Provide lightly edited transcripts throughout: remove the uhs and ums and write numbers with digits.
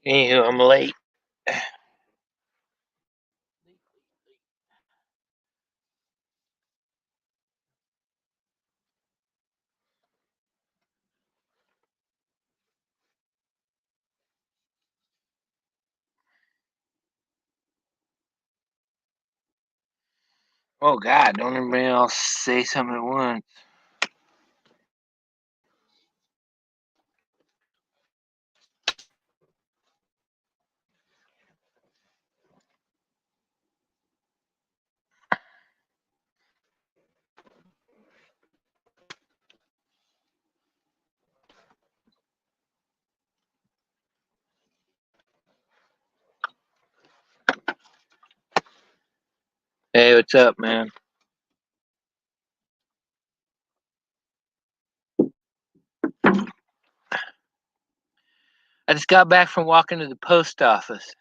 Anywho, I'm late. Oh God! Don't everybody else say something at once. Hey, what's up, man? I just got back from walking to the post office.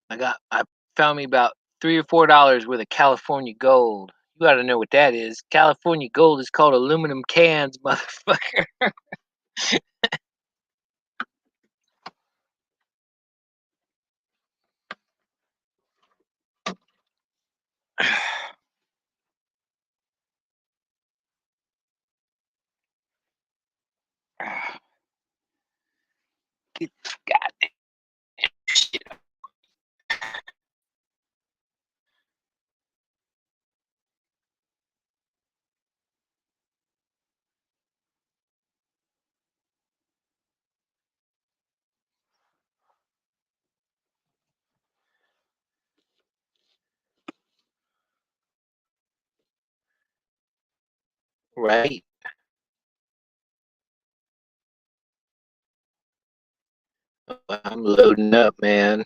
I found me about $3 or $4 worth of California gold. You got to know what that is. California gold is called aluminum cans, motherfucker. Get this goddamn shit. Right. I'm loading up, man.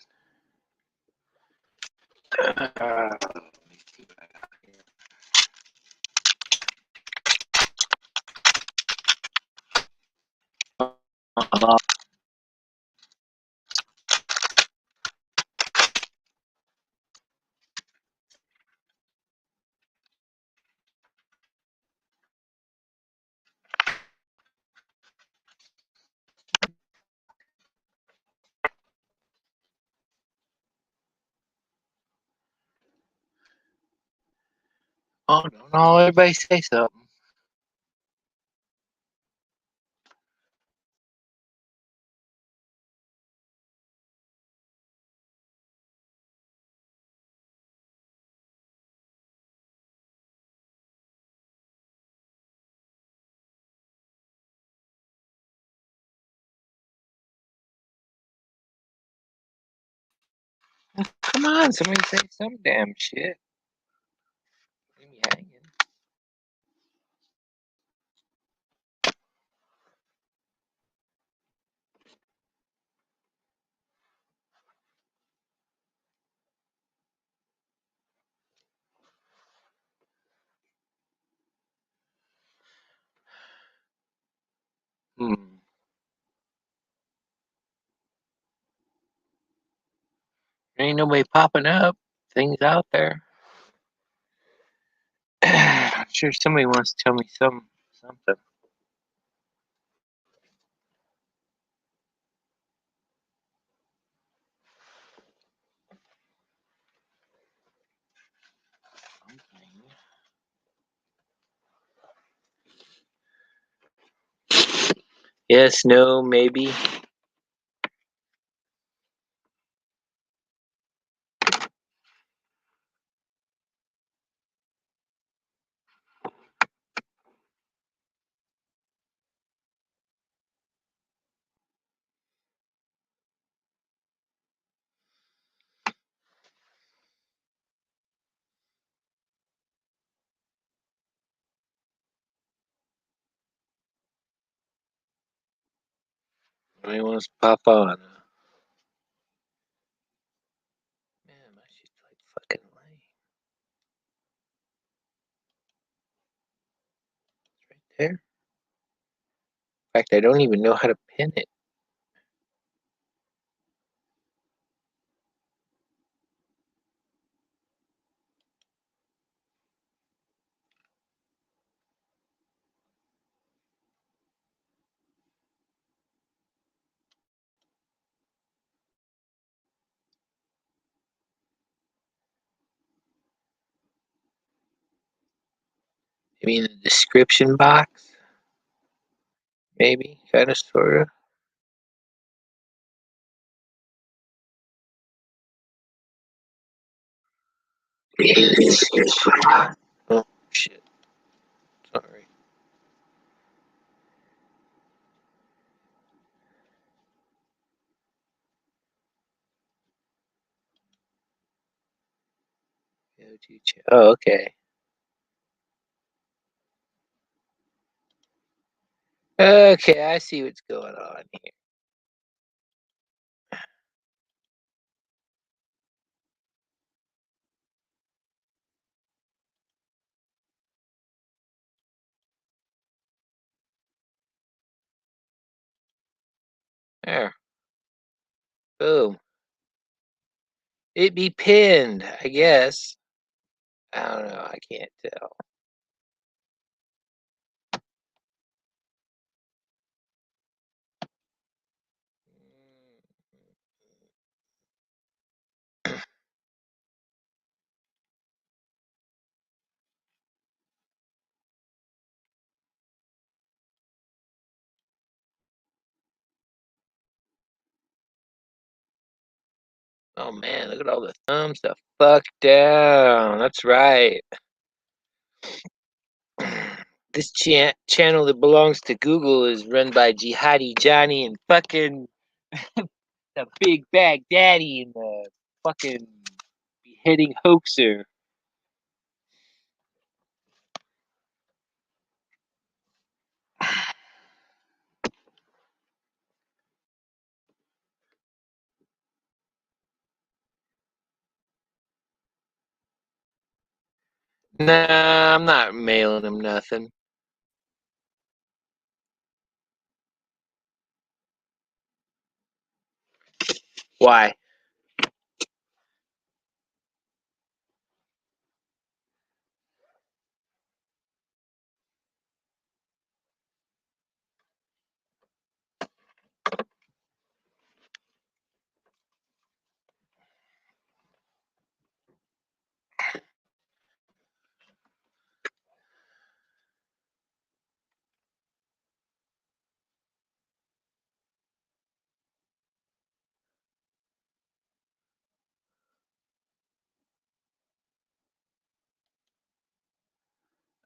Oh, don't everybody say something. Come on, somebody say some damn shit. Leave me hanging. Hmm. Ain't nobody popping up. Things out there. I'm sure somebody wants to tell me something. Yes, no, maybe. Somebody wants to pop on. Man, my shit's like fucking lame. It's right there. fact, I don't even know how to pin it. Maybe in the description box? Maybe, kind of, sort of. Oh, shit. Sorry. Oh, okay. Okay, I see what's going on here. There. Boom. It be pinned, I guess. I don't know. I can't tell. Oh man, look at all the thumbs the fuck down. That's right. This channel that belongs to Google is run by Jihadi Johnny and fucking the Big Bag Daddy and the fucking beheading hoaxer. Nah, I'm not mailing him nothing. Why?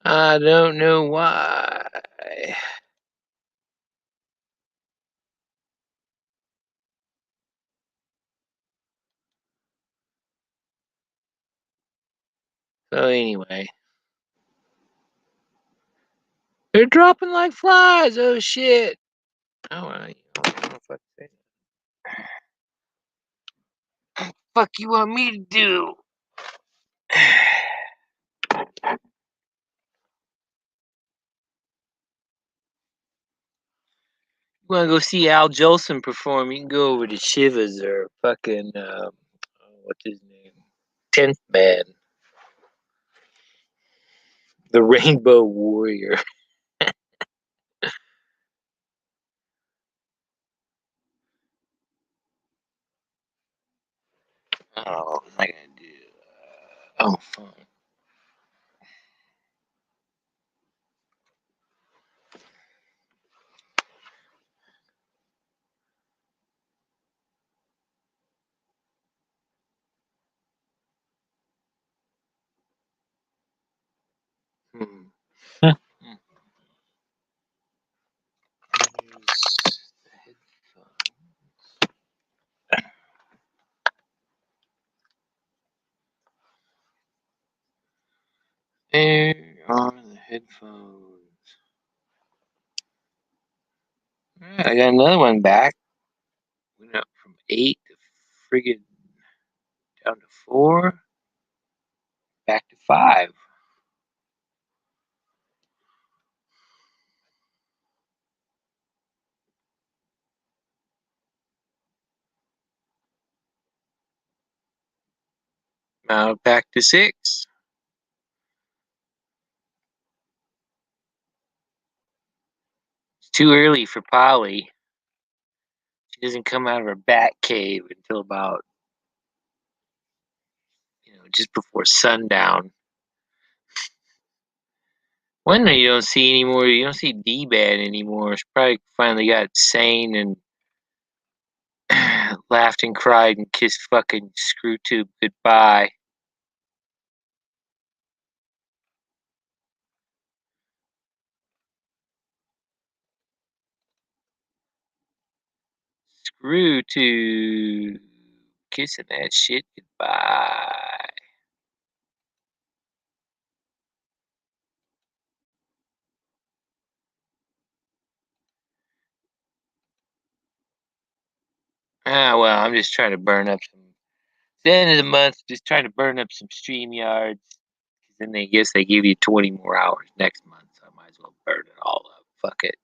I don't know why. So anyway, they're dropping like flies. Oh shit! Oh, I don't know if I say that. Fuck you want me to do? You want to go see Al Jolson perform? You can go over to Shivas or fucking what's his name? 10th Man, the Rainbow Warrior. Oh, what am I gonna do? Oh, fine. Hmm. There are the headphones. Alright, I got another one back. Went up from 8 to friggin' down to 4, back to 5. Back to 6. It's too early for Polly. She doesn't come out of her bat cave until about, just before sundown. When you don't see anymore, you don't see D-Bad anymore. She probably finally got sane and laughed and cried and kissed fucking Screwtube goodbye. Screwtube kissing that shit goodbye. Well, I'm just trying to burn up some. It's the end of the month, just trying to burn up some StreamYards. Then they guess they give you 20 more hours next month, so I might as well burn it all up. Fuck it.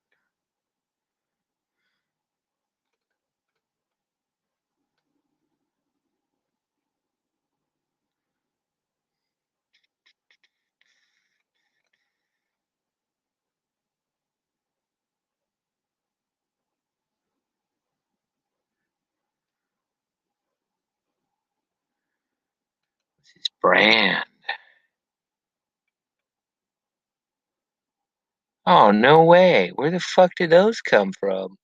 What's his brand? Oh, no way. Where the fuck did those come from?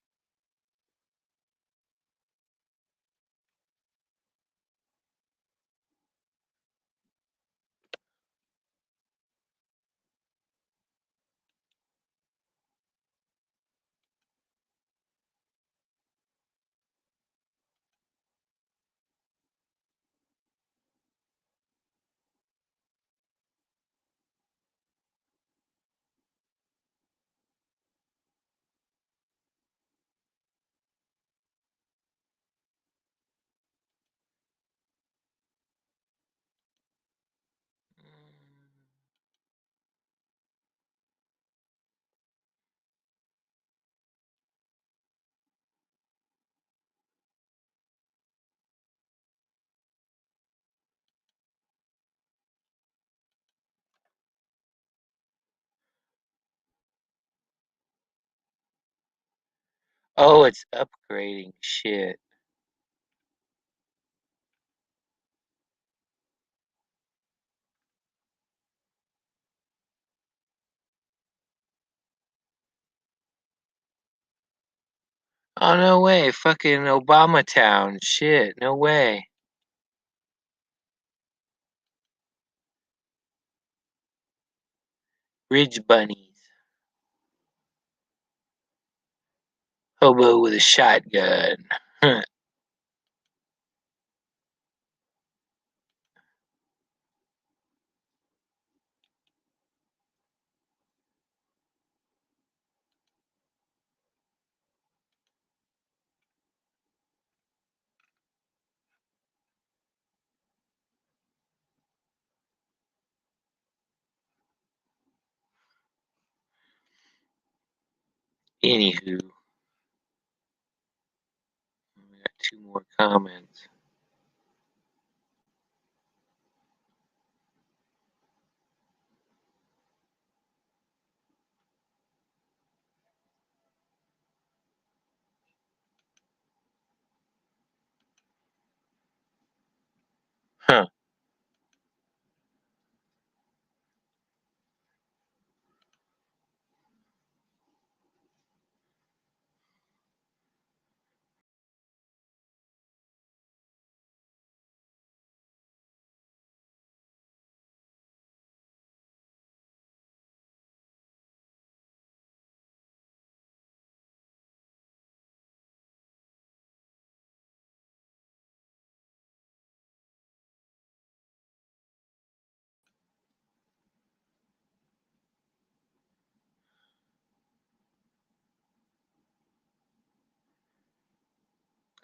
Oh, it's upgrading shit. Oh, no way. Fucking Obama Town. Shit. No way. Ridge bunnies. Hobo with a shotgun. Anywho, we got 2 more comments. Huh.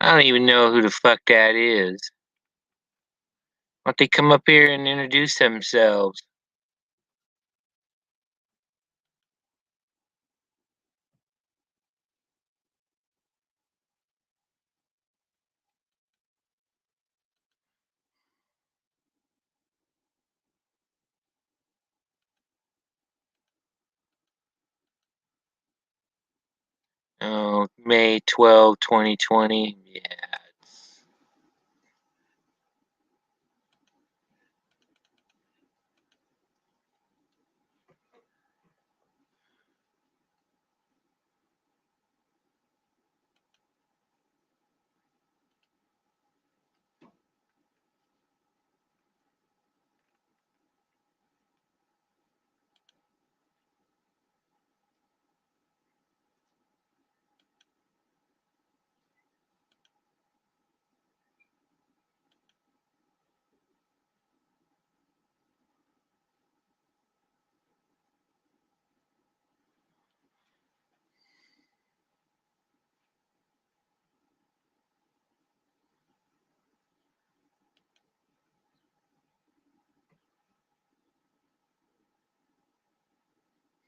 I don't even know who the fuck that is. Why don't they come up here and introduce themselves? Oh, May 12, 2020. Yeah.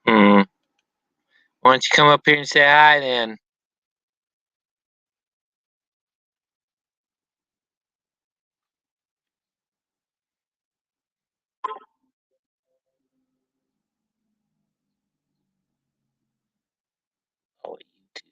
Hmm. Why don't you come up here and say hi then? Oh, YouTube notification.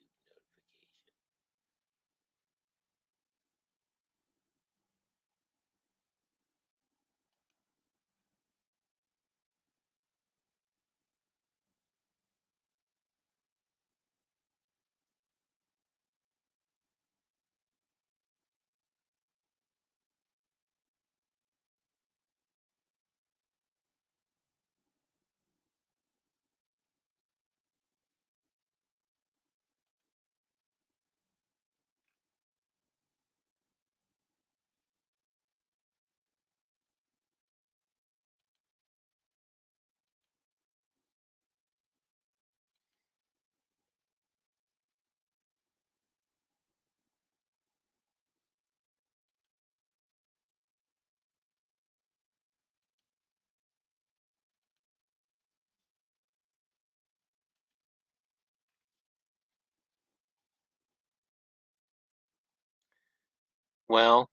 Well,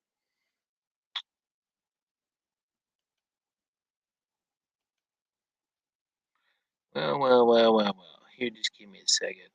well. Here, just give me a second.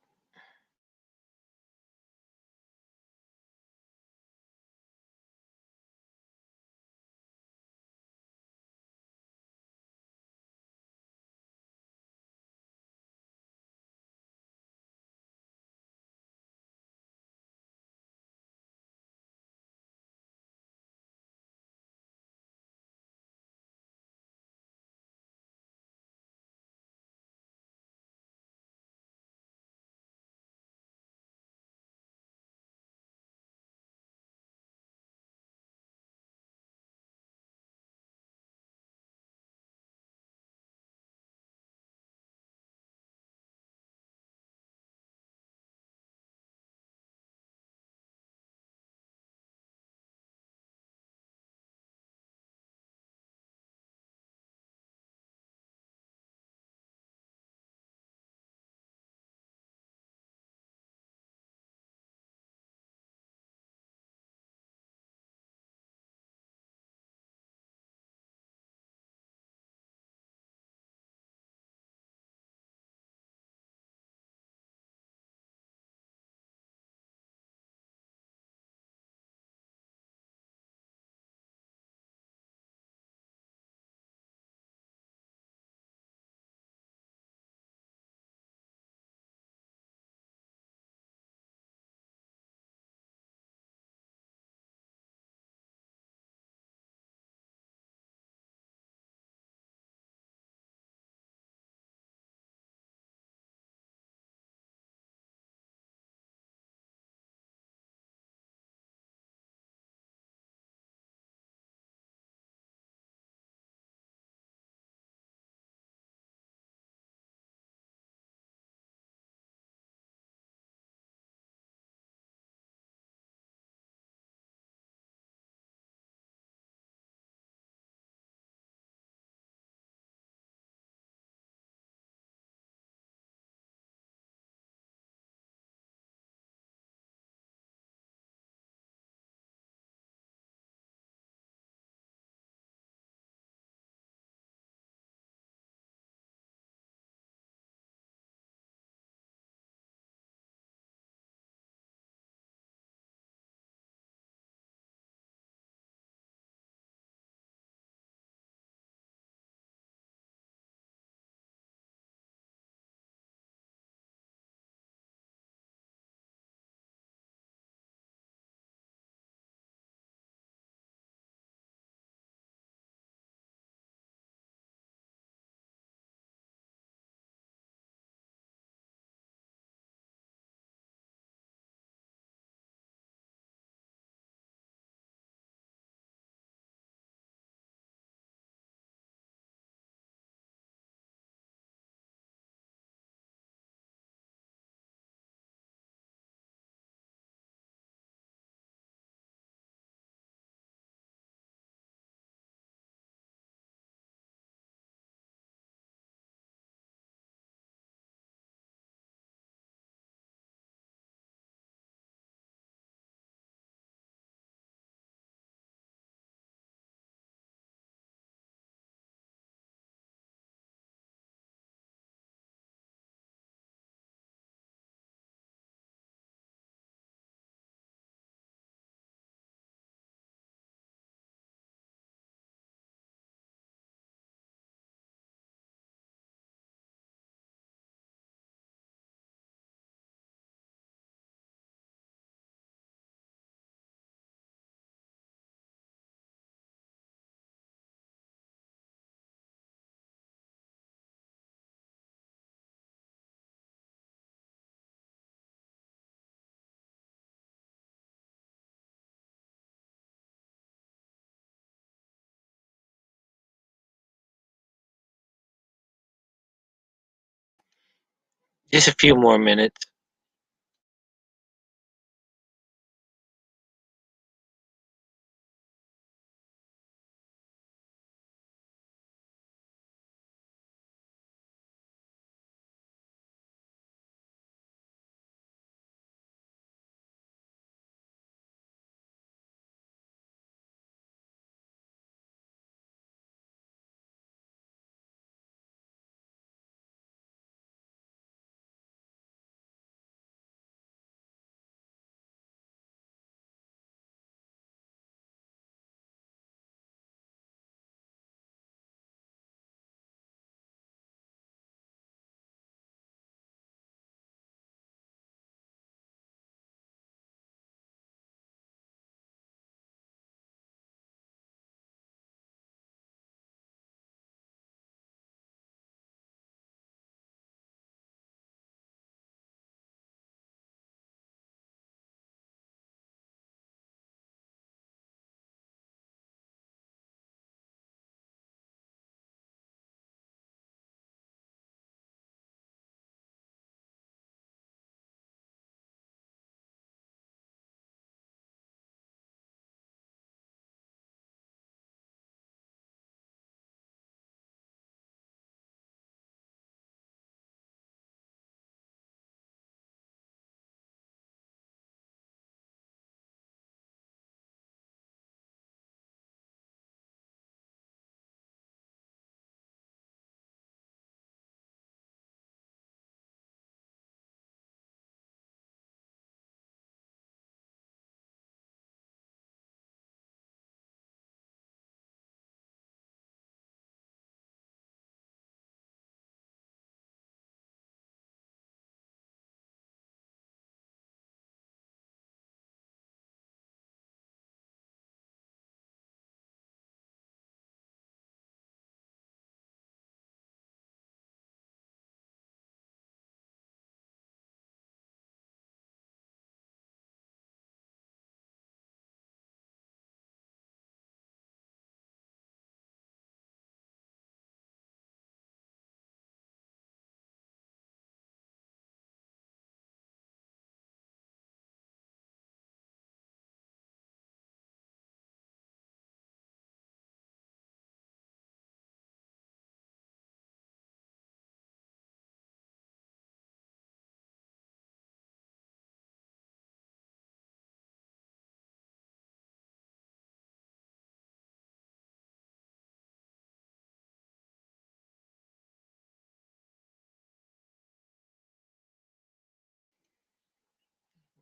Just a few more minutes.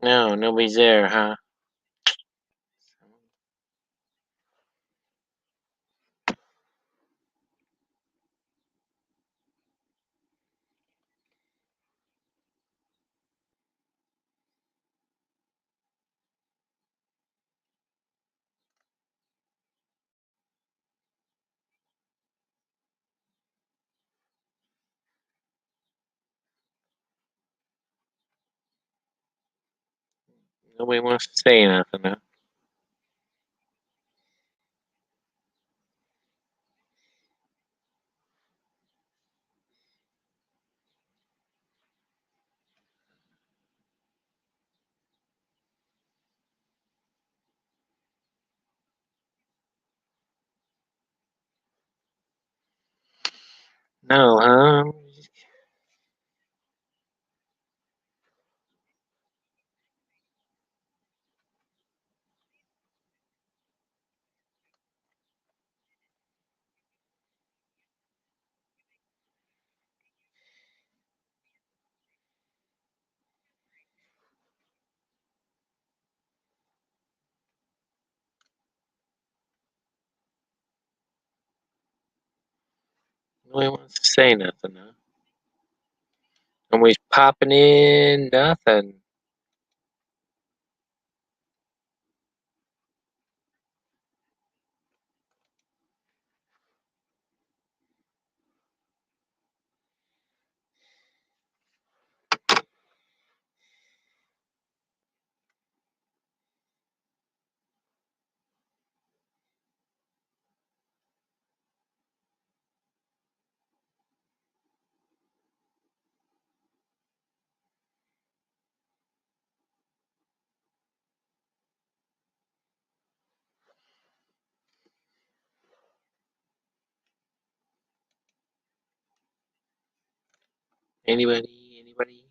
No, nobody's there, huh? Nobody wants to say nothing, huh? No, huh? Nobody wants to say nothing, huh? Nobody's popping in, nothing. Anybody? Anybody?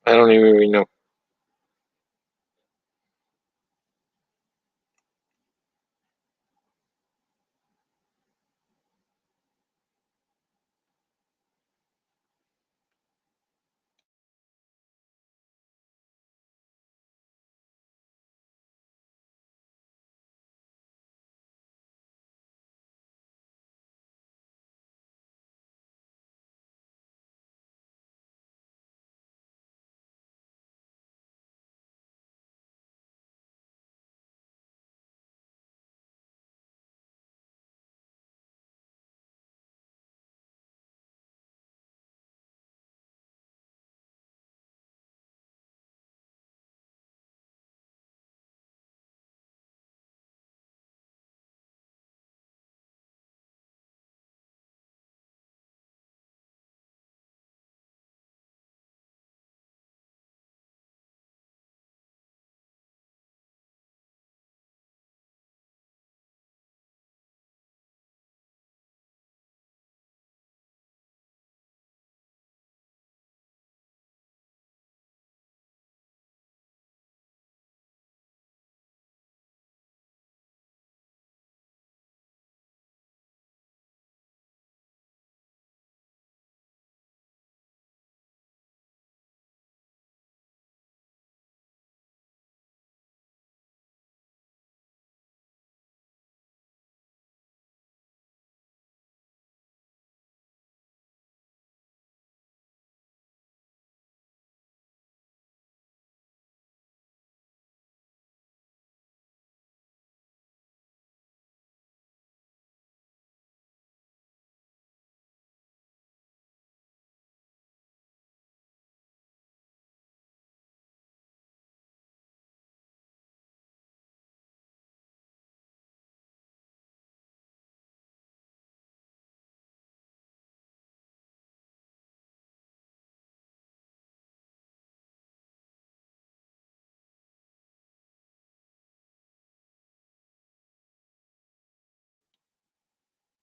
I don't even really know.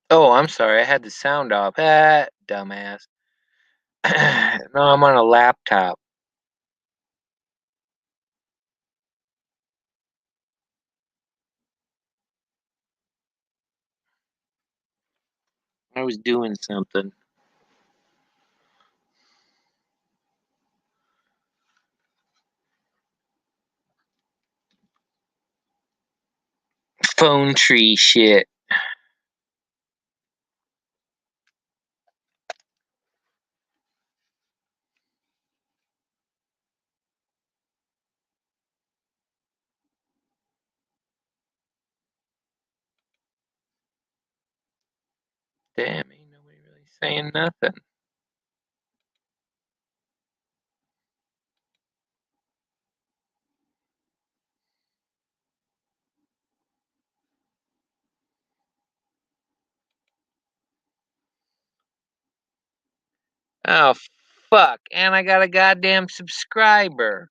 Oh, I'm sorry. I had the sound off. Ah, dumbass. No, I'm on a laptop. I was doing something. Phone tree shit. Damn, ain't nobody really saying nothing. Oh, fuck. And I got a goddamn subscriber.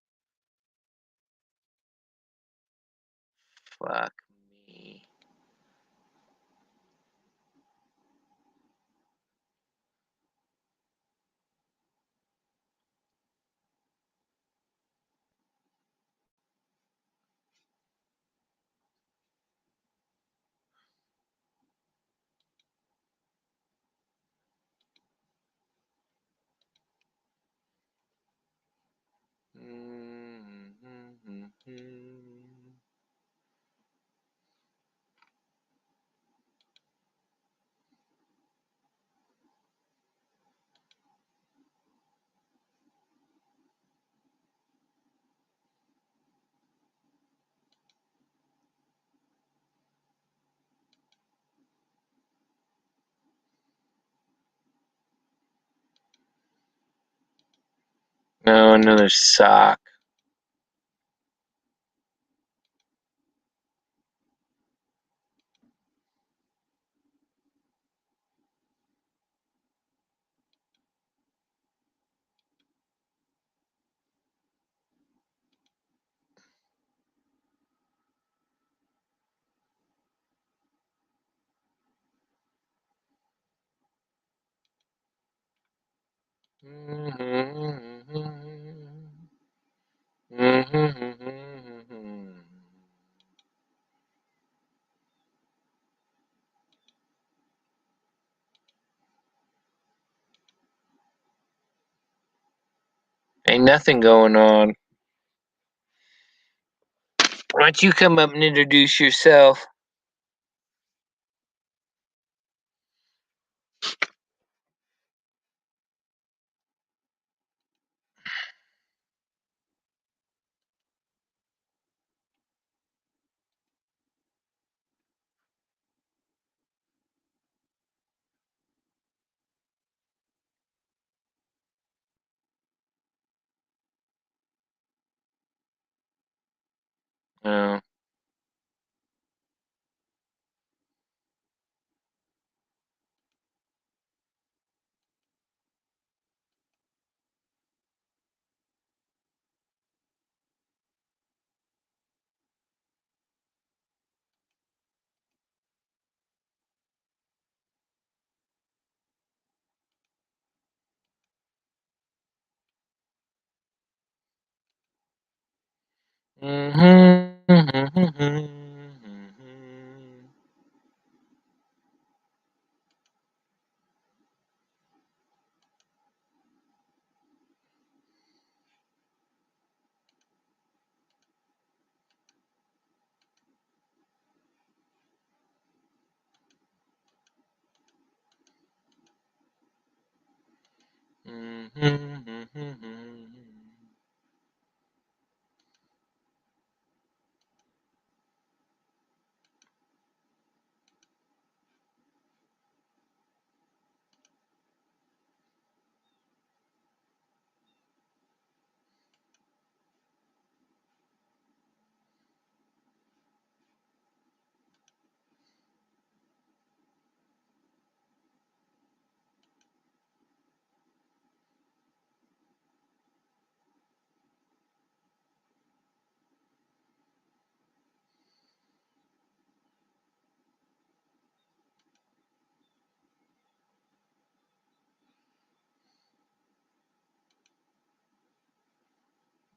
Fuck me. No, another sock. Ain't nothing going on. Why don't you come up and introduce yourself? Oh.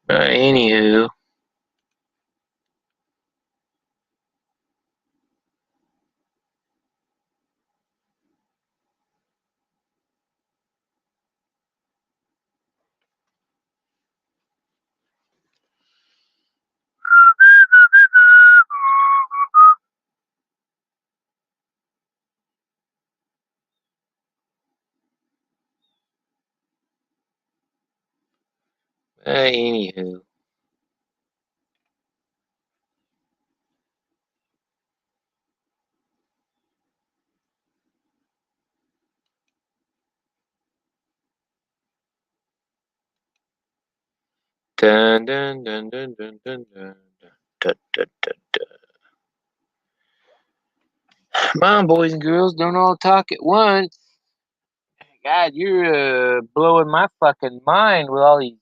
Anywho. Anywho. Dun, dun, dun, dun, dun, dun, dun, dun, dun, dun, dun. Come on, boys and girls, don't all talk at once. God, you're blowing my fucking mind with all these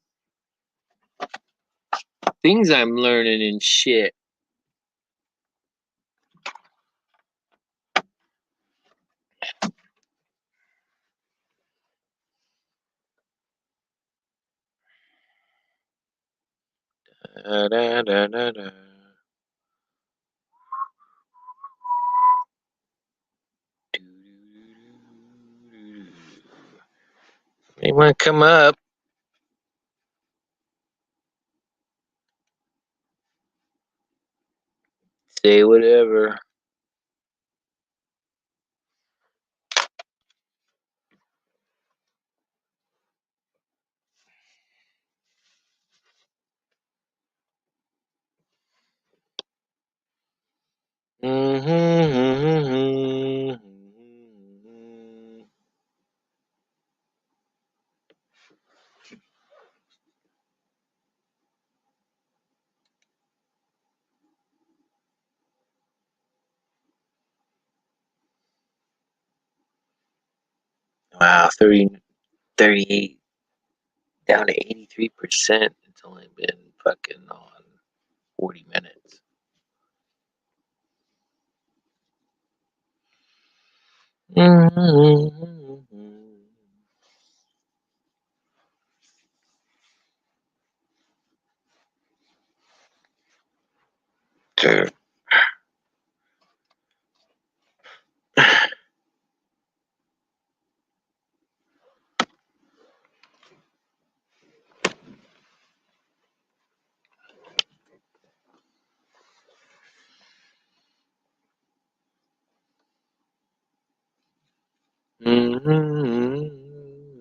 things I'm learning and shit. Da, da, da, da, da. Anyone come up? Say whatever. Wow, 38 down to 83%. It's only been fucking on 40 minutes.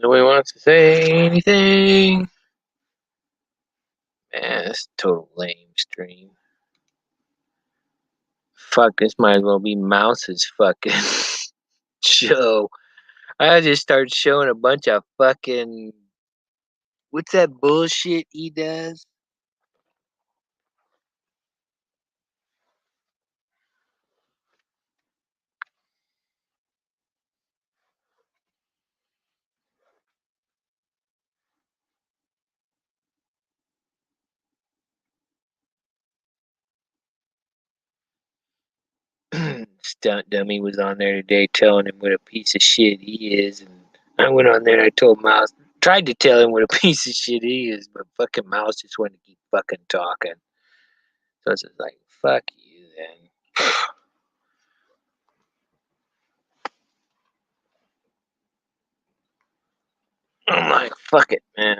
Nobody wants to say anything. Man, it's a total lame stream. Fuck, this might as well be Mouse's fucking show. I just started showing a bunch of fucking. What's that bullshit he does? Stunt Dummy was on there today telling him what a piece of shit he is, and I went on there and I told Mouse, tried to tell him what a piece of shit he is, but fucking Mouse just wanted to keep fucking talking. So I was just like, fuck you then. I'm like, fuck it, man.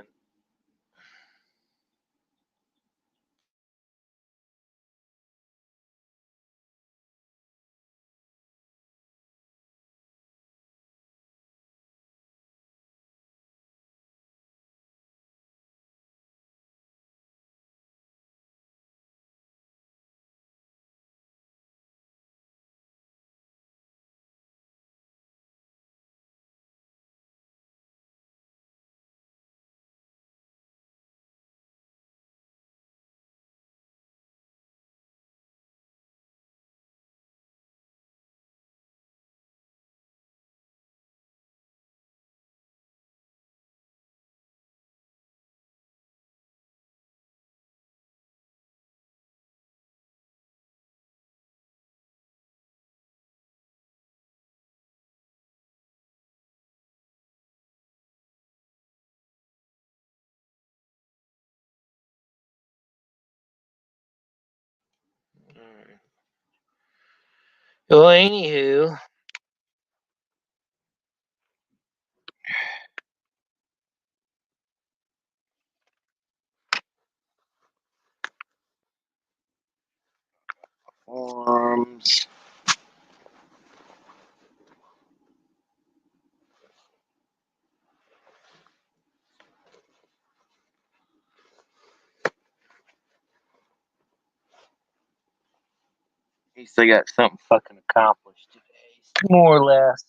Well, anywho, forums. At least I got something fucking accomplished today, more or less.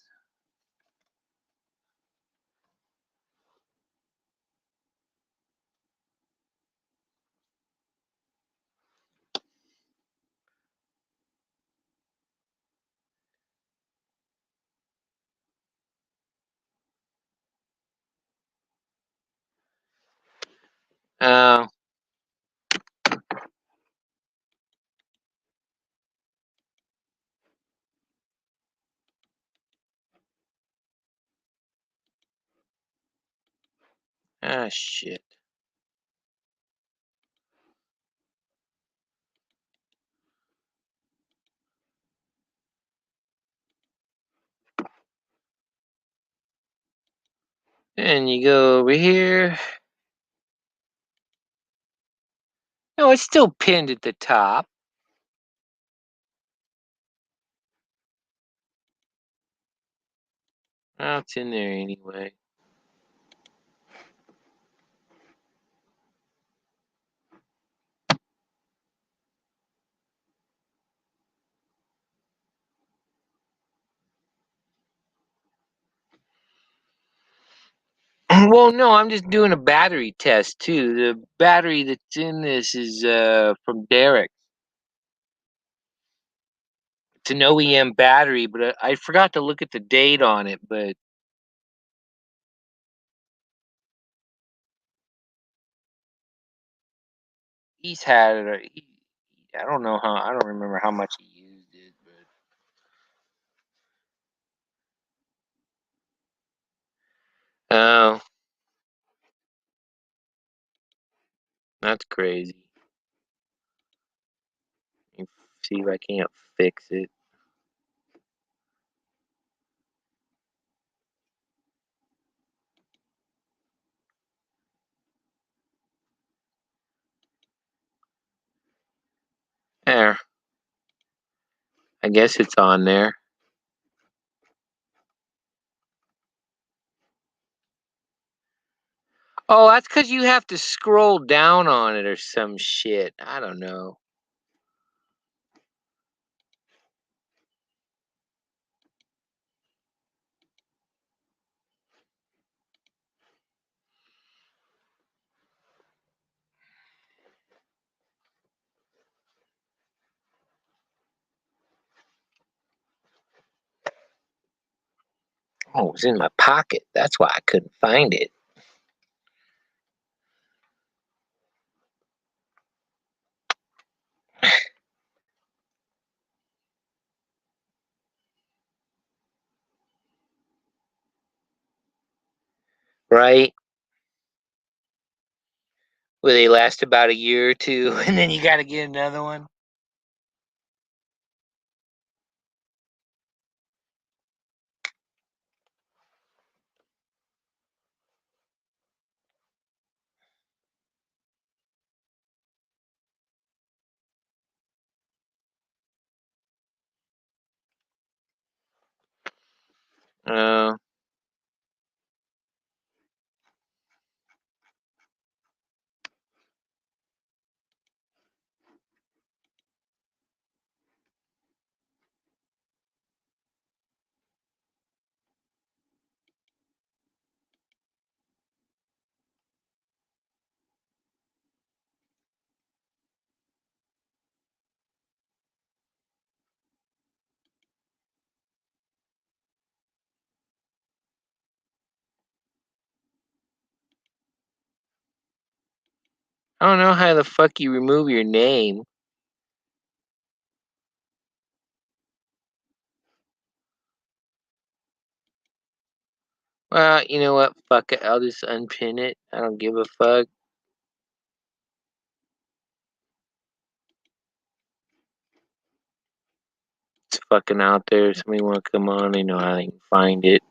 Oh. Ah, shit. And you go over here. No, it's still pinned at the top. Oh, it's in there anyway. Well, no, I'm just doing a battery test too. The battery that's in this is from Derek. It's an OEM battery, but I forgot to look at the date on it. But he's had it. I don't know how. I don't remember how much he used it, but oh, that's crazy. Let me see if I can't fix it. There. I guess it's on there. Oh, that's because you have to scroll down on it or some shit. I don't know. Oh, it was in my pocket. That's why I couldn't find it. Right? Where they last about a year or two, and then you got to get another one. Uh, I don't know how the fuck you remove your name. Well, you know what? Fuck it. I'll just unpin it. I don't give a fuck. It's fucking out there. Somebody want to come on, they know how they can find it.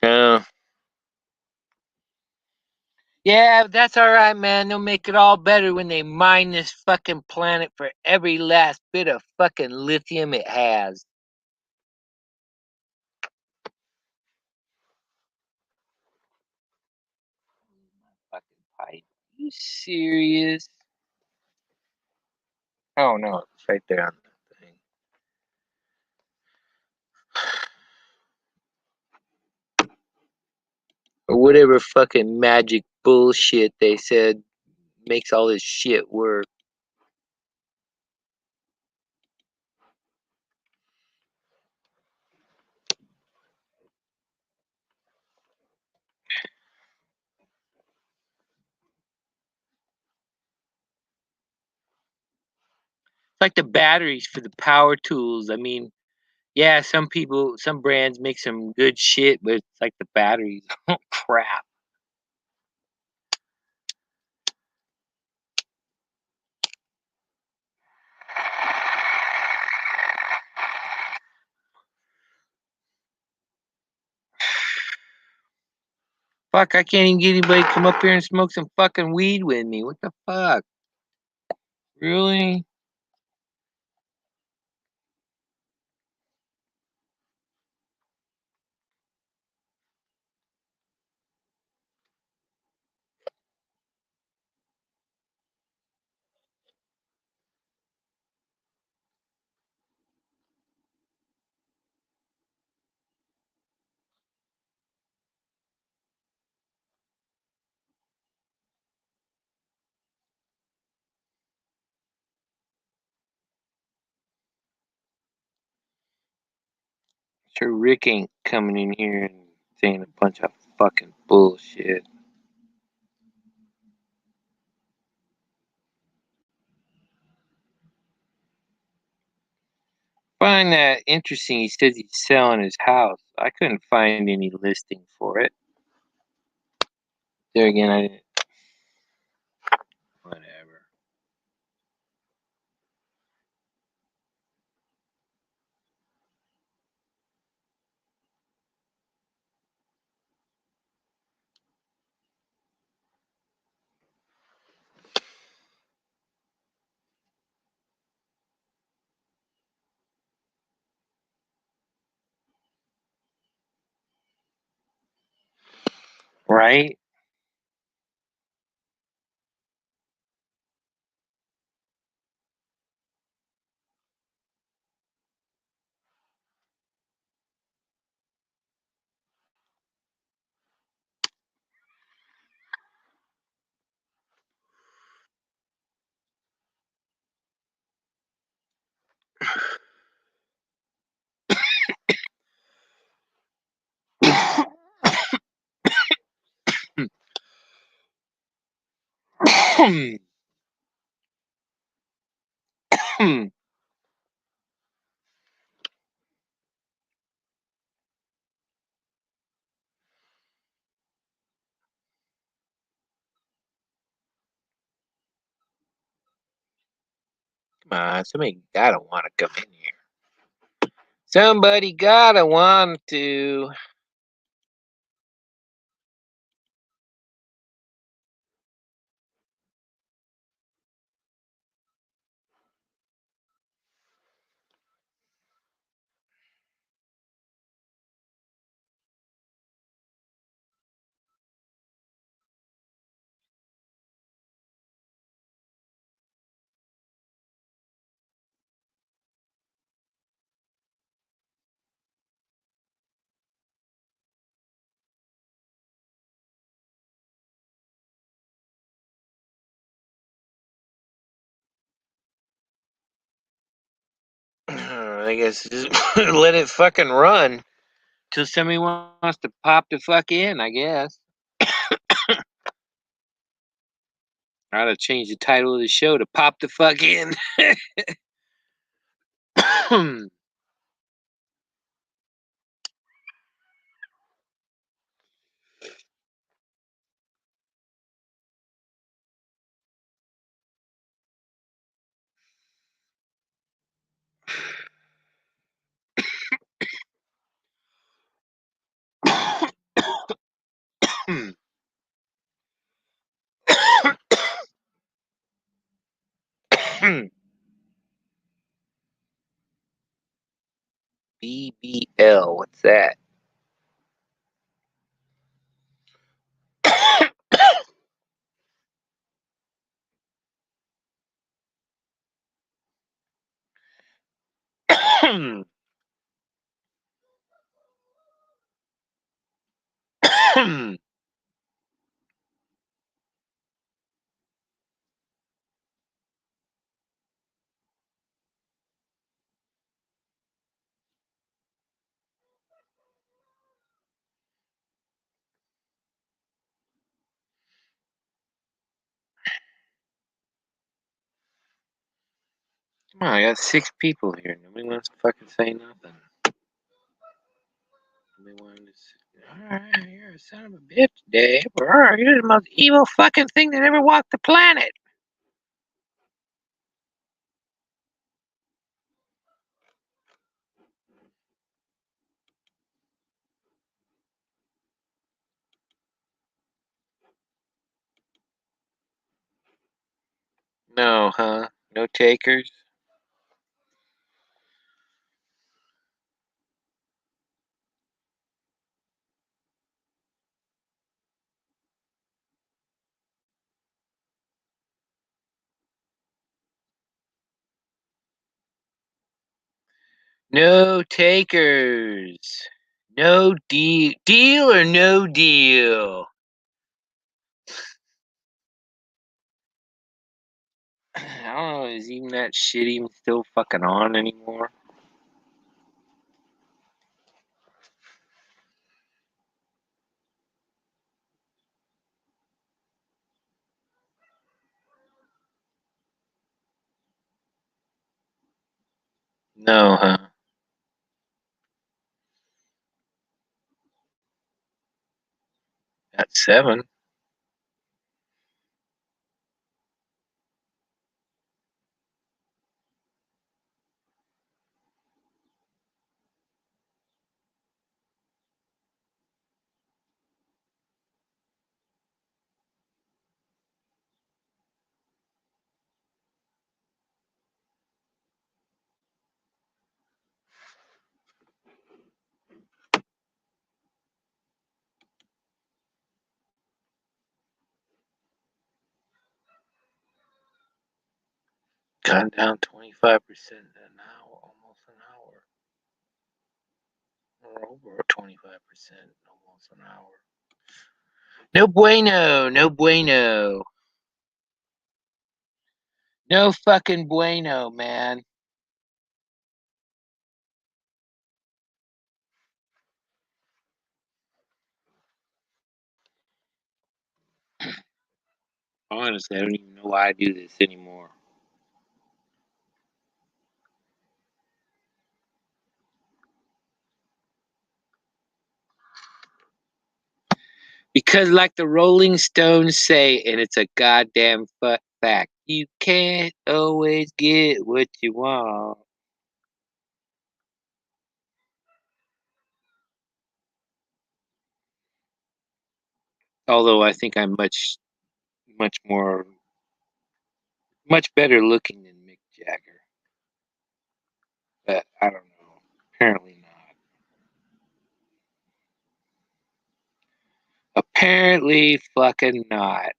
Yeah. Yeah, that's all right, man. They'll make it all better when they mine this fucking planet for every last bit of fucking lithium it has. Fucking pipe. You serious? Oh no, it's right there on the thing. Or whatever fucking magic bullshit they said makes all this shit work. It's like the batteries for the power tools. I mean, yeah, some brands make some good shit, but it's like the batteries. Oh, crap. Fuck, I can't even get anybody to come up here and smoke some fucking weed with me. What the fuck? Really? Sure, Rick ain't coming in here and saying a bunch of fucking bullshit. Find that interesting. He says he's selling his house. I couldn't find any listing for it. There again, I didn't. Whatever. Right? Come on, somebody gotta want to come in here. Somebody gotta want to. I guess just let it fucking run till somebody wants to pop the fuck in. I guess I ought to change the title of the show to "Pop the Fuck In." BBL, what's that? Come on, I got 6 people here. Nobody wants to fucking say nothing. Nobody wanted to say, alright, you're a son of a bitch, Dave. Alright, you're the most evil fucking thing that ever walked the planet. No, huh? No takers? No takers. No deal. Deal or no deal? I don't know. Is even that shit even still fucking on anymore? No, huh? At 7. Gone down 25% an hour, almost an hour. Or over 25%, almost an hour. No bueno, no bueno. No fucking bueno, man. Honestly, I don't even know why I do this anymore. Because, like the Rolling Stones say, and it's a goddamn fact, you can't always get what you want. Although I think I'm much more, much better looking than Mick Jagger. But I don't know. Apparently not. Apparently fucking not.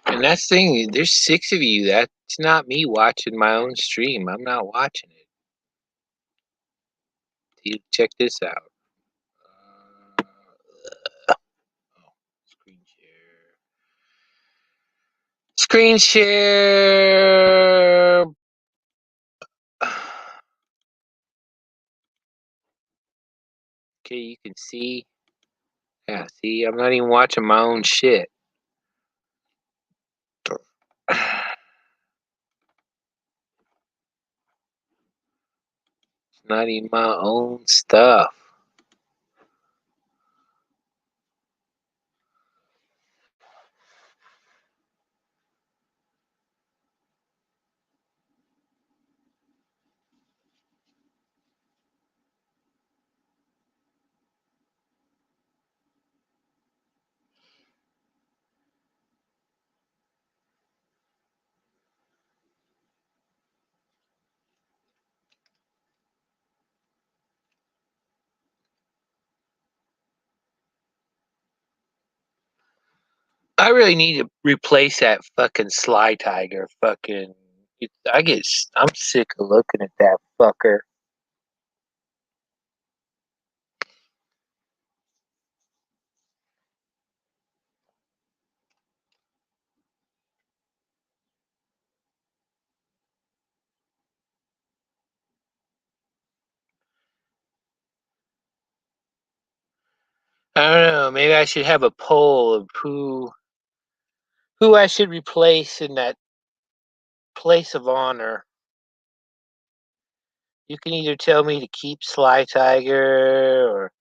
And that's the thing, there's 6 of you. That's not me watching my own stream. I'm not watching it. Check this out. Oh, screen share. Screen share. Okay, you can see. Yeah, see, I'm not even watching my own shit. It's not even my own stuff. I really need to replace that fucking Sly Tiger. Fucking, I'm sick of looking at that fucker. I don't know. Maybe I should have a poll of who I should replace in that place of honor. You can either tell me to keep Sly Tiger, or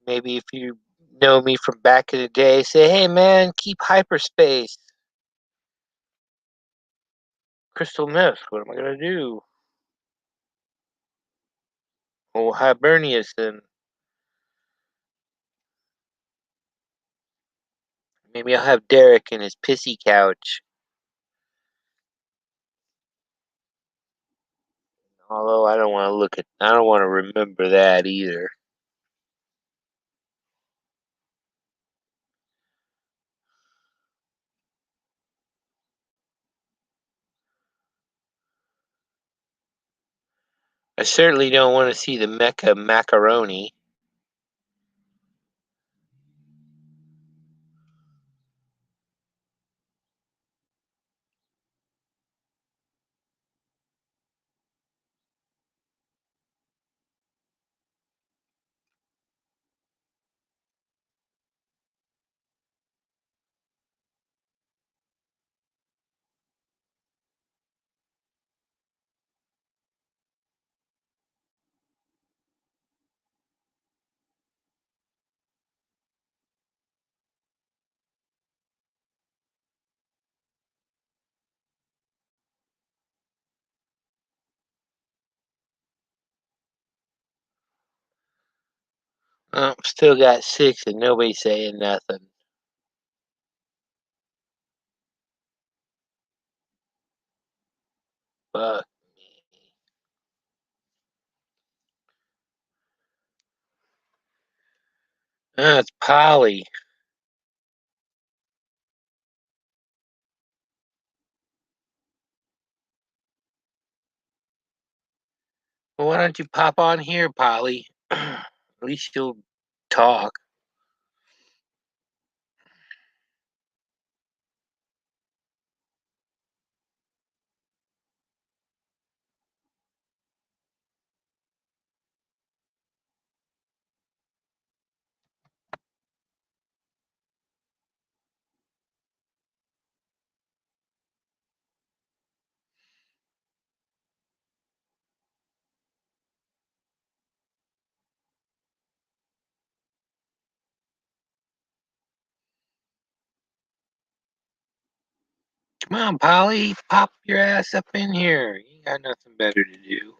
maybe if you know me from back in the day, say, hey man, keep hyperspace. Crystal Meth, what am I gonna do? Oh, Hibernius then. Maybe I'll have Derek in his pissy couch. Although I don't want to I don't want to remember that either. I certainly don't want to see the Mecca macaroni. Still got 6 and nobody saying nothing. Fuck me. It's Polly. Well, why don't you pop on here, Polly? At least you'll talk. Come on, Polly, pop your ass up in here. You ain't got nothing better to do.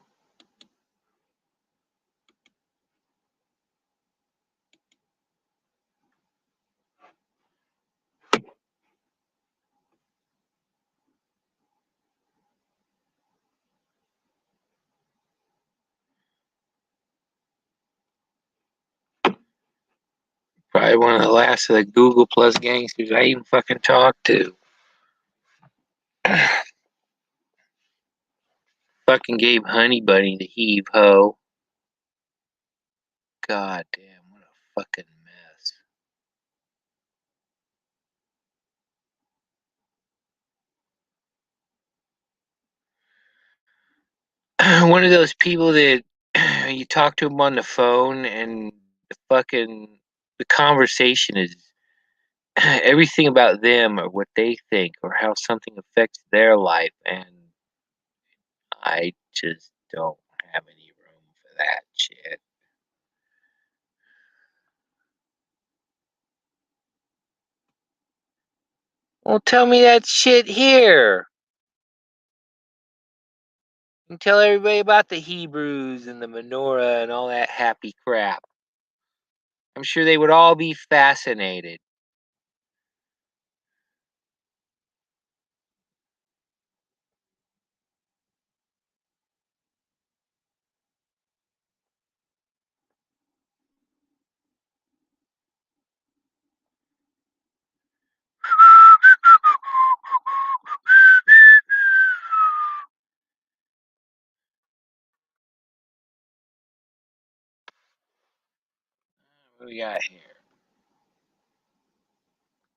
Probably one of the last of the Google Plus gangsters I even fucking talked to. Fucking gave Honey Bunny the heave ho. God damn, what a fucking mess. One of those people that you talk to them on the phone and the conversation is everything about them or what they think or how something affects their life, and I just don't have any room for that shit. Well, tell me that shit here. And tell everybody about the Hebrews and the menorah and all that happy crap. I'm sure they would all be fascinated. What we got here?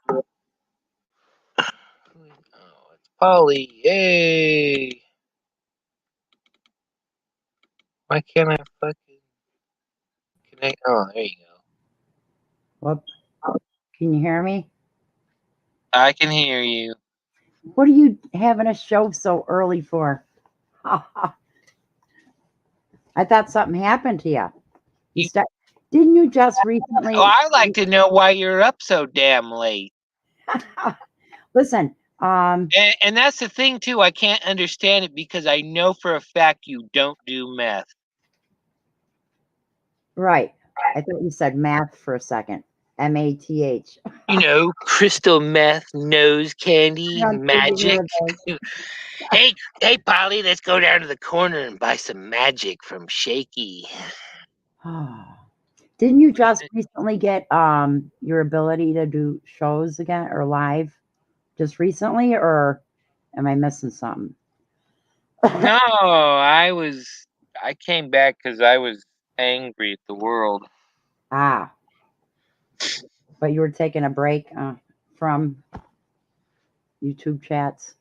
Oh, it's Polly. Yay! Why can't I fucking connect? Oh, there you go. Whoop. Can you hear me? I can hear you. What are you having a show so early for? I thought something happened to you. Didn't you just recently? Oh, I'd like to know why you're up so damn late. Listen, And that's the thing too. I can't understand it because I know for a fact you don't do meth. right. I thought you said math for a second. MATH. You know, crystal meth, nose candy, magic. Hey, Polly, let's go down to the corner and buy some magic from Shaky. Didn't you just recently get your ability to do shows again or live just recently, or am I missing something? No, I came back because I was angry at the world. Ah, but you were taking a break from YouTube chats.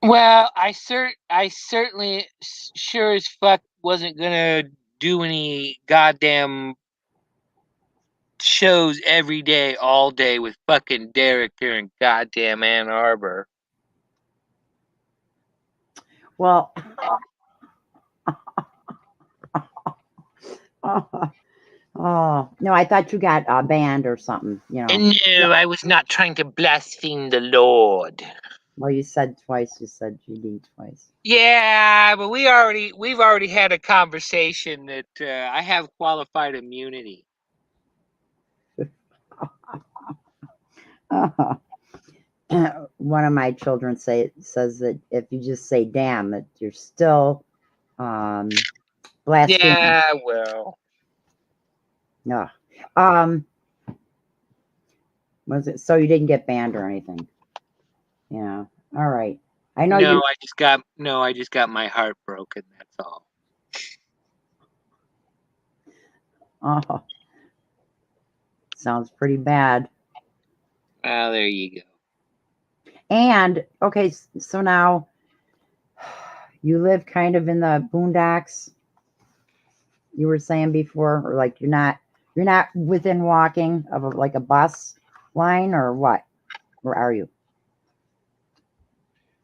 Well, I certainly sure as fuck wasn't gonna do any goddamn shows every day, all day with fucking Derek here in goddamn Ann Arbor. Well, oh no, I thought you got banned or something. You know. And no, I was not trying to blaspheme the Lord. Well, you said twice. You said GD twice. Yeah, but we've already had a conversation that I have qualified immunity. One of my children says that if you just say "damn," that you're still blaspheming. Yeah, well, No. Was it so you didn't get banned or anything? Yeah. All right. I know you. I just got my heart broken. That's all. Oh, sounds pretty bad. Well, there you go. And okay, so now you live kind of in the boondocks. You were saying before, or like you're not within walking of like a bus line, or what? Where are you?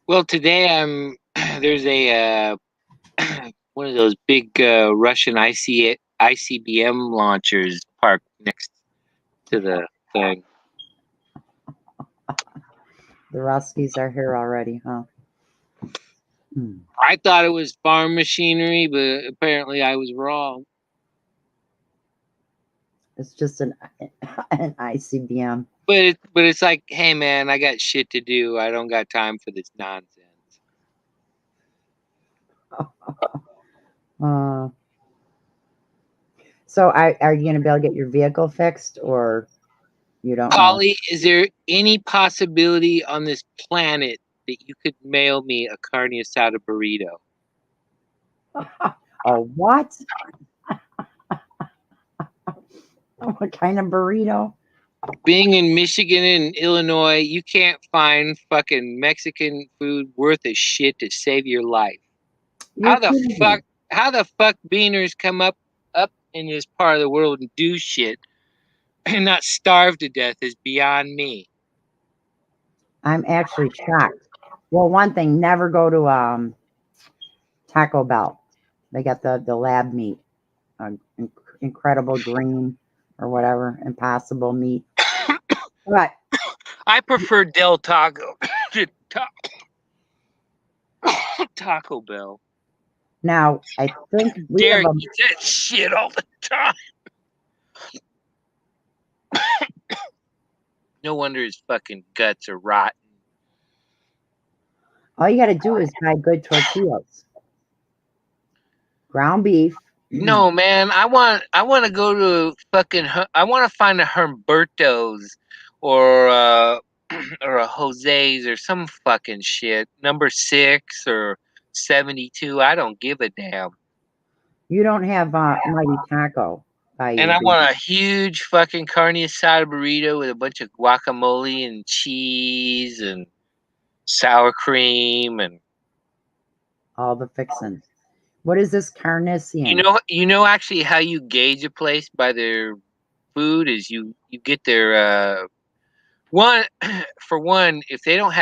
Well, today there's a one of those big Russian ICBM launchers parked next to the thing. The Ruskies are here already, huh? I thought it was farm machinery, but apparently I was wrong. It's just an ICBM. But it's like, hey man, I got shit to do. I don't got time for this nonsense. So are you going to be able to get your vehicle fixed, or you don't know? Polly, is there any possibility on this planet that you could mail me a carne asada burrito? Oh, what? What kind of burrito? Being in Michigan and Illinois, you can't find fucking Mexican food worth a shit to save your life. How the fuck beaners come up in this part of the world and do shit and not starve to death is beyond me. I'm actually shocked. Well, one thing, never go to Taco Bell. They got the lab meat, incredible green or whatever, impossible meat. But I prefer Del Taco to Taco Bell. Now I think Derek eats that shit all the time. No wonder his fucking guts are rotten. All you got to do is buy good tortillas, ground beef. No, man, I want to go to fucking. I want to find a Humberto's or or a Jose's or some fucking shit. Number 6 or 72. I don't give a damn. You don't have Mighty Taco. by And you. I want a huge fucking carne asada burrito with a bunch of guacamole and cheese and sour cream and All the fixins. What is this carnisian? you know actually how you gauge a place by their food is you get their one for one, if they don't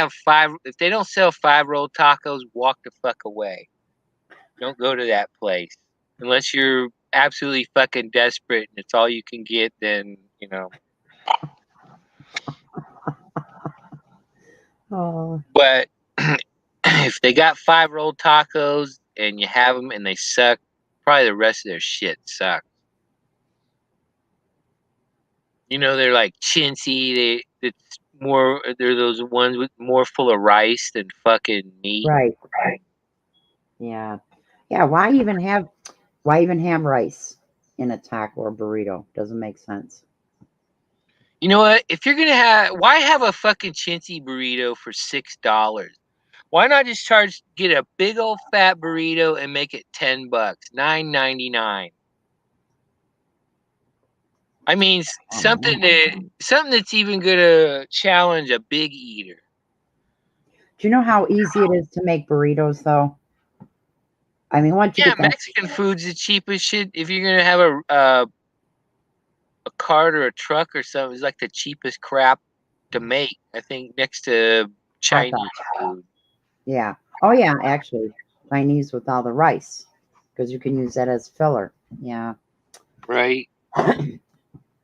sell 5 roll tacos, walk the fuck away. Don't go to that place unless you're absolutely fucking desperate and it's all you can get. Then Oh, But if they got 5 roll tacos and you have them and they suck, probably the rest of their shit sucks. They're like chintzy. They're those ones with more full of rice than fucking meat. right. Yeah. Yeah. Why even have rice in a taco or burrito? Doesn't make sense. You know what? If you're gonna why have a fucking chintzy burrito for $6? Why not just get a big old fat burrito and make it $10, $9.99? I mean, something that's even gonna challenge a big eater. Do you know how easy it is to make burritos, though? I mean, once you get them, Mexican food's the cheapest shit. If you're gonna have a cart or a truck or something, it's like the cheapest crap to make. I think next to Chinese food. yeah. Oh, yeah. Actually, Chinese with all the rice, because you can use that as filler. Yeah. Right.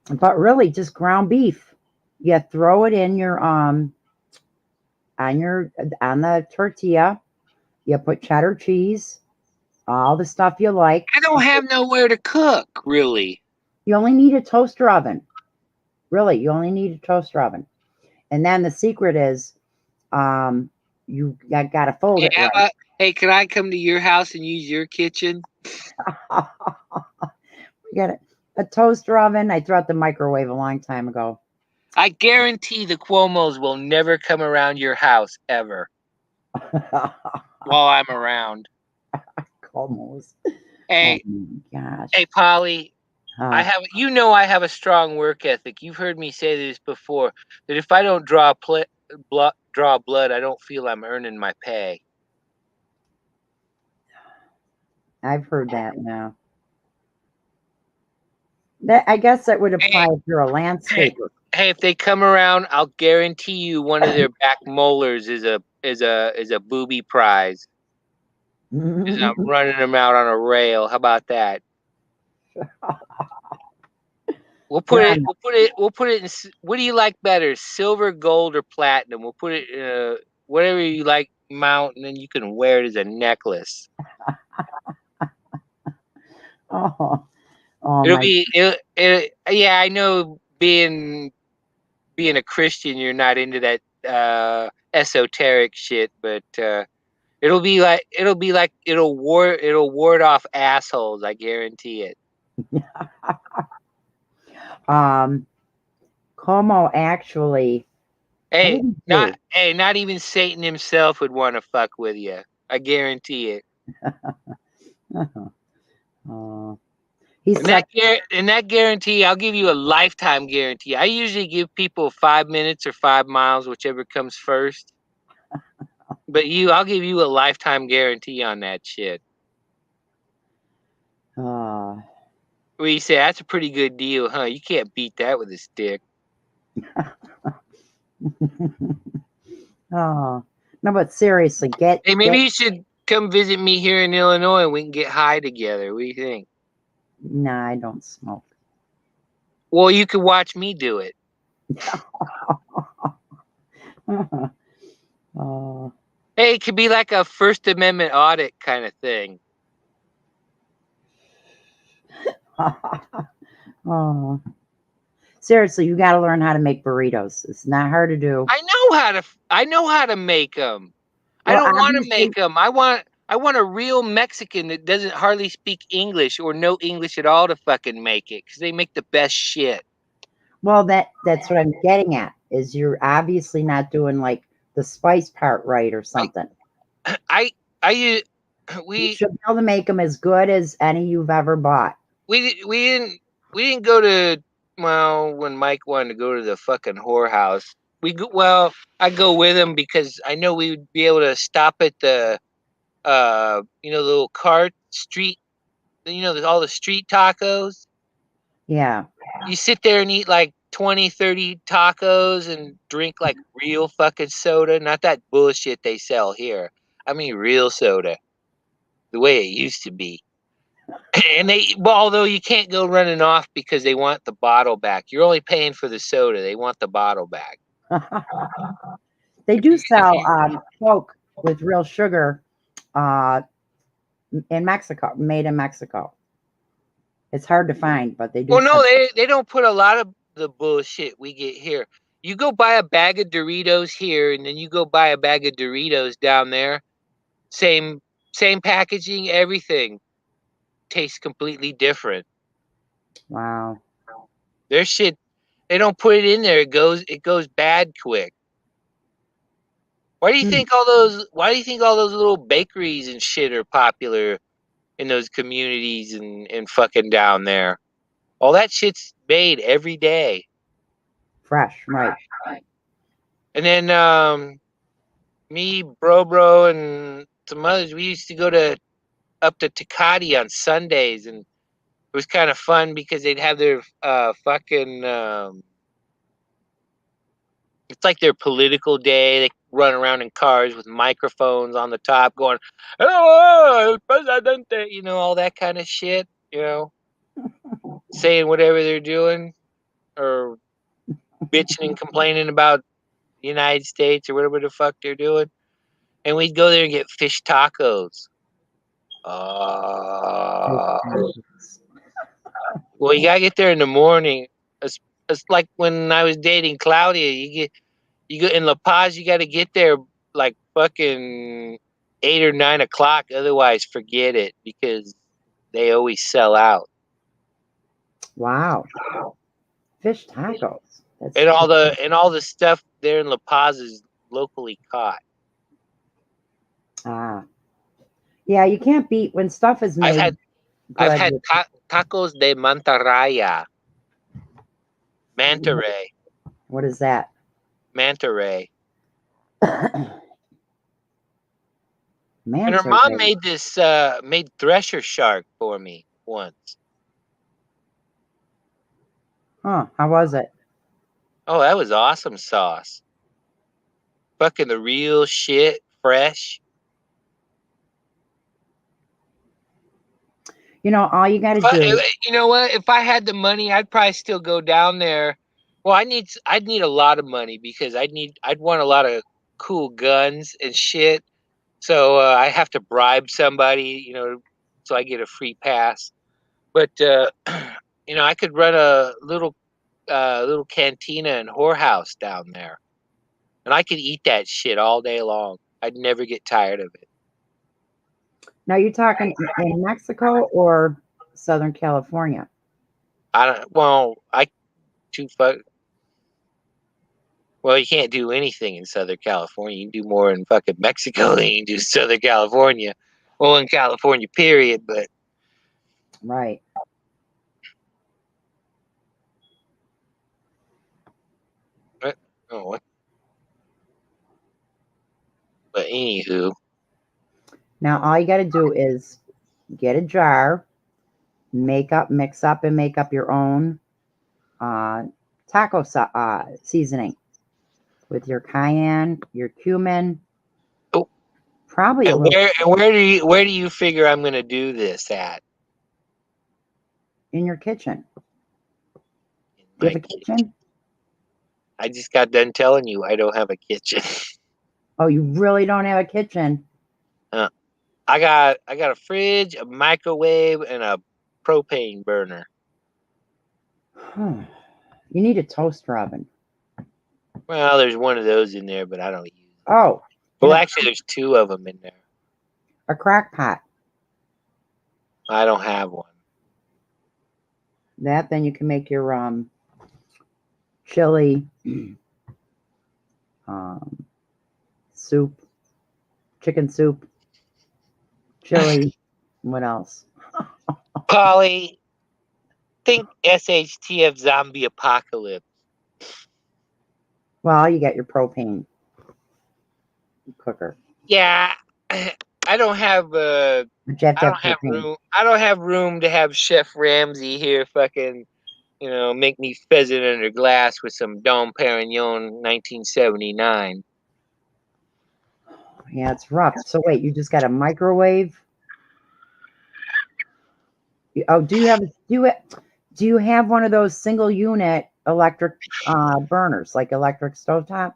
But really, just ground beef. You throw it in your on the tortilla. You put cheddar cheese, all the stuff you like. I don't have nowhere to cook, really. You only need a toaster oven. Really, you only need a toaster oven. And then the secret is, you got to fold it right. Hey, can I come to your house and use your kitchen? We got a toaster oven. I threw out the microwave a long time ago. I guarantee the Cuomos will never come around your house ever while I'm around. Almost. Hey, oh my gosh. Hey, Polly. I have a strong work ethic. You've heard me say this before. That if I don't draw blood, I don't feel I'm earning my pay. I've heard that now. I guess that would apply if you're a landscaper. Hey, if they come around, I'll guarantee you one of their back molars is a booby prize. I'm running them out on a rail. How about that? We'll put it in. What do you like better, silver, gold, or platinum? We'll put it whatever you like, mount, and then you can wear it as a necklace. It'll be. Yeah, I know. Being a Christian, you're not into that esoteric shit, but it'll ward off assholes. I guarantee it. Como actually. Not even Satan himself would want to fuck with you. I guarantee it. And that guarantee, I'll give you a lifetime guarantee. I usually give people 5 minutes or 5 miles, whichever comes first. But I'll give you a lifetime guarantee on that shit. Well, you say that's a pretty good deal, huh? You can't beat that with a stick. No, but seriously, maybe you should come visit me here in Illinois and we can get high together. What do you think? Nah, I don't smoke. Well, you can watch me do it. Hey, it could be like a First Amendment audit kind of thing. Seriously, you got to learn how to make burritos. It's not hard to do. I know how to make them. Well, I don't want to make them. I want a real Mexican that doesn't hardly speak English or no English at all to fucking make it, because they make the best shit. Well, that's what I'm getting at, is you're obviously not doing like the spice part right or something. We should be able to make them as good as any you've ever bought. We didn't go to, well, when Mike wanted to go to the fucking whorehouse. I go with him because I know we would be able to stop at the the little cart street, all the street tacos. Yeah. You sit there and eat like 20, 30 tacos and drink like real fucking soda, not that bullshit they sell here. I mean real soda, the way it used to be. And although you can't go running off because they want the bottle back. You're only paying for the soda. They want the bottle back. They do sell Coke with real sugar in Mexico, made in Mexico. It's hard to find, but they do. Well, no, they don't put a lot of the bullshit we get here. You go buy a bag of Doritos here, and then you go buy a bag of Doritos down there. Same packaging, everything tastes completely different. Wow. Their shit, they don't put it in there. It goes bad quick. Why do you think all those little bakeries and shit are popular in those communities and fucking down there? All that shit's made every day. Fresh, right. And then me, Bro, and some others, we used to go up to Tecate on Sundays, and it was kind of fun because they'd have their fucking it's like their political day. They run around in cars with microphones on the top going, "Hello, el presidente," all that kind of shit, saying whatever they're doing or bitching and complaining about the United States or whatever the fuck they're doing. And we'd go there and get fish tacos. Well, you gotta get there in the morning. It's like when I was dating Claudia. You go in La Paz. You got to get there like fucking 8 or 9 o'clock. Otherwise, forget it because they always sell out. Wow. Fish tacos. And all the stuff there in La Paz is locally caught. Yeah, you can't beat when stuff is made. I've had tacos de mantarraya. Manta ray. What is that? Manta ray. Manta and her mom made this made thresher shark for me once. Huh? How was it? Oh, that was awesome sauce. Fucking the real shit, fresh. All you got to do. You know what? If I had the money, I'd probably still go down there. Well, I'd need a lot of money because I'd want a lot of cool guns and shit. So I have to bribe somebody, so I get a free pass. But I could run a little cantina and whorehouse down there, and I could eat that shit all day long. I'd never get tired of it. Now, you're talking in Mexico or Southern California? Well, you can't do anything in Southern California. You can do more in fucking Mexico than you can do Southern California. Well, in California, period, but. Right. What? But anywho. Now, all you got to do is get a jar, mix up and make up your own taco seasoning with your cayenne, your cumin. Oh, probably. And where do you figure I'm going to do this at? In your kitchen. Do you have a kitchen? I just got done telling you I don't have a kitchen. Oh, you really don't have a kitchen? I got a fridge, a microwave, and a propane burner. You need a toaster oven. Well, there's one of those in there, but I don't use it. Oh. Well, actually, there's 2 of them in there. A crock pot. I don't have one. Then you can make your chili soup, chicken soup, chili. What else? Polly, think SHTF zombie apocalypse. Well, you got your propane cooker. Yeah, I don't have But you have to I have don't have propane. room. I don't have room to have Chef Ramsay here fucking, make me pheasant under glass with some Dom Perignon 1979. Yeah, it's rough. So wait, you just got a microwave? Oh, do you have one of those single unit electric burners, like electric stovetop?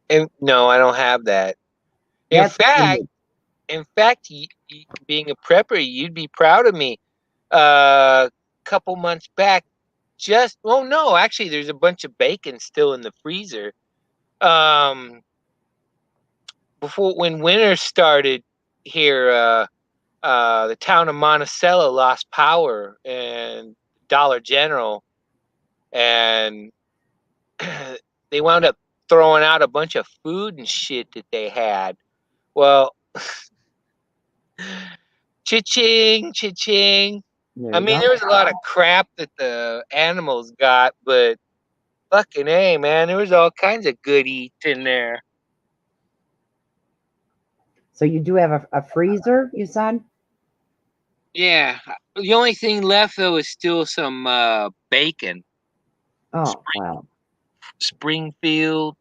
And no, I don't have that. In That's what you fact, need. being a prepper, you'd be proud of me. A couple months back, no, actually, there's a bunch of bacon still in the freezer. Before when winter started here, the town of Monticello lost power and Dollar General, and they wound up throwing out a bunch of food and shit that they had. Well, cha-ching, cha-ching. There I you mean, go. there was a lot of crap that the animals got, but fucking A, man, there was all kinds of good eats in there. So you do have a freezer, you said? Yeah, the only thing left though is still some bacon. Oh, wow. Springfield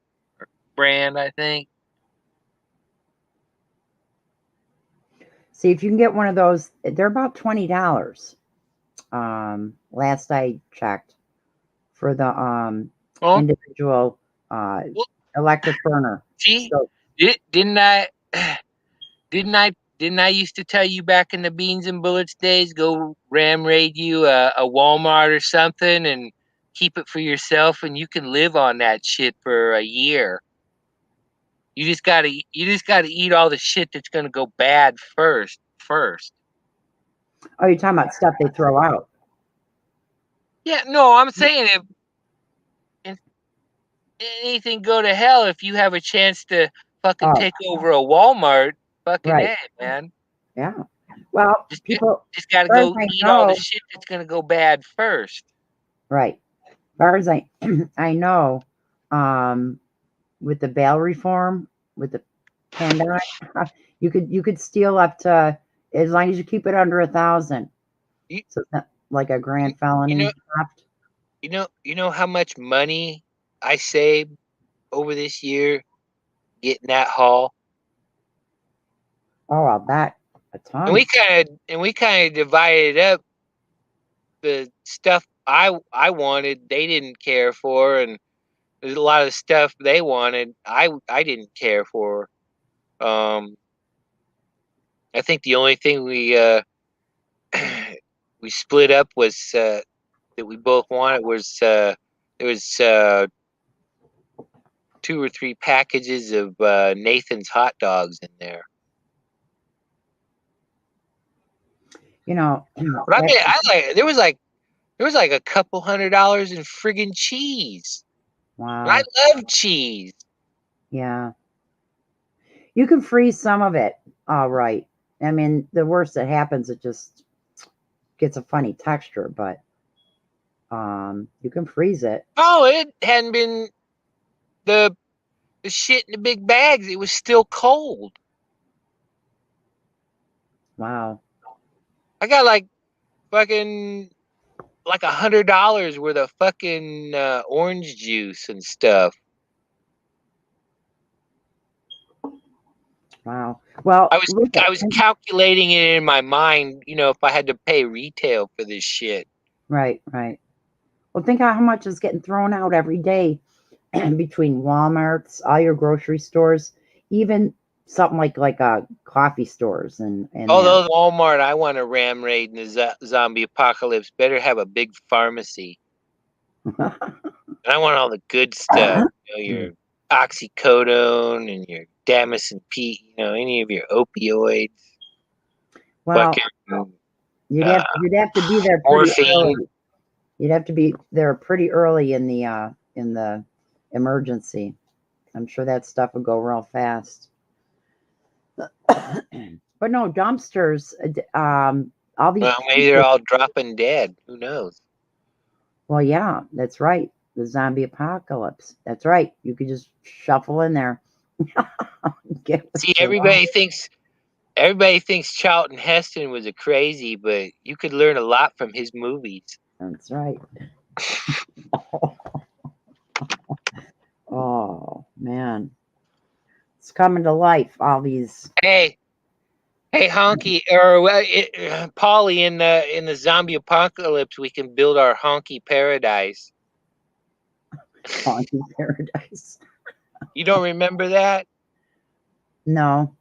brand, I think. See, if you can get one of those, they're about $20. Last I checked for the Oh, individual well, electric burner. see, So, didn't I, didn't I used to tell you back in the Beans and Bullets days, go ram raid you a Walmart or something and keep it for yourself, and you can live on that shit for a year. You just gotta eat all the shit that's gonna go bad first. oh, you're talking about stuff they throw out. Yeah, no, I'm saying if anything go to hell, if you have a chance to fucking Oh, take over a Walmart, fucking right. A, man. Yeah. Well, Just people, just gotta as far as go I eat all the know, shit that's gonna go bad first. right. As far as I know, um, with the bail reform, with the pandemic, you could steal up to, as long as you keep it under 1,000. You So it's not like a you, grand you know felony theft. you know how much money I saved over this year getting that haul? Oh, I'll bet a And we ton. kind of divided up the stuff I wanted, they didn't care for, and there's a lot of stuff they wanted I didn't care for. Um, I think the only thing we split up was that we both wanted was there was 2 or 3 packages of Nathan's hot dogs in there. You know, But I mean, there was like a couple $100 in friggin' cheese. And I wow. love cheese. Yeah. You can freeze some of it. All right. I mean, the worst that happens, it just gets a funny texture, but you can freeze it. Oh, it hadn't been the the shit in the big bags. It was still cold. Wow. I got like fucking like $100 worth of fucking orange juice and stuff. Wow. Well, I was look at I was calculating it in my mind, if I had to pay retail for this shit. right, right. Well, think how much is getting thrown out every day between Walmarts, all your grocery stores, even something like coffee stores and All that. those Walmart I want to ram raid in the zombie apocalypse better have a big pharmacy. And I want all the good stuff, your oxycodone and your Damocin P, any of your opioids, Well, fucking you'd have to be there pretty morphine. early. You'd have to be there pretty early in the emergency. I'm sure that stuff would go real fast. But no, dumpsters. all these Well, maybe they're all dropping dead. Who knows? Well, yeah, that's right. The zombie apocalypse. That's right. You could just shuffle in there. Get what See, you want. everybody thinks Charlton Heston was a crazy, but you could learn a lot from his movies. That's right. Oh man, it's coming to life. All these. Hey, hey, Honky, or Polly, in the zombie apocalypse, we can build our honky paradise. Haunted paradise. You don't remember that? No,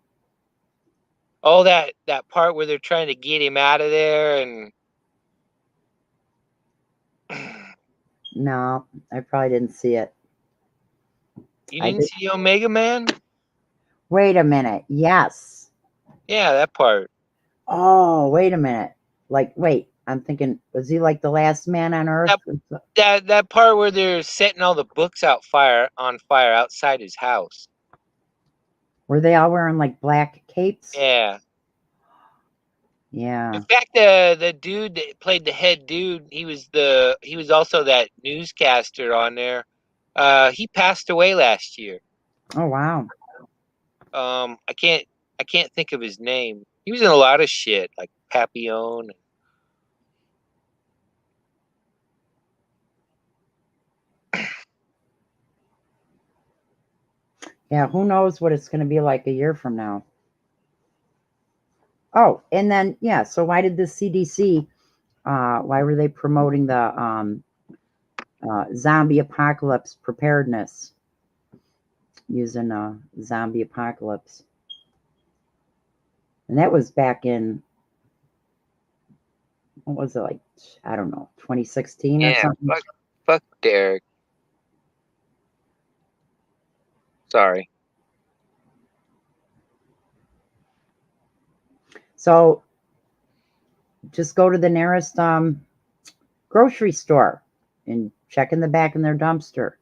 Oh, that part where they're trying to get him out of there, and no, I probably didn't see it. you I didn't did. see Omega Man? Wait a minute. Yes. Yeah, that part. Oh, wait a minute. Like, wait. I'm thinking, was he like the last man on Earth? That part where they're setting all the books on fire outside his house. Were they all wearing like black capes? Yeah. Yeah. In fact, the dude that played the head dude, he was also that newscaster on there. He passed away last year. Oh wow. I can't think of his name. He was in a lot of shit like Papillon. Yeah, who knows what it's going to be like a year from now. Oh, and then yeah, so why did the CDC why were they promoting the zombie apocalypse preparedness using zombie apocalypse? And that was back in, what was it, like, I don't know, 2016 or Yeah, something? fuck Derek. Sorry. So just go to the nearest grocery store and check in the back in their dumpster.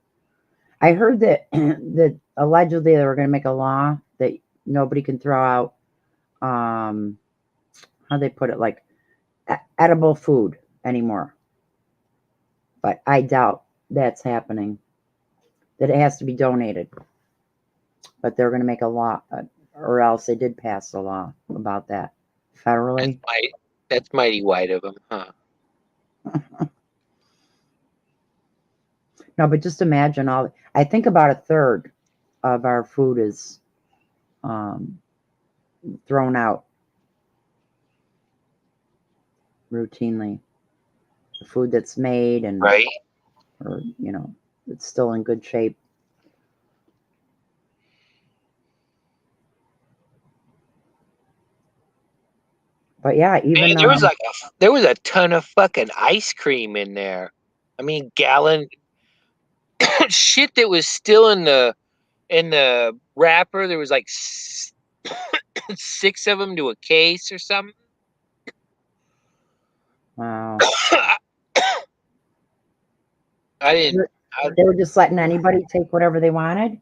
I heard that that allegedly they were going to make a law that nobody can throw out how they put it, like edible food anymore. But I doubt that's happening. That it has to be donated. But they're going to make a law, or else they did pass a law about that federally. That's mighty white of him, huh? No, but just imagine all. I think about a third of our food is thrown out routinely. The food that's made and Right. or it's still in good shape. But yeah, even Man, there was a ton of fucking ice cream in there. I mean, gallon shit that was still in the wrapper. There was like 6 of them to a case or something. wow, I didn't. they were just letting anybody take whatever they wanted.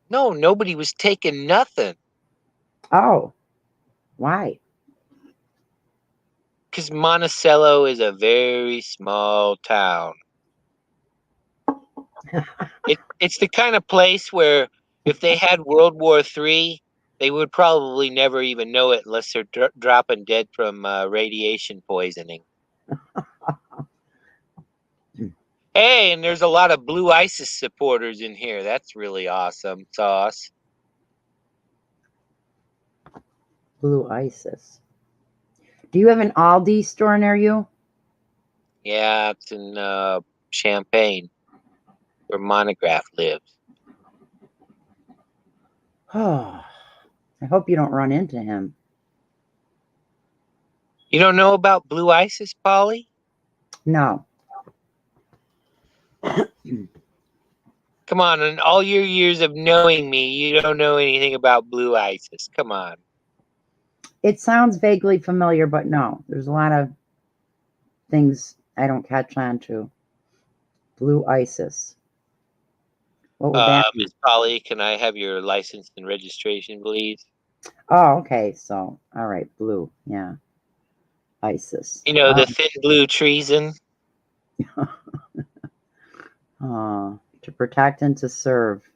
No, nobody was taking nothing. Oh, why? Because Monticello is a very small town. It's the kind of place where if they had World War III, they would probably never even know it unless they're dropping dead from radiation poisoning. Hey, and there's a lot of Blue ISIS supporters in here. That's really awesome sauce. Blue ISIS. Do you have an Aldi store near you? Yeah, it's in Champaign, where Monograph lives. Oh, I hope you don't run into him. You don't know about Blue ISIS, Polly? No. Come on, in all your years of knowing me, you don't know anything about Blue ISIS. Come on. It sounds vaguely familiar, but no. There's a lot of things I don't catch on to. Blue ISIS. What would that be? Miss Polly, can I have your license and registration, please? Oh, okay. So, all right, blue. Yeah. ISIS. You know, the thin blue treason. To protect and to serve.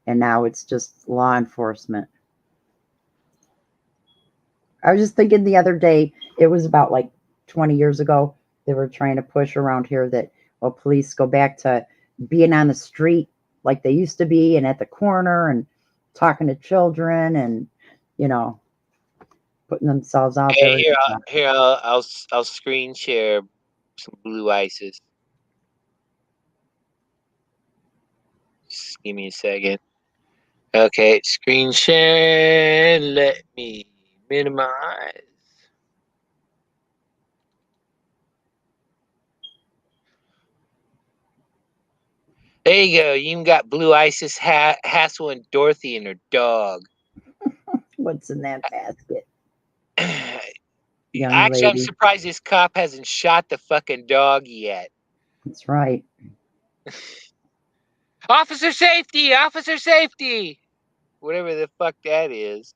And now it's just law enforcement. I was just thinking the other day, it was about like 20 years ago, they were trying to push around here that, well, police go back to being on the street like they used to be and at the corner and talking to children and, you know, putting themselves out there. Hey, I'll screen share some blue ISIS. Just give me a second. Okay, screen share. Let me minimize. There you go. You even got blue ISIS, Hassel, and Dorothy and her dog. What's in that basket? Young Actually, lady. I'm surprised this cop hasn't shot the fucking dog yet. That's right. Officer safety! Officer safety! Whatever the fuck that is.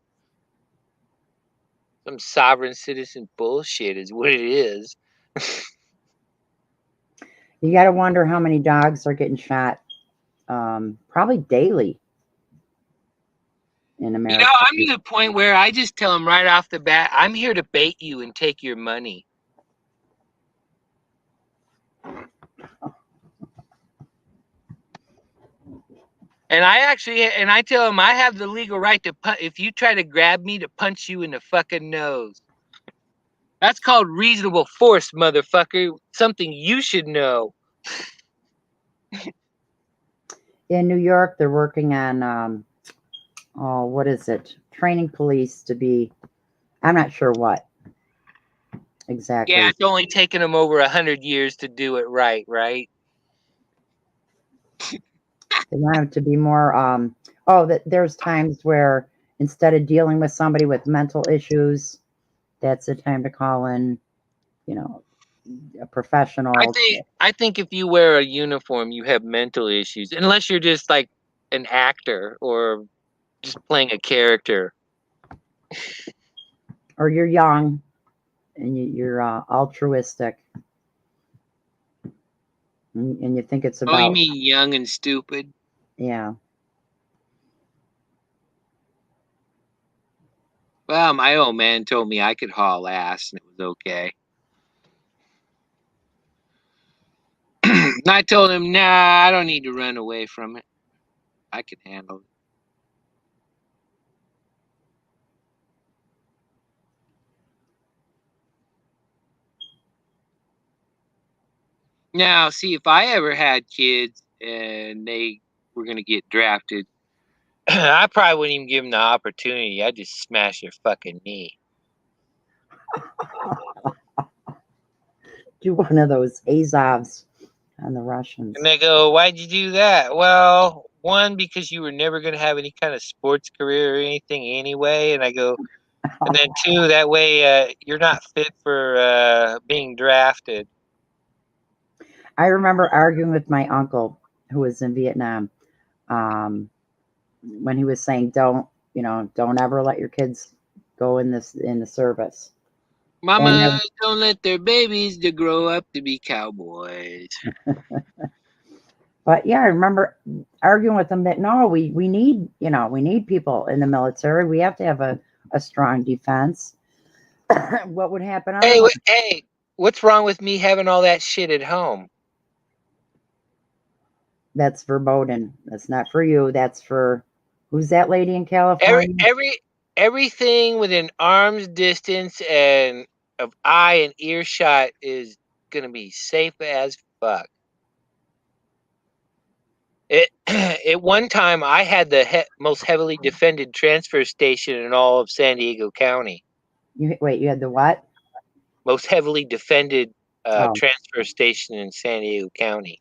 Some sovereign citizen bullshit is what it is. You got to wonder how many dogs are getting shot, probably daily in America. You know, I'm to the point where I just tell them right off the bat, I'm here to bait you and take your money. And I tell them I have the legal right to if you try to grab me, to punch you in the fucking nose. That's called reasonable force, motherfucker. Something you should know. In New York, they're working on, what is it? Training police to be, I'm not sure what exactly. Yeah, it's only taken them over 100 years to do it right? They want them to be more, there's times where instead of dealing with somebody with mental issues, that's the time to call in, a professional. I think if you wear a uniform, you have mental issues, unless you're just like an actor or just playing a character. Or you're young and you're altruistic. And you think it's about. Oh, you mean young and stupid? Yeah. Well, my old man told me I could haul ass and it was okay. And I told him, nah, I don't need to run away from it. I can handle it. Now, see, if I ever had kids and they were going to get drafted, I probably wouldn't even give them the opportunity. I'd just smash their fucking knee. Do one of those Azovs on the Russians. And they go, why'd you do that? Well, one, because you were never going to have any kind of sports career or anything anyway. And I go, and then two, that way you're not fit for being drafted. I remember arguing with my uncle who was in Vietnam when he was saying, don't ever let your kids go in the service. Mama, don't let their babies to grow up to be cowboys. But yeah, I remember arguing with them that no, we need people in the military. We have to have a strong defense. What would happen? Hey, what's wrong with me having all that shit at home? That's verboten. That's not for you. That's for who's that lady in California? Everything within arm's distance and of eye and earshot is gonna be safe as fuck. At one time, I had the most heavily defended transfer station in all of San Diego County. You had the what? Most heavily defended transfer station in San Diego County.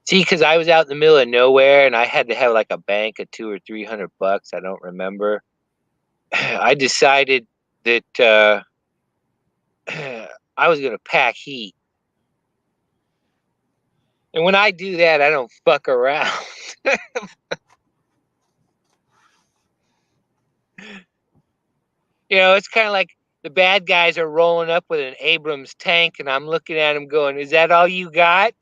See, because I was out in the middle of nowhere and I had to have like a bank of $200 or $300. I don't remember. I decided that I was going to pack heat. And when I do that, I don't fuck around. You know, it's kind of like the bad guys are rolling up with an Abrams tank, and I'm looking at them going, "Is that all you got?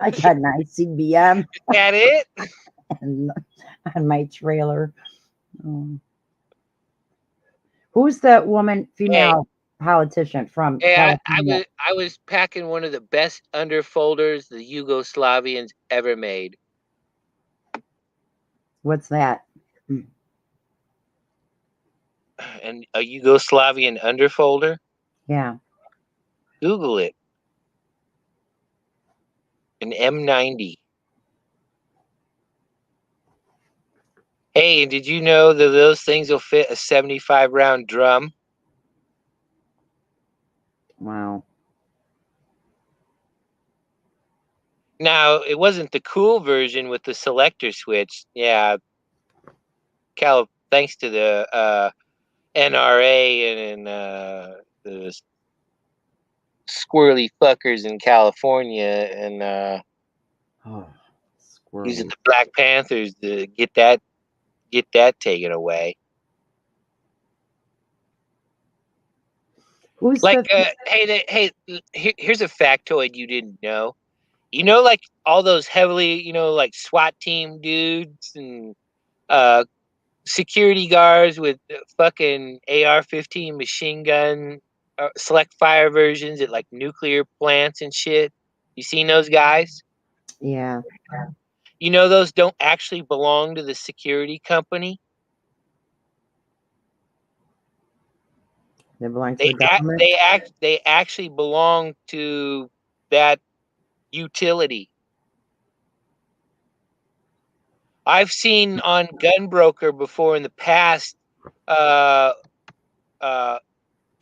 I got an ICBM Is that it?" on my trailer. Oh. Who's the woman, Hey, female politician from California? I was packing one of the best underfolders the Yugoslavians ever made. What's that? And a Yugoslavian underfolder? Yeah. Google it. An M90. Hey, did you know that those things will fit a 75 round drum? Wow. Now, it wasn't the cool version with the selector switch. Yeah, thanks to the NRA and the squirrely fuckers in California and Oh, using squirrely. the Black Panthers to get that taken away. Who's Like, the? here's a factoid you didn't know. You know, like all those heavily, like SWAT team dudes and uh, security guards with fucking AR-15 machine gun, select fire versions at like nuclear plants and shit. You seen those guys? Yeah, You know, those don't actually belong to the security company. they belong to the government. They actually belong to that utility. I've seen on Gunbroker before in the past uh, uh,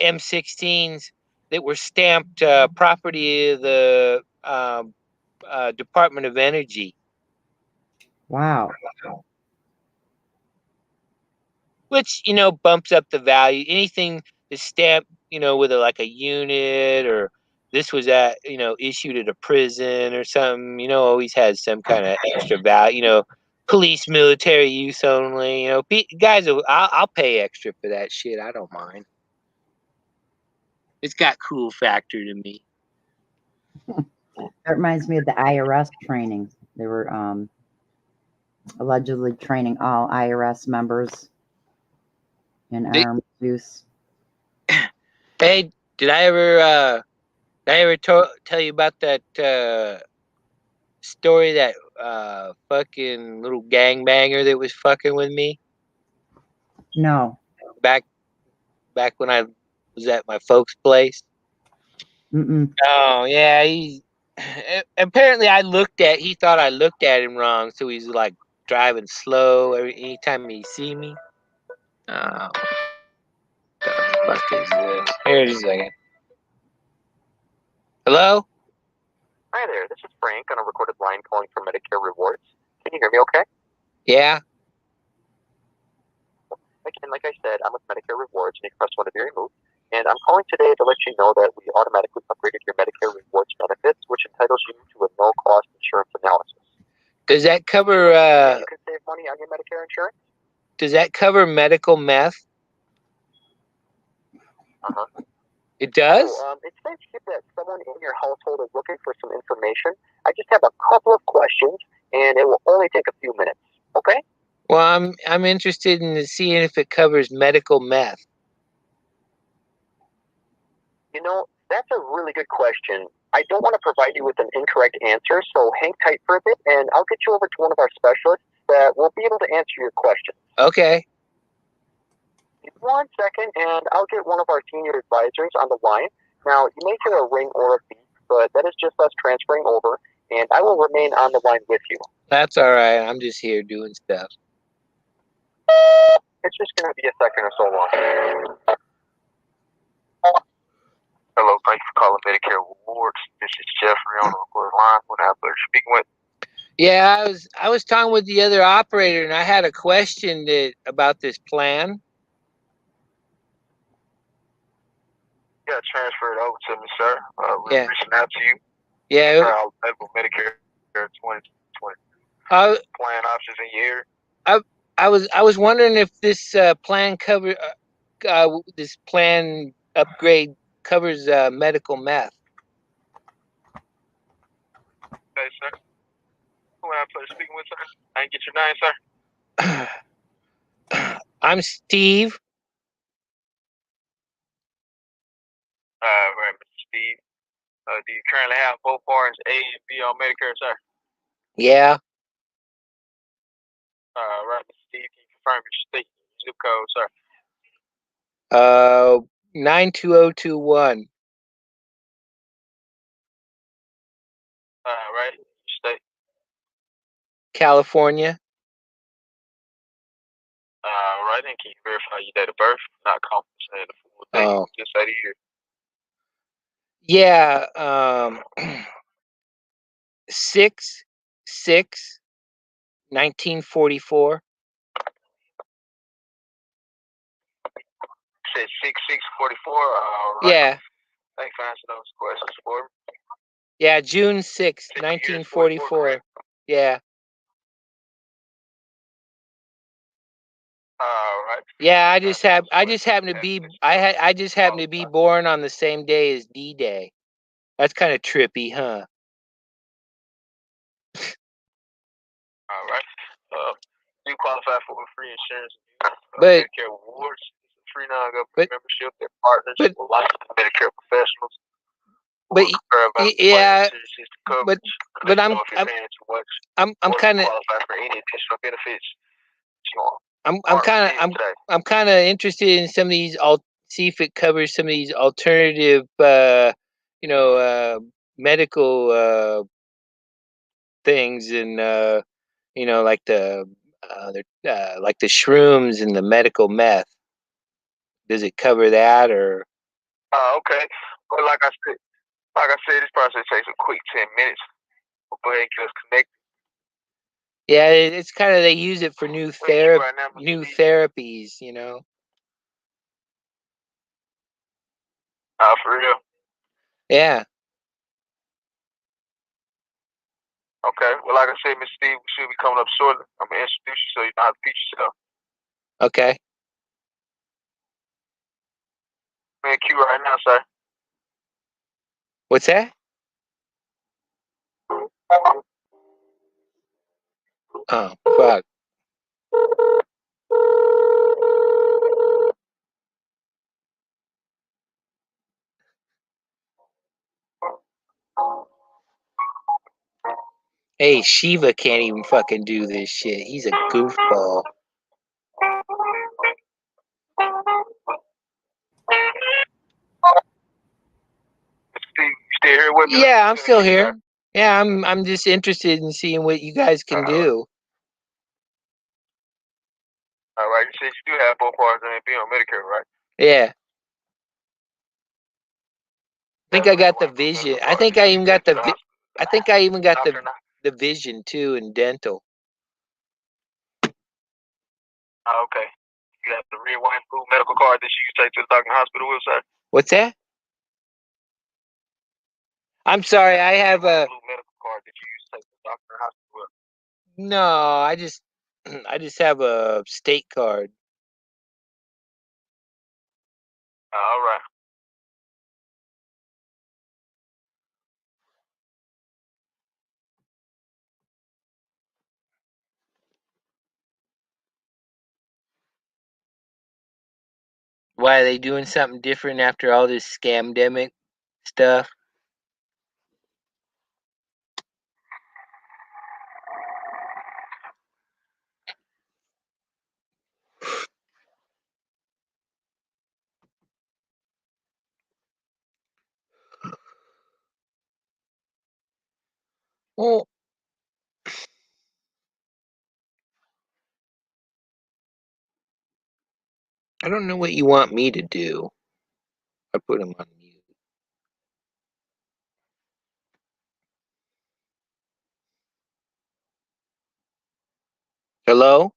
M16s that were stamped property of the Department of Energy, Wow. which bumps up the value. Anything that's stamped, with like a unit or this was issued at a prison or something, always has some kind of extra value. Police, military use only. Guys, I'll pay extra for that shit. I don't mind. It's got cool factor to me. That reminds me of the IRS training. They were allegedly training all IRS members in arms use. Hey, did I ever tell you about that story, that fucking little gangbanger that was fucking with me No. back when I was at my folks' place? Mm-mm. Oh yeah, apparently he thought I looked at him wrong, so he's like driving slow anytime he see me. Oh, what the fuck is this? Here, just a second. Hello? Hi there, this is Frank on a recorded line calling for Medicare Rewards. Can you hear me okay? Yeah. Again, like I said, I'm with Medicare Rewards, and you press one to be removed. And I'm calling today to let you know that we automatically upgraded your Medicare Rewards benefits, which entitles you to a no-cost insurance analysis. Does that cover you can save money on your Medicare insurance? Does that cover medical meth? Uh-huh. It does? So, it's nice to hear that someone in your household is looking for some information. I just have a couple of questions, and it will only take a few minutes. Okay? Well, I'm interested in seeing if it covers medical meth. You know, that's a really good question. I don't want to provide you with an incorrect answer, so hang tight for a bit, and I'll get you over to one of our specialists that will be able to answer your question. Okay. 1 second, and I'll get one of our senior advisors on the line. Now, you may hear a ring or a beep, but that is just us transferring over, and I will remain on the line with you. That's all right. I'm just here doing stuff. It's just going to be a second or so long. Hello, thank you for calling Medicare Rewards. This is Jeffrey on the recorded line. What I have pleasure speaking with? Yeah, I was talking with the other operator, and I had a question about this plan. Yeah, transfer it over to me, sir. We're reaching out to you. Yeah. Medicare 2020 plan options in your ear. I was wondering if this plan this plan upgrade covers medical meth. Okay, sir. Who am I speaking with, sir? I didn't get your name, sir. I'm Steve. Right, Mr. Steve. Do you currently have both parts A and B on Medicare, sir? Yeah. Right, Mr. Steve. Can you confirm your state zip code, sir? 92021. Right, your state. California. Right, and can you verify your date of birth? Not confident saying the full date. Oh. Just say the year. Yeah. 6/6/1944. Said 6644. Right. Yeah. Thanks for answering those questions for me. Yeah, June 6th, 1944. Yeah. Right. Yeah, I just happen to be I just happen to be born on the same day as D-Day. That's kind of trippy, huh? All right. You qualify for a free insurance But Medicare Rewards. It's a free non-government membership that partners with licensed Medicare professionals. But yeah, but I'm kind of qualify for any additional benefits. I'm kind of interested in some of these see if it covers some of these alternative medical things, and like the like the shrooms and the medical meth. Does it cover that, or? Okay. Well, like I said, this process takes a quick 10 minutes. We'll go ahead and get us connected. Yeah, it's kind of, they use it for new therapies, For real? Yeah. Okay. Well, like I said, Mr. Steve, we should be coming up shortly. I'm going to introduce you so you know how to teach yourself. Okay. I'm in queue right now, sir. What's that? Oh, fuck. Hey, Shiva can't even fucking do this shit. He's a goofball. Steve, you still here with me? Yeah, I'm still here. Yeah, I'm just interested in seeing what you guys can do. All right, you said you do have both parts and be on Medicare, right? Yeah. I think I got the vision. I think I even got the the vision too, and dental. Okay. You have the red, white, and blue medical card that you take to the doctor and hospital with, sir? What's that? I'm sorry, I have a blue medical card that you use to take to the doctor and hospital with. No, I just have a state card. All right. Why are they doing something different after all this scamdemic stuff? Well, I don't know what you want me to do. I put him on mute. Hello?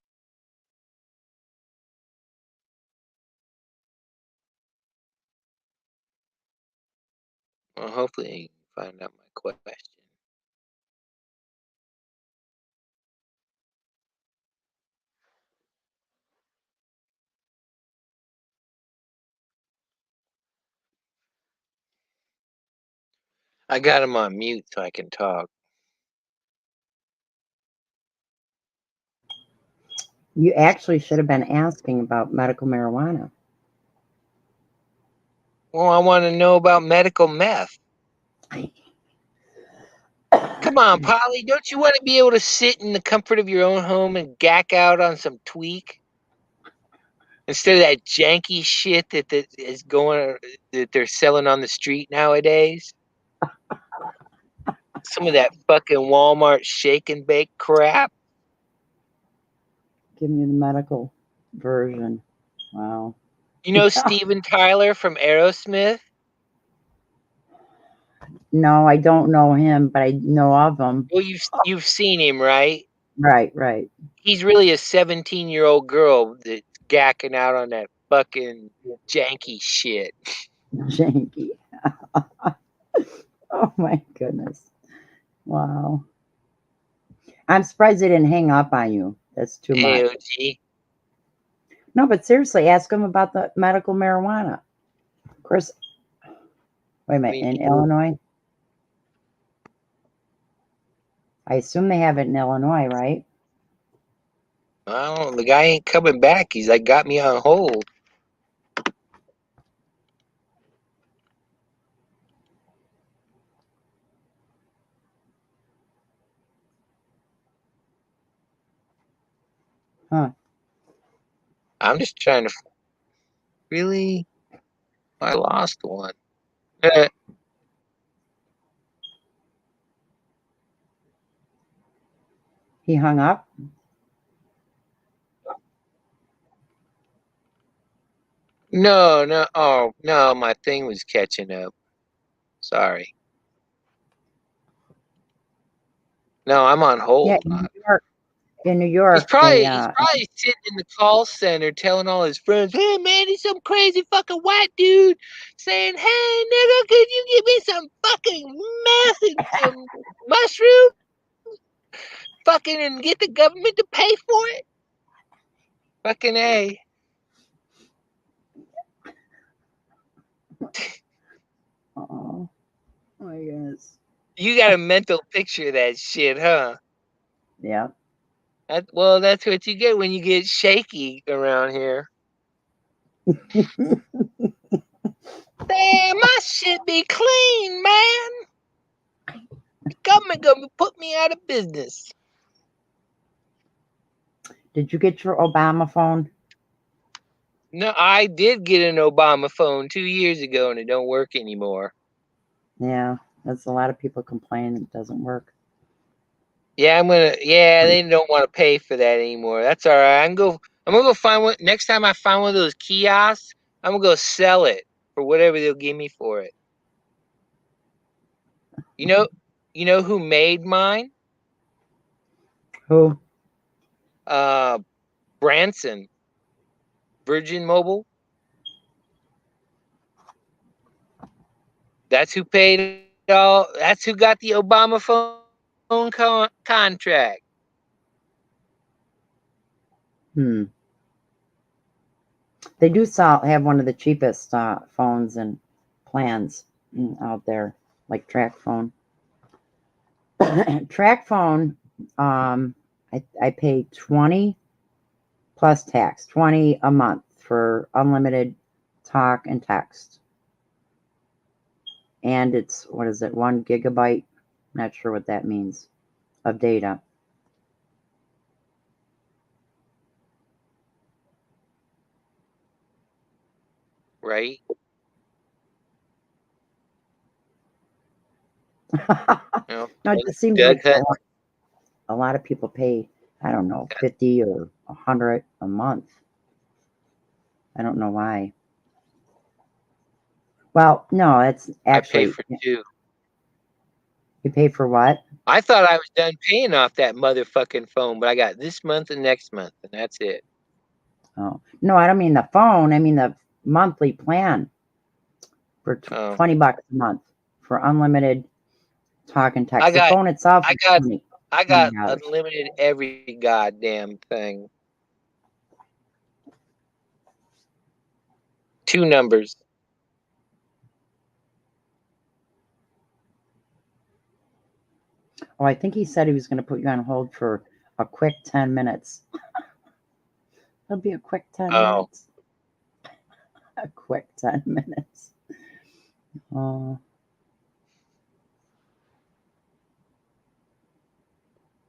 Well, hopefully you can find out my question. I got him on mute so I can talk. You actually should have been asking about medical marijuana. Well, I want to know about medical meth. Come on, Polly. Don't you want to be able to sit in the comfort of your own home and gack out on some tweak? Instead of that janky shit that is going that they're selling on the street nowadays. Some of that fucking Walmart shake and bake crap. Give me the medical version. Wow. You know Steven Tyler from Aerosmith? No, I don't know him, but I know of him. Well, you've seen him, right? Right. He's really a 17-year-old girl that's gacking out on that fucking janky shit. Janky. Oh my goodness. Wow. I'm surprised they didn't hang up on you. That's too much. AOG. No, but seriously, ask them about the medical marijuana. Of course, wait a minute, in Illinois? I assume they have it in Illinois, right? Well, the guy ain't coming back. He's like got me on hold. Huh. I'm just trying to really. I lost one. He hung up? No. Oh, no, my thing was catching up. Sorry. No, I'm on hold. Yeah, in New York, He's probably sitting in the call center telling all his friends, "Hey man, he's some crazy fucking white dude saying, hey nigga, could you give me some fucking meth and some mushroom? Fucking and get the government to pay for it? Fucking A." Oh my goodness. You got a mental picture of that shit, huh? Yeah. Well, that's what you get when you get shaky around here. Damn, my shit be clean, man. The government gonna put me out of business. Did you get your Obama phone? No, I did get an Obama phone 2 years ago and it don't work anymore. Yeah, that's a lot of people complain it doesn't work. Yeah, they don't want to pay for that anymore. That's all right. I'm gonna go find one next time I find one of those kiosks, I'm gonna go sell it for whatever they'll give me for it. You know who made mine? Who? Branson. Virgin Mobile. That's who paid all. That's who got the Obama phone contract. They do have one of the cheapest phones and plans out there, like Track Phone. Track Phone, I pay $20 plus tax, $20 a month for unlimited talk and text. And it's, what is it, 1 gigabyte? Not sure what that means, of data. Right? No, it just seems like a lot of people pay, I don't know, 50 or 100 a month. I don't know why. Well, no, it's actually. I pay for 2. You pay for what? I thought I was done paying off that motherfucking phone, but I got this month and next month, and that's it. Oh no, I don't mean the phone. I mean the monthly plan for $20 a month for unlimited talk and text. The phone itself. I got unlimited every goddamn thing. 2 numbers. Oh, I think he said he was going to put you on hold for a quick 10 minutes. It'll be a quick 10 Oh, minutes. A quick 10 minutes. Oh,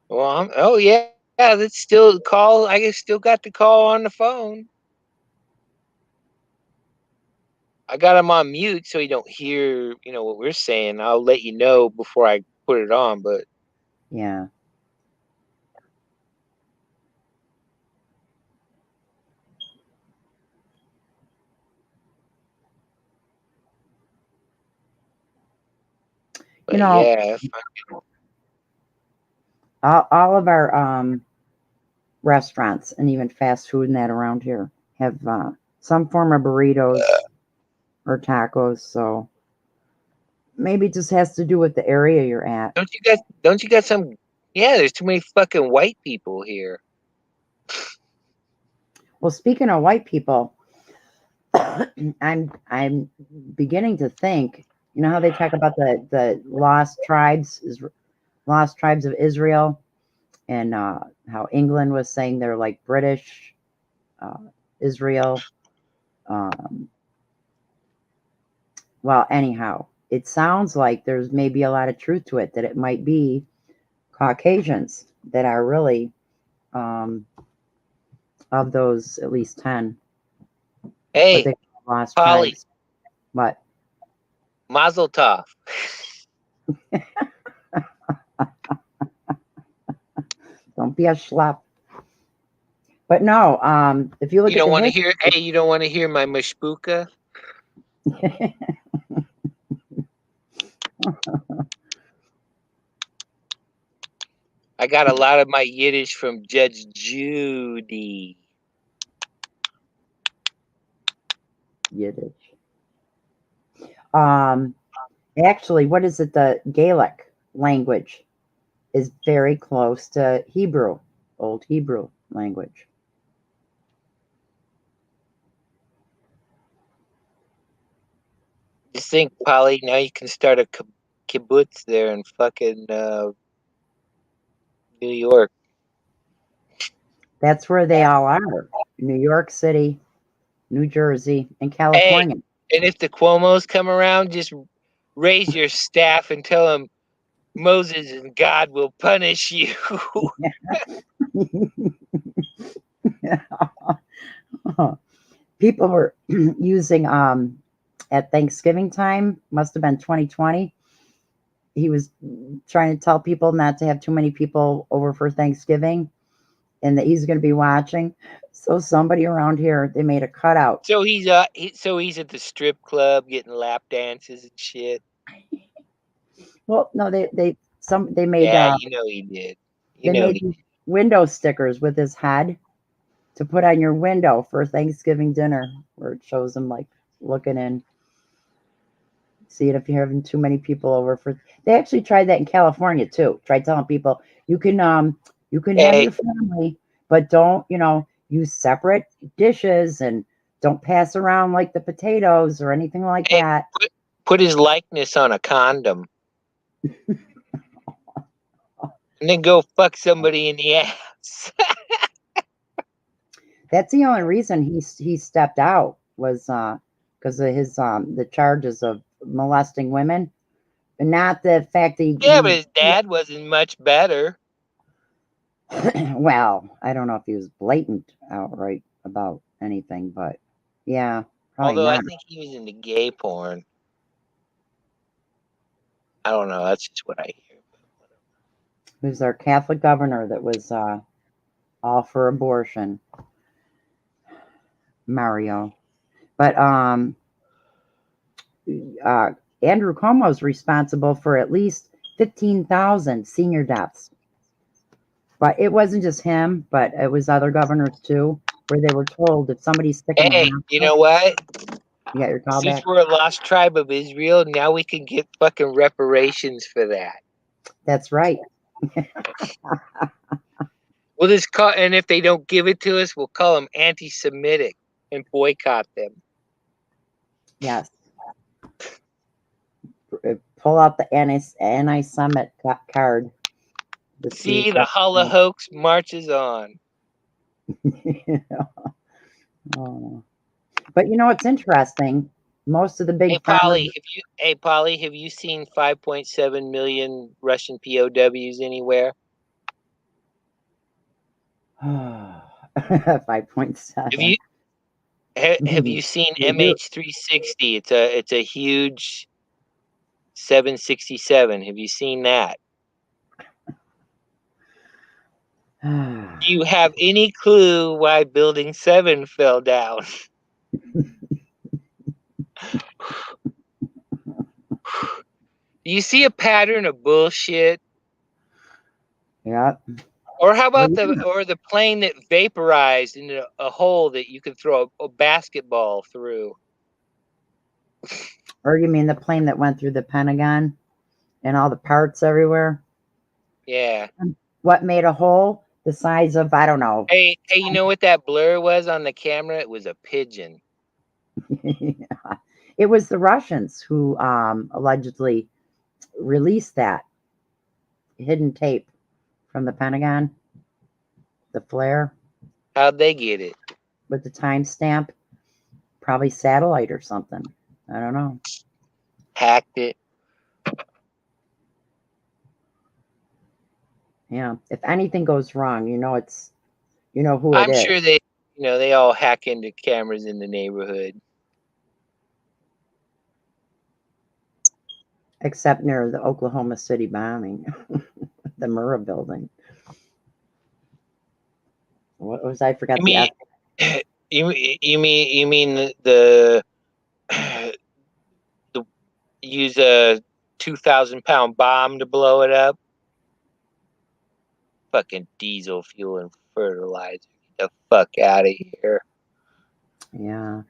well, oh yeah, that's still call. I guess still got the call on the phone. I got him on mute so he don't hear, what we're saying. I'll let you know before I put it on, but yeah. but know, yeah, all of our restaurants and even fast food and that around here have some form of burritos or tacos. So maybe it just has to do with the area you're at. don't you got some? Yeah, there's too many fucking white people here. Well, speaking of white people, I'm beginning to think, you know how they talk about the lost tribes of Israel, and how England was saying they're like British Israel. Well, anyhow, it sounds like there's maybe a lot of truth to it, that it might be Caucasians that are really of those at least 10, what Hey, they call lost Polly, tribes. But Mazel Tov. don't be a schlep. But no, if you look You at don't the want to history, hear? Hey, you don't want to hear my mashpuka? I got a lot of my Yiddish from Judge Judy. Yiddish. Actually, what is it? The Gaelic language is very close to Hebrew, Old Hebrew language. Just think, Polly, now you can start a kibbutz there in fucking New York. That's where they all are. New York City, New Jersey, and Hey, California. and if the Cuomos come around, just raise your staff and tell them Moses and God will punish you. People were using at Thanksgiving time, must have been 2020. He was trying to tell people not to have too many people over for Thanksgiving and that he's going to be watching. So somebody around here, they made a cutout. So he's he's at the strip club getting lap dances and shit. Well, no, they made Yeah, you know he did. You they know made he. these window stickers with his head to put on your window for Thanksgiving dinner, where it shows him like looking in, seeing if you're having too many people over for. They actually tried that in California too. Tried telling people you can have Hey, your family, but don't use separate dishes and don't pass around like the potatoes or anything like hey, that. put his likeness on a condom, and then go fuck somebody in the ass. That's the only reason he stepped out, was because of his the charges of molesting women, and not the fact that Yeah, but his dad wasn't much better. well, I don't know if he was blatant outright about anything, but yeah, probably Although I not. think he was into gay porn. I don't know. That's just what I hear. He was our Catholic governor that was all for abortion, Mario. But Andrew Cuomo is responsible for at least 15,000 senior deaths. But it wasn't just him, but it was other governors too, where they were told if somebody's sick in the Hey, you know hospital, what? you got your call Since back. we're a lost tribe of Israel, now we can get fucking reparations for that. That's right. We'll just call, and if they don't give it to us, we'll call them anti-Semitic and boycott them. Yes. Pull out the anti-Semite card. See, the holla hoax marches on. Oh. But you know what's interesting? Most of the big farmers. Polly, have you seen 5.7 million Russian POWs anywhere? 5.7. Have you seen MH360? It's a huge 767. Have you seen that? Do you have any clue why Building 7 fell down? You see a pattern of bullshit? Yeah. Or how about the plane that vaporized into a hole that you could throw a basketball through? Or you mean the plane that went through the Pentagon and all the parts everywhere? Yeah. What made a hole the size of, I don't know. Hey, you know what that blur was on the camera? It was a pigeon. Yeah. It was the Russians who allegedly released that hidden tape from the Pentagon, the flare. How'd they get it? With the timestamp. Probably satellite or something. I don't know. Hacked it. Yeah. If anything goes wrong, you know who it is. I'm sure they all hack into cameras in the neighborhood. Except near the Oklahoma City bombing, the Murrah building. What was I forgot? You mean the use a 2,000-pound bomb to blow it up? Fucking diesel fuel and fertilizer. Get the fuck out of here. Yeah.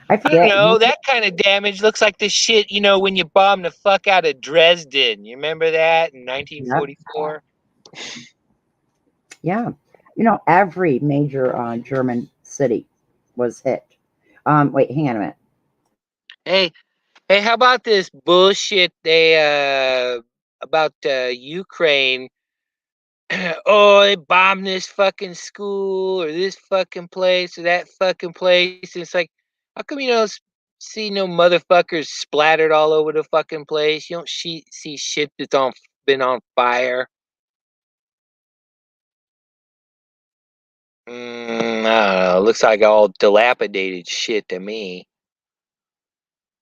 I don't know. That kind of damage looks like the shit, when you bombed the fuck out of Dresden. You remember that in 1944? Yeah. Every major German city was hit. Wait, hang on a minute. Hey, how about this bullshit about Ukraine? Oh, they bombed this fucking school or this fucking place or that fucking place. It's like, how come you don't see no motherfuckers splattered all over the fucking place? You don't see shit that's been on fire. I don't know. Looks like all dilapidated shit to me.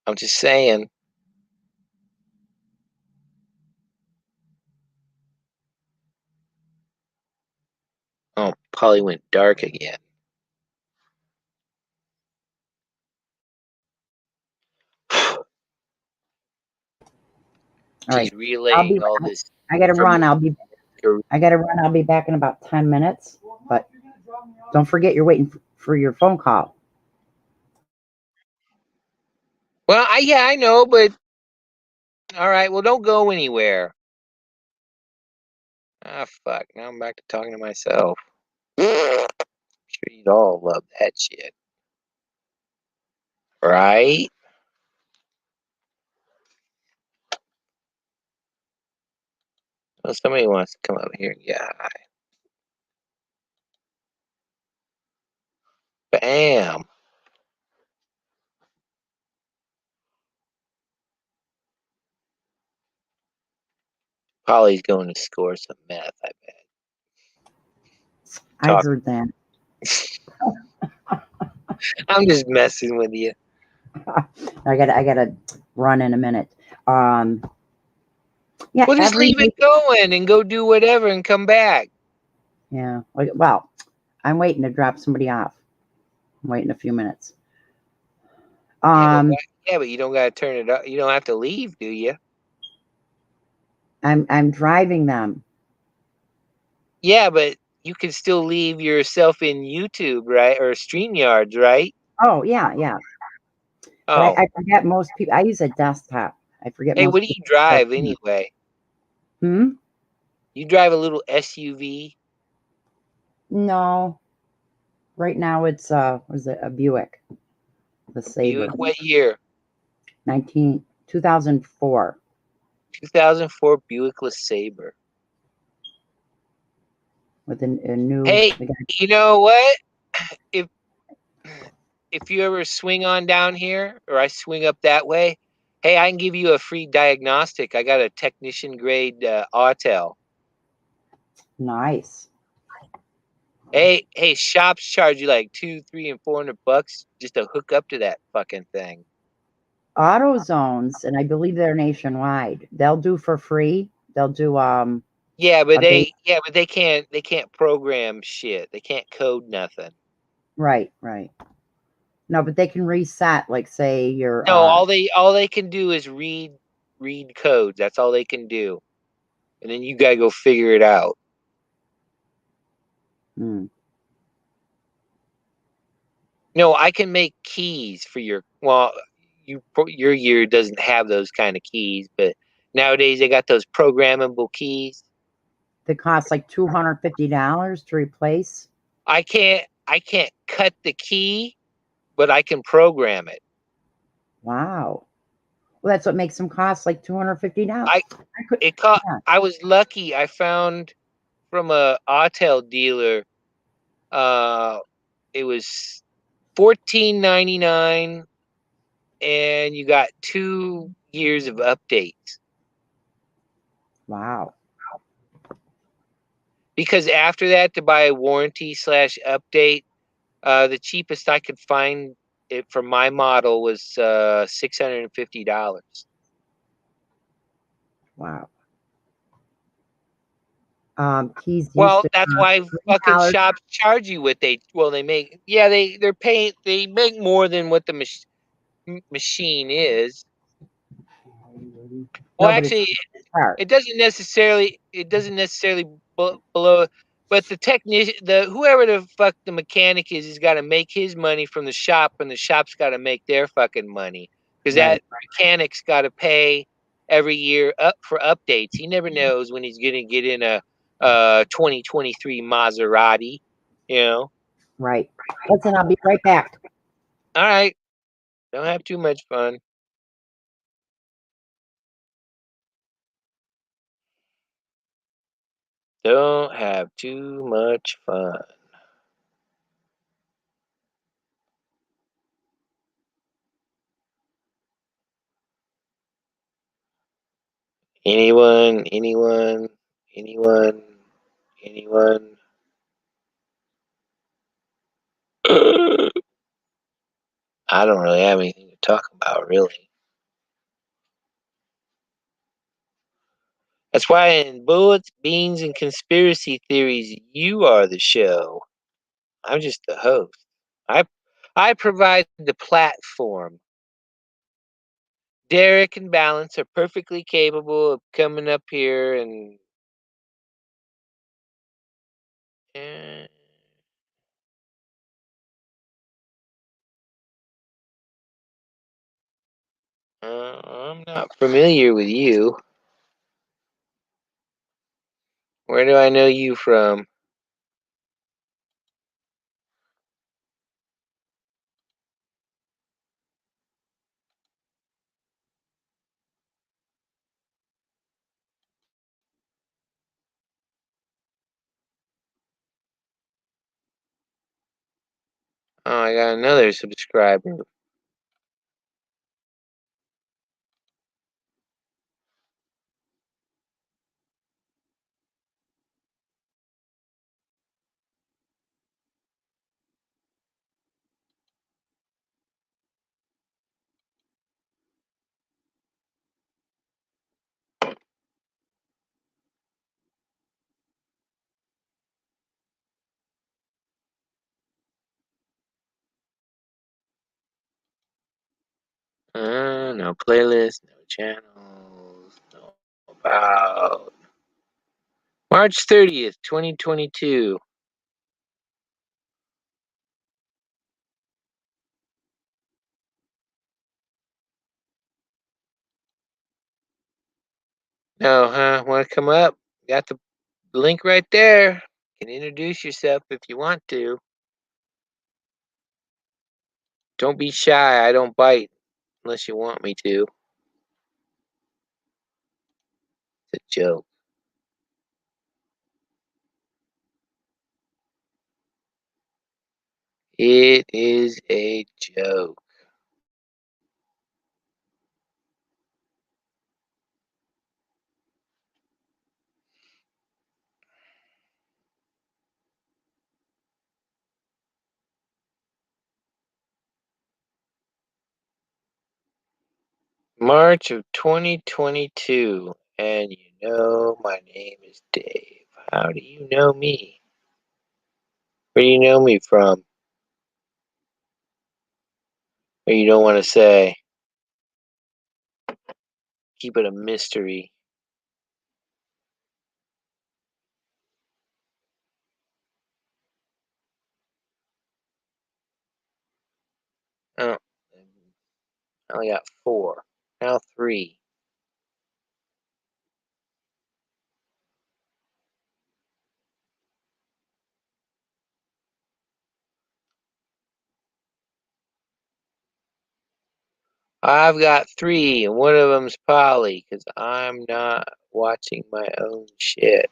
I'm just saying. Oh, Polly went dark again. She's relaying all this. I gotta run. I'll be back in about 10 minutes. But don't forget, you're waiting for your phone call. Well, I know, but all right. Well, don't go anywhere. Ah, fuck. Now I'm back to talking to myself. I'm sure you'd all love that shit. Right? Well, somebody wants to come over here and get high. Bam. Polly's going to score some meth, I bet. I heard that. I'm just messing with you. I gotta run in a minute. Yeah. Well, just leave it going and go do whatever and come back. Yeah. Well, I'm waiting to drop somebody off. I'm waiting a few minutes. Yeah, but you don't gotta turn it up. You don't have to leave, do you? I'm driving them. Yeah, but you can still leave yourself in YouTube, right? Or StreamYards, right? Oh, yeah. Oh. But I forget most people. I use a desktop. I forget. Hey, what do you drive anyway? You drive a little SUV? No. Right now it's was it a Buick? The Sabre. Buick, what year? 2004. 2004 Buick LeSabre. with a new. Hey, they got- you know what? If you ever swing on down here, or I swing up that way, hey, I can give you a free diagnostic. I got a technician grade Autel. Nice. Hey, shops charge you like $200, $300, and $400 just to hook up to that fucking thing. AutoZones, and I believe they're nationwide. They'll do for free. They'll do Yeah, but a they can't program shit. They can't code nothing. right. No, but they can reset, like say your No, all they can do is read codes. That's all they can do. And then you gotta go figure it out. No, I can make keys for your your year doesn't have those kind of keys, but nowadays they got those programmable keys. They cost like $250 to replace. I can't cut the key, but I can program it. Wow. Well, that's what makes them cost like $250. I was lucky. I found from a Autel dealer. It was $14.99, and you got 2 years of updates. Wow. Because after that, to buy a warranty / update, the cheapest I could find it for my model was $650. Wow. Keys. Well, that's why fucking shops charge you what they make. Yeah, they make more than what the machine is. Well, actually, it doesn't necessarily below, but the technician, whoever the fuck the mechanic is, has got to make his money from the shop, and the shop's got to make their fucking money, because that mechanic's got to pay every year up for updates. He never knows when he's gonna get in a 2023 Maserati, you know. Right. Listen, I'll be right back. All right, don't have too much fun. Don't have too much fun. Anyone? I don't really have anything to talk about, really. That's why in Bullets, Beans, and Conspiracy Theories, you are the show. I'm just the host. I provide the platform. Derek and Balance are perfectly capable of coming up here and I'm not familiar with you. Where do I know you from? Oh, I got another subscriber. No playlist, no channels, no about March 30th, 2022. No, huh? Want to come up? Got the link right there. You can introduce yourself if you want to. Don't be shy. I don't bite unless you want me to. It's a joke. It is a joke. March of 2022, and you know my name is Dave. How do you know me? Where do you know me from? Or you don't want to say? Keep it a mystery. Oh, I only got 4. Now 3. I've got 3, and one of them's Polly, because I'm not watching my own shit.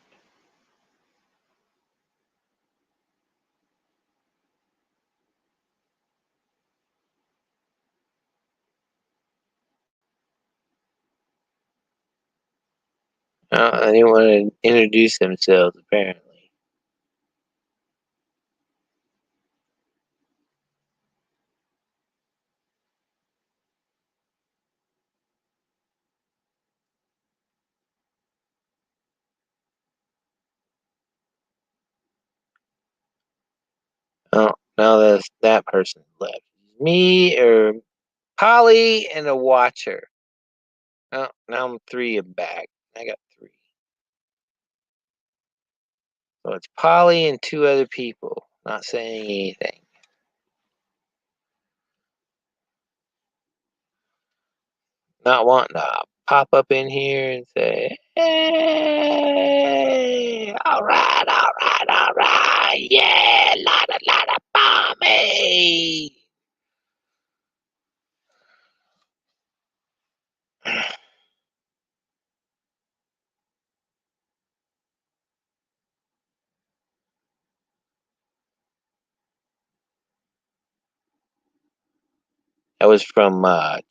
They didn't want to introduce themselves, apparently. Oh, now that person left. Me or Polly and a watcher. Oh, now I'm 3 and back. I got 3. So it's Polly and 2 other people. Not saying anything. Not wanting to pop up in here and say, hey, all right, yeah, la da, bomb, That was from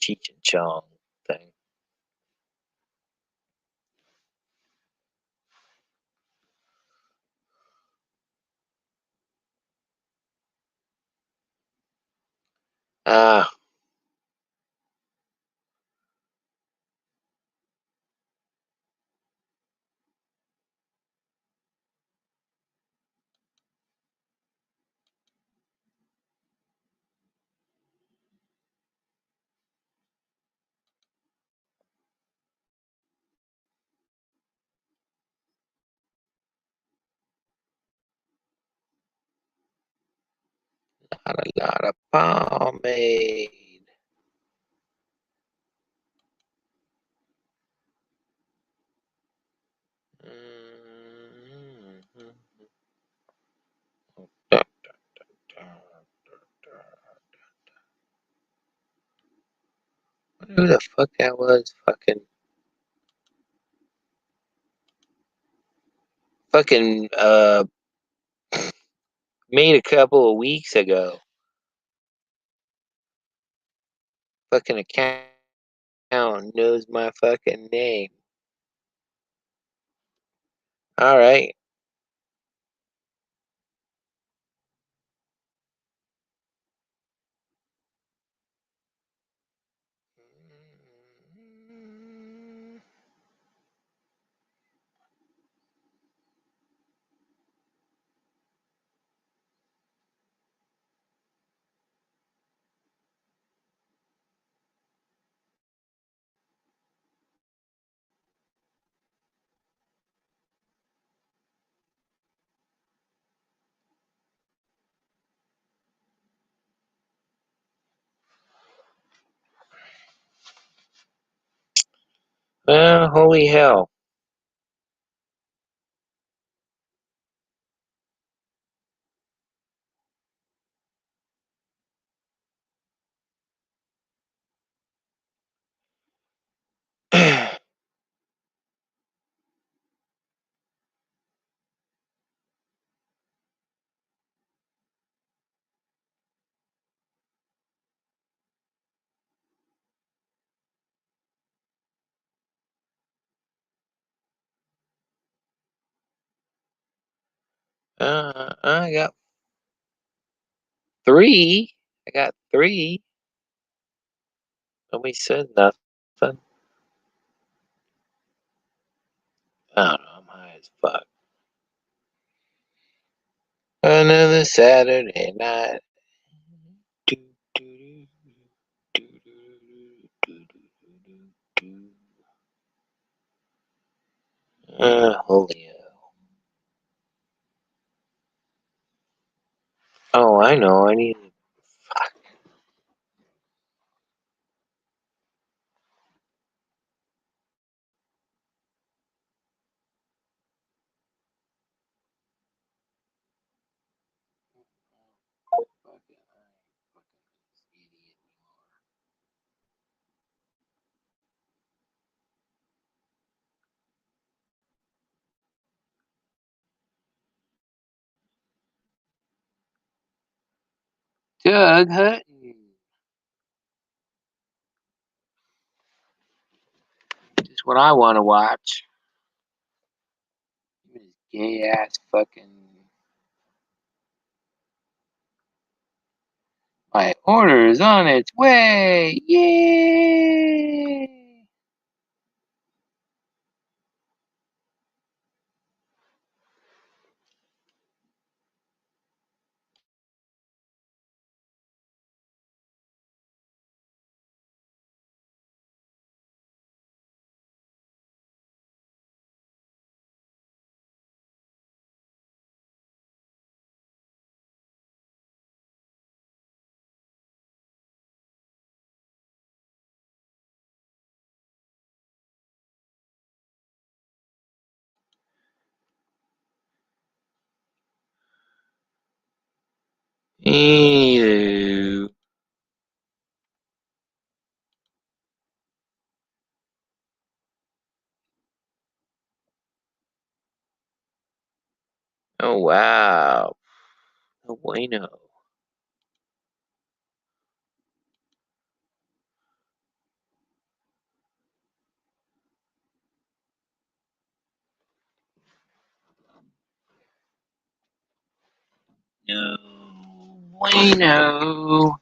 Cheech and Chong thing. Ah, a lot of pomade. Who the fuck that was? Fucking made a couple of weeks ago. Fucking account knows my fucking name. All right. Well, holy hell. I got three. I got three. Nobody said nothing. I don't know. I'm high as fuck. Another Saturday night. Holy hell. Oh, I know. I need. Fuck. Doug Hutton. Just what I want to watch. His gay ass fucking. My order is on its way. Yay! Ew. Oh wow. No bueno. No bueno.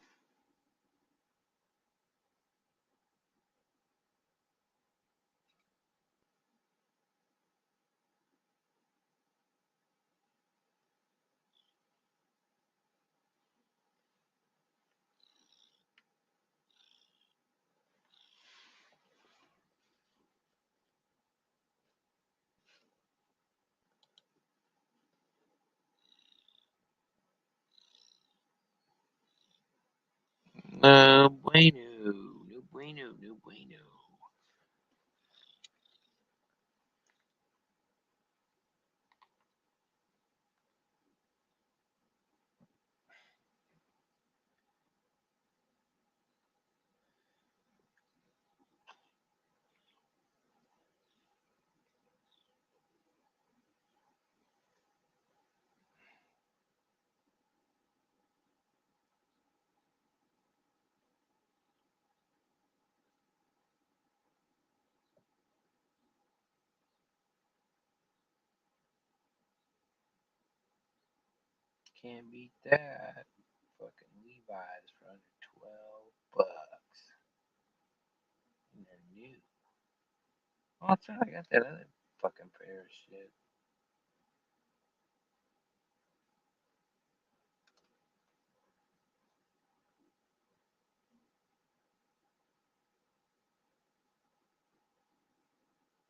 No bueno. No bueno. No bueno. Can't beat that. Fucking Levi's for under $12. And they're new. Oh, that's right. I got that other fucking pair of shit.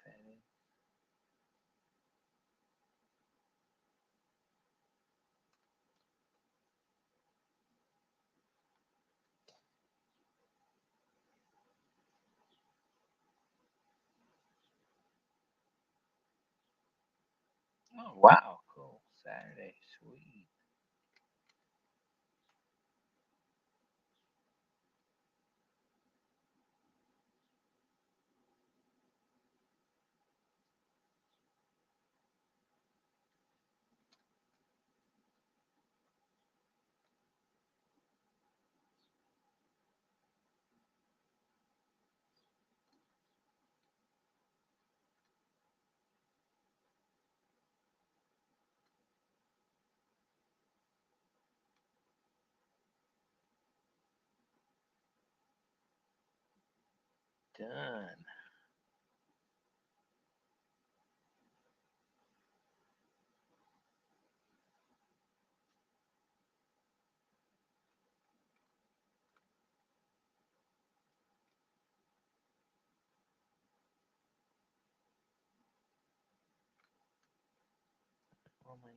Penny. Oh wow, cool. Saturday, sweet. done. On my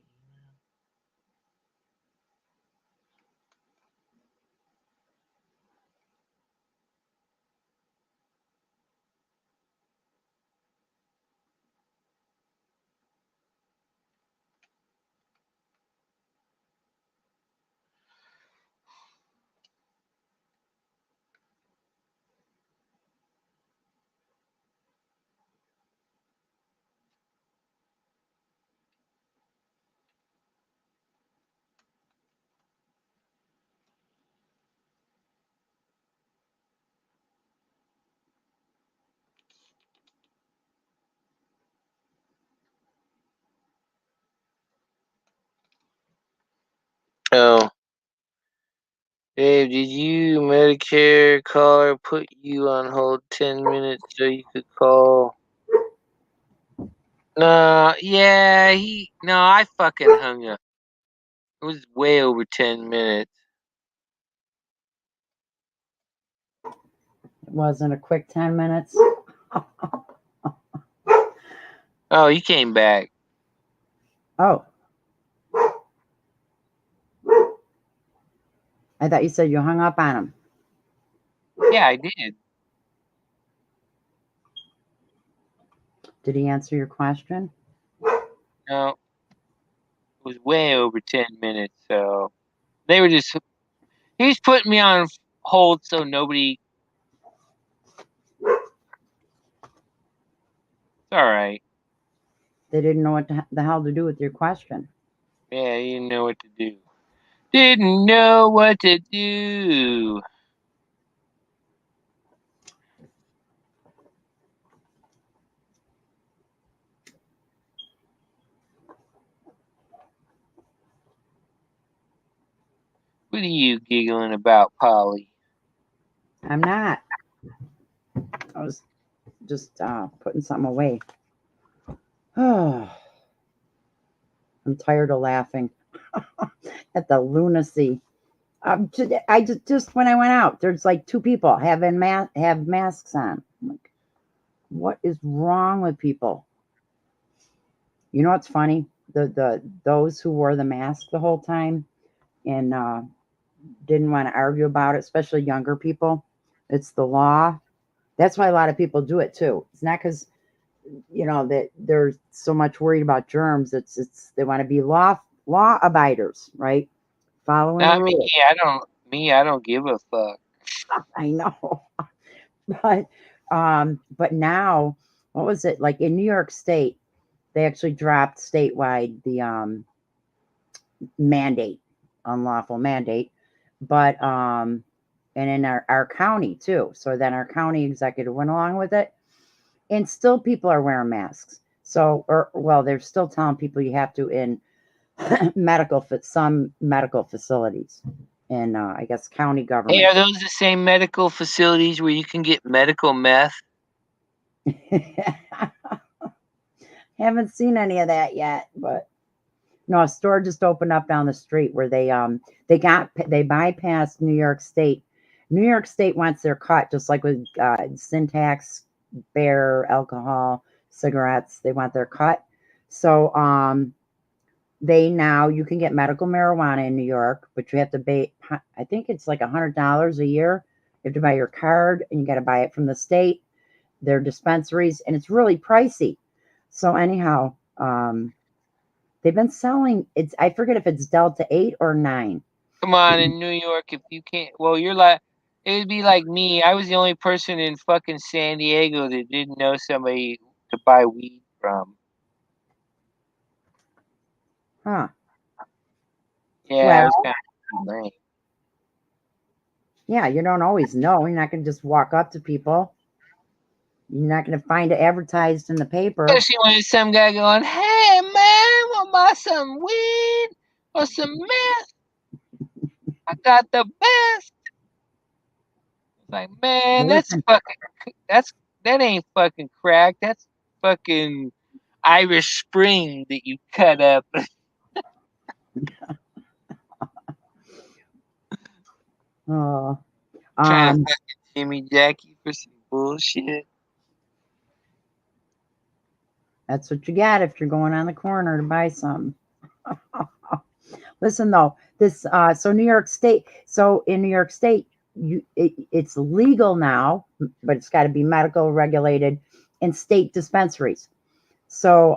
email. Oh, Dave, did you Medicare caller put you on hold 10 minutes so you could call? No, yeah, I fucking hung up. It was way over 10 minutes. It wasn't a quick 10 minutes. Oh, he came back. Oh. I thought you said you hung up on him. Yeah, I did. Did he answer your question? No, it was way over 10 minutes, so they were just. He's putting me on hold so nobody. It's all right. They didn't know what the hell to do with your question. Yeah, you didn't know what to do. Didn't know what to do. What are you giggling about, Polly? I'm not. I was just putting something away. Oh, I'm tired of laughing at the lunacy. I just when I went out, there's like two people have masks on. I'm like, what is wrong with people? You know what's funny? Those who wore the mask the whole time and didn't want to argue about it, especially younger people. It's the law. That's why a lot of people do it too. It's not because that they're so much worried about germs. It's they want to be law abiders, right? Following the Not me. rules. I don't give a fuck. I know, but now, what was it like in New York State? They actually dropped statewide the mandate, unlawful mandate, but and in our county too. So then our county executive went along with it, and still people are wearing masks. So, they're still telling people you have to in some medical facilities, in I guess county Hey, are governments. those the same medical facilities where you can get medical meth? Haven't seen any of that yet, but no, a store just opened up down the street where they bypassed New York State. New York State wants their cut, just like with Syntax, Bear, alcohol, cigarettes. They want their cut. So you can get medical marijuana in New York, but you have to pay. I think it's like $100 a year. You have to buy your card, and you got to buy it from the state, their dispensaries, and it's really pricey. So anyhow, they've been selling. I forget if it's Delta 8 or 9. Come on, in New York, if you can't, well, you're like, it would be like me. I was the only person in fucking San Diego that didn't know somebody to buy weed from. Huh. Yeah, it was Well, kind of lame. yeah, you don't always know. You're not going to just walk up to people. You're not going to find it advertised in the paper. Especially when it's some guy going, "Hey man, want buy some weed or some meth? I got the best." It's like, man, that's Listen, fucking. that ain't fucking crack. That's fucking Irish Spring that you cut up. Oh, Trying to fucking Jimmy Jackie for some bullshit. that's what you get if you're going on the corner to buy some. Listen though, this so New York State. So in New York State, it's legal now, but it's got to be medical regulated in state dispensaries. So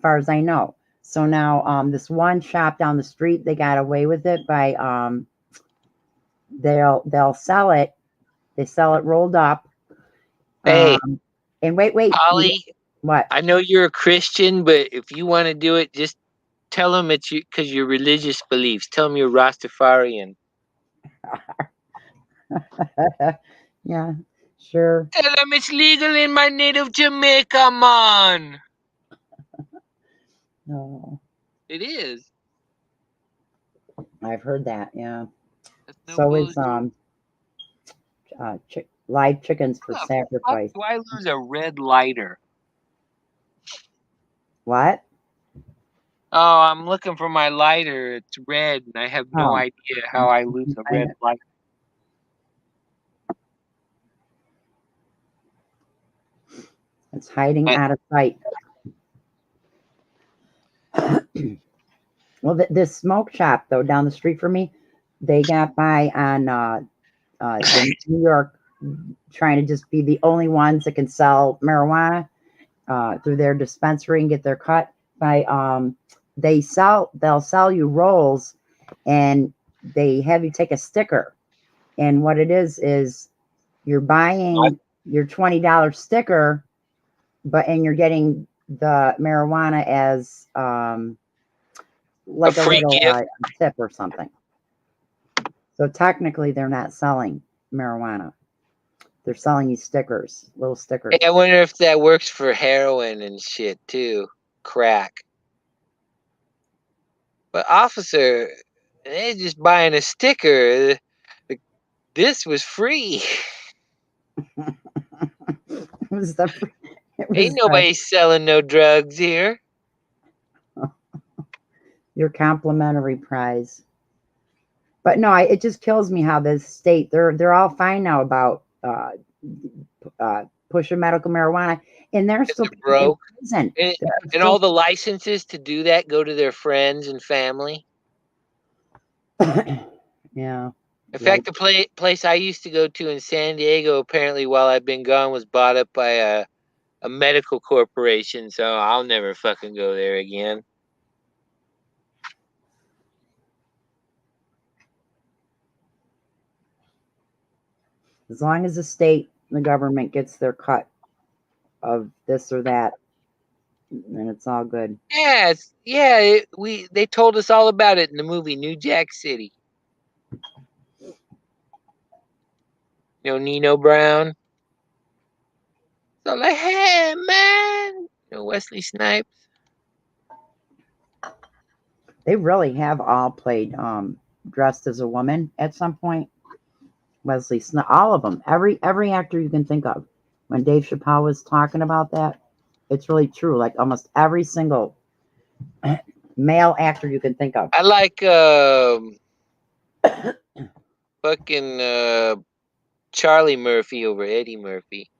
far as I know. So now this one shop down the street, they got away with it by they'll sell it. They sell it rolled up. Hey, and wait, Polly, what? I know you're a Christian, but if you want to do it, just tell them it's you because your religious beliefs. Tell them you're Rastafarian. Yeah, sure. Tell them it's legal in my native Jamaica, man. No, It is. I've heard that. Yeah. That's no So is bullshit. live chickens for How the sacrifice. fuck do I lose a red lighter? What? Oh, I'm looking for my lighter. It's red, and I have no Oh, idea how I lose a red lighter. it's hiding out of sight. Well, this smoke shop though down the street from me, they got by on the New York trying to just be the only ones that can sell marijuana through their dispensary and get their cut by they'll sell you rolls and they have you take a sticker, and what it is you're buying your $20 sticker, and you're getting the marijuana as like a free little gift. tip or something. So technically they're not selling marijuana. They're selling you stickers, little stickers. Hey, I wonder if that works for heroin and shit too. Crack. But officer, they're just buying a sticker. This was free. Ain't nobody selling no drugs here. Your complimentary prize. But no, it just kills me how this state they're all fine now about pushing medical marijuana, and they're still broke. In prison. And all the licenses to do that go to their friends and family. Yeah. In fact, the place I used to go to in San Diego, apparently while I've been gone, was bought up by a medical corporation, so I'll never fucking go there again. As long as the state and the government gets their cut of this or that, then it's all good. They told us all about it in the movie New Jack City. You know Nino Brown? So like, hey man, you know Wesley Snipes. They really have all played dressed as a woman at some point. Wesley Snipes, all of them, every actor you can think of. When Dave Chappelle was talking about that, it's really true. Like almost every single male actor you can think of. I like fucking Charlie Murphy over Eddie Murphy.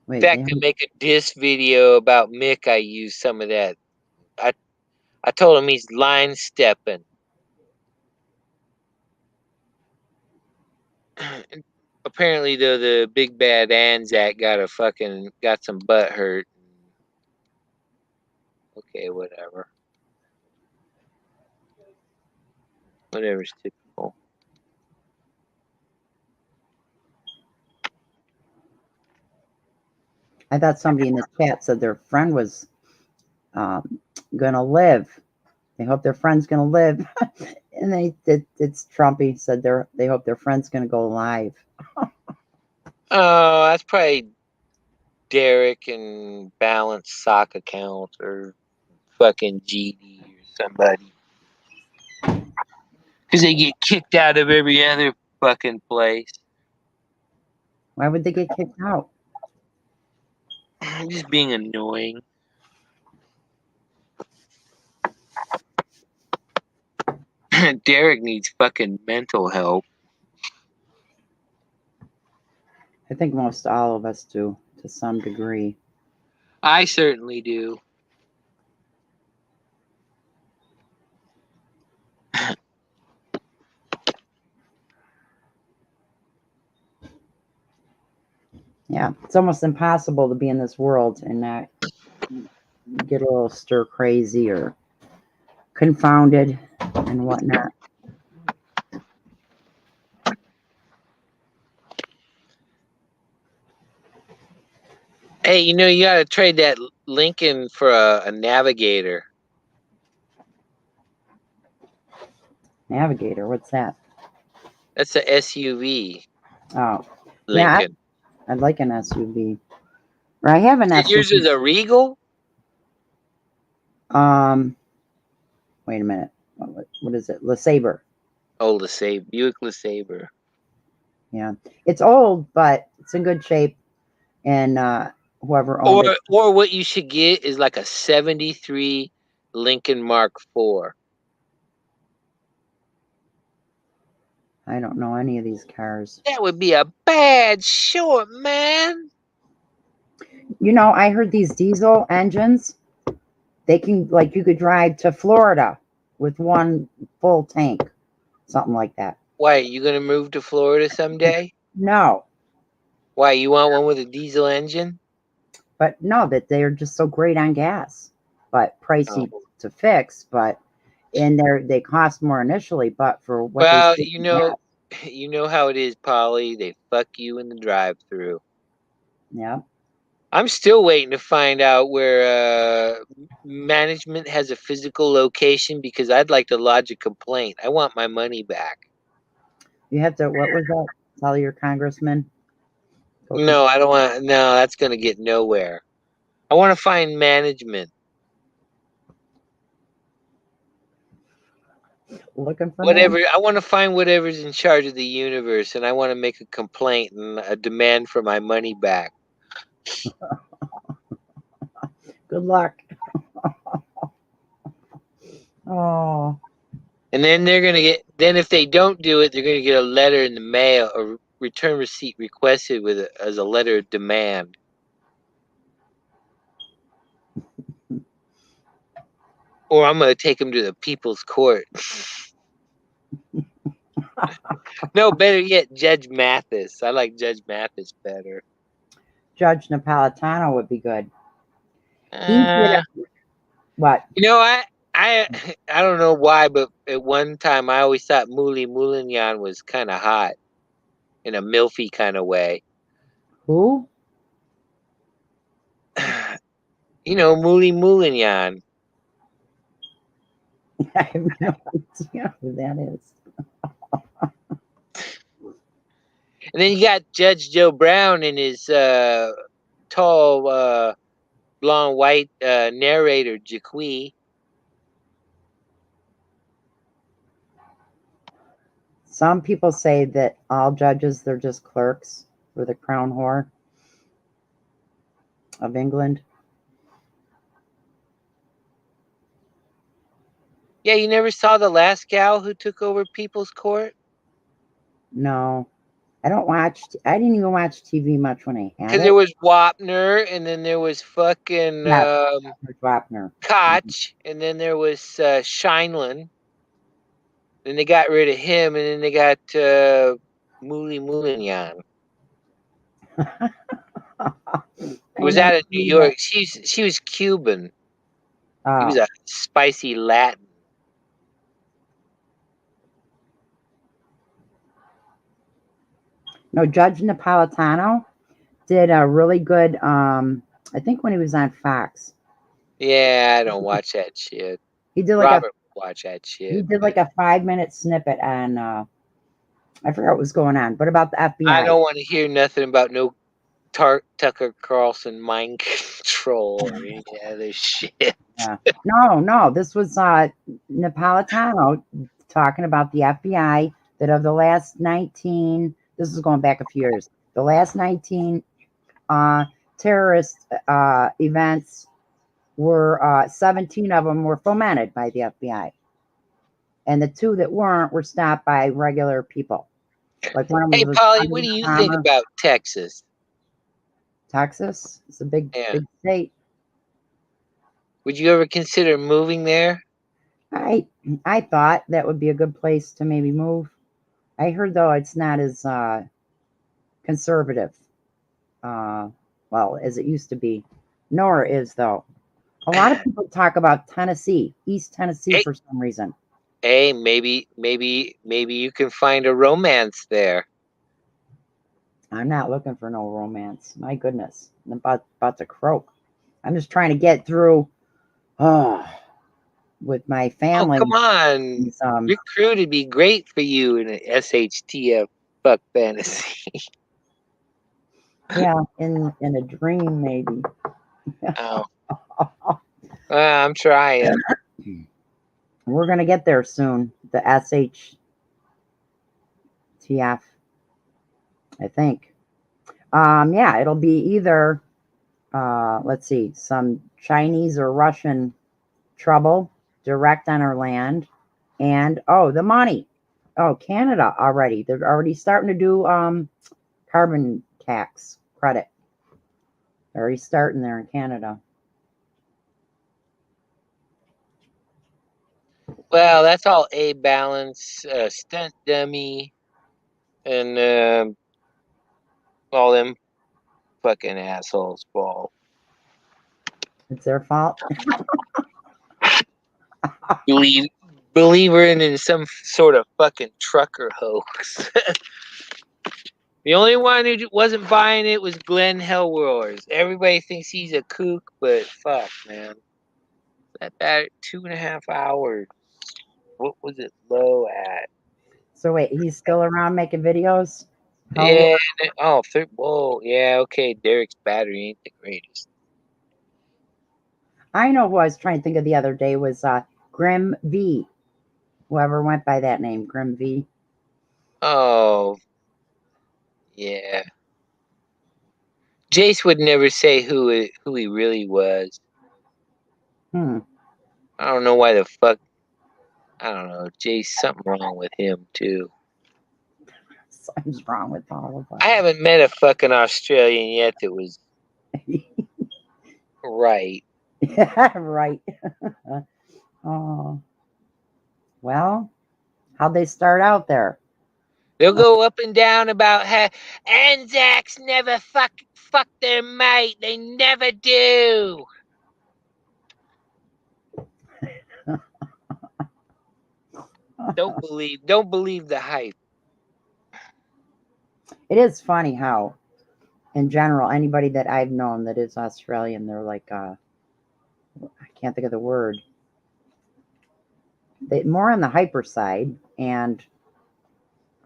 In fact, to make a diss video about Mick, I used some of that. I told him he's line stepping. Apparently, though, the big bad Anzac got some butt hurt. Okay, whatever. Whatever's typical. I thought somebody in the chat said their friend was gonna live. They hope their friend's gonna live, and it's Trumpy said they hope their friend's gonna go live. Oh, that's probably Derek and Balance Sock account or fucking GD or somebody. Because they get kicked out of every other fucking place. Why would they get kicked out? Just being annoying. Derek needs fucking mental help. I think most all of us do to some degree. I certainly do. Yeah, it's almost impossible to be in this world and not get a little stir crazy or confounded and whatnot. Hey, you know, you gotta trade that Lincoln for a Navigator. Navigator, what's that? That's a SUV. Oh, Lincoln. I'd like an SUV. Or I have an SUV. Yours is a Regal? Wait a minute. What is it? LeSabre. Oh, LeSabre. Buick LeSabre. Yeah, it's old, but it's in good shape. And whoever owned it. Or what you should get is like a 73 Lincoln Mark IV. I don't know any of these cars. That would be a bad short, man. You know, I heard these diesel engines, they can, like, you could drive to Florida with one full tank, something like that. Why, you gonna move to Florida someday? No, Why, you want one with a diesel engine? but no, that they're just so great on gas, but pricey to fix. But they cost more initially, but for what Well, they you know how it is, Polly. They fuck you in the drive-through. yeah. I'm still waiting to find out where management has a physical location because I'd like to lodge a complaint. I want my money back. You have to. What was that? Tell your congressman. No, I don't want. No, that's gonna get nowhere. I want to find management. Looking for Whatever. I want to find whatever's in charge of the universe, and I want to make a complaint and a demand for my money back. Good luck. Oh. And then they're gonna get. Then if they don't do it, they're gonna get a letter in the mail, a return receipt requested as a letter of demand. Or I'm gonna take them to the people's court. No, better yet, Judge Mathis. I like Judge Mathis better. Judge Napolitano would be good. What? You know, I don't know why, but at one time I always thought Muli Moulignan was kind of hot in a milfy kind of way. Who? You know, Muli Moulignan. I have no idea who that is. And then you got Judge Joe Brown and his tall, blonde, white narrator, Jaquie. Some people say that all judges, they're just clerks for the crown whore of England. Yeah, you never saw the last gal who took over People's Court? No. I didn't even watch TV much when I had it. Because there was Wapner, and then there was fucking Wapner. Koch, and then there was Scheinlin. Then they got rid of him, and then they got Muli Moulignan. It was out of New York. She was Cuban. He was a spicy Latin. No, Judge Napolitano did a really good, I think when he was on Fox. Yeah, I don't watch that shit. He did Robert watch that shit. He did like a 5-minute snippet on, I forgot what was going on, but about the FBI. I don't want to hear nothing about no Tucker Carlson mind control or any other shit. Yeah. No, this was Napolitano talking about the FBI, that of the last 19, this is going back a few years, the last 19 terrorist events were 17 of them were fomented by the FBI. And the 2 that weren't were stopped by regular people. Like one of them Hey, was Polly, what do you think Obama. about Texas? Texas? It's a big state. Would you ever consider moving there? I thought that would be a good place to maybe move. I heard though it's not as conservative, well, as it used to be. Nor is though. A lot of people talk about Tennessee, East Tennessee, Hey. for some reason. Hey, maybe you can find a romance there. I'm not looking for no romance. My goodness, I'm about to croak. I'm just trying to get through with my family. Oh, come on. Your crew would be great for you in an SHTF fuck fantasy. Yeah, in a dream maybe. Oh. I'm trying. We're gonna get there soon. The SHTF, I think. Yeah, it'll be either let's see, some Chinese or Russian trouble direct on our land, and the money. Oh, Canada already. They're already starting to do carbon tax credit. They're already starting there in Canada. Well, that's all A balance, stunt dummy, and all them fucking assholes' fault. It's their fault. Believe her in some sort of fucking trucker hoax. The only one who wasn't buying it was Glenn Hellroars. Everybody thinks he's a kook, but fuck, man. That 2.5 hours. What was it low at? So wait, he's still around making videos? Yeah. Oh, whoa. Yeah, okay. Derek's battery ain't the greatest. I know who I was trying to think of the other day was Grim V. Whoever went by that name, Grim V. Oh, yeah. Jace would never say who he really was. I don't know why the fuck. I don't know. Jace, something wrong with him too. Something's wrong with all of us. I haven't met a fucking Australian yet that was right. Yeah, right. Oh, well, how'd they start out there? They'll go up and down about how Anzacs never fuck their mate. They never do. Don't believe the hype. It is funny how, in general, anybody that I've known that is Australian, they're like, I can't think of the word. They more on the hyper side, and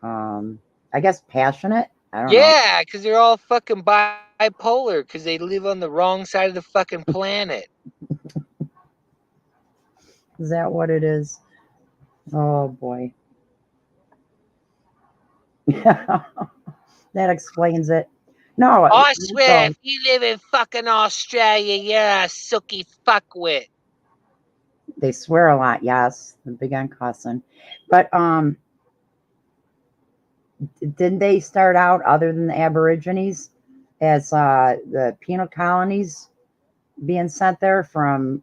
I guess passionate. I don't know. Yeah, because they're all fucking bipolar because they live on the wrong side of the fucking planet. Is that what it is? Oh boy. That explains it. No, I swear, if you live in fucking Australia, you're a sucky fuckwit. They swear a lot, yes. They're big on cussing. But didn't they start out, other than the Aborigines, as the penal colonies being sent there from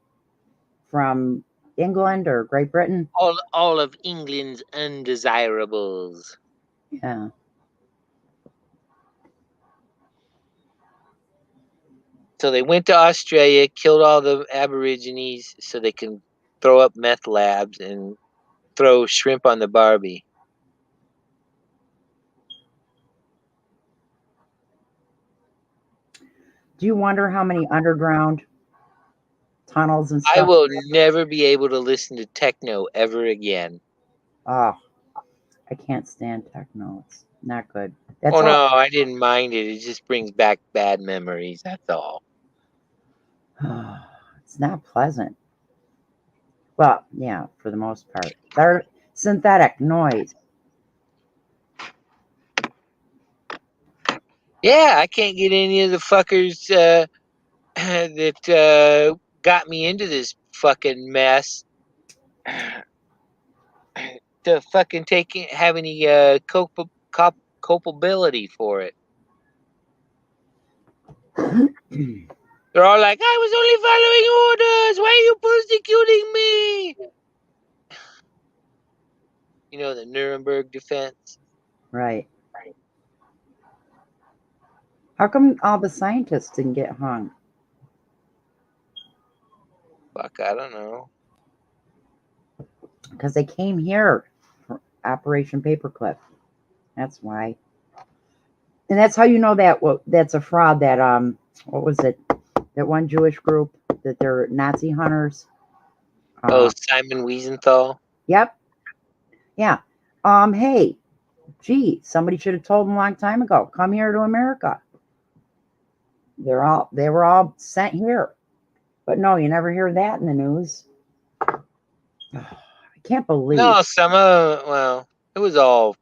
England or Great Britain? All of England's undesirables. Yeah. So they went to Australia, killed all the Aborigines so they can throw up meth labs and throw shrimp on the Barbie. Do you wonder how many underground tunnels and stuff? I will never be able to listen to techno ever again. Oh, I can't stand techno. It's not good. No, I didn't mind it. It just brings back bad memories. That's all. It's not pleasant. Well, yeah, for the most part. They're synthetic noise. Yeah, I can't get any of the fuckers that got me into this fucking mess to fucking have any culpability for it. They're all like, I was only following orders. Why are you persecuting me? You know, the Nuremberg defense. Right. How come all the scientists didn't get hung? Fuck, I don't know. Because they came here for Operation Paperclip. That's why. And that's how you know that that's a fraud. That what was it? That one Jewish group that they're Nazi hunters. Oh, Simon Wiesenthal. Yep. Yeah. Hey, gee, somebody should have told them a long time ago. Come here to America. They were all sent here. But no, you never hear that in the news. I can't believe. No, well, it's all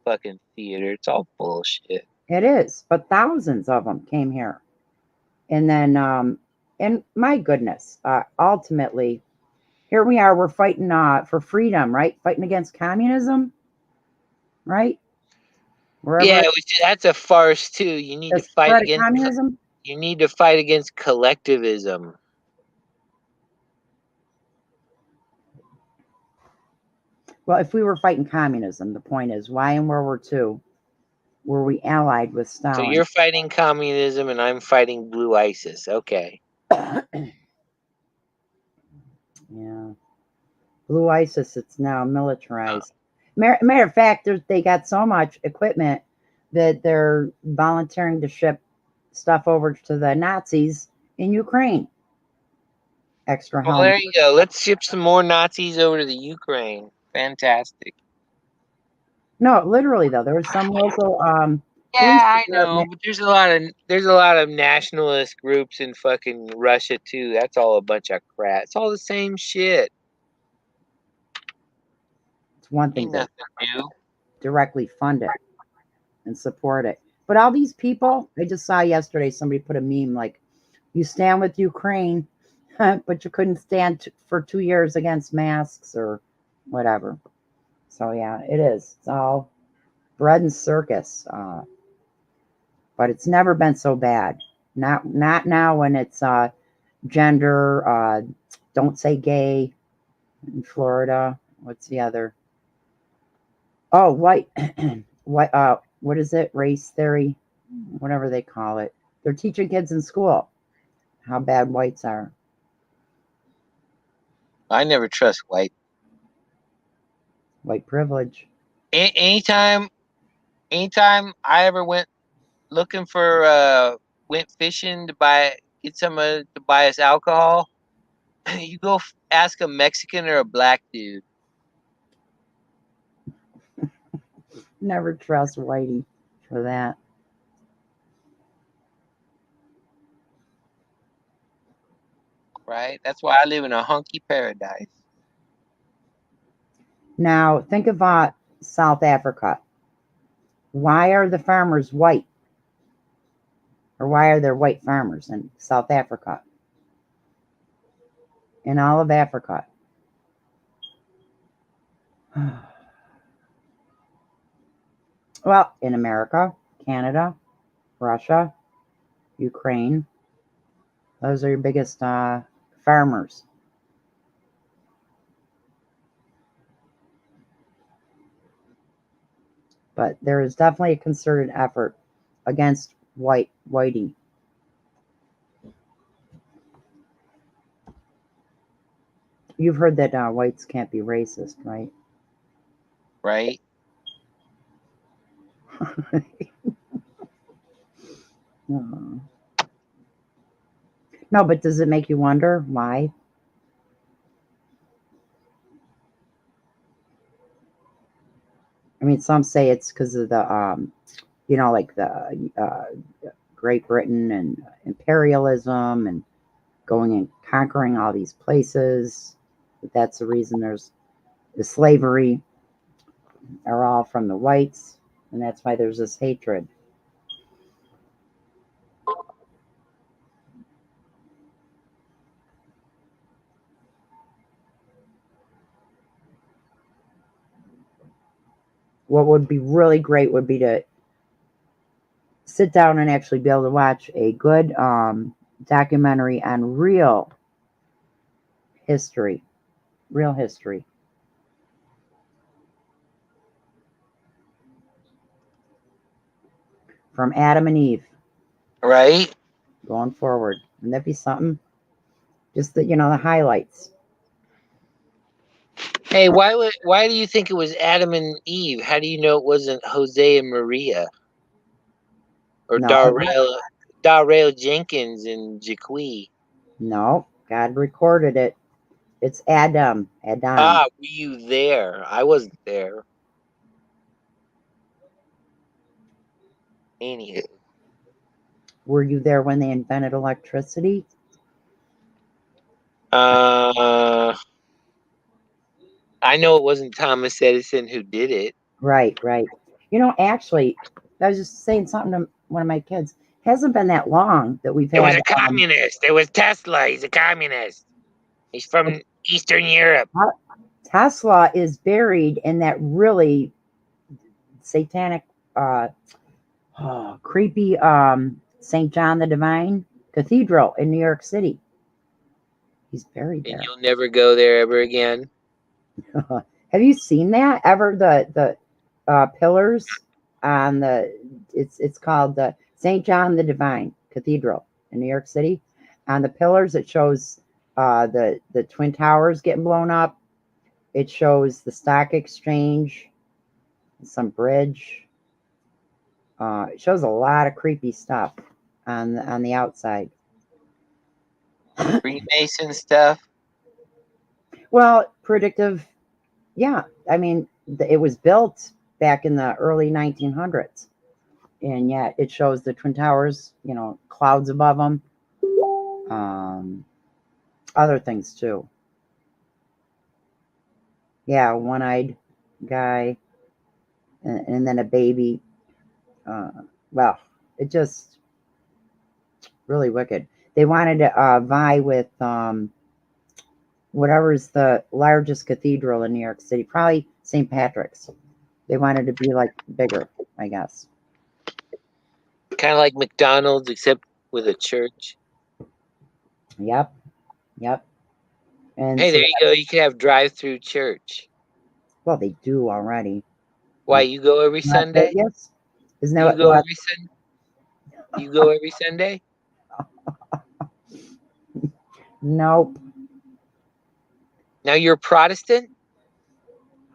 fucking theater. It's all bullshit. It is, but thousands of them came here. And then, and my goodness, ultimately, here we are, we're fighting for freedom, right? Fighting against communism, right? Yeah, that's a farce too. You need to fight against communism. You need to fight against collectivism. Well, if we were fighting communism, the point is, why in World War II were we allied with Stalin? So you're fighting communism and I'm fighting blue ISIS. Okay. Yeah. Blue ISIS, it's now militarized. Matter of fact, they got so much equipment that they're volunteering to ship stuff over to the Nazis in Ukraine. Extra help. Well, there you go. Let's ship some more Nazis over to the Ukraine. Fantastic. No, literally though, there was some local yeah, I know, but there's a lot of nationalist groups in fucking Russia too. That's all a bunch of crap. It's all the same shit. It's one thing to directly fund it and support it. But all these people, I just saw yesterday somebody put a meme like, you stand with Ukraine, but you couldn't stand for 2 years against masks or whatever. So yeah, it is. It's all bread and circus. But it's never been so bad. Not now when it's gender, don't say gay in Florida. What's the other? Oh, white. What is it? Race theory, whatever they call it. They're teaching kids in school how bad whites are. I never trust white privilege. Anytime I ever went looking for went fishing to buy us alcohol, you go ask a Mexican or a black dude. Never trust whitey for that. Right? That's why I live in a hunky paradise. Now, think about South Africa. Why are the farmers white? Or why are there white farmers in South Africa? In all of Africa. Well, in America, Canada, Russia, Ukraine. Those are your biggest farmers. But there is definitely a concerted effort against whitey. You've heard that whites can't be racist, right? Right. No, but does it make you wonder why? I mean, some say it's because of the, like the Great Britain and imperialism and going and conquering all these places. That's the reason there's the slavery are all from the whites, and that's why there's this hatred. what would be really great would be to sit down and actually be able to watch a good documentary on history, real history. From Adam and Eve Right? going forward. Wouldn't that be something? Just the the highlights. Hey, why do you think it was Adam and Eve? How do you know it wasn't Jose and Maria or No, Darrell Jenkins and Jaquie? no, God recorded it. It's Adam. Adam. Ah, were you there? I wasn't there. Anywho, Were you there when they invented electricity? I know it wasn't Thomas Edison who did it. Right, right. Actually, I was just saying something to one of my kids. Hasn't been that long that we've It was had a communist. It was Tesla. He's a communist. He's from Eastern Europe. Tesla is buried in that really satanic, creepy St. John the Divine Cathedral in New York City. He's buried And there. you'll never go there ever again. Have you seen that ever? The pillars on it's called the St. John the Divine Cathedral in New York City. On the pillars, it shows the Twin Towers getting blown up. It shows the stock exchange, some bridge. It shows a lot of creepy stuff on the outside. Freemason stuff. Well, predictive, yeah. I mean, it was built back in the early 1900s, and yet it shows the Twin Towers, clouds above them, other things too. Yeah, one-eyed guy, and then a baby. Well, it just really wicked. They wanted to vie with whatever's the largest cathedral in New York City, probably St. Patrick's. They wanted to be like bigger, I guess. Kind of like McDonald's, except with a church. Yep. And Hey, so, there you go. You can have drive-through church. well, they do already. Why, you go every Not Sunday? Vegas? Isn't You that go what? every Sunday? You go every Sunday? Nope. Now you're a Protestant?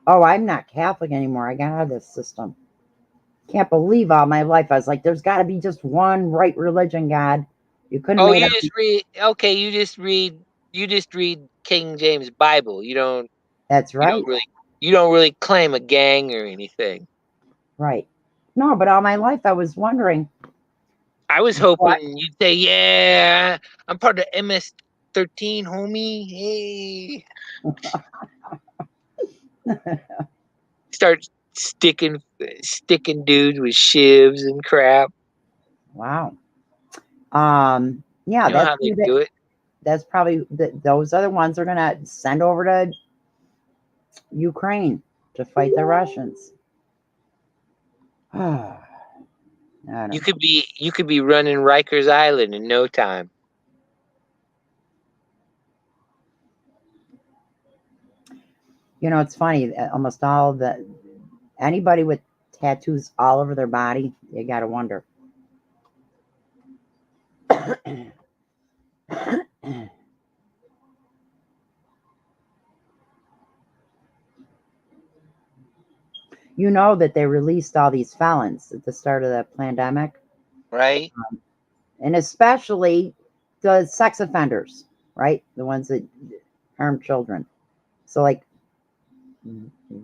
Oh, I'm not Catholic anymore. I got out of this system. Can't believe all my life I was like, there's got to be just one right religion, God. You couldn't Oh, make you up. just read. Okay, you just read King James Bible. You don't. That's You right. don't really. You don't really claim a gang or anything. Right. No, but all my life I was wondering. I was hoping you'd say, "Yeah, I'm part of MS-13, homie." Hey, start sticking dudes with shivs and crap. Wow. Yeah, You know how they do it. that's probably those are the ones they're gonna send over to Ukraine to fight the Russians. I don't You know. could be running Rikers Island in no time. It's funny. Almost all anybody with tattoos all over their body, you gotta wonder. You know that they released all these felons at the start of the pandemic, Right? and especially the sex offenders, right? The ones that harm children. So, like,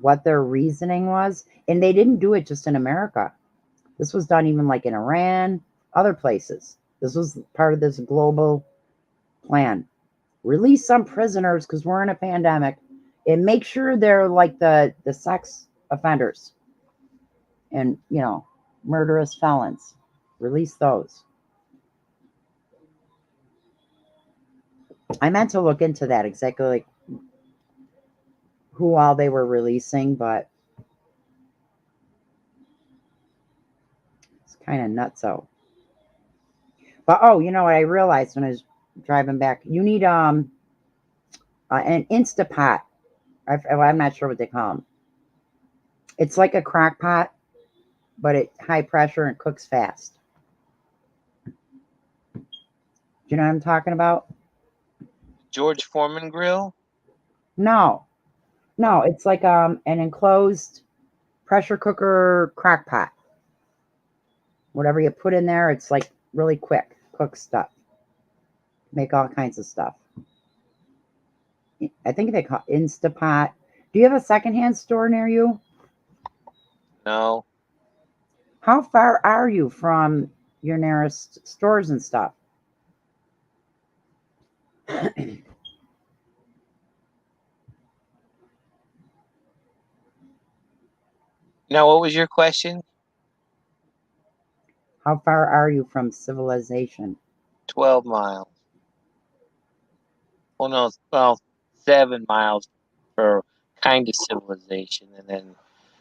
what their reasoning was, and they didn't do it just in America. This was done even like in Iran, other places. This was part of this global plan. Release some prisoners because we're in a pandemic, and make sure they're like the sex offenders and murderous felons. Release those. I meant to look into that exactly, like who all they were releasing, but kind of nutso. But oh, you know what I realized when I was driving back? You need an Instapot. I'm not sure what they call them. It's like a crock pot, but it's high pressure and cooks fast. Do you know what I'm talking about? George Foreman grill? No, it's like an enclosed pressure cooker crock pot. Whatever you put in there, it's like really quick. Cook stuff. Make all kinds of stuff. I think they call it Instapot. Do you have a secondhand store near you? No. How far are you from your nearest stores and stuff? Now, what was your question? How far are you from civilization? 12 miles. Well, no, well, 7 miles for kind of civilization, and then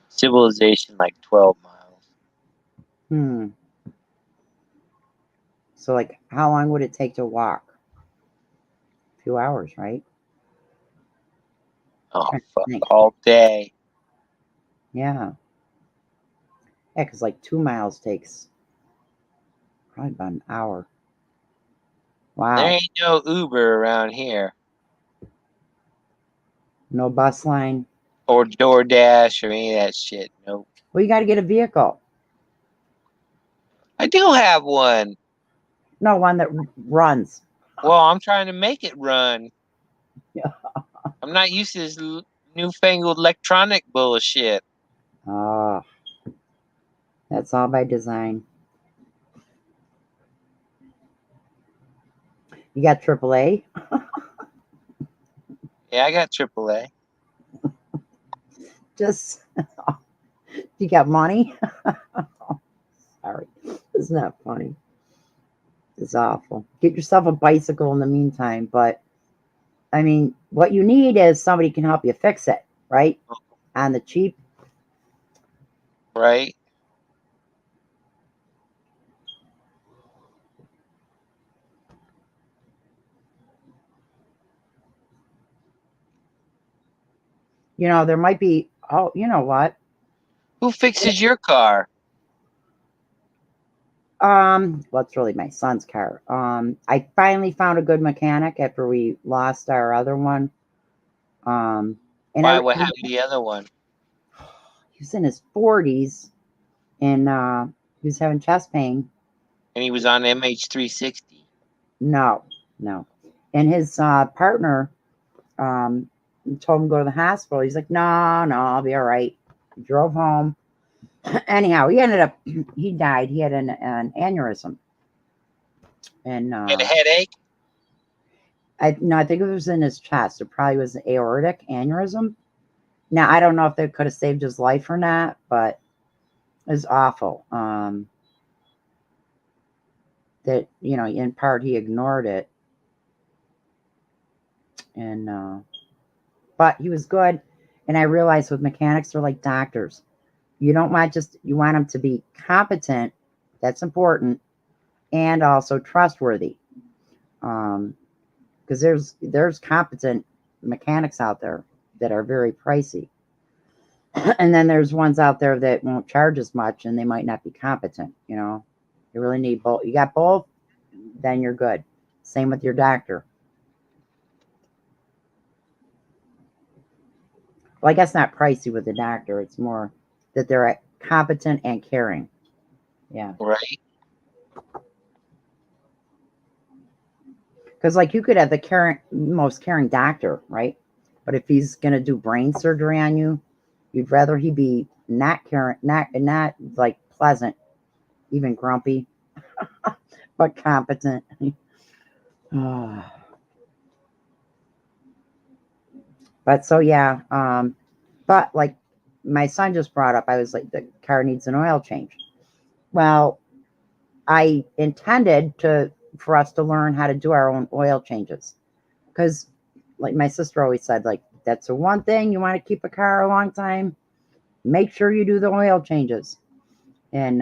civilization like 12 miles. So, like, how long would it take to walk? A few hours, right? Oh, fuck, all day. Yeah. Yeah, because like 2 miles takes probably about an hour. Wow. There ain't no Uber around here. No bus line. Or DoorDash or any of that shit. Nope. Well, you got to get a vehicle. I do have one. No, one that runs. Well, I'm trying to make it run. Yeah. I'm not used to this newfangled electronic bullshit. Oh, that's all by design. You got AAA? Yeah, I got AAA. Just, you got money? Sorry, it's not funny. It's awful. Get yourself a bicycle in the meantime. But, I mean, what you need is somebody can help you fix it, right? On the cheap. Right? You know, there might be, oh, you know what? Who fixes your car? Well, it's really my son's car. I finally found a good mechanic after we lost our other one. And Why? What happened to the other one? He was in his 40s, and he was having chest pain. And he was on MH360. No. And his partner told him to go to the hospital. He's like, no, I'll be all right. He drove home. Anyhow, he died. He had an aneurysm. And Had a headache? I think it was in his chest. It probably was an aortic aneurysm. Now, I don't know if they could have saved his life or not, but it was awful. That, in part he ignored it. And, but he was good. And I realized with mechanics, they're like doctors. You don't want you want them to be competent. That's important. And also trustworthy. Because there's competent mechanics out there that are very pricey. And then there's ones out there that won't charge as much and they might not be competent. You really need both. You got both, then you're good. Same with your doctor. Well, I guess not pricey with the doctor. It's more that they're competent and caring. Yeah. Right. Because like you could have the most caring doctor, right? But if he's going to do brain surgery on you, you'd rather he be not caring, not like pleasant, even grumpy, but competent. But so, yeah. But like my son just brought up, I was like, the car needs an oil change. Well, I intended for us to learn how to do our own oil changes. Because like my sister always said, like, that's the one thing you want to keep a car a long time. Make sure you do the oil changes. And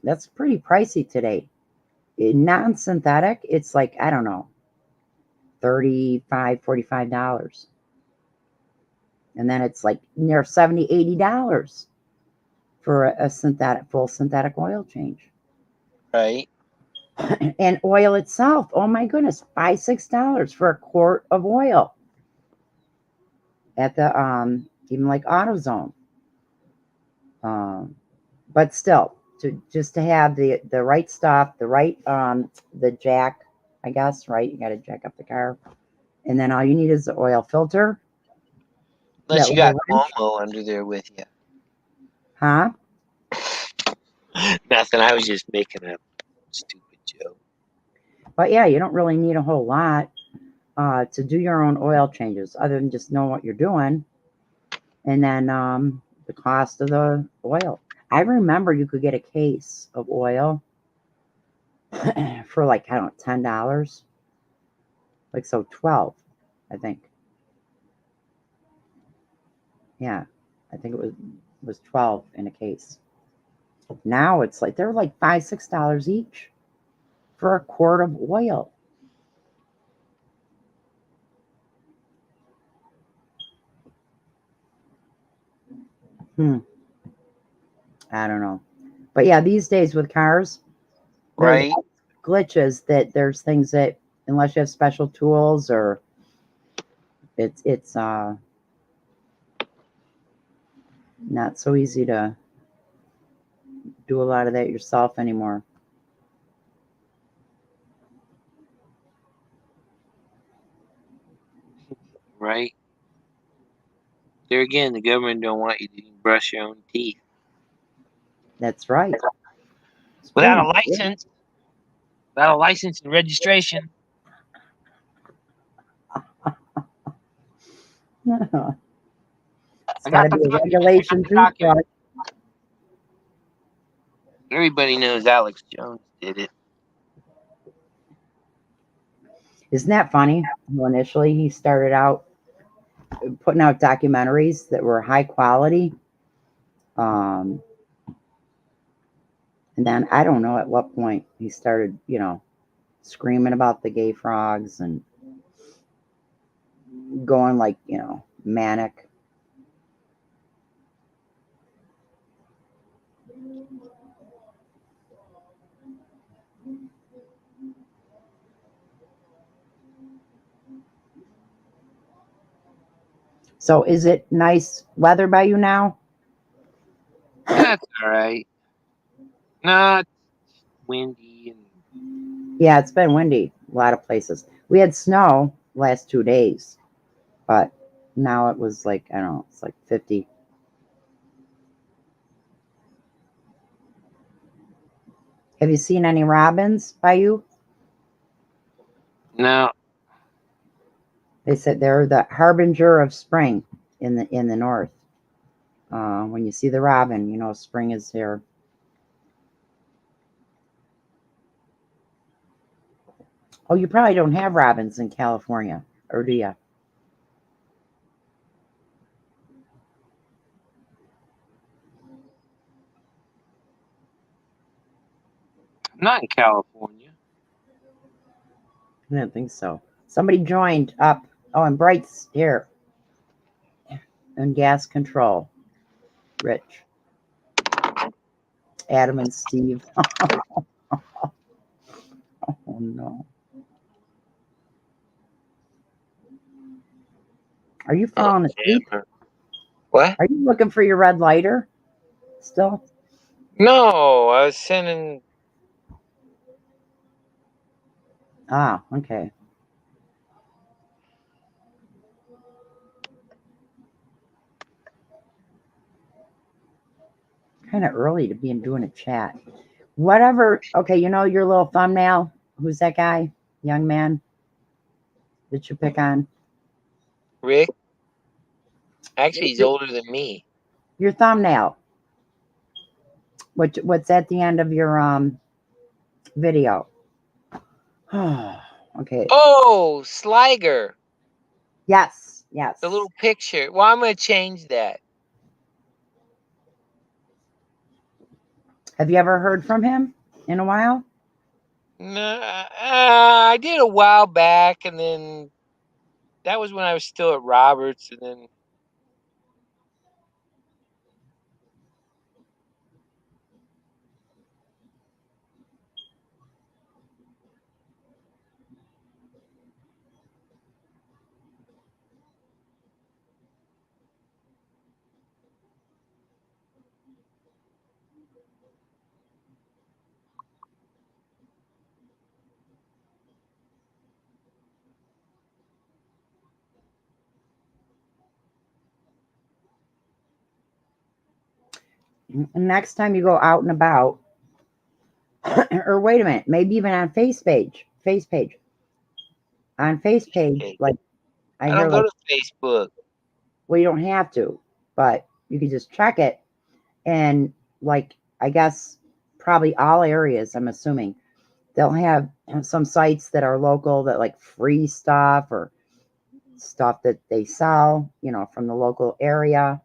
That's pretty pricey today. Non-synthetic, it's like, I don't know, $35, $45. And then it's like near $70, $80 for a full synthetic oil change. Right. And oil itself, oh my goodness, $5, $6 for a quart of oil at the even like AutoZone. But still, just to have the right stuff, the right the jack, I guess, right? You got to jack up the car, and then all you need is the oil filter. Unless that you got little wrench. Cuomo under there with you. Huh? Nothing. I was just making a stupid joke. But yeah, you don't really need a whole lot to do your own oil changes, other than just know what you're doing, and then the cost of the oil. I remember you could get a case of oil for like, I don't know, $10. Like, so 12, I think. Yeah, I think it was 12 in a case. Now it's like they're like $5, $6 each for a quart of oil. I don't know. But yeah, these days with cars, there's Right. glitches that there's things that unless you have special tools or it's not so easy to do a lot of that yourself anymore. Right. There again, the government don't want you to brush your own teeth That's right. It's without a pretty good. license. Without a license and registration. It's I got to got be a the regulation document. toothbrush. Everybody knows Alex Jones did it. Isn't that funny? Well, initially, he started out putting out documentaries that were high quality. And then I don't know at what point he started, screaming about the gay frogs and going like, manic. So is it nice weather by you now? That's all right. Not windy and Yeah, it's been windy a lot of places. We had snow last 2 days, but now it was like, I don't know, it's like 50. Have you seen any robins by you? no. They said they're the harbinger of spring in the north. When you see the robin, spring is here. Oh, you probably don't have robins in California, or do you? Not in California. I don't think so. Somebody joined up. Oh, and Bright's here. And gas control. Rich. Adam and Steve. Oh, no. Are you falling asleep? What? Are you looking for your red lighter still? No, I was sending. Ah, okay. Kind of early to be doing a chat. Whatever. Okay, your little thumbnail? Who's that guy? Young man that you pick on? Rick. Actually, he's older than me. Your thumbnail. What's at the end of your video? Okay. Oh, Sliger. Yes. The little picture. Well, I'm going to change that. Have you ever heard from him in a while? No, I did a while back, and then that was when I was still at Roberts, and then Next time you go out and about, or wait a minute, maybe even on face page, okay. like I I hear don't go like, to Facebook. well, you don't have to, but you can just check it. And like, I guess probably all areas, I'm assuming they'll have some sites that are local that like free stuff or stuff that they sell, from the local area,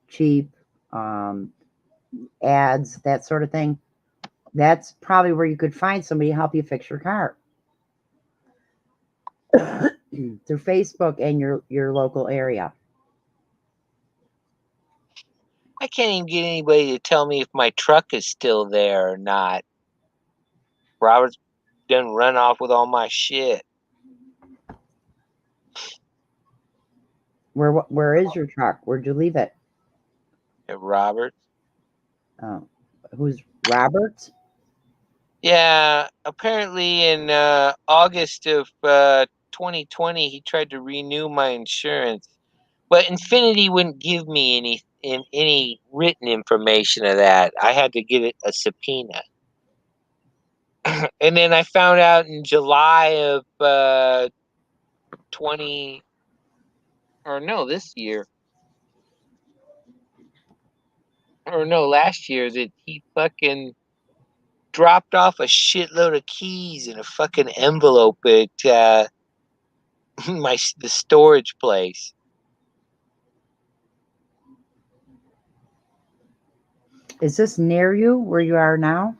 cheap, um, ads, that sort of thing. That's probably where you could find somebody to help you fix your car through Facebook and your local area. I can't even get anybody to tell me if my truck is still there or not. Robert's done run off with all my shit. Where is your truck? Where'd you leave it? At Roberts. Oh, who's Robert? Yeah, apparently in August of 2020, he tried to renew my insurance, but Infinity wouldn't give me any written information of that. I had to get it a subpoena. And then I found out in July of 20, or no, this year, or no, last year, that he fucking dropped off a shitload of keys in a fucking envelope at the storage place. Is this near you where you are now?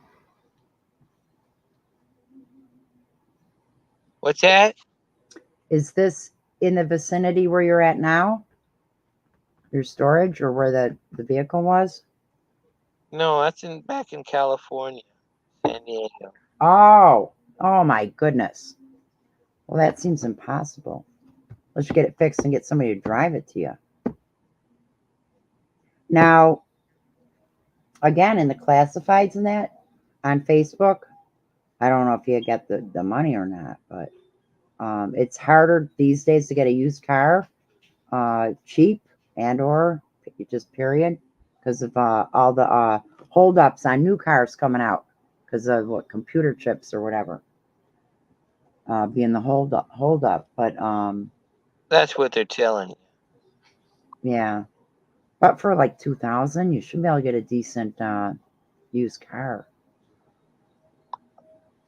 What's that? Is this in the vicinity where you're at now? Your storage or where the vehicle was? No, that's back in California, San Diego. Oh my goodness. Well, that seems impossible. Let's get it fixed and get somebody to drive it to you. Now, again, in the classifieds and that on Facebook, I don't know if you get the money or not, but it's harder these days to get a used car cheap and or just period because of all the holdups on new cars coming out because of what computer chips or whatever being the hold up. But That's what they're telling you. yeah, but for like 2,000, you should be able to get a decent used car.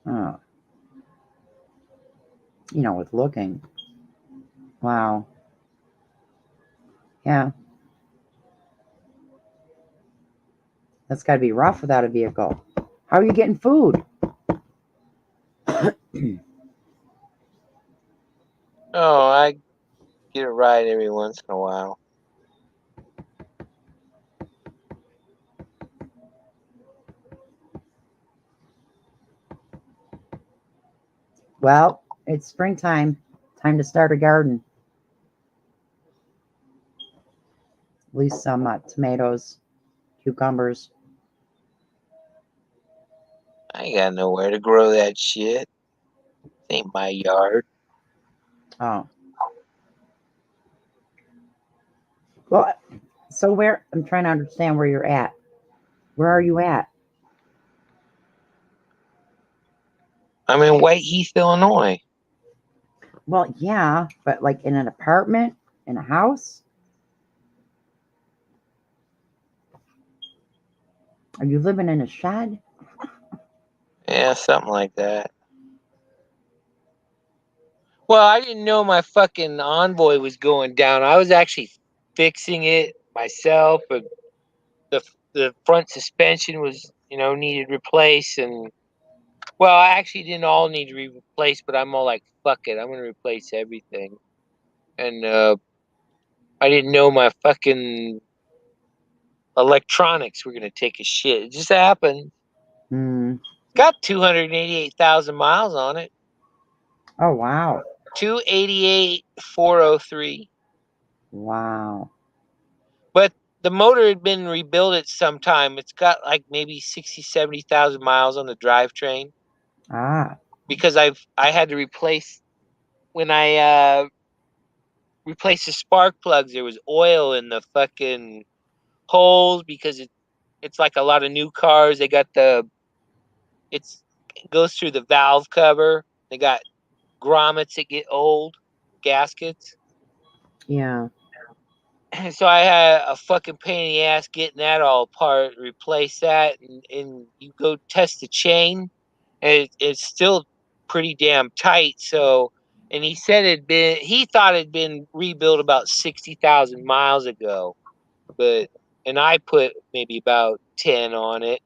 Oh, with looking. Wow. Yeah, that's got to be rough without a vehicle. How are you getting food? Oh, I get a ride every once in a while. Well, it's springtime. Time to start a garden. At least some tomatoes, cucumbers. I ain't got nowhere to grow that shit. This ain't my yard. Oh. Well, so I'm trying to understand where you're at. Where are you at? I'm in White Heath, Illinois. Well, yeah, but like in an apartment, in a house? Are you living in a shed? Yeah, something like that. Well, I didn't know my fucking Envoy was going down. I was actually fixing it myself, but the front suspension was needed replaced, and well, I actually didn't all need to be replaced, but I'm all like, fuck it, I'm gonna replace everything. And I didn't know my fucking electronics were gonna take a shit. It just happened. Got 288,000 miles on it. Oh wow. 288,403. Wow. But the motor had been rebuilt at some time. It's got like maybe 60, 70,000 miles on the drivetrain. Ah. Because I had to replace, when I replaced the spark plugs, there was oil in the fucking holes, because it's like a lot of new cars. They got it goes through the valve cover. They got grommets that get old, gaskets. Yeah. So I had a fucking pain in the ass getting that all apart, replace that, and you go test the chain, and it's still pretty damn tight. So, and he said he thought it'd been rebuilt about 60,000 miles ago, and I put maybe about 10 on it.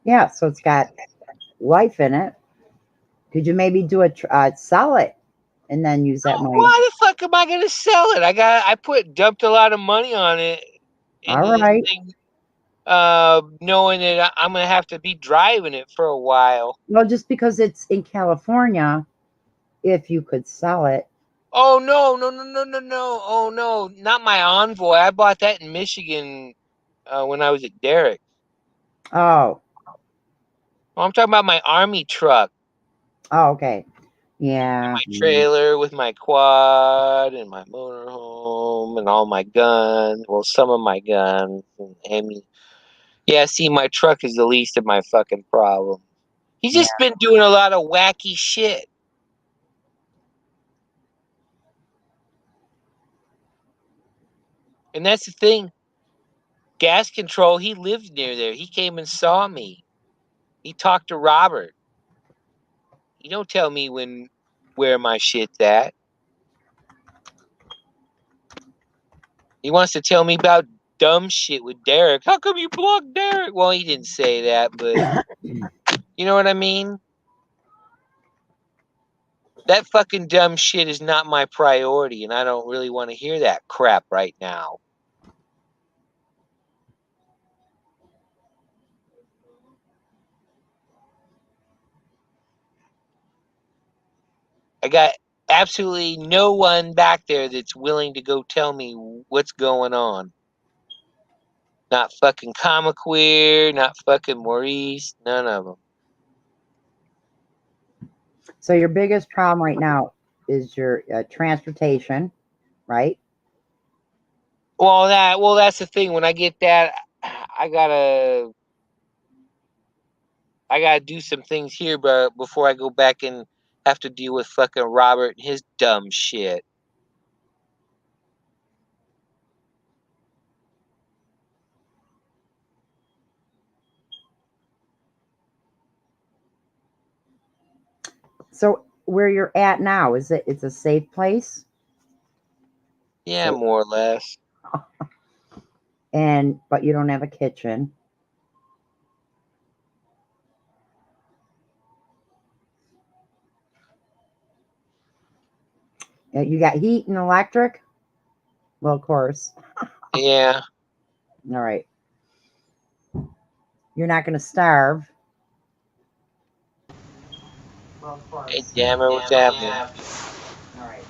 Yeah, so it's got life in it. Could you maybe do sell it and then use that money? Why the fuck am I gonna sell it? I dumped a lot of money on it into All right. this thing, knowing that I'm gonna have to be driving it for a while. Well, just because it's in California, if you could sell it. Oh no. Oh no, not my Envoy. I bought that in Michigan when I was at Derek. Oh. Well, I'm talking about my Army truck. Oh, okay. Yeah. My trailer with my quad and my motorhome and all my guns. Well, some of my guns and yeah, see, my truck is the least of my fucking problem. He's just been doing a lot of wacky shit. And that's the thing. Gas control, he lived near there. He came and saw me. He talked to Robert. He don't tell me where my shit's at. He wants to tell me about dumb shit with Derek. How come you blocked Derek? Well, he didn't say that, but you know what I mean? That fucking dumb shit is not my priority, and I don't really want to hear that crap right now. I got absolutely no one back there that's willing to go tell me what's going on. Not fucking Comic Queer, not fucking Maurice, none of them. So your biggest problem right now is your transportation, right? Well, that's the thing. When I get that, I gotta do some things here, but before I go back and have to deal with fucking Robert and his dumb shit. So where you're at now, it's a safe place? Yeah, more or less. But you don't have a kitchen. You got heat and electric? Well, of course. Yeah. All right. You're not going to starve. Well, of course. Hey, damn it, what's happening? All right.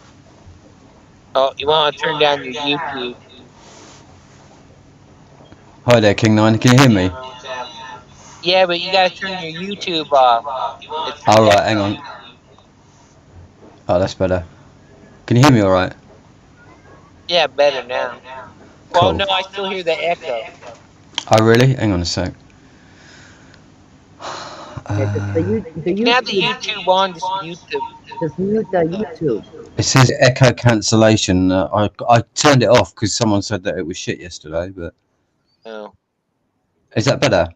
Oh, you want to turn down your YouTube? Hi there, King 9. Can you hear me? Yeah, but you gotta turn your YouTube off. Alright, hang on. Oh, that's better. Can you hear me alright? Yeah, better now. Cool. Well, no, I still hear the echo. Oh, really? Hang on a sec. The You can have the YouTube on, just mute the YouTube. It says echo cancellation. I turned it off because someone said that it was shit yesterday, but... Oh. Is that better?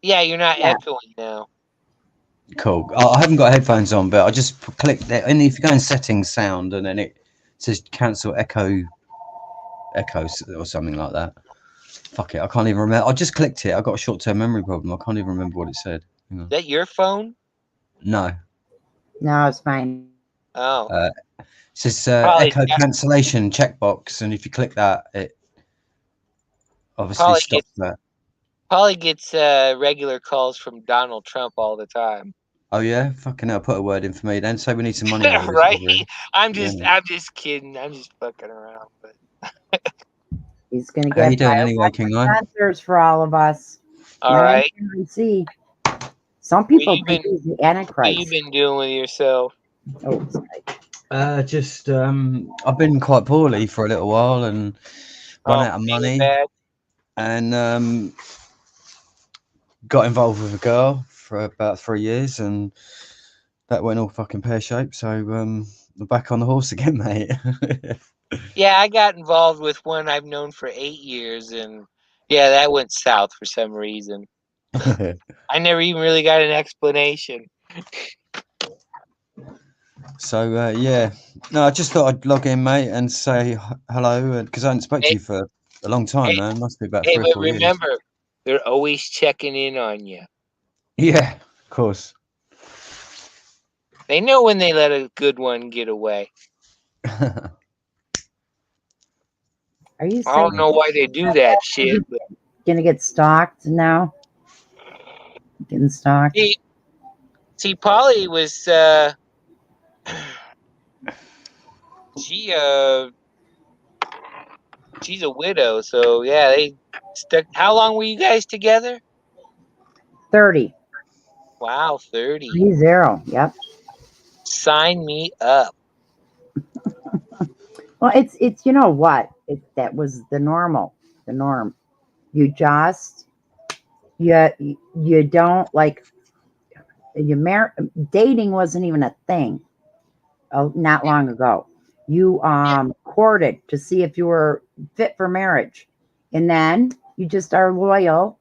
Yeah, you're not echoing now. Cool. I haven't got headphones on, but I just clicked there. And if you go in settings, sound, and then it says cancel Echo or something like that. Fuck it, I can't even remember. I just clicked it. I got a short-term memory problem. I can't even remember what it said. Hang on. Is that your phone? No. No, it's fine. Oh, It says Probably- Echo cancellation checkbox, and if you click that, it obviously Probably stops that. Polly gets regular calls from Donald Trump all the time. Oh yeah, fucking hell, put a word in for me then. Say we need some money over this. Right? February. I'm just Yeah. kidding. I'm just fucking around. But He's going to How you get doing anyway, King Lion? sponsors for all of us. all right. See, some people you think been- he's the What you Antichrist. been doing with yourself? Oh, sorry. Just I've been quite poorly for a little while and run out of feeling money, bad? and got involved with a girl for about 3 years, and that went all fucking pear-shaped. So I'm back on the horse again, mate. Yeah, I got involved with one I've known for 8 years, and yeah, that went south for some reason. I never even really got an explanation. So yeah, no, I just thought I'd log in, mate, and say hello, because I hadn't spoke to you for a long time, Hey, man. Must be about Hey, 3 or but 4 years. remember, they're always checking in on you. Yeah, of course. They know when they let a good one get away. Are you I don't saying know why they do that shit. But going to get stalked now? Getting stalked? see, Polly was she's a widow, so yeah, they stuck. How long were you guys together? 30. Wow, 30. 30. Yep. Sign me up. Well, it's you know what? That was the norm. You just you don't like dating wasn't even a thing. Not long ago. You courted to see if you were fit for marriage, and then you just are loyal.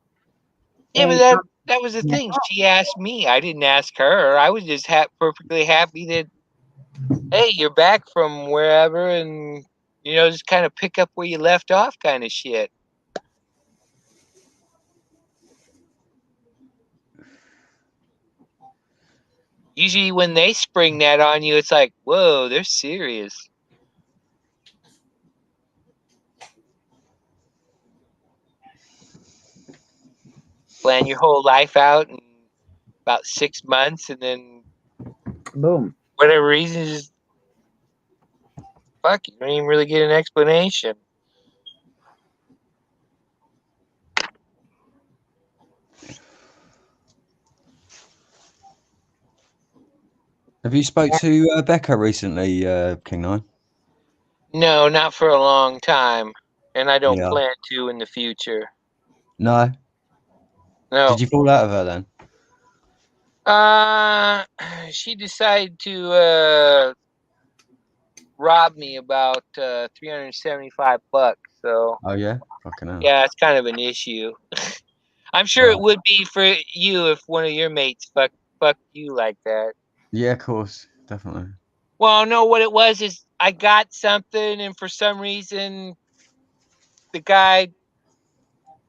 Yeah, and but that was the Yeah. thing. She asked me. I didn't ask her. I was just perfectly happy that, hey, you're back from wherever, and just kind of pick up where you left off, kind of shit. Usually, when they spring that on you, it's like, whoa, they're serious. Plan your whole life out in about 6 months, and then boom. whatever reason, just fuck, you don't even really get an explanation. Have you spoke to Becca recently, King Nine? No, not for a long time, and I don't Yeah. plan to in the future. No. No. Did you fall out of her then? She decided to rob me about $375. So Oh yeah, fucking hell. yeah, it's kind of an issue. I'm sure it Right. would be for you if one of your mates fucked you like that. Yeah, of course, definitely. Well, no, what it was is I got something, and for some reason, the guy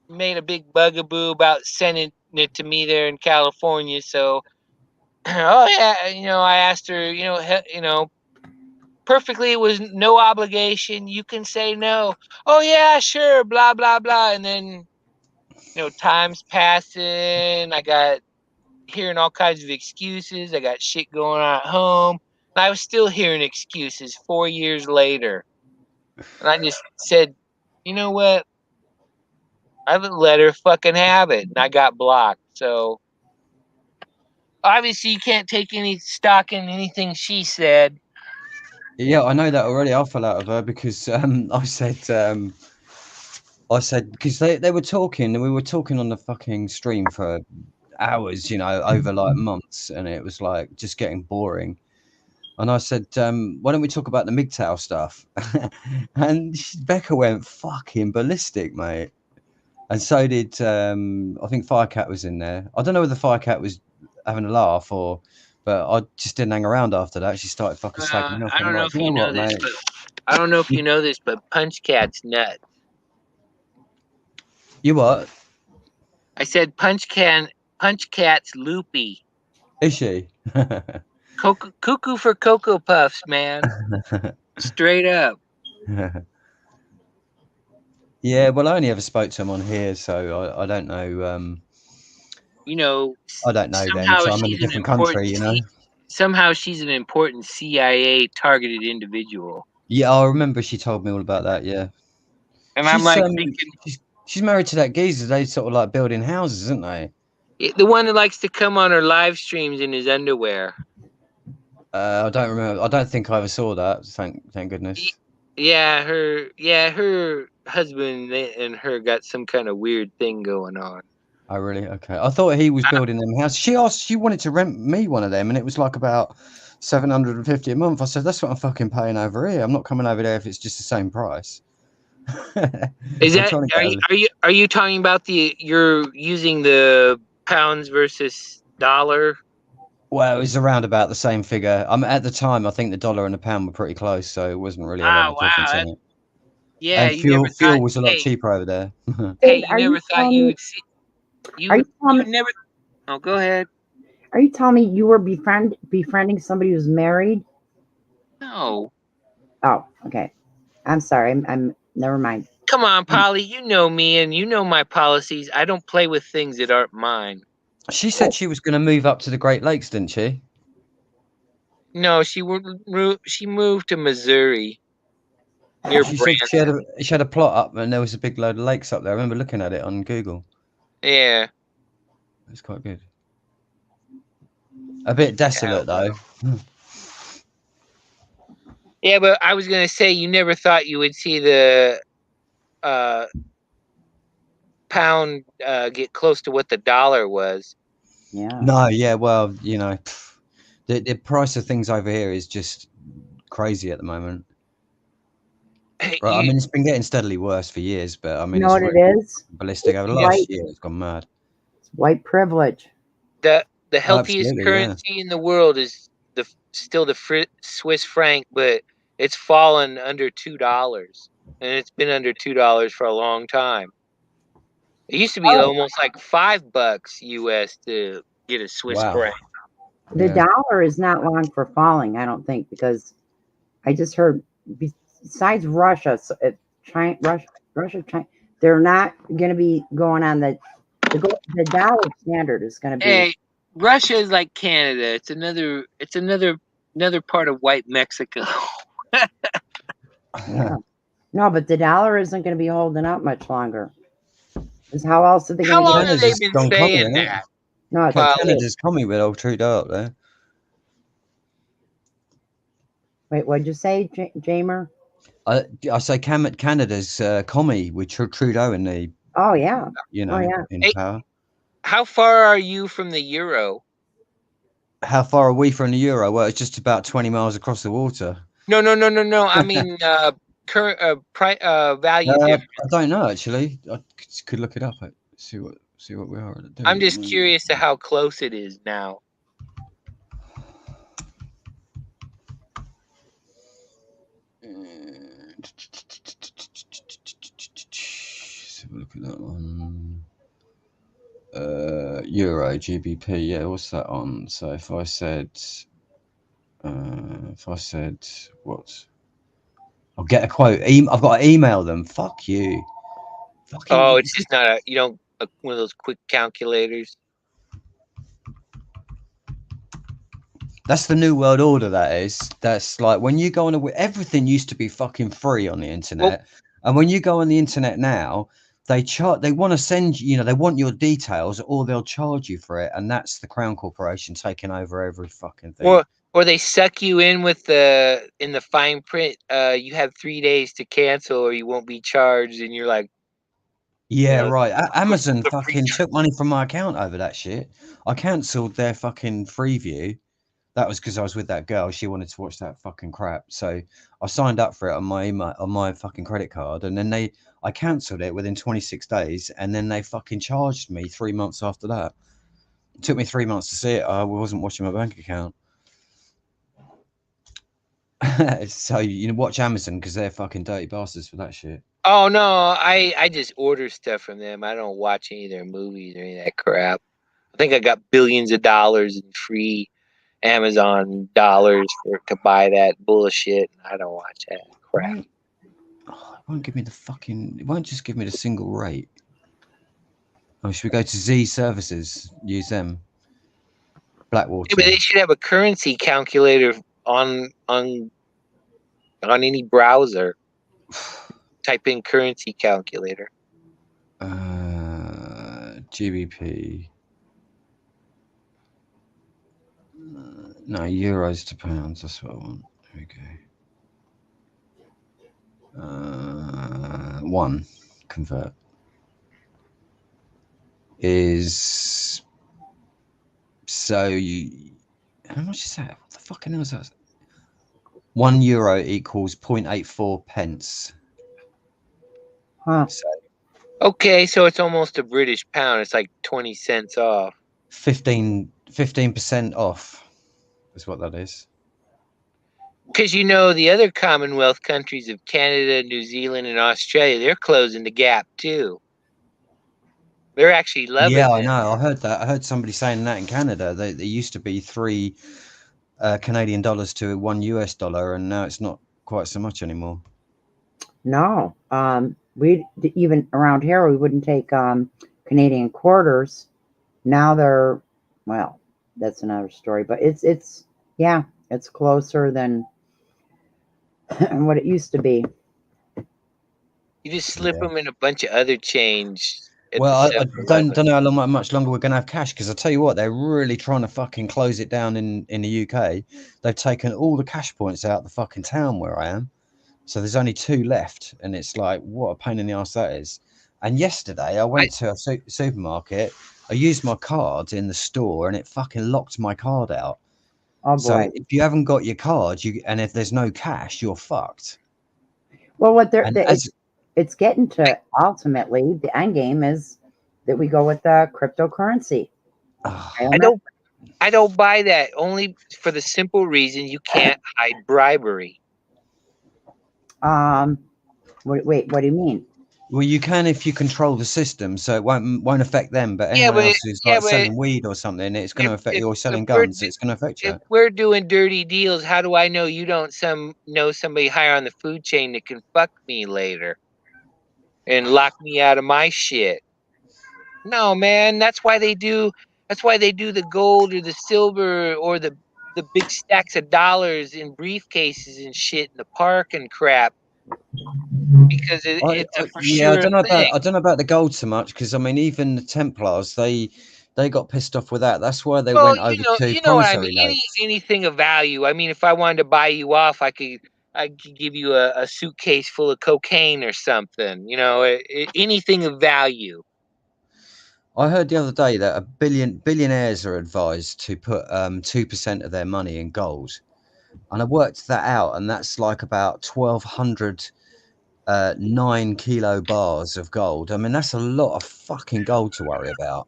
made a big bugaboo about sending it to me there in California. So, oh yeah, I asked her, perfectly, it was no obligation. You can say no. Oh yeah, sure, blah blah blah. And then, time's passing. I got hearing all kinds of excuses. I got shit going on at home. And I was still hearing excuses 4 years later. And I just said, you know what? I would let her fucking have it. And I got blocked. So obviously you can't take any stock in anything she said. Yeah, I know that already. I fell out of her because I said because they were talking and we were talking on the fucking stream for hours, over like months, and it was like just getting boring. And I said, why don't we talk about the MGTOW stuff? And Becca went fucking ballistic, mate. And so did I think Firecat was in there. I don't know whether Firecat was having a laugh but I just didn't hang around after that. She started fucking slagging me off. I don't know if you know what, this, mate? but I don't know if you know this, but Punch Cat's nuts. You what? I said Punch Cat's loopy. Is she? Cuckoo for Cocoa Puffs, man. Straight up. Yeah, well, I only ever spoke to him on here, so I don't know. You know, I don't know them, somehow so I'm in a she's an different country, important you know. somehow she's an important CIA targeted individual. Yeah, I remember she told me all about that. Yeah, And I'm like thinking, she's married to that geezer. They sort of like building houses, aren't they? the one that likes to come on her live streams in his underwear. I don't remember. I don't think I ever saw that. Thank goodness. Yeah, her husband and her got some kind of weird thing going on. Oh, really? Okay. I thought he was building them houses. She wanted to rent me one of them, and it was like about $750 a month. I said, that's what I'm fucking paying over here. I'm not coming over there if it's just the same price. Is that are you talking about you're using the pounds versus dollar? Well, it was around about the same figure. At the time, I think the dollar and the pound were pretty close, so it wasn't really a lot of difference in it. Yeah, and fuel was a lot cheaper over there. Hey, you never thought you would see. You never. Oh, go ahead. Are you telling me you were befriending somebody who's married? No. Oh, okay. I'm sorry. I'm never mind. Come on, Polly. You know me and you know my policies. I don't play with things that aren't mine. She said she was going to move up to the Great Lakes, didn't she? No, she moved to Missouri. Near she said she had a plot up and there was a big load of lakes up there. I remember looking at it on Google. Yeah. It's quite good. A bit desolate though. Yeah, but I was gonna say you never thought you would see the pound get close to what the dollar was. Yeah. No, yeah, well, you know, the price of things over here is just crazy at the moment. Right, I mean, it's been getting steadily worse for years, but I mean, you know what it is? Ballistic over the last year. It's gone mad. It's white privilege. The healthiest currency in the world is still the Swiss franc, but it's fallen under $2, and it's been under $2 for a long time. It used to be almost like $5 US to get a Swiss franc. The dollar is not long for falling, I don't think, because I just heard besides Russia, China, they're not going to be going on the dollar standard is going to be. Hey, Russia is like Canada. It's another part of white Mexico. Yeah. No, but the dollar isn't going to be holding up much longer. Because how else are they going to get? How long have they been saying that? No, Canada's coming with old Trudeau up there. Wait, what'd you say, Jamer? I say Canada's commie with Trudeau in the. Oh yeah. You know, in power. How far are you from the euro? How far are we from the euro? Well, it's just about 20 miles across the water. No. I mean, current value difference. I don't know actually. I could look it up. See what we are. I'm just curious to how close it is now. Look at that one. Euro GBP. Yeah, what's that on? So if I said what? I'll get a quote. I've got to email them. Fuck you. Oh, it's just not one of those quick calculators. That's the new world order. That's like when you go on everything used to be fucking free on the internet, and when you go on the internet now, they want to send you, they want your details, or they'll charge you for it, and that's the Crown Corporation taking over every fucking thing. Or they suck you in in the fine print. You have 3 days to cancel, or you won't be charged, and you're like, yeah, right. Amazon fucking took money from my account over that shit. I cancelled their fucking Freeview. That was because I was with that girl. She wanted to watch that fucking crap. So I signed up for it on my fucking credit card, and then I cancelled it within 26 days, and then they fucking charged me 3 months after that. It took me 3 months to see it. I wasn't watching my bank account. So you know, watch Amazon because they're fucking dirty bastards for that shit. Oh no, I just order stuff from them. I don't watch any of their movies or any of that crap. I think I got billions of dollars in free Amazon dollars to buy that bullshit. I don't watch that crap. It won't give me the fucking. It won't just give me the single rate. Oh, should we go to Z Services? Use them. Blackwater. Yeah, but they should have a currency calculator on any browser. Type in currency calculator. GBP. No, euros to pounds. That's what I want. There we go. One convert is so you. How much is that? What the fucking hell is that? €1 equals 0.84 pence. Huh. So Okay, so it's almost a British pound. It's like 20 cents off. 15% off is what that is. Because you know the other Commonwealth countries of Canada, New Zealand, and Australia, they're closing the gap too. They're actually loving Yeah, I it. know. I heard that. I heard somebody saying that in Canada. They used to be 3 Canadian dollars to $1 and now it's not quite so much anymore. No, we even around here we wouldn't take Canadian quarters. Now they're, well, that's another story. But it's yeah, it's closer than what it used to be. You just slip them in a bunch of other change. Well, I don't know how much longer we're going to have cash, because I tell you what, they're really trying to fucking close it down in the UK. They've taken all the cash points out the fucking town where I am. So there's only 2 left, and it's like, what a pain in the ass that is. And yesterday I went to a supermarket. I used my card in the store, and it fucking locked my card out. Oh boy. So if you haven't got your card, and if there's no cash, you're fucked. Well, it's getting to, ultimately the end game is that we go with the cryptocurrency. I don't buy that, only for the simple reason you can't hide bribery. Wait, what do you mean? Well, you can if you control the system, so it won't affect them. But anyone else who's selling weed or something, it's going to affect you. Or selling guns, it's going to affect you. If we're doing dirty deals, how do I know you don't know somebody higher on the food chain that can fuck me later and lock me out of my shit? No, man. That's why they do the gold or the silver or the big stacks of dollars in briefcases and shit in the park and crap. Because it's a for sure thing. I don't know about the gold so much, because I mean, even the Templars, they got pissed off with that. That's why they went over to promissory notes. Anything of value. I mean, if I wanted to buy you off, I could give you a suitcase full of cocaine or something. You know, anything of value. I heard the other day that billionaires are advised to put 2% of their money in gold, and I worked that out, and that's like about 1,200 9-kilo bars of gold. I mean, that's a lot of fucking gold to worry about,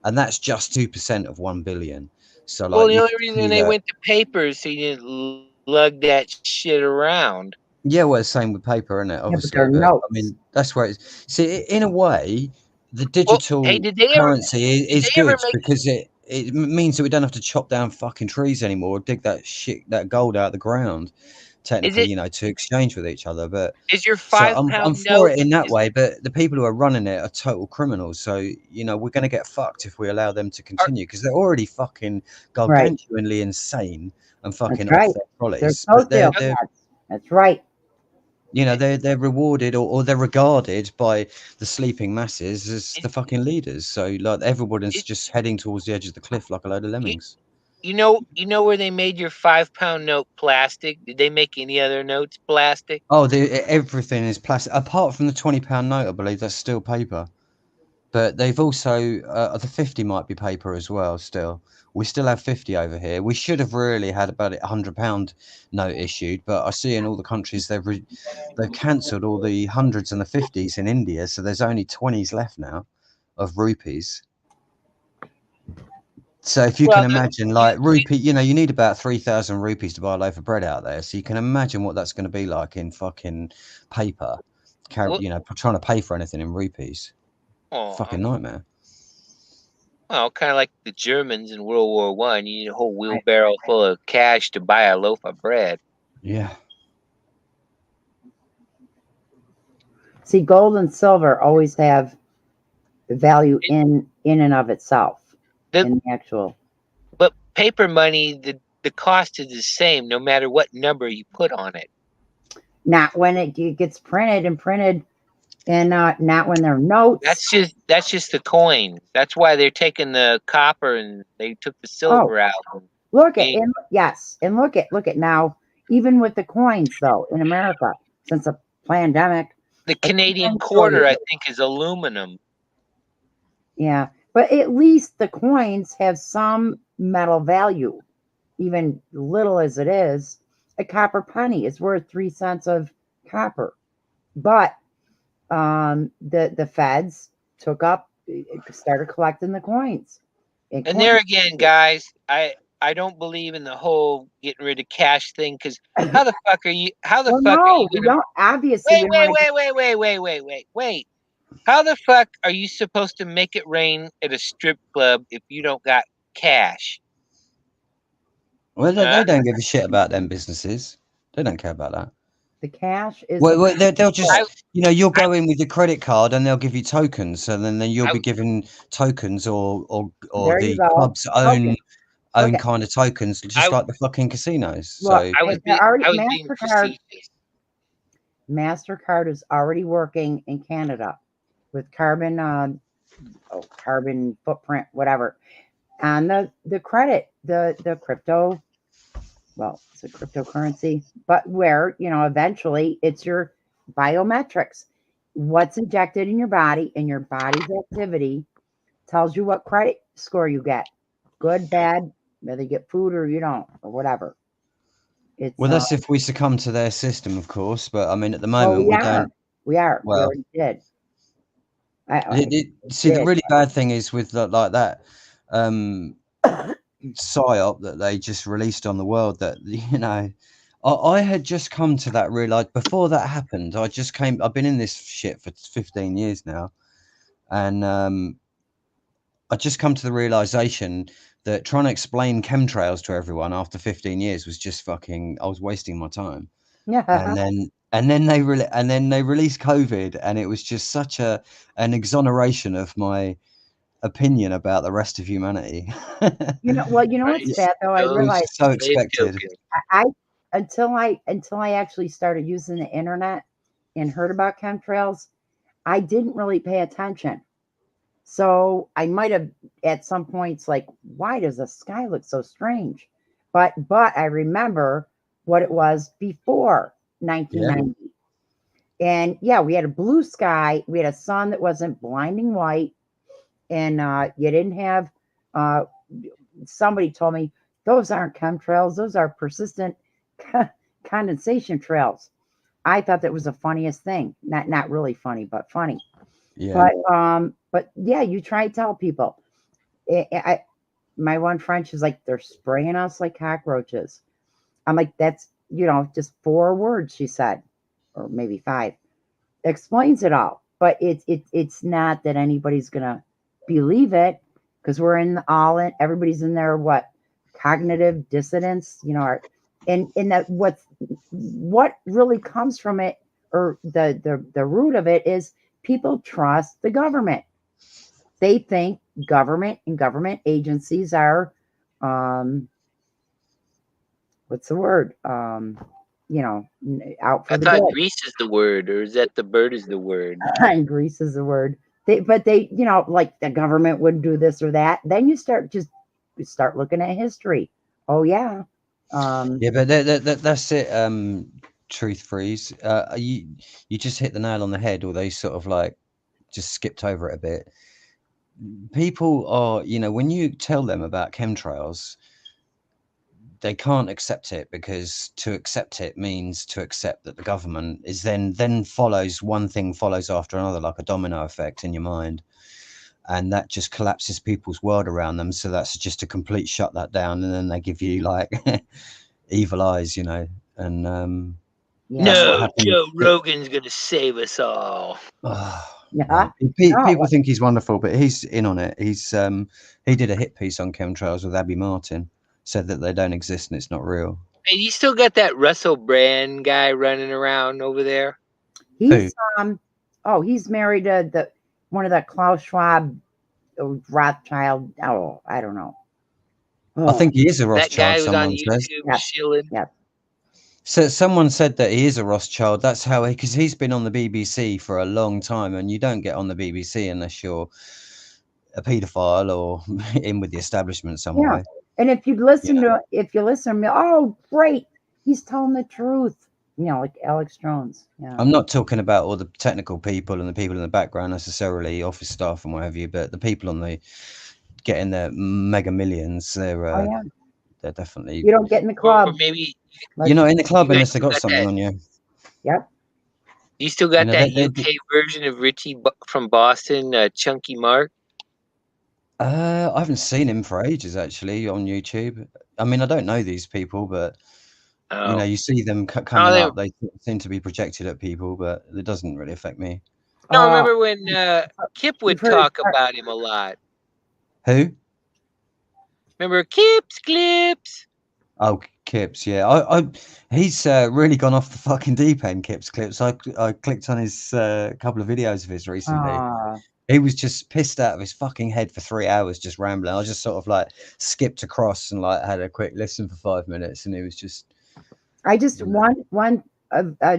and that's just 2% of 1 billion. So, like, well, the only reason they went to paper is so you didn't lug that shit around. Yeah, well, same with paper, isn't it? Obviously, yeah, but I mean, that's where it's. See, in a way, the digital currency is good because it means that we don't have to chop down fucking trees anymore, or dig that gold out of the ground, technically, to exchange with each other. But is your £5 I'm for it in that way, but the people who are running it are total criminals. So we're going to get fucked if we allow them to continue, because they're already fucking gargantuanly insane and fucking off their trolleys. That's right. They're rewarded or they're regarded by the sleeping masses as the fucking leaders. So like everybody's just heading towards the edge of the cliff like a load of lemmings. You know where they made your £5 note plastic? Did they make any other notes plastic? Oh, everything is plastic apart from the £20 note. I believe that's still paper. But they've also the 50 might be paper as well. Still, we still have 50 over here. We should have really had about £100 note issued, but I see in all the countries they've cancelled all the hundreds and the 50s in India, so there's only 20s left now of rupees. So if you Well, can imagine, like rupee, you know, you need about 3,000 rupees to buy a loaf of bread out there. So you can imagine what that's going to be like in fucking paper, you know, trying to pay for anything in rupees. Fucking nightmare. Well, kind of like the Germans in World War One. You need a whole wheelbarrow full of cash to buy a loaf of bread. Yeah. See, gold and silver always have value in and of itself. In the actual. But paper money, the cost is the same no matter what number you put on it. Not when it gets printed, and not when they're notes. That's just the coin. That's why they're taking the copper and they took the silver out. Look at and look at now. Even with the coins, though, in America, since the pandemic, the Canadian quarter, I think, is aluminum. Yeah, but at least the coins have some metal value, even little as it is. A copper penny is worth 3 cents of copper, but the feds started collecting the coins. And there again, guys, I don't believe in the whole getting rid of cash thing, because how the fuck are you? How the fuck are you gonna? Obviously, Wait. How the fuck are you supposed to make it rain at a strip club if you don't got cash? Well, they don't give a shit about them businesses. They don't care about that. The cash is. Well, they'll just, you know, you'll go in with your credit card and they'll give you tokens, and then you'll be given tokens or the club's own kind of tokens, just like the fucking casinos. Look, so I was being facetious. MasterCard is already working in Canada with carbon footprint, whatever, and the credit, the crypto. Well, it's a cryptocurrency, but where, you know, eventually it's your biometrics. What's injected in your body and your body's activity tells you what credit score you get. Good, bad, whether you get food or you don't, or whatever. Well, that's if we succumb to their system, of course. But I mean, at the moment, we don't. We are. Well, we already did. The really bad thing is with like that psyop that they just released on the world, that, you know, I had just come to that realize before that happened. I've been in this shit for 15 years now, and I just come to the realization that trying to explain chemtrails to everyone after 15 years was just fucking, I was wasting my time. Yeah. And then they released COVID, and it was just such an exoneration of my opinion about the rest of humanity. You know what's bad though? I realized so expected. Until I actually started using the internet and heard about chemtrails, I didn't really pay attention. So I might have at some points like, why does the sky look so strange? But I remember what it was before 1990. Yeah. And yeah, we had a blue sky. We had a sun that wasn't blinding white. And you didn't have, somebody told me, those aren't chemtrails. Those are persistent condensation trails. I thought that was the funniest thing. Not really funny, but funny. Yeah. But yeah, you try to tell people. My one friend, she's like, they're spraying us like cockroaches. I'm like, that's, you know, just 4 words, she said, or maybe 5. Explains it all. But it's not that anybody's gonna believe it, because we're everybody's in there, cognitive dissonance, you know, and that what really comes from it, or the root of it, is people trust the government. They think government and government agencies are what's the word? You know, out for the good. I thought grease is the word, or is that the bird is the word? Grease is the word. But they, you know, like the government wouldn't do this or that. Then you start looking at history. Oh yeah. Yeah, but that's it. Truth Freeze. You just hit the nail on the head, or they sort of like just skipped over it a bit. People are, you know, when you tell them about chemtrails, they can't accept it, because to accept it means to accept that the government is then follows one thing follows after another, like a domino effect in your mind. and that just collapses people's world around them. So that's just a complete shut that down, and then they give you like evil eyes, you know. And Yeah. that's what No, happened. Joe Rogan's gonna save us all. Yeah. People No. think he's wonderful, but he's in on it. He's he did a hit piece on chemtrails with Abby Martin, said that they don't exist and it's not real. And you still got that Russell Brand guy running around over there? He's he's married to one of the Klaus Schwab Rothschild. Oh, I don't know. I think he is a That guy Rothschild. was on Someone says. YouTube Yeah. shilling. Yeah. So someone said that he is a Rothschild. That's how because he's been on the BBC for a long time, and you don't get on the BBC unless you're a paedophile or in with the establishment some Yeah. way. And if you listen to me, oh great, he's telling the truth. You know, like Alex Jones. Yeah. I'm not talking about all the technical people and the people in the background necessarily, office staff and what have you, but the people on the getting their mega millions, they're they're definitely. You don't get in the Or club. maybe You're not in the club you unless guys they got got something that. on you. Yep. You still got You know, that they- UK version of Richie from Boston, Chunky Mark? I haven't seen him for ages actually on YouTube. I mean, I don't know these people, but you know, you see them coming up. They seem to be projected at people, but it doesn't really affect me. No, remember when Kip would talk about him a lot? Who? Remember Kip's Clips? Oh, Kips, yeah. He's really gone off the fucking deep end. Kips Clips. I clicked on his couple of videos of his recently. He was just pissed out of his fucking head for 3 hours, just rambling. I just sort of like skipped across and like had a quick listen for 5 minutes, and he was just. I just one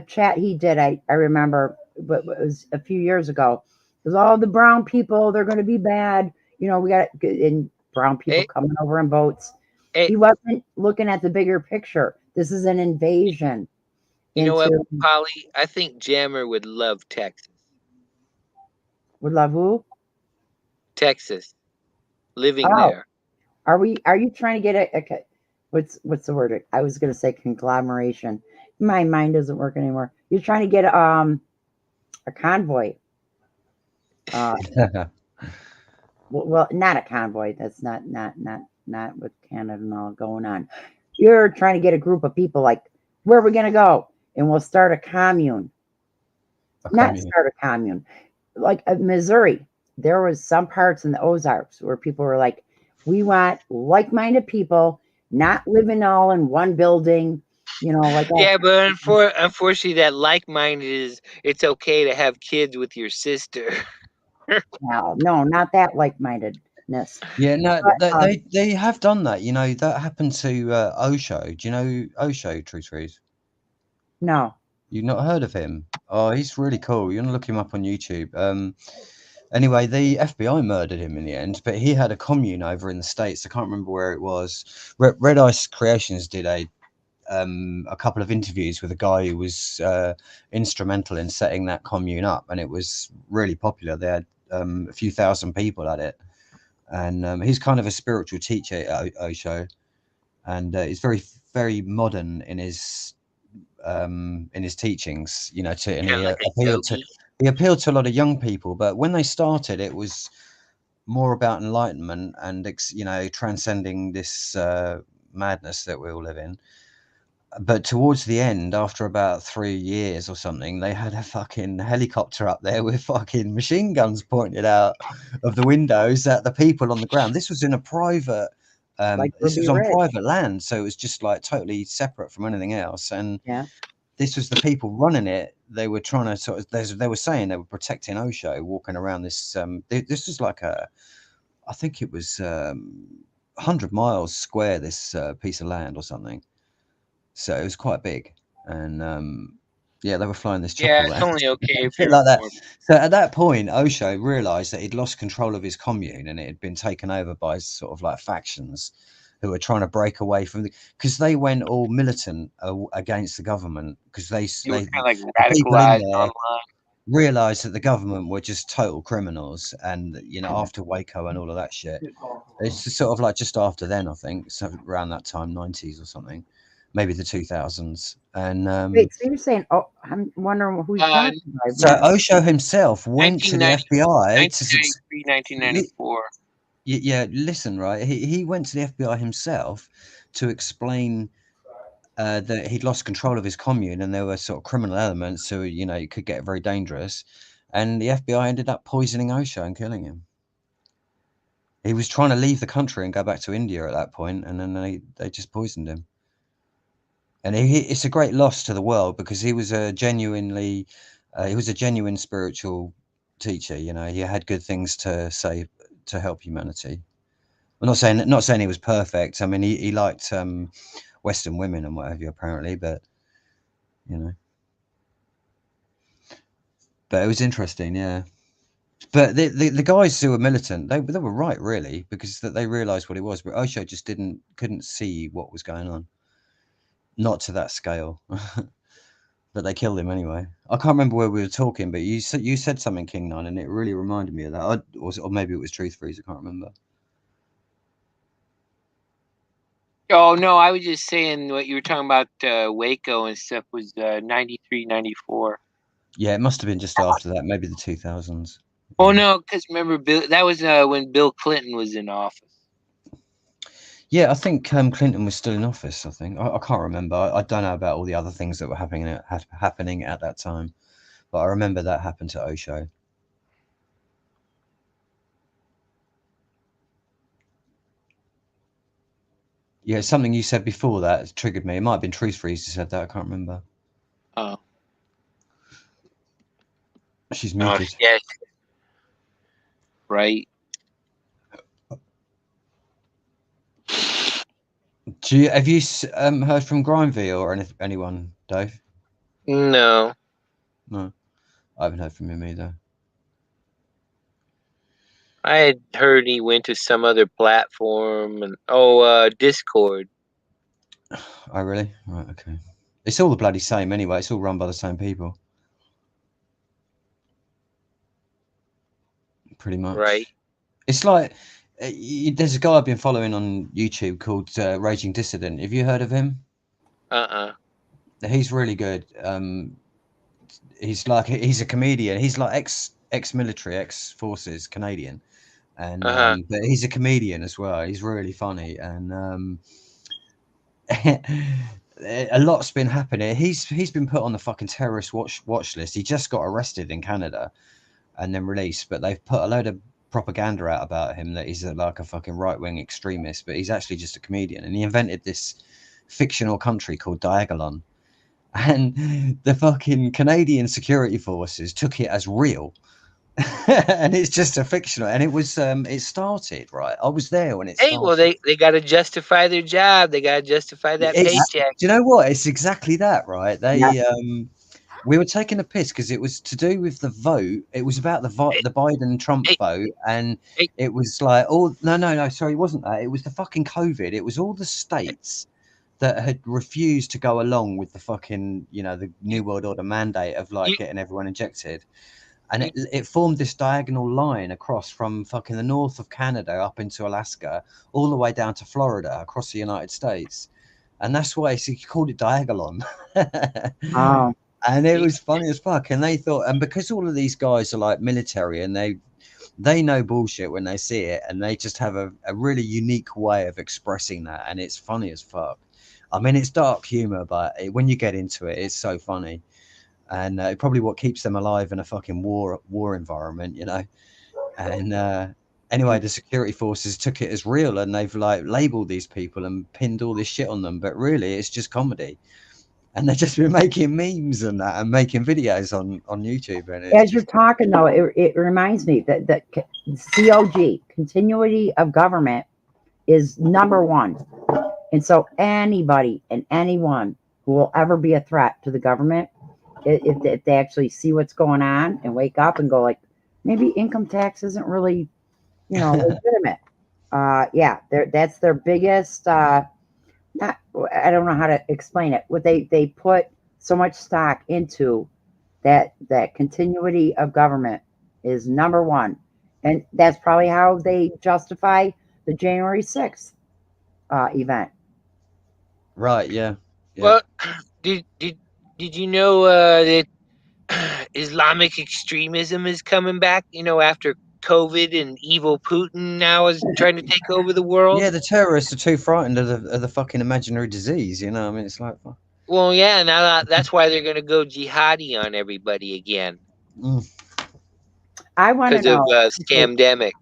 chat he did. I remember, but it was a few years ago. It was all the brown people. They're going to be bad. You know, we got and brown people coming over in boats. He wasn't looking at the bigger picture. This is an invasion. You know what, Polly? I think Jammer would love Texas. Would love who? Texas. Living there. Are you trying to get a what's the word? I was going to say conglomeration. My mind doesn't work anymore. You're trying to get a convoy. Well, not a convoy. That's not with Canada and all going on. You're trying to get a group of people like, where are we going to go? And we'll start a commune. Start a commune. Like Missouri, there was some parts in the Ozarks where people were like, we want like-minded people, not living all in one building, you know, like that. Yeah, but unfortunately, that like-minded is it's okay to have kids with your sister. No, not that like-mindedness. Yeah, no, they have done that. You know, that happened to Osho. Do you know Osho, True Trees? No. You've not heard of him? Oh, he's really cool. You want to look him up on YouTube. Anyway, the FBI murdered him in the end, but he had a commune over in the States. I can't remember where it was. Red Ice Creations did a couple of interviews with a guy who was instrumental in setting that commune up, and it was really popular. They had a few thousand people at it, and he's kind of a spiritual teacher, Osho, and he's very, very modern in his teachings. You know, he appealed to a lot of young people, but when they started, it was more about enlightenment and you know, transcending this madness that we all live in. But towards the end, after about 3 years or something, they had a fucking helicopter up there with fucking machine guns pointed out of the windows at the people on the ground. This was in a private, this was on private land, so it was just like totally separate from anything else. And this was the people running it. They were trying to sort of, they were saying they were protecting Osho, walking around this. This was like I think it was 100 miles square, this piece of land or something. So it was quite big, and they were flying this chopper around. It's only okay if you're like that. So at that point, Osho realized that he'd lost control of his commune, and it had been taken over by sort of like factions who were trying to break away from because they went all militant against the government because they kind of like radicalized online. Realized that the government were just total criminals, and you know, after Waco and all of that shit, it's just sort of like just after then, I think, so around that time, 90s or something. Maybe the 2000s. And wait, so you're saying, I'm wondering who you're talking about. So Osho himself went to the FBI pre-1994. Yeah, listen, right? He went to the FBI himself to explain that he'd lost control of his commune and there were sort of criminal elements, so it could get very dangerous. And the FBI ended up poisoning Osho and killing him. He was trying to leave the country and go back to India at that point, and then they just poisoned him. And it's a great loss to the world because he was a genuine spiritual teacher. He had good things to say to help humanity. I'm not saying he was perfect. I mean, he liked Western women and what have you, apparently, but but it was interesting, yeah. But the guys who were militant, they were right, really, because they realised what it was. But Osho just couldn't see what was going on, not to that scale. But they killed him anyway. I can't remember where we were talking, but you said something, King Nine, and it really reminded me of that. Or maybe it was Truth Freeze. I can't remember. Oh no, I was just saying what you were talking about. Waco and stuff was 93, 94. Yeah, it must have been just after that, maybe the 2000s. Oh no, because remember, that was when Bill Clinton was in office. Yeah, I think Clinton was still in office. I think I can't remember. I don't know about all the other things that were happening at that time, but I remember that happened to Osho. Yeah, something you said before that triggered me. It might have been Truth Freeze who said that. I can't remember. Oh, she's muted. Yes. Right. Have you heard from Grimeville or anyone, Dave? No. No, I haven't heard from him either. I had heard he went to some other platform and Discord. Oh, really? Right, okay. It's all the bloody same anyway. It's all run by the same people. Pretty much. Right. It's like there's a guy I've been following on YouTube called Raging Dissident. Have you heard of him? He's really good. He's a comedian. He's like ex-military, ex-forces Canadian, and but he's a comedian as well. He's really funny, and a lot's been happening. He's been put on the fucking terrorist watch list. He just got arrested in Canada and then released, but they've put a load of propaganda out about him that he's like a fucking right-wing extremist, but he's actually just a comedian, and he invented this fictional country called Diagolon, and the fucking Canadian security forces took it as real. And it's just a fictional, and it was it started right. I was there when it started. Hey, well, they got to justify their job. They got to justify that paycheck. Do you know what? It's exactly that, right? We were taking a piss because it was to do with the vote. It was about the Biden-Trump vote, and it was like, oh no, sorry, it wasn't that. It was the fucking COVID. It was all the states that had refused to go along with the fucking, the New World Order mandate of like getting everyone injected. And it formed this diagonal line across from fucking the north of Canada up into Alaska, all the way down to Florida, across the United States. And that's why he called it Diagolon. Oh. And it was funny as fuck. And they thought, and because all of these guys are like military and they know bullshit when they see it, and they just have a really unique way of expressing that. And it's funny as fuck. I mean, it's dark humor, but when you get into it, it's so funny. And probably what keeps them alive in a fucking war environment, And anyway, the security forces took it as real, and they've like labeled these people and pinned all this shit on them. But really, it's just comedy. And they've just been making memes and that, and making videos on YouTube. And as you're talking, though, it reminds me that COG, continuity of government, is number one. And so anybody and anyone who will ever be a threat to the government, if they actually see what's going on and wake up and go like, maybe income tax isn't really, legitimate. That's their biggest. I don't know how to explain it. What they put so much stock into that continuity of government is number one, and that's probably how they justify the January 6th event. Right. Yeah. Well, did you know that Islamic extremism is coming back? After COVID and evil Putin now is trying to take over the world. Yeah, the terrorists are too frightened of the fucking imaginary disease. You know, I mean, it's like, Well, yeah, now that's why they're going to go jihadi on everybody again I want to because of know. scamdemic.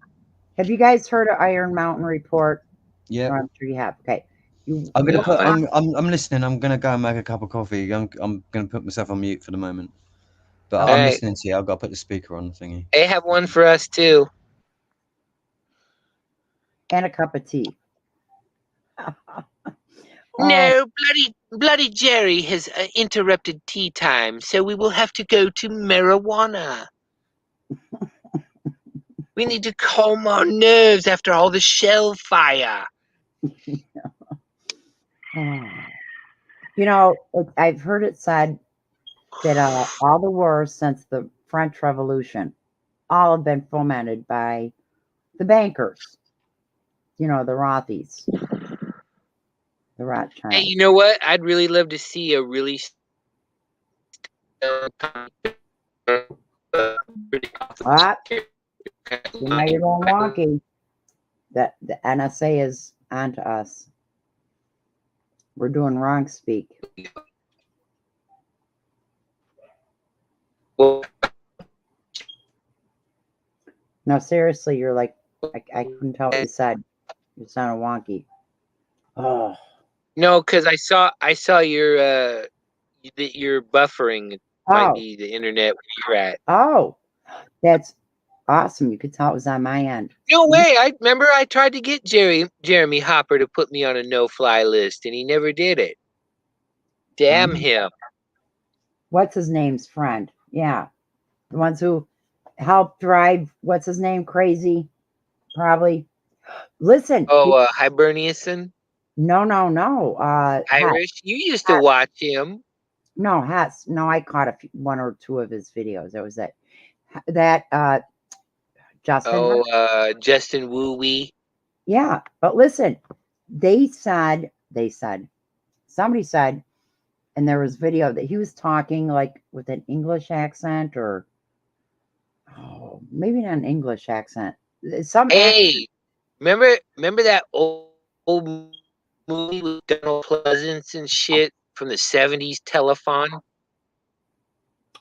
Have you guys heard of Iron Mountain Report? yeah. I'm sure you have. Okay. I'm gonna No, put. I- I'm listening. I'm gonna go and make a cup of coffee. I'm gonna put myself on mute for the moment. But Okay. I'm Alright. listening to you. I've got to put the speaker on the thingy. They have one for us too. And a cup of tea. No, bloody Jerry has interrupted tea time, so we will have to go to marijuana. We need to calm our nerves after all the shell fire. You know, I've heard it said that all the wars since the French Revolution all have been fomented by the bankers. You know, the Rothies, the Rothschilds. Hey, you know what? I'd really love to see a really What? Now you're going wonky. That the NSA is onto us. We're doing wrong speak. Well, No, seriously, you're like, I couldn't tell what you said. You sounded wonky. Oh, no, because I saw your you're buffering. It might be the internet where you're at. oh, that's awesome. You could tell it was on my end. No way! I remember I tried to get Jeremy Hopper to put me on a no-fly list, and he never did it. Damn him! What's his name's friend? Yeah, the ones who helped drive. What's his name? Crazy, probably. Listen. Oh, Hibernian. No. Irish. You used to watch him. No, Hess. No, I caught one or two of his videos. It was that Justin. Oh, Justin Woo Wee. Yeah, but listen, somebody said, and there was video that he was talking like with an English accent, or maybe not an English accent. Hey, remember that old movie with Donald Pleasance and shit from the 70s, Telethon?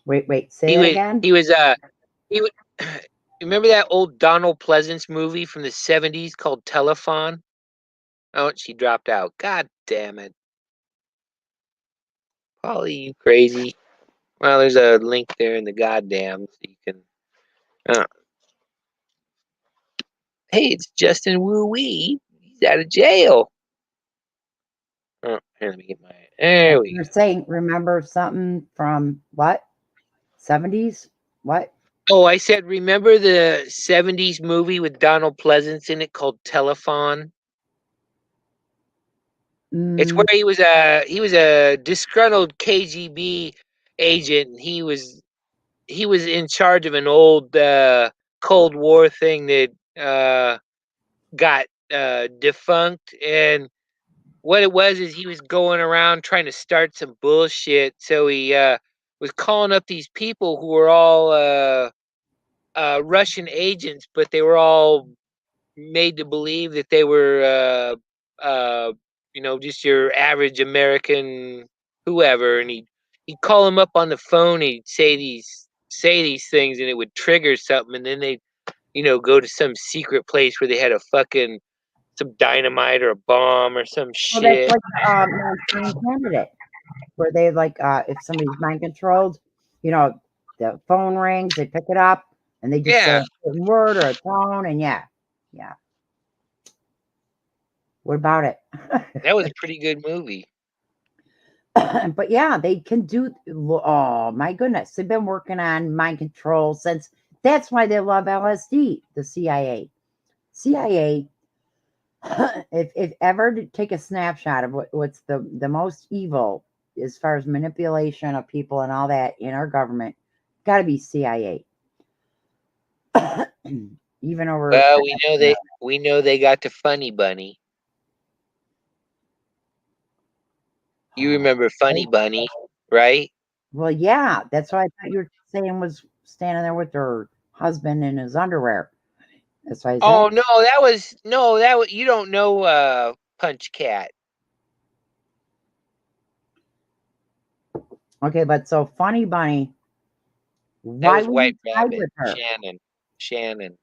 Wait, say it again. He was remember that old Donald Pleasance movie from the 70s called Telethon? Oh, she dropped out. God damn it. Polly, you crazy. Well, there's a link there in the goddamn so you can hey, it's Justin Woo Wee. He's out of jail. Oh, here, let me get my. There we You're saying, remember something from what? 70s? What? Oh, I said, remember the 70s movie with Donald Pleasance in it called Telethon? It's where he was a disgruntled KGB agent. And he was in charge of an old Cold War thing that got defunct. And what it was is he was going around trying to start some bullshit. So he was calling up these people who were all Russian agents, but they were all made to believe that they were just your average American whoever, and he'd call them up on the phone, he'd say these things, and it would trigger something, and then they'd go to some secret place where they had some dynamite or a bomb or some shit. Well, that's like Manchurian Candidate, where they like if somebody's mind controlled, the phone rings, they pick it up, and they just say a certain word or a tone, and yeah. What about it? That was a pretty good movie. But yeah, they can do. Oh my goodness, they've been working on mind control since. That's why they love LSD. The CIA. If ever to take a snapshot of what's the most evil as far as manipulation of people and all that in our government, got to be CIA. Even over. Well, we know they got the Funny Bunny. You remember Funny Bunny, right? Well, yeah, that's what I thought you were saying, was standing there with her husband in his underwear. That's why I said. Oh that was you don't know Punch Cat. Okay, but so Funny Bunny, That why was were White you tied Rabbit. with her? Shannon.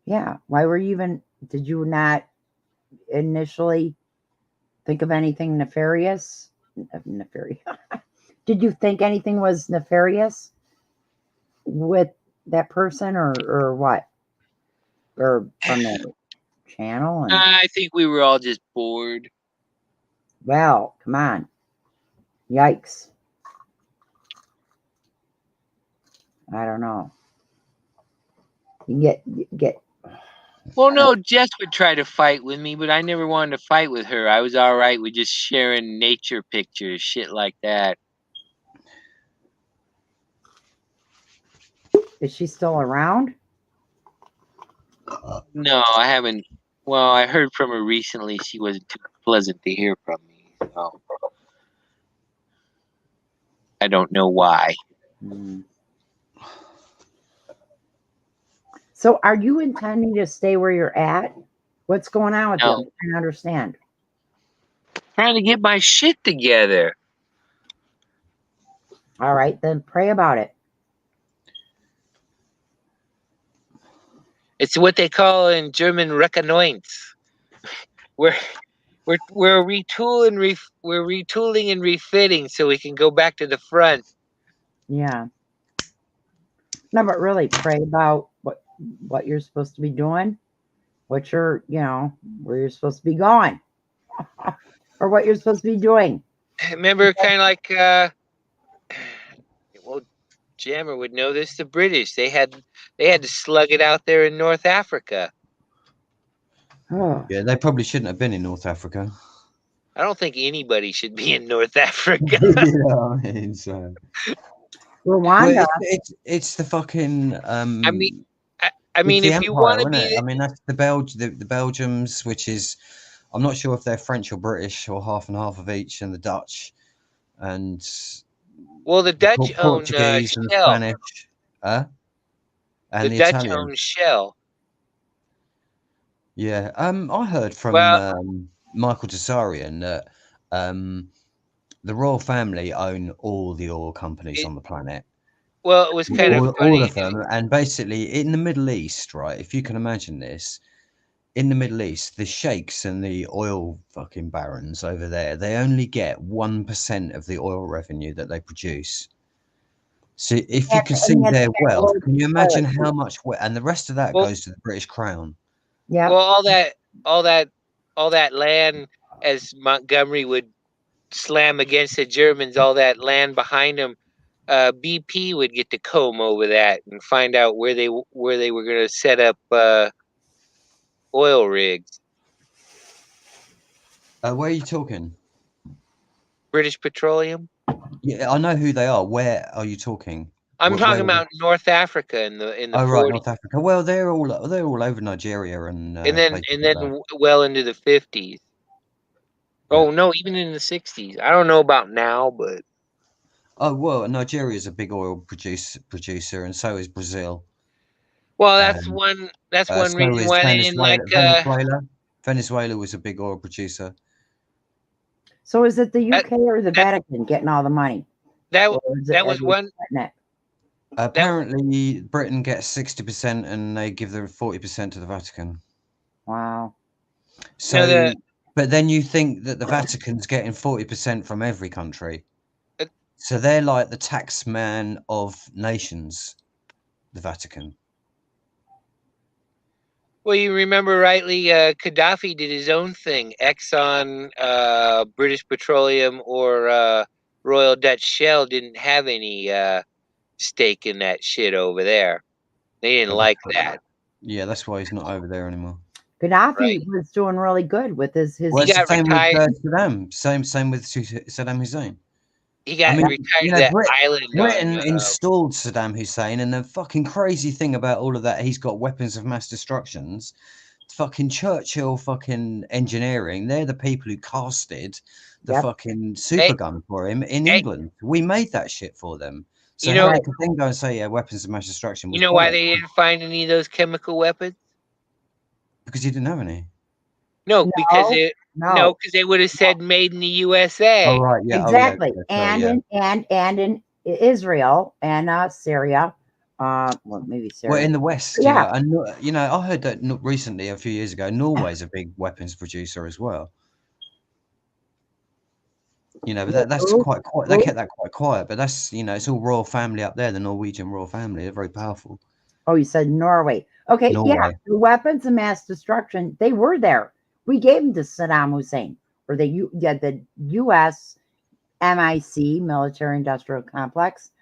Yeah, why were you even? Did you not initially think of anything nefarious? Nefarious. Did you think anything was nefarious with that person, or what? Or from the channel? And I think we were all just bored. well, come on, yikes! I don't know. You get. Well, no, Jess would try to fight with me, but I never wanted to fight with her. I was all right with just sharing nature pictures, shit like that. Is she still around? No, I haven't. Well, I heard from her recently. She wasn't too pleasant to hear from me. So I don't know why. Hmm. So, are you intending to stay where you're at? What's going on with you? No. I'm trying to understand. Trying to get my shit together. All right, then pray about it. It's what they call in German Reconnaissance. We're retooling, we're retooling and refitting so we can go back to the front. Yeah. No, but really pray about what you're supposed to be doing, what you're, where you're supposed to be going, or what you're supposed to be doing. Remember, kind of like, well, Jammer would know this. The British, they had to slug it out there in North Africa. Oh, Yeah, they probably shouldn't have been in North Africa. I don't think anybody should be in North Africa. I mean, so. Rwanda. Well, it's the fucking. I mean, it's the if you empire, want to isn't be, it? I mean, that's the Belgians, which is, I'm not sure if they're French or British or half and half of each, and the Dutch, and well, the Dutch own Portuguese and the Shell. Spanish, and The the Dutch Italian. own Shell. Yeah, I heard from Michael Tessarian that the royal family own all the oil companies on the planet. Well, it was kind of funny. All of them, and basically in the Middle East, right? If you can imagine this, in the Middle East, the sheikhs and the oil fucking barons over there, they only get 1% of the oil revenue that they produce. So if you can see their wealth, can you imagine how much? And the rest of that goes to the British Crown. Yeah. Well, all that land, as Montgomery would slam against the Germans, all that land behind them, BP would get to comb over that and find out where they were going to set up oil rigs. Where are you talking? British Petroleum. Yeah, I know who they are. Where are you talking? I'm talking about North Africa in the 40s. Right, North Africa. Well, they're all over Nigeria and then like well into the 50s. Oh no, even in the 60s. I don't know about now, but well, Nigeria is a big oil producer, and so is Brazil. Well, that's one reason why they didn't like Venezuela was a big oil producer. So is it the UK or the Vatican getting all the money? That was one. Apparently, Britain gets 60%, and they give the 40% to the Vatican. Wow. So, but then you think that the Vatican's getting 40% from every country. So they're like the tax man of nations, the Vatican. Well, you remember rightly, Gaddafi did his own thing. Exxon, British Petroleum, or Royal Dutch Shell didn't have any stake in that shit over there. They didn't like that. Yeah, that's why he's not over there anymore. Gaddafi was doing really good with his. Well, it's the same with Saddam. Same with Saddam Hussein. He got retired to that island. Britain installed Saddam Hussein, and the fucking crazy thing about all of that, he's got weapons of mass destructions. Fucking Churchill, fucking engineering. They're the people who casted the fucking super gun for him in England. We made that shit for them. So how they can then go and say, yeah, weapons of mass destruction. You know why they didn't find any of those chemical weapons? Because he didn't have any. No, because No, it no. no, because they would have said made in the USA. Oh right, yeah, Exactly. Oh, yeah. Sorry, and in Israel and Syria, well, maybe Syria. Well, in the West, Yeah. and I heard that recently, a few years ago, Norway's a big weapons producer as well. But that's quite quiet. They kept that quite quiet, but that's it's all royal family up there. The Norwegian royal family, they're very powerful. Oh, you said Norway. Okay, Norway. yeah, the weapons of mass destruction, they were there. We gave them to Saddam Hussein, or the U.S. MIC, military industrial complex,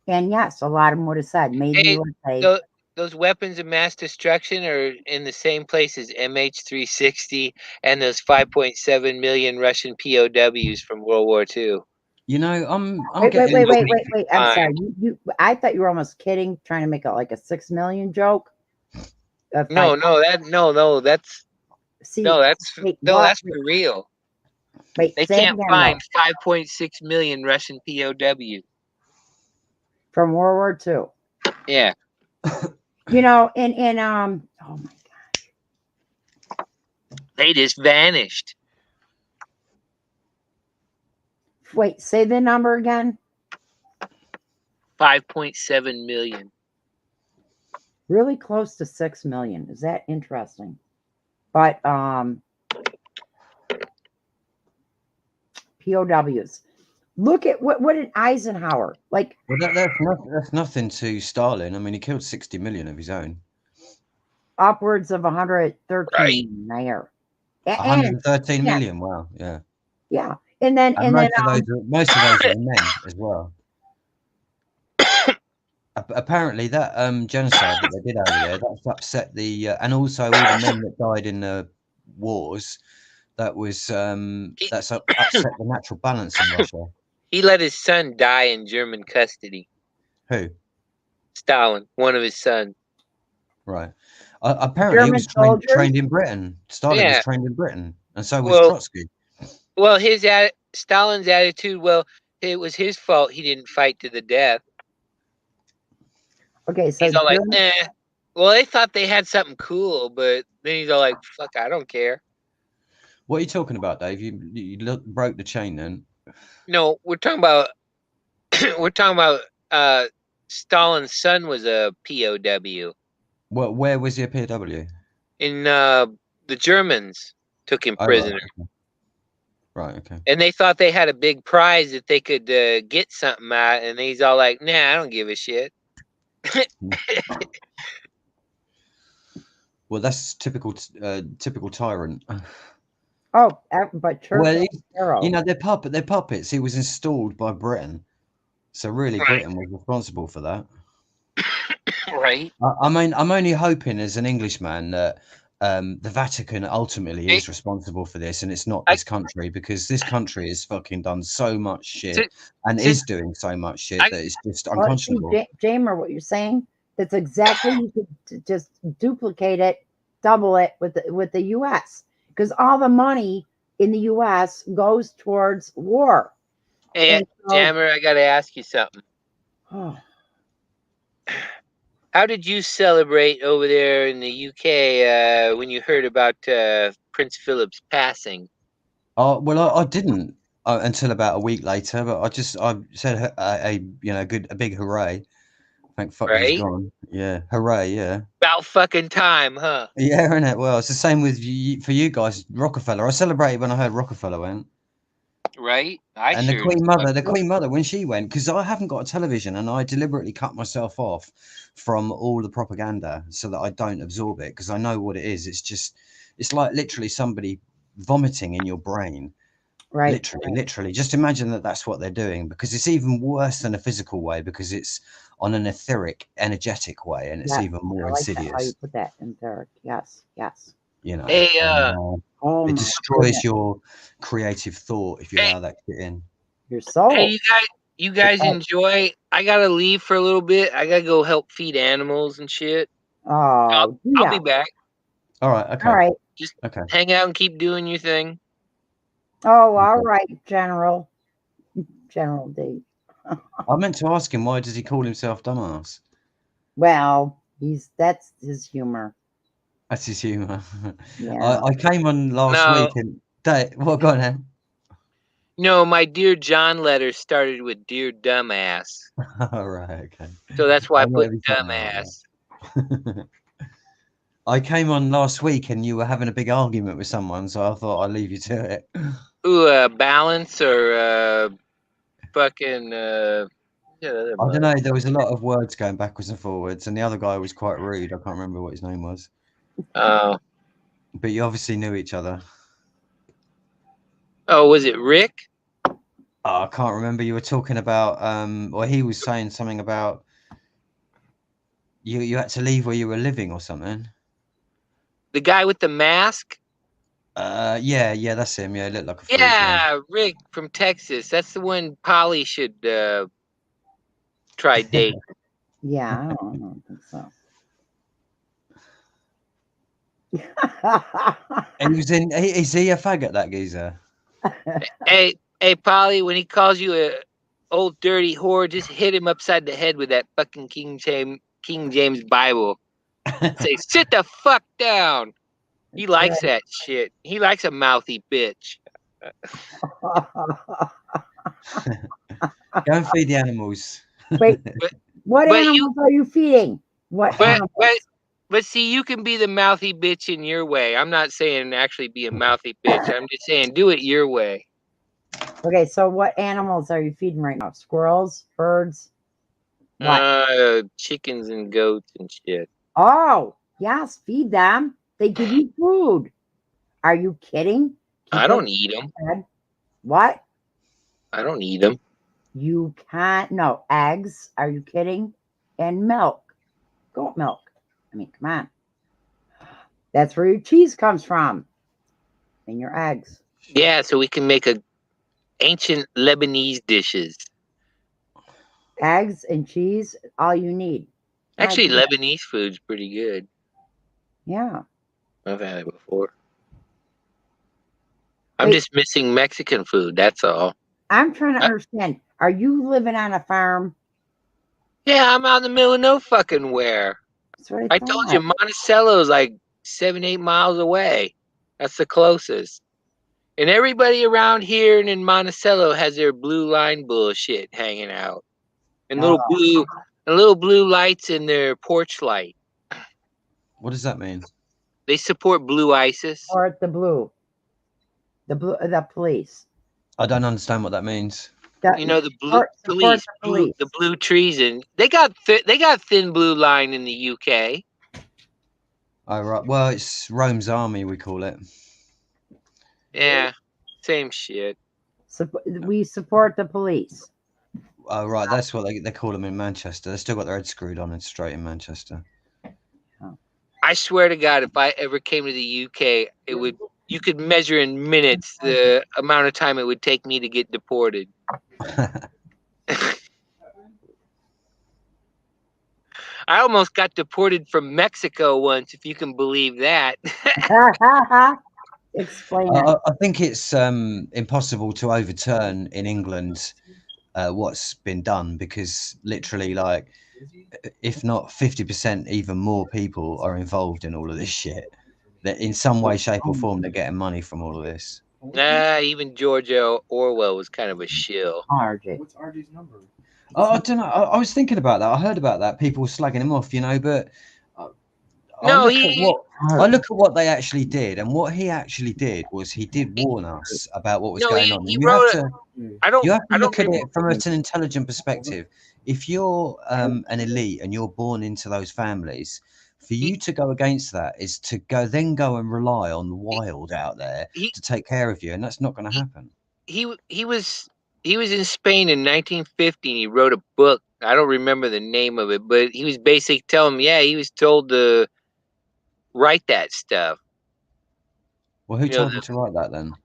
and yes, a lot of them would have said made in the USA. Those weapons of mass destruction are in the same place as MH360 and those 5.7 million Russian POWs from World War II. I'm Wait. getting. I'm sorry. I thought you were almost kidding, trying to make it like a 6 million joke. No, that's for real. Wait, they can't find 5.6 million Russian POW from World War II. Yeah. In oh my gosh, they just vanished. Wait, say the number again. 5.7 million. Really close to 6 million. Is that interesting? But POWs. Look at what did Eisenhower like? Well, that's nothing to Stalin. I mean, he killed 60 million of his own. Upwards of 113 right. I hear. 113 million. Wow. Yeah. Yeah. And then most of those are men as well. Apparently, that genocide that they did over there, that's upset and also all the men that died in the wars. That was that's upset the natural balance in Russia. He let his son die in German custody. Who? Stalin, one of his sons. Right. Apparently, he was trained in Britain. Stalin was trained in Britain, and so was Trotsky. Well, Stalin's attitude. Well, it was his fault. He didn't fight to the death. Okay, so he's all like, well, they thought they had something cool, but then he's all like, fuck, I don't care. What are you talking about, Dave? You broke the chain then. No, we're talking about Stalin's son was a POW. Well, where was he a POW? In the Germans took him prisoner. Right, okay. And they thought they had a big prize that they could get something out, and he's all like, nah, I don't give a shit. Well, that's typical tyrant. Oh, but Churchill, they're puppets. He was installed by Britain, so really Britain was responsible for that. Right. I mean, I'm only hoping as an Englishman that the Vatican ultimately is responsible for this, and it's not this country, because this country has fucking done so much shit and is doing so much shit that it's just unconscionable. Jamer, what you're saying, that's exactly, you could just duplicate it, double it with the U.S., because all the money in the U.S. goes towards war. Hey, Jammer, I got to ask you something. Oh. How did you celebrate over there in the UK when you heard about Prince Philip's passing? Oh, well, I didn't until about a week later, but I said a big hooray. Thank fuck he's gone. Yeah, hooray, yeah. About fucking time, huh? Yeah, isn't it? Well, it's the same for you guys, Rockefeller. I celebrated when I heard Rockefeller went. Right? The Queen Mother, when she went, because I haven't got a television, and I deliberately cut myself off from all the propaganda so that I don't absorb it, because I know what it is. It's like literally somebody vomiting in your brain. Right. Literally. Just imagine that that's what they're doing, because it's even worse than a physical way, because it's on an etheric, energetic way, and it's even more insidious. How you put that, etheric? Yes. Hey, it destroys your creative thought if you allow that shit in. Your soul. Hey, you guys enjoy. I gotta leave for a little bit. I gotta go help feed animals and shit. Oh, I'll be back. All right. Okay. All right. Just hang out and keep doing your thing. Oh, all right, General D. I meant to ask him, why does he call himself dumbass? Well, that's his humor. That's his humour. Yeah. I came on last No. week and what go on then? No, my Dear John letter started with Dear Dumbass. All right, okay. So that's why I might put be something like Dumbass. that. I came on last week and you were having a big argument with someone, so I thought I'd leave you to it. Ooh, balance or fucking yeah, I don't know. There was a lot of words going backwards and forwards, and the other guy was quite rude. I can't remember what his name was, Oh, but you obviously knew each other. oh, was it Rick? Oh, I can't remember. You were talking about, or he was saying something about you had to leave where you were living or something. The guy with the mask? Yeah, that's him. Yeah, he looked like a freak. Yeah, Rick from Texas. That's the one Polly should try dating. Yeah, I don't think so. And he was in. Is he a faggot? That geezer. Hey, Polly, when he calls you a old dirty whore, just hit him upside the head with that fucking King James Bible. Say, sit the fuck down. He likes that shit. He likes a mouthy bitch. Go and feed the animals. Wait, what but animals are you feeding? What animals? But see, you can be the mouthy bitch in your way. I'm not saying actually be a mouthy bitch. I'm just saying do it your way. Okay, so what animals are you feeding right now? Squirrels, birds? What? Chickens and goats and shit. Oh, yes, feed them. They give you food. Are you kidding? I don't eat them. What? I don't eat them. You can't. No, eggs. Are you kidding? And milk. Goat milk. I mean, come on. That's where your cheese comes from. And your eggs. Yeah, so we can make ancient Lebanese dishes. Eggs and cheese, all you need. Actually, Lebanese food's pretty good. Yeah. I've had it before. I'm just missing Mexican food, that's all. I'm trying to understand. Are you living on a farm? Yeah, I'm out in the middle of no fucking where. That's what I told you, Monticello's like 7-8 miles away. That's the closest. And everybody around here and in Monticello has their blue line bullshit hanging out. And little blue lights in their porch light. What does that mean? They support Blue ISIS. Or the blue. The police. I don't understand what that means. You know, the blue police, the blue treason. They got thin blue line in the UK. Oh right. Well, it's Rome's army, we call it. Yeah, same shit. We support the police. Oh right, that's what they call them in Manchester. They still got their heads screwed on and straight in Manchester. I swear to God, if I ever came to the UK, you could measure in minutes the amount of time it would take me to get deported. I almost got deported from Mexico once, if you can believe that. Explain it. I think it's impossible to overturn in England what's been done, because literally, like, if not 50%, even more people are involved in all of this shit. That in some way, shape, or form, they're getting money from all of this. Nah, even George Orwell was kind of a shill. RJ. What's RJ's number? Oh, I don't know. I was thinking about that. I heard about that. People were slagging him off, you know, but I look at what they actually did, and what he actually did was he did warn us about what was going on. You have to look at it from an intelligent perspective. If you're an elite and you're born into those families, for you to go against that is to go and rely on the wild out there to take care of you, and that's not going to happen. He was in Spain in 1950. He wrote a book. I don't remember the name of it, but he was basically telling me, he was told to write that stuff. Well, who told him to write that then?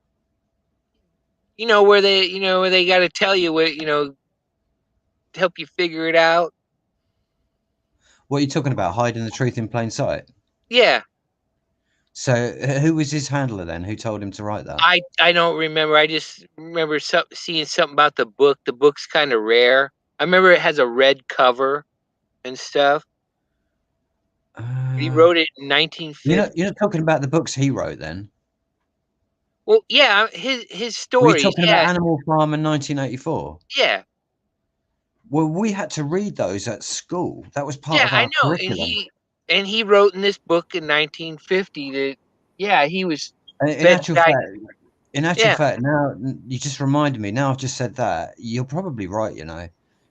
Where they got to tell you what, to help you figure it out. What are you talking about? Hiding the truth in plain sight? Yeah. So who was his handler then? Who told him to write that? I don't remember. I just remember seeing something about the book. The book's kind of rare. I remember it has a red cover and stuff. He wrote it in 1950. You're not talking about the books he wrote then. Well, yeah, his Were you stories. talking Yeah, about Animal Farm in 1984? yeah, Well, we had to read those at school. That was part yeah. of I our know, curriculum. and he wrote in this book in 1950 that he was In fed actual guy. fact, Yeah, now you just reminded me. Now I've just said that, you're probably right.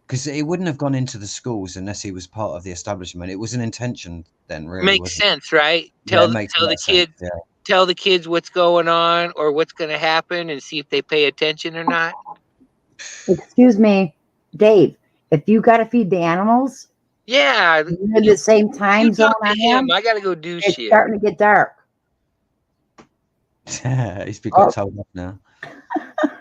Because it wouldn't have gone into the schools unless he was part of the establishment. It was an intention then, really, makes wasn't it? sense, right? Yeah, it makes a lot of sense. Yeah. Tell the kids what's going on or what's going to happen, and see if they pay attention or not. Excuse me, Dave. If you got to feed the animals, Yeah, you're in the same time you zone talk to I him. am. I got to go do It's shit. starting to get dark. He's got told off now.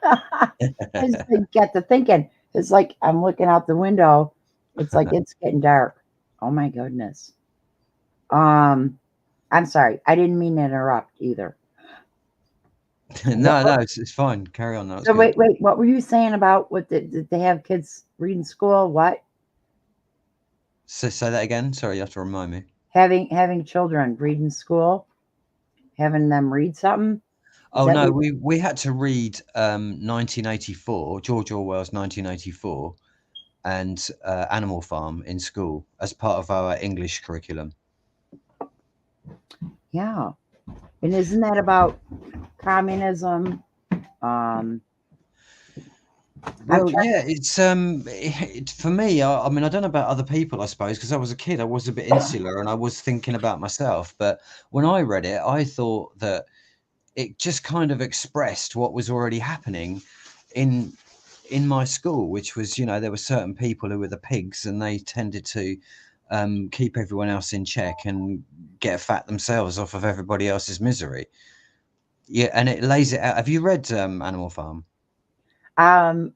I just get to thinking. It's like I'm looking out the window. It's like it's getting dark. Oh my goodness. I'm sorry. I didn't mean to interrupt either. No, it's fine. Carry on. So wait. What were you saying about what did they have kids read in school? What? So say that again. Sorry, you have to remind me. Having children read in school, having them read something. Oh no, we had to read 1984, George Orwell's 1984, and Animal Farm in school as part of our English curriculum. Yeah, and isn't that about communism? Well, yeah, it's for me. I mean, I don't know about other people, I suppose, because I was a kid. I was a bit insular, and I was thinking about myself. But when I read it, I thought that it just kind of expressed what was already happening in my school, which was, there were certain people who were the pigs, and they tended to keep everyone else in check and get fat themselves off of everybody else's misery. Yeah, and it lays it out. Have you read Animal Farm?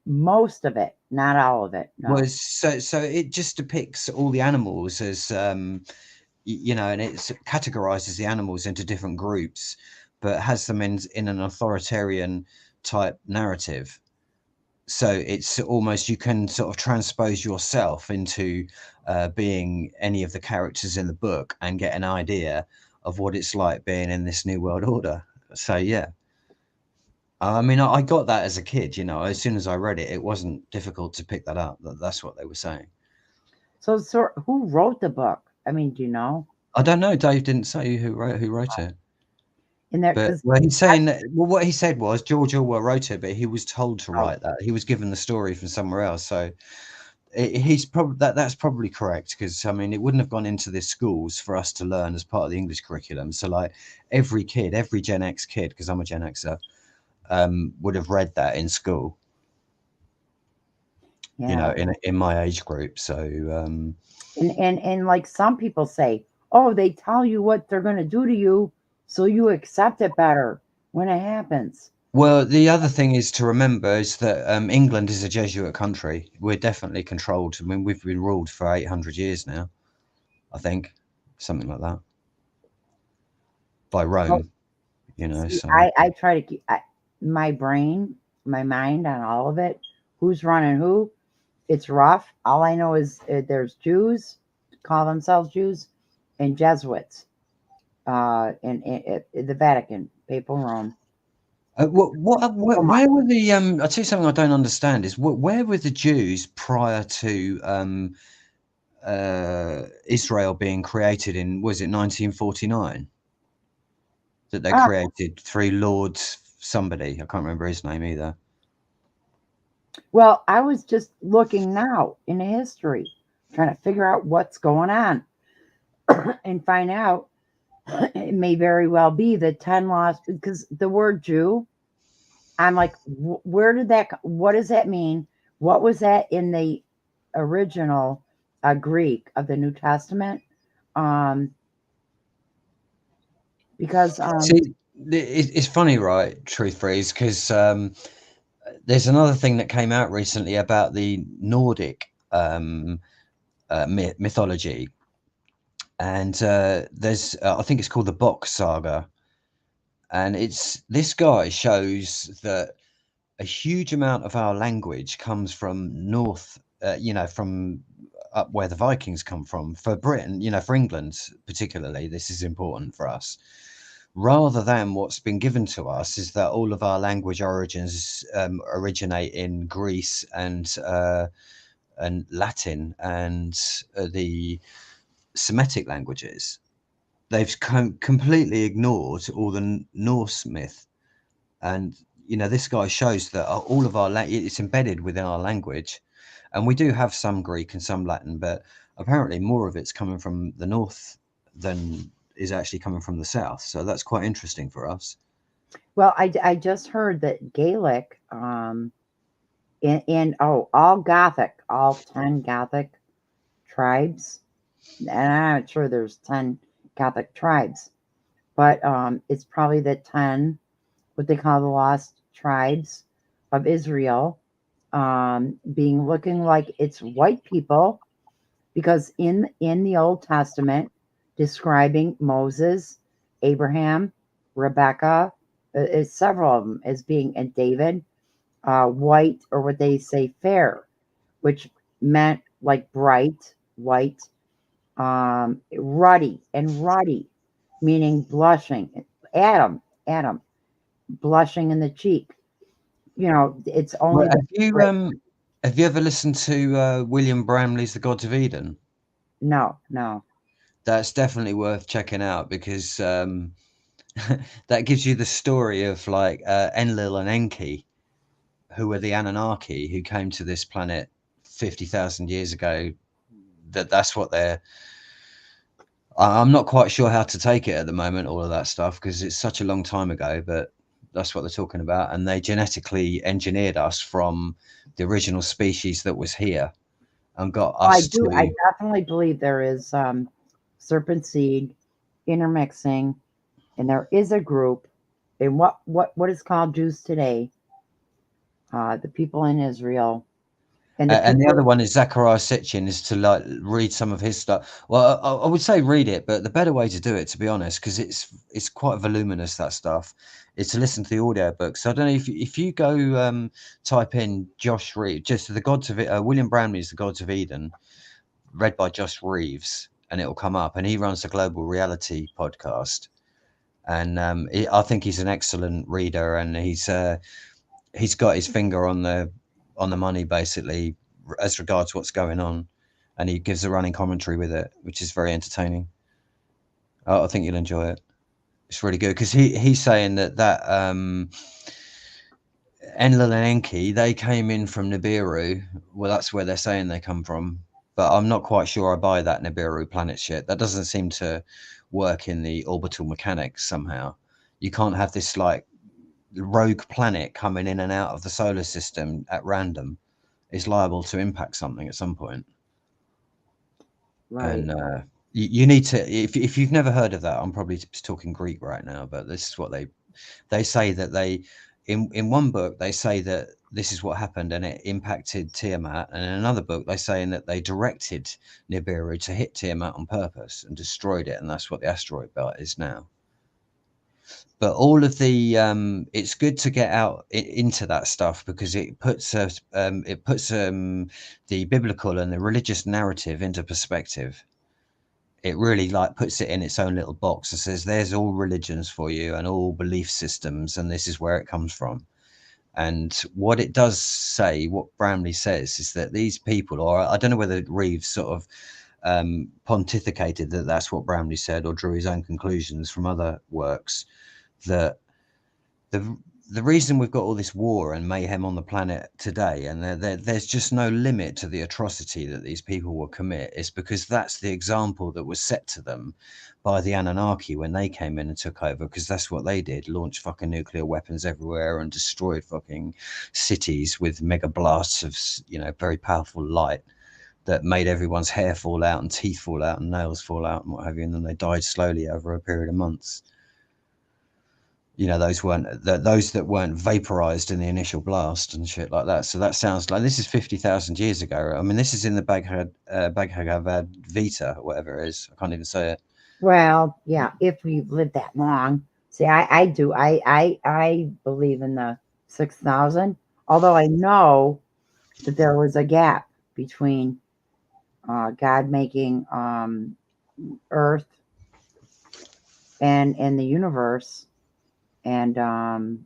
Most of it, not all of it. No. Was so it just depicts all the animals as and it categorizes the animals into different groups, but has them in an authoritarian type narrative. So it's almost, you can sort of transpose yourself into being any of the characters in the book and get an idea of what it's like being in this new world order. So yeah, I mean, I got that as a kid. As soon as I read it, it wasn't difficult to pick that up. That's what they were saying. So who wrote the book? I mean, do you know? I don't know. Dave didn't say who wrote it. In there, But he's saying that. Well, what he said was George Orwell wrote it, but he was told to write that. He was given the story from somewhere else. So he's probably that's probably correct, because I mean, it wouldn't have gone into the schools for us to learn as part of the English curriculum. So like every Gen X kid, because I'm a Gen Xer, would have read that in school. yeah. In my age group. So and like some people say, oh, they tell you what they're going to do to you, so you accept it better when it happens. Well, the other thing is to remember is that England is a Jesuit country. We're definitely controlled. I mean, we've been ruled for 800 years now, I think, something like that, by Rome. So I try to keep my mind on all of it. Who's running who? It's rough. All I know is there's Jews, call themselves Jews, and Jesuits in the Vatican, Papal Rome. Where were the I'll tell you something I don't understand is where were the Jews prior to Israel being created in, was it 1949 that they created through Lord somebody? I can't remember his name either. Well, I was just looking now in history, trying to figure out what's going on and find out it may very well be the 10 laws, because the word Jew, I'm like, where did that, what does that mean? What was that in the original Greek of the New Testament? Because see, it's funny, right, Truth Freeze, because there's another thing that came out recently about the Nordic mythology, and there's I think it's called the Bok Saga, and this guy shows that a huge amount of our language comes from north, from up where the Vikings come from. For Britain, you know, for England particularly, this is important for us. Rather than what's been given to us is that all of our language origins originate in Greece and Latin and the Semitic languages. They've completely ignored all the Norse myth. And, you know, this guy shows that all of our, it's embedded within our language. And we do have some Greek and some Latin, but apparently more of it's coming from the north than is actually coming from the south. So that's quite interesting for us. Well, I just heard that Gaelic, all Gothic, all 10 Gothic tribes, and I'm not sure there's 10 Gothic tribes, but it's probably the 10, what they call the lost tribes of Israel, being looking like it's white people, because in the Old Testament, describing Moses, Abraham, Rebecca, several of them as being, and David, white, or what they say fair, which meant like bright, white, ruddy, meaning blushing. Adam, blushing in the cheek. You know, it's only. Well, have you ever listened to William Bramley's The Gods of Eden? No. That's definitely worth checking out, because that gives you the story of like Enlil and Enki, who were the Anunnaki who came to this planet 50,000 years ago. That's what they're. I'm not quite sure how to take it at the moment, all of that stuff, because it's such a long time ago, but that's what they're talking about. And they genetically engineered us from the original species that was here and got us to. I definitely believe there is serpent seed intermixing, and there is a group in what is called Jews today, the people in Israel. And the other one is Zachariah Sitchin, is to like read some of his stuff. Well, I would say read it, but the better way to do it, to be honest, because it's quite voluminous, that stuff, is to listen to the audio books. So I don't know if you go type in Josh Reeves, just the Gods of William Bramley's The Gods of Eden, read by Josh Reeves, and it'll come up. And he runs the Global Reality podcast, and I think he's an excellent reader, and he's got his finger on the money, basically, as regards what's going on, and he gives a running commentary with it, which is very entertaining. I think you'll enjoy it. It's really good, because he's saying that Enlil and Enki, they came in from Nibiru. Well, that's where they're saying they come from, but I'm not quite sure I buy that Nibiru planet shit. That doesn't seem to work in the orbital mechanics somehow. You can't have this like rogue planet coming in and out of the solar system at random. Is liable to impact something at some point. Right. And you need to, if you've never heard of that, I'm probably talking Greek right now, but this is what they say, that they in one book they say that this is what happened and it impacted Tiamat, and in another book they're saying that they directed Nibiru to hit Tiamat on purpose and destroyed it, and that's what the asteroid belt is now. But all of the it's good to get out into that stuff, because it puts the biblical and the religious narrative into perspective. It really like puts it in its own little box and says there's all religions for you and all belief systems, and this is where it comes from. And what it does say, what Bramley says, is that these people, or I don't know whether Reeves sort of pontificated that that's what Bramley said, or drew his own conclusions from other works, that the reason we've got all this war and mayhem on the planet today, and there's just no limit to the atrocity that these people will commit, is because that's the example that was set to them by the Anunnaki when they came in and took over, because that's what they did, launch fucking nuclear weapons everywhere and destroyed fucking cities with mega blasts of, you know, very powerful light that made everyone's hair fall out and teeth fall out and nails fall out and what have you, and then they died slowly over a period of months. You know, those that weren't vaporized in the initial blast and shit like that. So that sounds like this is 50,000 years ago. I mean, this is in the Bhagavad Gita, whatever it is. I can't even say it. Well, yeah, if we've lived that long. See, I do. I believe in the 6,000, although I know that there was a gap between God making Earth and the universe, and I'm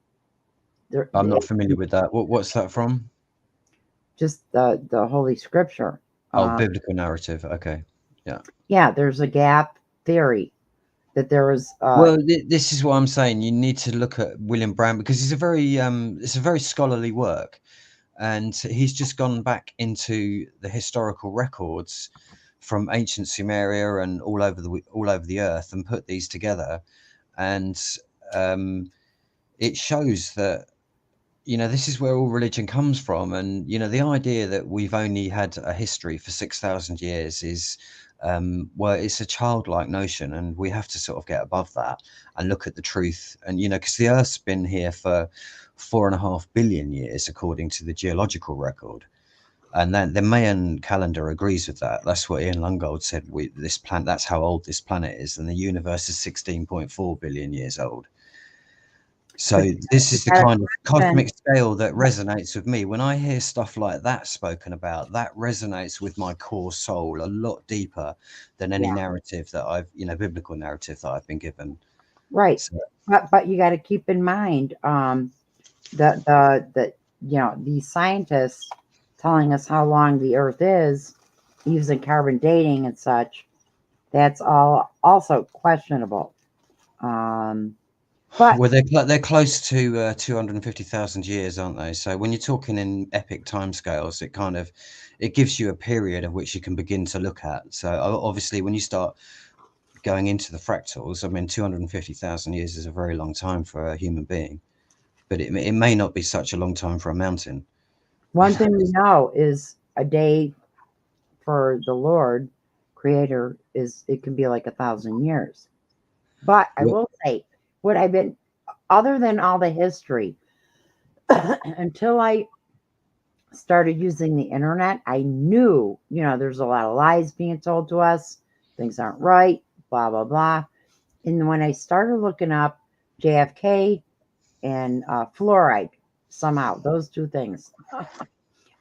not familiar with that. What's that from? just the Holy Scripture. Oh, biblical narrative. Okay. Yeah, there's a gap theory that there was. Well, this is what I'm saying. You need to look at William Brown because it's a very scholarly work, and he's just gone back into the historical records from ancient Sumeria and all over the earth and put these together, and it shows that this is where all religion comes from, and the idea that we've only had a history for 6,000 years is well, it's a childlike notion, and we have to sort of get above that and look at the truth. And because the Earth's been here for 4.5 billion years according to the geological record, and then the Mayan calendar agrees with that. That's what Ian Lungold said. This planet, that's how old this planet is, and the universe is 16.4 billion years old. So this is the kind of cosmic scale that resonates with me. When I hear stuff like that spoken about, that resonates with my core soul a lot deeper than any narrative that I've, biblical narrative that I've been given. Right. So, but you got to keep in mind the these scientists telling us how long the Earth is using carbon dating and such. That's all also questionable. But well, they're close to 250,000 years, aren't they? So when you're talking in epic timescales, it gives you a period of which you can begin to look at. So obviously, when you start going into the fractals, I mean, 250,000 years is a very long time for a human being, but it may not be such a long time for a mountain. One thing we know is a day for the Lord, Creator, it can be like 1,000 years. But I will say, what I've been, other than all the history, until I started using the internet, I knew, there's a lot of lies being told to us. Things aren't right, blah, blah, blah. And when I started looking up JFK and fluoride, somehow, those two things,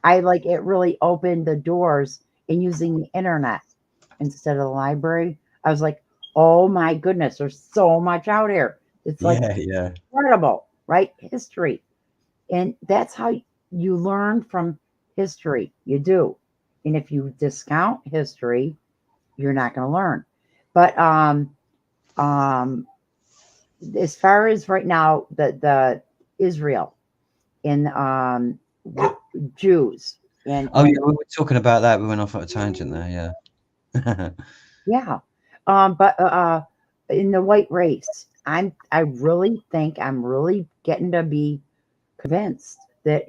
it really opened the doors in using the internet instead of the library. I was like, oh my goodness, there's so much out here. It's like incredible, right? History. And that's how you learn from history. You do. And if you discount history, you're not going to learn. But as far as right now, the Israel and Jews. And we were talking about that. We went off on a tangent there. Yeah. Yeah. But in the white race, I really think I'm really getting to be convinced that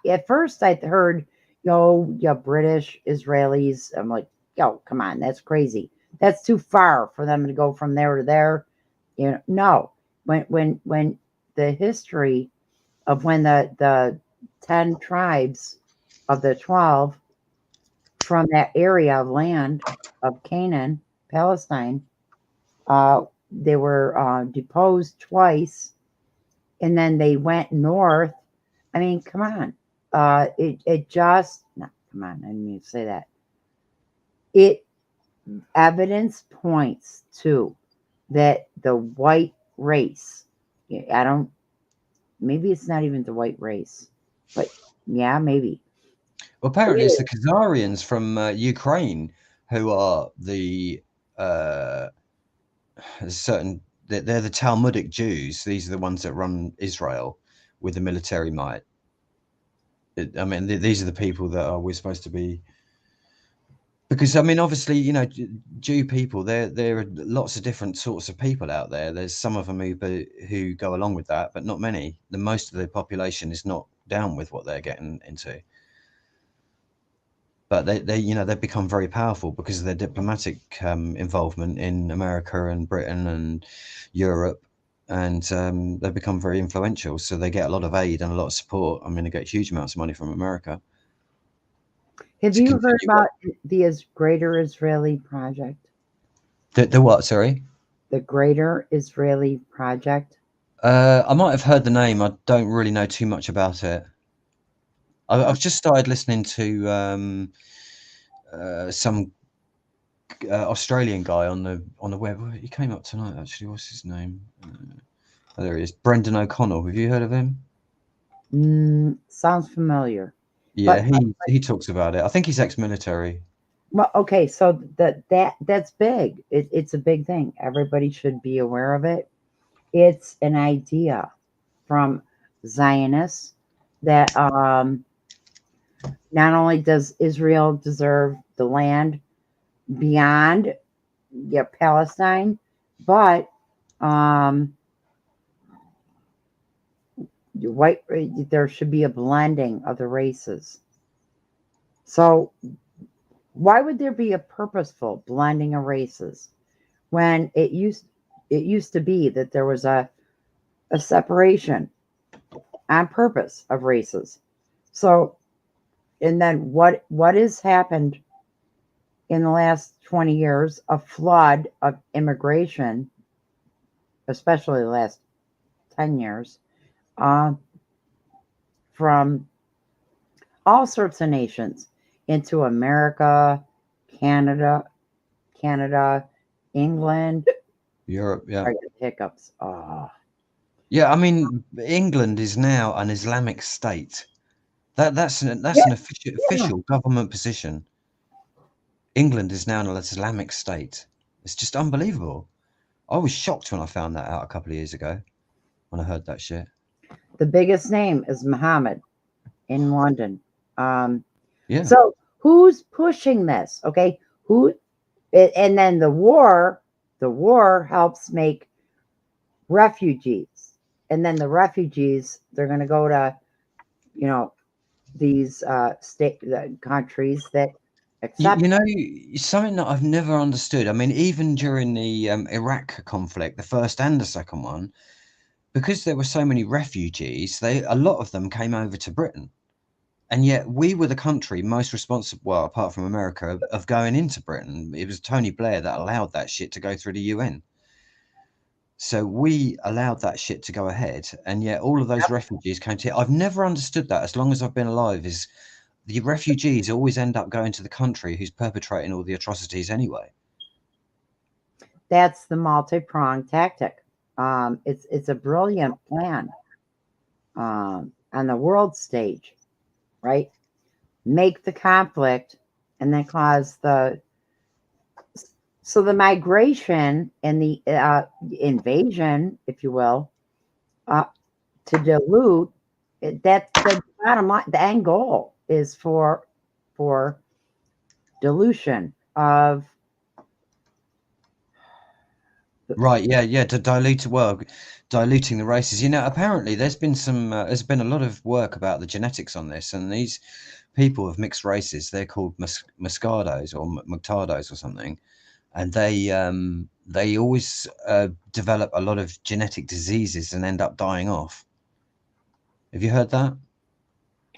at first I heard, British, Israelis. I'm like, come on, that's crazy. That's too far for them to go from there to there. No. When the history of when the 10 tribes of the 12 from that area of land of Canaan, Palestine, they were deposed twice, and then they went north. I mean, come on. Come on, I didn't mean to say that. Evidence points to that the white race, maybe it's not even the white race, but yeah, maybe. Well, apparently it's the Khazarians from Ukraine who are the they're the Talmudic Jews. These are the ones that run Israel with the military might. These are the people that we're supposed to be. Because obviously, Jew people. There are lots of different sorts of people out there. There's some of them who go along with that, but not many. Most of the population is not down with what they're getting into. But they've become very powerful because of their diplomatic involvement in America and Britain and Europe, and they've become very influential. So they get a lot of aid and a lot of support. They get huge amounts of money from America. Have you heard about the Greater Israeli Project? The what? Sorry. The Greater Israeli Project. I might have heard the name. I don't really know too much about it. I've just started listening to some Australian guy on the web. He came up tonight, actually. What's his name? Oh, there he is. Brendan O'Connell. Have you heard of him? Sounds familiar. Yeah, he talks about it. I think he's ex-military. Well, okay, so that's big. It's a big thing. Everybody should be aware of it. It's an idea from Zionists that not only does Israel deserve the land beyond Palestine, but there should be a blending of the races. So why would there be a purposeful blending of races when it used to be that there was a separation on purpose of races? So, and then what has happened in the last 20 years? A flood of immigration, especially the last 10 years, from all sorts of nations into America, Canada, England, Europe. Yeah. I get hiccups. Yeah, I mean, England is now an Islamic state. That's an official government position. England is now an Islamic state. It's just unbelievable. I was shocked when I found that out a couple of years ago when I heard that shit. The biggest name is Muhammad in London. Yeah. So who's pushing this? Okay, and then the war helps make refugees, and then the refugees, they're going to go to, these countries that accept. Something that I've never understood. I mean, even during the Iraq conflict, the first and the second one, because there were so many refugees, a lot of them came over to Britain. And yet we were the country most responsible, well, apart from America, of going into Britain. It was Tony Blair that allowed that shit to go through the UN. So we allowed that shit to go ahead. And yet all of those refugees came to here. I've never understood that as long as I've been alive, is the refugees always end up going to the country who's perpetrating all the atrocities anyway. That's the multi-pronged tactic. It's a brilliant plan on the world stage, right? Make the conflict and then cause the migration and the invasion, if you will, to dilute. That's the bottom line. The end goal is for dilution of. Right, yeah, to diluting the races. Apparently there's been a lot of work about the genetics on this, and these people of mixed races, they're called Moscados or Muctados or something, and they always develop a lot of genetic diseases and end up dying off. Have you heard that?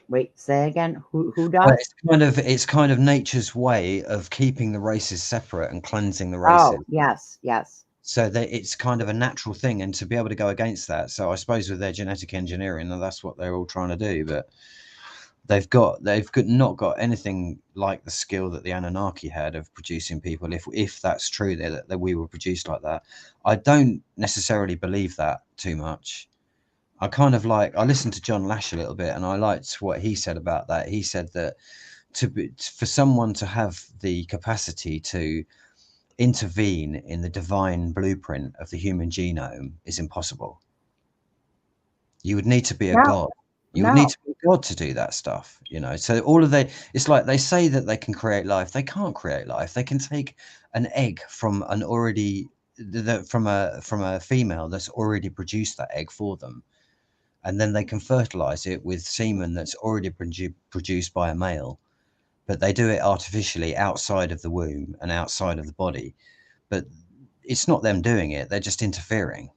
Wait, say again. Who does? Well, it's kind of nature's way of keeping the races separate and cleansing the races. Oh, yes. So it's kind of a natural thing, and to be able to go against that. So I suppose with their genetic engineering, that's what they're all trying to do. But they've not got anything like the skill that the Anunnaki had of producing people. If that's true, that we were produced like that, I don't necessarily believe that too much. I listened to John Lash a little bit, and I liked what he said about that. He said that for someone to have the capacity to intervene in the divine blueprint of the human genome is impossible. You would need to be a god. You would need to be a god to do that stuff, So it's like they say that they can create life. They can't create life. They can take an egg from from a female that's already produced that egg for them, and then they can fertilize it with semen that's already produced by a male. But they do it artificially outside of the womb and outside of the body. But it's not them doing it. They're just interfering.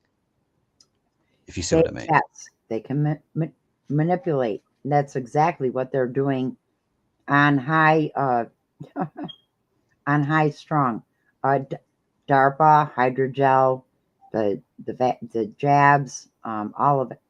If you see what I mean. Yes, they can manipulate. That's exactly what they're doing on high strung. DARPA, hydrogel, the jabs, all of it.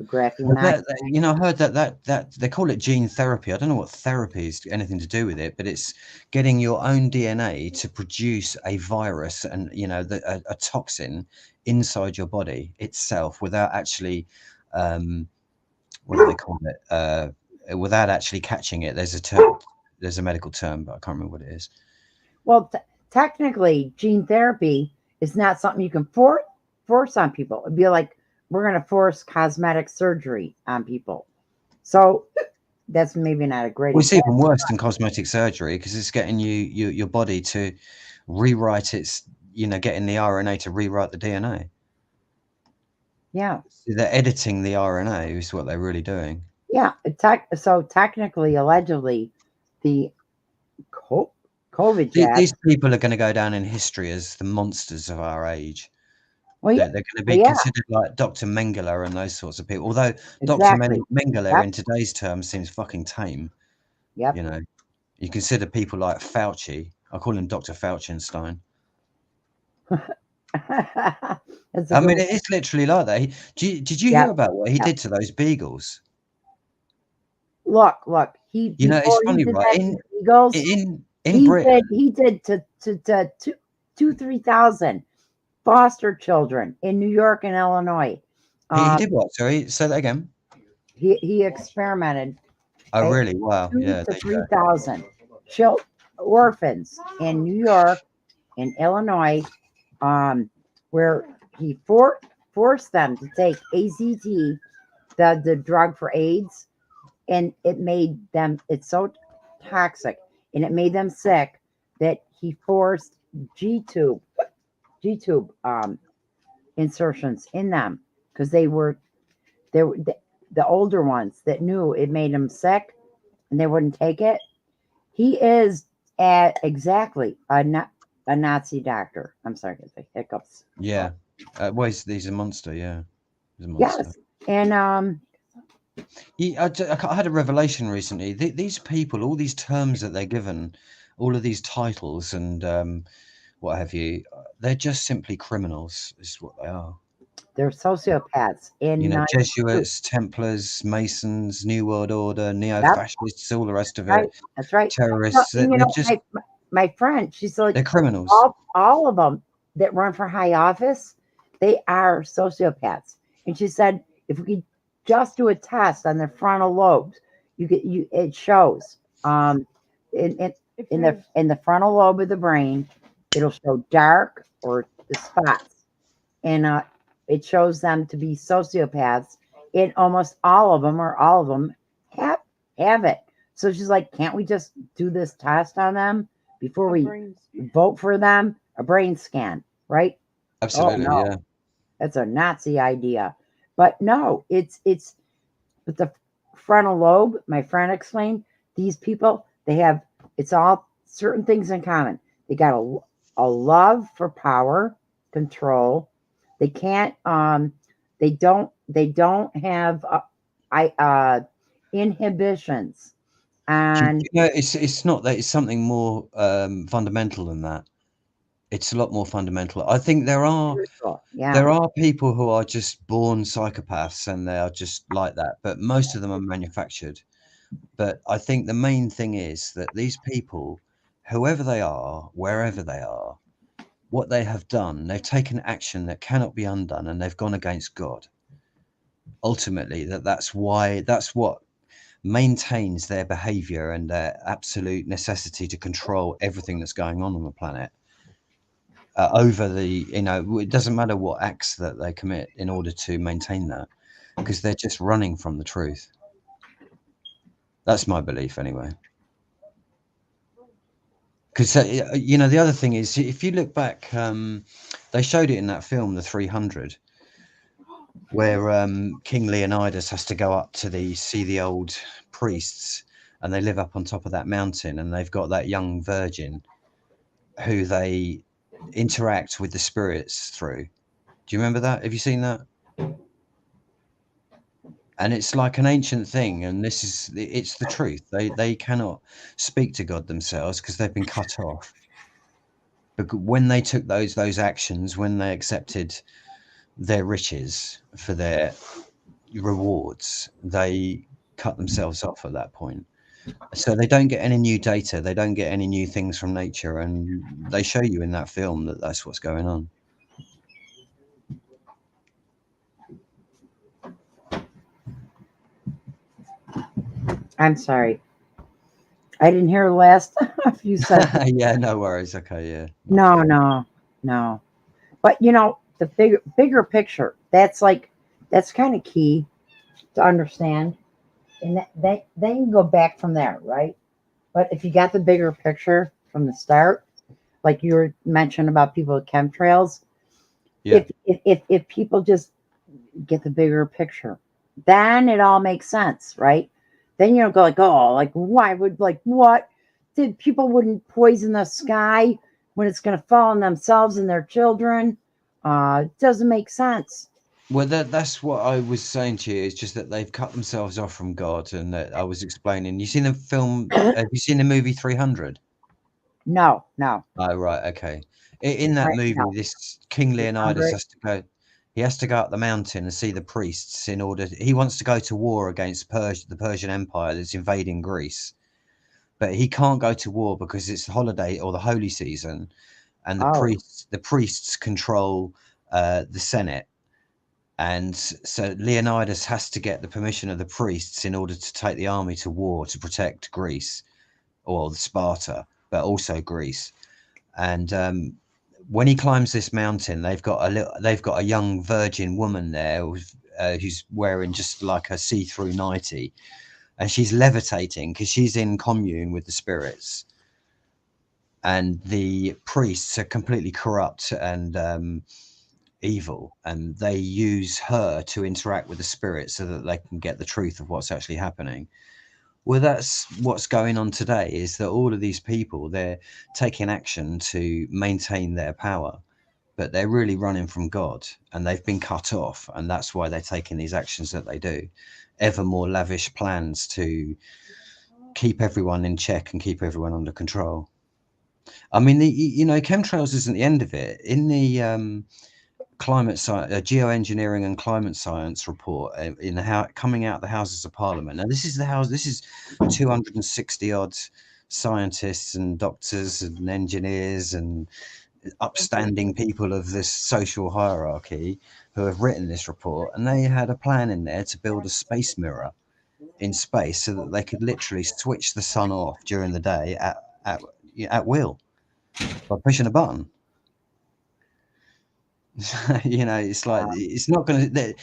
graphene. You know, I heard that they call it gene therapy. I don't know what therapy is anything to do with it, but it's getting your own DNA to produce a virus and, you know, a toxin inside your body itself without actually, what do they call it? Without actually catching it. There's a term, there's a medical term, but I can't remember what it is. Well, technically, gene therapy is not something you can force on people. It'd be like we're going to force cosmetic surgery on people. So that's maybe not a great. Well, it's even worse than cosmetic surgery because it's getting your body to rewrite its, you know, getting the RNA to rewrite the DNA. Yeah. So they're editing the RNA is what they're really doing. Yeah. So technically, allegedly, the COVID jab. These people are going to go down in history as the monsters of our age. Well, They're going to be considered like Dr. Mengele and those sorts of people. Although Dr. Mengele in today's terms seems fucking tame. Yep. You know, you consider people like Fauci. I call him Dr. Faucienstein. I mean, it is literally like that. Did you hear about what he did to those beagles? Look. You know, it's funny, right? Beagles, in Britain, he did to 3,000 foster children in New York and Illinois. He did what? Sorry, say that again. He experimented. Oh, really? Wow. 2,000 to 3,000 orphans in New York and Illinois, where he forced them to take AZT, the drug for AIDS, and it made them, it's so toxic, and it made them sick that he forced G-tube insertions in them because they were the older ones that knew it made them sick and they wouldn't take it. He is exactly a Nazi doctor. I'm sorry, the hiccups. Yeah. Well, he's a monster. Yeah. He's a monster. Yes. And I had a revelation recently. These people, all these terms that they're given, all of these titles and what have you, they're just simply criminals, is what they are. They're sociopaths. You know, Jesuits, Templars, Masons, New World Order, neo-fascists, all the rest of it. That's right. Terrorists. Well, you know, my friend, she's like, they're criminals. All of them that run for high office, they are sociopaths. And she said, if we could just do a test on their frontal lobes, it shows in the frontal lobe of the brain, it'll show dark or the spots, and it shows them to be sociopaths. And almost all of them have it. So she's like, can't we just do this test on them before we vote for them? A brain scan, right? Absolutely, yeah. That's a Nazi idea. But no, it's with the frontal lobe, my friend explained, these people, it's all certain things in common. They got a love for power, control. They can't, they don't have inhibitions. And you know, it's not that, it's something more fundamental than that. It's a lot more fundamental. I think there are people who are just born psychopaths and they are just like that, but most of them are manufactured. But I think the main thing is that these people, whoever they are, wherever they are, what they have done, they've taken action that cannot be undone and they've gone against God. Ultimately, that's what maintains their behavior and their absolute necessity to control everything that's going on the planet. Over it doesn't matter what acts that they commit in order to maintain that, because they're just running from the truth. That's my belief anyway. Because the other thing is, if you look back, they showed it in that film, The 300, where King Leonidas has to go up to see the old priests, and they live up on top of that mountain, and they've got that young virgin who they interact with the spirits through. Do you remember that? Have you seen that? And it's like an ancient thing, and it's the truth. They cannot speak to God themselves because they've been cut off. But when they took those actions, when they accepted their riches for their rewards, they cut themselves off at that point. So they don't get any new data, they don't get any new things from nature, and they show you in that film that that's what's going on. I'm sorry. I didn't hear the last few seconds. Yeah, no worries. Okay, yeah. No. But the bigger picture, that's kind of key to understand. And then you go back from there, right? But if you got the bigger picture from the start, like you were mentioning about people with chemtrails, Yeah. if people just get the bigger picture, then it all makes sense, right? Then you don't go like, oh, like why would what? Did people wouldn't poison the sky when it's going to fall on themselves and their children? It doesn't make sense. Well, that's what I was saying to you. It's just that they've cut themselves off from God, and that I was explaining. You seen the film? Have you seen the movie 300? No. Oh, right, okay. In that Right, movie, no. this King Leonidas 300? has to go. He has to go up the mountain and see the priests in order. He wants to go to war against the Persian Empire that's invading Greece, but he can't go to war because it's the holiday or the holy season, and the priests control the Senate. And so Leonidas has to get the permission of the priests in order to take the army to war to protect Greece, or Sparta, but also Greece. And when he climbs this mountain, they've got a young virgin woman there who's wearing just like a see-through nightie, and she's levitating because she's in commune with the spirits. And the priests are completely corrupt and evil, and they use her to interact with the spirits so that they can get the truth of what's actually happening. Well, that's what's going on today, is that all of these people, they're taking action to maintain their power, but they're really running from God, and they've been cut off, and that's why they're taking these actions that they do. Ever more lavish plans to keep everyone in check and keep everyone under control. I mean, chemtrails isn't the end of it. In the climate science, geoengineering and climate science report coming out the Houses of Parliament. Now, this is 260 odd scientists and doctors and engineers and upstanding people of this social hierarchy who have written this report, and they had a plan in there to build a space mirror in space so that they could literally switch the sun off during the day at will by pushing a button. It's like, it's not going to,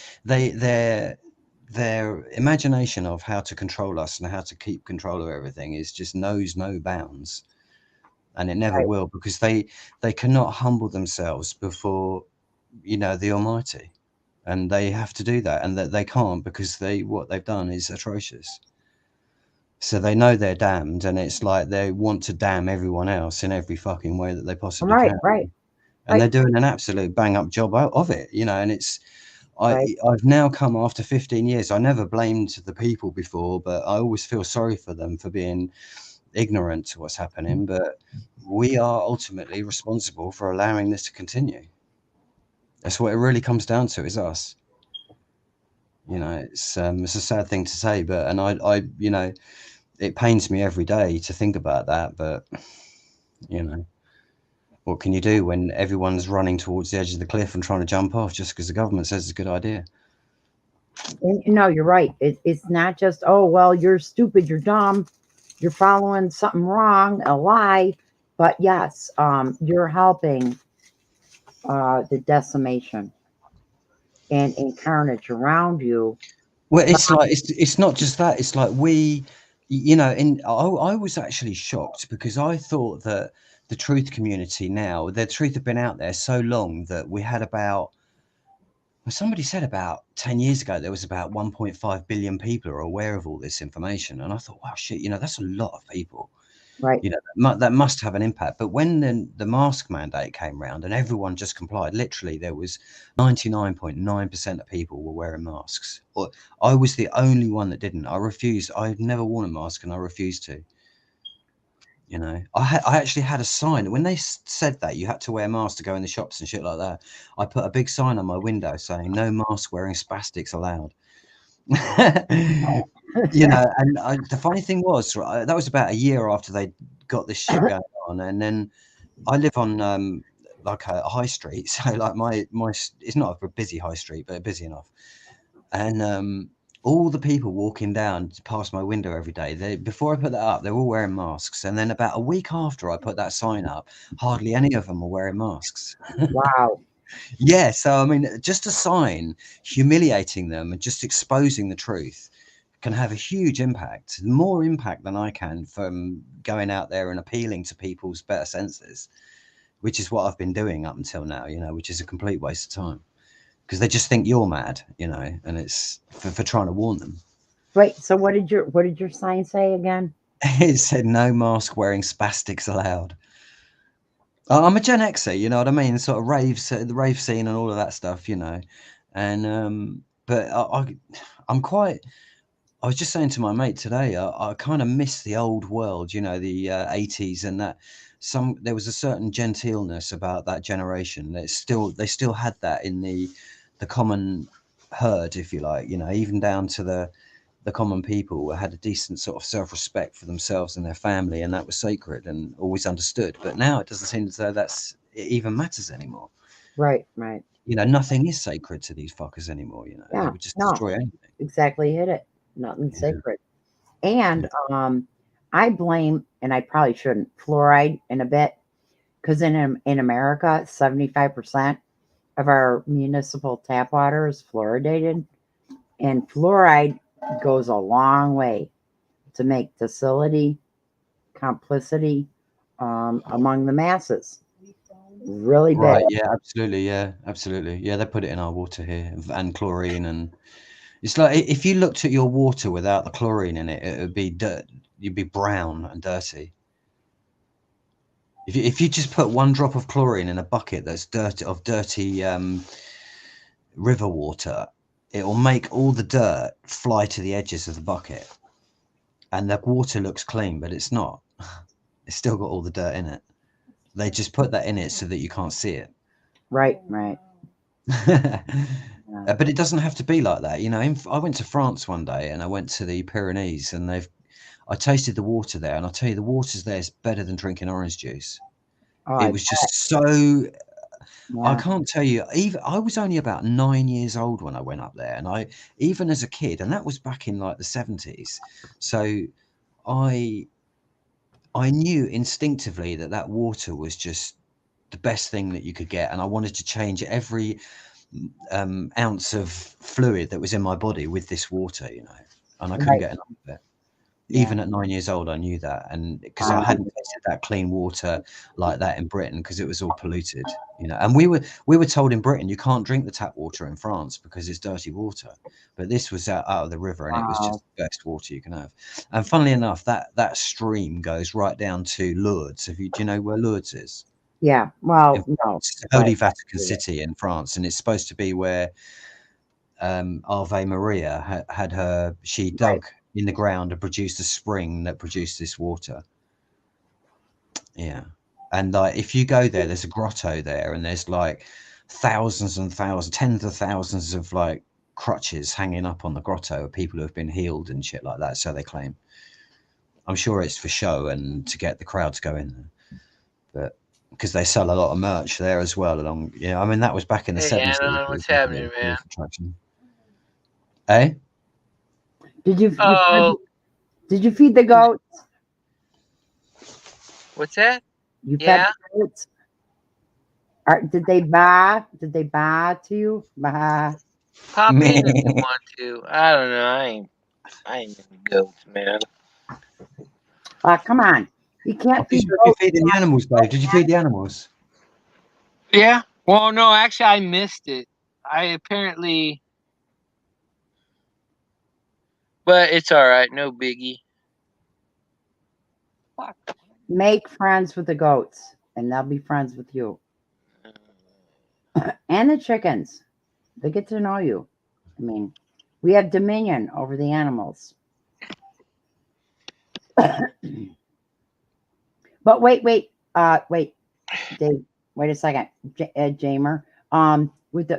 their imagination of how to control us and how to keep control of everything is just knows no bounds, and it never will, because they cannot humble themselves before the Almighty, and they have to do that, and that they can't, because what they've done is atrocious. So they know they're damned, and it's like they want to damn everyone else in every fucking way that they possibly can. Right. And they're doing an absolute bang up job of it, and it's, I've now come after 15 years. I never blamed the people before, but I always feel sorry for them for being ignorant to what's happening. But we are ultimately responsible for allowing this to continue. That's what it really comes down to, is us. It's a sad thing to say, but, and I it pains me every day to think about that, but what can you do when everyone's running towards the edge of the cliff and trying to jump off just because the government says it's a good idea? No, you're right. It's not just, oh, well, you're stupid, you're dumb, you're following something wrong, a lie. But yes, you're helping the decimation and carnage around you. Well, it's like, it's not just that. It's like I was actually shocked, because I thought that the truth community now, the truth had been out there so long that we had somebody said about 10 years ago, there was about 1.5 billion people are aware of all this information. And I thought, wow, shit, that's a lot of people. Right. That must have an impact. But when the mask mandate came around and everyone just complied, literally there was 99.9% of people were wearing masks. Or I was the only one that didn't. I refused. I've never worn a mask, and I refused to. I actually had a sign when they said that you had to wear a mask to go in the shops and shit like that. I put a big sign on my window saying, "No mask wearing spastics allowed." You know, and the funny thing was, right, that was about a year after they got this shit going on, and then I live on like a high street, so like my it's not a busy high street, but busy enough, and all the people walking down past my window every day, before I put that up, they're all wearing masks, and then about a week after I put that sign up, hardly any of them are wearing masks. Wow. Yeah, so I mean, just a sign humiliating them and just exposing the truth can have a huge impact, more impact than I can from going out there and appealing to people's better senses, which is what I've been doing up until now, you know, which is a complete waste of time because they just think you're mad, you know, and it's for trying to warn them. Wait, so what did your sign say again? It said no mask wearing spastics allowed. I'm a Gen Xer, you know what I mean? Sort of the rave scene and all of that stuff, you know. And but I'm quite. I was just saying to my mate today, I kind of miss the old world, you know, the 80s, and that there was a certain genteelness about that generation. They still had that in the common herd, if you like, you know, even down to the common people had a decent sort of self-respect for themselves and their family, and that was sacred and always understood. But now it doesn't seem as though it even matters anymore. Right, right. You know, nothing is sacred to these fuckers anymore. You know, they Yeah, would just no, destroy anything. exactly. Hit it. Nothing Yeah. sacred. And I blame, and I probably shouldn't, fluoride in a bit, because in America, 75% of our municipal tap water is fluoridated, and fluoride goes a long way to make docility, complicity among the masses. Really bad. Right. Yeah. Absolutely. Yeah. Absolutely. Yeah. They put it in our water here, and chlorine, and it's like if you looked at your water without the chlorine in it, it would be dirt. You'd be brown and dirty. If you just put one drop of chlorine in a bucket that's dirty river water, it will make all the dirt fly to the edges of the bucket, and the water looks clean, but it's not. It's still got all the dirt in it. They just put that in it so that you can't see it. Right, right. But it doesn't have to be like that, you know. I went to France one day, and I went to the Pyrenees, and I tasted the water there, and I'll tell you, the water there is better than drinking orange juice. Oh, It was just so. I yeah. can't tell you. Even I was only about 9 years old when I went up there, and even as a kid, and that was back in like the 70s. So I knew instinctively that water was just the best thing that you could get, and I wanted to change every ounce of fluid that was in my body with this water, you know, and I couldn't Right. get enough of it. Yeah. Even at 9 years old, I knew that, and because I hadn't tasted that clean water like that in Britain, because it was all polluted, you know. And we were told in Britain you can't drink the tap water in France because it's dirty water, but this was out of the river, and it was just the best water you can have. And funnily enough, that stream goes right down to Lourdes. Do you know where Lourdes is? Yeah. Well, no. It's Holy Vatican City in France, and it's supposed to be where Ave Maria had her. She dug in the ground and produced a spring that produced this water. Yeah, and like if you go there, there's a grotto there, and there's like thousands and thousands, tens of thousands of like crutches hanging up on the grotto of people who have been healed and shit like that. So they claim. I'm sure it's for show and to get the crowd to go in there, but because they sell a lot of merch there as well. Along, yeah, I mean that was back in the Hey, 70s. Anna, what's happening, man? Eh? Did you Oh, did you feed the goats? what's that? You fed Yeah. the goats? Did they baa? Did they baa to you? Baa. Pop in if you want to. I don't know. I ain't into goats, man. Come on. You can't feed You're feeding the animals, Dave. Did you feed the animals? Yeah. Well, no, actually, I missed it. I apparently, but it's all right. No biggie. Make friends with the goats, and they'll be friends with you. And the chickens. They get to know you. I mean, we have dominion over the animals. But wait, Dave, wait a second, Jamer. With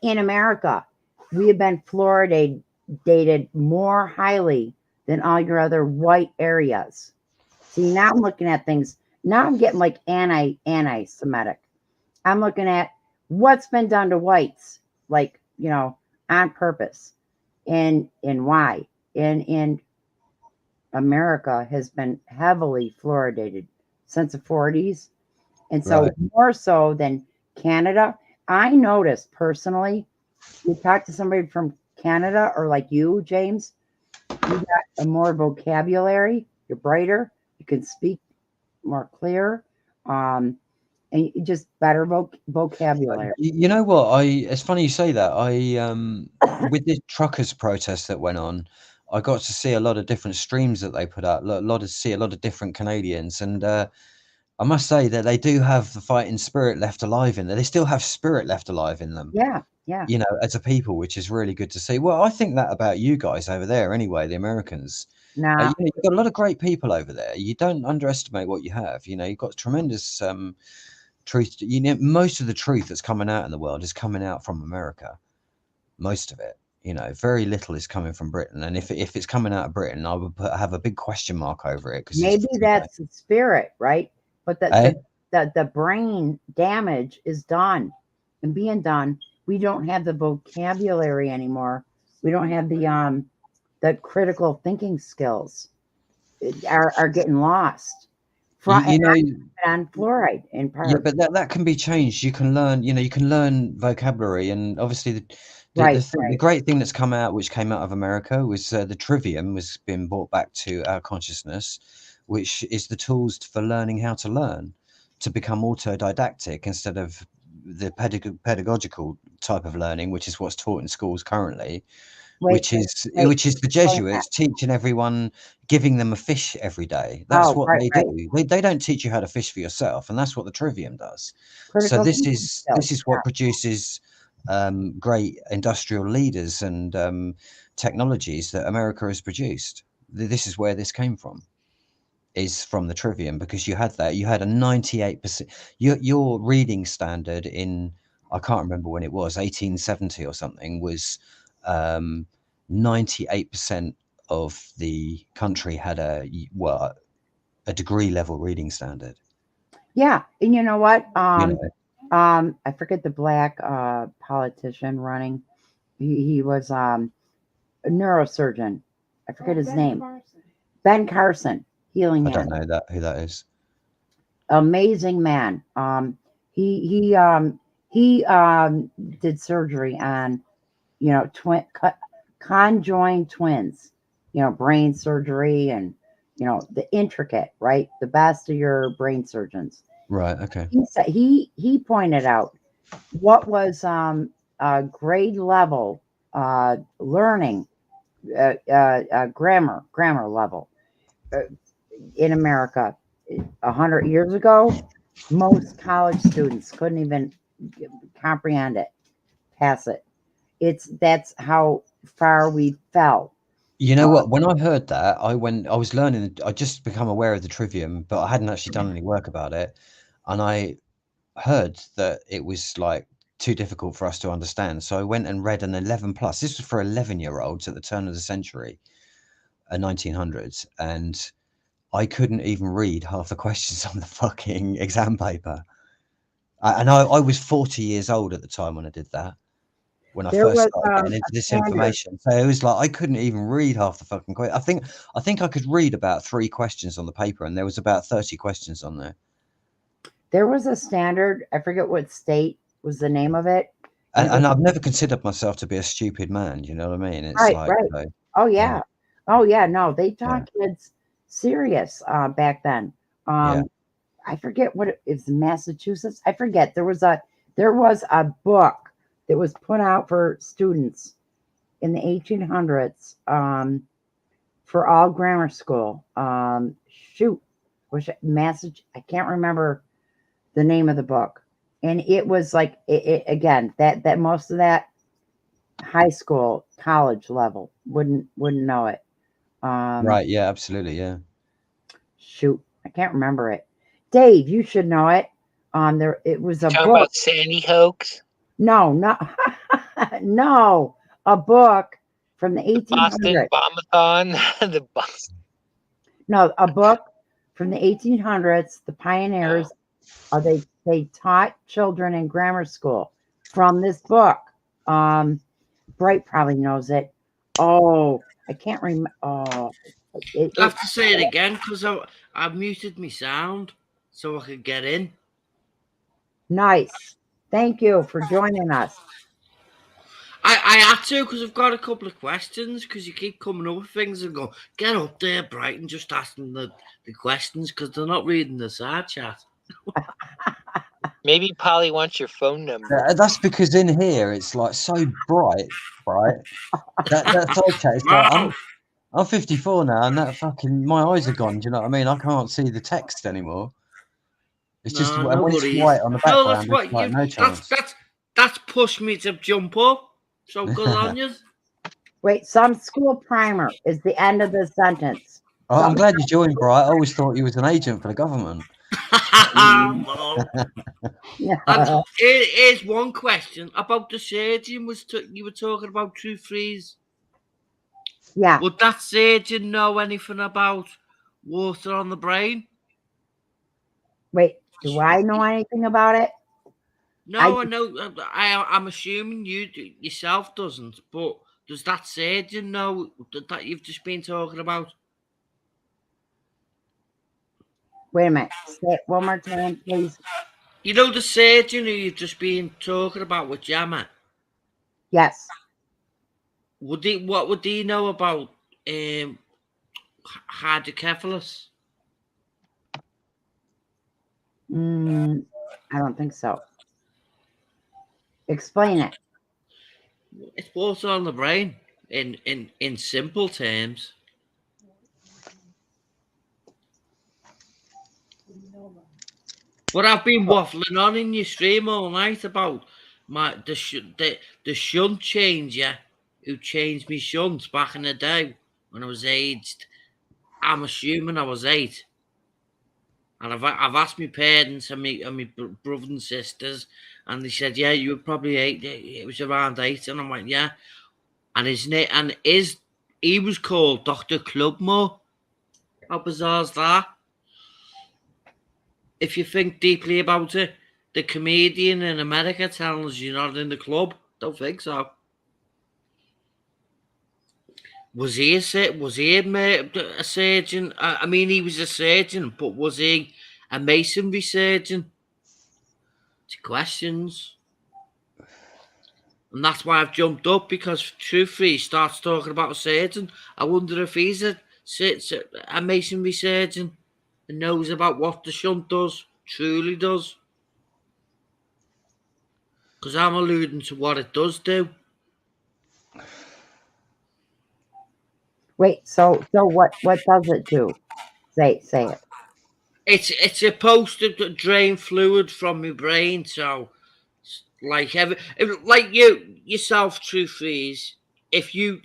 in America, we have been fluoridated more highly than all your other white areas. See, now I'm looking at things. Now I'm getting like anti-Semitic. I'm looking at what's been done to whites, like, you know, on purpose, and why. And America has been heavily fluoridated since the 40s. And so Right. more so than Canada. I noticed personally, you talk to somebody from Canada or like you, James, you got a more vocabulary, you're brighter, you can speak more clear, and just better vocabulary. You know what? It's funny you say that. With this truckers protest that went on, I got to see a lot of different streams that they put out. A lot of different Canadians, and I must say that they do have the fighting spirit left alive in them. They still have spirit left alive in them. Yeah, yeah. You know, as a people, which is really good to see. Well, I think that about you guys over there, anyway, the Americans. Now, You know, you've got a lot of great people over there. You don't underestimate what you have. You know, you've got tremendous truth. You know, most of the truth that's coming out in the world is coming out from America. Most of it. You know, very little is coming from Britain. And if it's coming out of Britain, I would have a big question mark over it. Because maybe that's the spirit, right? But Eh? the brain damage is done and being done. We don't have the vocabulary anymore. We don't have the critical thinking skills are getting lost. You know, On fluoride in part. yeah, but that can be changed. You can learn, you know, you can learn vocabulary, and obviously the great thing that's come out, which came out of America, was the trivium was being brought back to our consciousness, which is the tools for learning how to learn, to become autodidactic instead of the pedagogical type of learning, which is what's taught in schools currently. Which is the Jesuits teaching everyone, giving them a fish every day. That's what they do. They don't teach you how to fish for yourself, and that's what the trivium does. So this is what produces great industrial leaders and technologies that America has produced. This is where this came from, is from the trivium, because you had a 98%. Your reading standard in, I can't remember when it was, 1870 or something, was 98% of the country had a degree level reading standard. Yeah, and you know what? You know, I forget the black politician running. He was a neurosurgeon. I forget his name. Ben Carson, healing. I don't know who that is. Amazing man. He did surgery on, you know, conjoined twins, you know, brain surgery, and, you know, the intricate, right? The best of your brain surgeons. Right. Okay. He pointed out what was grade level learning, grammar level in America 100 years ago. Most college students couldn't even comprehend it, pass it. That's how far we fell. You know what? When I heard that, I was learning. I just become aware of the trivium, but I hadn't actually done any work about it. And I heard that it was like too difficult for us to understand. So I went and read an 11+. This was for 11-year-olds at the turn of the century, 1900s, and I couldn't even read half the questions on the fucking exam paper. And I was 40 years old at the time when I did that. When I first started getting into this information, so it was like I couldn't even read half the fucking question. I think I could read about 3 questions on the paper, and there was about 30 questions on there. There was a standard. I forget what state was the name of it. And I've never considered myself to be a stupid man. You know what I mean? It's right. Oh yeah. Oh yeah. No, they taught kids serious back then. I forget what it is. Massachusetts. I forget. There was a book that was put out for students in the 1800s for all grammar school. I can't remember the name of the book. And it was like, again, that most of that high school, college level wouldn't know it. Right. Yeah, absolutely. Yeah. Shoot. I can't remember it. Dave, you should know it. It was a book about Sandy Hoax. No. a book from the Boston 1800s. Bombathon. The Boston. No, a book from the 1800s. The pioneers, they taught children in grammar school from this book. Bright probably knows it. Oh, I can't remember. Oh, I have to say it again because I muted my sound so I could get in. Nice. Thank you for joining us. I had to because I've got a couple of questions because you keep coming up with things and go, get up there, Brighton, just asking the questions because they're not reading the side chat. Maybe Polly wants your phone number. That's because in here it's like so bright, right? That's okay. It's like I'm 54 now, and that fucking my eyes are gone. Do you know what I mean? I can't see the text anymore. It's just when it's white on the background. No, that's like, no chance. That's pushed me to jump up. So good on you. Wait, some school primer is the end of the sentence. Oh, I'm glad you joined, Bright. I always thought you was an agent for the government. And here's one question about the surgeon. You were talking about True Freeze? Yeah. Would that surgeon know anything about water on the brain? Wait, do I know anything about it? No, I know. I'm assuming you yourself doesn't. But does that surgeon know that you've just been talking about? Wait a minute. Say it one more time, please. You know the surgeon who you've just been talking about with Jammer? Yes. What would he know about hydrocephalus? I don't think so. Explain it. It's water on the brain in simple terms. But I've been waffling on in your stream all night about the shunt changer who changed me shunts back in the day when I was aged. I'm assuming I was 8. And I've asked my parents and my brothers and sisters, and they said, yeah, you were probably 8. It was around 8, and I'm like, yeah. And he was called Dr. Clubmore. How bizarre is that? If you think deeply about it, the comedian in America telling us you're not in the club. Don't think so. Was he a surgeon? I mean, he was a surgeon, but was he a masonry surgeon? It's questions. And that's why I've jumped up, because True Freeze starts talking about a surgeon. I wonder if he's a masonry surgeon and knows about what the shunt does, truly does. Because I'm alluding to what it does do. Wait, so what does it do? Say it. It's supposed to drain fluid from my brain, so like you yourself, True Freeze. If you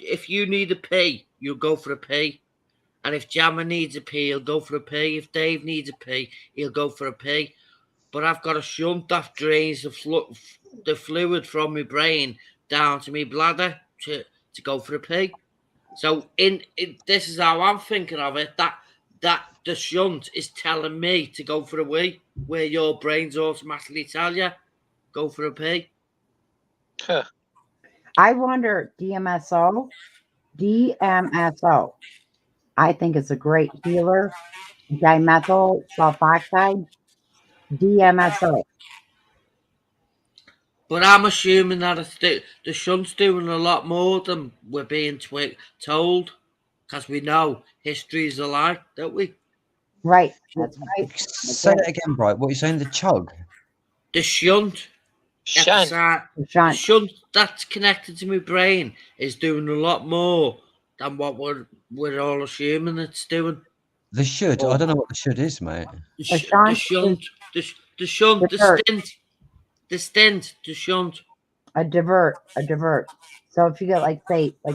need a pee, you'll go for a pee, and if Jammer needs a pee, he'll go for a pee. If Dave needs a pee, he'll go for a pee. But I've got a shunt that drains the fluid from my brain down to my bladder to go for a pee. So this is how I'm thinking of it. That the shunt is telling me to go for a wee, where your brains automatically tell you, go for a pee. Huh. I wonder, DMSO. I think it's a great healer. Dimethyl sulfoxide. DMSO. But I'm assuming that the shunt's doing a lot more than we're being told, because we know history is a lie, don't we? Right. That's right. Say that again, Bright. What are you saying? The chug? The shunt. Shunt. The shunt that's connected to my brain is doing a lot more than what we're all assuming it's doing. The should? I don't know what the should is, mate. The shunt. The stent, the shunt. A divert. So if you get like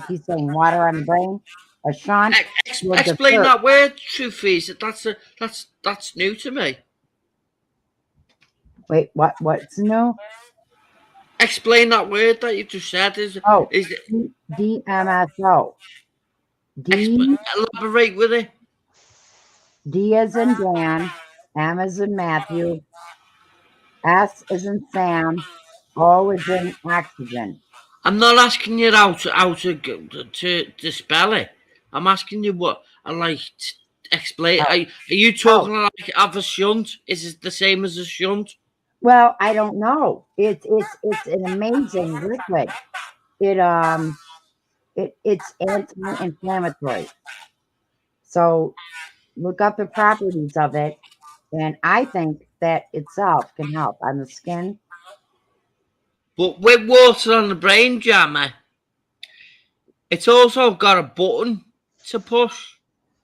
he's saying, water on the brain, a shunt. Explain that word, True Freeze. That's new to me. Wait, what's new? Explain that word that you just said. Is Oh, is it, DMSO. elaborate with it? D as in Dan, M as in Matthew, S as in Sam, O as in oxygen. I'm not asking you to spell it. I'm asking you what I like. Explain. Are you talking like of a shunt? Is it the same as a shunt? Well, I don't know. It's an amazing liquid. It's anti-inflammatory. So look up the properties of it, and I think that itself can help on the skin. But with water on the brain, Jammer, it's also got a button to push.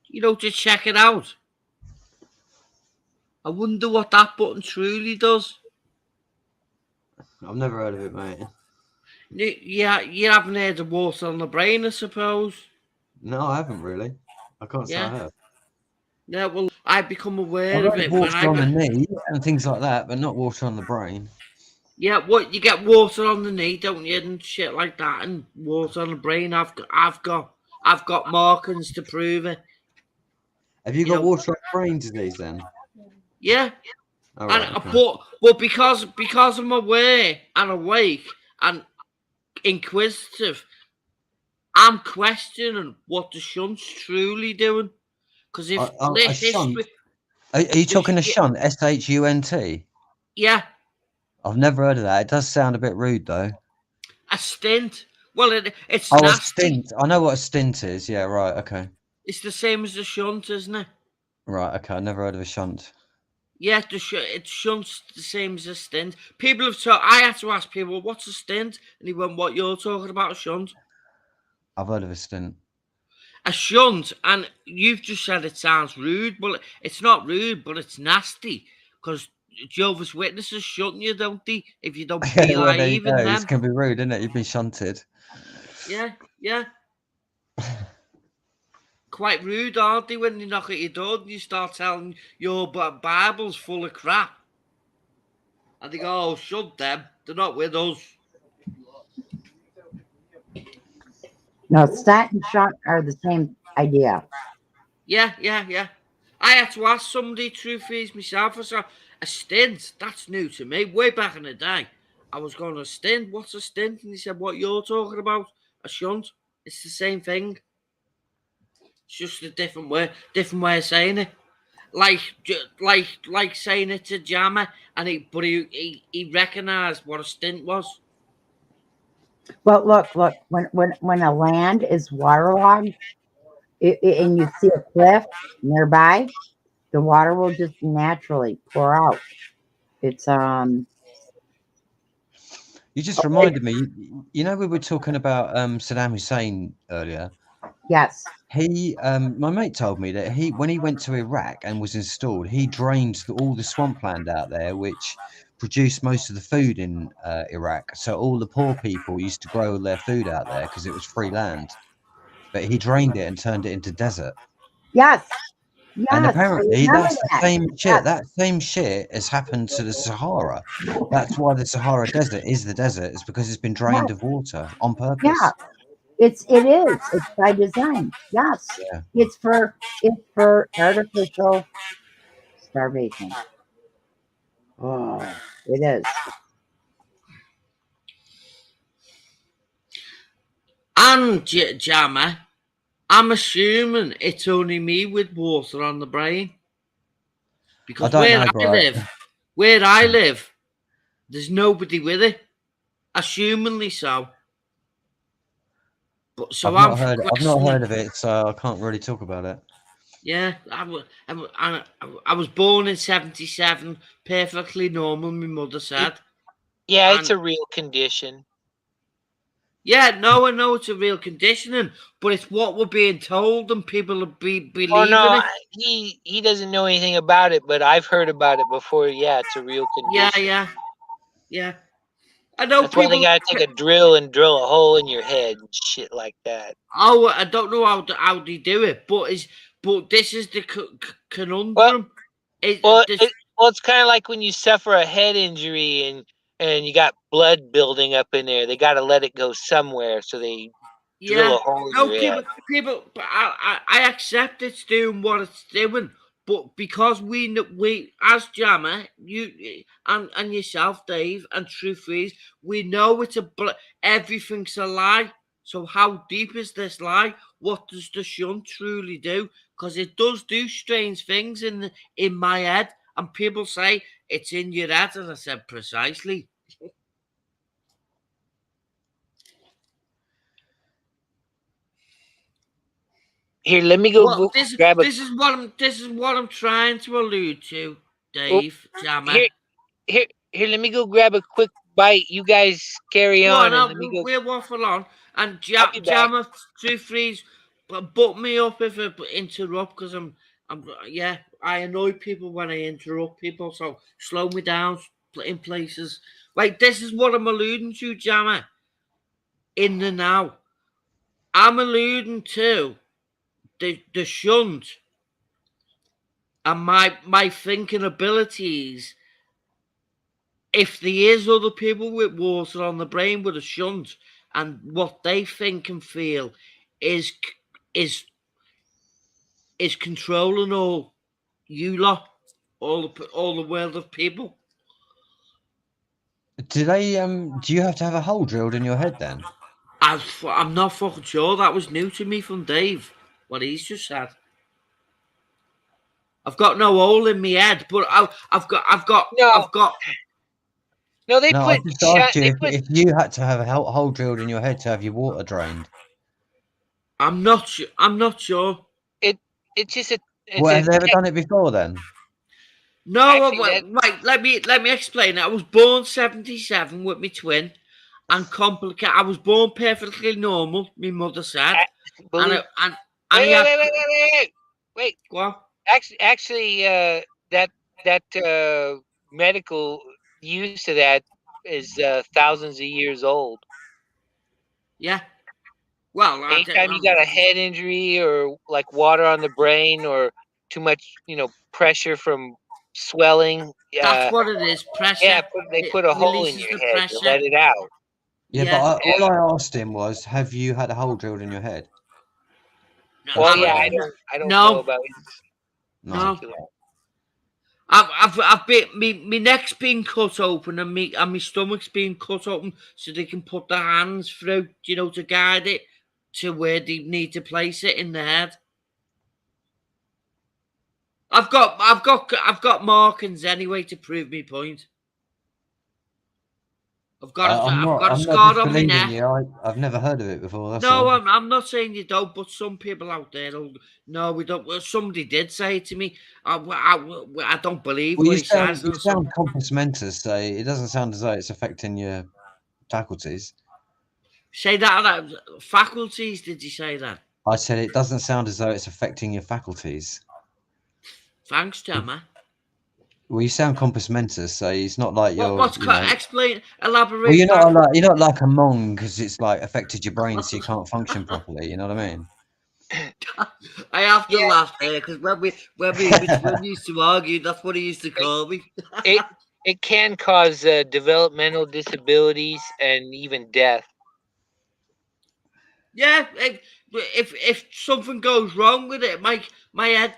You know, to check it out. I wonder what that button truly does. I've never heard of it, mate. Yeah, you haven't heard of water on the brain, I suppose. No, I haven't really. I can't say I Yeah. have. Yeah, well, I become aware I've of heard it of when water I on the knee and things like that, but not water on the brain. Yeah, what you get water on the knee, don't you, and shit like that, and water on the brain. I've got markings to prove it. Have you You got know- water on brain disease then? Yeah, All and right. Okay. but because I'm aware and awake and inquisitive, I'm questioning what the shunt's truly doing. Because if A this shunt? history, Are you talking a yeah, shunt? SHUNT? yeah, I've never heard of that. It does sound a bit rude, though. a stint. Well, it's Oh, a nasty. stint. I know what a stint is. Yeah, right. Okay. It's the same as a shunt, isn't it? Right. Okay. I never heard of a shunt. Yeah, it shunts the same as a stint. People have talked. I had to ask people, "What's a stint?" And he went, "What you're talking about, a shunt." I've heard of a stint. A shunt, and you've just said it sounds rude, but it's not rude, but it's nasty because Jehovah's Witnesses shunt you, don't they? If you don't be Well, there you naive go. in This them. can be rude, isn't it? You've been shunted. Yeah, yeah. Quite rude, aren't they, when you knock at your door and you start telling your Bible's full of crap? And they go, "Oh, shut them. They're not with us." No, stat and shunt are the same idea. Yeah. I had to ask somebody, truth is, myself. I said, a stint? That's new to me. Way back in the day, I was going, a stint? What's a stint? And he said, what you're talking about? A shunt? It's the same thing. It's just a different way of saying it. Like saying it to Jammer, and he recognised what a stint was. Well, look, when a land is waterlogged, and you see a cliff nearby, the water will just naturally pour out. It's You just reminded me. You know, we were talking about Saddam Hussein earlier. yes. My mate told me that when he went to Iraq and was installed, he drained all the swampland out there, which produced most of the food in Iraq. So all the poor people used to grow their food out there because it was free land. But he drained it and turned it into desert. Yes. And Yes. apparently that's the same shit. Yes. That same shit has happened to the Sahara. That's why the Sahara Desert is the desert. It's because it's been drained of water on purpose. Yeah. It is. It's by design. Yes. Yeah. It's for artificial starvation. Oh, it is. And Jammer, I'm assuming it's only me with water on the brain. Because where I live, there's nobody with it. Assumingly so. But so I've not heard of it, so I can't really talk about it. Yeah, I was born in 1977, perfectly normal, my mother said. Yeah, it's a real condition. Yeah, no, I know it's a real conditioning, but it's what we're being told, and people are believing it. He doesn't know anything about it, but I've heard about it before. Yeah, it's a real condition. Yeah. I know that's why they gotta take a drill and drill a hole in your head and shit like that. Oh, I don't know how they do it, but this is the conundrum. Well, it's kind of like when you suffer a head injury and and you got blood building up in there. They got to let it go somewhere, so they drill a hole in No, your head. people. But I accept it's doing what it's doing, but because we as Jammer, you and yourself, Dave, and Truth is, we know it's everything's a lie. So how deep is this lie? What does the shunt truly do? Because it does do strange things in my head, and people say it's in your head, and I said precisely. Here, let me go Well, grab a. this is what I'm trying to allude to, Dave. Jammer. Here, let me go grab a quick bite. You guys carry Go on, on, and let me go. we'll waffle on. And I'll be back. Jammer 2-3's, butt me up if I interrupt, because yeah, I annoy people when I interrupt people. So slow me down in places. Like, this is what I'm alluding to, Jammer. In the now, I'm alluding to the shunt and my thinking abilities. If there is other people with water on the brain with a shunt, and what they think and feel is controlling all you lot, all the world of people. Do they? Do you have to have a hole drilled in your head then? I'm not fucking sure. That was new to me from Dave. What he's just said. I've got no hole in my head, but I've got. No, they No, I put. just asked you if you had to have a hole drilled in your head to have your water drained. I'm not sure. It's just a. Well, have they ever done it before then? No, Actually, right. Let me explain. I was born 1977 with my twin, and complicated. I was born perfectly normal. My mother said, Wait. Go on. Actually, that medical use of that is thousands of years old. Yeah. Well, anytime you got a head injury or like water on the brain or too much, pressure from swelling. That's what it is. Pressure. Yeah, they put a hole in your head to let it out. Yeah, but all I asked him was, have you had a hole drilled in your head? Well, yeah, I don't know about it. No. I've been my neck's been cut open and my stomach's been cut open so they can put their hands through, to guide it to where they need to place it in the head. I've got markings anyway to prove my point. I've got a scar on my neck. I've never heard of it before. No, I'm not saying you don't, but some people out there no, we don't. Well, somebody did say it to me. I don't believe what he says. You sound compos mentis, so it doesn't sound as though it's affecting your faculties. Say that faculties? Did you say that? I said it doesn't sound as though it's affecting your faculties. Thanks, Jammer. Well, you sound compos mentis, so it's not like you're. Explain, elaborate. Well, you're not like a Hmong because it's like affected your brain, so you can't function properly. You know what I mean? I have to laugh there because when we used to argue, that's what he used to call me. It can cause developmental disabilities and even death. Yeah, if something goes wrong with it, my head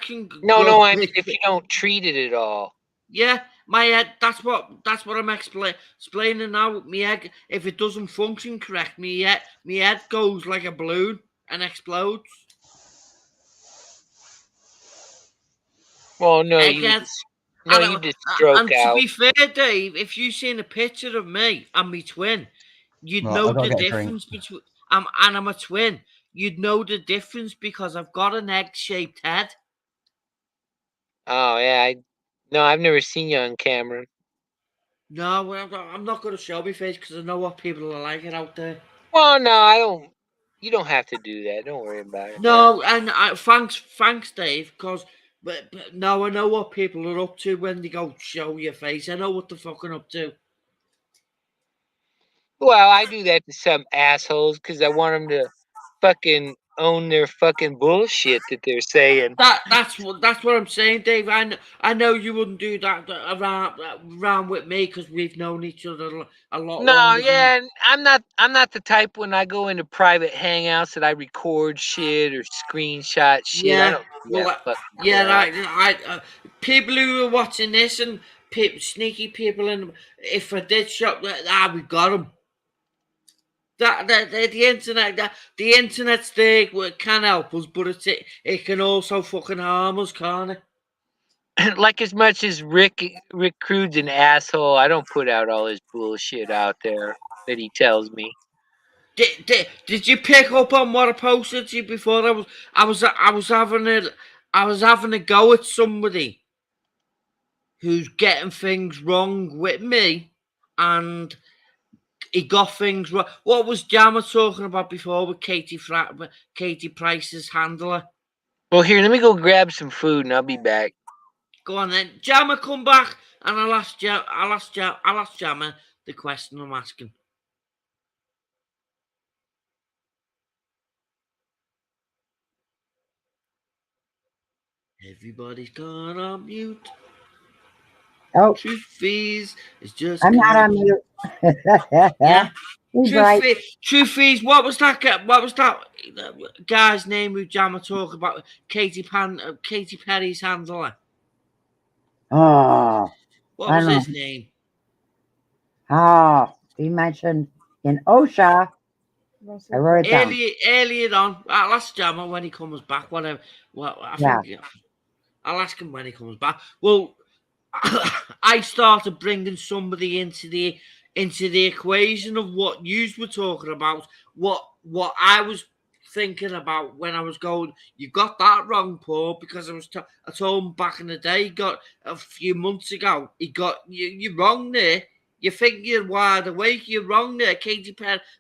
can. No, I mean if you don't treat it at all. Yeah, my head. That's what I'm explaining now. With my head, if it doesn't function correct, my head goes like a balloon and explodes. Well, no, you just stroke out. To be fair, Dave, if you seen a picture of me and my twin, you'd know the difference between. I'm a twin. You'd know the difference because I've got an egg-shaped head. Oh yeah, I've never seen you on camera. No, I'm not going to show my face because I know what people are like out there. Well, no, I don't. You don't have to do that. Don't worry about it. No, and thanks, Dave. Because but now I know what people are up to when they go show your face. I know what they're fucking up to. Well, I do that to some assholes because I want them to fucking own their fucking bullshit that they're saying. That's what I'm saying, Dave. I know you wouldn't do that around with me because we've known each other a lot No, longer. yeah, and I'm not the type when I go into private hangouts that I record shit or screenshot shit. I Yeah, don't do well, that fucking yeah, crap. people who are watching this and sneaky people, and if I did shop, we got them. The internet's there, it can help us, but it can also fucking harm us, can't it? Like as much as Rick Crude's an asshole, I don't put out all his bullshit out there that he tells me. Did you pick up on what I posted to you before? I was having a go at somebody who's getting things wrong with me, and he got things wrong. What was Jammer talking about before with Katie Price's handler? Well, here, let me go grab some food and I'll be back. Go on then, Jammer, come back, and I'll ask Jammer the question I'm asking. Everybody's gone on mute. Oh, Truth is, it's just. I'm not on mute. Yeah. He's right. Truth is, what was that guy's name who Jammer talk about? Katy Perry's handler. Oh, What I was don't his know. name? Oh, he mentioned in OSHA. I wrote it down. Earlier on, I'll ask Jammer when he comes back. Whatever. Well, I think I'll ask him when he comes back. Well, I started bringing somebody into the equation of what you were talking about, what I was thinking about when I was going. You got that wrong, Paul, because I told him back in the day, got a few months ago, he got you're wrong there. You think you're wide awake, you're wrong there. Katy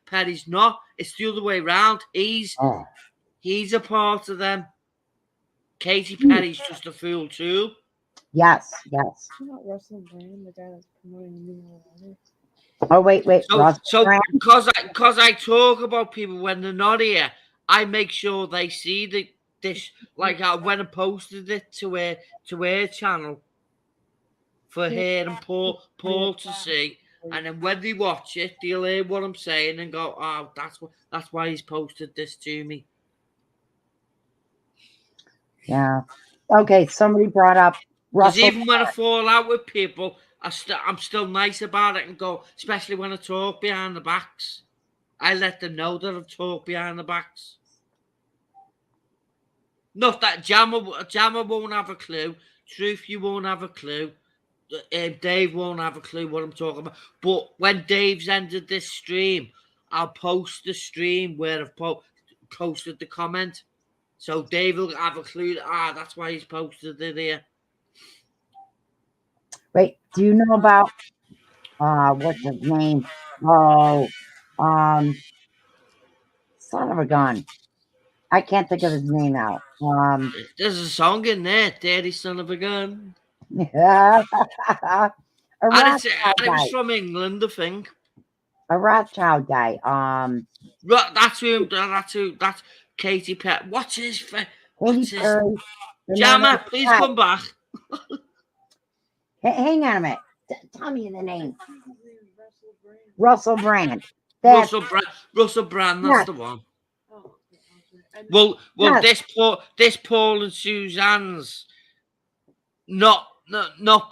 Perry's not. It's the other way around. He's a part of them. Katy Perry's just a fool too. Yes. Not Russell Brand, the guy that's promoting the new water. Oh, wait. So because I talk about people when they're not here, I make sure they see this. Like when I posted it to her channel for her and Paul to see, and then when they watch it, they'll hear what I'm saying and go, "Oh, that's why he's posted this to me." Yeah. Okay. Somebody brought up Because Russell. even when I fall out with people, I'm still nice about it and go, especially when I talk behind the backs. I let them know that I've talked behind the backs. Not that Jammer won't have a clue. Truth, you won't have a clue. Dave won't have a clue what I'm talking about. But when Dave's ended this stream, I'll post the stream where I've posted the comment. So Dave will have a clue. That's why he's posted it here. Wait, do you know about what's his name? Oh, son of a gun. I can't think of his name now. There's a song in there, Daddy Son of a Gun. Yeah. And it was from England, I think. A Rothschild guy. That's Katy Perry. What's his Perry. Jammer, please come back. Hang on a minute. Tell me the name. Russell Brand. Russell Brand, that's the one. Well, yes. this Paul and Suzanne's not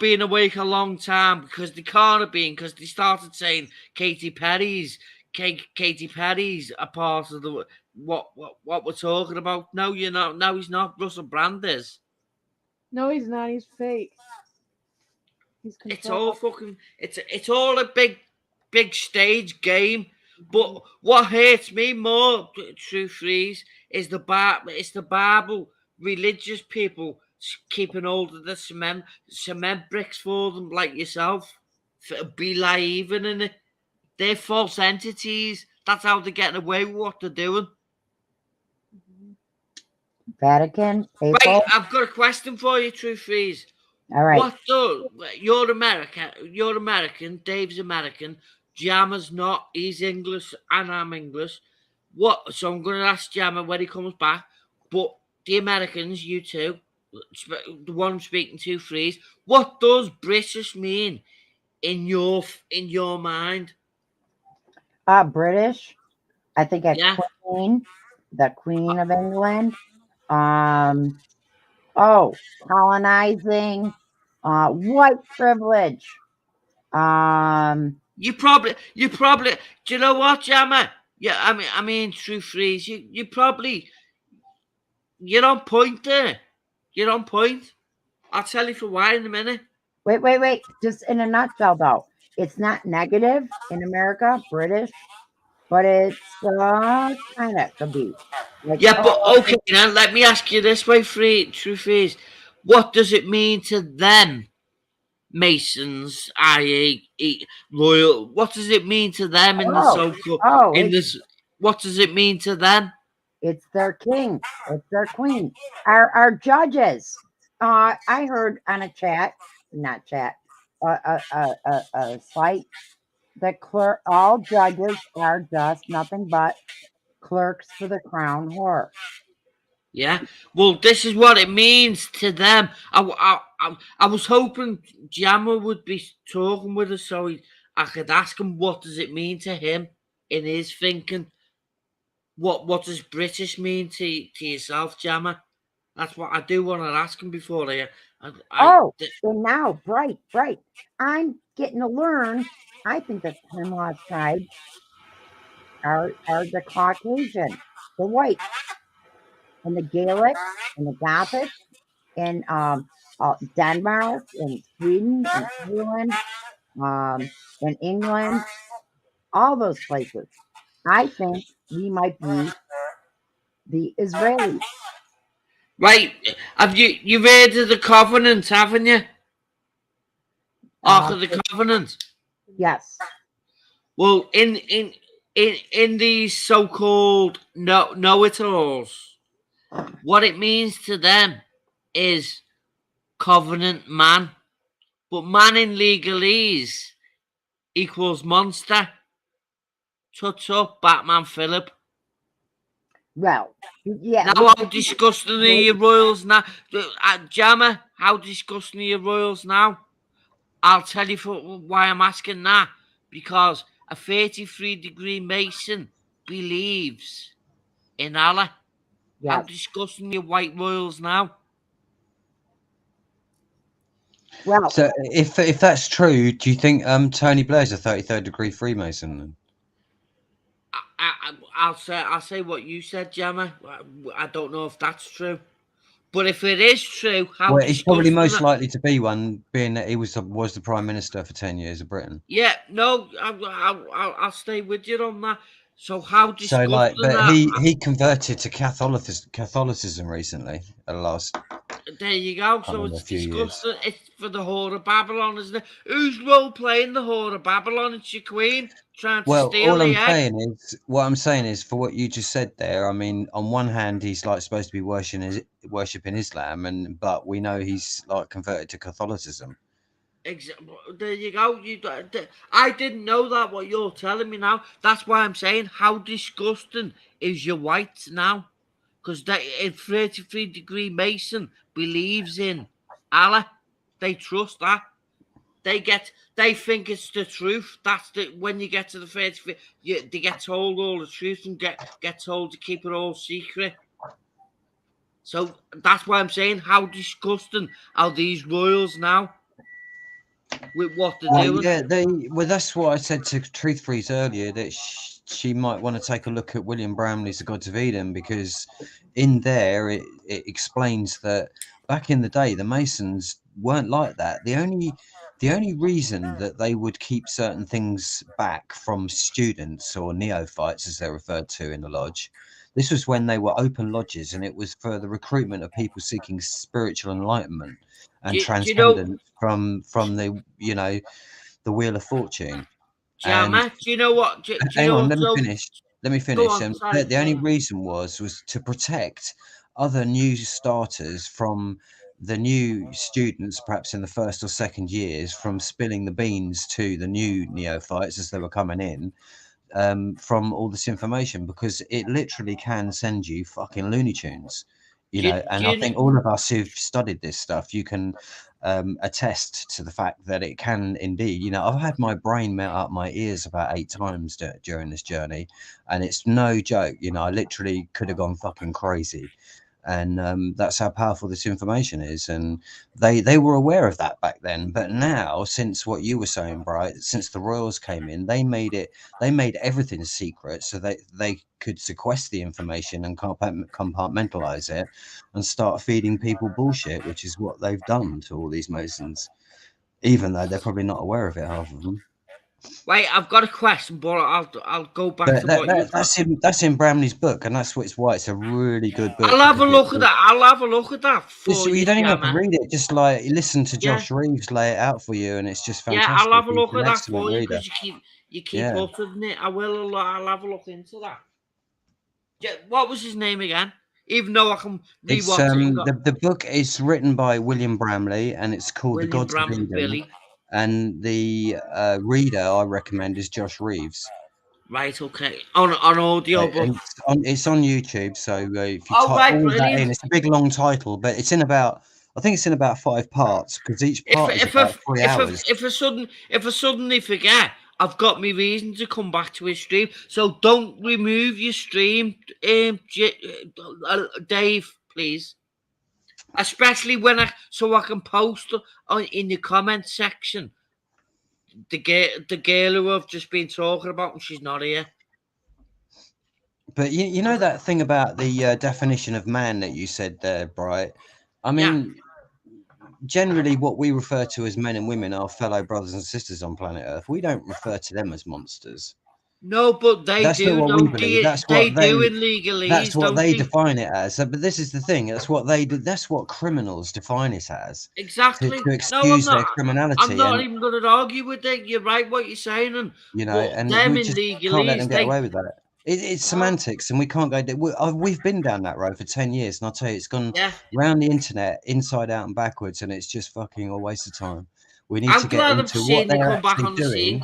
being awake a long time because they can't have been, because they started saying Katy Perry's a part of the what we're talking about. No, you're not. No, he's not. Russell Brand is. No, he's not. He's fake. It's all fucking. It's all a big stage game. But what hurts me more, Truth is the Bible religious people keeping hold of the cement bricks for them, like yourself, believing in it. They're false entities. That's how they're getting away with what they're doing. Vatican people. Right, I've got a question for you, Truth is. All right. You're American. Dave's American. Jammer's not. He's English, and I'm English. What? So I'm going to ask Jammer when he comes back. But the Americans, you two, the one I'm speaking to, Freeze. What does British mean in your mind? British. I think a Yeah. queen, the Queen of England. Oh, colonizing, white privilege. You probably. Do you know what, Jammer? Yeah, I mean, True Freeze. You're on point there. You're on point. I'll tell you for why in a minute. Wait. Just in a nutshell, though, it's not negative in America, British, but it's kind of could be like, Yeah, but oh, okay, now let me ask you this way, True Freeze. What does it mean to them, Masons, i.e., royal? What does it mean to them in the oh, so-called oh, in this? What does it mean to them? it's their king, it's their queen. Our judges. I heard on a chat, not chat, a site that all judges are just nothing but clerks for the crown whore. Yeah. Well, this is what it means to them. I was hoping Jammer would be talking with us so I could ask him what does it mean to him in his thinking. What does British mean to yourself, Jammer? That's what I do want to ask him before Oh, and now, bright. I'm getting to learn. I think the Kinlaw tribe are the Caucasian, the white, and the Gaelic, and the Gothic, and Denmark, and Sweden, and Poland, and England, all those places. I think we might be the Israelis. Right. Have you heard of the Covenant, haven't you? Ark of the Covenant. Yes. Well, in these so-called know-it-alls, what it means to them is covenant man. But man in legalese equals monster. Touch up, Batman Phillip. Well, yeah. Now how disgusting are your royals now? Jammer, how disgusting are your royals now? I'll tell you why I'm asking that. Because a 33-degree Mason believes in Allah. Yes. How disgusting your white royals now? Well, so if that's true, do you think Tony Blair's a 33rd degree Freemason? Then? I'll say what you said, Jammer. I don't know if that's true. But if it is true, how he's probably most that... likely to be one, being that he was the Prime Minister for 10 years of Britain. Yeah, no, I'll stay with you on that. So how disgusting but he converted to Catholicism recently at last. There you go. So it's disgusting. It's for the Whore of Babylon, isn't it? Who's role playing the Whore of Babylon? It's your queen trying to steal all the egg. What I'm saying is, for what you just said there, I mean, on one hand, he's like supposed to be worshipping Islam, but we know he's like converted to Catholicism. There you go. I didn't know that. What you're telling me now. That's why I'm saying, how disgusting is your whites now? Because a 33-degree Mason believes in Allah. They trust that. They think it's the truth. That's when you get to the 33, they get told all the truth and get told to keep it all secret. So that's why I'm saying, how disgusting are these royals now with what they're doing? Yeah, that's what I said to Truth Freeze earlier, that she might want to take a look at William Bramley's The Gods of Eden, because in there it explains that back in the day the Masons weren't like that. The only reason that they would keep certain things back from students, or neophytes as they're referred to in the lodge, this was when they were open lodges, and it was for the recruitment of people seeking spiritual enlightenment and transcendence from the the Wheel of Fortune. Jammer, do you know what? Hang on, let me finish. Sorry, the only reason was to protect other new starters from the new students, perhaps in the first or second years, from spilling the beans to the new neophytes as they were coming in. from all this information, because it literally can send you fucking Looney Tunes, you know. And I think all of us who've studied this stuff, you can attest to the fact that it can indeed, you know. I've had my brain melt up my ears about 8 times during this journey, and it's no joke, you know. I literally could have gone fucking crazy. And that's how powerful this information is, and they were aware of that back then. But now, since what you were saying, Bright, since the royals came in, they made everything secret, so they could sequester the information and compartmentalize it and start feeding people bullshit, which is what they've done to all these Masons, even though they're probably not aware of it, half of them. Wait, I've got a question, but I'll go back But to what you. that's in Bramley's book, and that's why it's a really good book. I'll have a look at that. I'll have a look at that. You don't even have to read it. Just like listen to Josh Reeves lay it out for you, and it's just fantastic. Yeah, I'll have a look He's at an that for you, because you keep Yeah. uttering it. I'll have a look into that. Yeah, what was his name again? Even though I can It's rewatch it. the book is written by William Bramley, and it's called William The Gods of Bramley Eden. Billy. And the reader I recommend is Josh Reeves. Right, okay. On audio book. It's on YouTube, so if you Oh, type right, all that brilliant. in, it's a big long title, but it's in about, I think it's in about 5 parts, because each part is about 3 hours. If I suddenly forget, I've got my reason to come back to his stream. So don't remove your stream, Dave, please. Especially when I can post in the comment section the girl who I've just been talking about, and she's not here. But you know that thing about the definition of man that you said there, Bright? I mean, generally what we refer to as men and women are fellow brothers and sisters on planet Earth. We don't refer to them as monsters. No, but they do. Not what we believe. They do in legalese. That's what they define it as. But this is the thing. That's what they do. That's what criminals define it as. Exactly. To excuse their criminality. I'm not even going to argue with it. You're right what you're saying, and you know, and them we in just legalese, can't let them get away with that. It's semantics, and we can't go. We've been down that road for 10 years, and I'll tell you, it's gone around the internet, inside out and backwards, and it's just fucking a waste of time. We need to get into what they're actually doing.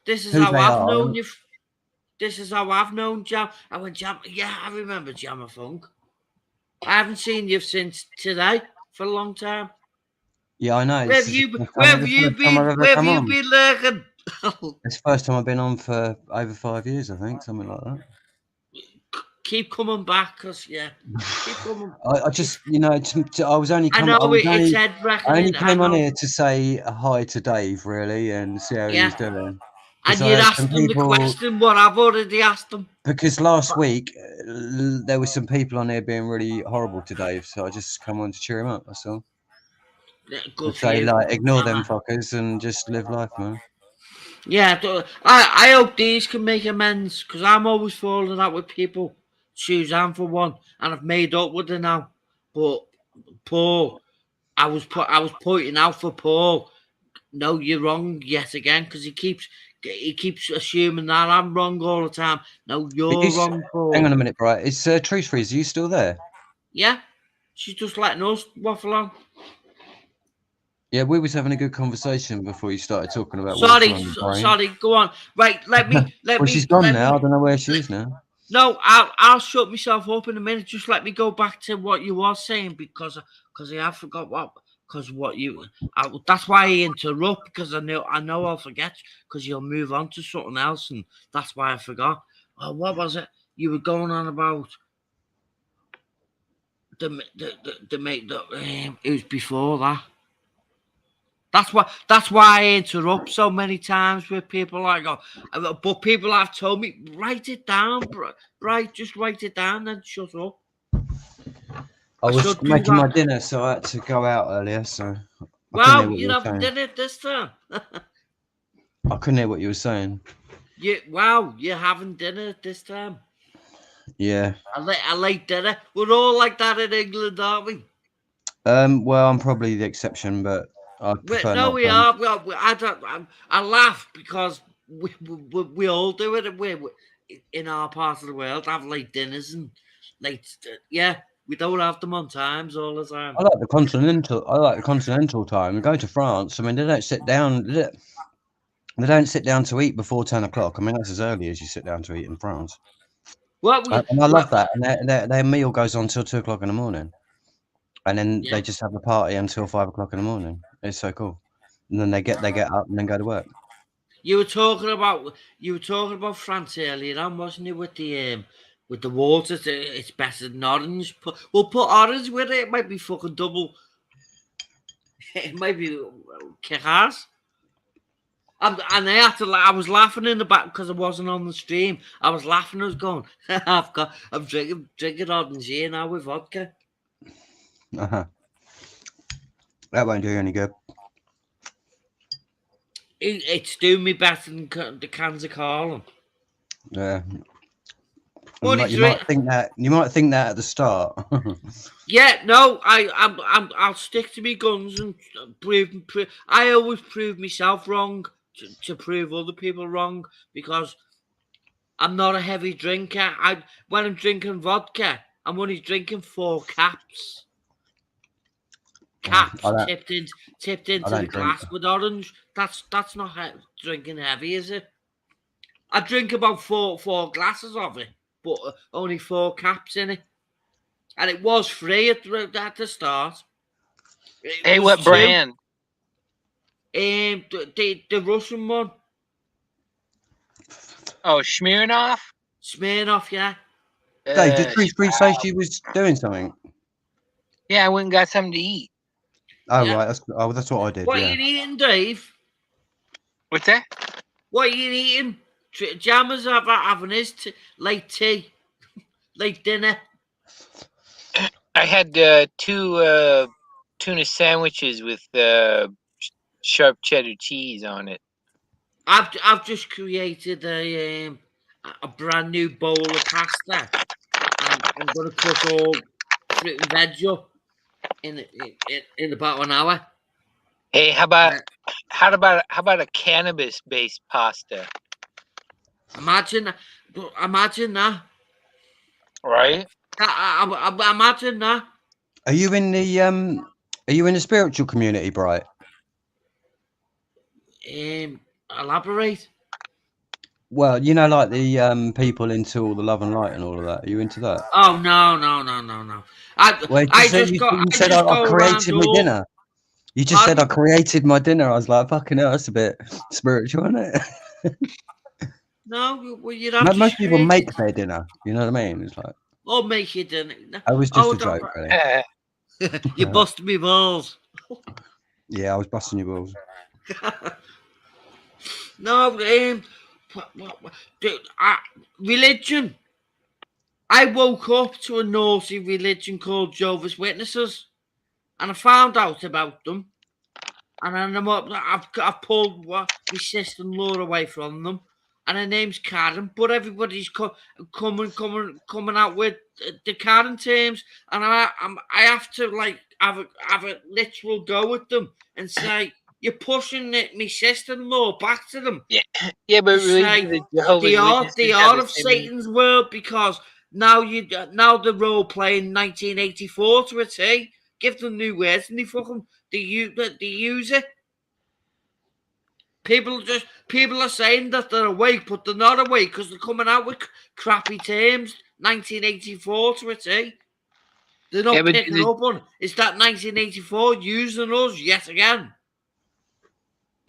This is how I've known you. This is how I've known Jam. I went Jam. Yeah, I remember Jammer Funk. I haven't seen you since today for a long time. Yeah, I know. Where have you been? Where have you been lurking? It's the first time I've been on for over 5 years, I think, something like that. Keep coming back, cause keep coming. I just, you know, I was only. I only came on here to say hi to Dave, really, and see how he's doing. And you'd asked him the question what I've already asked him. Because last week there were some people on here being really horrible to Dave, so I just come on to cheer him up. That's all. Yeah, good say like, ignore them fuckers and just live life, man. Yeah, I hope these can make amends, because I'm always falling out with people. Suzanne for one, and I've made up with her now. But Paul, I was pointing out for Paul. No, you're wrong yet again, because he keeps assuming that I'm wrong all the time. No, you're wrong, Paul. Hang on a minute, Bright. Is Truth Freeze, are you still there? Yeah, she's just letting us waffle on. Yeah, we was having a good conversation before you started talking about. Sorry, go on. Right, let me. Well, she's gone now. I don't know where she is now. No, I'll shut myself up in a minute. Just let me go back to what you were saying, because I have forgot what. Because that's why I interrupt, because I know I'll forget, because you'll move on to something else, and that's why I forgot. Oh, what was it you were going on about? It was before that. That's why I interrupt so many times with people. Like, but people have told me, write it down, right? Just write it down and shut up. I was making my dinner, so I had to go out earlier. So, well, you haven't done it this time. I couldn't hear what you were saying. You haven't done it this time. Yeah. I like dinner. We're all like that in England, aren't we? Well, I'm probably the exception, but I prefer not. We are. Well, I laugh because we all do it. We in our part of the world have late dinners and we don't have them on times all the time. I like the continental time. Going to France, I mean, they don't sit down. They don't sit down to eat before 10 o'clock. I mean, that's as early as you sit down to eat in France. What we, And I love what, that. And their meal goes on till 2 o'clock in the morning. And then Yeah. they just have a party until 5 o'clock in the morning. It's so cool. And then they get up and then go to work. You were talking about France earlier on, wasn't it? With the water, it's better than orange. We'll put orange with it. It might be fucking double. It might be chaos. And I had to. I was laughing in the back because I wasn't on the stream. I was laughing. I was going, I'm drinking orange here now with vodka. Uh-huh. That won't do you any good. It's doing me better than the cans of Carlin. Yeah. What You might think that at the start. Yeah, no, I'll stick to my guns and prove. I always prove myself wrong to prove other people wrong because I'm not a heavy drinker. When I'm drinking vodka, I'm only drinking 4 caps. Caps tipped into the glass with orange. That's not drinking heavy, is it? I drink about four glasses of it, but only 4 caps in it. And it was free at the start. Hey, what brand? The Russian one. Oh, Smirnoff? Smirnoff, yeah. Dave, did Free say she was doing something? Yeah, I went and got something to eat. Oh, Yeah. right. That's what I did. What yeah. are you eating, Dave? What's that? What are you eating? Jammers having his late tea, late dinner. I had 2 tuna sandwiches with sharp cheddar cheese on it. I've just created a brand new bowl of pasta. I'm going to cook all fruit and veg up in about an hour. Hey, how about a cannabis-based pasta? Imagine that. Right? I imagine that. Are you in the spiritual community, Bright? Elaborate. Well, you know, like the people into all the love and light and all of that. Are you into that? Oh no. You said I created my dinner. You just said I created my dinner. I was like, fucking hell, that's a bit spiritual, isn't it? No, well, you'd have Most people make their dinner. You know what I mean? It's like, or make your dinner. I was just a joke, really. You busted me balls. Yeah, I was busting your balls. No, dude, religion. I woke up to a naughty religion called Jehovah's Witnesses, and I found out about them. And then I've pulled my sister-in-law away from them, and her name's Karen. But everybody's coming out with the Karen terms, and I have to like have a literal go with them and say, you're pushing my sister-in-law back to them. Yeah, but really, they are of Satan's world because now they're role playing 1984 to a T. Give them new words and they use it. People are saying that they're awake, but they're not awake because they're coming out with crappy terms. 1984 to a T. They're not picking up on. It's that 1984 using us yet again.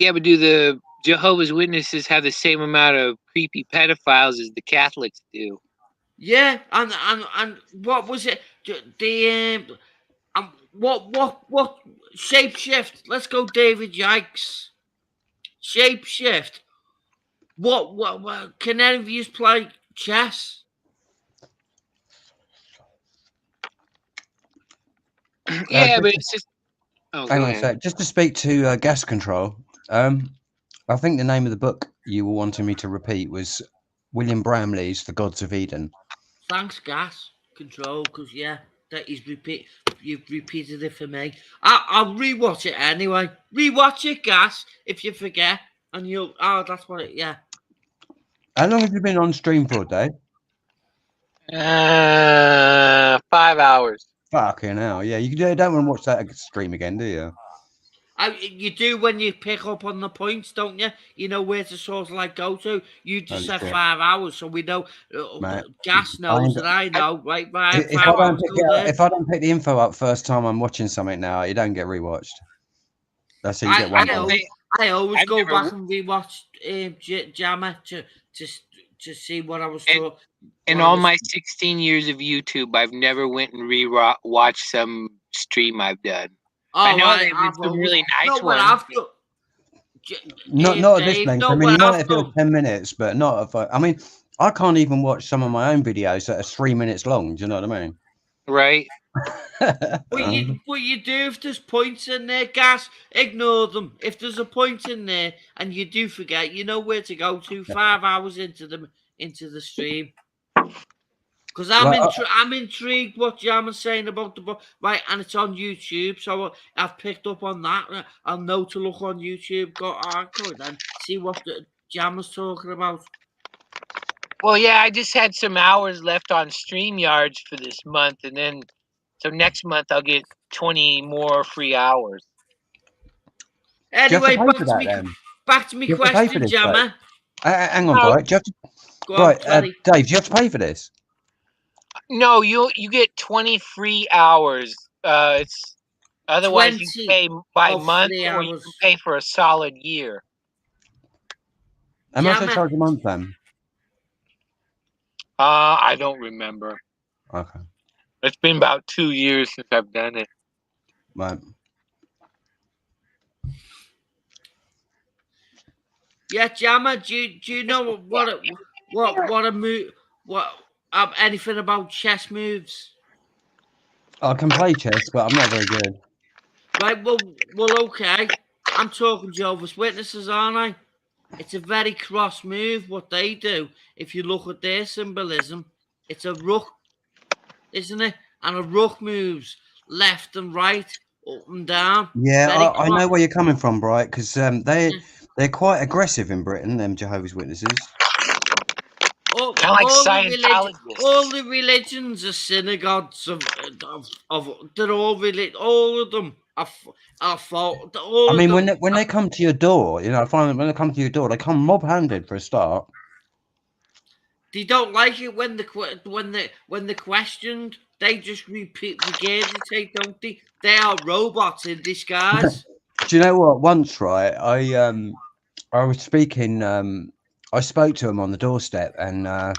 Yeah, but do the Jehovah's Witnesses have the same amount of creepy pedophiles as the Catholics do? Yeah, and what was it? What shapeshift? Let's go, David Yikes. Shapeshift. What can any of you play chess? Yeah, but it's just. Oh, hang on a sec. Just to speak to gas control. I think the name of the book you were wanting me to repeat was William Bramley's The Gods of Eden. Thanks, gas control, because that is you've repeated it for me. I'll rewatch it anyway. Rewatch it, gas, if you forget, and you'll. Oh, that's what it. Yeah. How long have you been on stream for, Dave? 5 hours. Fucking hell, yeah. You don't want to watch that stream again, do you? You do when you pick up on the points, don't you? You know where to sort of like go to. You just Holy said shit. 5 hours, so we know. Mate, Gas I knows ain't- that I know, right? If 5 I don't hours pick go it up, there. if I don't pick the info up first time I'm watching something now, you don't get rewatched. That's how you get one. I always I've go never back and rewatch Jammer to see what I was talking. In all my 16 years of YouTube, I've never went and watched some stream I've done. I know there have been some really nice ones. Not at this Dave, length. no, I mean, what you I've might if it was done. 10 minutes, but not if I mean, I can't even watch some of my own videos that are 3 minutes long. Do you know what I mean? Right. What you do if there's points in there, Gas, ignore them. If there's a point in there and you do forget, you know where to go to 5 hours into the stream. Because I'm intrigued what Jammer's saying about the book, right? And it's on YouTube, so I've picked up on that. I'll know to look on YouTube, go and see what the Jammer's talking about. Well, yeah, I just had some hours left on StreamYards for this month, and then so next month I'll get 20 more free hours. Anyway, back to me question, Jammer. Hang on, Bright. Do you have to, Dave, do you have to pay for this? No, you get 20 free hours. It's otherwise you pay by month or you can pay for a solid year. How much they charge a month then? I don't remember. Okay. It's been about 2 years since I've done it. Right. Yeah, Jammer, do you know anything about chess moves? I can play chess, but I'm not very good. Right, well, okay. I'm talking Jehovah's Witnesses, aren't I? It's a very cross move, what they do. If you look at their symbolism, it's a rook, isn't it? And a rook moves left and right, up and down. Yeah, I know where you're coming from, Bright, because they're quite aggressive in Britain, them Jehovah's Witnesses. All the religions are synagogues of they're all of them are fault. I mean, when they come to your door, you know, I find that when they come to your door, they come mob-handed for a start. They don't like it when they're questioned. They just regurgitate, don't they? They are robots in disguise. Do you know what? Once, right, I was speaking. I spoke to him on the doorstep, and I've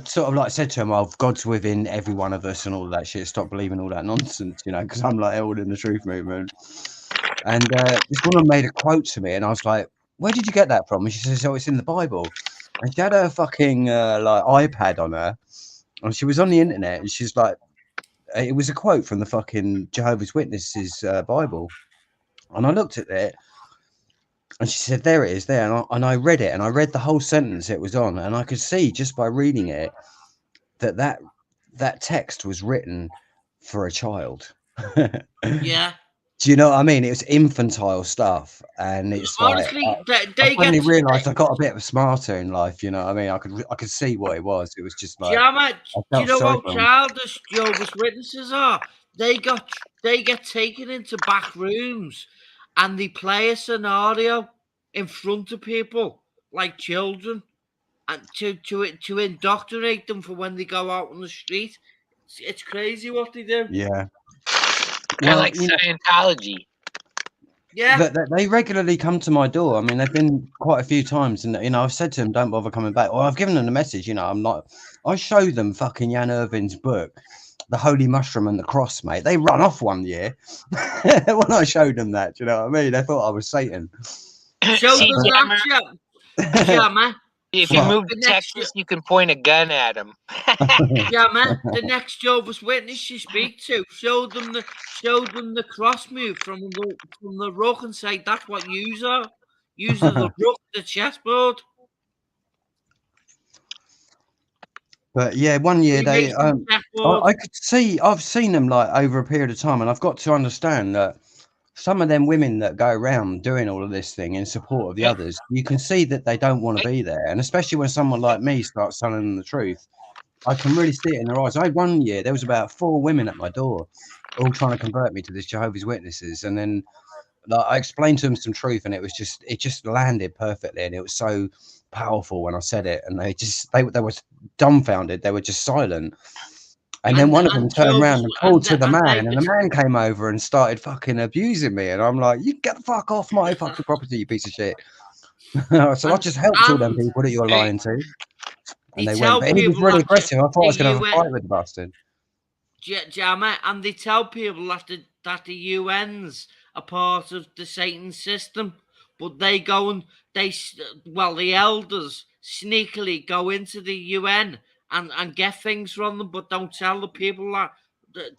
sort of like said to him, "Oh, God's within every one of us," and all that shit. Stop believing all that nonsense, you know, because I'm like held in the truth movement. And this woman made a quote to me, and I was like, "Where did you get that from?" And she says, "Oh, it's in the Bible." And she had her fucking like iPad on her, and she was on the internet, and she's like, it was a quote from the fucking Jehovah's Witnesses Bible, and I looked at it. And she said, "There it is, there." And I read it, and I read the whole sentence it was on, and I could see just by reading it that text was written for a child. Yeah. Do you know what I mean? It was infantile stuff, and it's honestly, like I finally realised I got a bit smarter in life. You know what I mean? I could see what it was. It was just like, Jammer, do you know how childish Jehovah's Witnesses are? They get taken into back rooms, and they play a scenario in front of people like children, and to indoctrinate them for when they go out on the street. It's crazy what they do. Yeah. Kind of like Scientology. Yeah. They regularly come to my door. I mean, they've been quite a few times, and you know, I've said to them, "Don't bother coming back." Or I've given them the message. You know, I show them fucking Jan Irvin's book, The Holy Mushroom and the Cross, mate. They run off one year when I showed them that. Do you know what I mean? They thought I was Satan. Show them that, Jammer. If you move to Texas, you can point a gun at them. Yeah, man. The next Jehovah's Witness you speak to, show them the cross move from the rook and say that's what you are. Use the rook, the chessboard. But yeah, one year I could see. I've seen them like over a period of time, and I've got to understand that some of them women that go around doing all of this thing in support of the others, you can see that they don't want to be there. And especially when someone like me starts telling them the truth, I can really see it in their eyes. I had one year, there was about 4 women at my door, all trying to convert me to this Jehovah's Witnesses. And then like, I explained to them some truth, and it just landed perfectly. And it was so powerful when I said it. And they were dumbfounded. They were just silent. And then one of them turned around and called to the man, and the man came over and started fucking abusing me. And I'm like, you get the fuck off my fucking property, you piece of shit. So I just helped all them people that you're lying to. And they went, but he was really aggressive. I thought I was going to have a fight with the bastard. Jammer, and they tell people that the UNs are part of the Satan system, but they go and the elders sneakily go into the UN and get things from them, but don't tell the people that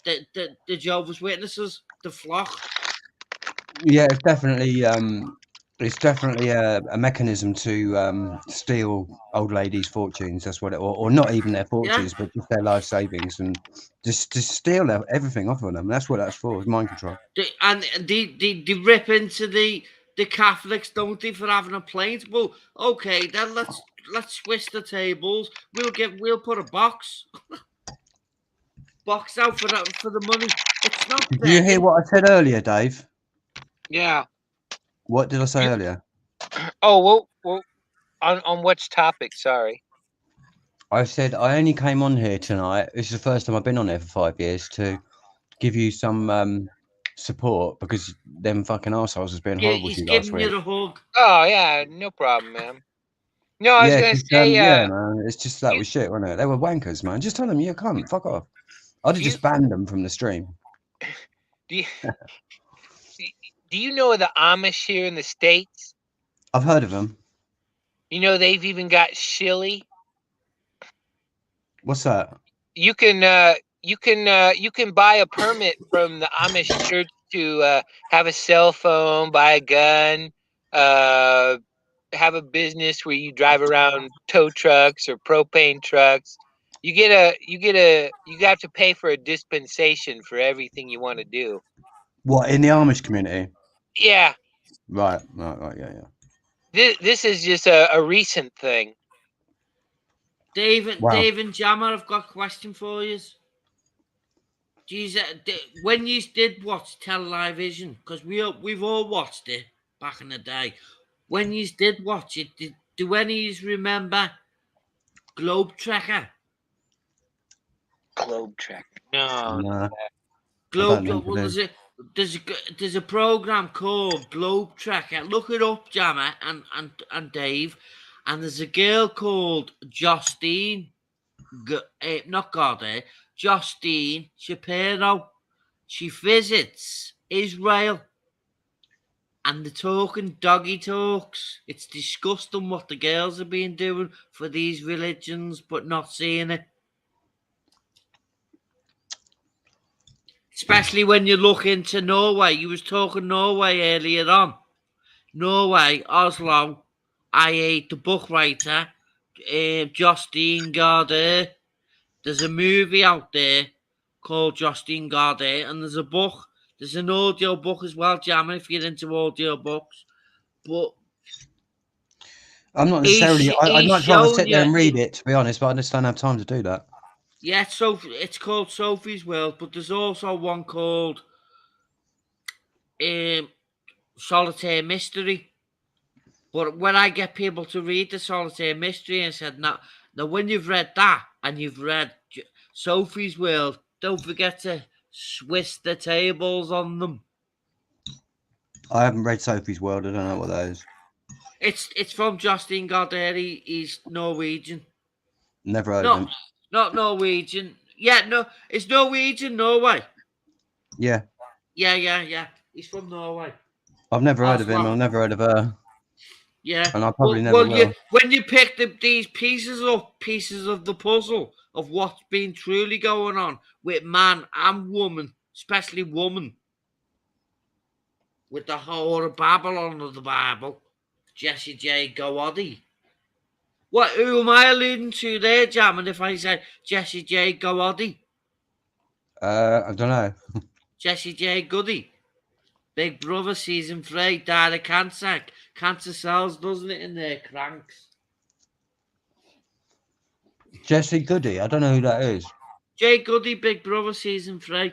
the Jehovah's Witnesses, the flock. Yeah, it's definitely a mechanism to steal old ladies' fortunes. That's what it, or not even their fortunes, but just their life savings, and just steal everything off of them. That's what that's for. It's mind control. They rip into the Catholics, don't they, for having a plaint? Well, okay, then let's switch the tables. We'll put a box out for the money. It's not. Did you hear what I said earlier, Dave? Yeah. What did I say earlier? Oh, well, on which topic? Sorry. I said I only came on here tonight. This is the first time I've been on here for 5 years to give you some support, because them fucking assholes has been horrible to you last week. He's giving you the hug. Oh yeah, no problem, man. No, I was gonna say, yeah, man. It's just that was shit, wasn't it? They were wankers, man. Just tell them you can't fuck off. I'd have just banned them from the stream. Do you know the Amish here in the States? I've heard of them. You know, they've even got Shilly. What's that? You can buy a permit from the Amish church to have a cell phone, buy a gun, have a business where you drive around tow trucks or propane trucks. You have to pay for a dispensation for everything you want to do. What, in the Amish community? Yeah. Right, yeah. This is just a recent thing. Dave and Jammer, I've got a question for you. When you did watch Television, because we've all watched it back in the day. When you did watch it, do any of you remember Globe Trekker? Globe Trekker? No. Globe. There's a program called Globe Trekker. Look it up, Jammer and Dave. And there's a girl called Justine, Justine Shapiro. She visits Israel, and they're talking doggy talks. It's disgusting what the girls have been doing for these religions, but not seeing it. Especially when you look into Norway. You was talking Norway earlier on. Norway, Oslo. I ate the book writer, Justine Garde. There's a movie out there called Justine Garde, and there's a book. There's an audio book as well, Jammer, if you're into audio books. But I'm not necessarily. I'd much rather sit there and read it, to be honest, but I just don't have time to do that. Yeah, so it's called Sophie's World, but there's also one called Solitaire Mystery. But when I get people to read the Solitaire Mystery and said, now when you've read that and you've read Sophie's World, don't forget to switch the tables on them. I haven't read Sophie's World. I don't know what that is. It's from Justine Garderi. He's Norwegian. Never heard of him. Not Norwegian. Yeah, no, it's Norwegian, Norway. Yeah. Yeah. He's from Norway. I've never heard of him. I've never heard of her. Yeah. And I probably never will. When you pick these pieces of the puzzle of what's been truly going on with man and woman, especially woman, with the whole of Babylon of the Bible, Jesse J. Gowody. Who am I alluding to there, Jammin, if I say Jesse J. Gowody? I don't know. Jesse J. Goody. Big Brother season 3, died of cancer. Cancer cells, doesn't it, in their cranks? Jesse Goody. I don't know who that is. Jay Goody, Big Brother season 3.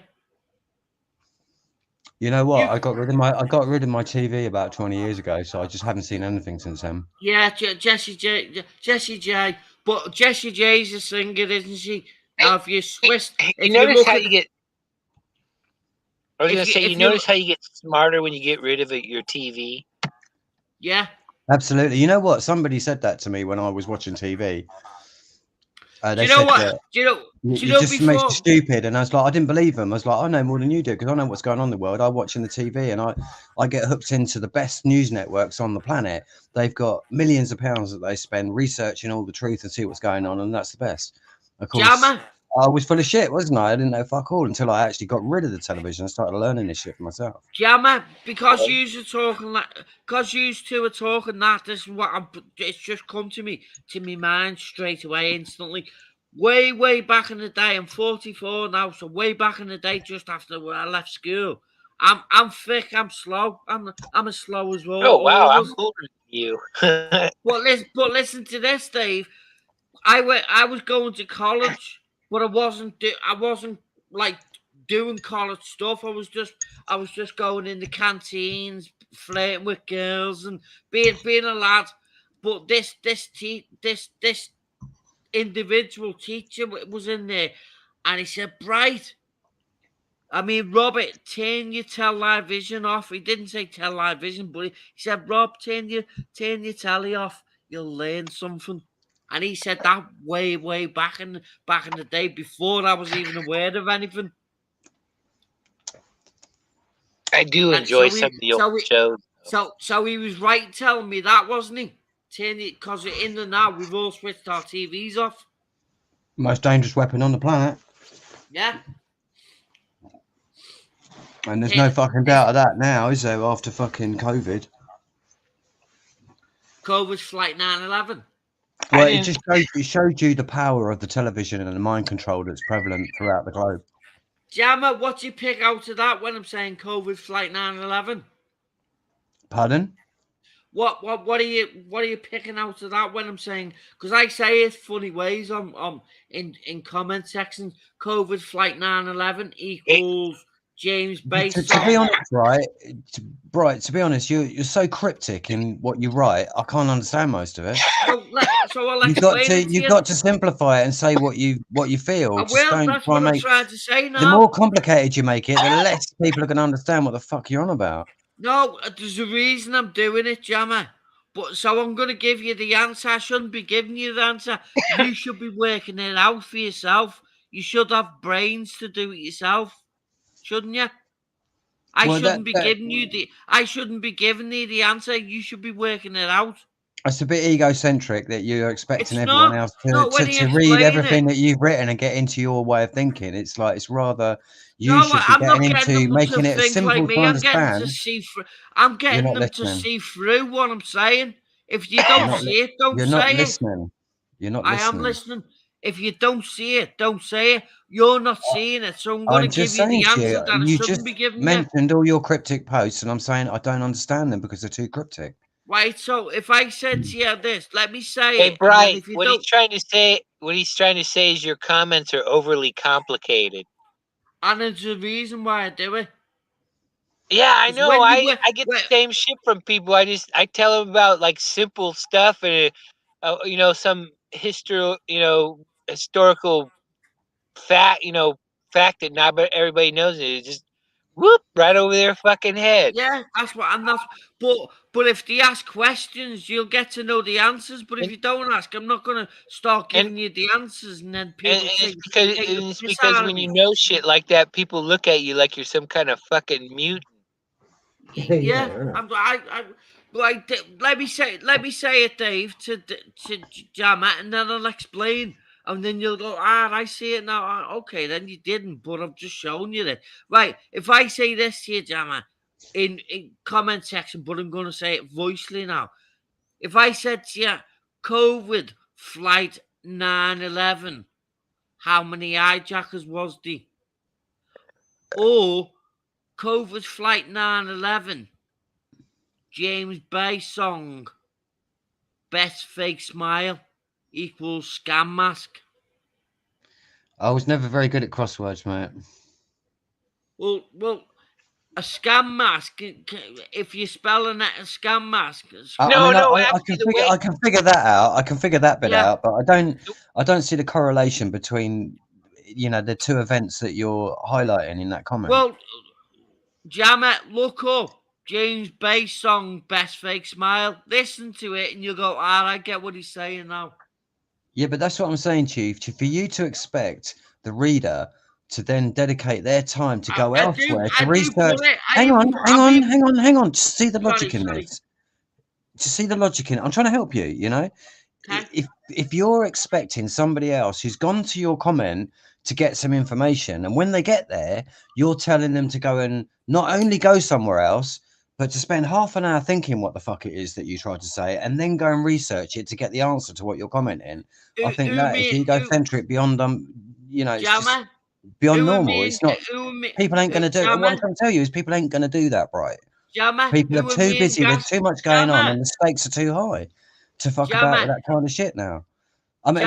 You know what? You- I got rid of my TV about 20 years ago, so I just haven't seen anything since then. Yeah, Jessie J. But Jessie J's a singer, isn't she? Now, if you twist, You if you notice look how at, you get. I was if gonna you- say, if you you notice look- how you get smarter when you get rid of your TV. yeah, Absolutely. You know what? Somebody said that to me when I was watching TV. do They you know said what? that Do you know? you Do you know just makes you before? stupid, and I was like, I didn't believe them. I was like, I know more than you do because I know what's going on in the world. I watch in the TV, and I get hooked into the best news networks on the planet. They've got millions of pounds that they spend researching all the truth and see what's going on, and that's the best. Of course, Jammer, I was full of shit, wasn't I? I didn't know fuck all until I actually got rid of the television and started learning this shit for myself. because you are talking like, because you two are talking that. This is what it's just come to me, my mind straight away, instantly. Way back in the day, I'm 44 now, so way back in the day, just after I left school, I'm thick, I'm slow, I'm as slow as well. Oh wow, all of I'm us. older than you. But listen to this, Dave. I was going to college, but I wasn't like doing college stuff. I was just going in the canteens, flirting with girls, and being a lad. But this individual teacher was in there, and he said, "Bright." I mean, Robert, turn your television off. He didn't say television, but he said, "Rob, turn your telly off. You'll learn something." And he said that way back in the day, before I was even aware of anything. I do And enjoy some of the old shows. So he was right telling me that, wasn't he? Turn it, because in the now we've all switched our TVs off. Most dangerous weapon on the planet. Yeah. And there's no fucking doubt of that now, is there, after fucking COVID? COVID's Flight 9/11. Well, it showed you the power of the television and the mind control that's prevalent throughout the globe. Jammer, what do you pick out of that when I'm saying COVID Flight 9/11? Pardon? What are you picking out of that when I'm saying? Because I say it funny ways in comment sections. COVID Flight 9/11 equals James Bay. To be honest, right. To be honest, you're so cryptic in what you write. I can't understand most of it. So I'll explain. You've got to simplify it and say what you feel. I will. That's what I'm trying to say now. The more complicated you make it, the less people are going to understand what the fuck you're on about. No, there's a reason I'm doing it, Jammer. But so I'm going to give you the answer. I shouldn't be giving you the answer. You should be working it out for yourself. You should have brains to do it yourself, shouldn't you? I shouldn't be giving you the answer. You should be working it out. It's a bit egocentric that you're expecting everyone else to read everything that you've written and get into your way of thinking. It's like it's rather you should be getting into making it simple to understand. I'm getting them to see through what I'm saying. If you don't see it, don't say it. You're not listening. You're not listening. I am listening. If you don't see it, don't say it. You're not seeing it, so I'm going to give you the answer that I shouldn't be giving you. You just mentioned all your cryptic posts, and I'm saying I don't understand them because they're too cryptic. Right, so if I said to you this, let me say Hey, it. Brian, what he's trying to say is your comments are overly complicated. And there's a reason why I do it. Yeah, I know. I get the same shit from people. I tell them about like simple stuff and some historical fact that not everybody knows it. It's just whoop right over their fucking head. Yeah, but if they ask questions, you'll get to know the answers. But if you don't ask, I'm not gonna start giving you the answers, and then people it's because when you know shit like that, people look at you like you're some kind of fucking mutant. Yeah, let me say it, Dave, to Jammer, and then I'll explain. And then you'll go, I see it now. Okay, then you didn't, but I've just shown you that. Right, if I say this to you, Jammer, in comment section, but I'm going to say it voicely now. If I said to you, COVID Flight 9/11, how many hijackers was there? Or COVID Flight 9/11, James Bay song, Best Fake Smile equals Scam Mask. I was never very good at crosswords, mate. Well, a scam mask. If you're spelling that a scam mask, I No, mean, no, I actually, the way I can figure that out. I can figure that bit Yeah. out, but I don't see the correlation between, you know, the two events that you're highlighting in that comment. well, Jammer, look up James Bay song "Best Fake Smile." Listen to it, and you'll go, I get what he's saying now. Yeah, but that's what I'm saying, Chief. For you to expect the reader to then dedicate their time to go elsewhere to research. Hang on. Just see the logic in this. To see the logic in it. I'm trying to help you, you know? Okay. If you're expecting somebody else who's gone to your comment to get some information, and when they get there, you're telling them to go and not only go somewhere else, but to spend half an hour thinking what the fuck it is that you tried to say, and then go and research it to get the answer to what you're commenting. I think that is egocentric beyond you know, it's just beyond normal. It's not. People ain't going to do it. What I'm trying to tell you is people ain't going to do that, right? People are too busy. There's too much going on, and the stakes are too high to fuck about with that kind of shit now. I mean,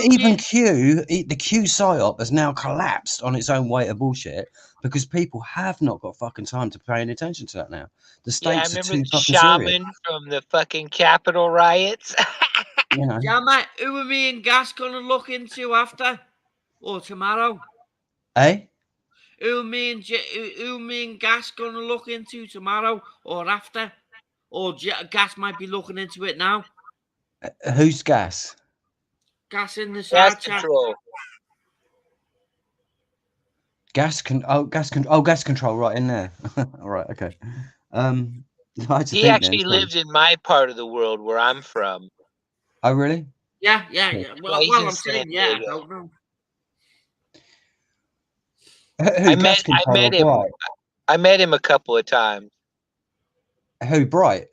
even the Q psyop has now collapsed on its own weight of bullshit because people have not got fucking time to pay any attention to that now. The stakes are too fucking shaman serious. from the fucking Capitol riots. You know. Jammer, who are me and Gas gonna look into after or tomorrow? Eh? Who me and Gas gonna look into tomorrow or after? Or Gas might be looking into it now. Who's Gas? Gas in the Gas side chat. control. Gas control right in there. All right, okay. He actually lives in my part of the world where I'm from. Oh, really? Yeah. Well, I'm San saying, Diego. I don't know. I met him a couple of times. Who, Bright?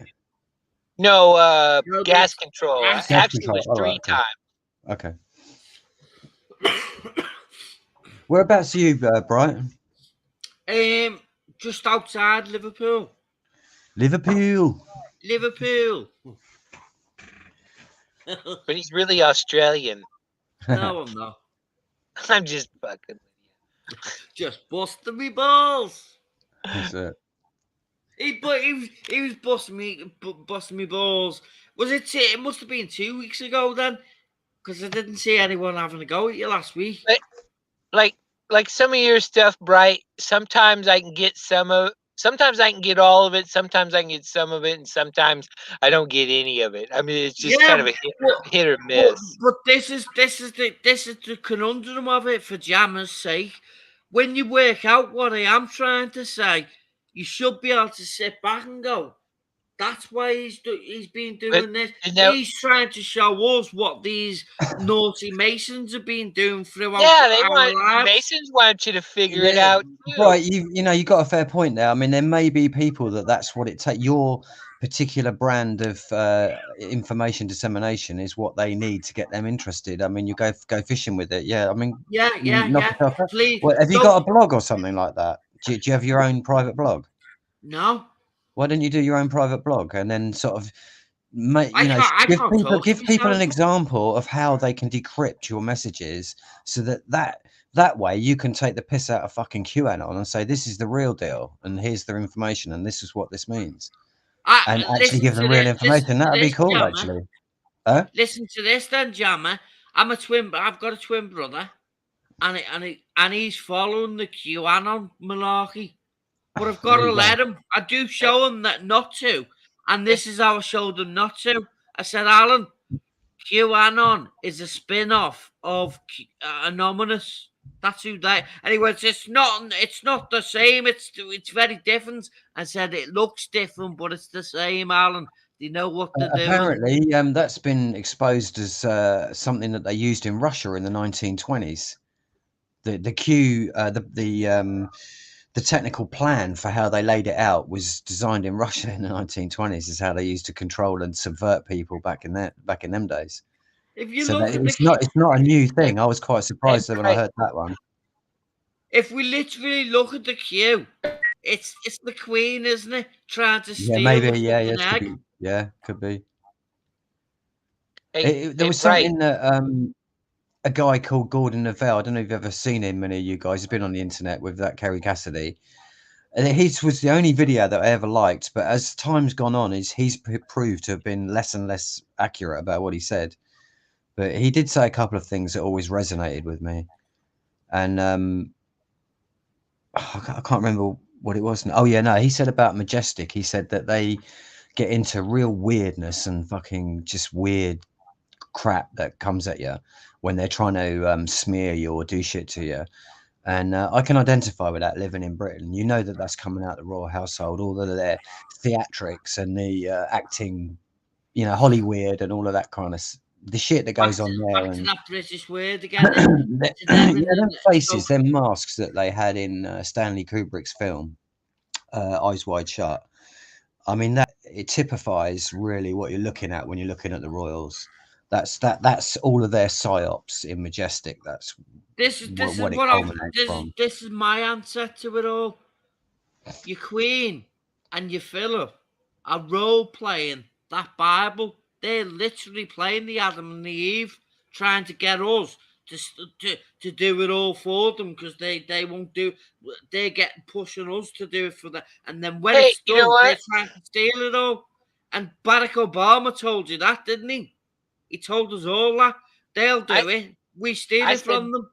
No, gas control. Gas Actually, control. it was 3 times. Okay. Whereabouts are you, Bright? Just outside Liverpool. Liverpool. But he's really Australian. No, I'm not. I'm just fucking. Just busting me balls. That's it. He was busting me balls. Was it? It must have been 2 weeks ago then, because I didn't see anyone having a go at you last week. Like some of your stuff, Bright. Sometimes I can get sometimes I can get all of it. Sometimes I can get some of it, and sometimes I don't get any of it. I mean, it's just kind of a hit or miss. But this is the conundrum of it. For Jammer's sake, when you work out what I am trying to say, you should be able to sit back and go, that's why he's been doing this. He's trying to show us what these naughty Masons have been doing throughout our lives. Masons want you to figure it out too. Right, you got a fair point there. I mean, there may be people that's what it takes. Your particular brand of information dissemination is what they need to get them interested. I mean, you go fishing with it. Yeah, I mean, Please, have you got a blog or something like that? Do you have your own private blog? No. Why don't you do your own private blog and then sort of give people an example of how they can decrypt your messages so that way you can take the piss out of fucking QAnon and say this is the real deal and here's their information and this is what this means. And actually give them real information. That'd be cool, actually. Listen to this then, Jammer. I've got a twin brother and he's following the QAnon malarkey. But I've got to let him. I do show him that not to. And this is how I showed him not to. I said, Alan, QAnon is a spin-off of Anonymous. That's who they... And he went, it's not the same. It's very different. I said, it looks different, but it's the same, Alan. Do you know what they're doing? Apparently, that's been exposed as something that they used in Russia in the 1920s. The technical plan for how they laid it out was designed in Russia in the 1920s. Is how they used to control and subvert people back in them days. It's not a new thing. I was quite surprised when I heard that one. If we literally look at the Q, it's the Queen, isn't it? Trying to steal could be. There was something that a guy called Gordon Neville. I don't know if you've ever seen him. Many of you guys have been on the internet with that Kerry Cassidy. And his was the only video that I ever liked. But as time's gone on, he's proved to have been less and less accurate about what he said. But he did say a couple of things that always resonated with me. And I can't remember what it was. Oh yeah, no, he said about Majestic. He said that they get into real weirdness and fucking just weird crap that comes at you when they're trying to smear you or do shit to you. And I can identify with that living in Britain. You know that that's coming out the royal household, all of their theatrics and the acting, you know, Hollywood and all of that kind of the shit that goes on there. Back to And that British word again. yeah, them faces, them masks that they had in Stanley Kubrick's film, Eyes Wide Shut. I mean, that it typifies really what you're looking at when you're looking at the royals. That's all of their psyops in Majestic. That's This is what it what culminates from. this is my answer to it all. Your Queen and your Philip are role playing that Bible. They're literally playing the Adam and the Eve, trying to get us to do it all for them because they won't do. They're getting pushing us to do it for them, and then when it's done, they're trying to steal it all. And Barack Obama told you that, didn't he? He told us all that. They'll do it. We steal it from them.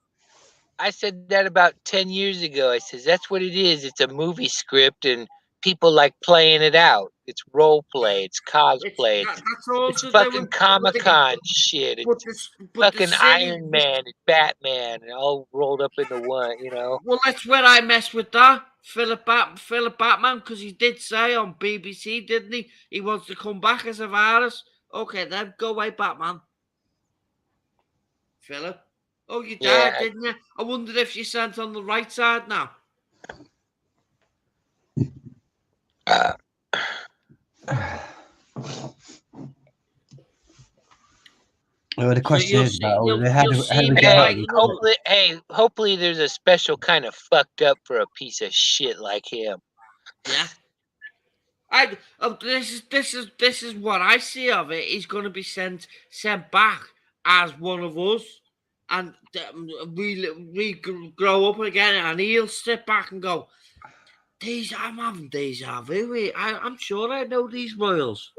I said that about 10 years ago. I said, that's what it is. It's a movie script and people like playing it out. It's role play. It's cosplay. It's fucking Comic-Con shit. It's fucking Iron Man and Batman and all rolled up into one, you know? Well, that's where I mess with that. Philip Batman, because he did say on BBC, didn't he? He wants to come back as a virus. Okay, then go away, Batman. Philip. Oh, you died, didn't you? I wondered if you sent on the right side now. Well, the question is hopefully there's a special kind of fucked up for a piece of shit like him. Yeah. This is what I see of it. He's going to be sent back as one of us, and we grow up again, and he'll sit back and go, I'm having deja vu. I'm sure I know these royals.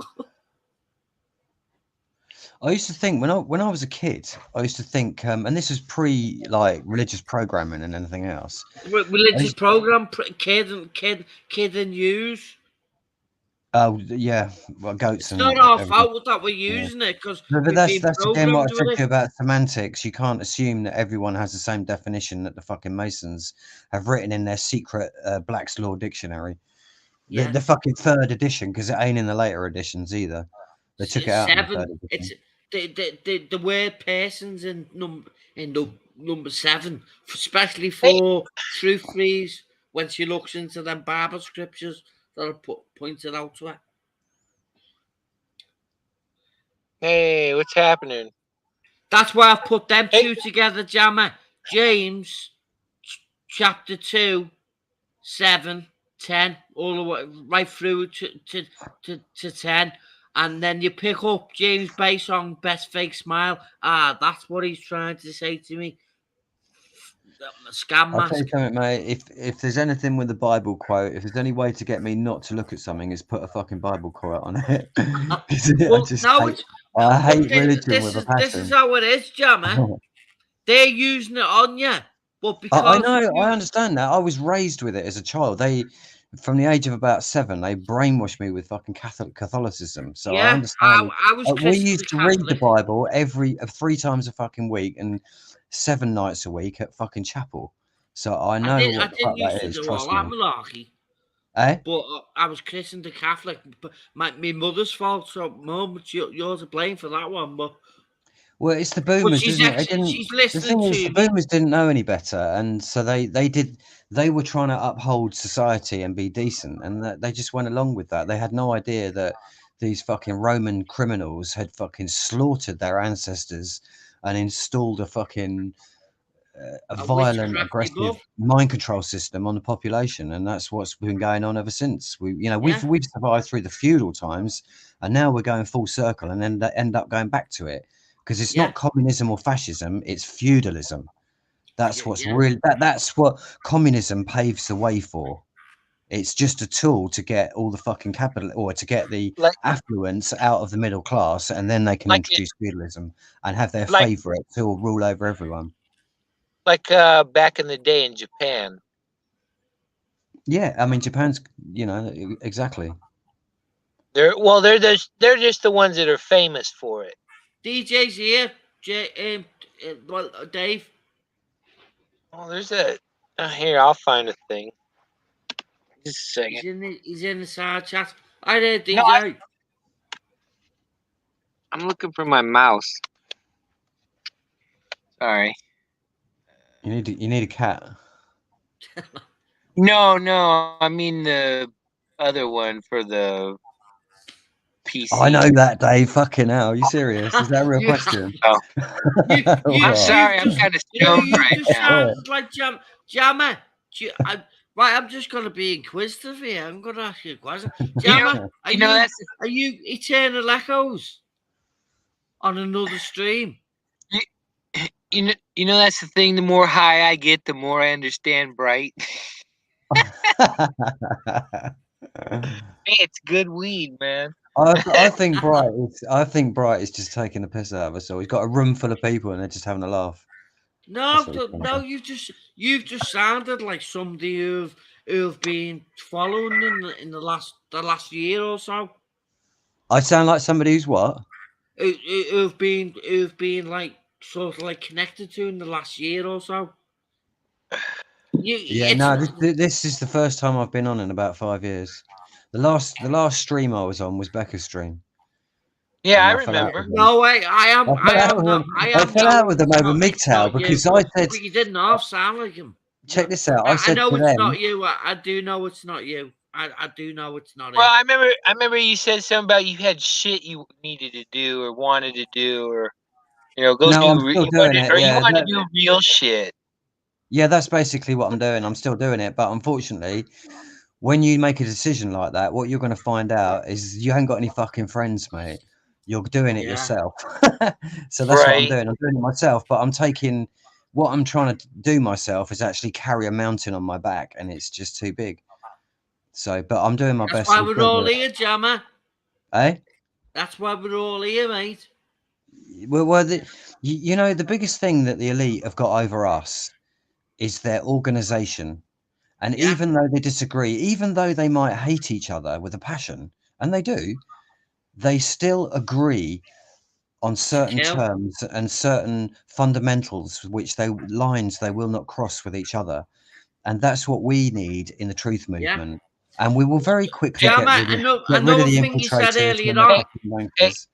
I used to think when I was a kid, I used to think, and this was pre like religious programming and anything else. Religious program, kid and news. Oh yeah, well, goats. It's not our fault that we're using it because. But that's again what I said to you about semantics. You can't assume that everyone has the same definition that the fucking Masons have written in their secret Black's Law dictionary. Yeah. The fucking 3rd edition, because it ain't in the later editions either. They took it out. It's the word persons in number 7, especially for truth freeze when she looks into them Bible scriptures that are pointed out to her. Hey, what's happening? That's why I've put them two together, Jammer. James, chapter 2, 7, 10, all the way right through to 10. And then you pick up James Bay song, Best Fake Smile. That's what he's trying to say to me. Scam mask. I'll tell you something, mate. If there's anything with the Bible quote, if there's any way to get me not to look at something, is put a fucking Bible quote on it. I hate religion with a passion. This is how it is, Jammer. They're using it on you. But because I know, I understand that. I was raised with it as a child. From the age of about 7, they brainwashed me with fucking Catholicism. So I understand. We used to read the Bible 3 times a fucking week and 7 nights a week at fucking chapel. So I know what the fuck that is. Trust me. But I was christened a Catholic. But my mother's fault. So Mum, you're to blame for that one. But well, it's the boomers, isn't it? She's listening to the boomers didn't know any better, and so they were trying to uphold society and be decent, and they just went along with that. They had no idea that these fucking Roman criminals had fucking slaughtered their ancestors and installed a fucking violent, aggressive mind control system on the population, and that's what's been going on ever since. We've survived through the feudal times, and now we're going full circle, and then end up going back to it. because it's Yeah. not communism or fascism, it's feudalism. That's what's Yeah. really that's what communism paves the way for. It's just a tool to get all the fucking capital, or to get the Like affluence out of the middle class, and then they can like introduce feudalism and have their like favourites who will rule over everyone. back in the day in Japan. Yeah, I mean Japan's, exactly. They're just the ones that are famous for it. DJ's here. Dave. Oh, there's a here. I'll find a thing. Just a second. He's in the side chat. Hi there, DJ. No, I'm looking for my mouse. Sorry. You need a cat. No. I mean the other one for the PC. Oh, I know that, Dave. Fucking hell. Are you serious? Is that a real Yeah. question? Oh. You- I'm What? sorry. I'm kind of stoned right just now. sound like Jammer. Right, I'm just gonna be inquisitive here. I'm gonna ask you a question. Jammer, are you Eternal Echoes on another stream? You know that's the thing. The more high I get, the more I understand Bright. Hey, it's good weed, man. I think Bright is just taking the piss out of us all. He's got a room full of people and they're just having a laugh. No, That's what no, you've just sounded like somebody who've been following in the last year or so. I sound like somebody who's what? Who've been like sort of like connected to in the last year or so. This is the first time I've been on in about 5 years. The last stream I was on was Becca's stream. Yeah, I And I fell out remember. with them. No way, I fell out with them over MGTOW because I said, but you didn't half sound like him. check this out. I said know to it's them, not you. I do know it's not you. I do know it's not Well, him. I remember you said something about you had shit you needed to do or wanted to do, or go No, do. I'm still doing it, Or yeah, you wanted to do real shit. yeah, that's basically what I'm doing. I'm still doing it, but unfortunately, when you make a decision like that, what you're going to find out is you haven't got any fucking friends, mate. You're doing it Yeah. yourself. So that's what I'm Right. doing. I'm doing it myself, but I'm taking what I'm trying to do myself is actually carry a mountain on my back, and it's just too big. So, but I'm doing my That's best. why to we're build all it. here, Jammer. Eh? That's why we're all here, mate. Well, the biggest thing that the elite have got over us is their organization. And Yeah. even though they disagree, even though they might hate each other with a passion, and they do, they still agree on certain kill. terms and certain fundamentals, lines they will not cross with each other. And that's what we need in the truth Yeah. movement. And we will very quickly get Jammer, rid of another the thing you said infiltrators earlier when they're on. fucking wankers.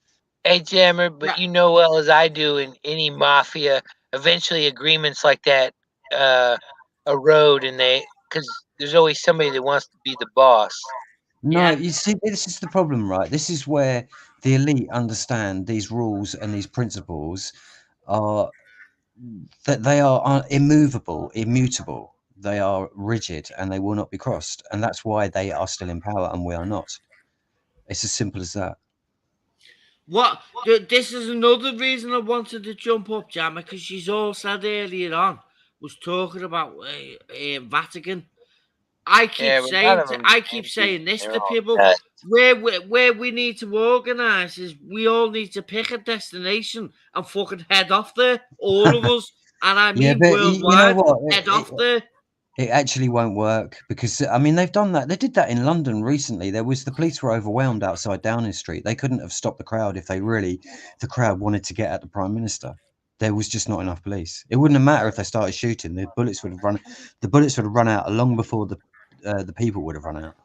Hey, Jammer, but Yeah. you know well as I do, in any mafia, eventually agreements like that erode, and because there's always somebody that wants to be the boss. No, Yeah. you see, this is the problem, right? This is where the elite understand these rules and these principles are that they are immovable, immutable. They are rigid and they will not be crossed. And that's why they are still in power and we are not. It's as simple as that. This is another reason I wanted to jump up, Jammer, because she's all said earlier on was talking about Vatican. I keep saying this to people. Where we need to organise is we all need to pick a destination and fucking head off there, all of us. And I mean worldwide, head off there. It actually won't work because, I mean, they've done that. They did that in London recently. The police were overwhelmed outside Downing Street. They couldn't have stopped the crowd if the crowd wanted to get at the Prime Minister. There was just not enough police. It wouldn't have mattered if they started shooting. The bullets would have run out long before the people would have run out.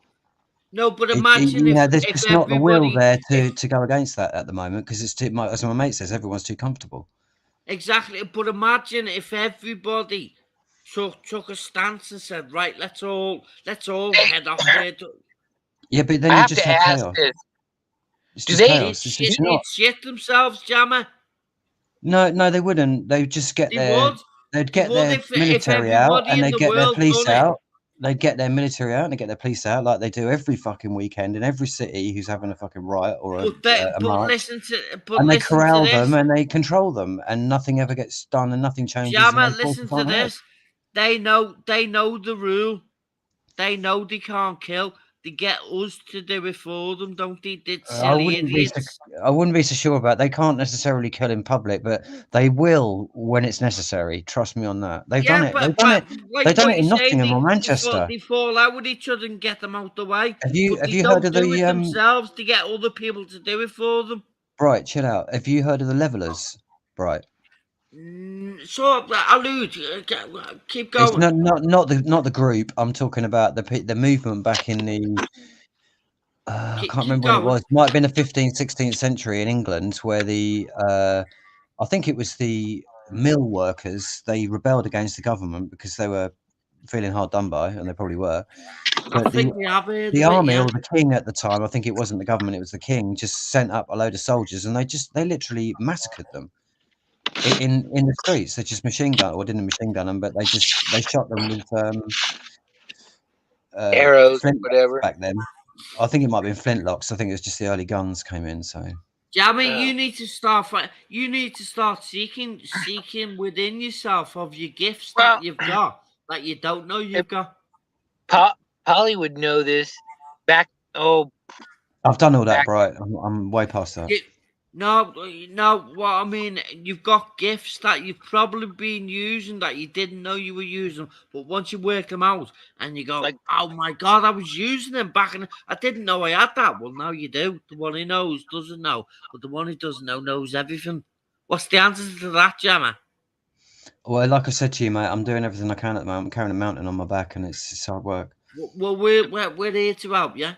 No, but imagine there's just not the will there to go against that at the moment because it's too much. As my mate says, everyone's too comfortable. Exactly, but imagine if everybody took a stance and said, "Right, let's all head off there." Yeah, but then I you have just to have ask chaos. this. It's Do just they chaos. It's not. shit themselves, Jammer? No, they wouldn't. They'd just get They would. They'd They get would their if military out everybody and in they'd the get their world police done it. out. they get their military out and they get their police out like they do every fucking weekend in every city who's having a fucking riot or a But march. listen to And they listen corral to them this. and they control them, and nothing ever gets done and nothing changes. Jama, and they listen force to it on this. They know the rule. They know they can't kill. They get us to do it for them, don't they? They're I silly wouldn't be idiots. I wouldn't be so sure about. They can't necessarily kill in public, but they will when it's necessary. Trust me on that. They've done it. They've done it. Like They've done what it in you say, Nottingham or Manchester. They fall out with each other and get them out the way. Have you But they heard don't of do it the themselves. They get other people to do it for them. Bright? Chill out. Have you heard of the Levelers? Bright. So allude. Keep going. It's not the group. I'm talking about the movement back in the. I can't remember when it was. Might have been the 15th, 16th century in England, where I think it was the mill workers. They rebelled against the government because they were feeling hard done by, and they probably were. But I think we have heard the of army it, yeah. or the king at the time, I think it wasn't the government, it was the king, just sent up a load of soldiers, and they literally massacred them in the streets. They just machine gun, or didn't machine gun them, but they shot them with arrows, flintlocks whatever. back then. I think it might have been flintlocks. I think it was just the early guns came in. So, Jamie, you need to start. You need to start seeking within yourself of your gifts that you've got that you don't know you've got. Polly would know this. I've done all that, Bright. I'm way past that. No. What I mean, you've got gifts that you've probably been using that you didn't know you were using, but once you work them out and you go, "Oh my God, I was using them back in. I didn't know I had that." Well, now you do. The one who knows doesn't know, but the one who doesn't know knows everything. What's the answer to that, Jammer? Well, like I said to you, mate, I'm doing everything I can at the moment. I'm carrying a mountain on my back, and it's hard work. Well, we're here to help you.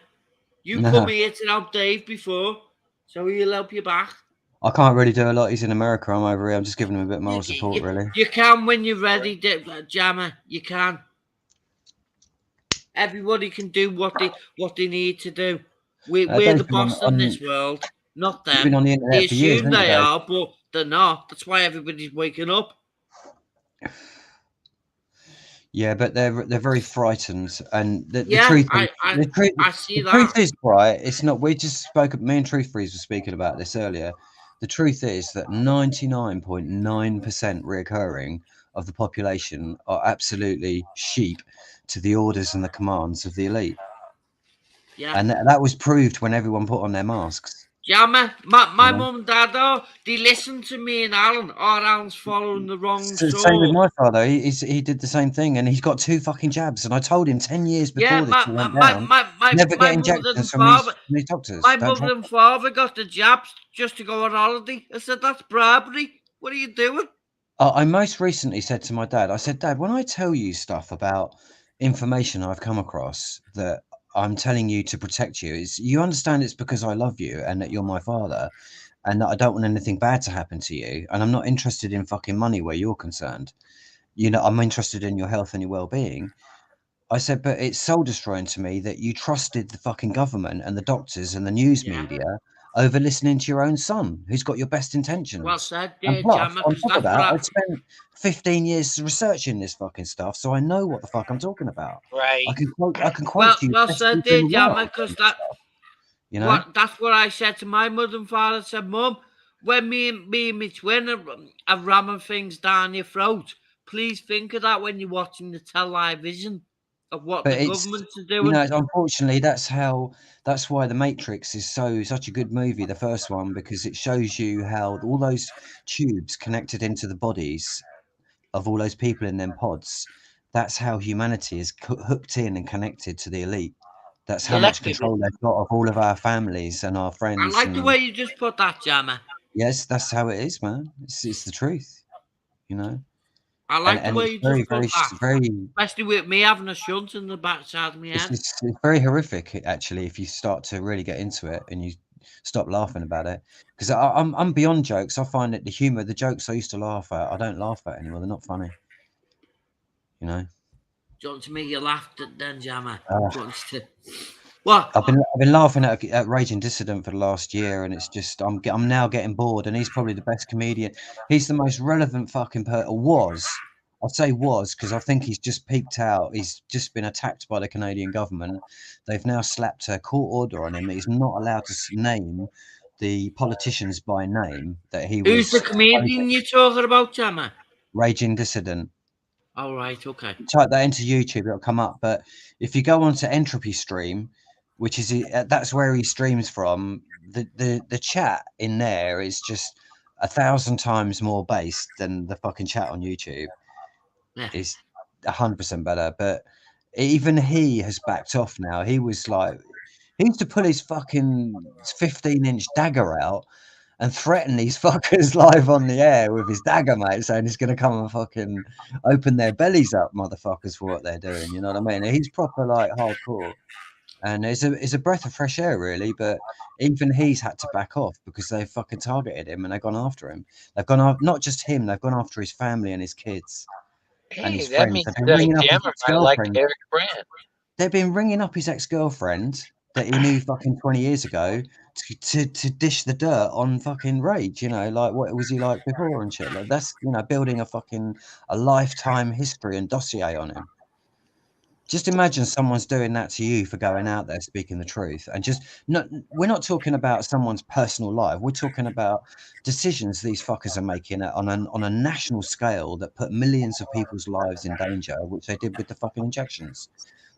You come here to help Dave before. So he'll help you back. I can't really do a lot. He's in America. I'm over here. I'm just giving him a bit more support, really. You can when you're ready, Jammer. You can. Everybody can do what they need to do. We're the boss in this world, not them. Been on the internet they for years, assume they are, but they're not. That's why everybody's waking up. Yeah, but they're very frightened, and the truth is, I see the truth is, right? It's not. We just spoke. Me and Truth Freeze were speaking about this earlier. The truth is that 99.9% reoccurring of the population are absolutely sheep to the orders and the commands of the elite. Yeah, and that was proved when everyone put on their masks. Jammer, my mum and dad, they listen to me and Alan. Alan's following the wrong sword. Same with my father. He did the same thing, and he's got 2 fucking jabs. And I told him 10 years before this went down, never get injections from these doctors. My mother and father got the jabs just to go on holiday. I said, that's bribery. What are you doing? I most recently said to my dad, I said, Dad, when I tell you stuff about information I've come across that I'm telling you to protect you, you understand it's because I love you and that you're my father and that I don't want anything bad to happen to you, and I'm not interested in fucking money where you're concerned. You know, I'm interested in your health and your well-being. I said, but it's soul destroying to me that you trusted the fucking government and the doctors and the news media over listening to your own son, who's got your best intentions. Well said, Jammer. On top of that, I spent 15 years researching this fucking stuff, so I know what the fuck I'm talking about. Right. I can quote you. Well said, Jammer, because that, you know, that's what I said to my mother and father. I said, Mum, when me and my twin are ramming things down your throat, please think of that when you're watching the television. Of what the governments are doing. You know, unfortunately, that's why The Matrix is such a good movie, the first one, because it shows you how all those tubes connected into the bodies of all those people in them pods. That's how humanity is hooked in and connected to the elite. That's how much control they've got of all of our families and our friends. I like the way you just put that, Jammer. Yes, that's how it is, man. It's the truth, you know. I like the way you just put that. Especially with me having a shunt in the backside of my head. It's very horrific, actually, if you start to really get into it and you stop laughing about it. Because I'm beyond jokes. I find that the jokes I used to laugh at, I don't laugh at anymore. They're not funny. You know. Do you want to make you laugh then, Jammer? What? I've been laughing at Raging Dissident for the last year, and it's just I'm now getting bored. And he's probably the best comedian. He's the most relevant fucking person. Was I say was because I think he's just peaked out. He's just been attacked by the Canadian government. They've now slapped a court order on him. He's not allowed to name the politicians by name that he Who's was the comedian you're talking about, Jammer? Raging Dissident. Oh, right, okay. Type that into YouTube, it'll come up. But if you go onto Entropy Stream, which is that's where he streams from, the chat in there is just 1,000 times more based than the fucking chat on YouTube. Yeah. Is 100% better. But even he has backed off now. He was like, he used to pull his fucking 15-inch dagger out and threaten these fuckers live on the air with his dagger, mate, saying he's going to come and fucking open their bellies up, motherfuckers, for what they're doing. You know what I mean? He's proper like hardcore, and it's a breath of fresh air, really. But even he's had to back off because they fucking targeted him and they've gone after him. They've gone after not just him; they've gone after his family and his kids and his Hey, that friends. means They've been ringing up his Jammer might like ex-girlfriend. Eric Brand. They've been ringing up his ex-girlfriend that he knew fucking 20 years ago to dish the dirt on fucking Rage, you know, like what was he like before and shit. Like that's, you know, building a lifetime history and dossier on him. Just imagine someone's doing that to you for going out there speaking the truth. And we're not talking about someone's personal life. We're talking about decisions these fuckers are making on a national scale that put millions of people's lives in danger, which they did with the fucking injections.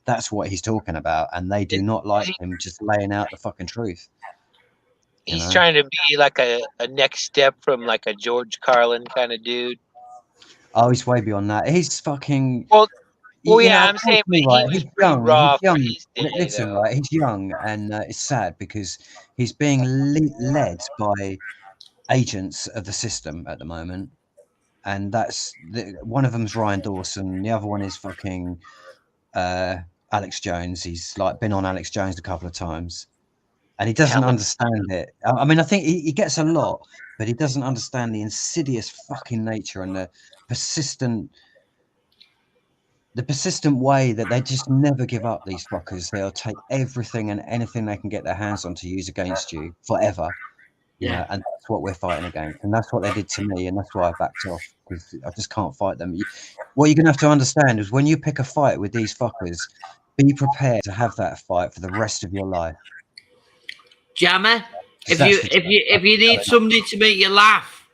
That's what he's talking about, and they do not like him just laying out the fucking truth. He's trying to be like a next step from like a George Carlin kind of dude. Oh, he's way beyond that. He's fucking. Well, yeah, know, I'm saying, but right, he was he's pretty young. raw He's for young. his day, Listen, though. right, he's young, and it's sad because he's being led by agents of the system at the moment, and that's one of them's Ryan Dawson, the other one is fucking Alex Jones. He's like been on Alex Jones a couple of times, and he doesn't understand it. I mean, I think he gets a lot, but he doesn't understand the insidious fucking nature and the persistent way that they just never give up. These fuckers, they'll take everything and anything they can get their hands on to use against you forever. You know, and that's what we're fighting against, and that's what they did to me, and that's why I backed off, because I just can't fight them. What you're gonna have to understand is when you pick a fight with these fuckers, be prepared to have that fight for the rest of your life. Jammer, if you need somebody to make you laugh,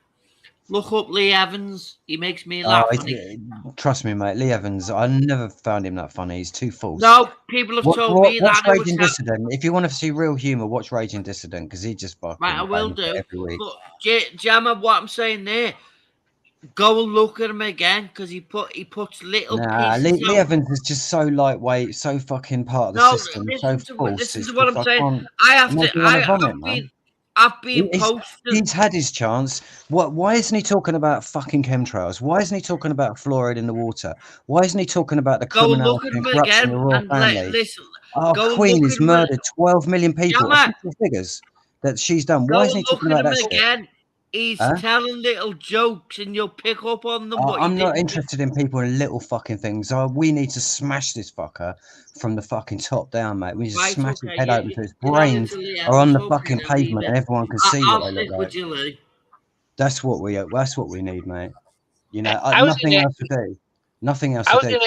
look up Lee Evans. He makes me laugh. Trust me, mate. Lee Evans, I never found him that funny. He's too false. No, people have told me that. Watch Raging Dissident. If you want to see real humour, watch Raging Dissident, because he just fucking. Right, I will do. Every week. But Jammer, what I'm saying there, go and look at him again, because he puts little pieces. Lee Evans is just so lightweight, so fucking part of the system, so false. This is what I'm saying. I've been posted. He's had his chance. Why isn't he talking about fucking chemtrails? Why isn't he talking about fluoride in the water? Why isn't he talking about the criminality and corruption of the royal family? Listen, Queen has murdered 12 million people. Figures that she's done. Why isn't he talking about that shit? He's telling little jokes, and you'll pick up on them. I'm not interested in people in little fucking things. We need to smash this fucker from the fucking top down, mate. We need to smash his head open so his brains are on the fucking pavement and everyone can see what they look like. That's what we need, mate. You know, nothing else to do. Nothing else to do.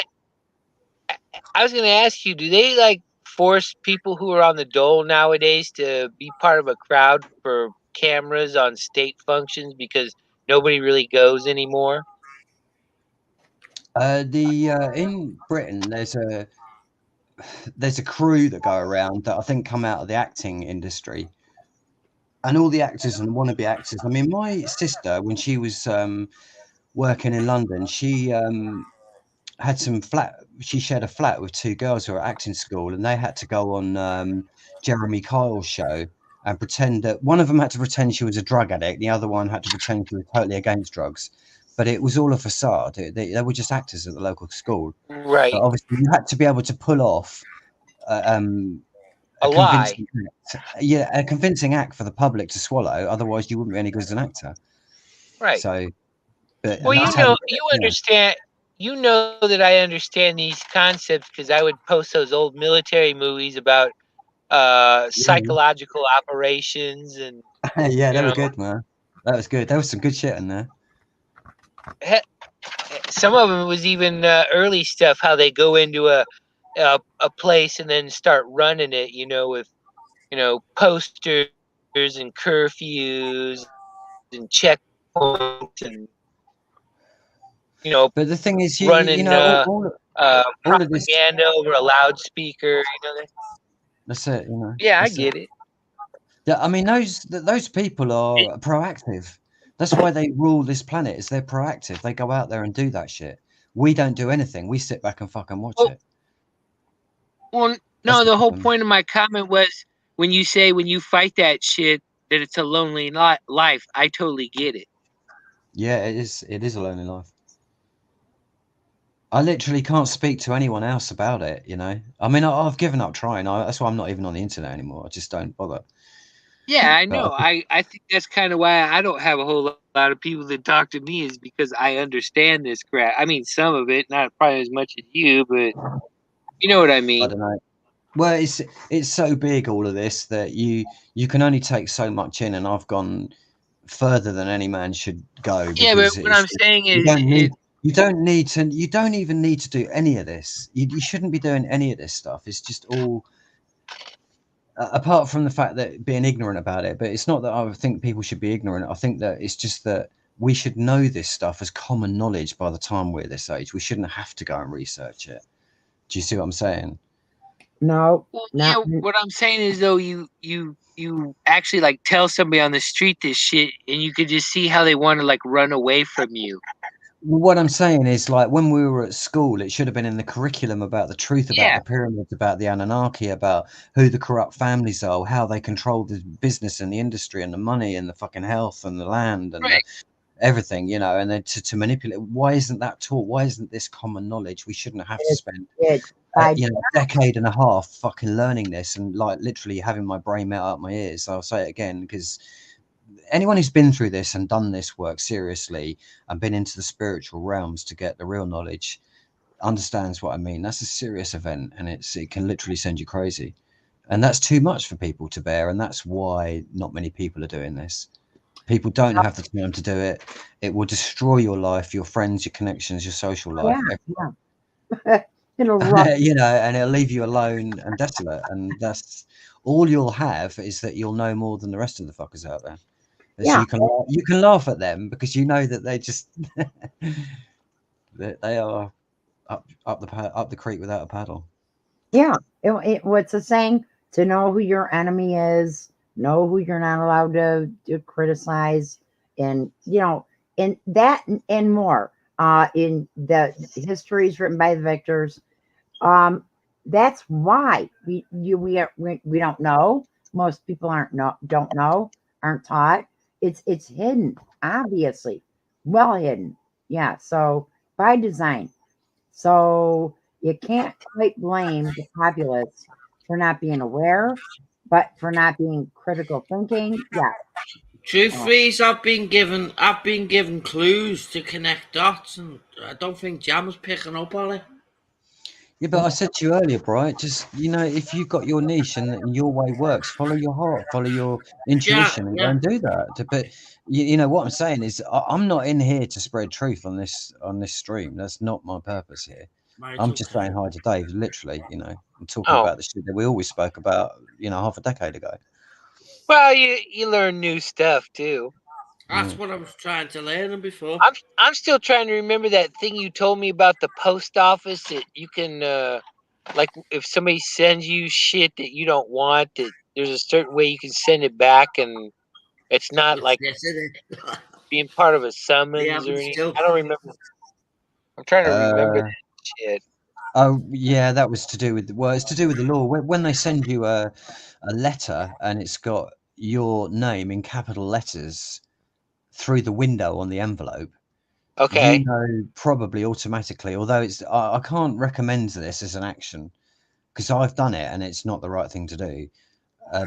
I was gonna ask you, do they like force people who are on the dole nowadays to be part of a crowd for cameras on state functions because nobody really goes anymore? In Britain there's a crew that go around that I think come out of the acting industry, and all the actors and wannabe actors. I mean, my sister, when she was working in London, she had she shared a flat with two girls who were at acting school, and they had to go on Jeremy Kyle's show and pretend that one of them had to pretend she was a drug addict, the other one had to pretend she was totally against drugs. But it was all a facade. They were just actors at the local school. Right. But obviously, you had to be able to pull off a lie. A convincing act for the public to swallow. Otherwise, you wouldn't be any good as an actor. Right. So, well, you understand. You know that I understand these concepts because I would post those old military movies about psychological operations and. Yeah, that was good, man. That was good. There was some good shit in there. some of them was even early stuff. How they go into a place and then start running it. With posters and curfews and checkpoints and But the thing is, running all of this. propaganda over a loudspeaker. That's it. Yeah, I that's get it. Yeah, I mean those people are proactive. That's why they rule this planet. Is they're proactive. They go out there and do that shit. We don't do anything. We sit back and fucking watch it. Well, That's no, the the whole problem. point of my comment was when you fight that shit that it's a lonely life. I totally get it. Yeah, it is. It is a lonely life. I literally can't speak to anyone else about it. I mean, I've given up trying. That's why I'm not even on the internet anymore. I just don't bother. Yeah, I But know. I think that's kind of why I don't have a whole lot of people that talk to me, is because I understand this crap. I mean, some of it, not probably as much as you, but you know what I I mean. don't know. Well, it's so big, all of this, that you can only take so much in, and I've gone further than any man should go. Yeah, but Because what I'm saying is, you don't even need to do any of this. You shouldn't be doing any of this stuff. It's just all apart from the fact that being ignorant about it. But it's not that I think people should be ignorant. I think that it's just that we should know this stuff as common knowledge by the time we're this age. We shouldn't have to go and research it. Do you see what I'm saying? No, well, not yeah, what I'm saying is, though, you actually like tell somebody on the street this shit, and you could just see how they want to like run away from you. Well, what I'm saying is, like, when we were at school, it should have been in the curriculum about the truth about Yeah. the pyramids, about the Anunnaki, about who the corrupt families are, how they control the business and the industry and the money and the fucking health and the land and Right. everything, and then to manipulate. Why isn't that taught? Why isn't this common knowledge? We shouldn't have to spend it. a decade and a half fucking learning this and like literally having my brain melt out my ears. I'll say it again, because anyone who's been through this and done this work seriously and been into the spiritual realms to get the real knowledge understands what I mean. That's a serious event, and it can literally send you crazy, and that's too much for people to bear, and that's why not many people are doing this. People don't have the time to do it. It will destroy your life, your friends, your connections, your social life. It'll rough. And it'll leave you alone and desolate, and that's all you'll have, is that you'll know more than the rest of the fuckers out there. So you can laugh at them because you know that they just they are up the creek without a paddle. Yeah, what's the saying? To know who your enemy is, know who you're not allowed to criticize, and and that and more. In the histories written by the victors, that's why we don't know. Most people don't know, aren't taught. It's hidden, obviously, well hidden. Yeah, so by design. So you can't quite blame the populace for not being aware, but for not being critical thinking. Yeah. Truth is, I've been given clues to connect dots, and I don't think Jam was picking up on it. Yeah, but I said to you earlier, Bright, just, if you've got your niche and your way works, follow your heart, follow your intuition, and go and do that. But what I'm saying is, I'm not in here to spread truth on this stream. That's not my purpose here. Right, I'm just saying hi to Dave, literally. I'm talking about the shit that we always spoke about, half a decade ago. Well, you learn new stuff too. That's what I was trying to learn before. I'm still trying to remember that thing you told me about the post office, that you can like if somebody sends you shit that you don't want, that there's a certain way you can send it back, and it's not like being part of a summons or anything. I don't remember. I'm trying to remember that shit. Oh yeah, that was to do with it's to do with the law. When they send you a letter and it's got your name in capital letters through the window on the envelope, okay, probably automatically, although I can't recommend this as an action because I've done it and it's not the right thing to do,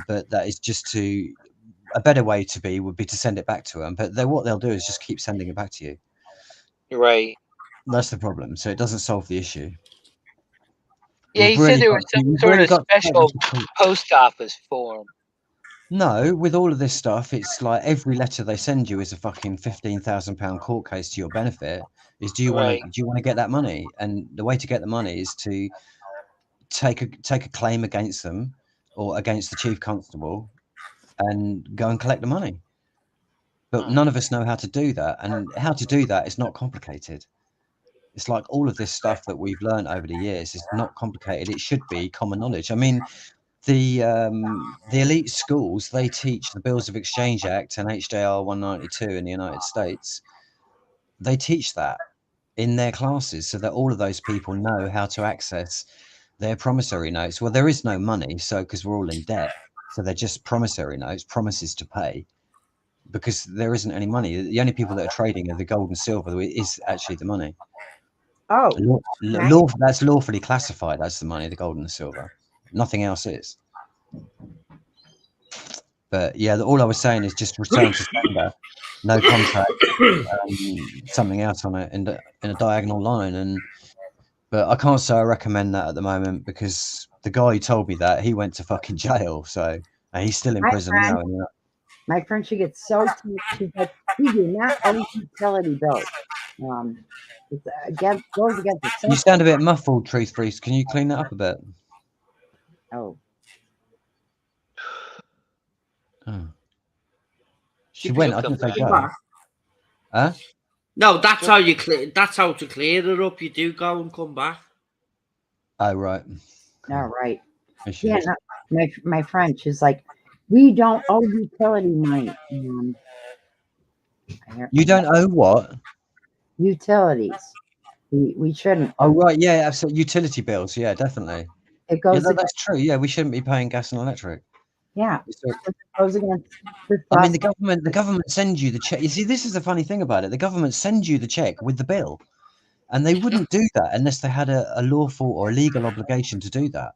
but that is just a better way would be to send it back to them, but what they'll do is just keep sending it back to you. Right, that's the problem, so it doesn't solve the issue. Yeah, he said there was some sort of special post office form. No, with all of this stuff, it's like every letter they send you is a fucking £15,000 court case to your benefit. Is do you Right. want to get that money? And the way to get the money is to take a claim against them or against the chief constable and go and collect the money. But none of us know how to do that, and how to do that is not complicated. It's like all of this stuff that we've learned over the years is not complicated. It should be common knowledge. I mean, the elite schools, they teach the Bills of Exchange Act and HJR 192 in the United States. They teach that in their classes so that all of those people know how to access their promissory notes. Well, there is no money, so because we're all in debt, so they're just promissory notes, promises to pay, because there isn't any money. The only people that are trading are the gold and silver is actually the money. Oh, That's lawfully classified as the money, the gold and the silver. Nothing else is. But yeah, all I was saying is just return to sender, no contract, something else on it in a diagonal line. But I can't say I recommend that at the moment, because the guy who told me that, he went to fucking jail, so and he's still in prison now. And, my friend, she gets so tight. She's like, we do not owe utility bills. It goes against the you sound a bit muffled, Truth Priest. Can you clean that up a bit? Oh. She went. I didn't say go. Huh? No, that's how you clear. That's how to clear it up. You do go and come back. Oh right. All right. Issues. Yeah, no, my friend, she's like, we don't owe utility money. You don't owe what? Utilities. We shouldn't. Oh right, yeah, absolutely. Utility bills, yeah, definitely. It goes. Yeah, that's true. Yeah, we shouldn't be paying gas and electric. Yeah, it goes against. I mean, the government sends you the check. You see, this is the funny thing about it. The government sends you the check with the bill, and they wouldn't do that unless they had a lawful or a legal obligation to do that.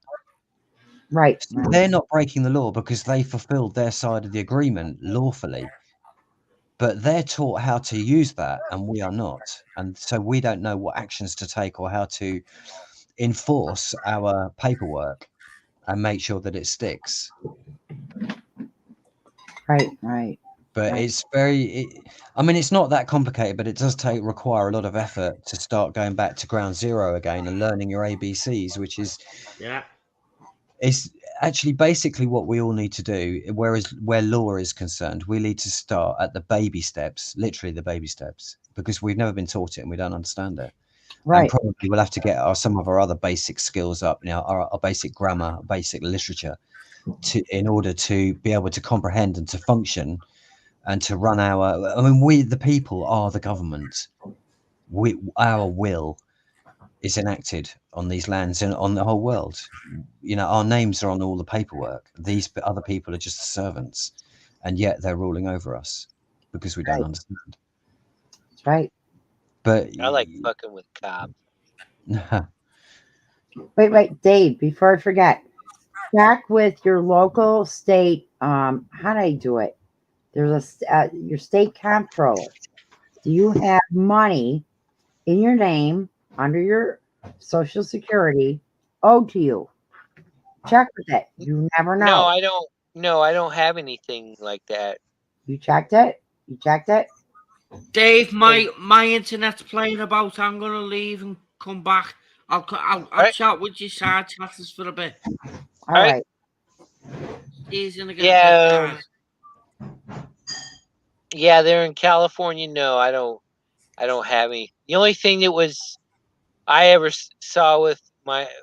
Right. So they're not breaking the law because they fulfilled their side of the agreement lawfully. But they're taught how to use that, and we are not. And so we don't know what actions to take or how to enforce our paperwork and make sure that it sticks. Right. But it's I mean, it's not that complicated, but it does require a lot of effort to start going back to ground zero again and learning your ABCs, which is it's actually basically what we all need to do. Whereas where law is concerned, we need to start at the baby steps, literally the baby steps, because we've never been taught it and we don't understand it. Right. And probably we'll have to get some of our other basic skills up, our basic grammar, basic literature, in order to be able to comprehend and to function and to run we the people are the government. Our will is enacted on these lands and on the whole world. Our names are on all the paperwork. These other people are just the servants, and yet they're ruling over us because we don't understand. That's right. But I like fucking with cops. Wait, Dave, before I forget, check with your local state. How do I do it? There's your state comptroller. Do you have money in your name under your Social Security owed to you? Check with it. You never know. No, I don't. No, I don't have anything like that. You checked it? You checked it? Dave, my internet's playing about. I'm gonna leave and come back. I'll chat with you side chatters for a bit. All right. Yeah, they're in California. No, I don't have any. The only thing that I ever saw with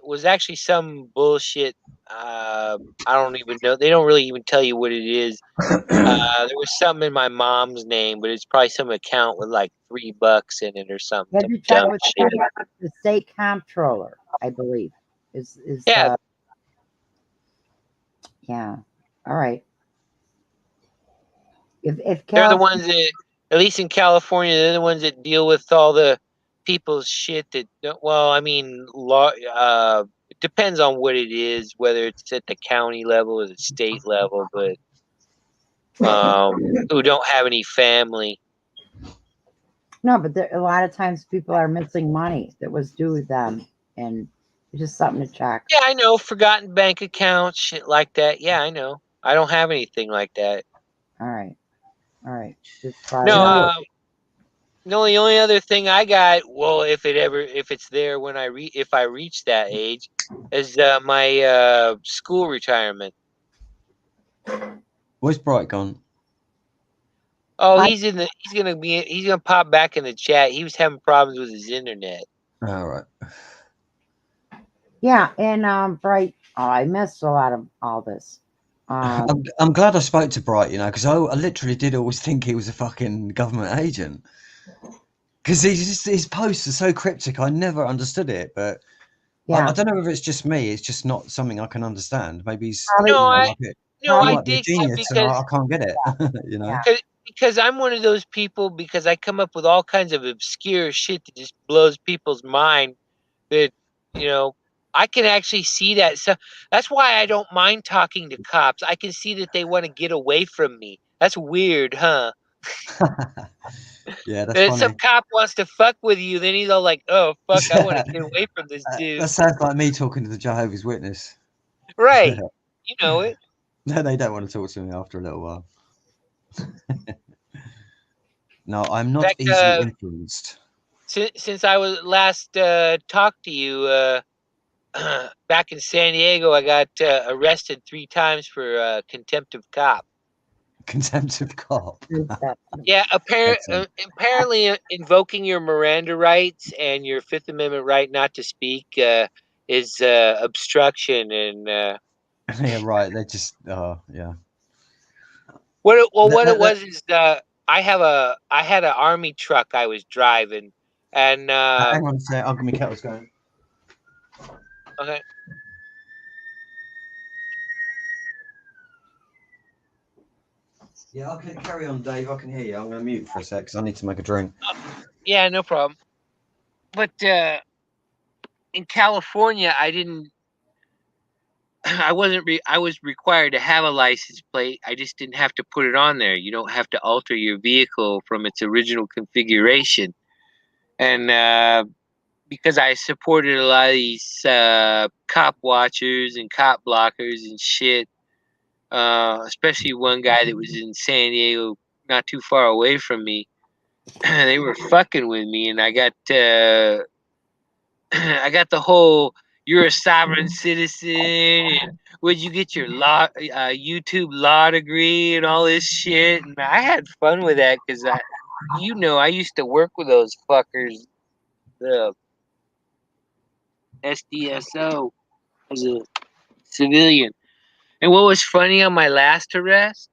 was actually some bullshit. I don't even know. They don't really even tell you what it is. There was something in my mom's name, but it's probably some account with like $3 in it or something. Have you checked with the state comptroller? I believe is yeah. Yeah. All right. If they're the ones that, at least in California, they're the ones that deal with all the people's shit that. Well, I mean, law. It depends on what it is, whether it's at the county level or the state level, but who don't have any family. No, but a lot of times people are missing money that was due them, and it's just something to check. Yeah, I know. Forgotten bank accounts, shit like that. Yeah, I know. I don't have anything like that. All right. Just No, You know what? no. The only other thing I got, well, if it's there when if I reach that age, is my school retirement. Where's Bright gone? Oh, I- he's gonna pop back in the chat. He was having problems with his internet. All right. Yeah, and Bright. Oh, I missed a lot of all this. I'm glad I spoke to Bright, you know, because I literally did always think he was a fucking government agent. Because his posts are so cryptic, I never understood it. But Yeah, I don't know if it's just me. It's just not something I can understand. Maybe he's Probably- No, he I might be a dig that genius, and because I can't get it. You know. because I'm one of those people, because I come up with all kinds of obscure shit that just blows people's mind, that, you know, I can actually see that. So that's why I don't mind talking to cops. I can see that they want to get away from me. That's weird, huh? Yeah, that's That funny. some cop wants to fuck with you, then he's all like, "Oh fuck, I want to get away from this dude." That sounds like me talking to the Jehovah's Witness. Right? You know it. No, they don't want to talk to me after a little while. No, I'm not fact, easily influenced. Since I was last talked to you back in San Diego, I got arrested 3 times for contempt of cop. Contempt of cop. Yeah, Excellent. apparently invoking your Miranda rights and your Fifth Amendment right not to speak is obstruction. And Yeah, right. They're just, yeah. what it That- was is I had an army truck I was driving, and hang on a sec. I'll give me kettle's going. okay. Yeah, I can carry on, Dave. I can hear you. I'm going to mute for a sec because I need to make a drink. Yeah, no problem. But in California, I was required to have a license plate. I just didn't have to put it on there. You don't have to alter your vehicle from its original configuration. And because I supported a lot of these cop watchers and cop blockers and shit, especially one guy that was in San Diego, not too far away from me, they were fucking with me, and I got I got the whole "you're a sovereign citizen" and "where'd you get your law YouTube law degree" and all this shit, and I had fun with that because I used to work with those fuckers, the SDSO, as a civilian. And what was funny on my last arrest,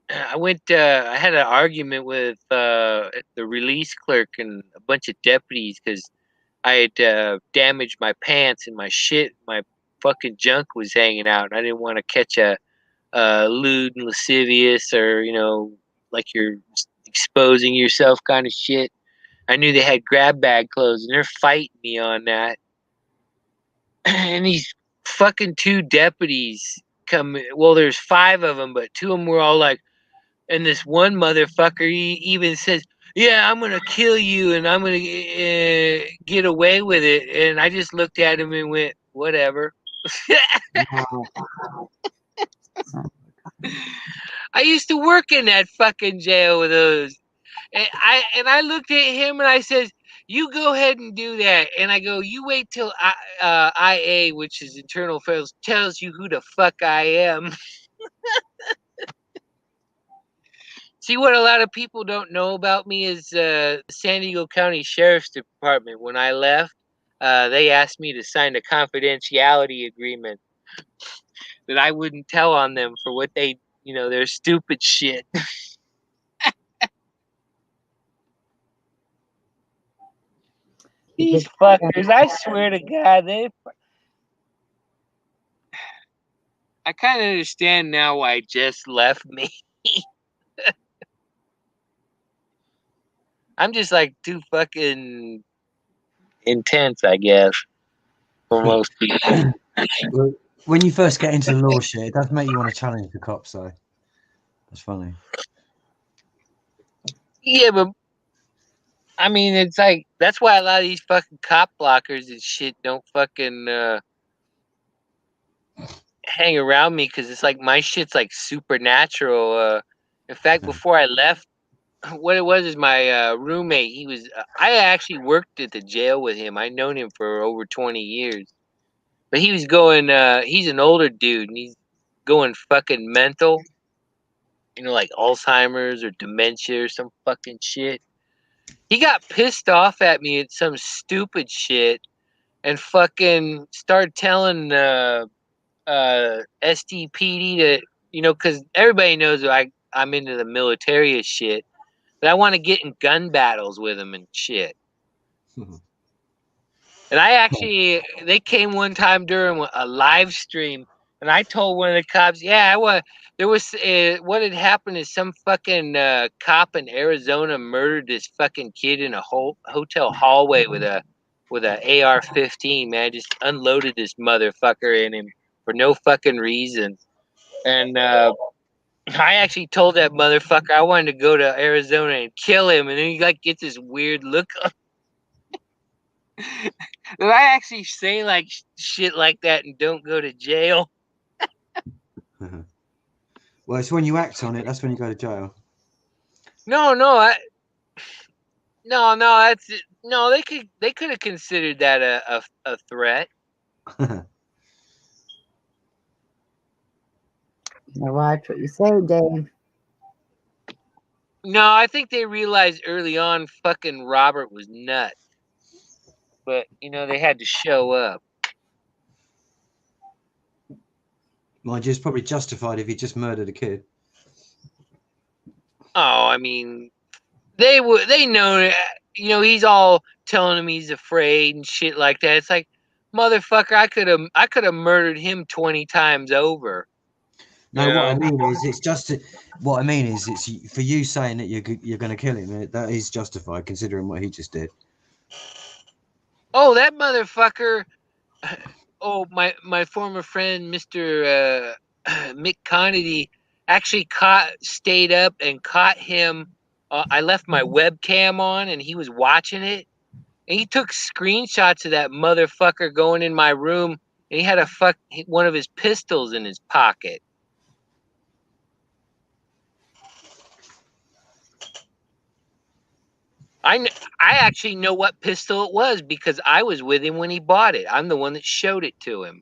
I had an argument with the release clerk and a bunch of deputies because I had damaged my pants and my shit. My fucking junk was hanging out. And I didn't want to catch a lewd and lascivious, or, like you're exposing yourself kind of shit. I knew they had grab bag clothes, and they're fighting me on that. And these fucking 2 deputies come. Well, there's 5 of them, but 2 of them were all like, and this one motherfucker, he even says, "Yeah, I'm gonna kill you, and I'm gonna get away with it." And I just looked at him and went, "Whatever." I used to work in that fucking jail with those, and I looked at him and I says, "You go ahead and do that." And I go, "You wait till IA, which is Internal Affairs, tells you who the fuck I am." See, what a lot of people don't know about me is the San Diego County Sheriff's Department. When I left, they asked me to sign a confidentiality agreement that I wouldn't tell on them for what their stupid shit. These fuckers, I swear to God, I kind of understand now why Jess left me. I'm just like too fucking intense, I guess, for most people. Well, when you first get into the law shit, it does make you want to challenge the cops, though. That's funny. Yeah, but I mean, it's like that's why a lot of these fucking cop blockers and shit don't fucking hang around me because it's like my shit's like supernatural. In fact, before I left, what it was is my roommate. He was. I actually worked at the jail with him. I known him for over 20 years, but he was going. He's an older dude, and he's going fucking mental. You know, like Alzheimer's or dementia or some fucking shit. He got pissed off at me at some stupid shit and fucking started telling STPD to, you know, because everybody knows that I'm into the military as shit, but I want to get in gun battles with him and shit. And I actually, they came one time during a live stream, and I told one of the cops, yeah, there was, what had happened is some fucking cop in Arizona murdered this fucking kid in a hotel hallway with a AR-15, man. Just unloaded this motherfucker in him for no fucking reason. And I actually told that motherfucker I wanted to go to Arizona and kill him, and then he like gets this weird look on. Did I actually say like shit like that and don't go to jail? Well, it's when you act on it, that's when you go to jail. No, that's no. They could have considered that a threat. Watch what you say, Dave. No, I think they realized early on fucking Robert was nuts. But, you know, they had to show up. Mind you, it's probably justified if he just murdered a kid. Oh, I mean, they know, you know, he's all telling him he's afraid and shit like that. It's like, motherfucker, I could have murdered him 20 times over. No, what I mean is, it's just what I mean is, it's for you saying that you're going to kill him. That is justified considering what he just did. Oh, that motherfucker! Oh, my former friend, Mr. Mick Conity, actually stayed up and caught him. I left my webcam on, and he was watching it. And he took screenshots of that motherfucker going in my room, and he had one of his pistols in his pocket. I actually know what pistol it was because I was with him when he bought it. I'm the one that showed it to him.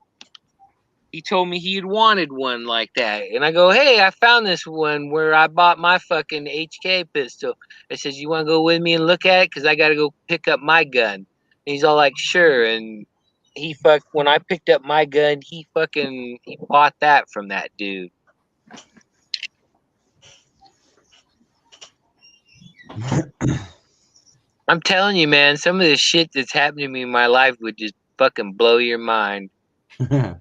He told me he had wanted one like that. And I go, hey, I found this one where I bought my fucking HK pistol. I says, you want to go with me and look at it? Because I got to go pick up my gun. And he's all like, sure. And when I picked up my gun, he bought that from that dude. I'm telling you, man, some of the shit that's happened to me in my life would just fucking blow your mind. I've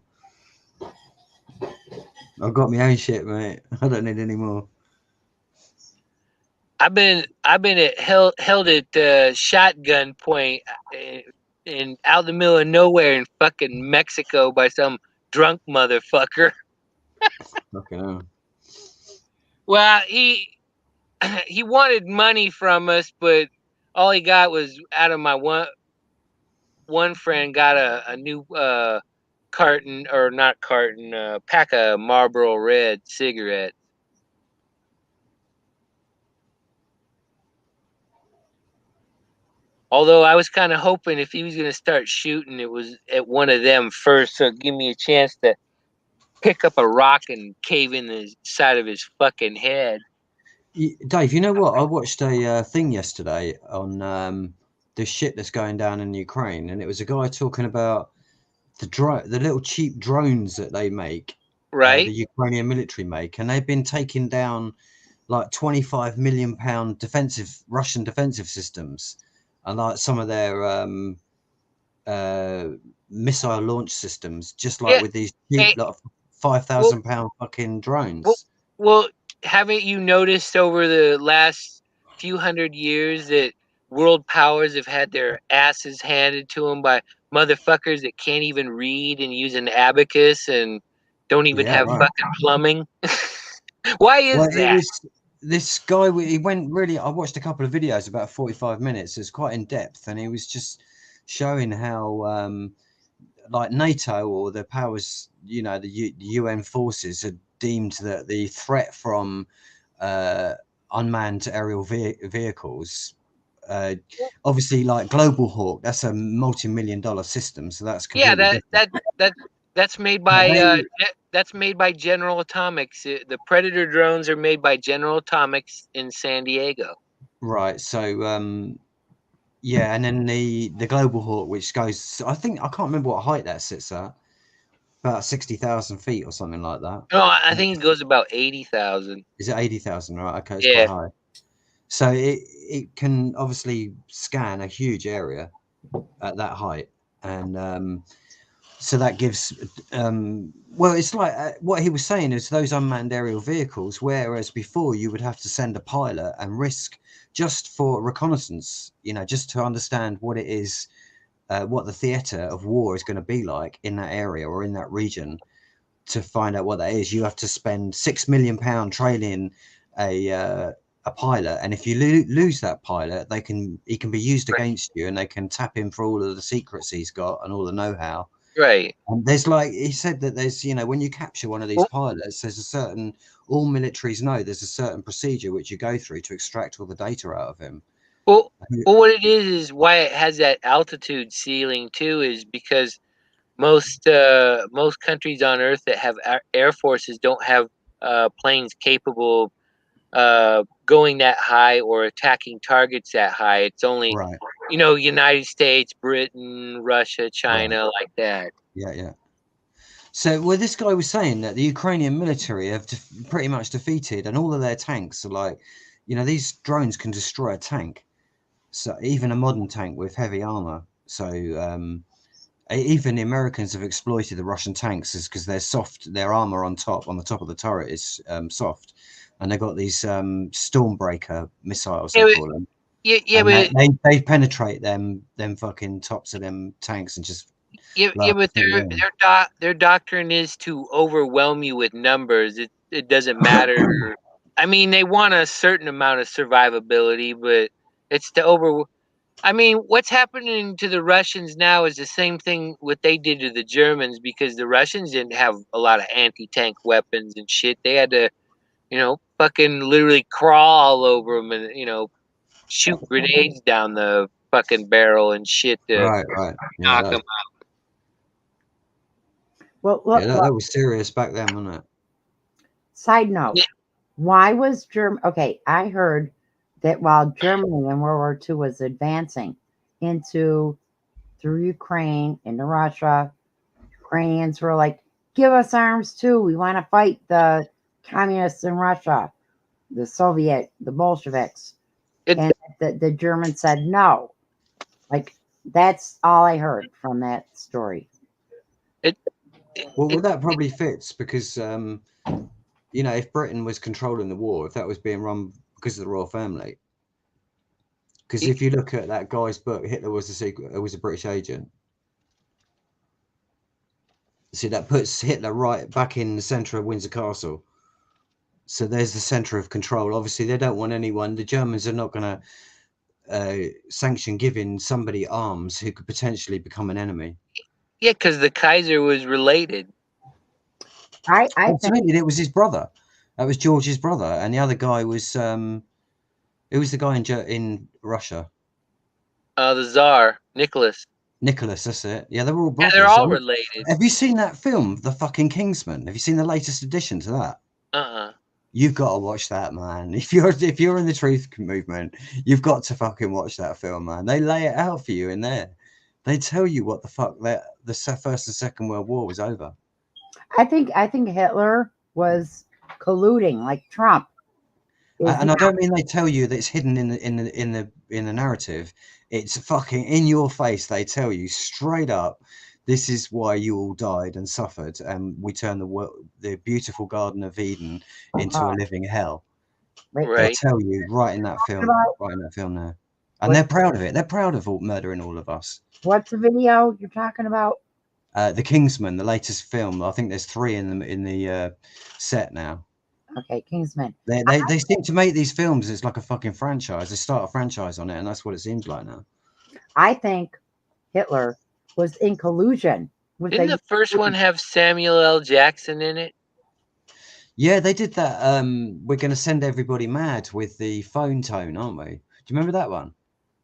got my own shit, mate. I don't need any more. I've been held at shotgun point in out in the middle of nowhere in fucking Mexico by some drunk motherfucker. Fucking hell. Well, he wanted money from us, but all he got was out of my one friend got a new pack of Marlboro Red cigarettes. Although I was kind of hoping if he was going to start shooting, it was at one of them first, so give me a chance to pick up a rock and cave in the side of his fucking head. Dave, you know what? I watched a thing yesterday on the shit that's going down in Ukraine, and it was a guy talking about the little cheap drones that they make, right? The Ukrainian military make, and they've been taking down like £25 million Russian defensive systems, and like some of their missile launch systems, just like with these cheap like £5,000 fucking drones. Well, haven't you noticed over the last few hundred years that world powers have had their asses handed to them by motherfuckers that can't even read and use an abacus and don't even have fucking plumbing? Why is that? This guy, he went really, I watched a couple of videos, about 45 minutes. It's quite in depth, and he was just showing how like NATO or the powers, you know, the UN forces had deemed that the threat from unmanned aerial vehicles, obviously, like Global Hawk, that's a multi-million-dollar system, so that's Yeah, completely different. that's made But by that's made by General Atomics. The Predator drones are made by General Atomics in San Diego. Right. So yeah, and then the Global Hawk, which goes, I can't remember what height that sits at, about 60,000 feet or something like that. No, I think it goes about 80,000. Is it 80,000? Right. Okay, it's Yeah. quite high. So it can obviously scan a huge area at that height, and so that gives well, it's like what he was saying is those unmanned aerial vehicles, whereas before you would have to send a pilot and risk just for reconnaissance, you know, just to understand what it is, what the theater of war is going to be like in that area or in that region. To find out what that is, you have to spend £6 million training a pilot, and if you lose that pilot, he can be used against you, and they can tap him for all of the secrets he's got and all the know-how. Right. And there's, like he said, that there's, you know, when you capture one of these pilots, there's a certain, all militaries know there's a certain procedure which you go through to extract all the data out of him. Well, what it is why it has that altitude ceiling too, is because most countries on Earth that have air forces don't have planes capable of going that high or attacking targets that high. It's only, Right. you know, United States, Britain, Russia, China, like that. Yeah. So, well, this guy was saying that the Ukrainian military have pretty much defeated, and all of their tanks are like, you know, these drones can destroy a tank. So even a modern tank with heavy armor. So even the Americans have exploited the Russian tanks because they're soft. Their armor on the top of the turret is soft, and they've got these Stormbreaker missiles, they call them. Yeah, and but they penetrate them fucking tops of them tanks and just. But their doctrine is to overwhelm you with numbers. It doesn't matter. I mean, they want a certain amount of survivability, but it's to I mean, what's happening to the Russians now is the same thing what they did to the Germans, because the Russians didn't have a lot of anti-tank weapons and shit. They had to, you know, fucking literally crawl all over them and, you know, shoot grenades down the fucking barrel and shit to Right. knock them out. Well, look, that was serious back then, wasn't it? Side note, why was Germany? Okay, I heard that while Germany in World War II was advancing through Ukraine, into Russia, Ukrainians were like, give us arms too. We want to fight the communists in Russia, the Bolsheviks. And the Germans said no. Like, that's all I heard from that story. Well, that probably fits because, you know, if Britain was controlling the war, if that was being run because of the royal family, because if you look at that guy's book, Hitler was a British agent. See, that puts Hitler right back in the centre of Windsor Castle. So there's the centre of control. Obviously, they don't want anyone. The Germans are not going to sanction giving somebody arms who could potentially become an enemy. Yeah, because the Kaiser was related. I think it was his brother. That was George's brother, and the other guy was who was the guy in Russia? The Tsar, Nicholas. Nicholas, that's it. Yeah, they were all brothers. Yeah, they're all related. Have you seen that film, The Fucking Kingsman? Have you seen the latest edition to that? You've got to watch that, man. If you're in the truth movement, you've got to fucking watch that film, man. They lay it out for you in there. They tell you what the fuck the First and Second World War was over. I think Hitler was colluding like Trump. And I don't mean they tell you that it's hidden in the narrative. It's fucking in your face. They tell you straight up, this is why you all died and suffered, and we turned the beautiful Garden of Eden into a living hell. Right. They tell you right in that film there. And they're proud of it. They're proud of murdering all of us. What's the video you're talking about? The Kingsman, the latest film. I think there's 3 in the set now. Okay, Kingsman. They seem to make these films. It's like a fucking franchise. They start a franchise on it, and that's what it seems like now. I think Hitler was in collusion What Didn't they the first one have Samuel L. Jackson in it? Yeah, they did that. We're going to send everybody mad with the phone tone, aren't we? Do you remember that one?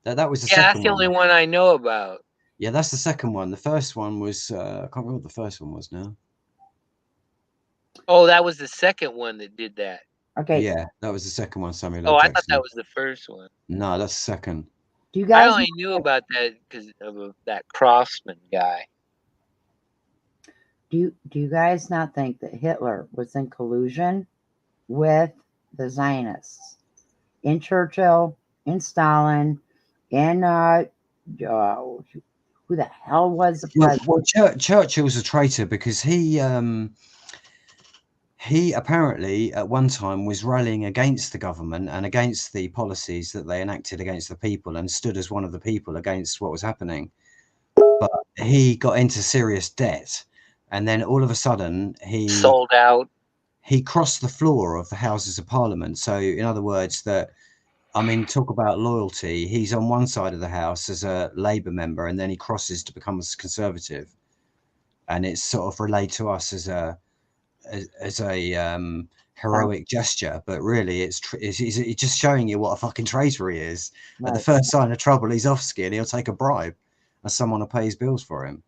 That was the Yeah, that's second the one. only one I know about. Yeah, that's the second one. The first one was I can't remember what the first one was now. Oh, that was the second one that did that. okay? Yeah, that was the second one. Samuel Oh, L. I Jackson. thought that was the first one. No, that's the second. Do you I guys only knew about that because of that Crossman guy. do you guys not think that Hitler was in collusion with the Zionists, in Churchill, in Stalin, in who the hell was the president? Well, Churchill's a traitor because he apparently at one time was rallying against the government and against the policies that they enacted against the people and stood as one of the people against what was happening. But he got into serious debt, and then all of a sudden he Sold out. He crossed the floor of the Houses of Parliament. So, in other words, talk about loyalty. He's on one side of the House as a Labour member, and then he crosses to become a Conservative, and it's sort of relayed to us as a heroic gesture, but really it's just showing you what a fucking traitor he is. Right. At the first sign of trouble, he's off ski and he'll take a bribe, and someone will pay his bills for him.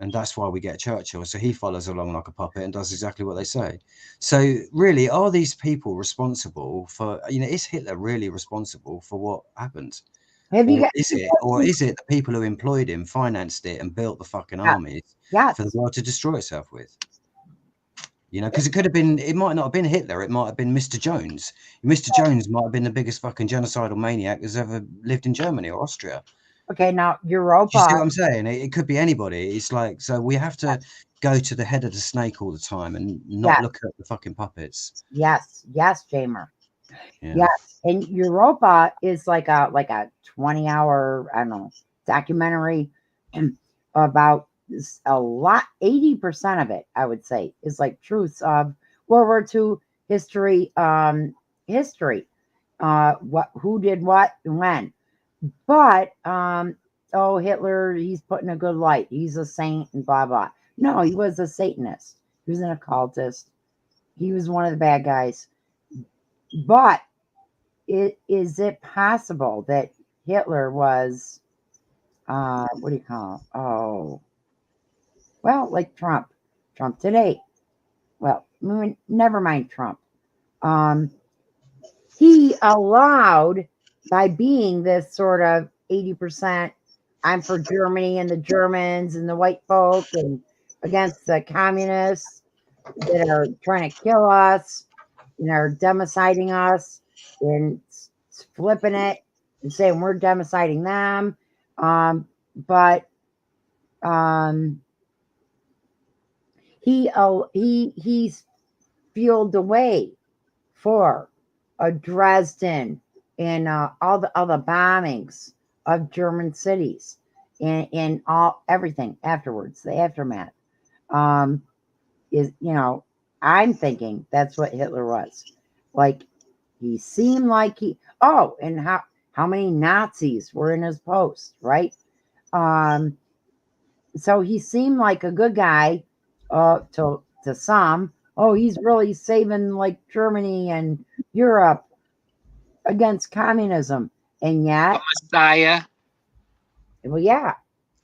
And that's why we get Churchill. So he follows along like a puppet and does exactly what they say. So really, are these people responsible for, is Hitler really responsible for what happened? Have you Or guys, is it the people who employed him, financed it, and built the fucking armies yes, for the world to destroy itself with? Because it might not have been Hitler, it might have been Mr. Jones. Mr. Jones might have been the biggest fucking genocidal maniac that's ever lived in Germany or Austria. okay, now Do you see Europa, what I'm saying? It could be anybody. It's like, so we have to go to the head of the snake all the time and not look at the fucking puppets. yes, Jamer. Yeah. Yes, and Europa is like a 20-hour, I don't know, documentary about a lot. 80% of it, I would say, is like truths of World War II history. Who did what and when. But Hitler, he's put in a good light. He's a saint and blah blah. No, he was a Satanist. He was an occultist. He was one of the bad guys. But is it possible that Hitler was, what do you call it? Oh, well, like Trump today. Well, never mind Trump. He allowed, by being this sort of 80%, I'm for Germany and the Germans and the white folk and against the communists that are trying to kill us and are demociding us and flipping it and saying we're demociding them. But he's fueled the way for Dresden and all the bombings of German cities and everything afterwards, the aftermath. I'm thinking that's what Hitler was. Like, he seemed like and how many Nazis were in his post, right? So he seemed like a good guy to some. Oh, he's really saving like Germany and Europe against communism. And yet, Messiah. well, yeah.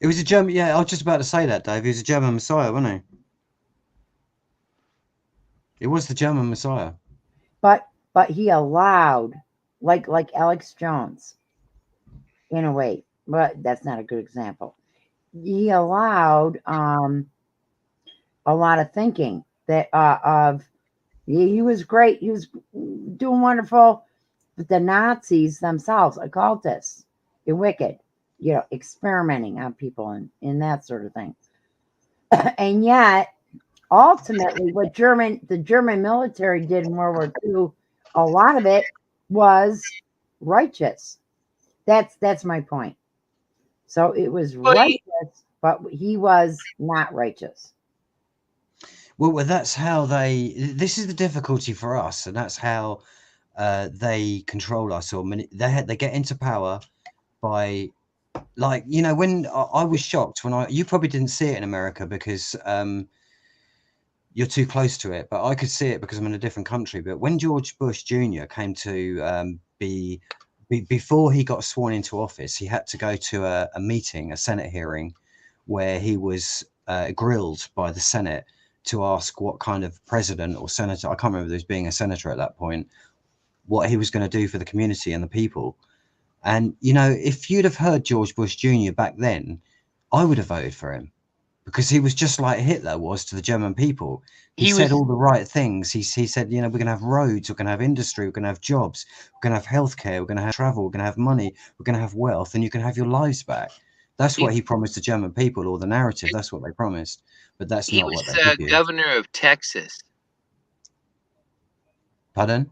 It was a German. Yeah, I was just about to say that, Dave. He was a German Messiah, wasn't he? It was the German Messiah. But he allowed, like Alex Jones, in a way. But that's not a good example. He allowed a lot of thinking that he was great. He was doing wonderful. But the Nazis themselves, occultists, and wicked, experimenting on people and that sort of thing. And yet, ultimately, what the German military did in World War II, a lot of it was righteous. That's my point. So it was righteous, but he was not righteous. Well, that's how this is the difficulty for us, and that's how they control us, or they get into power by like, you know, when I was shocked when you probably didn't see it in America because you're too close to it, but I could see it because I'm in a different country. But when George Bush Jr. came to before he got sworn into office, he had to go to a meeting, a Senate hearing, where he was grilled by the Senate to ask what kind of president or senator, I can't remember there was being a senator at that point, what he was going to do for the community and the people. And, you know, if you'd have heard George Bush Jr. back then, I would have voted for him because he was just like Hitler was to the German people. He said all the right things. He said, you know, we're going to have roads, we're going to have industry, we're going to have jobs, we're going to have healthcare, we're going to have travel, we're going to have money, we're going to have wealth, and you can have your lives back. That's what he promised the German people, or the narrative. That's what they promised. But that's not what they He was give you. governor of Texas. Pardon?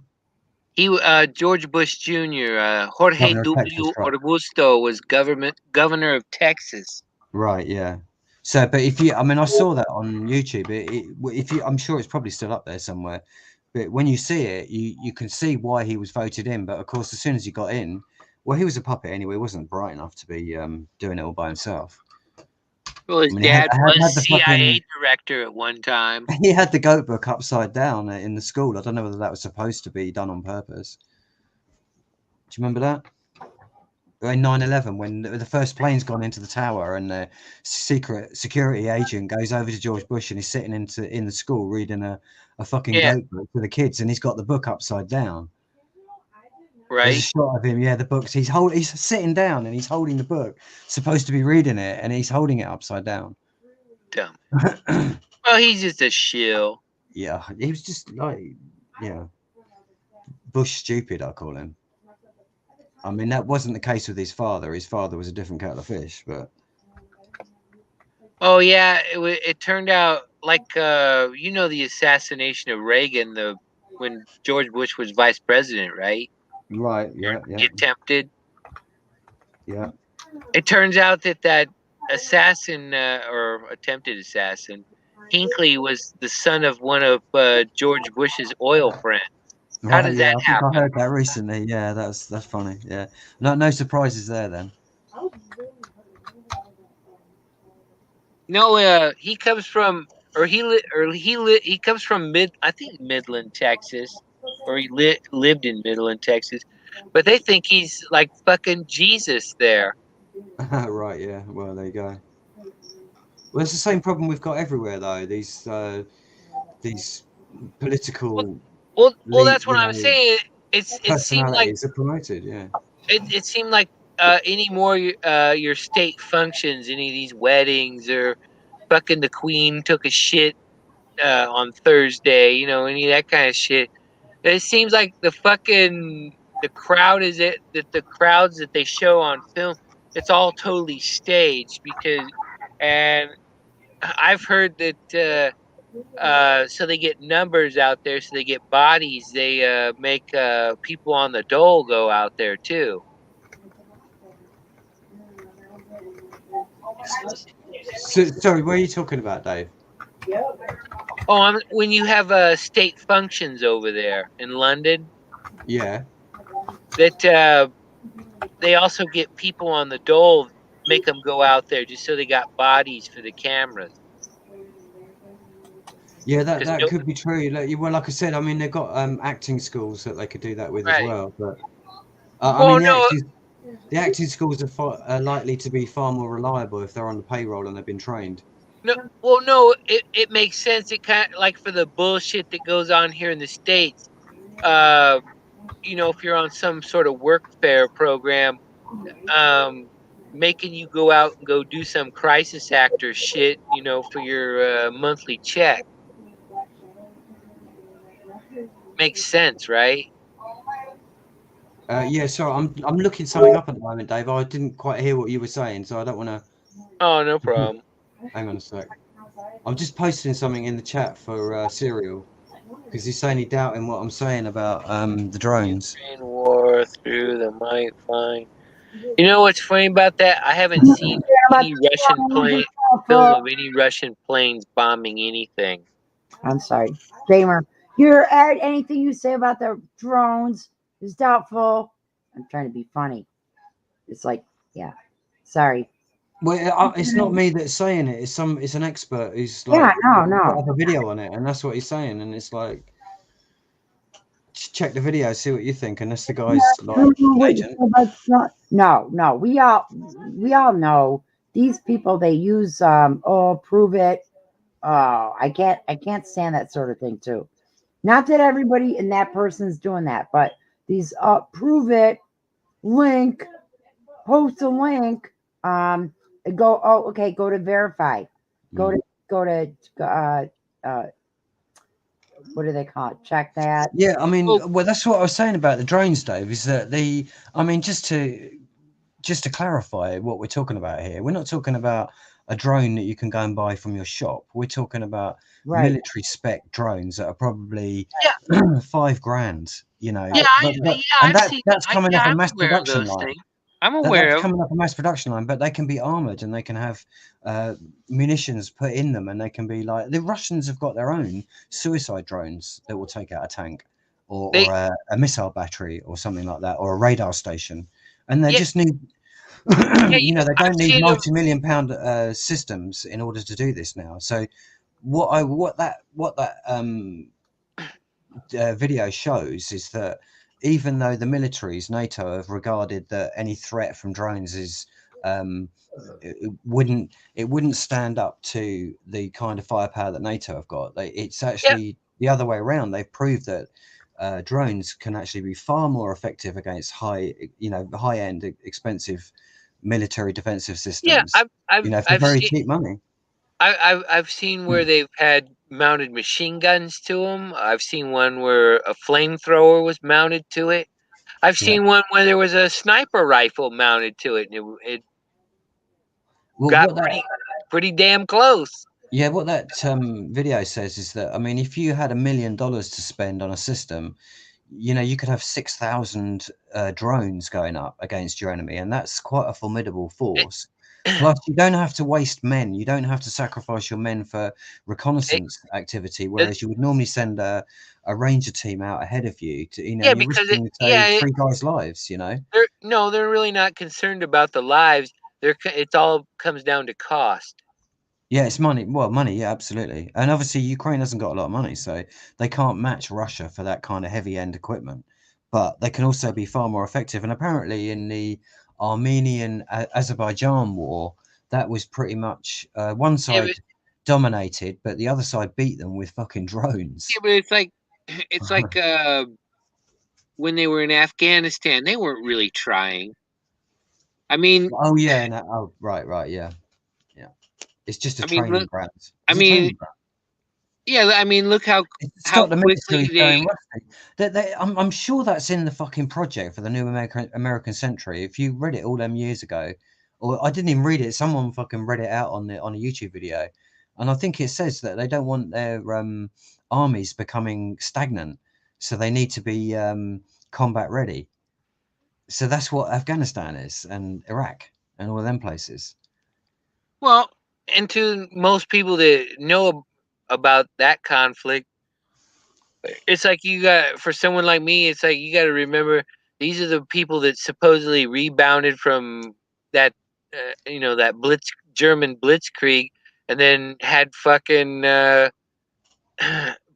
George Bush Jr. Jorge Governor of W. Texas, right. Augusto was governor of Texas. Right, yeah. So, but if you, I mean, I saw that on YouTube. If you, I'm sure it's probably still up there somewhere. But when you see it, you can see why he was voted in. But of course, as soon as he got in, well, he was a puppet anyway. He wasn't bright enough to be doing it all by himself. Well, his dad was CIA director at one time. He had the goat book upside down in the school. I don't know whether that was supposed to be done on purpose. Do you remember that? In 9/11, when the first plane's gone into the tower and the secret security agent goes over to George Bush and he's sitting in the school reading a fucking goat book for the kids, and he's got the book upside down. Right. There's a shot of him, yeah, the books. He's sitting down and he's holding the book, supposed to be reading it, and he's holding it upside down. Dumb. Well, he's just a shill. Yeah, he was just like, yeah, Bush stupid, I call him. I mean, that wasn't the case with his father. His father was a different kettle of fish, but. Oh yeah, it turned out like you know, the assassination of Reagan, when George Bush was vice president, right? Right. Yeah. Yeah. Attempted. Yeah. It turns out that assassin or attempted assassin, Hinckley, was the son of one of George Bush's oil friends. How does that happen? I heard that recently. Yeah, that's funny. Yeah, no surprises there then. No, he comes from, he comes from Midland, Texas, or he lived in Midland, Texas, but they think he's like fucking Jesus there. Right. Yeah. Well, there you go. Well, it's the same problem we've got everywhere, though. These political. Well, that's what I'm saying. It seemed like are promoted. Yeah. It seemed like any more your state functions, any of these weddings, or fucking the Queen took a shit on Thursday, you know, any of that kind of shit. It seems like the crowds that they show on film, it's all totally staged and I've heard that so they get numbers out there, so they get bodies. They make people on the dole go out there too. So, sorry, what are you talking about, Dave? Oh, when you have state functions over there in London. Yeah. That they also get people on the dole, make them go out there just so they got bodies for the cameras. Yeah, that could be true. Like I said, I mean, they've got acting schools that they could do that with as well. But the acting schools are likely to be far more reliable if they're on the payroll and they've been trained. No, it makes sense. It kind of like for the bullshit that goes on here in the States. You know, if you're on some sort of workfare program, making you go out and go do some crisis actor shit, you know, for your monthly check. Makes sense, right? Yeah, sorry, I'm looking something up at the moment, Dave. I didn't quite hear what you were saying, so I don't want to. Oh, no problem. Hang on a sec. I'm just posting something in the chat for Serial because he's saying he's doubting what I'm saying about the drones. War through the might find. You know what's funny about that? I haven't seen any film of any Russian planes bombing anything. I'm sorry, Kramer. Anything you say about the drones is doubtful. I'm trying to be funny. It's like, yeah. Sorry. Well, it's not me that's saying it. It's an expert who's Yeah, like no. put up a video on it, and that's what he's saying. And it's like, check the video, see what you think. And that's the guy's like agent. No. We all know these people. They use prove it. Oh, I can't stand that sort of thing too. Not that everybody in that person's doing that, but these prove it link, post a link, go go to verify. Go to what do they call it? Check that. Yeah, I mean, Well- well, that's what I was saying about the drones, Dave, is that I mean, just to clarify what we're talking about here, we're not talking about a drone that you can go and buy from your shop. We're talking about military spec drones that are probably $5,000, you know. That's coming off a mass production line. I'm aware That's of. coming up a mass production line, but they can be armored and they can have munitions put in them, and they can be like the Russians have got their own suicide drones that will take out a tank or a missile battery or something like that, or a radar station, and they just need. You know, they don't need multi-million-pound systems in order to do this now. So, what that video shows is that even though the militaries, NATO, have regarded that any threat from drones is it wouldn't stand up to the kind of firepower that NATO have got. It's actually the other way around. They've proved that drones can actually be far more effective against high-end, expensive military defensive systems. Yeah, for very cheap money. I've seen where they've had mounted machine guns to them. I've seen one where a flamethrower was mounted to it. I've seen one where there was a sniper rifle mounted to it, and it got pretty damn close. Yeah, what that video says is that, I mean, if you had $1 million to spend on a system, you know, you could have 6,000 drones going up against your enemy, and that's quite a formidable force. Plus, you don't have to waste men. You don't have to sacrifice your men for reconnaissance activity, whereas you would normally send a ranger team out ahead of you to, you're risking three guys' lives. You know. They're really not concerned about the lives. It all comes down to cost. Yeah, it's money. Well, money, yeah, absolutely. And obviously, Ukraine hasn't got a lot of money, so they can't match Russia for that kind of heavy-end equipment. But they can also be far more effective. And apparently, in the Armenian-Azerbaijan war, that was pretty much one side dominated, but the other side beat them with fucking drones. Yeah, but it's like when they were in Afghanistan, they weren't really trying. I mean, right, yeah. It's just a training ground. Yeah, I mean, look how quickly I'm sure that's in the fucking project for the new American Century. If you read it all them years ago, or I didn't even read it, someone fucking read it out on a YouTube video, and I think it says that they don't want their armies becoming stagnant, so they need to be combat ready. So that's what Afghanistan is, and Iraq, and all of them places. Well, and to most people that know about that conflict, it's like for someone like me, it's like you got to remember these are the people that supposedly rebounded from that, that German blitzkrieg, and then had fucking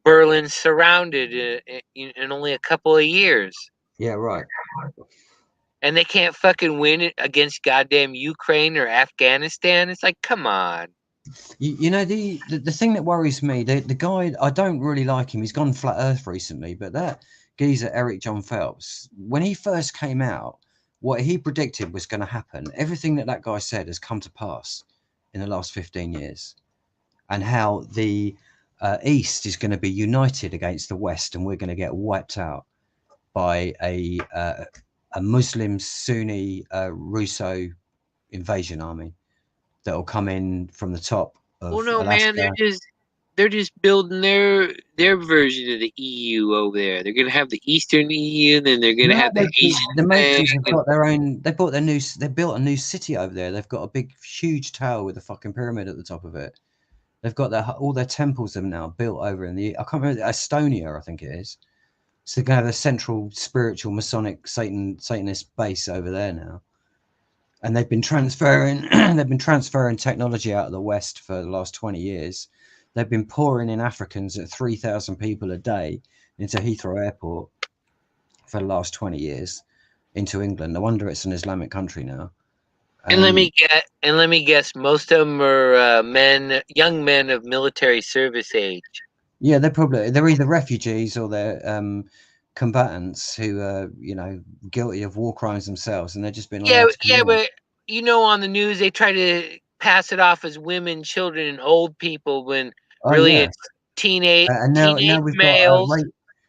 Berlin surrounded in only a couple of years. Yeah, right. And they can't fucking win it against goddamn Ukraine or Afghanistan. It's like, come on. You know, the thing that worries me, the guy, I don't really like him. He's gone flat earth recently, but that geezer, Eric John Phelps, when he first came out, what he predicted was going to happen, everything that guy said has come to pass in the last 15 years. And how the East is going to be united against the West, and we're going to get wiped out by a Muslim Sunni Russo invasion army that will come in from the top of Alaska. Man, they're just building their version of the EU over there. They're gonna have the Eastern EU, and then they're gonna have the Asian. The Masons have got their own. They built a new city over there. They've got a big, huge tower with a fucking pyramid at the top of it. They've got all their temples are now built over in I can't remember, Estonia, I think it is. So they're gonna have a central spiritual Masonic Satanist base over there now. and they've been transferring technology out of the West for the last 20 years. They've been pouring in Africans at 3,000 people a day into Heathrow Airport for the last 20 years into England. No wonder it's an Islamic country now. And let me guess, most of them are young men of military service age. Yeah, they're either refugees or they're combatants who are, guilty of war crimes themselves, and they've just been allowed to come in. But on the news they try to pass it off as women, children, and old people when it's teenage males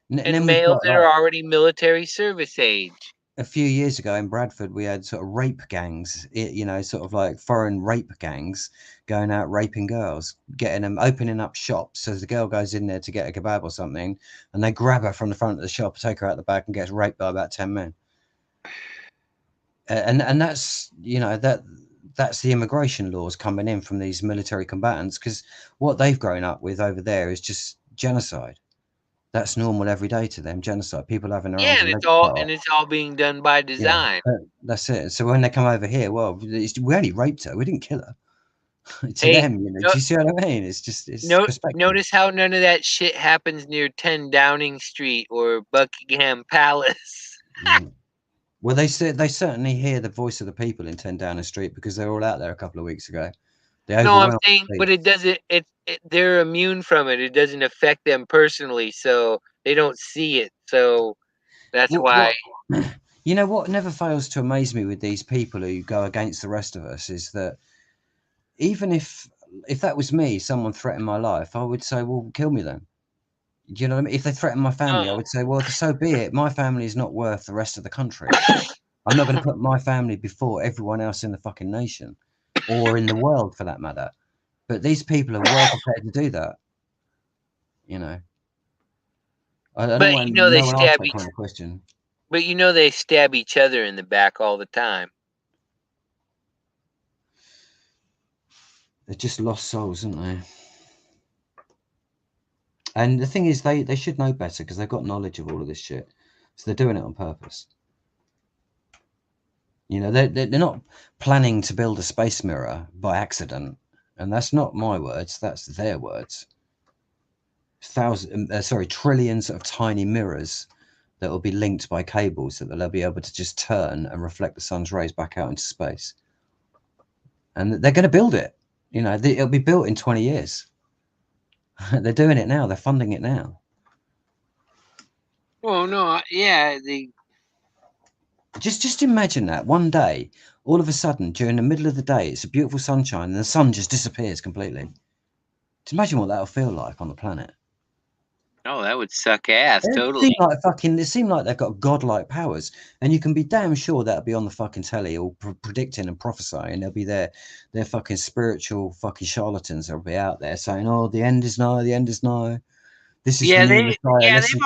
and males that are already military service age. A few years ago in Bradford, we had sort of rape gangs, sort of like foreign rape gangs going out raping girls, opening up shops. So the girl goes in there to get a kebab or something, and they grab her from the front of the shop, take her out the back, and gets raped by about 10 men. And that's, that's the immigration laws coming in from these military combatants, because what they've grown up with over there is just genocide. That's normal every day to them, genocide. People having their and it's all being done by design. Yeah, that's it. So when they come over here, well, we only raped her. We didn't kill her. To them, do you see what I mean? It's just notice how none of that shit happens near 10 Downing Street or Buckingham Palace. Well, they certainly hear the voice of the people in 10 Downing Street because they were all out there a couple of weeks ago. No, I'm saying, but it doesn't. They're immune from it. It doesn't affect them personally, so they don't see it. So that's why. You know what never fails to amaze me with these people who go against the rest of us is that even if that was me, someone threatened my life, I would say, well, kill me then. Do you know what I mean? If they threaten my family, I would say, well, so be it. My family is not worth the rest of the country. I'm not going to put my family before everyone else in the fucking nation or in the world for that matter. But these people are well prepared to do that. I don't want they stab that kind of question. But they stab each other in the back all the time. They're just lost souls, aren't they? And the thing is, they should know better because they've got knowledge of all of this shit. So they're doing it on purpose. They're not planning to build a space mirror by accident. And that's not my words, that's their words. Trillions of tiny mirrors that will be linked by cables that they'll be able to just turn and reflect the sun's rays back out into space. And they're going to build it. It'll be built in 20 years. They're doing it now. They're funding it now. Well, no, yeah. Just imagine that one day, all of a sudden, during the middle of the day, it's a beautiful sunshine, and the sun just disappears completely. Just imagine what that'll feel like on the planet. Oh, that would suck ass, totally. It seemed like they've got godlike powers, and you can be damn sure that'll be on the fucking telly, all predicting and prophesying. They'll be their fucking spiritual fucking charlatans. They'll be out there saying, "Oh, the end is nigh. The end is nigh." This is they've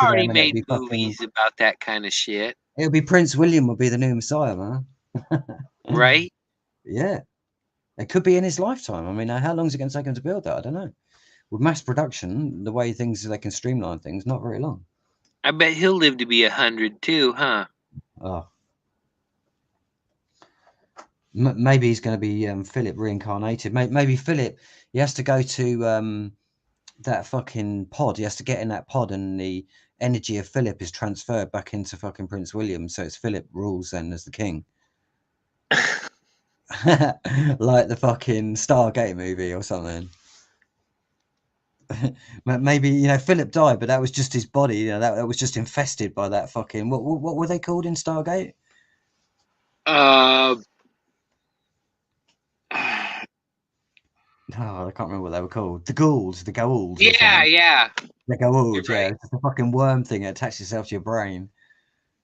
already made movies about that kind of shit. It'll be Prince William will be the new Messiah, man. Right? Yeah, it could be in his lifetime. I mean, how long is it going to take him to build that? I don't know. With mass production, the way they can streamline things, not very long. I bet he'll live to be 100 too, huh? Oh. Maybe he's going to be Philip reincarnated. Maybe Philip, he has to go to that fucking pod. He has to get in that pod, and the energy of Philip is transferred back into fucking Prince William. So it's Philip rules then as the king. Like the fucking Stargate movie or something. Maybe Philip died, but that was just his body. That was just infested by that fucking what were they called in Stargate? Oh, I can't remember what they were called. The Goa'uld. Yeah. The Goa'uld. Yeah, it's a fucking worm thing that attaches itself to your brain.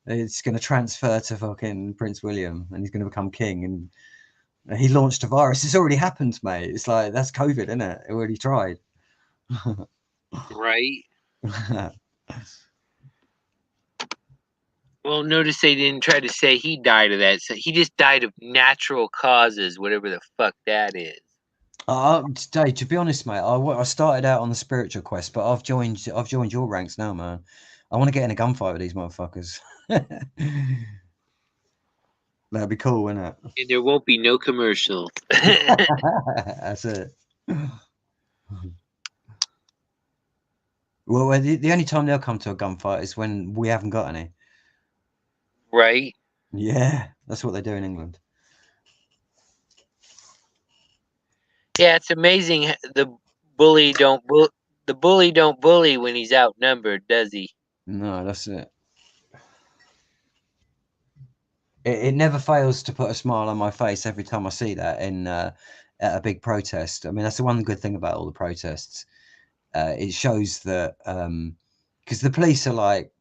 It's going to transfer to fucking Prince William, and he's going to become king. And he launched a virus. It's already happened, mate. It's like that's COVID, isn't it? It already tried. Right. Well, notice they didn't try to say he died of that. So he just died of natural causes, whatever the fuck that is. Dave, to be honest, mate, I started out on the spiritual quest, but I've joined your ranks now, man. I want to get in a gunfight with these motherfuckers. That'd be cool, wouldn't it? And there won't be no commercial. That's it. Well, the only time they'll come to a gunfight is when we haven't got any. Right? Yeah, that's what they do in England. Yeah, it's amazing. The bully don't bully when he's outnumbered, does he? No, that's it. It never fails to put a smile on my face every time I see that in at a big protest. I mean, that's the one good thing about all the protests. It shows that because the police are like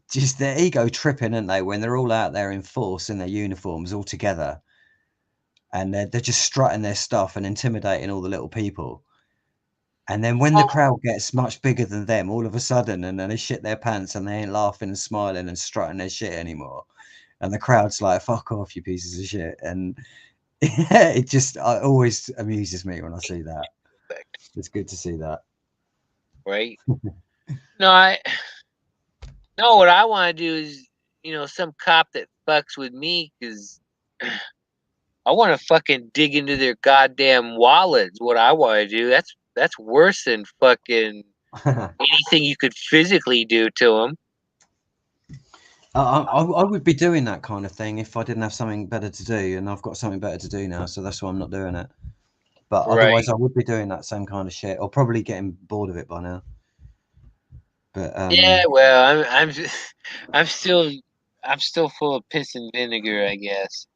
just their ego tripping, aren't they? When they're all out there in force in their uniforms all together, and they're just strutting their stuff and intimidating all the little people. And then when the crowd gets much bigger than them, all of a sudden, and then they shit their pants and they ain't laughing and smiling and strutting their shit anymore. And the crowd's like, "Fuck off, you pieces of shit!" And it always amuses me when I see that. It's good to see that. Right? No, what I want to do is, some cop that fucks with me, because I want to fucking dig into their goddamn wallets. What I want to do, that's worse than fucking anything you could physically do to them. I would be doing that kind of thing if I didn't have something better to do, and I've got something better to do now, so that's why I'm not doing it. But otherwise, Right. I would be doing that same kind of shit, or probably getting bored of it by now. But Yeah, well, I'm still full of piss and vinegar, I guess.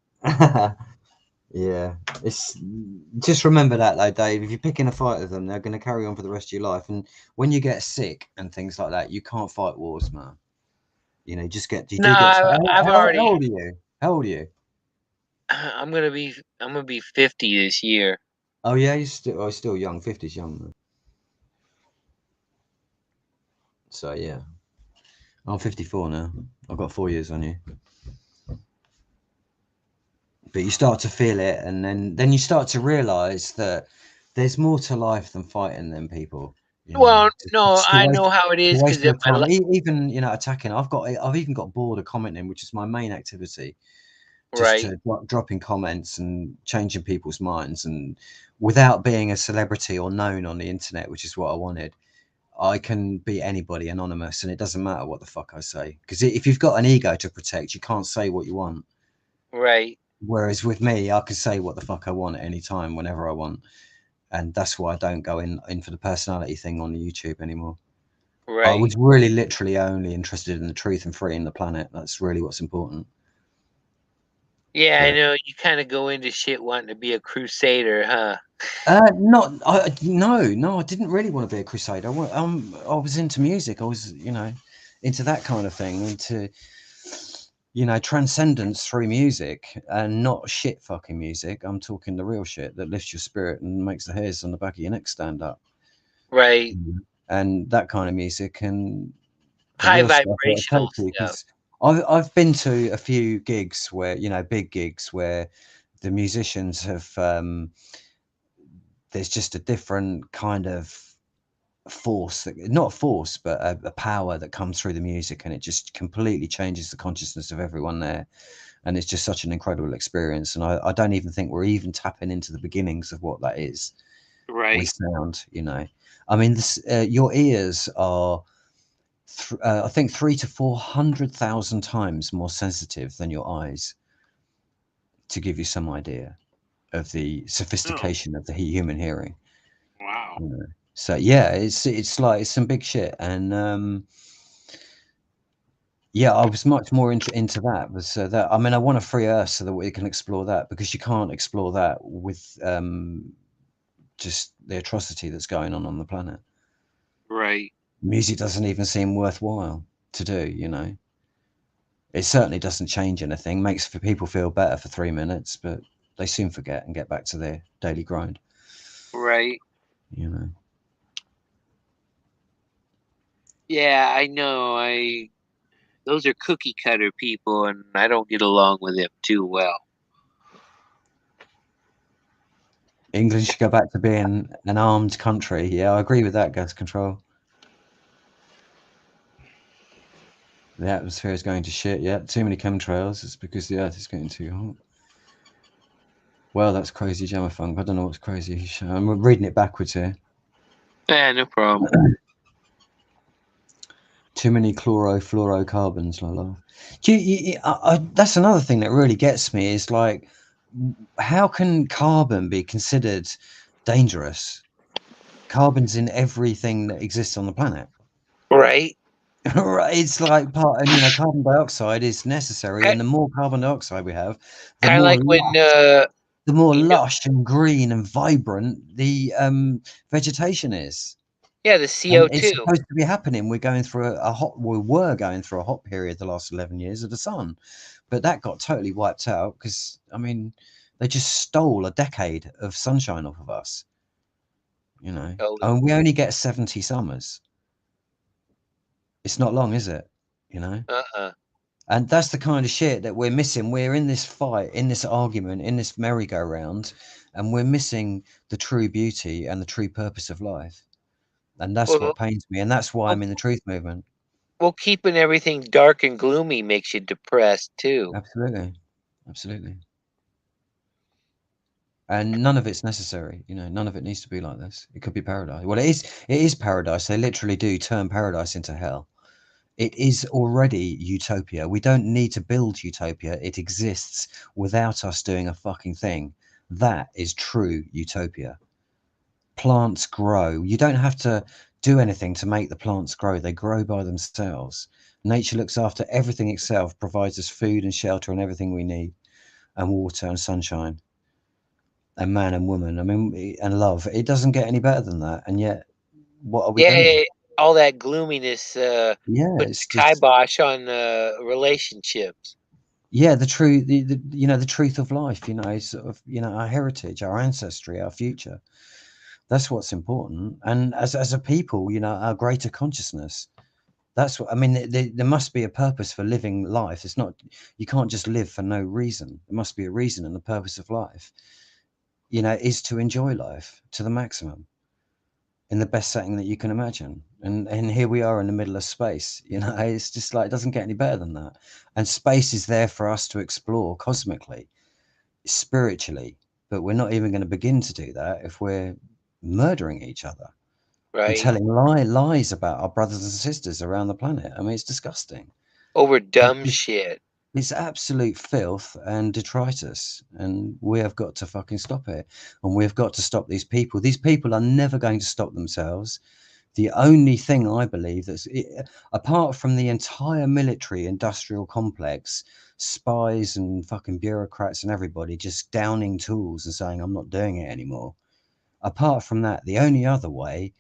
yeah, it's just remember that though, Dave. If you're picking a fight with them, they're going to carry on for the rest of your life, and when you get sick and things like that, you can't fight wars, man. You know, you No, do get. I've already. How old are you? How old are you? I'm gonna be 50 this year. Oh yeah, you're still young. 50's young, man. So yeah, I'm 54 now. I've got 4 years on you. But you start to feel it, and then you start to realise that there's more to life than fighting them people. You know? Well, no, It's I know how it is, because wasting time. Even attacking. I've even got bored of commenting, which is my main activity. Just right, to dropping comments and changing people's minds, and without being a celebrity or known on the internet, which is what I wanted. I can be anybody anonymous, and it doesn't matter what the fuck I say, because if you've got an ego to protect, you can't say what you want. right. Whereas with me, I can say what the fuck I want at any time, whenever I want, and that's why I don't go in for the personality thing on the YouTube anymore. Right. I was really literally only interested in the truth and freeing the planet. That's really what's important. Yeah, I know. You kind of go into shit wanting to be a crusader, huh? No, I didn't really want to be a crusader. I was into music. I was, into that kind of thing, into, transcendence through music, and not shit fucking music. I'm talking the real shit that lifts your spirit and makes the hairs on the back of your neck stand up. Right. And that kind of music, and high vibrational stuff. I've been to a few gigs where, big gigs where the musicians have there's just a different kind of force, not force, but a power that comes through the music, and it just completely changes the consciousness of everyone there. And it's just such an incredible experience. And I don't even think we're even tapping into the beginnings of what that is. Right. With sound, I mean, your ears are, I think, 300,000 to 400,000 times more sensitive than your eyes, to give you some idea of the sophistication of the human hearing. Wow. So yeah, it's like some big shit, and yeah, I was much more into that. Was that I mean, I want to free Earth so that we can explore that, because you can't explore that with just the atrocity that's going on the planet. Right. Music doesn't even seem worthwhile to do. It certainly doesn't change anything. Makes people feel better for 3 minutes, but they soon forget and get back to their daily grind. Right. Yeah, I know. Those are cookie cutter people, and I don't get along with them too well. England should go back to being an armed country. Yeah, I agree with that, Gas Control. The atmosphere is going to shit. Yeah, too many chemtrails. It's because the Earth is getting too hot. Well, that's crazy, Jamafunk. I don't know what's crazy. I'm reading it backwards here. Yeah, no problem. Too many chlorofluorocarbons, Lola. That's another thing that really gets me is like, how can carbon be considered dangerous? Carbon's in everything that exists on the planet. Right. Right, it's like part, and carbon dioxide is necessary, and the more carbon dioxide we have, the Kind of more like when the more you know- lush and green and vibrant the vegetation is. yeah, the And CO2. it's supposed to be happening. We're going through we were going through a hot period the last 11 years of the sun, but that got totally wiped out because they just stole a decade of sunshine off of us. Totally. And we only get 70 summers. It's not long, is it? And that's the kind of shit that we're missing. We're in this fight, in this argument, in this merry-go-round, and we're missing the true beauty and the true purpose of life. And that's Well, what pains me, and that's why I'm in the truth movement. well, keeping everything dark and gloomy makes you depressed too. Absolutely. And none of it's necessary. None of it needs to be like this. It could be paradise. Well, it is paradise. They literally do turn paradise into hell. It is already utopia. We don't need to build utopia. It exists without us doing a fucking thing. That is true utopia. Plants grow. You don't have to do anything to make the plants grow. They grow by themselves. Nature looks after everything itself, provides us food and shelter and everything we need, and water and sunshine, and man and woman. And love. It doesn't get any better than that. And yet, what are we doing? All that gloominess Yeah, puts it's the kibosh on relationships. Yeah, the truth, the truth of life, is sort of, our heritage, our ancestry, our future. That's what's important. And as a people, our greater consciousness. That's what I mean. There must be a purpose for living life. It's not, you can't just live for no reason. There must be a reason, and the purpose of life, is to enjoy life to the maximum in the best setting that you can imagine. And here we are in the middle of space. It's just like, it doesn't get any better than that. And space is there for us to explore cosmically, spiritually, but we're not even going to begin to do that if we're murdering each other and Right. telling lies about our brothers and sisters around the planet. It's disgusting. Over dumb shit. It's absolute filth and detritus, and we have got to fucking stop it. And we've got to stop these people. These people are never going to stop themselves. The only thing I believe that's, apart from the entire military industrial complex, spies and fucking bureaucrats and everybody just downing tools and saying, I'm not doing it anymore. Apart from that, the only other way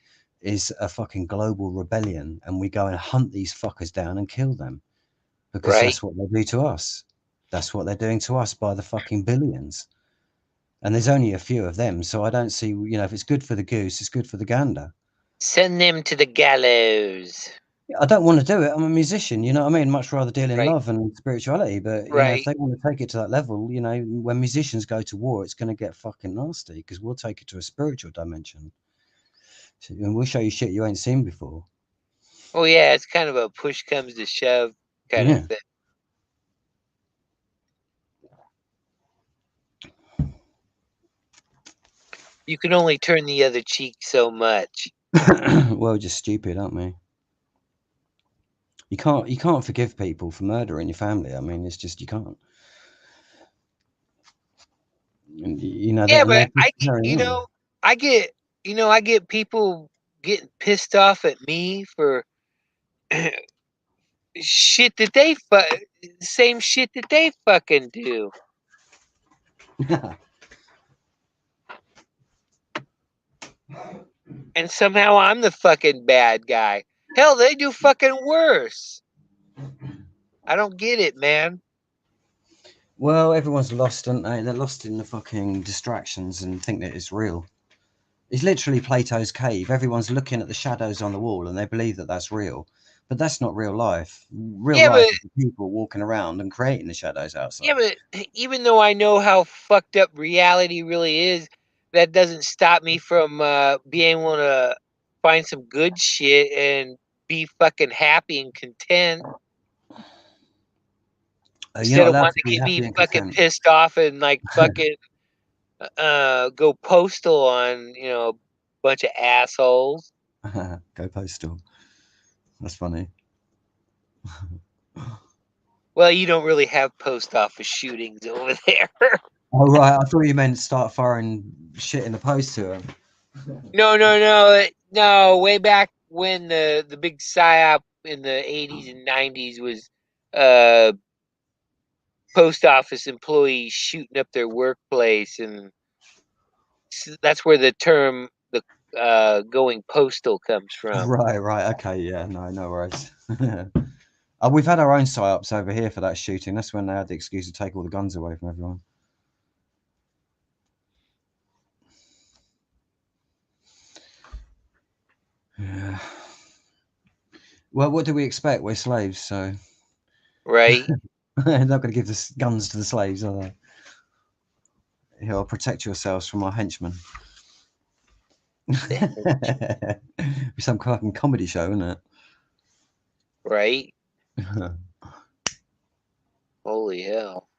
is a fucking global rebellion, and we go and hunt these fuckers down and kill them. Because Right. that's what they do to us. That's what they're doing to us by the fucking billions. And there's only a few of them, so I don't see, if it's good for the goose, it's good for the gander. Send them to the gallows. I don't want to do it. I'm a musician, you know what I mean? Much rather deal in Right. love and spirituality. But, if they want to take it to that level, when musicians go to war, it's going to get fucking nasty, because we'll take it to a spiritual dimension. And we'll show you shit you ain't seen before. Oh, yeah, it's kind of a push comes to shove kind of thing. You can only turn the other cheek so much. Well, just stupid, aren't we? You can't forgive people for murdering your family. It's just, you can't. And, Yeah, but I get people getting pissed off at me for shit that they same shit that they fucking do. And somehow I'm the fucking bad guy. Hell, they do fucking worse. I don't get it, man. Well, everyone's lost, aren't they? They're lost in the fucking distractions and think that it's real. It's literally Plato's cave. Everyone's looking at the shadows on the wall and they believe that that's real. But that's not real life. Real life is the people walking around and creating the shadows outside. Yeah, but even though I know how fucked up reality really is, that doesn't stop me from being able to find some good shit and be fucking happy and content. You're Instead not of allowed wanting to be to happy be and fucking content. pissed off and like fucking go postal on, you know, a bunch of assholes. Go postal. That's funny. Well, you don't really have post office shootings over there. Oh right, I thought you meant start firing shit in the post to them. No. Way back when the big psyop in the 80s and 90s was post office employees shooting up their workplace, and that's where the term the going postal comes from. Right. Okay, yeah, no worries. We've had our own psyops over here for that shooting. That's when they had the excuse to take all the guns away from everyone. Yeah. Well, what do we expect? We're slaves, so Right. they're not going to give the guns to the slaves, are they? He'll protect yourselves from our henchmen. Be some fucking comedy show, isn't it? Right. Holy hell.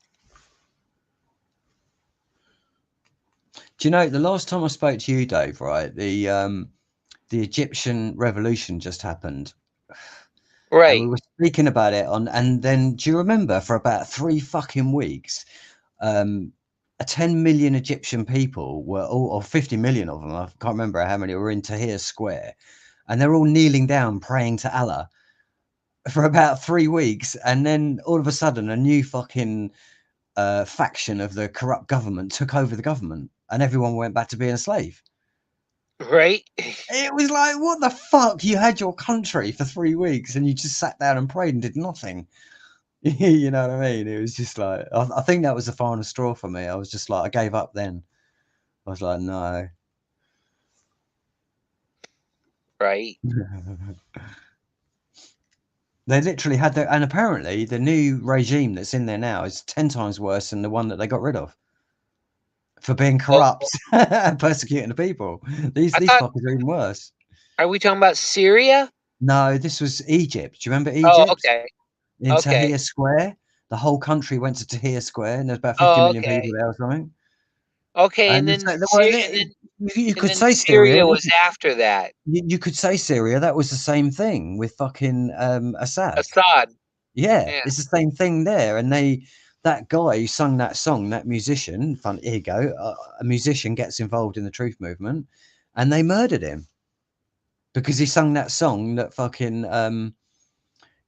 Do you know the last time I spoke to you, Dave? Right, the Egyptian revolution just happened. Right. And we were speaking about it and then do you remember for about 3 fucking weeks, 10 million Egyptian people were all, or 50 million of them, I can't remember how many, were in Tahrir Square, and they're all kneeling down praying to Allah for about 3 weeks, and then all of a sudden a new fucking faction of the corrupt government took over the government, and everyone went back to being a slave. Right. It was like, what the fuck? You had your country for 3 weeks and you just sat down and prayed and did nothing. You know what I mean? It was just like, I think that was the final straw for me. I was just like, I gave up then. I was like, no. Right. They literally had their, and apparently the new regime that's in there now is 10 times worse than the one that they got rid of for being corrupt and persecuting the people. These thought- fuckers are even worse. Are we talking about Syria? No, this was Egypt. Do you remember Oh, Egypt? okay. In Okay. Tahrir Square. The whole country went to Tahrir Square, and there's about 50 million Okay. people there or something. Okay, and then You could say Syria Syria. was after that. You could say Syria. That was the same thing with fucking Assad. Assad. Yeah, Yeah. it's the same thing there. And that guy who sung that song, that musician, here you go, a musician gets involved in the truth movement, and they murdered him because he sung that song that fucking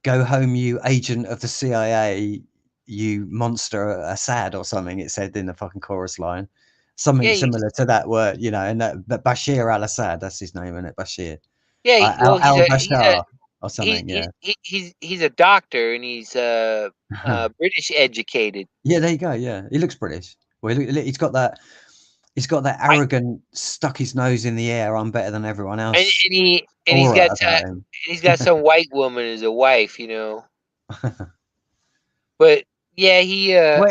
"Go home, you agent of the CIA, you monster Assad" or something. It said in the fucking chorus line, something similar to that word, you know. And that Bashir al-Assad, that's his name, isn't it? Bashir. Yeah. Well, al-Bashar or something. He's a doctor, and he's British educated. Yeah, there you go. Yeah, he looks British. Well, he's got that. He's got that arrogant, stuck his nose in the air. I'm better than everyone else. And he's got some white woman as a wife, you know. But yeah,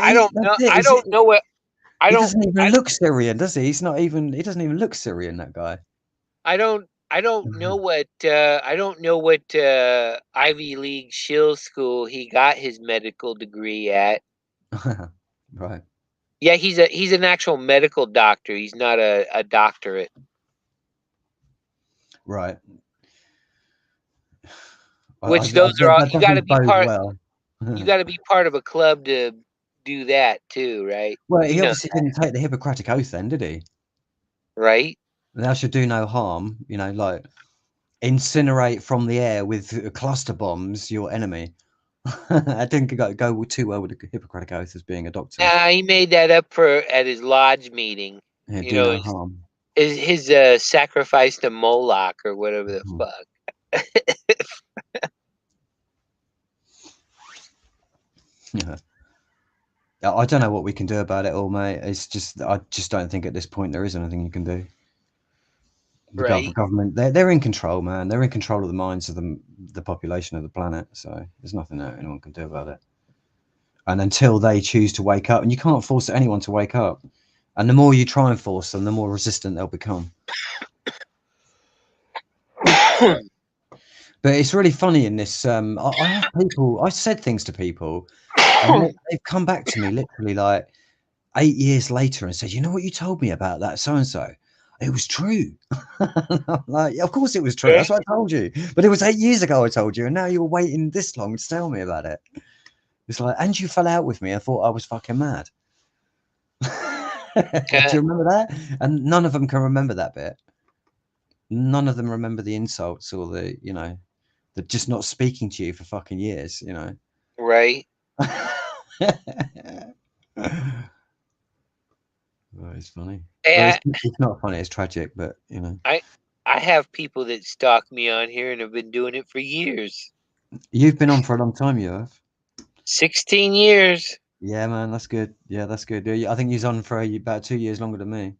I don't know. I don't know what. He doesn't even look Syrian, does he? He's not even. He doesn't even look Syrian. That guy. I don't know what. I don't know what Ivy League shill school he got his medical degree at. Right. Yeah, he's an actual medical doctor. He's not a doctorate. Right. Which those are all. You got to be part. Well. You got to be part of a club to do that too, right? Well, he obviously didn't take the Hippocratic Oath then, did he? Right. Thou shalt do no harm. You know, like incinerate from the air with cluster bombs your enemy. I didn't go too well with the Hippocratic Oath as being a doctor. He made that up at his lodge meeting. Yeah, you know, no harm. His sacrifice to Moloch or whatever the fuck. Yeah. I don't know what we can do about it all, mate. It's just I just don't think at this point there is anything you can do. The government, they're in control, man. They're in control of the minds of the population of the planet. So there's nothing that anyone can do about it. And until they choose to wake up, and you can't force anyone to wake up. And the more you try and force them, the more resistant they'll become. But it's really funny in this. I have people. I said things to people, and they've come back to me literally like 8 years later and said, "You know what you told me about that so and so? It was true." I'm like, of course it was true. That's what I told you. But it was 8 years ago I told you, and now you're waiting this long to tell me about it. It's like, and you fell out with me and thought I was fucking mad. Do you remember that? And none of them can remember that bit. None of them remember the insults or the, you know, the just not speaking to you for fucking years, you know. Right. Oh, it's funny. Hey, Well, it's not funny. It's tragic, but you know. I have people that stalk me on here and have been doing it for years. You've been on for a long time, you have. 16 years. Yeah, man, that's good. Yeah, that's good. I think he's on for about 2 years longer than me.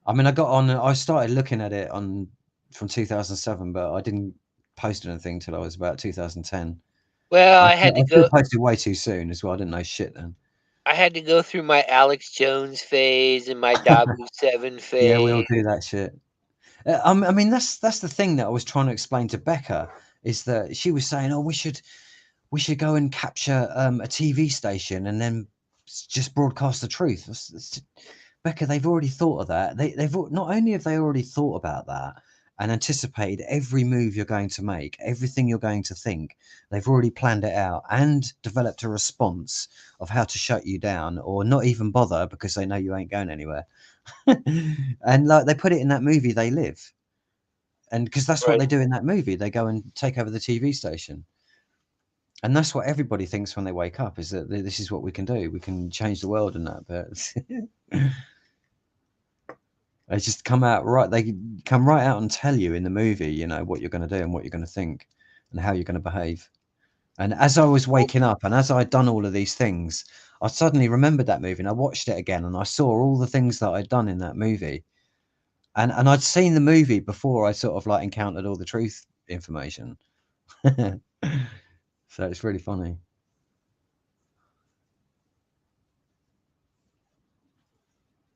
I mean, I got on. I started looking at it from 2007, but I didn't post anything till I was about 2010. Well, I had to go. Posted way too soon as well. I didn't know shit then. I had to go through my Alex Jones phase and my Dabu 7 phase. Yeah, we all do that shit. I mean, that's the thing that I was trying to explain to Becca, is that she was saying, "Oh, we should go and capture a TV station and then just broadcast the truth." Becca, they've already thought of that. They've not only have they already thought about that and anticipated every move you're going to make, everything you're going to think, they've already planned it out and developed a response of how to shut you down or not even bother because they know you ain't going anywhere. And like they put it in that movie They Live, and because that's what they do in that movie, they go and take over the TV station, and that's what everybody thinks when they wake up, is that this is what we can do, we can change the world and that. But they just come right out and tell you in the movie, you know, what you're going to do and what you're going to think and how you're going to behave. And as I was waking up and as I'd done all of these things, I suddenly remembered that movie and I watched it again and I saw all the things that I'd done in that movie. And I'd seen the movie before I sort of like encountered all the truth information. So it's really funny.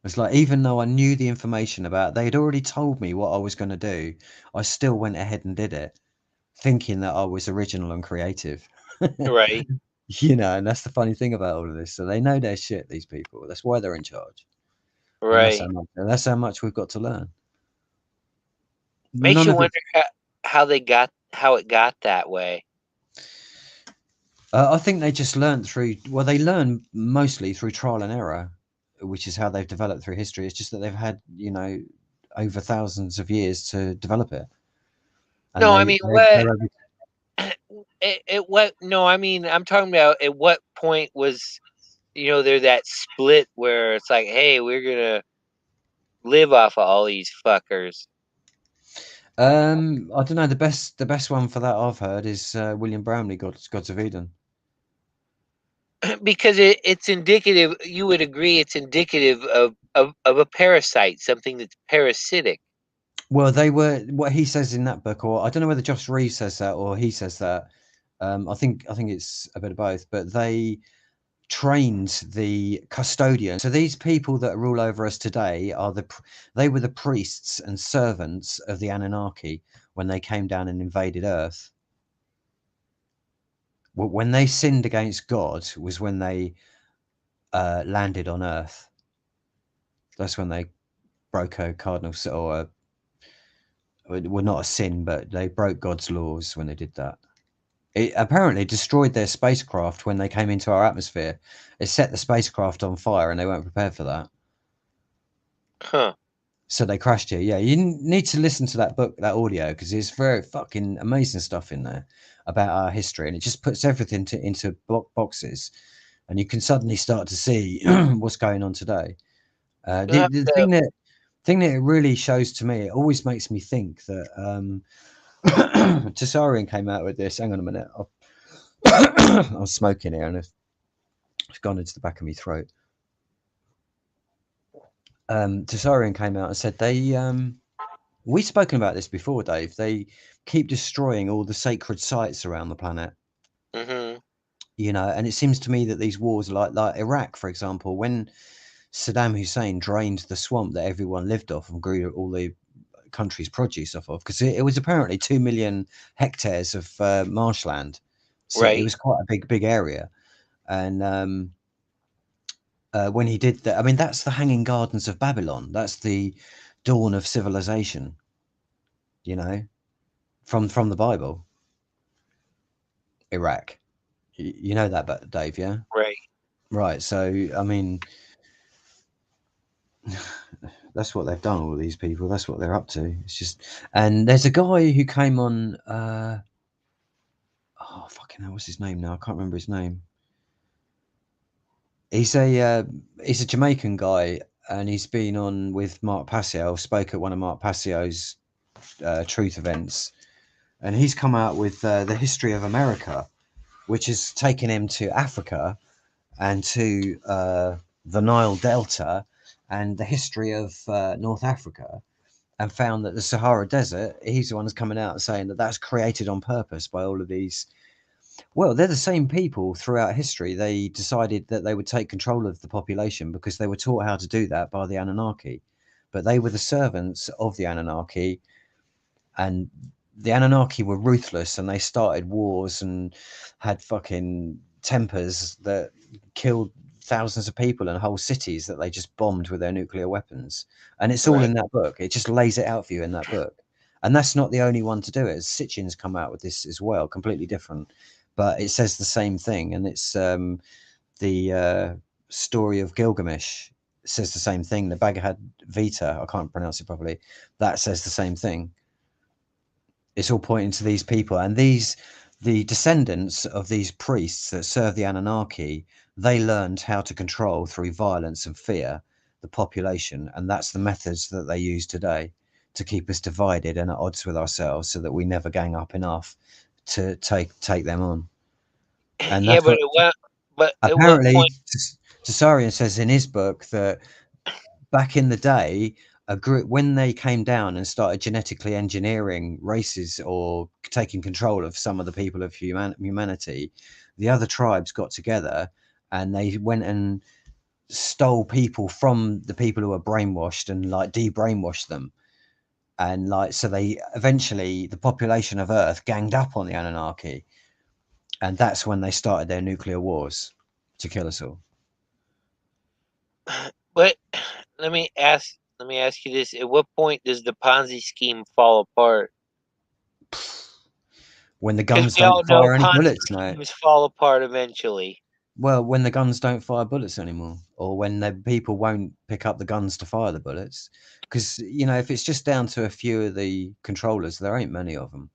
It's like, even though I knew the information about, they'd already told me what I was going to do, I still went ahead and did it, thinking that I was original and creative. Right. You know, and that's the funny thing about all of this. So they know their shit, these people. That's why they're in charge. Right. And that's how much we've got to learn. Makes you wonder how it got that way. I think they just learned they learn mostly through trial and error, which is how they've developed through history. It's just that they've had, you know, over thousands of years to develop it. And no, I mean, I'm talking about at what point was, you know, there's that split where it's like, hey, we're going to live off of all these fuckers. I don't know. The best one for that I've heard is William Brownlee, Gods of Eden. Because it's indicative. You would agree it's indicative of a parasite, something that's parasitic. Well, they were, what he says in that book, or I don't know whether Josh Reeves says that or he says that. I think it's a bit of both, but they trained the custodians. So these people that rule over us today they were the priests and servants of the Anunnaki when they came down and invaded Earth. When they sinned against God was when they landed on Earth. That's when they broke a cardinal, or well, not a sin, but they broke God's laws when they did that. It apparently destroyed their spacecraft when they came into our atmosphere. It set the spacecraft on fire and they weren't prepared for that. Huh. So they crashed here. Yeah, you need to listen to that book, that audio, because there's very fucking amazing stuff in there about our history, and it just puts everything into boxes, and you can suddenly start to see what's going on today. The thing that it really shows to me, it always makes me think that Tessarian came out with this. Hang on a minute. I was smoking here and it's gone into the back of my throat. Tessarian came out and said we've spoken about this before, Dave. They keep destroying all the sacred sites around the planet. Mm-hmm. You know, and it seems to me that these wars, like Iraq, for example, when Saddam Hussein drained the swamp that everyone lived off and grew all the country's produce off of, because it was apparently 2 million hectares of marshland, so it Right. was quite a big area. And when he did that, I mean, that's the Hanging Gardens of Babylon. That's the dawn of civilization, you know, from the Bible. Iraq, you know that, but Dave, yeah, Right. right. So I mean, that's what they've done. All these people, that's what they're up to. It's just, and there's a guy who came on. Oh fucking hell, what's his name now? I can't remember his name. He's a Jamaican guy, and he's been on with Mark Passio. Spoke at one of Mark Passio's truth events, and he's come out with the history of America, which has taken him to Africa and to the Nile Delta and the history of North Africa, and found that the Sahara Desert, he's the one who's coming out and saying that that's created on purpose by all of these. Well, they're the same people throughout history. They decided that they would take control of the population because they were taught how to do that by the Anunnaki. But they were the servants of the Anunnaki, and the Anunnaki were ruthless, and they started wars and had fucking tempers that killed thousands of people and whole cities that they just bombed with their nuclear weapons. And it's all Right. in that book. It just lays it out for you in that book. And that's not the only one to do it. Sitchin's come out with this as well, completely different, but it says the same thing. And it's the story of Gilgamesh says the same thing. The Bhagavad Gita, I can't pronounce it properly, that says the same thing. It's all pointing to these people, and the descendants of these priests that serve the Anunnaki, they learned how to control through violence and fear the population, and that's the methods that they use today to keep us divided and at odds with ourselves, so that we never gang up enough to take them on. And Yeah, that's what but at what apparently point? Tsarian says in his book, that back in the day, a group, when they came down and started genetically engineering races or taking control of some of the people of humanity, the other tribes got together and they went and stole people from the people who were brainwashed and like de-brainwashed them. And like, so they eventually, the population of Earth ganged up on the Anunnaki, and that's when they started their nuclear wars to kill us all. But let me ask you this: at what point does the Ponzi scheme fall apart? When the 'Cause guns we all don't know fire any Ponzi bullets now. schemes fall apart eventually. Well, when the guns don't fire bullets anymore, or when the people won't pick up the guns to fire the bullets, because you know, if it's just down to a few of the controllers, there ain't many of them.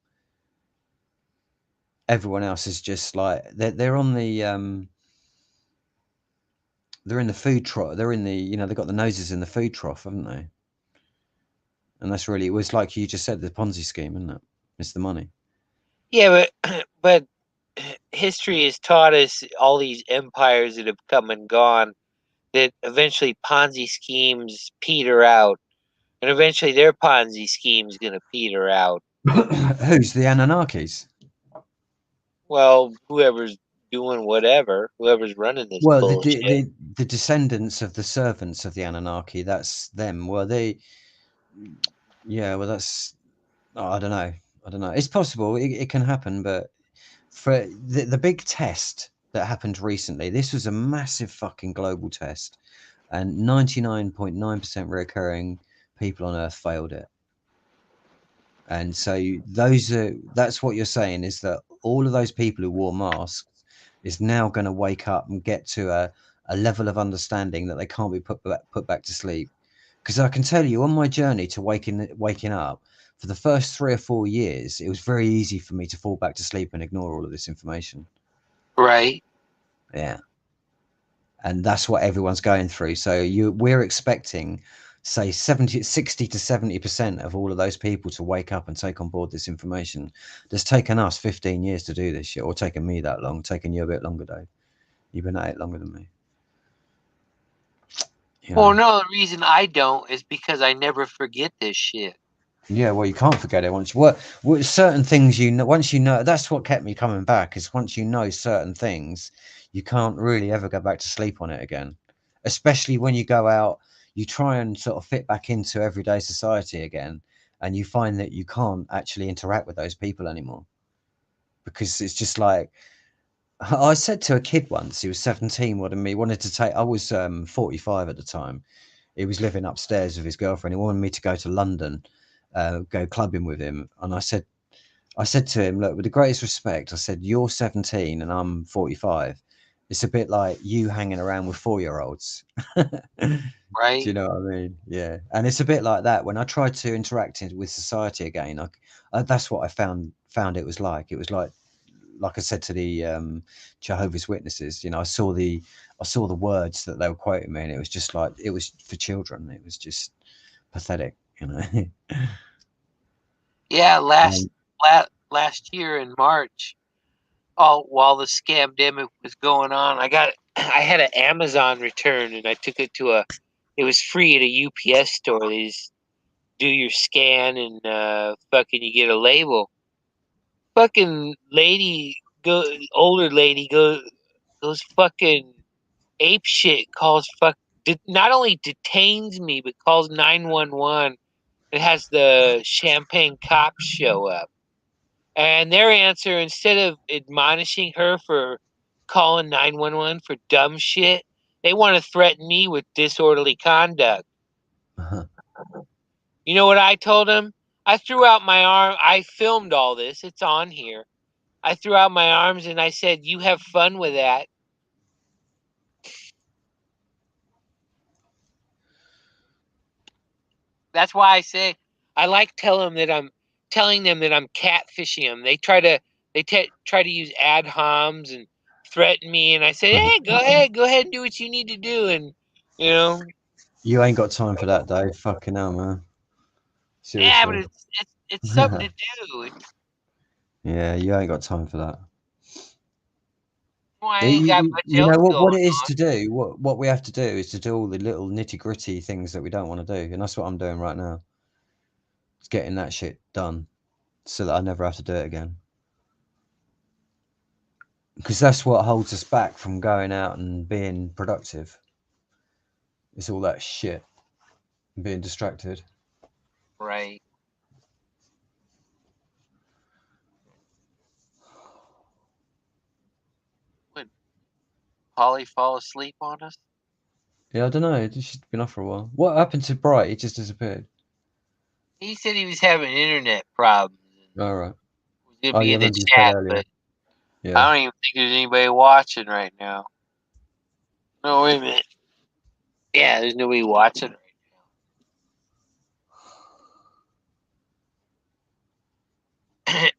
Everyone else is just like they're on the they're in the food trough. They're in the, you know, they've got the noses in the food trough, haven't they? And that's really, it was like you just said, the Ponzi scheme, isn't it? It's the money. Yeah, but history has taught us all these empires that have come and gone, that eventually Ponzi schemes peter out, and eventually their Ponzi scheme's gonna peter out. Who's the Anunnakis? Well, whoever's doing whatever, whoever's running this Well, bullshit. the descendants of the servants of the Anunnaki, that's them. Well, they, yeah, well, that's, oh, I don't know. It's possible. It can happen, but for the big test that happened recently, this was a massive fucking global test, and 99.9% recurring people on Earth failed it. And so that's what you're saying, is that all of those people who wore masks is now going to wake up and get to a level of understanding that they can't be put back to sleep. Because I can tell you, on my journey to waking up, for the first 3 or 4 years, it was very easy for me to fall back to sleep and ignore all of this information. Right. Yeah. And that's what everyone's going through. So we're expecting, say, 60 to 70% of all of those people to wake up and take on board this information. It's taken us 15 years to do this shit, or taken me that long, taken you a bit longer, Dave. You've been at it longer than me. You know? Well, no, the reason I don't is because I never forget this shit. Yeah, well, you can't forget it once. What certain things, you know, once you know, that's what kept me coming back, is once you know certain things, you can't really ever go back to sleep on it again. Especially when you go out, you try and sort of fit back into everyday society again, and you find that you can't actually interact with those people anymore, because it's just like, I said to a kid once, he was 17, wanted to take, I was 45 at the time. He was living upstairs with his girlfriend. He wanted me to go to London, go clubbing with him. And I said to him, look, with the greatest respect, I said, you're 17 and I'm 45. It's a bit like you hanging around with 4-year-olds. Right. Do you know what I mean? Yeah. And it's a bit like that. When I tried to interact with society again, that's what I found it was like. It was like I said to the Jehovah's Witnesses, you know, I saw the words that they were quoting me, and it was just like, it was for children. It was just pathetic, you know. Yeah, last year in March, while the scamdemic was going on, I had an Amazon return, and I took it to it was free at a UPS store. They just do your scan and fucking you get a label. Fucking older lady goes fucking ape shit, not only detains me, but calls 911. It has the Champagne cops show up. And their answer, instead of admonishing her for calling 911 for dumb shit, they want to threaten me with disorderly conduct. You know what I told them? I threw out my arm. I filmed all this. It's on here. I threw out my arms and I said, you have fun with that. That's why I say I like telling them that I'm catfishing them. They try to use ad homs and threaten me, and I say, hey, go ahead and do what you need to do. And you know, You ain't got time for that, Dave. Fucking hell, man. Seriously. yeah, but it's something to do. Yeah, you ain't got time for that. Well, I ain't got much You else know what going it is on. to do. What we have to do is to do all the little nitty gritty things that we don't want to do, and that's what I'm doing right now. It's getting that shit done, so that I never have to do it again. Because that's what holds us back from going out and being productive. It's all that shit, being distracted. Right. Would Polly fall asleep on us? Yeah, I don't know. She's been off for a while. What happened to Bright? He just disappeared. He said he was having internet problems. All right. He was gonna be in the remember you said chat, earlier. but Yeah. I don't even think there's anybody watching right now. No, wait a minute. Yeah, there's nobody watching right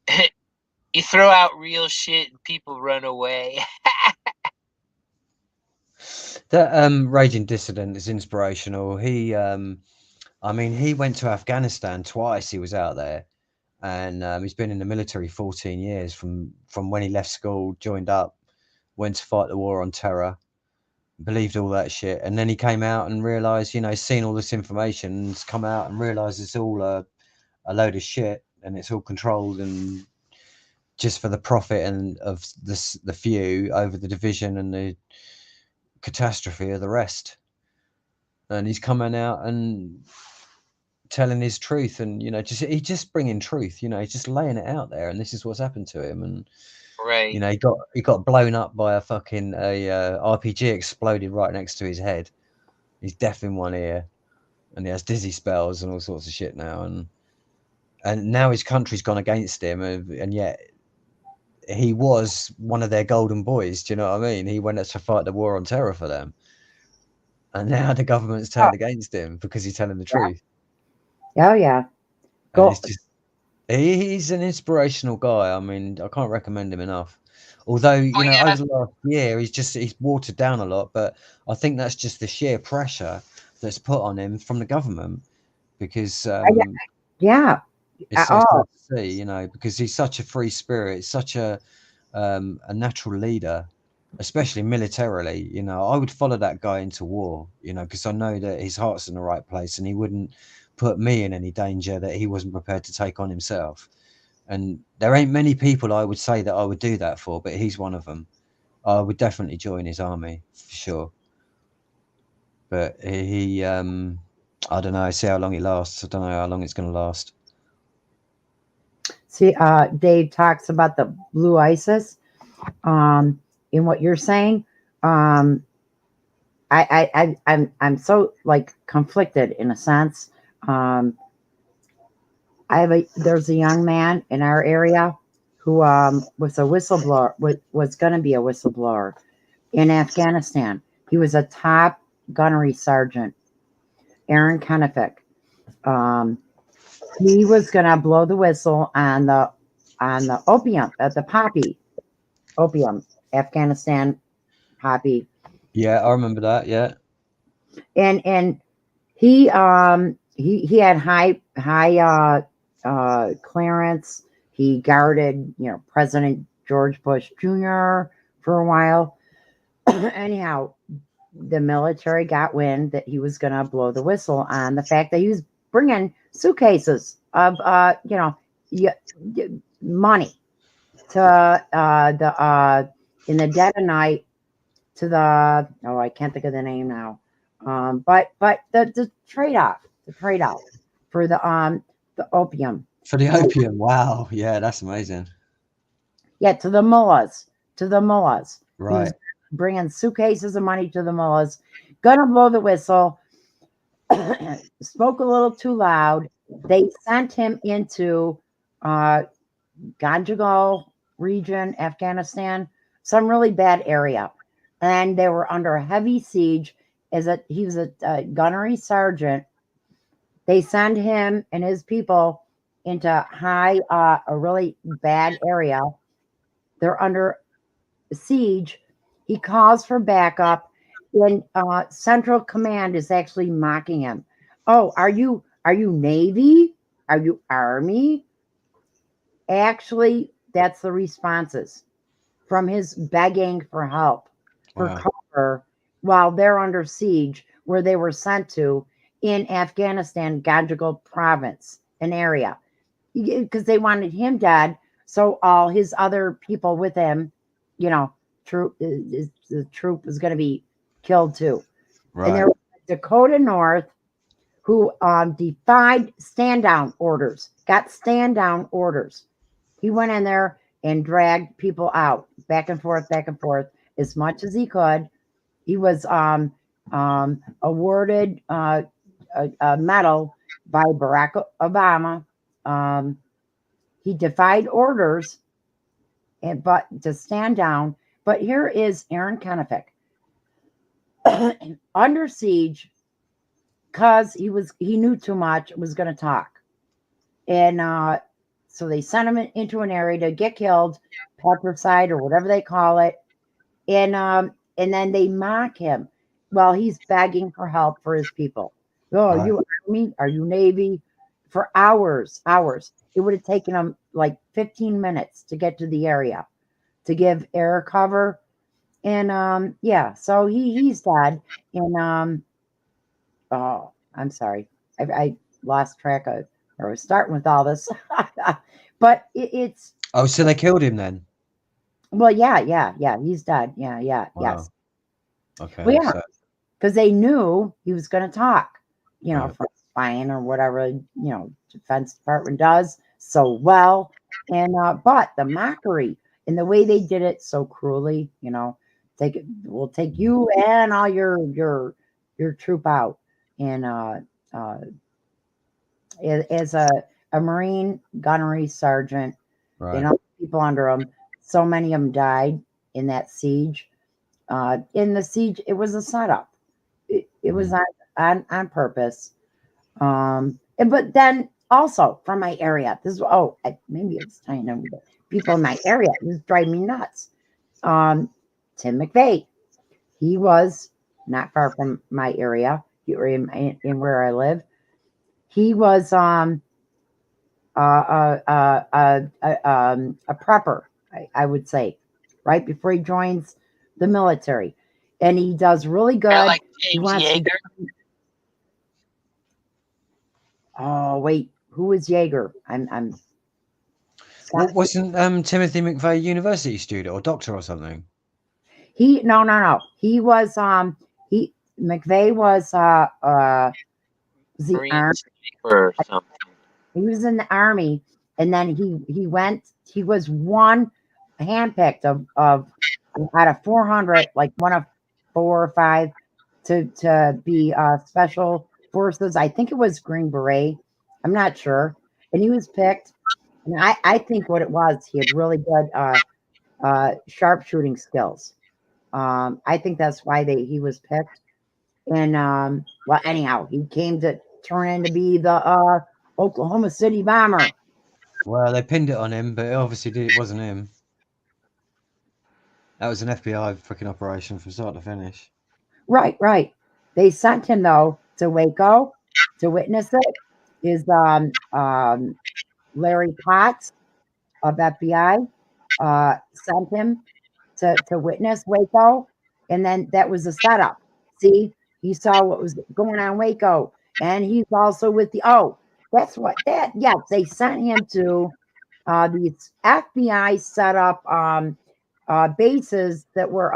now. You throw out real shit and people run away. That Raging Dissident is inspirational. He he went to Afghanistan twice. He was out there, and he's been in the military 14 years from when he left school, joined up, went to fight the war on terror, believed all that shit, and then he came out and realized, you know, seen all this information, and has come out and realized it's all a load of shit, and it's all controlled and just for the profit and of the few over the division and the catastrophe of the rest. And he's coming out and telling his truth, and you know, he's just bringing truth. You know, he's just laying it out there, and this is what's happened to him. And Right. you know, he got blown up by a fucking RPG exploded right next to his head. He's deaf in one ear, and he has dizzy spells and all sorts of shit now. And now his country's gone against him, and yet he was one of their golden boys. Do you know what I mean? He went to fight the war on terror for them, and now the government's turned against him because he's telling the truth. Oh yeah. And it's just, he's an inspirational guy. I mean, I can't recommend him enough. Although, you know, over the last year, he's watered down a lot. But I think that's just the sheer pressure that's put on him from the government, because yeah, it's so sad to see, you know, because he's such a free spirit, such a natural leader, especially militarily. You know, I would follow that guy into war, you know, because I know that his heart's in the right place, and he wouldn't put me in any danger that he wasn't prepared to take on himself. And there ain't many people I would say that I would do that for, but he's one of them. I would definitely join his army for sure. But he I don't know, see how long it lasts. I don't know how long it's going to last. see, Dave talks about the blue ISIS. In what you're saying, I'm so like conflicted in a sense. There's a young man in our area who was a whistleblower, was going to be a whistleblower in Afghanistan. He was a top gunnery sergeant, Aaron Kennefic. He was going to blow the whistle on the opium, the poppy opium, Afghanistan poppy. Yeah, I remember that. Yeah. And he had high clearance. He guarded, President George Bush Jr. for a while. Anyhow, the military got wind that he was going to blow the whistle on the fact that he was bringing suitcases of money to in the dead of night to the I can't think of the name now. But the trade-off for the opium. For the opium. Wow. Yeah, that's amazing. Yeah, to the mullahs. Right. Bringing suitcases of money to the mullahs, gonna blow the whistle, spoke a little too loud. They sent him into Ganjgal region, Afghanistan, some really bad area. And they were under heavy siege. He was a gunnery sergeant. They send him and his people into a really bad area. They're under siege. He calls for backup, and Central Command is actually mocking him. Oh, are you Navy? Are you Army? Actually, that's the responses from his begging for help, for cover, while they're under siege, where they were sent to in Afghanistan, Ganjgal province, an area, because they wanted him dead, so all his other people with him, the troop was going to be killed too. Right. And there was Dakota North who defied stand-down orders, got stand-down orders. He went in there and dragged people out, back and forth, as much as he could. He was awarded a medal by Barack Obama. He defied orders, but to stand down. But here is Aaron Kennefic under siege because he knew too much, was going to talk, and so they sent him into an area to get killed, petricide or whatever they call it, and then they mock him while he's begging for help for his people. Oh, are you Army? Are you Navy? For hours. It would have taken him like 15 minutes to get to the area to give air cover. And so he's dead. And I'm sorry. I lost track of, or I was starting with all this. But it's so they killed him then? Well, yeah, he's dead. Yeah, wow. Yes. Okay. Well, yeah, because they knew he was going to talk, from spying or whatever, Defense Department does so well. And but the mockery and the way they did it so cruelly, we'll take you and all your troop out. And as a Marine gunnery sergeant, and all the people under him, so many of them died in that siege. In the siege, it was a setup. It was on purpose. But then also from my area, maybe it's tiny number, but people in my area, this drive me nuts. Tim McVeigh, he was not far from my area, in where I live. He was a prepper, I would say, right before he joins the military, and he does really good. Like James Yeager. Oh wait, who was Yeager? I'm. Wasn't Timothy McVeigh university student or doctor or something? No. He was McVeigh was the army or something. He was in the army, and then he was one handpicked of out of 400, like one of 4 or 5 to be special forces. I think it was Green Beret. I'm not sure. And he was picked. And I think what it was, he had really good sharpshooting skills. I think that's why he was picked. And well, anyhow, he came to turn in to be the Oklahoma City bomber. Well, they pinned it on him, but it wasn't him. That was an FBI freaking operation from start to finish. Right. They sent him though to Waco to witness it. Is Larry Potts of FBI sent him to witness Waco, and then that was a setup. See, he saw what was going on in Waco, and he's also with the yes, they sent him to these FBI set up bases that were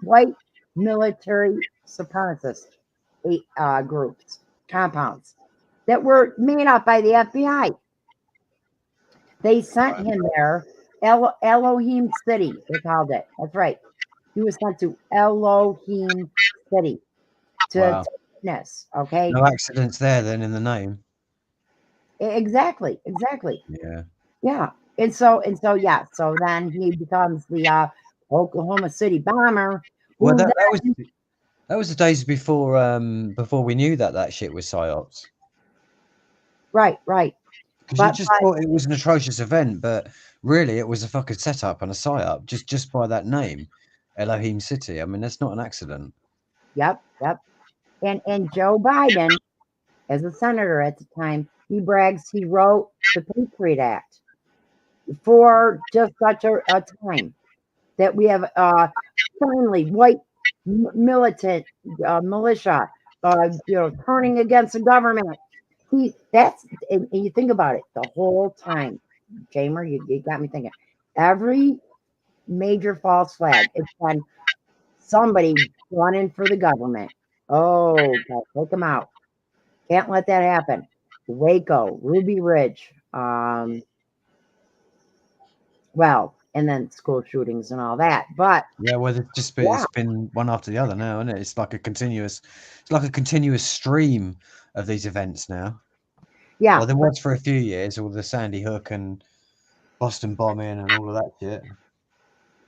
white military supremacist groups, compounds that were made up by the FBI. They sent him there. Elohim City, they called it. That's right. He was sent to Elohim City to witness. Okay. No accidents there then in the name. Exactly. Yeah. And so then he becomes the Oklahoma City bomber. Well, that was the days before we knew that shit was psyops. Right. Because you just thought it was an atrocious event, but really it was a fucking setup and a psyop just by that name, Elohim City. I mean, that's not an accident. Yep. And Joe Biden, as a senator at the time, he brags he wrote the Patriot Act for just such a time that we have finally white militant militia, turning against the government. And you think about it the whole time, Jamer, you got me thinking. Every major false flag, it's been somebody running for the government. Oh, God, take them out. Can't let that happen. Waco, Ruby Ridge, and then school shootings and all that. But yeah, well, it's been one after the other now, isn't it? It's like a continuous stream of these events now. Yeah. Well, there was for a few years, all the Sandy Hook and Boston bombing and all of that shit.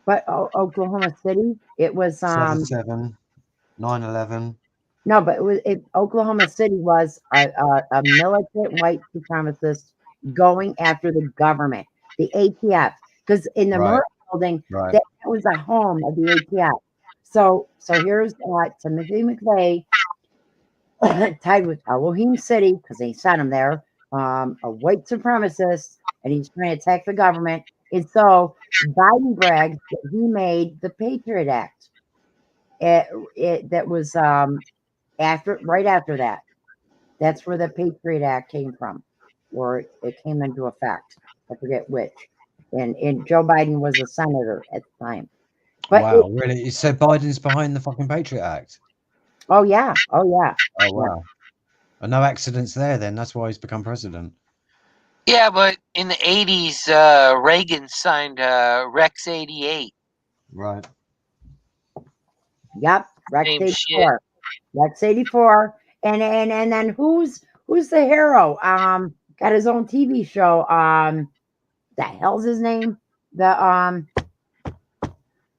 But Oklahoma City, it was 7/7, 9/11. No, but Oklahoma City was a militant white supremacist going after the government, the ATF, because in the Murrah building, that was the home of the ATF. So here's Timothy McVeigh tied with Elohim City because they sent him there, a white supremacist, and he's trying to attack the government. And so Biden bragged that he made the Patriot Act. That was right after that. That's where the Patriot Act came from, or it came into effect. I forget which. And Joe Biden was a senator at the time. But wow, really? So Biden's behind the fucking Patriot Act? Oh yeah. Oh wow. Yeah. And no accidents there then. That's why he's become president. Yeah, but in the 80s, Reagan signed Rex 88. Right. Yep. Rex 84. Rex 84. And then who's the hero? Got his own TV show. The hell's his name?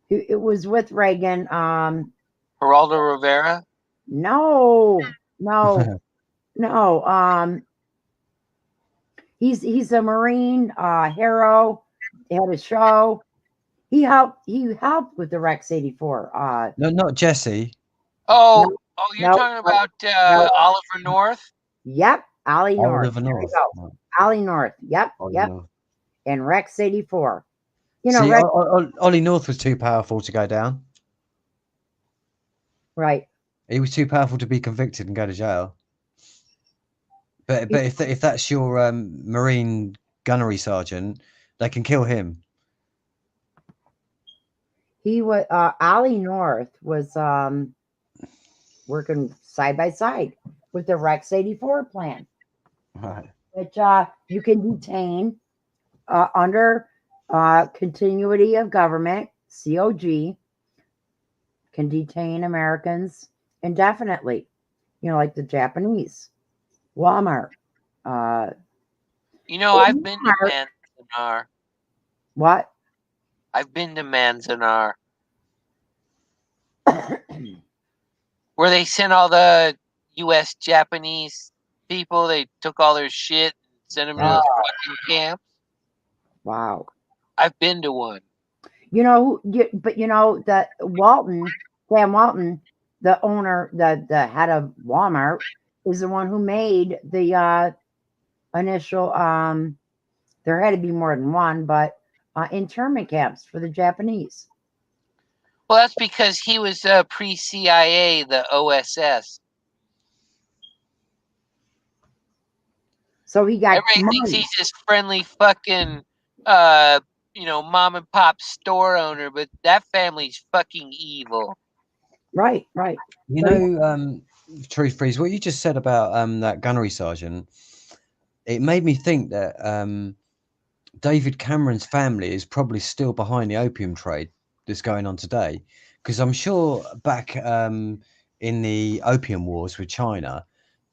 It was with Reagan. Geraldo Rivera? No. He's a Marine hero. He had a show. He helped with the Rex 84. No, not Jesse. You're talking about Oliver North? Yep, Ollie North. Oliver North. Ollie North. Yep. North. And Rex 84. See, Ollie North was too powerful to go down. Right. He was too powerful to be convicted and go to jail. But if that's your Marine gunnery sergeant, they can kill him. He was Ollie North was working side by side with the Rex 84 plan. Right. which you can detain under continuity of government, COG, can detain Americans indefinitely. You know, like the Japanese, Walmart. You know, I've been to Walmart. Manzanar. What? I've been to Manzanar, where they sent all the U.S. Japanese people. They took all their shit and sent them to those fucking camps. Wow. I've been to one. You know, but you know that Sam Walton, the owner, the head of Walmart, is the one who made the initial. There had to be more than one, but internment camps for the Japanese. Well, that's because he was pre-CIA, the OSS. So he got Everybody thinks money. he's this friendly fucking, mom and pop store owner, but that family's fucking evil. Right, right. You know, Truth Freeze, what you just said about that gunnery sergeant, it made me think that David Cameron's family is probably still behind the opium trade that's going on today, because I'm sure back in the opium wars with China,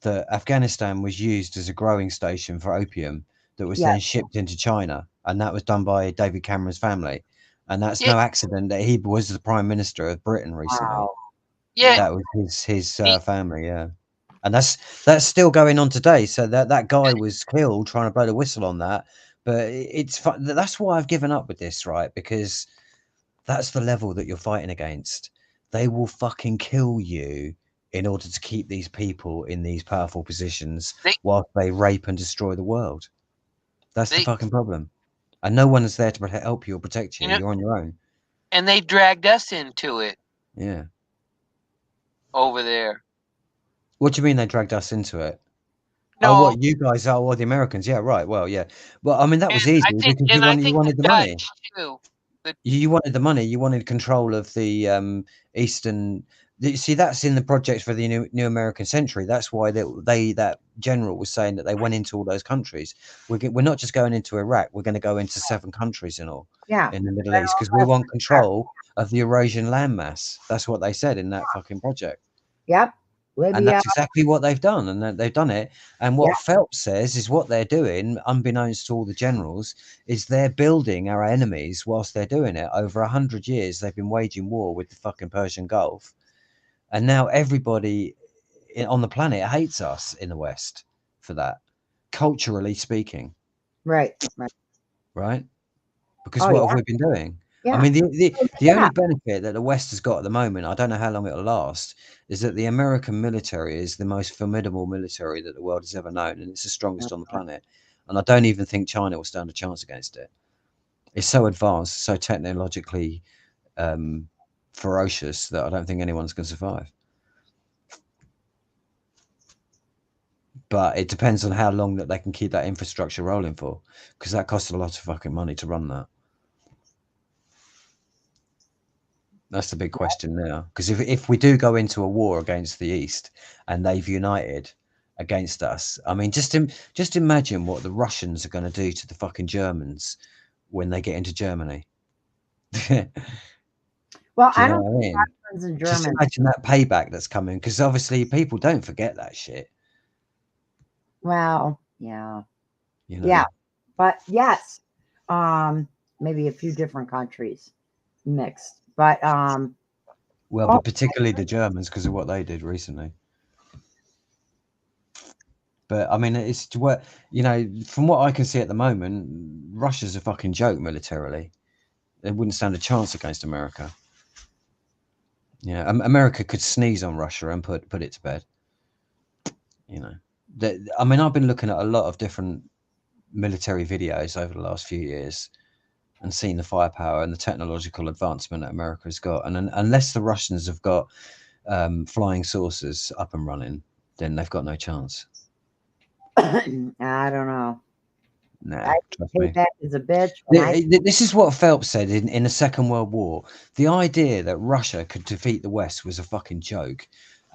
that Afghanistan was used as a growing station for opium that was then shipped into China, and that was done by David Cameron's family, and that's no accident that he was the Prime Minister of Britain recently. Wow. Yeah, That was his family, yeah. And that's still going on today. So that guy was killed trying to blow the whistle on that. But it's fun. That's why I've given up with this, right? Because that's the level that you're fighting against. They will fucking kill you in order to keep these people in these powerful positions whilst they rape and destroy the world. That's the fucking problem. And no one is there to help you or protect you. You're on your own. And they dragged us into it. Yeah. Over there. What do you mean they dragged us into it? No. Oh, what, you guys are, or the Americans? Yeah, right. Well, yeah. Well, I mean, that was easy because you wanted the money. Too. You wanted the money. You wanted control of the eastern. See, that's in the project for the new American century. That's why that general was saying that they went into all those countries. We're not just going into Iraq. We're going to go into 7 countries in all. Yeah. In the Middle East, because we want control of the Eurasian landmass. That's what they said in that fucking project. Yep. Libya. And that's exactly what they've done, and they've done it. And what Phelps says is what they're doing, unbeknownst to all the generals, is they're building our enemies whilst they're doing it. Over 100 years, they've been waging war with the fucking Persian Gulf, and now everybody on the planet hates us in the West for that, culturally speaking. Right. Because what have we been doing? I mean, the only benefit that the West has got at the moment, I don't know how long it'll last, is that the American military is the most formidable military that the world has ever known, and it's the strongest on the planet. And I don't even think China will stand a chance against it. It's so advanced, so technologically ferocious that I don't think anyone's going to survive. But it depends on how long that they can keep that infrastructure rolling for, because that costs a lot of fucking money to run that. That's the big question now. Because if we do go into a war against the East and they've united against us, I mean, just imagine what the Russians are going to do to the fucking Germans when they get into Germany. Well, I don't know what happens in Germany. Just imagine that payback that's coming, because obviously people don't forget that shit. Well, yeah. You know? Yeah. But yes, maybe a few different countries mixed. But but particularly the Germans, because of what they did recently. But I mean, it's what, you know, from what I can see at the moment, Russia's a fucking joke militarily. They wouldn't stand a chance against America. Yeah, America could sneeze on Russia and put it to bed. You know, I mean, I've been looking at a lot of different military videos over the last few years, and seeing the firepower and the technological advancement that America's got. And unless the Russians have got flying saucers up and running, then they've got no chance. I don't know. Nah, trust me. Payback is a bitch. This is what Phelps said in the Second World War. The idea that Russia could defeat the West was a fucking joke.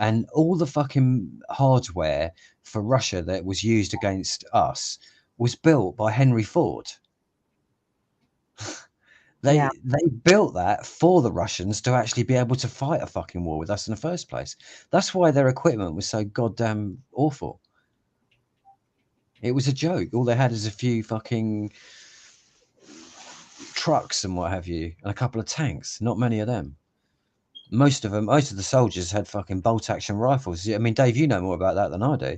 and all the fucking hardware for Russia that was used against us was built by Henry Ford. They built that for the Russians to actually be able to fight a fucking war with us in the first place. That's why their equipment was so goddamn awful. It was a joke. All they had is a few fucking trucks and what have you, and a couple of tanks. Not many of them. Most of the soldiers had fucking bolt action rifles. I mean, Dave, you know more about that than I do.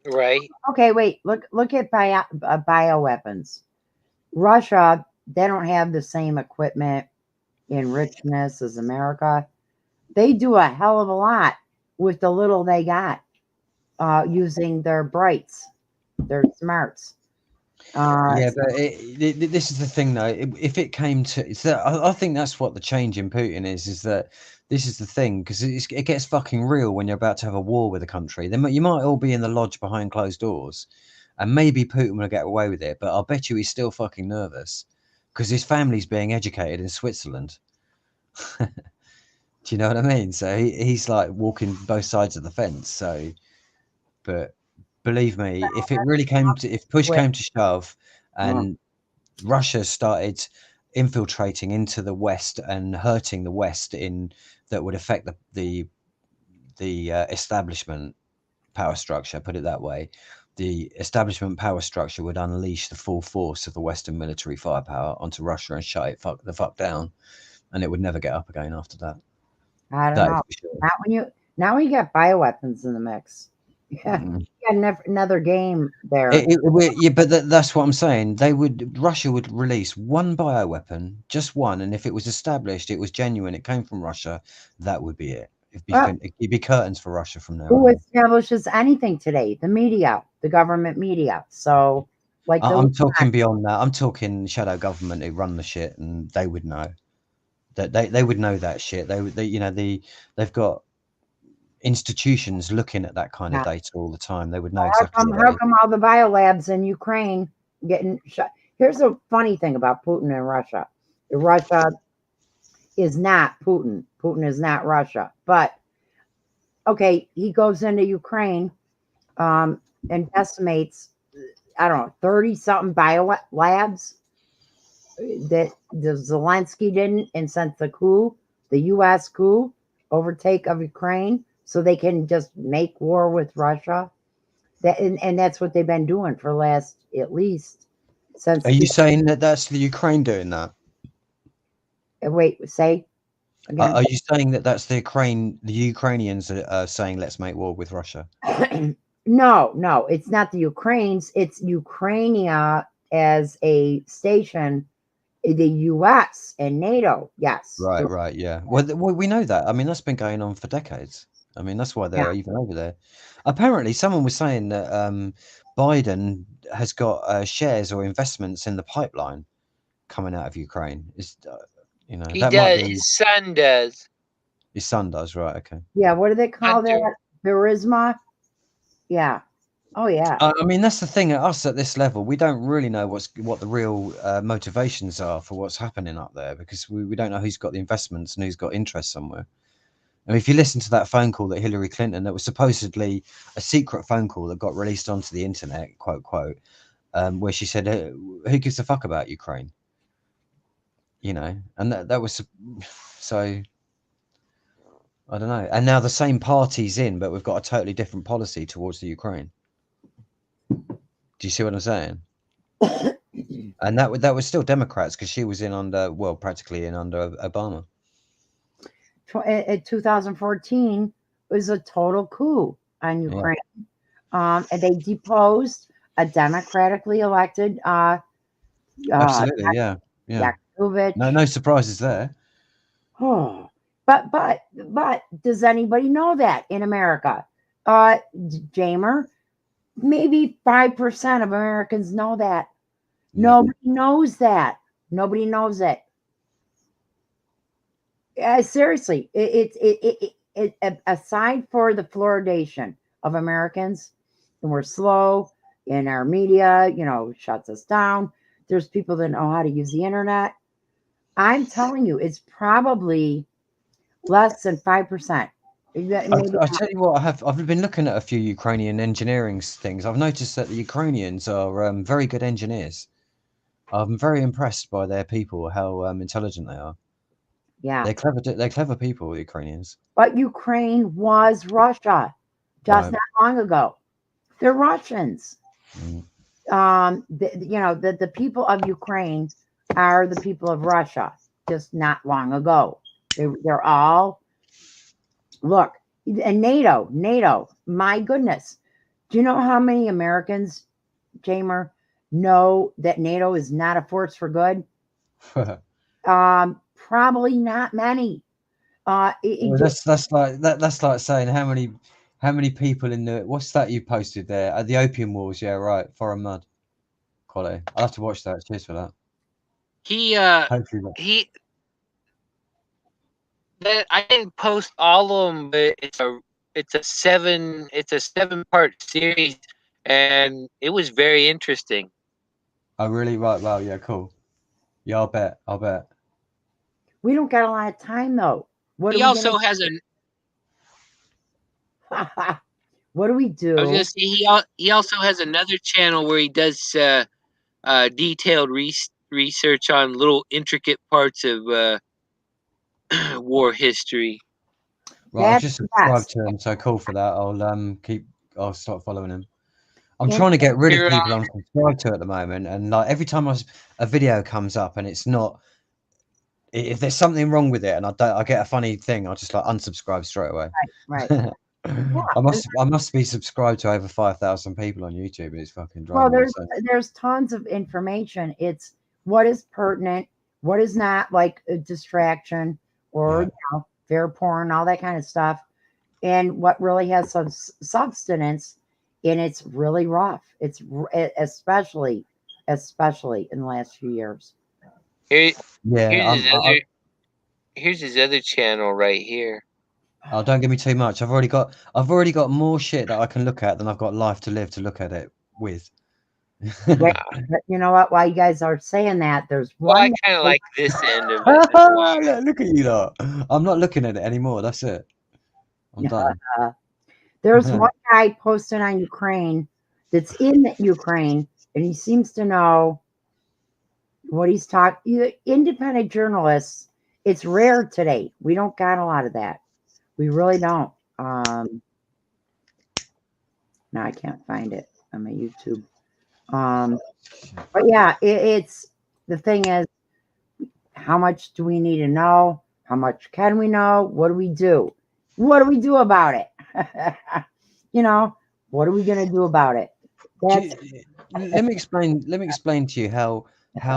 Right. Okay, wait. Look at bioweapons. Russia, they don't have the same equipment in richness as America. They do a hell of a lot with the little they got, using their brights, their smarts. Yeah, but this is the thing, though. If it came to, I think that's what the change in Putin is that this is the thing, because it gets fucking real when you're about to have a war with a country. Then you might all be in the lodge behind closed doors, and maybe Putin will get away with it, but I'll bet you he's still fucking nervous because his family's being educated in Switzerland. Do you know what I mean? So he's like walking both sides of the fence. So, but believe me, if it really came to, if push came to shove, and Russia started infiltrating into the West and hurting the West that would affect the establishment power structure, put it that way, the establishment power structure would unleash the full force of the Western military firepower onto Russia and shut it the fuck down, and it would never get up again after that. I don't know. Sure. Not when you got bioweapons in the mix. Yeah, you got another game there. Yeah, but that's what I'm saying. Russia would release one bioweapon, just one, and if it was established, it was genuine, it came from Russia, that would be it. It'd be curtains for Russia from now on. Who establishes anything today? The media, the government media. So, like, I'm talking beyond that. I'm talking shadow government who run the shit, and they would know that they would know that shit. They've got institutions looking at that kind of data all the time. They would know exactly. How come all the biolabs in Ukraine getting shut? Here's a funny thing about Putin and Russia. Russia is not Putin. Putin is not Russia. But okay, he goes into Ukraine and decimates, I don't know, 30-something biolabs that the Zelensky didn't, and since the U.S. coup overtake of Ukraine, so they can just make war with Russia. And that's what they've been doing for last, at least, since. Are you saying that that's the Ukraine doing that? Wait, say again. Are you saying that that's the Ukrainians are saying let's make war with Russia? No, it's not the Ukrainians. It's Ukrainia as a station, the U.S. and NATO. Yes. Right, yeah. Well, we know that. I mean, that's been going on for decades. I mean, that's why they're even over there. Apparently, someone was saying that Biden has got shares or investments in the pipeline coming out of Ukraine. He does. His son does. His son does, right? Okay. Yeah. What do they call that? Burisma. Yeah. Oh yeah. I mean, that's the thing at us at this level. We don't really know what the real motivations are for what's happening up there, because we don't know who's got the investments and who's got interest somewhere. I mean, if you listen to that phone call that Hillary Clinton, that was supposedly a secret phone call that got released onto the internet, quote, where she said, who gives a fuck about Ukraine? You know, and that was, so, I don't know. And now the same party's in, but we've got a totally different policy towards the Ukraine. Do you see what I'm saying? And that was still Democrats, because she was practically in under Obama. In 2014 was a total coup on Ukraine. Yeah. And they deposed a democratically elected absolutely, yeah. No surprises there. Oh, but does anybody know that in America? Jamer, maybe 5% of Americans know that. Nobody knows that. Nobody knows it. Seriously, it aside for the fluoridation of Americans, and we're slow in our media, shuts us down. There's people that know how to use the internet. I'm telling you, it's probably less than 5%. Maybe I tell you what, I've been looking at a few Ukrainian engineering things. I've noticed that the Ukrainians are very good engineers. I'm very impressed by their people, how intelligent they are. yeah. They're clever. They're clever people, the Ukrainians. But Ukraine was Russia just Right. not long ago. They're Russians. Mm. The people of Ukraine are the people of Russia just not long ago. They're all, look, and NATO, my goodness. Do you know how many Americans, Jamer, know that NATO is not a force for good? Probably not many. Well, that's like saying how many people in the what's that you posted there at the Opium Wars? Yeah, right. Foreign mud. Quality. I'll have to watch that. Cheers for that. Hopefully I didn't post all of them, but it's a 7-part series, and it was very interesting. Oh, really? Right. Wow. Yeah. Cool. Yeah, I'll bet. We don't got a lot of time though. He also has what do we do? I was gonna say he also has another channel where he does detailed research on little intricate parts of war history. Right, I've just subscribed to him, so cool for that. I'll start following him. I'm trying to get rid of people I'm subscribed to at the moment, and like every time a video comes up and it's not, if there's something wrong with it and I get a funny thing, I'll just like unsubscribe straight away. Right. Yeah. I must be subscribed to over 5,000 people on YouTube, and it's fucking driving me insane. There's tons of information. It's what is pertinent, what is not, like a distraction or fair porn, all that kind of stuff, and what really has some substance. And it's really rough. It's especially in the last few years. Here's his other channel right here. Oh, don't give me too much. I've already got more shit that I can look at than I've got life to live to look at it with. But you know what? While you guys are saying that, there's one. Well, I kind of like this end of it. Look at you lot. I'm not looking at it anymore. That's it. I'm done. There's one guy posting on Ukraine that's in Ukraine, and he seems to know what he's talking. Independent journalists, it's rare today. We don't got a lot of that. We really don't. Now I can't find it on my YouTube. But yeah, it's the thing is, how much do we need to know? How much can we know? What do we do? What do we do about it? What are we gonna do about it? Let me explain to you how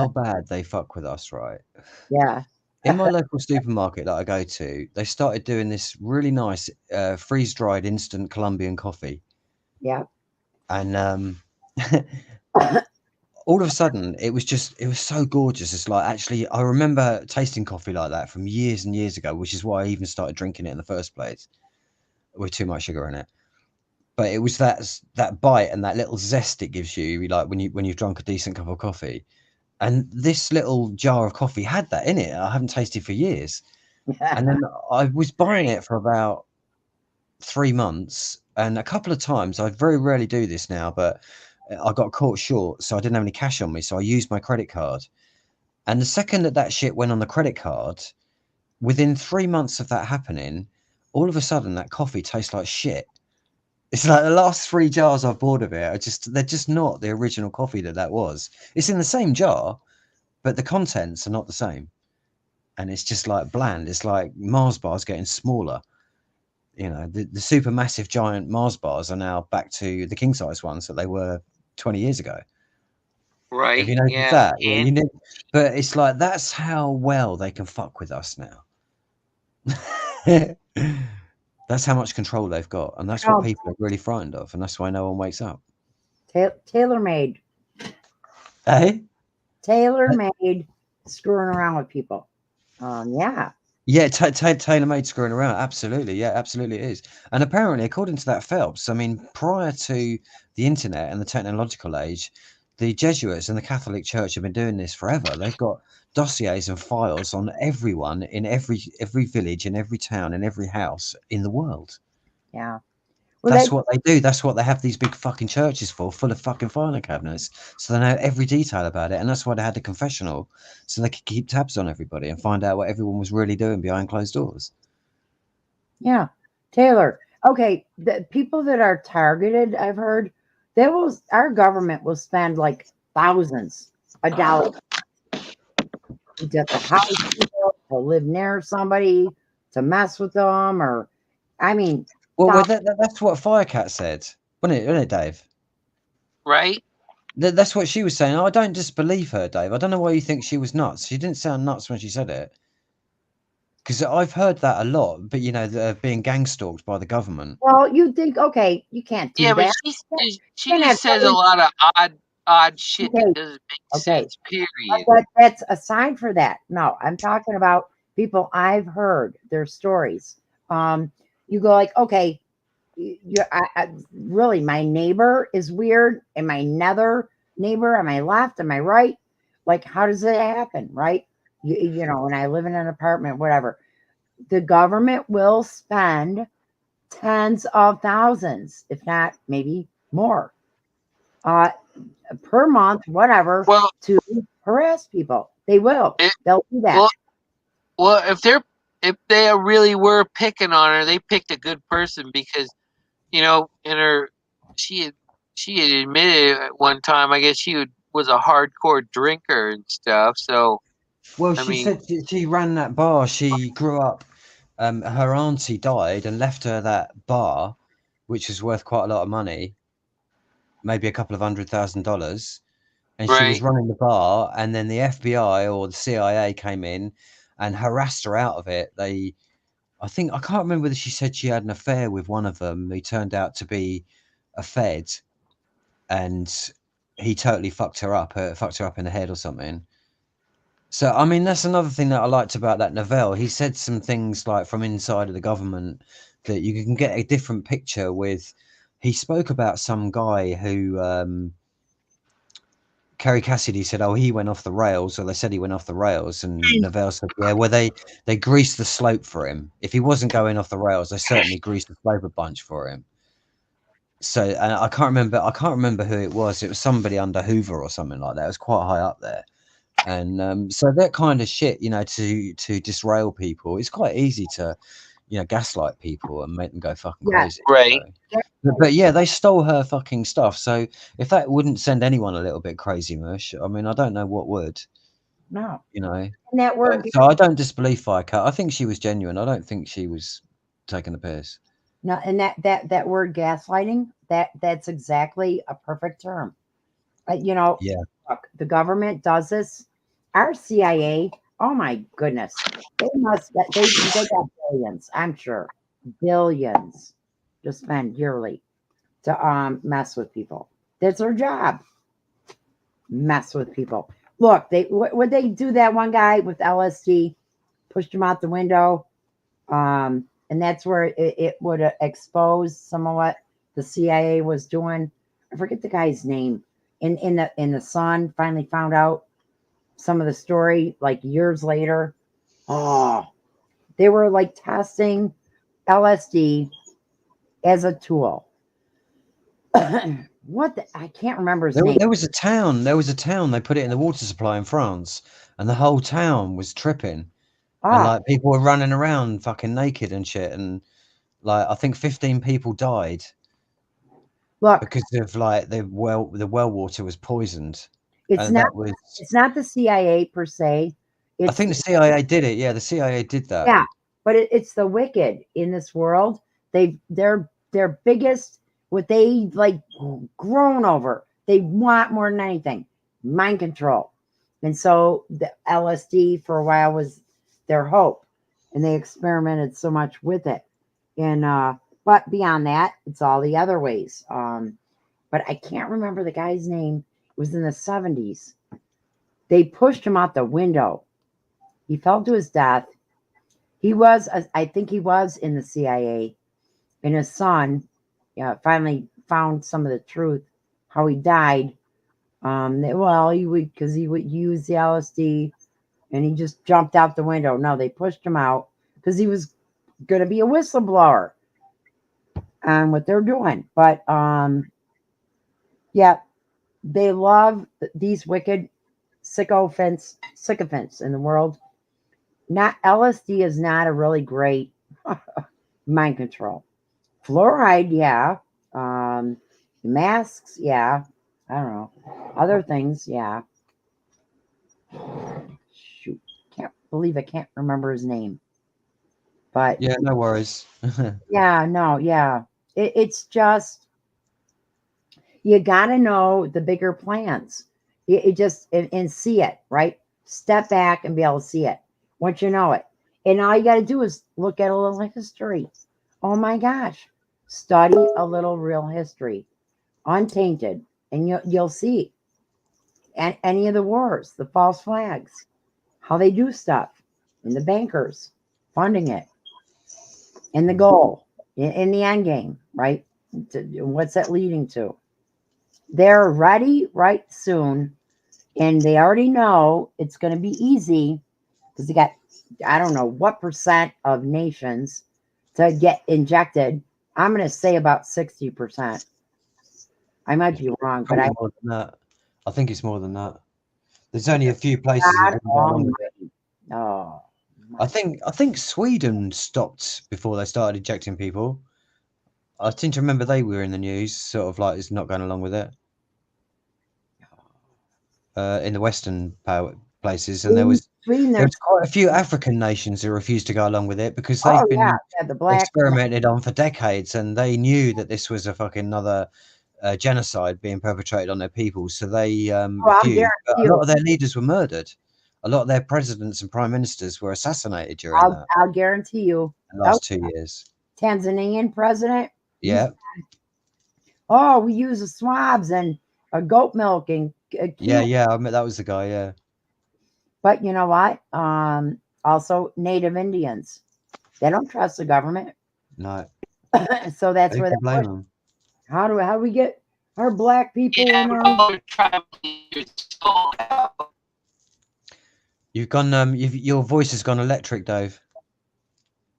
bad they fuck with us, right? Yeah. In my local supermarket that I go to, they started doing this really nice freeze-dried instant Colombian coffee. Yeah. And all of a sudden, it was so gorgeous. It's like, actually, I remember tasting coffee like that from years and years ago, which is why I even started drinking it in the first place, with too much sugar in it. But it was that bite and that little zest it gives you, like when you've drunk a decent cup of coffee. And this little jar of coffee had that in it. I haven't tasted for years. And then I was buying it for about 3 months. And a couple of times, I very rarely do this now, but I got caught short. So I didn't have any cash on me. So I used my credit card. And the second that shit went on the credit card, within 3 months of that happening, all of a sudden that coffee tastes like shit. It's like the last 3 jars I've bought of it they're just not the original coffee that was. It's in the same jar, but the contents are not the same. And it's just like bland. It's like Mars bars getting smaller. The super massive giant Mars bars are now back to the king size ones that they were 20 years ago. Right. Have you noticed that? Yeah. But it's like, that's how well they can fuck with us now. That's how much control they've got, and that's what people are really frightened of, and that's why no one wakes up. Tailor-made. Hey? Tailor-made screwing around with people. Yeah. Yeah, tailor-made screwing around. Absolutely. Yeah, absolutely it is. And apparently, according to that Phelps, I mean, prior to the internet and the technological age, the Jesuits and the Catholic Church have been doing this forever. They've got dossiers and files on everyone in every village, in every town, in every house in the world. Yeah. Well, That's what they do. That's what they have these big fucking churches for, full of fucking filing cabinets. So they know every detail about it. And that's why they had the confessional, so they could keep tabs on everybody and find out what everyone was really doing behind closed doors. yeah. Taylor. Okay. The people that are targeted, I've heard, our government will spend like thousands of dollars to get the house people, to live near somebody, to mess with them, or, I mean, Well, that's what Firecat said, wasn't it, Dave? Right? That's what she was saying. I don't disbelieve her, Dave. I don't know why you think she was nuts. She didn't sound nuts when she said it. Because I've heard that a lot, but they're being gang stalked by the government. well, you think, okay, you can't do Yeah, but that. she Can't have just says a every- lot of odd shit Okay, that doesn't make okay. sense, period. But that's aside for that. No, I'm talking about people I've heard their stories. You go like, okay, really, my neighbor is weird, and my nether neighbor, am I left, am I right? Like, how does it happen, right? You know, when I live in an apartment, whatever, the government will spend tens of thousands, if not maybe more, per month, whatever, Well, to harass people. They will. They'll do that. well, if they really were picking on her, they picked a good person because, she had admitted at one time, I guess she was a hardcore drinker and stuff. So, Well, I she mean, said she ran that bar. She grew up. Her auntie died and left her that bar, which was worth quite a lot of money, maybe a couple of $100,000. And she was right, running the bar, and then the FBI or the CIA came in and harassed her out of it. I can't remember whether she said she had an affair with one of them who turned out to be a Fed, and he totally fucked her up in the head or something. So, I mean, that's another thing that I liked about that Novell. He said some things like from inside of the government that you can get a different picture with. He spoke about some guy who, Kerry Cassidy said, oh, he went off the rails, or they said he went off the rails. And Novell said, yeah, well, they greased the slope for him. If he wasn't going off the rails, they certainly greased the slope a bunch for him. So, and I can't remember who it was. It was somebody under Hoover or something like that. It was quite high up there. And so that kind of shit, to disrail people, it's quite easy to, gaslight people and make them go fucking crazy. right. So. But yeah, they stole her fucking stuff. So if that wouldn't send anyone a little bit crazy, Mush, I mean, I don't know what would. No. And that word. So I don't disbelieve Firecat. I think she was genuine. I don't think she was taking the piss. No, and that word gaslighting, that's exactly a perfect term. Yeah. Look, the government does this. Our CIA, oh my goodness, they got billions, I'm sure, billions to spend yearly to mess with people. That's their job. Mess with people. Look, would they do that one guy with LSD, pushed him out the window, and that's where it would expose some of what the CIA was doing. I forget the guy's name. In the Sun, finally found out some of the story like years later. Oh, they were like testing LSD as a tool. I can't remember his name. There was a town. They put it in the water supply in France, and the whole town was tripping. And like people were running around fucking naked and shit, and like I think 15 people died. Look, because of like the well water was poisoned. It's not the CIA per se. I think the CIA did it. Yeah, the CIA did that. Yeah, but it's the wicked in this world. Their biggest, what they like grown over. They want more than anything, mind control. And so the LSD for a while was their hope, and they experimented so much with it. And but beyond that, it's all the other ways. But I can't remember the guy's name. It was in the 70s. They pushed him out the window. He fell to his death. I think he was in the CIA. And his son finally found some of the truth, how he died. Well, he would because he would use the LSD, and he just jumped out the window. No, they pushed him out because he was going to be a whistleblower on what they're doing. But yeah, they love these wicked sycophants in the world. Not LSD is not a really great mind control. Fluoride, yeah. Masks, yeah. I don't know. Other things, yeah. Shoot, can't believe I can't remember his name. But Yeah, no worries. yeah, no, yeah. It's just you got to know the bigger plans. You just and see it, right? Step back and be able to see it once you know it. And all you got to do is look at a little history. Oh my gosh, study a little real history, untainted, and you'll see. And any of the wars, the false flags, how they do stuff, and the bankers funding it, and the goal in the end game, right? What's that leading to? They're ready right soon, and they already know it's going to be easy because they got, I don't know what percent of nations to get injected. I'm going to say about 60%. I might be wrong, but Probably more than that. I think it's more than that. There's only a few places that can go along with it. Oh, I think Sweden stopped before they started ejecting people. I seem to remember they were in the news, sort of like it's not going along with it. In the Western places, and there was Sweden, quite a few African nations who refused to go along with it because they've been the black experimented on for decades, and they knew that this was a fucking another genocide being perpetrated on their people. So they refused. But a lot of their leaders were murdered. A lot of their presidents and prime ministers were assassinated during that. I'll guarantee you. In the last 2 years. Tanzanian president. Yeah. Oh, we use the swabs and goat milk and yeah. I mean, that was the guy. Yeah. But you know what? Also, Native Indians. They don't trust the government. No. So that's Who where can they blame them. How do we get our black people in our You've gone your voice has gone electric, Dave.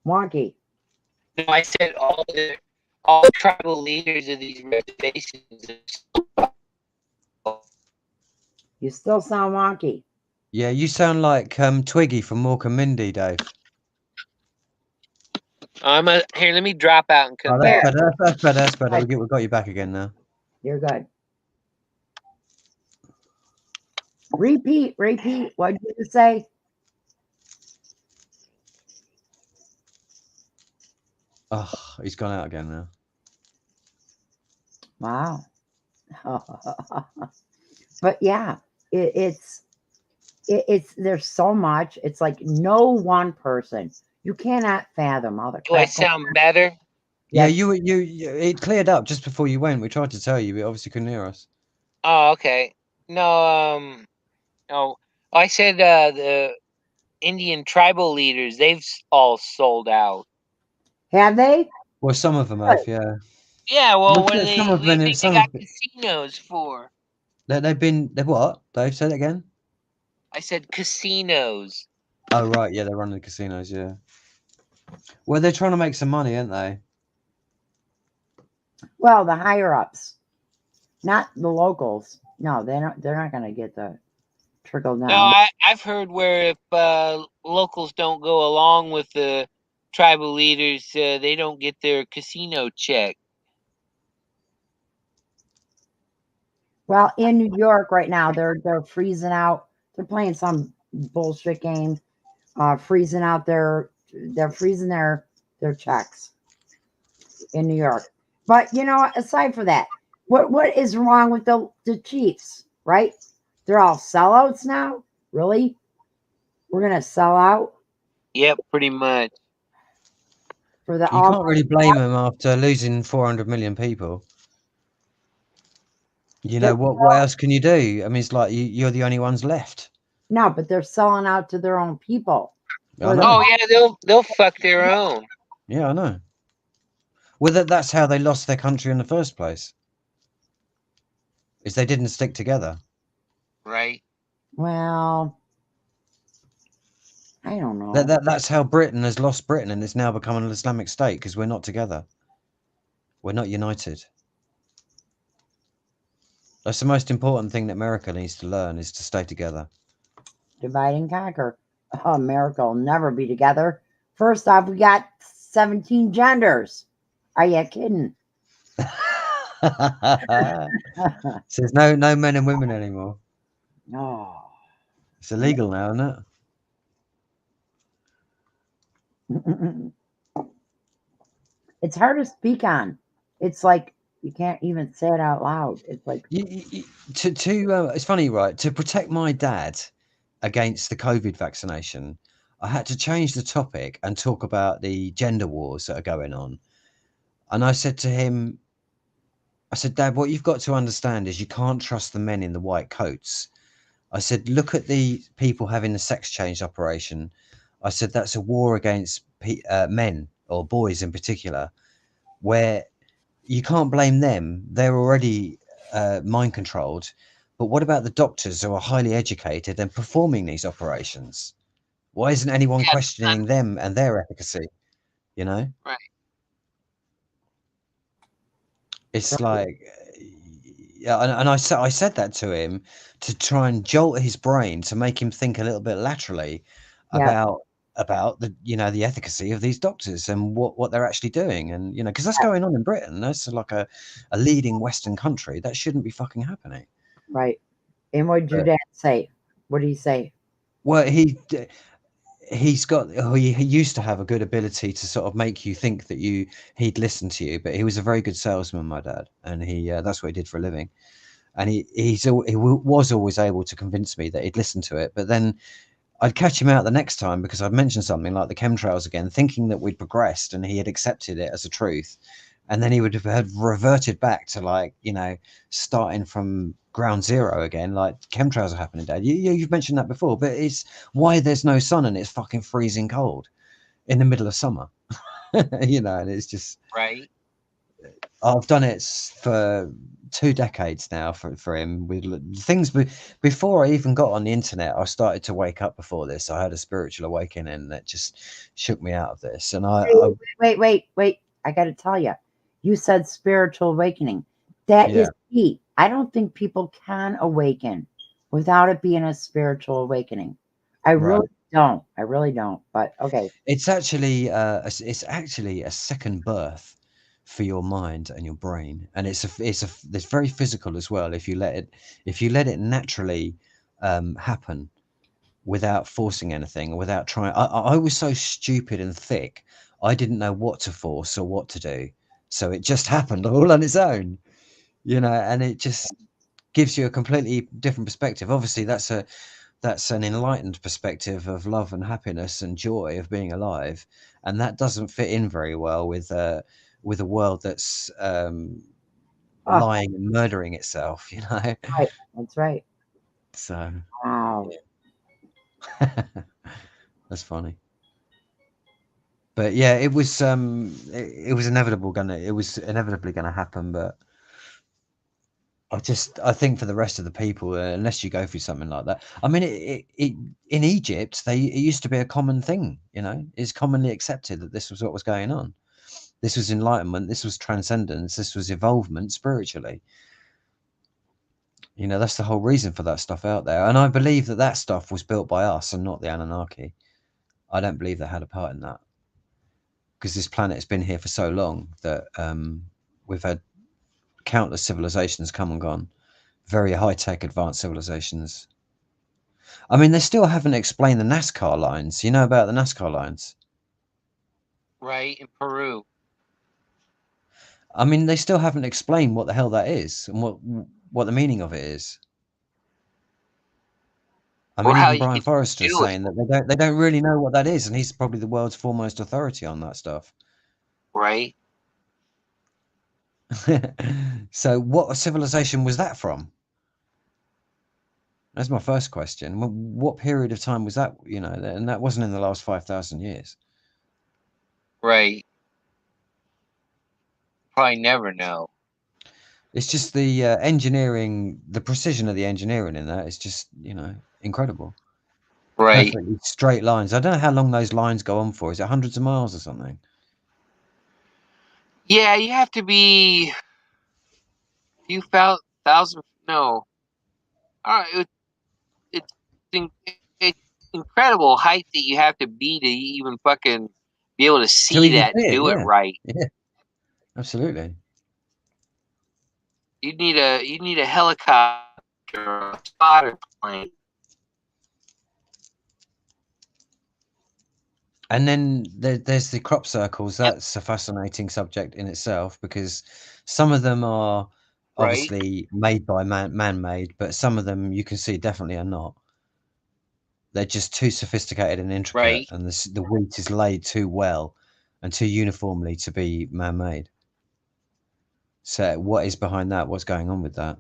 wonky? No, I said all tribal leaders of these reservations. You still sound wonky. Yeah, you sound like Twiggy from Mork and Mindy, Dave. Here. Let me drop out and come back. That's better. We've got you back again now. You're good. Repeat. What did you say? Oh, he's gone out again now. Wow. But yeah, it's there's so much. It's like no one person. You cannot fathom all the Do I sound better? Yeah, you it cleared up just before you went. We tried to tell you, but obviously couldn't hear us. Oh, okay. No, I said the Indian tribal leaders, they've all sold out. Have they? Well, some of them have, yeah. Yeah, well, Look what at do some of them, they some got of it- casinos for? They've what? Dave, say that again? I said casinos. Oh, right, yeah, they're running the casinos, yeah. Well, they're trying to make some money, aren't they? Well, the higher ups, not the locals. No, they're not going to get the trickle down. No, I've heard where if locals don't go along with the tribal leaders, they don't get their casino check. Well, in New York right now, they're freezing out. They're playing some bullshit game, freezing out they're freezing their checks in New York. But you know, aside from that, what is wrong with the Chiefs? Right? They're all sellouts now. Really? We're gonna sell out? Yep, pretty much. For the you can't really blame them after losing 400 million people. You know what else can you do? I mean, it's like you're the only ones left. No, but they're selling out to their own people. Oh yeah, they'll fuck their own. Yeah, I know. Well, that's how they lost their country in the first place. Is they didn't stick together. Right. Well, I don't know. That's how Britain has lost Britain and it's now become an Islamic state because we're not together. We're not united. That's the most important thing that America needs to learn is to stay together. Divide and conquer. Oh, America will never be together. First off, we got 17 genders. Are you kidding? So there's no men and women anymore. No. It's illegal now, isn't it? It's hard to speak on. It's like you can't even say it out loud. It's like It's funny, right? To protect my dad against the COVID vaccination, I had to change the topic and talk about the gender wars that are going on. And I said to him, I said, Dad, what you've got to understand is you can't trust the men in the white coats. I said, look at the people having the sex change operation. I said, that's a war against men or boys in particular, where you can't blame them. They're already mind controlled. But what about the doctors who are highly educated and performing these operations? Why isn't anyone questioning them and their efficacy? You know? Right. It's like, yeah, and I said that to him to try and jolt his brain to make him think a little bit laterally yeah, about the the efficacy of these doctors and what they're actually doing, and because that's going on in Britain. That's like a leading Western country. That shouldn't be fucking happening. right. And what did your dad say? What did he say? Well, he's got he used to have a good ability to sort of make you think that he'd listen to you, but he was a very good salesman, my dad, and he that's what he did for a living. And he was always able to convince me that he'd listen to it, but then I'd catch him out the next time because I'd mentioned something like the chemtrails again, thinking that we'd progressed and he had accepted it as a truth, and then he would have reverted back to starting from ground zero again. Like, chemtrails are happening, Dad. You've mentioned that before, but it's why there's no sun and it's fucking freezing cold in the middle of summer. And it's just Right. I've done it for 2 decades now for him with things. Before I even got on the internet, I started to wake up before this. I had a spiritual awakening that just shook me out of this. And Wait. I got to tell you, you said spiritual awakening. That is key. I don't think people can awaken without it being a spiritual awakening. I really don't. But okay. It's actually a second birth for your mind and your brain, and it's very physical as well. If you let it naturally happen without forcing anything or without trying. I was so stupid and thick, I didn't know what to force or what to do, so it just happened all on its own, and it just gives you a completely different perspective. Obviously that's an enlightened perspective of love and happiness and joy of being alive, and that doesn't fit in very well with a world that's lying and murdering itself. Right. That's right. So Wow. that's funny. But yeah, it was inevitably gonna happen. But I think for the rest of the people, unless you go through something like that, I mean, it in Egypt, it used to be a common thing. It's commonly accepted that this was what was going on. This was enlightenment. This was transcendence. This was evolvement spiritually. That's the whole reason for that stuff out there. And I believe that stuff was built by us and not the Anunnaki. I don't believe they had a part in that, because this planet has been here for so long that we've had countless civilizations come and gone, very high-tech advanced civilizations. I mean, they still haven't explained the NASCAR lines. You know about the NASCAR lines? Right, in Peru. I mean, they still haven't explained what the hell that is and what the meaning of it is. I mean, even Brian Forrester is saying that they don't really know what that is, and he's probably the world's foremost authority on that stuff. Right. So what civilization was that from? That's my first question. What period of time was that? And that wasn't in the last 5,000 years. Right. Probably never know. It's just the engineering, the precision of the engineering in that is just, you know, incredible. Right. Perfectly straight lines. I don't know how long those lines go on for. Is it hundreds of miles or something? Yeah, you have to be a few thousand. No. It's it's incredible height that you have to be to even fucking be able to To see even that and see it, do it yeah. right. Yeah, absolutely. You need a helicopter or a spotter plane. And then there's the crop circles. That's a fascinating subject in itself because some of them are Right. obviously made by man-made, but some of them you can see definitely are not. They're just too sophisticated and intricate, Right. and the wheat is laid too well and too uniformly to be man-made. So what is behind that? What's going on with that?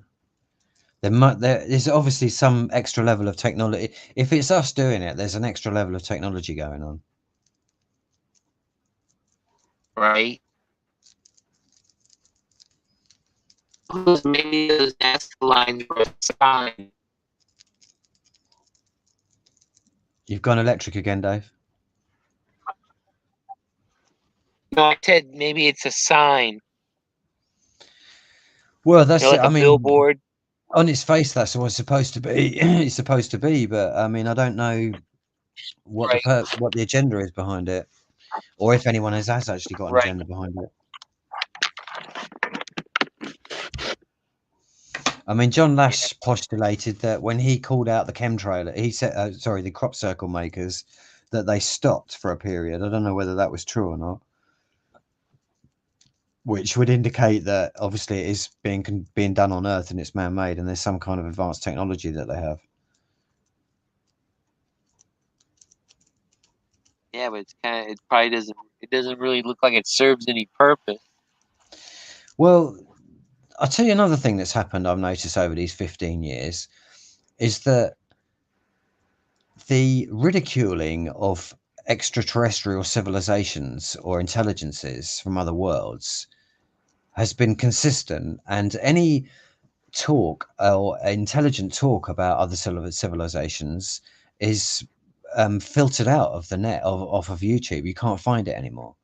There is obviously some extra level of technology. If it's us doing it, there's an extra level of technology going on. Right. Maybe those NASA lines were a sign. You've gone electric again, Dave. No, I said maybe it's a sign. Well, that's Like it. I a mean, billboard. on its face, that's what it's supposed to be. It's supposed to be, but I mean, I don't know what Right. what the agenda is behind it, or if anyone has actually got an Right. agenda behind it. I mean, John Lash postulated that when he called out the chemtrail, he said, sorry, the crop circle makers, that they stopped for a period. I don't know whether that was true or not, which would indicate that obviously it is being done on Earth and it's man-made, and there's some kind of advanced technology that they have. Yeah, but it probably doesn't really look like it serves any purpose. Well, I'll tell you another thing that's happened I've noticed over these 15 years is that the ridiculing of extraterrestrial civilizations or intelligences from other worlds has been consistent, and any talk or intelligent talk about other civilizations is filtered out of the net, off of YouTube. You can't find it anymore.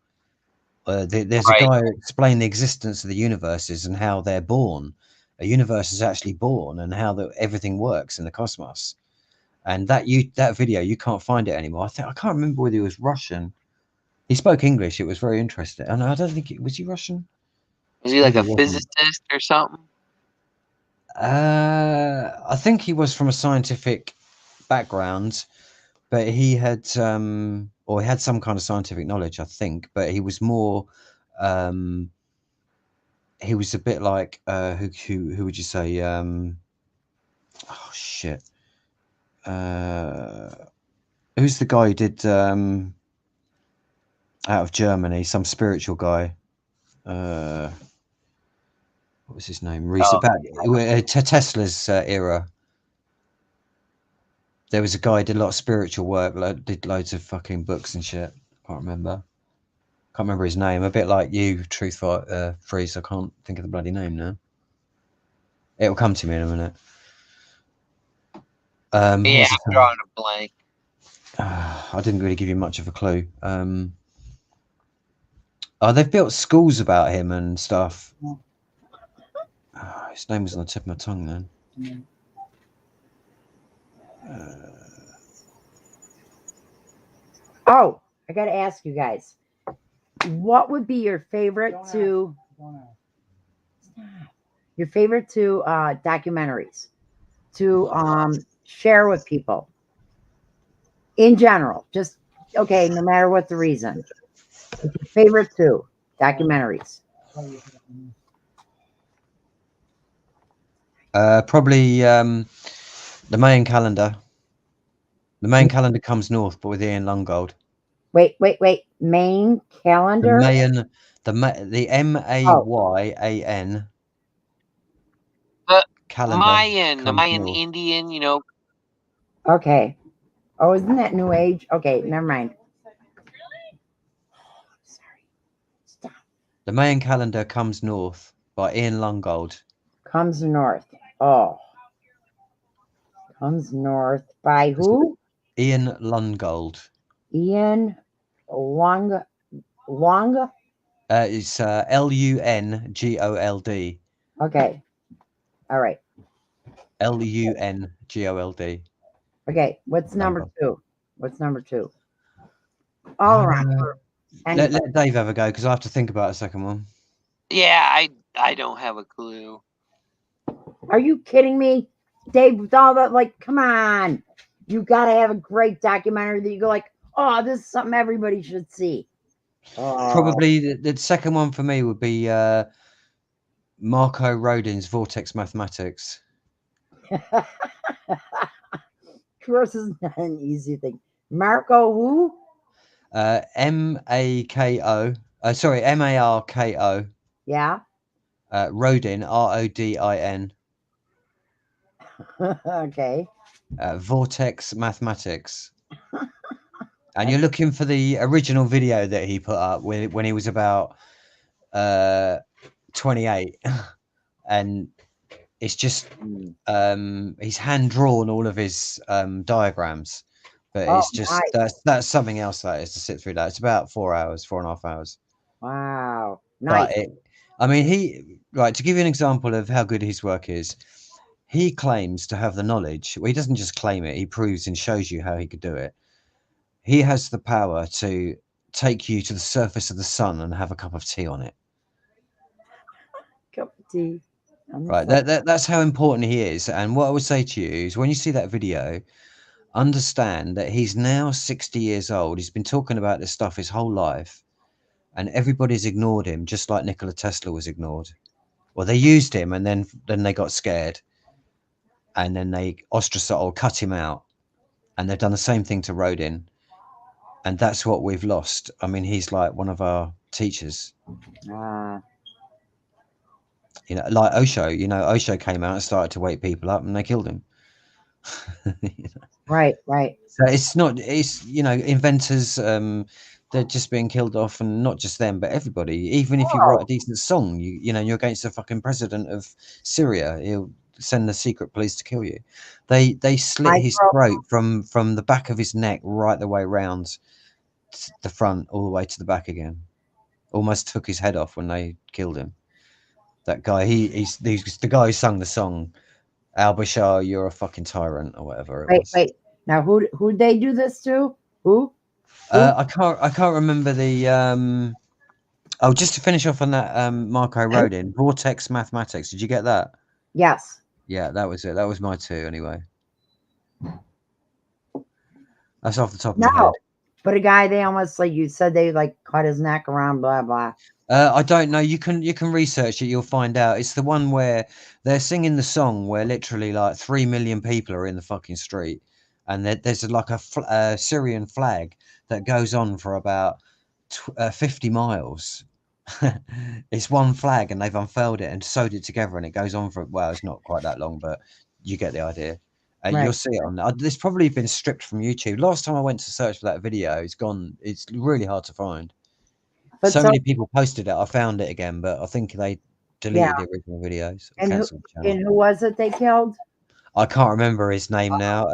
There's a Right. guy who explained the existence of the universes and how they're born. A universe is actually born, and how everything works in the cosmos. And that video, you can't find it anymore. I can't remember whether he was Russian. He spoke English. It was very interesting. And I don't think was he Russian. Was he like Maybe a he wasn't. physicist or something? I think he was from a scientific background, but he had or he had some kind of scientific knowledge, I think. But he was more he was a bit like who would you say? Oh shit. Who's the guy who did out of Germany? Some spiritual guy. What was his name? Recent Tesla's era. There was a guy who did a lot of spiritual work, did loads of fucking books and shit. Can't remember his name. A bit like you, Truth Freeze. I can't think of the bloody name now. It'll come to me in a minute. Yeah, I'm drawing a blank. I didn't really give you much of a clue. They've built schools about him and stuff. His name was on the tip of my tongue then. Oh, I got to ask you guys, what would be your favorite documentaries to share with people in general? Just okay, no matter what the reason. Your favorite two documentaries. Probably the Mayan calendar. The Mayan calendar comes north, but with Ian Lungold. Wait. Mayan calendar. The MAYAN. The calendar. The Mayan north. Indian, Okay. Oh, isn't that New Age? Okay, never mind. The Mayan calendar comes north by Ian Lungold. Comes North. Oh. Comes North by who? Ian Lungold. Ian Long. It's Lungold. Okay. All right. Lungold. Okay. What's number Lungold. 2? What's number 2? All around. Let Dave have a go because I have to think about a second one. Yeah, I don't have a clue. Are you kidding me? Dave, with all that, like, come on. You got to have a great documentary that you go like, oh, this is something everybody should see. Oh. Probably the second one for me would be Marco Rodin's Vortex Mathematics. Of course, it's not an easy thing. Marco who? M-A-K-O. Sorry, M-A-R-K-O. Yeah. Rodin, R-O-D-I-N. Okay. Vortex Mathematics. And you're looking for the original video that he put up when he was about 28. And it's just he's hand drawn all of his diagrams. But it's just nice. that's something else that is to sit through that. It's about 4.5 hours. Wow. Nice. But to give you an example of how good his work is, he claims to have the knowledge. Well, he doesn't just claim it, he proves and shows you how he could do it. He has the power to take you to the surface of the sun and have a cup of tea on it. Cup of tea. Right. That's how important he is. And what I would say to you is when you see that video, understand that he's now 60 years old. He's been talking about this stuff his whole life. And everybody's ignored him, just like Nikola Tesla was ignored. Well, they used him and then they got scared. And then they ostracized or cut him out. And they've done the same thing to Rodin. And that's what we've lost. I mean, he's like one of our teachers. You know, like Osho. You know, Osho came out and started to wake people up and they killed him. You know? Right. So it's inventors, they're just being killed off, and not just them, but everybody. Even if you write a decent song, you're against the fucking president of Syria, he'll send the secret police to kill you. They slit his throat from the back of his neck right the way around the front, all the way to the back again. Almost took his head off when they killed him. That guy, he's the guy who sung the song, Al-Bashar, you're a fucking tyrant, or whatever it was. Wait. Now, who'd they do this to? Who? I can't remember the. Just to finish off on that, Marco Rodin, Vortex Mathematics. Did you get that? Yes. Yeah, that was it. That was my 2 anyway. That's off the top of my head. But a guy, they almost, like you said, they like cut his neck around, blah blah. I don't know. You can research it. You'll find out. It's the one where they're singing the song where literally like 3 million people are in the fucking street, and there's like a Syrian flag that goes on for about 50 miles. It's one flag, and they've unfurled it and sewed it together, and it goes on for, well, it's not quite that long, but you get the idea. And you'll see it on there. It's probably been stripped from YouTube. Last time I went to search for that video, it's gone. It's really hard to find. But so many people posted it. I found it again, but I think they deleted the original videos. And who was it they killed? I can't remember his name now.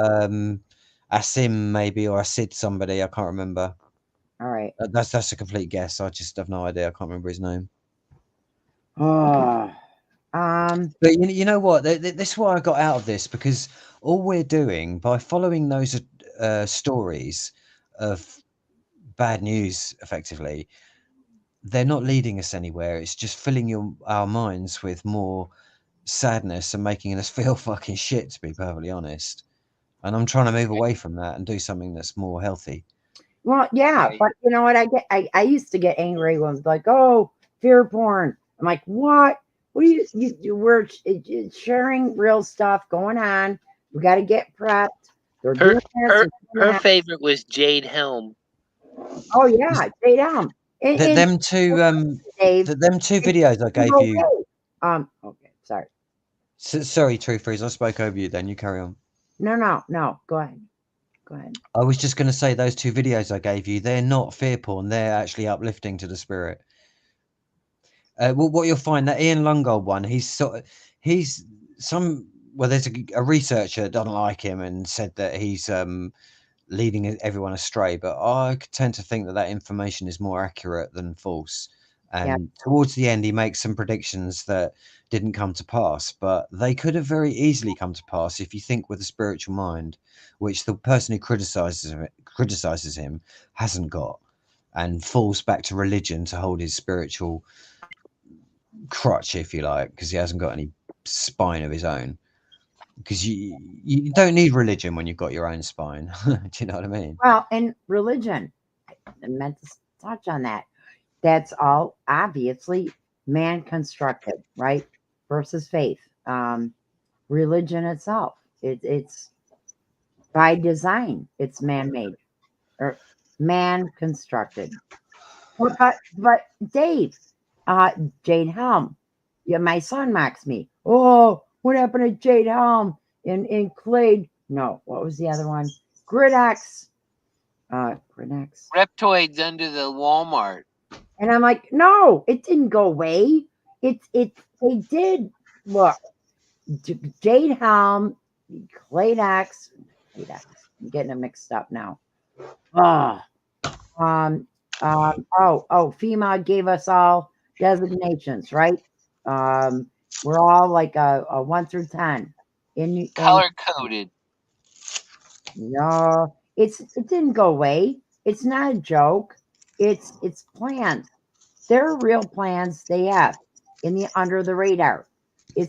Asim maybe, or Asid somebody. I can't remember. All right. That's a complete guess. I just have no idea. I can't remember his name. But you know what? This is why I got out of this, because all we're doing by following those stories of bad news, effectively, they're not leading us anywhere. It's just filling our minds with more sadness and making us feel fucking shit, to be perfectly honest. And I'm trying to move away from that and do something that's more healthy. Well, yeah, but you know what? I used to get angry when it's like, oh, fear porn. I'm like, what? What are we're sharing real stuff going on. We got to get prepped. Her favorite was Jade Helm. Oh yeah, Jade Helm. Them two videos I gave you. Okay, sorry. Sorry, True Freeze. I spoke over you. Then you carry on. No. Go ahead. I was just going to say those 2 videos I gave you. They're not fear porn. They're actually uplifting to the spirit. Well, what you'll find, that Ian Lungold one, he's there's a researcher that doesn't like him and said that he's leading everyone astray, but I tend to think that information is more accurate than false. And towards the end, he makes some predictions that didn't come to pass, but they could have very easily come to pass if you think with a spiritual mind, which the person who criticizes him hasn't got, and falls back to religion to hold his spiritual crutch, if you like, because he hasn't got any spine of his own. Because you don't need religion when you've got your own spine. Do you know what I mean? Well, and religion, I meant to touch on that. That's all obviously man constructed, right? Versus faith. Religion itself, it's by design, it's man-made or man constructed. But Dave, Jade Helm, yeah, my son mocks me. Oh, what happened to Jade Helm in Clade? No, what was the other one? Gridax. Gridax. Reptoids under the Walmart. And I'm like, no, it didn't go away. They did. Look, Jade Helm, Cladax. I'm getting it mixed up now. FEMA gave us all designations, right? We're all like a 1 through 10 in color coded. No, it didn't go away. It's not a joke. It's plans. There are real plans they have in the under the radar.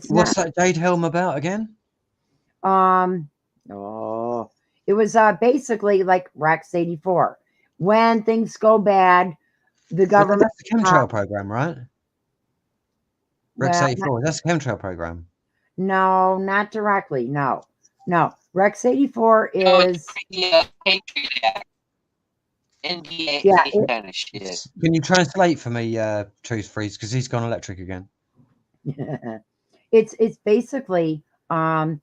What's that Jade Helm about again? It was basically like Rex 84. When things go bad, the government. That's the chemtrail program, right? Rex 84. That's the chemtrail program. No, not directly. No. Rex 84 is. Patriot Act. NDA kind of shit. Can you translate for me, Truth Freeze, because he's gone electric again? It's basically the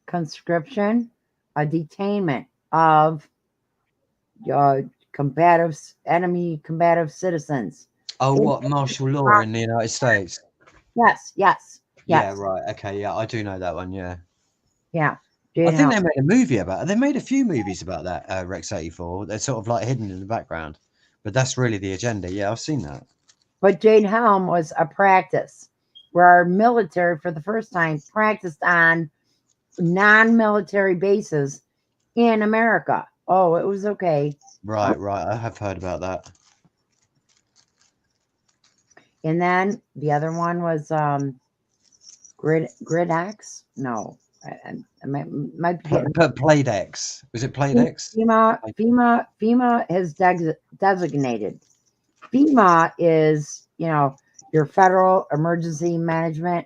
conscription, a detainment of enemy combative citizens. Oh, what martial law in the United States? Yes. Yeah, right. Okay, yeah, I do know that one. Yeah. I think they made a movie about it. They made a few movies about that, Rex 84. They're sort of like hidden in the background, but that's really the agenda. Yeah, I've seen that. But Jade Helm was a practice where our military, for the first time, practiced on non-military bases in America. Oh, it was okay. Right. I have heard about that. And then the other one was Gridax. No, I might be getting Playdex. Was it Playdex? FEMA has designated. FEMA is, your federal emergency management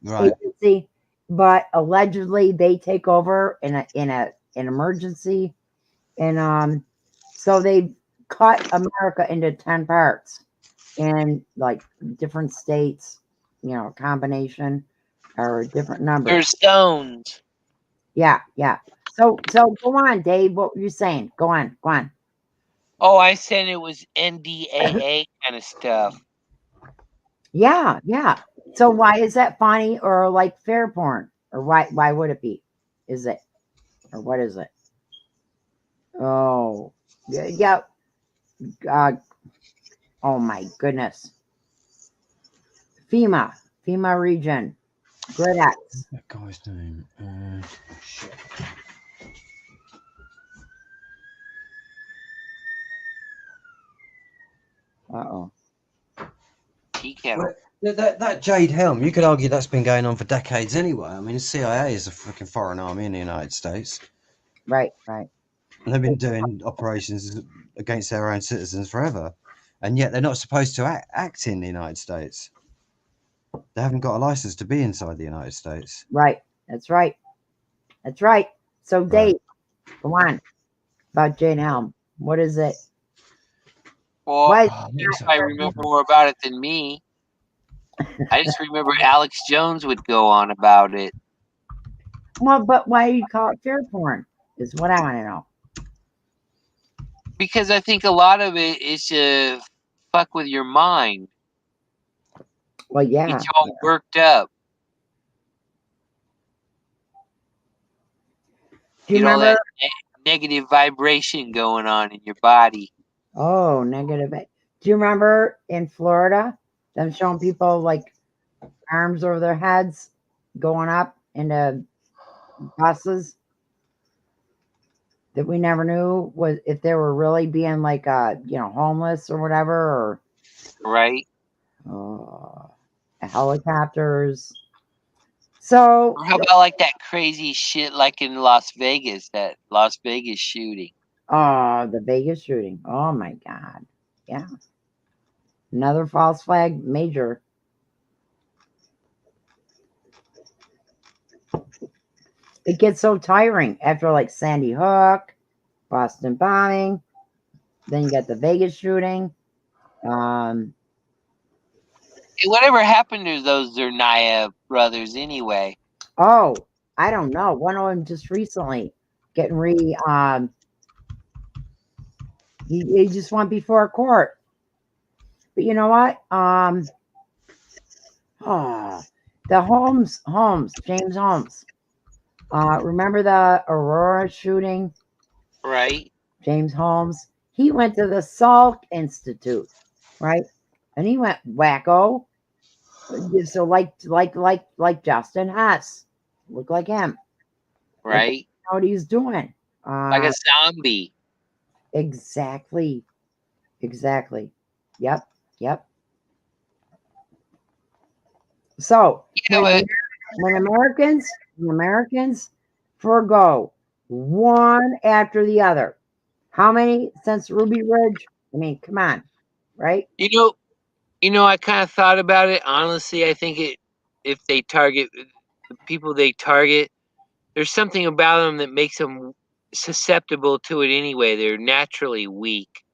agency, but allegedly they take over in an emergency, and so they cut America into 10 parts in like different states, combination or different numbers. There's zones. Yeah. So go on, Dave. What were you saying? Go on. Oh, I said it was NDAA kind of stuff. Yeah. So why is that funny or like fair porn? Or why would it be? Is it? Or what is it? Oh, yeah. Oh my goodness. FEMA region. Gridax. What's that guy's name? Shit. Uh-oh. That Jade Helm, you could argue that's been going on for decades anyway. I mean, the CIA is a fucking foreign army in the United States. Right. And they've been doing operations against their own citizens forever. And yet they're not supposed to act in the United States. They haven't got a license to be inside the United States. Right. That's right. So, Dave, go on about Jade Helm. What is it? Well, I remember more about it than me. I just remember Alex Jones would go on about it. Well, but why do you call it fair porn? Is what I want to know. Because I think a lot of it is to fuck with your mind. Well, yeah. Get you all worked up. Do you Get all remember? that negative vibration going on in your body. Oh, negative. Do you remember in Florida them showing people like arms over their heads going up into buses that we never knew was if they were really being like homeless or whatever, Right? or helicopters. So Or how about like that crazy shit like in Las Vegas, that Las Vegas shooting? the Vegas shooting. Oh my God. Yeah. Another false flag major. It gets so tiring after like Sandy Hook, Boston bombing. Then you got the Vegas shooting. Hey, whatever happened to those Zernaya brothers anyway? Oh, I don't know. One of them just recently getting he just went before court. But you know what? The James Holmes. Remember the Aurora shooting? Right? James Holmes. He went to the Salk Institute, right? And he went wacko. So like Justin Hess. Look like him. Right? Know what he's doing. Like a zombie. Exactly. Yep. So Yeah, when Americans forgo one after the other, how many since Ruby Ridge? I mean, come on, right? you know, I kind of thought about it. Honestly, I think if they target the people they target, there's something about them that makes them susceptible to it anyway. They're naturally weak.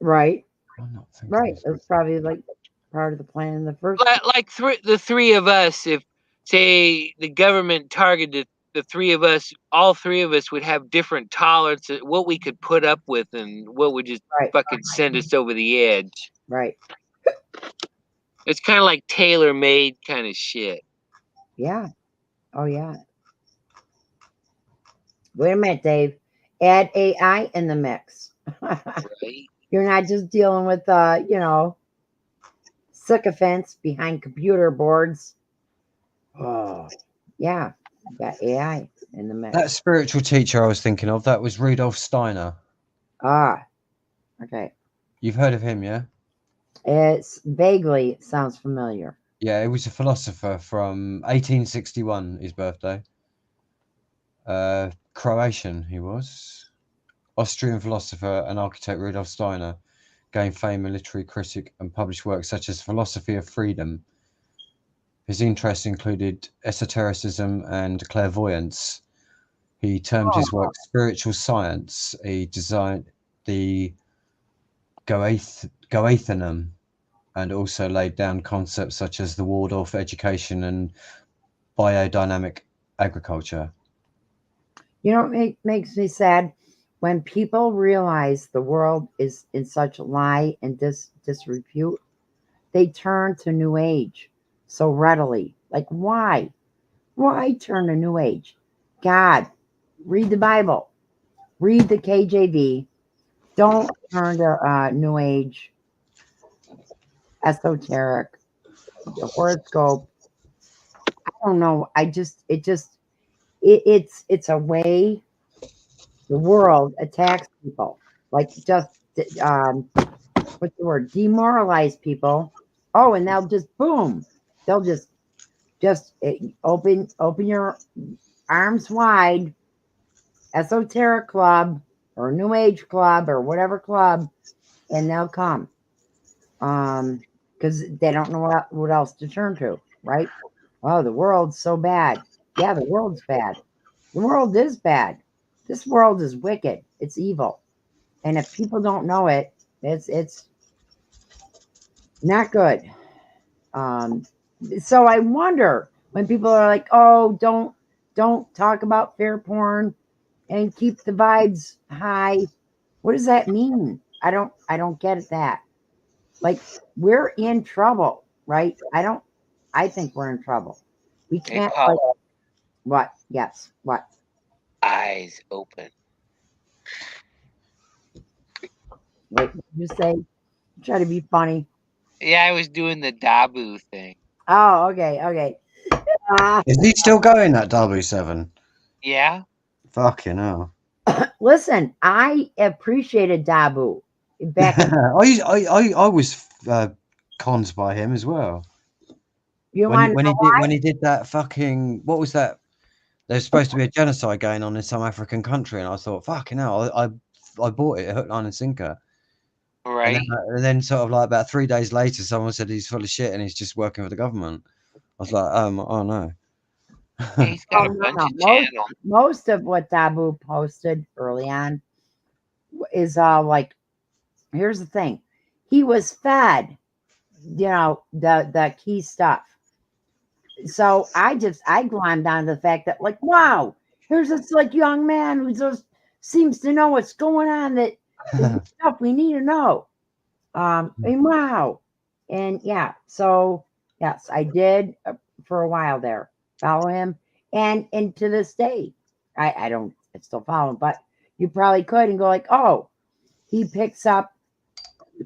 Right. I'm not thinking Right. this. That's probably like part of the plan in the first. Like the three of us, if say the government targeted the three of us, all three of us would have different tolerances, what we could put up with, and what would just Right. fucking send us over the edge. Right. It's kind of like tailor-made kind of shit. Yeah. Oh yeah. Wait a minute, Dave. Add AI in the mix. Right? You're not just dealing with sycophants behind computer boards. Oh, yeah. You got AI in the mix. That spiritual teacher I was thinking of, that was Rudolf Steiner. Ah, okay. You've heard of him, yeah? It's vaguely sounds familiar. Yeah, he was a philosopher from 1861, his birthday. Croatian, he was. Austrian philosopher and architect Rudolf Steiner gained fame as literary critic and published works such as Philosophy of Freedom. His interests included esotericism and clairvoyance. He termed his work spiritual science. He designed the Goetheanum and also laid down concepts such as the Waldorf education and biodynamic agriculture. You know what makes me sad? When people realize the world is in such lie and disrepute, they turn to New Age so readily. Like, why? Why turn to New Age? God, read the Bible, read the KJV. Don't turn to New Age, esoteric, the horoscope. I don't know. It's a way the world attacks people. Like just what's the word? Demoralize people. Oh, and they'll just boom. They'll just open your arms wide, esoteric club or New Age club or whatever club, and they'll come. Because they don't know what else to turn to, right? Oh, the world's so bad. Yeah, the world's bad. The world is bad. This world is wicked. It's evil. And if people don't know it, it's not good. So I wonder when people are like, "Oh, don't talk about fair porn and keep the vibes high." What does that mean? I don't get that. Like, we're in trouble, right? I think we're in trouble. We Hey, can't, Paul, like, what? Yes, what? eyes open. Wait, you say, try to be funny. Yeah, I was doing the Dabu thing. Oh, okay. Is he still going, that W7? Yeah? Fucking hell. Listen, I appreciated Dabu back in, I was conned by him as well. you When want to know when he did that fucking, what was that? There's supposed to be a genocide going on in some African country, and I thought, fucking hell, I bought it hook, line, and sinker. Right? And then sort of like about 3 days later, someone said he's full of shit and he's just working for the government. I was like, oh no. Yeah, he's got a no, bunch no. of channels. Most of what Dabu posted early on is like, here's the thing. He was fed, the key stuff. So I glommed on to the fact that, like, wow, here's this like young man who just seems to know what's going on, that the stuff we need to know. And wow. And yeah, so yes, I did for a while there follow him. And to this day, I don't still follow him, but you probably could and go like, oh, he picks up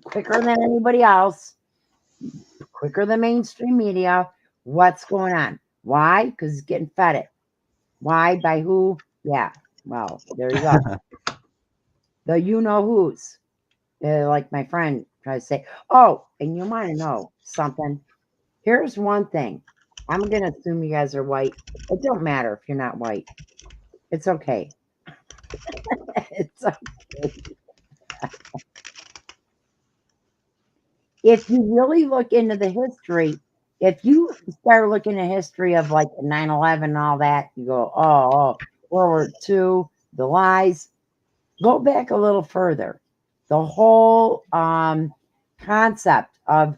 quicker than anybody else, quicker than mainstream media, what's going on. Why? Because he's getting fed it. Why? By who? Yeah. Well, there you go. The you know who's. Like my friend tries to say, oh, and you want to know something. Here's one thing. I'm going to assume you guys are white. It don't matter if you're not white. It's okay. It's okay. If you really look into the history, if you start looking at history of like 9/11 and all that, you go, oh, World War II, the lies. Go back a little further. The whole concept of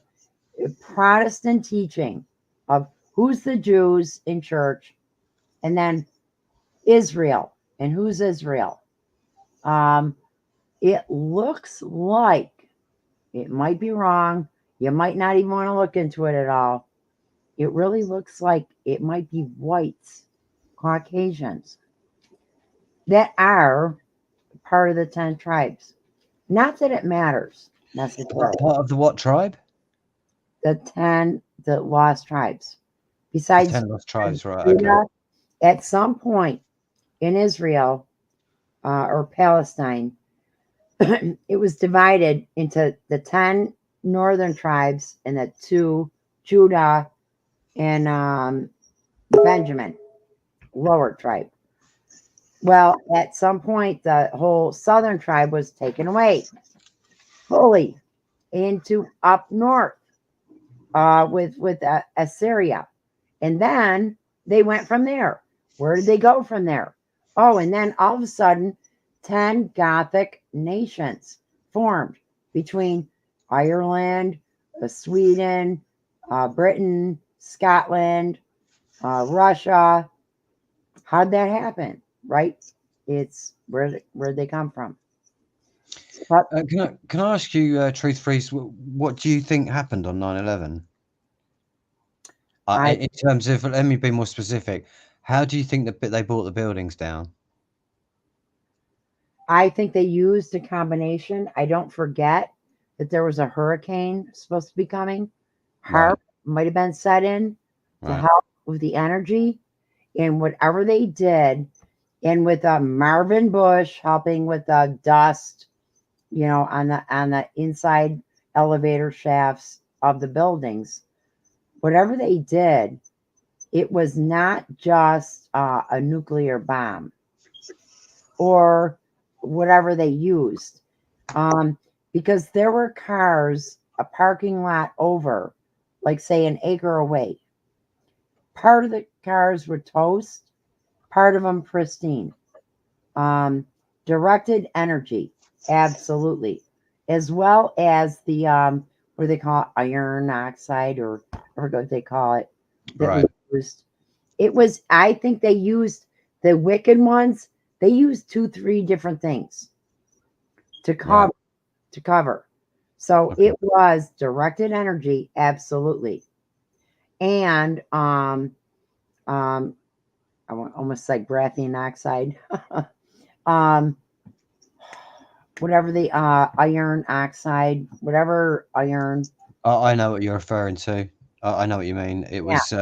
Protestant teaching of who's the Jews in church, and then Israel and who's Israel. It looks like, it might be wrong, you might not even want to look into it at all. It really looks like it might be whites, Caucasians, that are part of the 10 tribes. Not that it matters necessarily. Part of the what tribe? The lost tribes. Besides 10 lost tribes, right? Judah, Okay. at some point in Israel or Palestine, it was divided into the 10 northern tribes and the 2 Judah and Benjamin, lower tribe. Well, at some point, the whole southern tribe was taken away fully into up north with Assyria. And then they went from there. Where did they go from there? Oh, and then all of a sudden, 10 Gothic nations formed between Ireland, Sweden, Britain, Scotland, Russia. How'd that happen? Right? It's where they come from. But Can I ask you, Truth Freeze, what do you think happened on 9/11? In terms of, let me be more specific. How do you think that they brought the buildings down? I think they used a combination. I don't forget that there was a hurricane supposed to be coming. HARP might have been set in to help with the energy, and whatever they did, and with Marvin Bush helping with the dust, on the inside elevator shafts of the buildings. Whatever they did, it was not just a nuclear bomb or whatever they used, because there were cars a parking lot over, like say an acre away. Part of the cars were toast, part of them pristine. Directed energy, absolutely, as well as the what do they call it, iron oxide, or I forget what they call it, that was used. It was, I think they used, the wicked ones, they used 2-3 different things to cover. So Okay. it was directed energy, absolutely. And I want almost like graphene oxide. Whatever the iron oxide, whatever iron. I know what you're referring to. I know what you mean. It was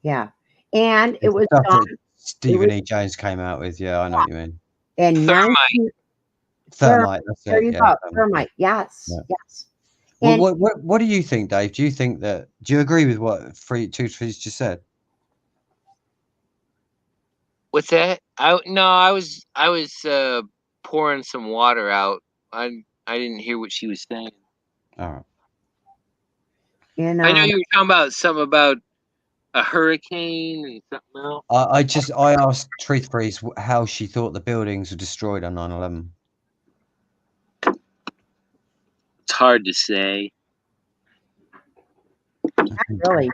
Yeah. And it it's was stuff done. that Stephen E. Jones came out with. Yeah, I know what you mean. In Thermite. 19 Thermite. That's There it. you Yeah, go. thermite. Thermite. Yes. Yeah. Yes. Well, And what do you think, Dave? Do you think that? Do you agree with what Two Trees just said? What's that? I was pouring some water out. I didn't hear what she was saying. All right. and I know you were talking about something about a hurricane and something else. I asked Truth Freeze how she thought the buildings were destroyed on 9/11. It's hard to say. not really.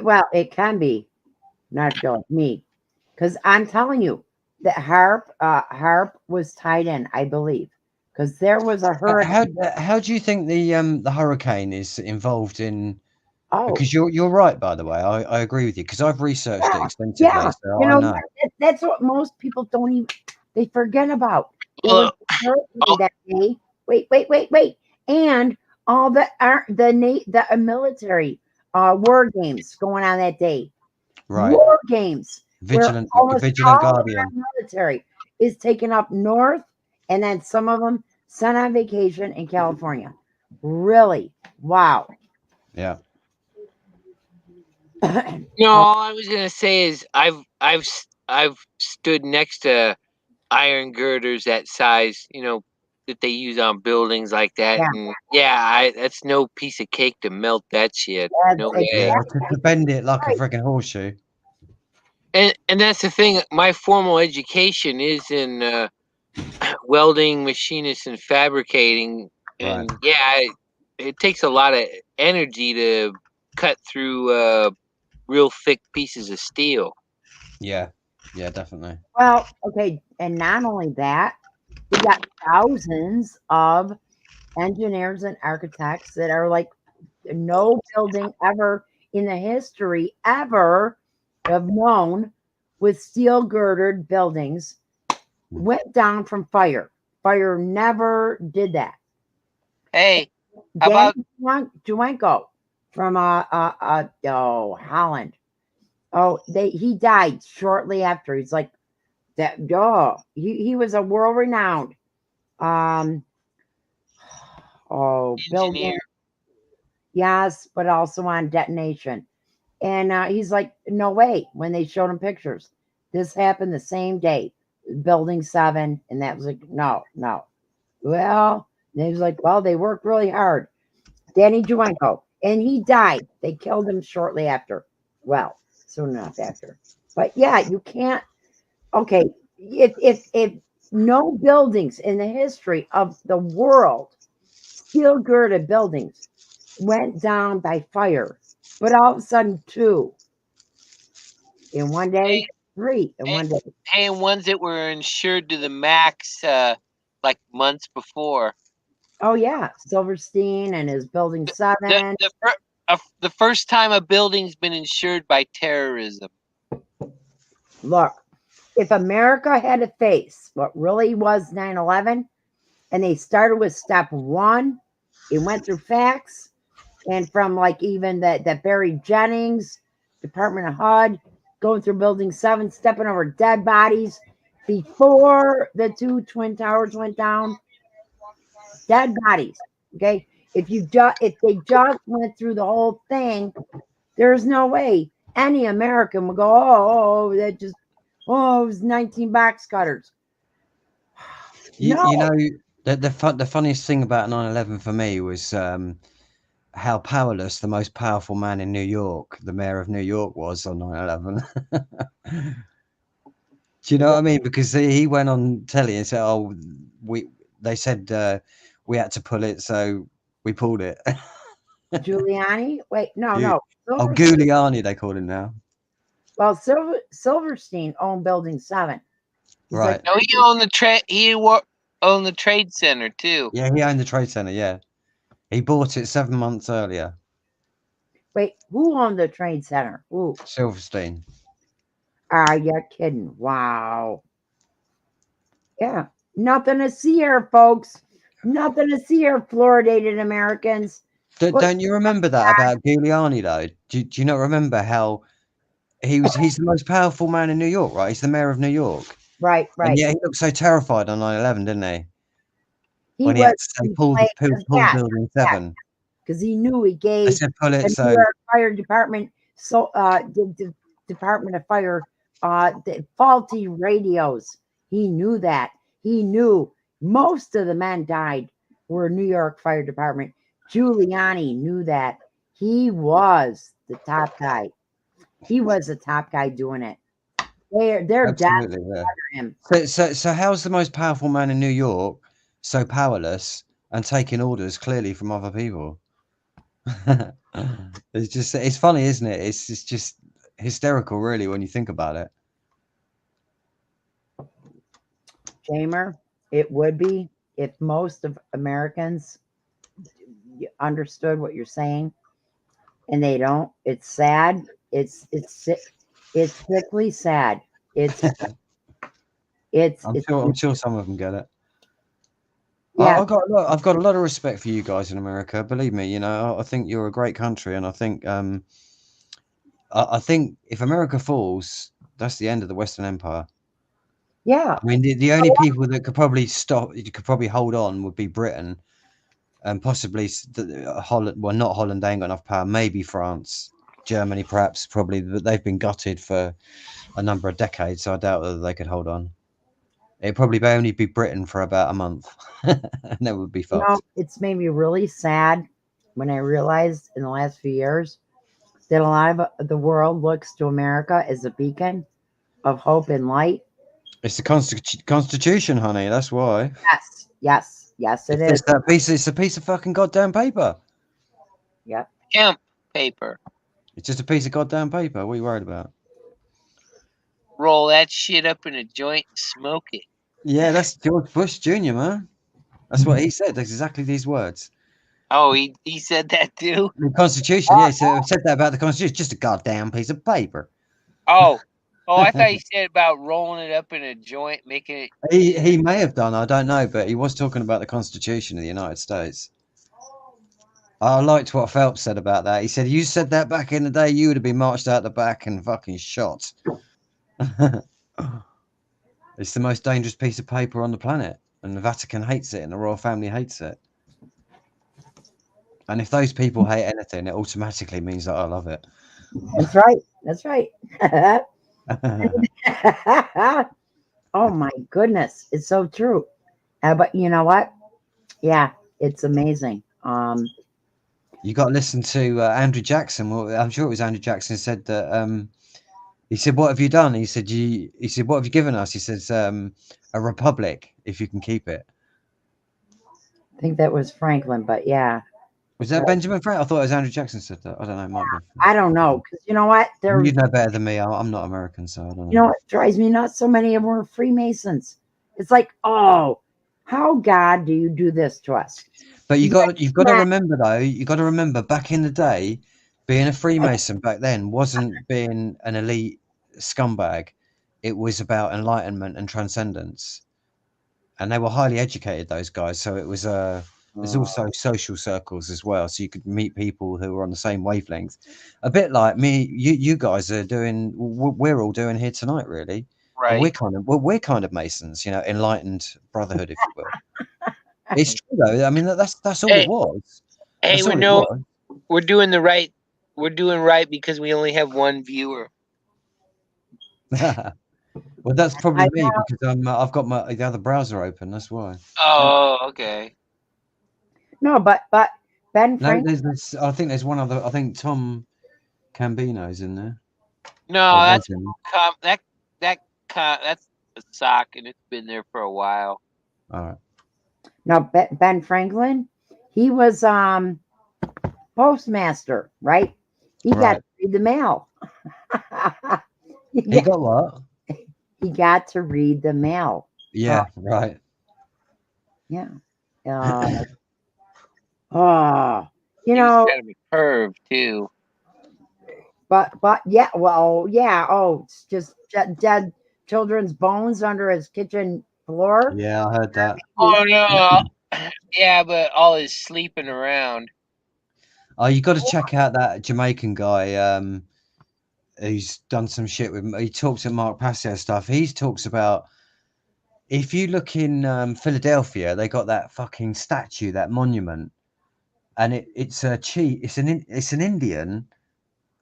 Well, it can be. Not really me. Because I'm telling you that HARP was tied in, I believe. Because there was a hurricane. How do you think the hurricane is involved in? Oh, Because you're right, by the way. I agree with you because I've researched it extensively. yeah. So You I know, know. that's what most people don't even, they forget about. There was a hurricane that day. Wait. And all the military war games going on that day. Right. War games. Vigilant where almost all of Guardian. our military is taken up north, and then some of them sent on vacation in California. Really? Wow. Yeah. No, all I was gonna say is I've stood next to iron girders that size, that they use on buildings like that, Yeah. and that's no piece of cake to melt that shit. No way. Yeah, to bend it like a freaking horseshoe. And that's the thing. My formal education is in welding, machinist, and fabricating. And it takes a lot of energy to cut through real thick pieces of steel. Yeah, definitely. Well, okay, and not only that, we got thousands of engineers and architects that are like, no building ever in the history ever of known with steel girdered buildings went down from fire. Fire never did that. Hey, how Danny Juenko from Holland. Oh, he died shortly after. He's like that. Oh, he was a world renowned building. Yes, but also on detonation. And he's like, no way. When they showed him pictures, this happened the same day, Building 7, and that was like, no. Well, he was like, well, they worked really hard. Danny Juenko, and he died. They killed him shortly after. Well, soon enough after. But yeah, you can't. Okay, if no buildings in the history of the world, steel girded buildings, went down by fire, but all of a sudden 2 in one day, 3 in one day. And ones that were insured to the max like months before. Oh yeah, Silverstein and his Building 7. The first time a building's been insured by terrorism. Look, if America had to face what really was 9/11, and they started with step 1, it went through facts, and from like even that Barry Jennings, Department of HUD, going through Building 7, stepping over dead bodies before the 2 Twin Towers went down. Dead bodies. Okay. If they just went through the whole thing, there's no way any American would go, it was 19 box cutters. You know, the funniest thing about 9/11 for me was how powerless the most powerful man in New York, the mayor of New York, was on 9/11. Do you know what I mean? Because he went on telly and said, they said we had to pull it, so we pulled it. Giuliani? Wait, no. Oh, Giuliani, they call him now. Well, Silverstein owned Building 7. He's right. No, he owned the Trade Center too. Yeah, he owned the Trade Center. Yeah. He bought it 7 months earlier. Wait, who owned the Trade Center? Who? Silverstein. Are you kidding? Wow. Yeah. Nothing to see here, folks. Nothing to see here, fluoridated Americans. What- Don't you remember that about Giuliani though? Do you not remember how he's the most powerful man in New York, right? He's the mayor of New York. Right, And right. yeah, he looked so terrified on 9/11, didn't he? He When he had was to say pull building 7. because he knew he They gave said pull it the so New York Fire Department, the Department of Fire, the faulty radios. He knew that. He knew most of the men died were New York Fire Department. Giuliani knew that. He was the top guy. He was the top guy doing it. They're dead absolutely, yeah. him. So how's the most powerful man in New York so powerless and taking orders clearly from other people? It's funny, isn't it? It's just hysterical, really, when you think about it. Jamer, it would be if most of Americans understood what you're saying, and they don't. It's sad. It's sickly sad. I'm sure some of them get it. Yeah. I've got a lot of respect for you guys in America. Believe me, you know, I think you're a great country, and I think if America falls, that's the end of the Western Empire. Yeah. I mean, the only people that could probably hold on would be Britain, and possibly Holland. Well, not Holland, they ain't got enough power. Maybe France, Germany, perhaps, probably, but they've been gutted for a number of decades, so I doubt whether they could hold on. It'd probably only be Britain for about a month, and that would be fucked. You know, it's made me really sad when I realized in the last few years that a lot of the world looks to America as a beacon of hope and light. It's the Constitution, honey. That's why. Yes, it is. It's a piece of fucking goddamn paper. Yep. Hemp paper. It's just a piece of goddamn paper. What are you worried about? Roll that shit up in a joint and smoke it. Yeah, that's George Bush Jr., man. That's what he said. That's exactly these words. Oh, he said that too? The Constitution, yeah, he said that about the Constitution. It's just a goddamn piece of paper. Oh, I thought he said about rolling it up in a joint, making it. He may have done, I don't know, but he was talking about the Constitution of the United States. I liked what Phelps said about that. He said, you said that back in the day, you would have been marched out the back and fucking shot. It's the most dangerous piece of paper on the planet, and the Vatican hates it, and the royal family hates it. And if those people hate anything, it automatically means that I love it. That's right. That's right. Oh my goodness, it's so true. But you know what? Yeah, it's amazing. You got to listen to Andrew Jackson. Well, I'm sure it was Andrew Jackson said that. He said, "What have you done?" He said, "What have you given us?" He says, "A republic, if you can keep it." I think that was Franklin, but yeah. Was that Benjamin Franklin? I thought it was Andrew Jackson said that. I don't know. It might be. I don't know, because you know what? You know better than me. I'm not American, so I don't know. You know what drives me nuts? So many of them were Freemasons. It's like, oh, how God do you do this to us? But you've got to remember though. You got to remember back in the day, being a Freemason back then wasn't being an elite scumbag. It was about enlightenment and transcendence, and they were highly educated. Those guys. So it was there's also social circles as well, so you could meet people who were on the same wavelength. A bit like me, you guys are doing. We're all doing here tonight, really. Right. We're kind of Masons, you know, enlightened brotherhood, if you will. It's true though. I mean, that's all it was. Hey, we're doing the right. We're doing right because we only have one viewer. Well, that's probably me because I've got the other browser open. That's why. Oh, okay. No, but Ben Franklin. No, I think there's one other. I think Tom Cambino's in there. No, that's a sock, and it's been there for a while. All right. No, Ben Franklin. He was postmaster, right? He got to read the mail. He got what? He got to read the mail. Yeah, right. Yeah. Oh, you He was know, kind of a perv too. but yeah, well, yeah. Oh, it's just dead children's bones under his kitchen floor. Yeah, I heard that. Oh no. Yeah, but all his sleeping around. Oh, you got to check out that Jamaican guy who's done some shit with. He talks at Mark Passio stuff. He talks about if you look in Philadelphia, they got that fucking statue, that monument, and it's a cheat. It's an Indian.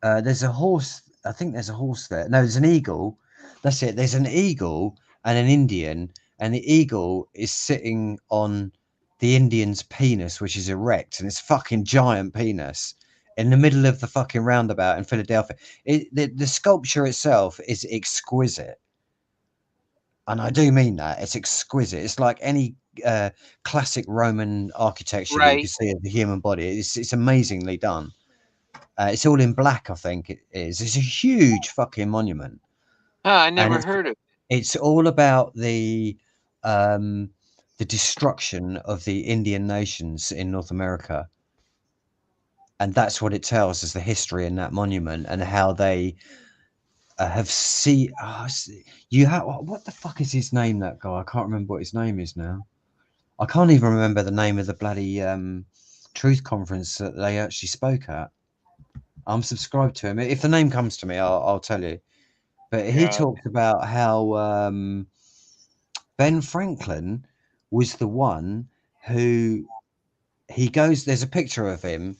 There's a horse. I think there's a horse there. No, there's an eagle. That's it. There's an eagle and an Indian, and the eagle is sitting on the Indian's penis, which is erect, and it's fucking giant penis in the middle of the fucking roundabout in Philadelphia. The sculpture itself is exquisite, and I do mean that. It's exquisite. It's like any classic Roman architecture that you can Right. see of the human body. It's amazingly done. It's all in black, I think it is. It's a huge fucking monument, Huh, I and never heard of it. it's all about the destruction of the Indian nations in North America, and that's what it tells us, the history in that monument and how they have see. You have what the fuck is his name? That guy, I can't remember what his name is now. I can't even remember the name of the bloody truth conference that they actually spoke at. I'm subscribed to him. If the name comes to me, I'll tell you. But he Yeah. talked about how Ben Franklin was the one who he goes. There's a picture of him,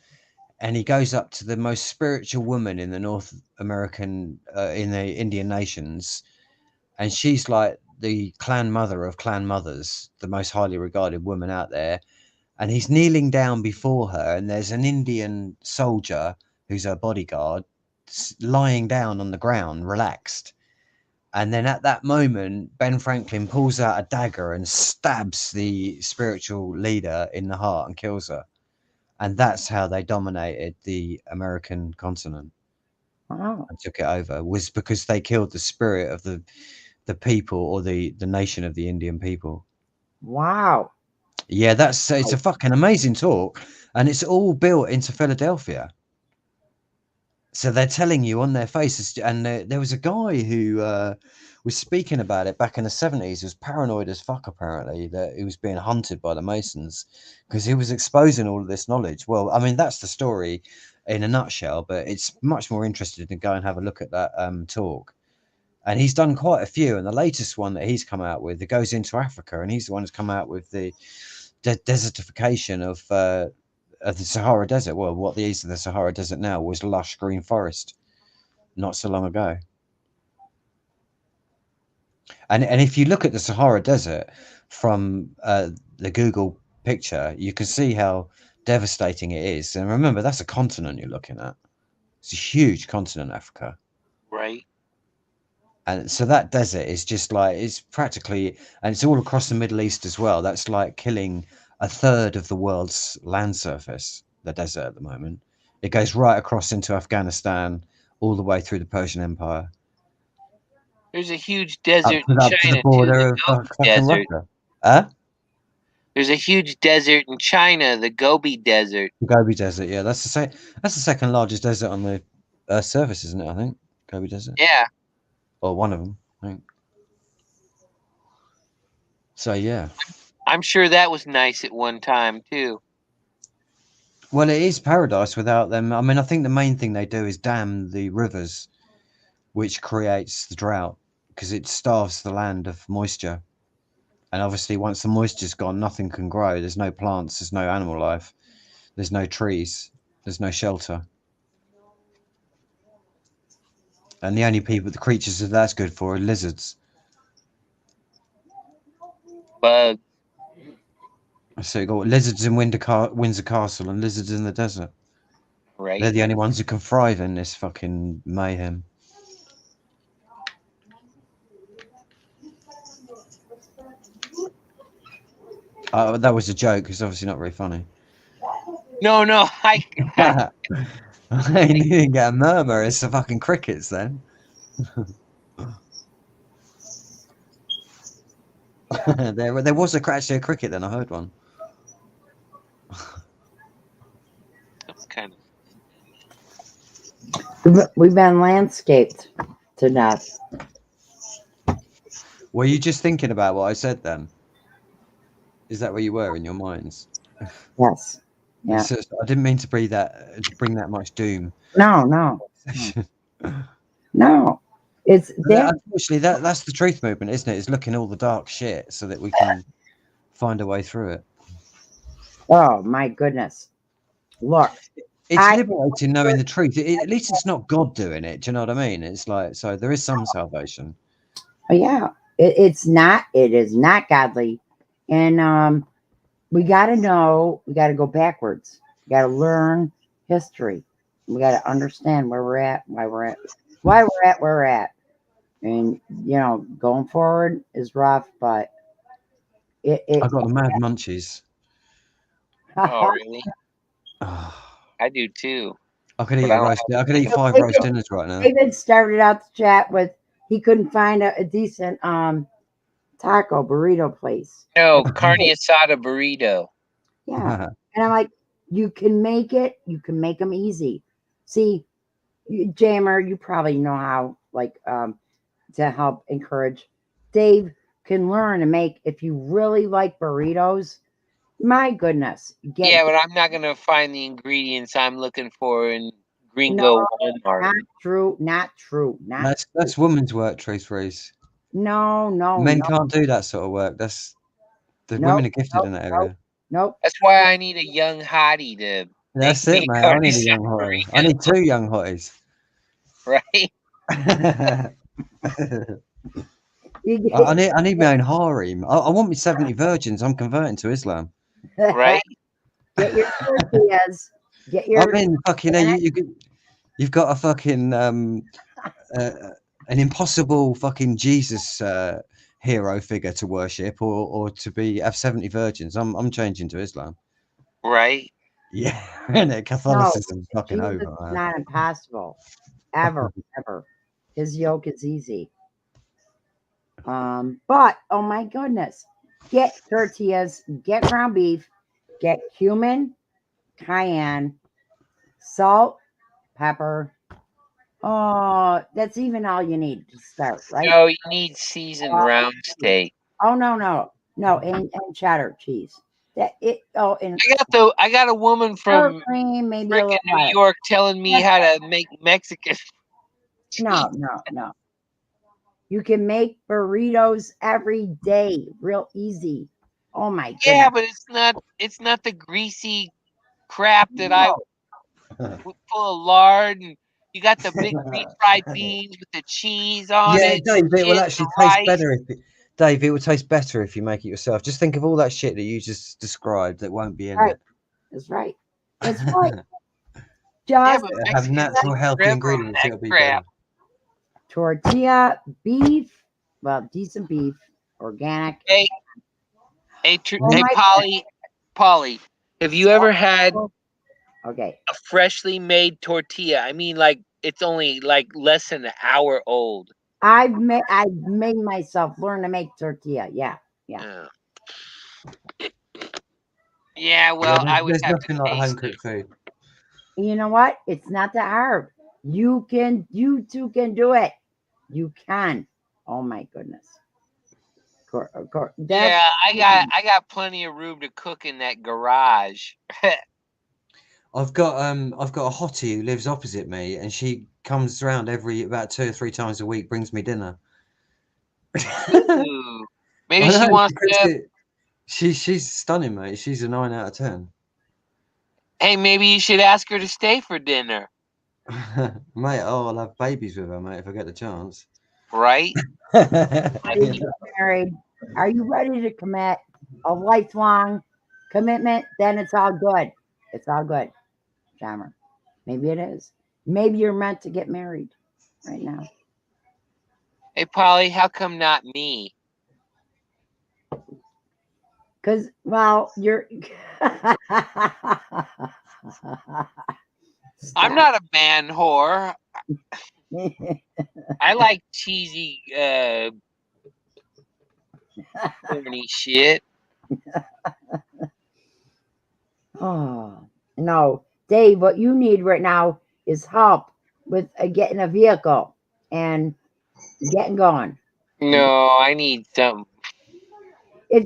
and he goes up to the most spiritual woman in the North American, in the Indian nations, and she's like the clan mother of clan mothers, the most highly regarded woman out there. And he's kneeling down before her, and there's an Indian soldier who's her bodyguard lying down on the ground, relaxed. And then at that moment, Ben Franklin pulls out a dagger and stabs the spiritual leader in the heart and kills her. And that's how they dominated the American continent Wow. and took it over, was because they killed the spirit of the people, or the nation of the Indian people. Wow. Yeah, it's a fucking amazing talk, and it's all built into Philadelphia. So they're telling you on their faces, and there was a guy who was speaking about it back in the 70s. He was paranoid as fuck, apparently, that he was being hunted by the Masons because he was exposing all of this knowledge. Well, I mean, that's the story in a nutshell, but it's much more interesting to go and have a look at that talk. And he's done quite a few, and the latest one that he's come out with, it goes into Africa, and he's the one who's come out with the desertification of the Sahara Desert. Well, what is the Sahara Desert now was lush green forest not so long ago. And if you look at the Sahara Desert from the Google picture, you can see how devastating it is. And remember, that's a continent you're looking at. It's a huge continent, Africa. Right. And so that desert is just like, it's practically, and it's all across the Middle East as well. That's like killing a third of the world's land surface, the desert at the moment. It goes right across into Afghanistan, all the way through the Persian Empire, There's a huge up desert in to the China too, border the of Gobi fucking Desert. Russia. Huh? There's a huge desert in China, the Gobi Desert. The Gobi Desert, yeah, that's the second largest desert on the Earth's surface, isn't it? I think Gobi Desert, Yeah. or one of them, I think. So yeah, I'm sure that was nice at one time too. well, it is paradise without them. I mean, I think the main thing they do is dam the rivers, which creates the drought because it starves the land of moisture. And obviously, once the moisture's gone, nothing can grow. There's no plants, there's no animal life, there's no trees, there's no shelter. And the only the creatures that that's good for are lizards. Bugs. So you got lizards in Windsor Castle and lizards in the desert. Right. They're the only ones who can thrive in this fucking mayhem. That was a joke. It's obviously not very funny. No, I You didn't get a murmur. It's the fucking crickets then. there was actually a cricket then. I heard one. We've been landscaped to death. Were you just thinking about what I said then? Is that where you were in your minds? Yes. Yeah. So I didn't mean to bring that much doom. No. No. It's that. Unfortunately, that's the truth movement, isn't it? It's looking all the dark shit so that we can find a way through it. Oh my goodness. Look. It's liberating knowing the truth. At least it's not God doing it. Do you know what I mean? It's like, so there is some salvation. Oh, yeah. It is not godly. And we got to know, we got to go backwards. We got to learn history. We got to understand where we're at, why we're at where we're at. And, going forward is rough, but I got the mad munchies. Oh, really? Oh, I do too. I could eat I could eat 5 roast dinners right now. David started out the chat with he couldn't find a decent taco burrito place. No, carne asada burrito. Yeah. And I'm like, you can make it. You can make them easy. See, Jammer, you probably know how, to help encourage. Dave can learn to make, if you really like burritos, my goodness. Yeah, but I'm not going to find the ingredients I'm looking for in Gringo Walmart. Not true. That's woman's work, Trace Reese. No. Men can't do that sort of work. The women are gifted in that area. Nope. That's why I need a young hottie to. That's it, man. I need a young hottie. I need 2 young hotties. Right. I need my own harem. I want me 70 virgins. I'm converting to Islam. Right. Get your tortillas. I mean, fucking, you've got a fucking an impossible fucking Jesus hero figure to worship, or to have 70 virgins. I'm changing to Islam. Right. Yeah, and Catholicism's fucking over. It's not impossible, ever. His yoke is easy. But oh my goodness, get tortillas, get ground beef, get cumin, cayenne, salt, pepper. Oh, that's even all you need to start, right? No, you need seasoned round steak. Oh no, and cheddar cheese. And I got a woman from cream, maybe New York telling me how to make Mexican. No. You can make burritos every day, real easy. Oh my goodness. Yeah, but it's not the greasy crap that I full of lard, and you got the big refried beans with the cheese on it. Yeah, Dave, it will actually taste better Dave, it will taste better if you make it yourself. Just think of all that shit that you just described that won't be in it. That's right. That's right. Just have natural, healthy ingredients. It'll be better. Tortilla, beef, decent beef, organic. Hey, Polly, have you ever had a freshly made tortilla? I mean, like it's only like less than an hour old. I've made myself learn to make tortilla. Yeah. Yeah, well, I would there's have nothing like home cooked food. You know what? It's not that hard. You two can do it. You can. Oh my goodness. Yeah, I got plenty of room to cook in that garage. I've got a hottie who lives opposite me, and she comes around about 2 or 3 times a week, brings me dinner. Ooh, maybe she wants to. She's stunning, mate. She's a 9 out of 10. Hey, maybe you should ask her to stay for dinner. Mate, I'll have babies with her, mate, if I get the chance. Right? Married. Are you ready to commit a lifelong commitment? Then it's all good. It's all good, Jammer. Maybe it is. Maybe you're meant to get married right now. Hey, Polly, how come not me? Because, well, you're... I'm not a man whore. I like cheesy, corny shit. Oh, no. Dave, what you need right now is help with getting a vehicle and getting going. No, I need something. If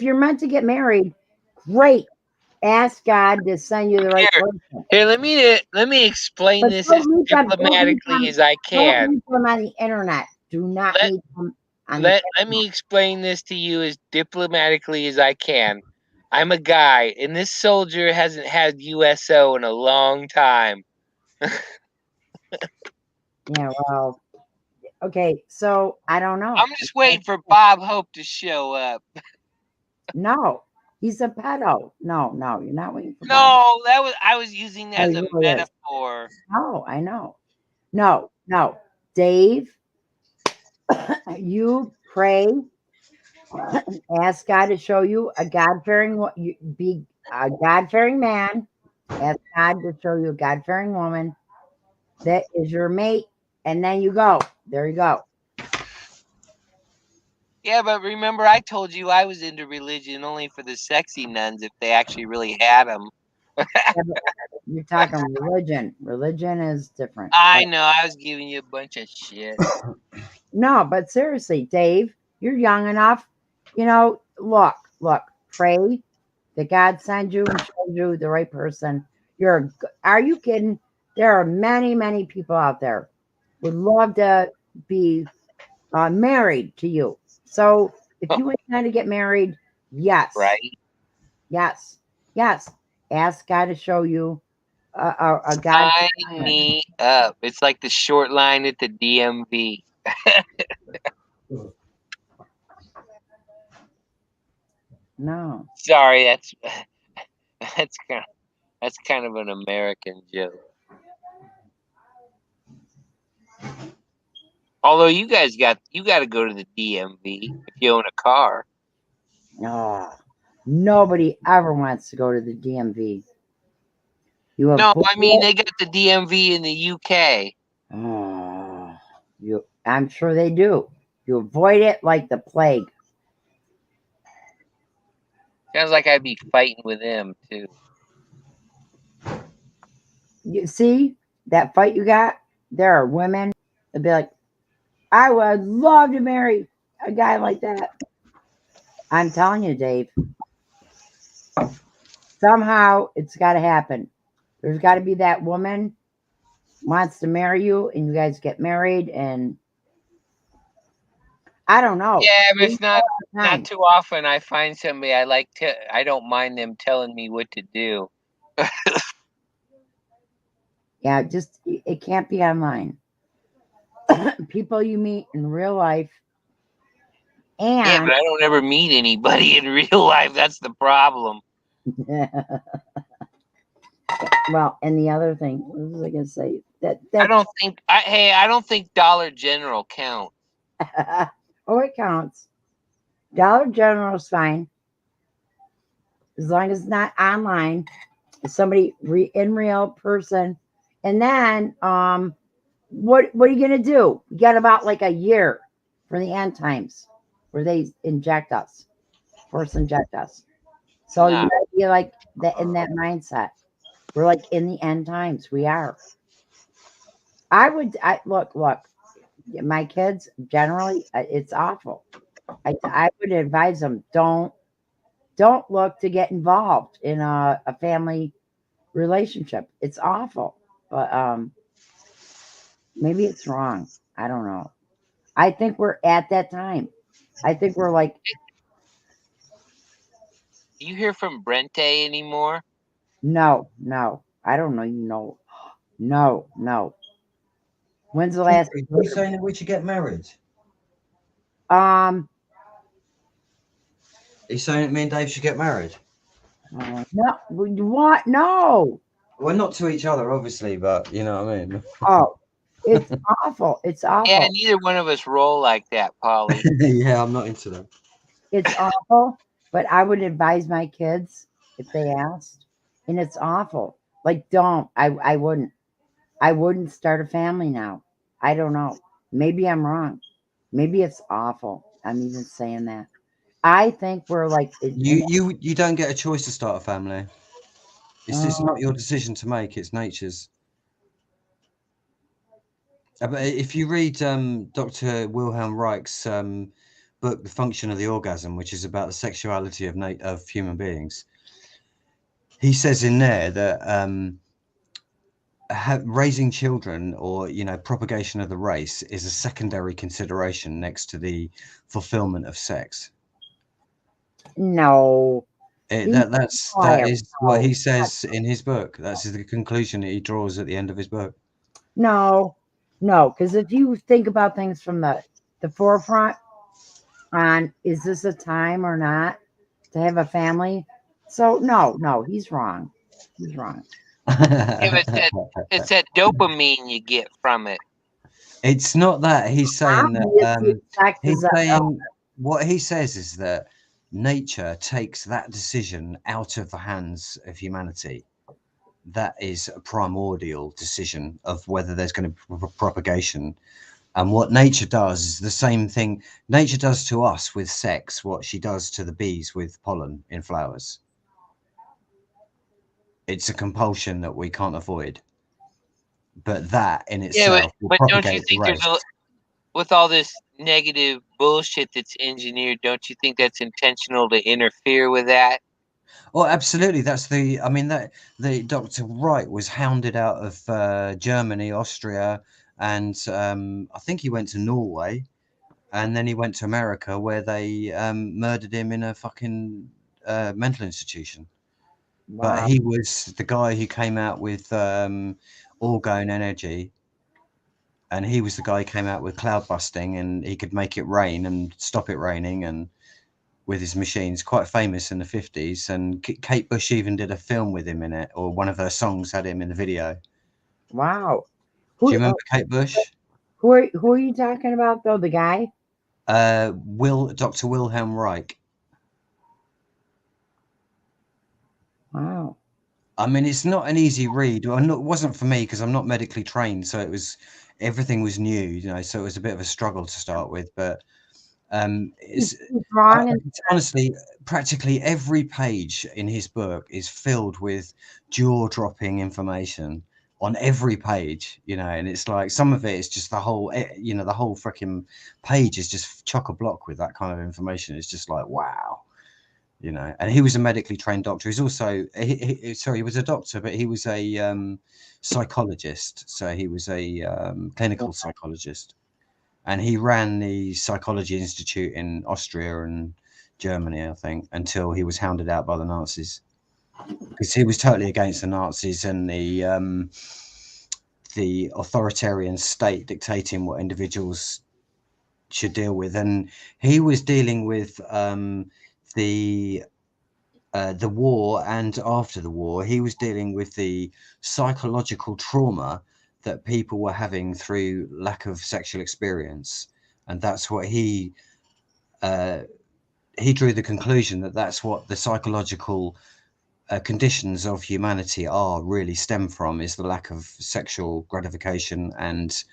you're meant to get married, great. Ask God to send you the right person. Here, let me explain But this don't as meet them- don't meet diplomatically them- as I Don't can. meet them on the internet. Do not Let- meet them on the Let me explain this to you as diplomatically as I can. I'm a guy, and this soldier hasn't had USO in a long time. Yeah, well, okay, so I don't know. I'm just waiting for Bob Hope to show up. No, he's a pedo. No, you're not waiting for Bob. No, I was using that as Oh, a he really is. metaphor. No, I know. No, Dave, you pray, ask God to show you a God-fearing, be a God-fearing man. Ask God to show you a God-fearing woman that is your mate, and then you go. There you go. Yeah, but remember I told you I was into religion only for the sexy nuns if they actually really had them. You're talking religion. Religion is different. I know, I was giving you a bunch of shit. No, but seriously, Dave, you're young enough. You know, look, pray that God sends you and shows you the right person. Are you kidding? There are many, many people out there would love to be married to you. So if you intend to get married, yes, Right? yes. Ask God to show you a God. Sign me up. It's like the short line at the DMV. No. Sorry, that's kind of an American joke. Although you got to go to the DMV if you own a car. No. Nobody ever wants to go to the DMV. No, I mean they got the DMV in the UK. Oh, I'm sure they do. You avoid it like the plague. Sounds like I'd be fighting with them too. You see that fight you got? There are women that'd be like, I would love to marry a guy like that. I'm telling you, Dave. Somehow it's got to happen. There's got to be that woman wants to marry you, and you guys get married, and I don't know. Yeah, but it's not too often I find somebody I don't mind them telling me what to do. Yeah, just it can't be online. People you meet in real life. And yeah, but I don't ever meet anybody in real life. That's the problem. Well, and the other thing, what was I going to say? I don't think Dollar General counts. Oh, it counts. Dollar General is fine as long as it's not online. It's somebody in real person. And then, what are you gonna do? You got about like a year for the end times where they force inject us. So you gotta be like that in that mindset. We're like in the end times. We are. Look. My kids generally, it's awful. I would advise them don't look to get involved in a family relationship. It's awful, but maybe it's wrong. I don't know. I think we're at that time. I think we're like. Do you hear from Brente anymore? No. I don't know. No. When's the last? Are you saying that we should get married? He's saying that me and Dave should get married. No. What? No. Well, not to each other, obviously, but you know what I mean. Oh, it's awful. It's awful. Yeah, neither one of us roll like that, Polly. Yeah, I'm not into them. It's awful, but I would advise my kids if they asked, and it's awful. Like, don't. I wouldn't. I wouldn't start a family now. I don't know. Maybe I'm wrong. Maybe it's awful. I'm even saying that. I think we're like You don't get a choice to start a family. It's not your decision to make. It's nature's. But if you read Dr. Wilhelm Reich's book, The Function of the Orgasm, which is about the sexuality of human beings, he says in there that raising children, or propagation of the race, is a secondary consideration next to the fulfillment of sex. No. That is what he says in his book. That's the conclusion that he draws at the end of his book. No, because if you think about things from the forefront on, is this a time or not to have a family? So no, he's wrong. He's wrong. It's that dopamine you get from it. It's not that. He's saying that what he says is that nature takes that decision out of the hands of humanity. That is a primordial decision of whether there's going to be propagation. And what nature does is the same thing nature does to us with sex, what she does to the bees with pollen in flowers. It's a compulsion that we can't avoid. But that in itself will but propagate don't you think the race. with all this negative bullshit that's engineered, don't you think that's intentional to interfere with that? Oh, absolutely. That's the Dr. Wright was hounded out of Germany, Austria, and I think he went to Norway, and then he went to America, where they murdered him in a fucking mental institution. Wow. But he was the guy who came out with orgone energy, and he was the guy who came out with cloud busting, and he could make it rain and stop it raining, and with his machines, quite famous in the 50s. And Kate Bush even did a film with him in it, or one of her songs had him in the video. Wow. Do you remember Kate Bush? Who are you talking about, though? The guy? Dr. Wilhelm Reich. Wow. I mean, it's not an easy read. Well, it wasn't for me because I'm not medically trained, so everything was new, so it was a bit of a struggle to start with. But it's wrong. Honestly, practically every page in his book is filled with jaw-dropping information on every page, and it's like some of it is just the whole freaking page is just chock-a-block with that kind of information. It's just like, wow. And he was a medically trained doctor. He's also, he was a doctor, but he was a psychologist. So he was a clinical psychologist, and he ran the Psychology Institute in Austria and Germany, I think, until he was hounded out by the Nazis, because he was totally against the Nazis and the authoritarian state dictating what individuals should deal with. And he was dealing with the war, and after the war he was dealing with the psychological trauma that people were having through lack of sexual experience, and that's what he drew the conclusion that that's what the psychological conditions of humanity are really stem from, is the lack of sexual gratification and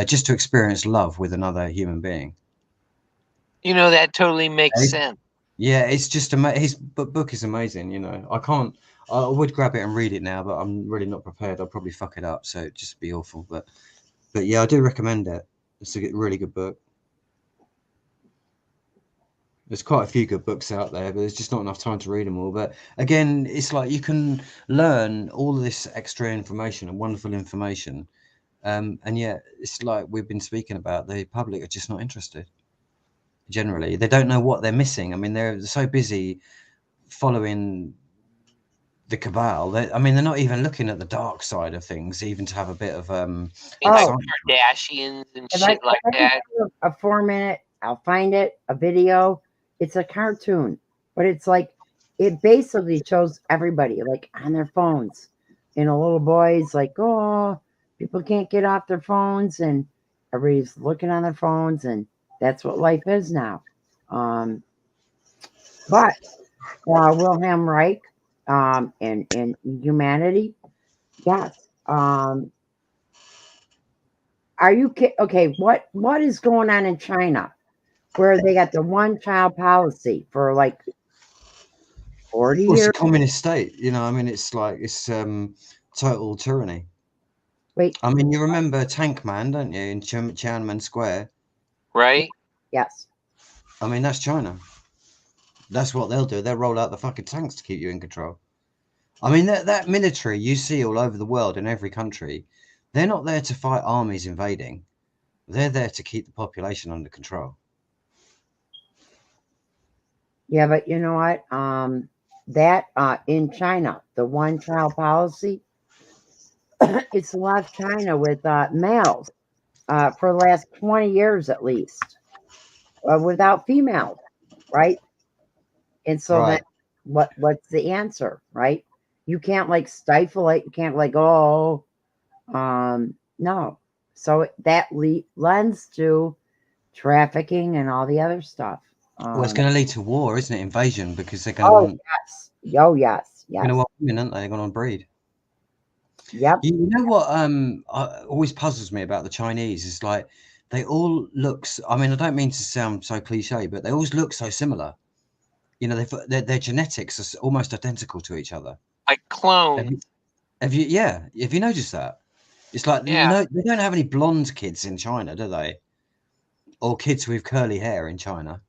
just to experience love with another human being. That totally makes sense. Yeah, it's just his book is amazing. I would grab it and read it now, but I'm really not prepared. I'll probably fuck it up, so it'd just be awful. But yeah, I do recommend it. It's a really good book. There's quite a few good books out there, but there's just not enough time to read them all. But again, it's like you can learn all of this extra information and wonderful information, and yet it's like we've been speaking about, the public are just not interested. Generally, they don't know what they're missing. I mean, they're so busy following the cabal. They're not even looking at the dark side of things, even to have a bit of Kardashians and shit like that. A 4-minute, I'll find it, a video. It's a cartoon, but it's like, it basically shows everybody like on their phones, and a little boy's like, oh, people can't get off their phones, and everybody's looking on their phones, and that's what life is now. But Wilhelm Reich and humanity, yes. Are you okay? What is going on in China, where they got the one-child policy for like 40 years? It's a communist state, it's like it's total tyranny. Wait, I mean, you remember Tank Man, don't you, in Tiananmen Square? Right? yes. I mean, that's China. That's what they'll do. They'll roll out the fucking tanks to keep you in control. I mean, that military you see all over the world in every country, they're not there to fight armies invading. They're there to keep the population under control. Yeah, but you know what? That in China, the one-child policy, it's left China with males for the last 20 years at least, without females, right? And so Right. then what's the answer, right? You can't like stifle it. You can't like, oh, no. So that lends to trafficking and all the other stuff. Well, it's going to lead to war, isn't it? Invasion, because they're going to Oh want, yes, oh yes, going to yes, want women, aren't they? They're going to breed. yep. You know what? Always puzzles me about the Chinese is like they all look. I mean, I don't mean to sound so cliche, but they always look so similar. You know, their genetics are almost identical to each other. Like clones. Yeah, have you noticed that? It's like Yeah. no, they don't have any blonde kids in China, do they? Or kids with curly hair in China.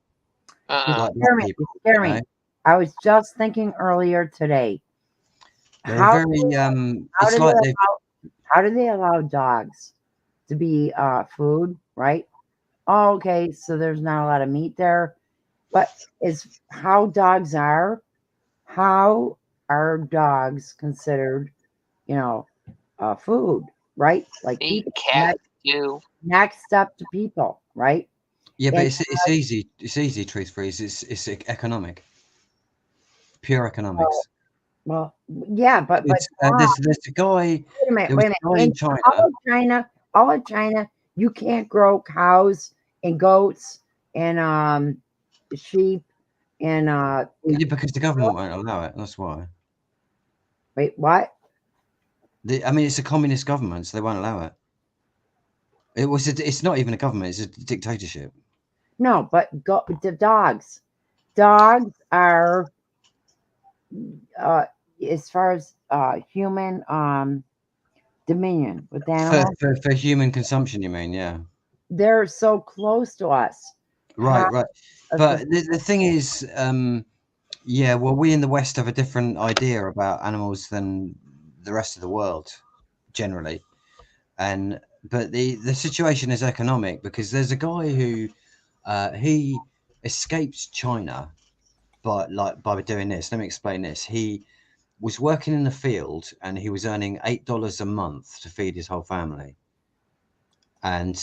Like Scare me, people, scare you me. know? I was just thinking earlier today. They're How very. It's like they. how do they allow dogs to be food, right? Oh, okay, so there's not a lot of meat there, but is how dogs are. How are dogs considered, you know, food, right? Like They eat people, cats too. next up to people, right? Yeah, but And it's easy. It's easy. Truth freeze. It's economic. Pure economics. well, yeah, but It's, why? there's a guy. Wait a There was minute. a guy in China. All of China, you can't grow cows and goats and sheep and Yeah, because the government won't allow it. That's why. wait, what? I mean, it's a communist government, so they won't allow it. It's not even a government. It's a dictatorship. No, but the dogs. Dogs are as far as human dominion with animals, For human consumption, you mean? Yeah. they're so close to us. Right, How- right. But the thing is, yeah, well, we in the West have a different idea about animals than the rest of the world, generally. But the situation is economic because there's a guy who he escaped China by doing this. Let me explain this. He was working in the field and he was earning $8 a month to feed his whole family. And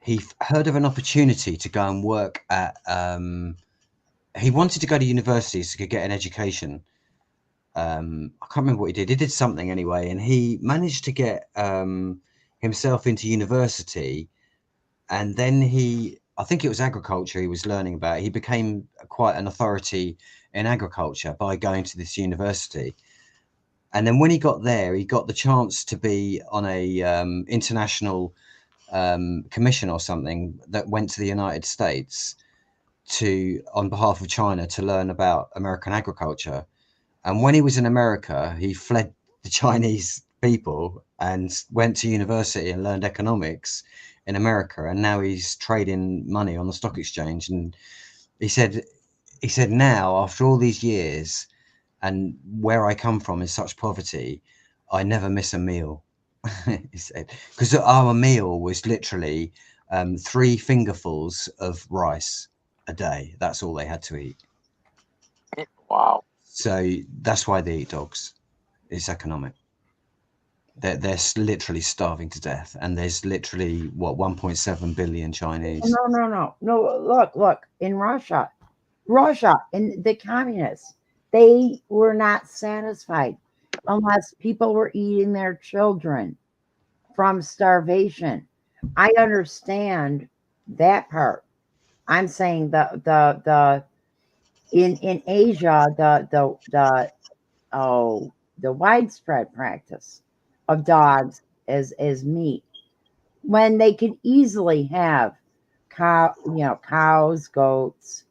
he heard of an opportunity to go and work at. He wanted to go to university so he could get an education. I can't remember what he did. He did something anyway, and he managed to get himself into university. And then I think it was agriculture he was learning about. He became quite an authority in agriculture by going to this university. And then when he got there, he got the chance to be on a international commission or something that went to the United States on behalf of China to learn about American agriculture. And when he was in America, he fled the Chinese people and went to university and learned economics in America. And now he's trading money on the stock exchange. And he said now, after all these years and where I come from is such poverty, I never miss a meal. He said, because our meal was literally 3 fingerfuls of rice a day. That's all they had to eat. Wow. So that's why they eat dogs. It's economic. They're literally starving to death, and there's literally 1.7 billion Chinese. No. Look. In Russia, and the communists, they were not satisfied unless people were eating their children from starvation. I understand that part. I'm saying the in Asia the widespread practice of dogs as meat when they could easily have cows, goats,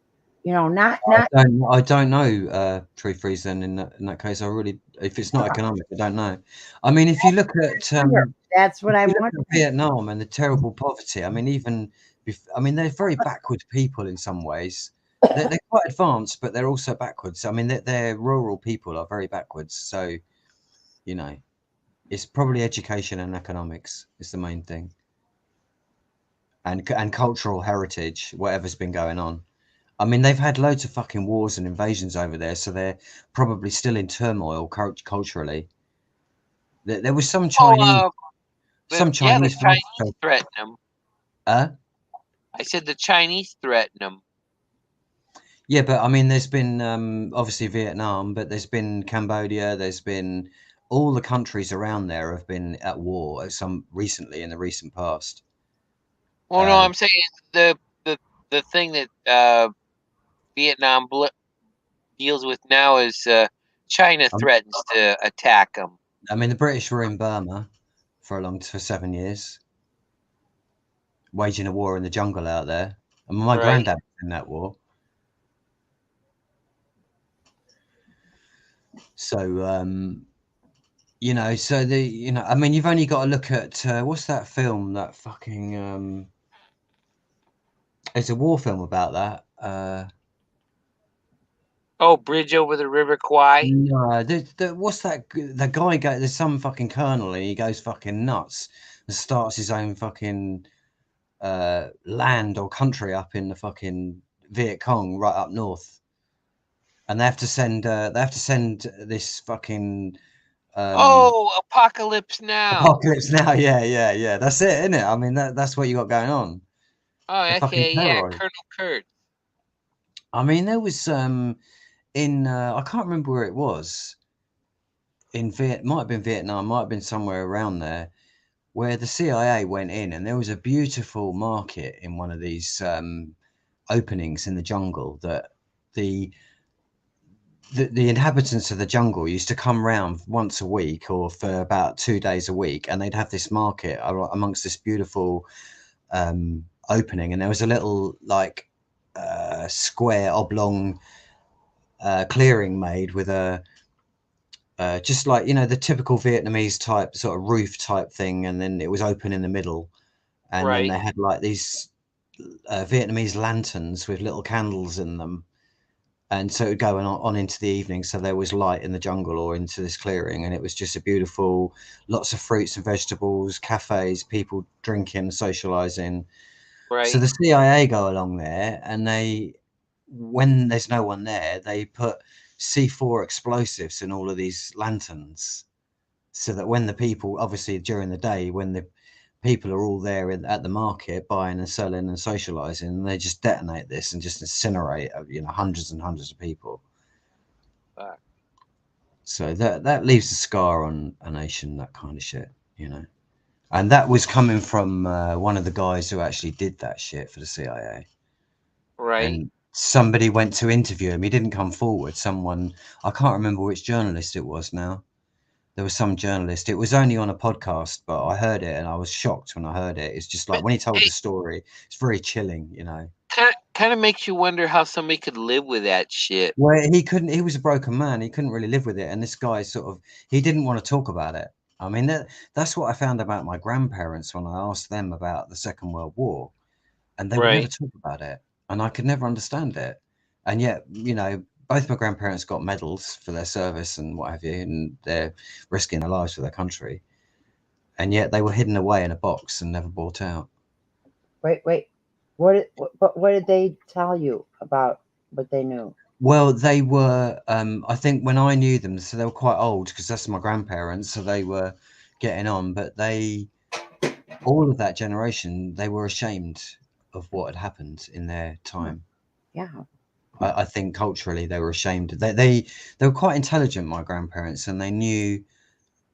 You know, not I don't know, Truth Reason. In that case, I really, if it's not economic, I don't know. I mean, if you look at that's what I if you look want. at Vietnam and the terrible poverty, I mean, even I mean, they're very backward people in some ways. They're quite advanced, but they're also backwards. I mean, their rural people are very backwards. So, you know, it's probably education and economics is the main thing, and cultural heritage, whatever's been going on. I mean, they've had loads of fucking wars and invasions over there, so they're probably still in turmoil culturally. There was some Chinese, the Chinese Chinese threaten them. Uh, I said the Chinese threaten them. yeah, but I mean, there's been obviously Vietnam, but there's been Cambodia. There's been all the countries around there have been at war at some recently in the recent past. Well, no, I'm saying the thing that Vietnam deals with now is China threatens to attack them. I mean, the British were in Burma for 7 years, waging a war in the jungle out there. And my granddad was in that war. So, you know, I mean, you've only got to look at what's that film? That fucking it's a war film about that. Bridge over the River Kwai. No, what's that? The guy there's some fucking colonel and he goes fucking nuts and starts his own fucking land or country up in the fucking Viet Cong right up north, and they have to send this fucking Apocalypse Now. Yeah, that's it, isn't it? I mean, that's what you got going on. Okay, yeah, Colonel Kurtz. I mean, there was in I can't remember where it was. Might have been Vietnam, might have been somewhere around there, where the CIA went in, and there was a beautiful market in one of these openings in the jungle that the inhabitants of the jungle used to come round once a week or for about 2 days a week, and they'd have this market amongst this beautiful opening, and there was a little like square oblong clearing made with a just like, you know, the typical Vietnamese type sort of roof type thing, and then it was open in the middle, and then they had like these Vietnamese lanterns with little candles in them, and so it would go on into the evening, so there was light in the jungle or into this clearing, and it was just a beautiful, lots of fruits and vegetables, cafes, people drinking, socializing. So the CIA go along there, and when there's no one there, they put C4 explosives in all of these lanterns, so that when the people, obviously during the day, when the people are all there at the market buying and selling and socializing, they just detonate this and just incinerate, you know, hundreds and hundreds of people. So that leaves a scar on a nation, that kind of shit, you know. And that was coming from one of the guys who actually did that shit for the CIA. And somebody went to interview him. He didn't come forward. Someone, I can't remember which journalist it was now. There was some journalist. It was only on a podcast, but I heard it and I was shocked when I heard it. It's just like when he told the story, it's very chilling, you know. Kind of makes you wonder how somebody could live with that shit. Well, he couldn't. He was a broken man. He couldn't really live with it. And this guy he didn't want to talk about it. I mean, that's what I found about my grandparents when I asked them about the Second World War, and they would never talk about it, and I could never understand it. And yet, you know, both my grandparents got medals for their service and what have you, and they're risking their lives for their country, and yet they were hidden away in a box and never brought out. Wait. What did they tell you about what they knew? Well, they were, I think when I knew them, so they were quite old because that's my grandparents, so they were getting on, but all of that generation, they were ashamed of what had happened in their time. Yeah. I think culturally they were ashamed. They were quite intelligent, my grandparents, and they knew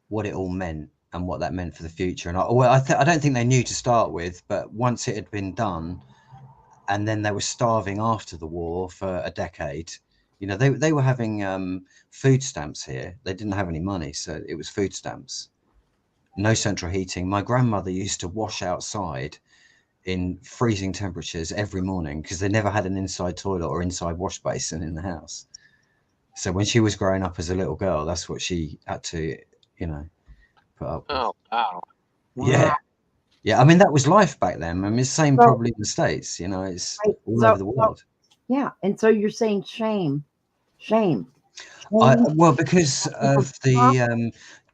what it all meant and what that meant for the future. And I don't think they knew to start with, but once it had been done, and then they were starving after the war for a decade. You know, they were having food stamps here. They didn't have any money, so it was food stamps. No central heating. My grandmother used to wash outside in freezing temperatures every morning because they never had an inside toilet or inside wash basin in the house. So when she was growing up as a little girl, that's what she had to, you know, put up with. Oh wow. Yeah. Yeah. I mean, that was life back then. I mean, it's the same So- probably in the States, you know, it's Right, all so- over the world. Yeah. And so you're saying shame. Well,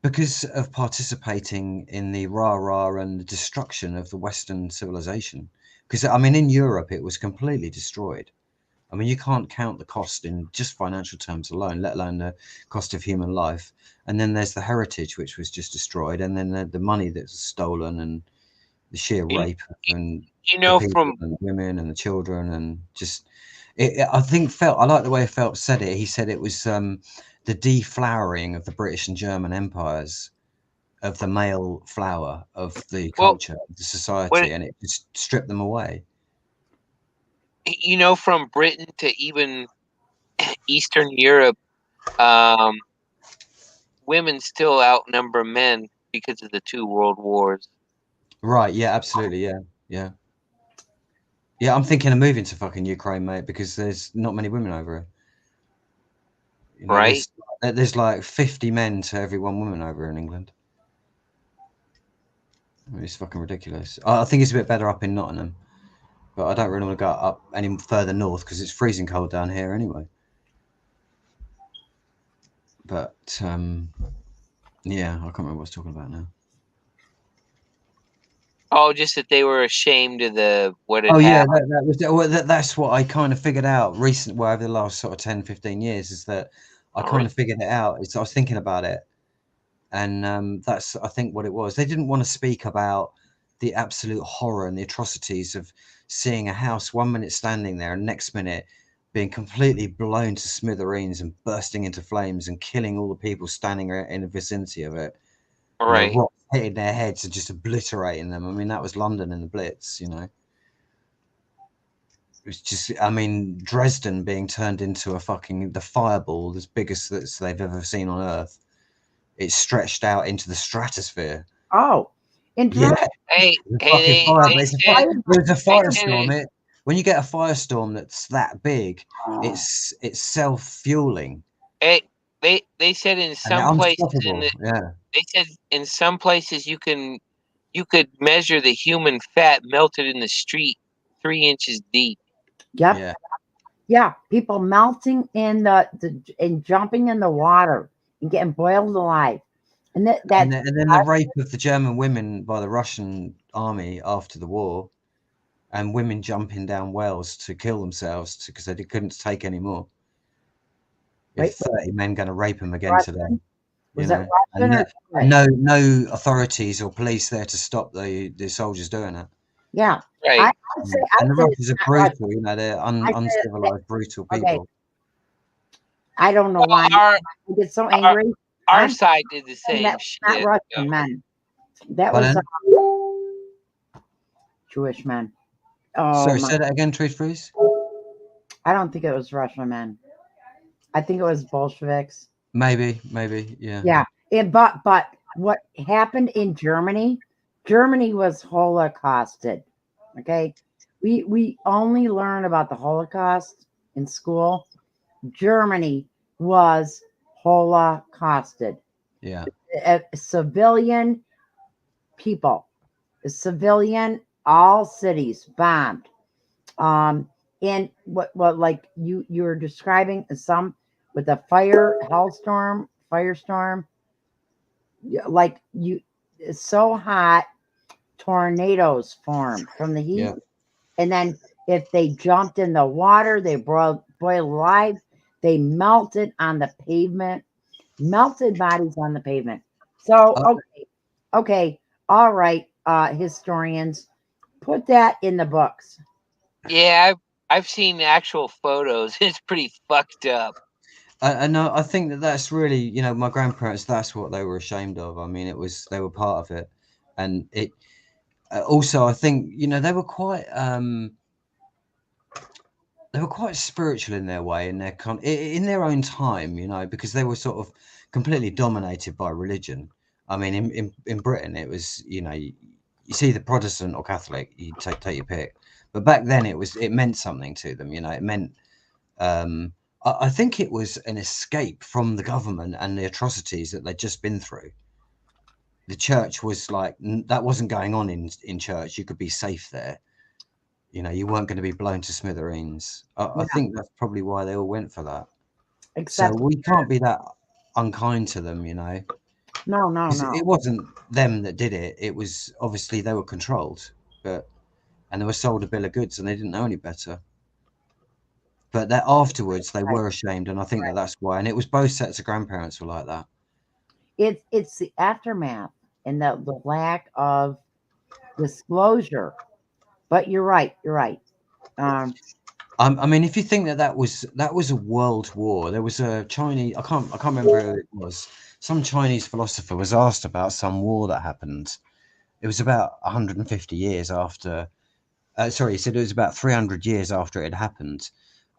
because of participating in the rah-rah and the destruction of the Western civilization. Because I mean, in Europe, it was completely destroyed. I mean, you can't count the cost in just financial terms alone, let alone the cost of human life. And then there's the heritage, which was just destroyed, and then the money that's stolen, and the sheer rape and You know, the people from and women and the children, and just I like the way Phelps said it. He said it was the deflowering of the British and German empires, of the male flower of the culture, of the society, and it just stripped them away. you know, from Britain to even Eastern Europe, women still outnumber men because of the 2 world wars. Right? Yeah, absolutely. Yeah. I'm thinking of moving to fucking Ukraine, mate, because there's not many women over here. You know, Right? There's like 50 men to every 1 woman over in England. I mean, it's fucking ridiculous. I think it's a bit better up in Nottingham, but I don't really want to go up any further north because it's freezing cold down here anyway. But yeah, I can't remember what I was talking about now. Oh, just that they were ashamed of what had Yeah, happened. that's what I kind of figured out over the last sort of 10, 15 years, is that I kind of figured it out. I was thinking about it, and that's, I think, what it was. They didn't want to speak about the absolute horror and the atrocities of seeing a house 1 minute standing there and next minute being completely blown to smithereens and bursting into flames and killing all the people standing in the vicinity of it. Right. You know, rocks hitting their heads and just obliterating them. I mean, that was London in the Blitz, you know. It was just, I mean, Dresden being turned into the fireball as biggest that they've ever seen on Earth. It stretched out into the stratosphere. Oh, interesting. Hey, There's a firestorm. When you get a firestorm that's that big, it's self-fueling. They said in some places they said in some places you could measure the human fat melted in the street 3 inches deep. Yep. Yeah, people melting in and jumping in the water and getting boiled alive. And then the rape of the German women by the Russian army after the war, and women jumping down wells to kill themselves because they couldn't take any more. With 30 men going to rape them again today. Was that Russian and no authorities or police there to stop the soldiers doing it. Yeah. Right. And the Russians are brutal, you know, they're uncivilized, brutal people. Okay. I don't know why I get so angry. Our side did the same shit. Not Russian men. That was Jewish men. Oh, sorry, say that again, Truth Freeze. I don't think it was Russian men. I think it was Bolsheviks. Maybe, yeah. Yeah, but what happened in Germany? Germany was Holocausted. Okay, we only learn about the Holocaust in school. Germany was Holocausted. Yeah, civilian people, all cities bombed. And what like you were describing some with a firestorm, like it's so hot, tornadoes form from the heat. Yeah. And then if they jumped in the water, they boiled alive. They melted on the pavement, melted bodies on the pavement. So okay, all right, historians, put that in the books. Yeah, I've seen actual photos. It's pretty fucked up. And I think that's really, you know, my grandparents, that's what they were ashamed of. I mean, they were part of it. And it also, I think, you know, they were quite spiritual in their way, in their own time, you know, because they were sort of completely dominated by religion. I mean, in Britain, it was, you know, it's either Protestant or Catholic. You take your pick. But back then it meant something to them. You know, it meant. I think it was an escape from the government and the atrocities that they'd just been through. The church was like, that wasn't going on in church. You could be safe there. You know, you weren't going to be blown to smithereens. I think that's probably why they all went for that. Except So we can't be that unkind to them, you know. no. It wasn't them that did it. It was obviously they were controlled, and they were sold a bill of goods and they didn't know any better. But that afterwards they were ashamed, and I think that's why. And it was both sets of grandparents were like that. It's the aftermath and the lack of disclosure. But you're right. I mean, if you think that was a world war, there was a Chinese. I can't remember who it was. Some Chinese philosopher was asked about some war that happened. It was about 150 years after. Sorry, he said it was about 300 years after it had happened,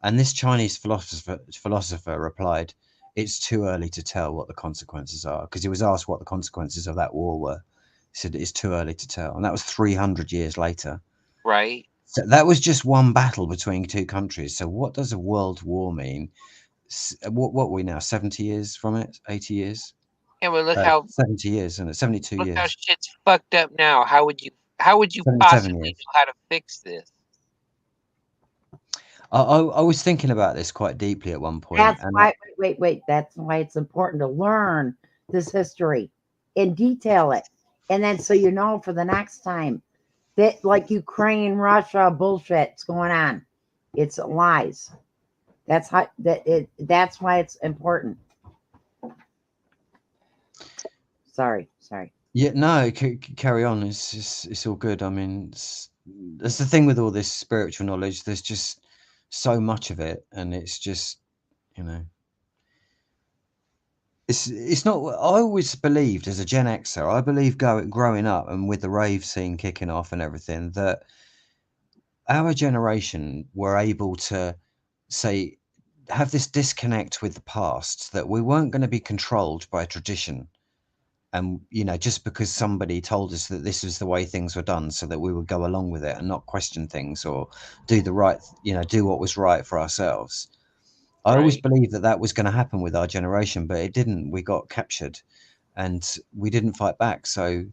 and this Chinese philosopher replied, "It's too early to tell what the consequences are," because he was asked what the consequences of that war were. He said it's too early to tell, and that was 300 years later. Right. So that was just one battle between two countries. So what does a world war mean? What are we now? 70 years from it? 80 years? Yeah, but look how 70 years, and 72 look years. how shit's fucked up now. How would you 77 possibly years. know how to fix this? I was thinking about this quite deeply at one point. That's why. Wait. That's why it's important to learn this history and detail it, and then so you know for the next time that like Ukraine, Russia bullshit's going on. It's lies. That's how that's why it's important. Sorry. Yeah, no, carry on. It's all good. I mean, that's the thing with all this spiritual knowledge. There's just so much of it, and it's just, you know, it's not. I always believed as a Gen Xer, I believe growing up and with the rave scene kicking off and everything, that our generation were able to say have this disconnect with the past, that we weren't going to be controlled by tradition. And, you know, just because somebody told us that this was the way things were done, so that we would go along with it and not question things or do the right, you know, do what was right for ourselves. I always believed that was going to happen with our generation, but it didn't. We got captured and we didn't fight back. So,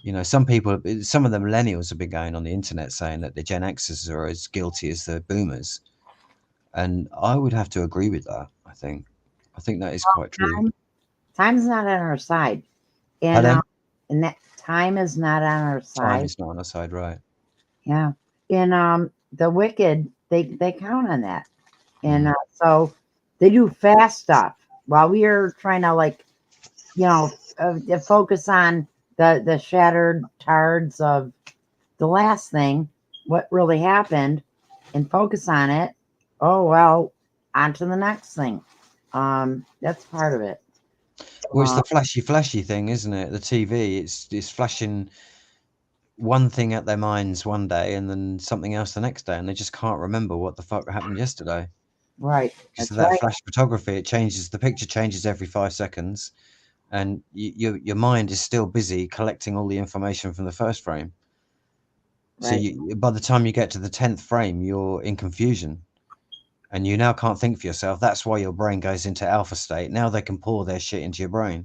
you know, some of the millennials have been going on the internet saying that the Gen Xers are as guilty as the boomers. And I would have to agree with that. I think that is quite true. Time's not on our side. And that time is not on our side. Time is not on our side, right? Yeah. And the wicked, they count on that. And so they do fast stuff while we are trying to, like, you know, focus on the shattered tards of the last thing, what really happened, and focus on it. Oh, well, on to the next thing. That's part of it. Well, it's the flashy thing, isn't it? The TV, it's flashing one thing at their minds one day and then something else the next day, and they just can't remember what the fuck happened yesterday. Right. Just that flash photography, it changes. The picture changes every 5 seconds, and your mind is still busy collecting all the information from the first frame. Right. So by the time you get to the 10th frame, you're in confusion. And you now can't think for yourself. That's why your brain goes into alpha state. Now they can pour their shit into your brain.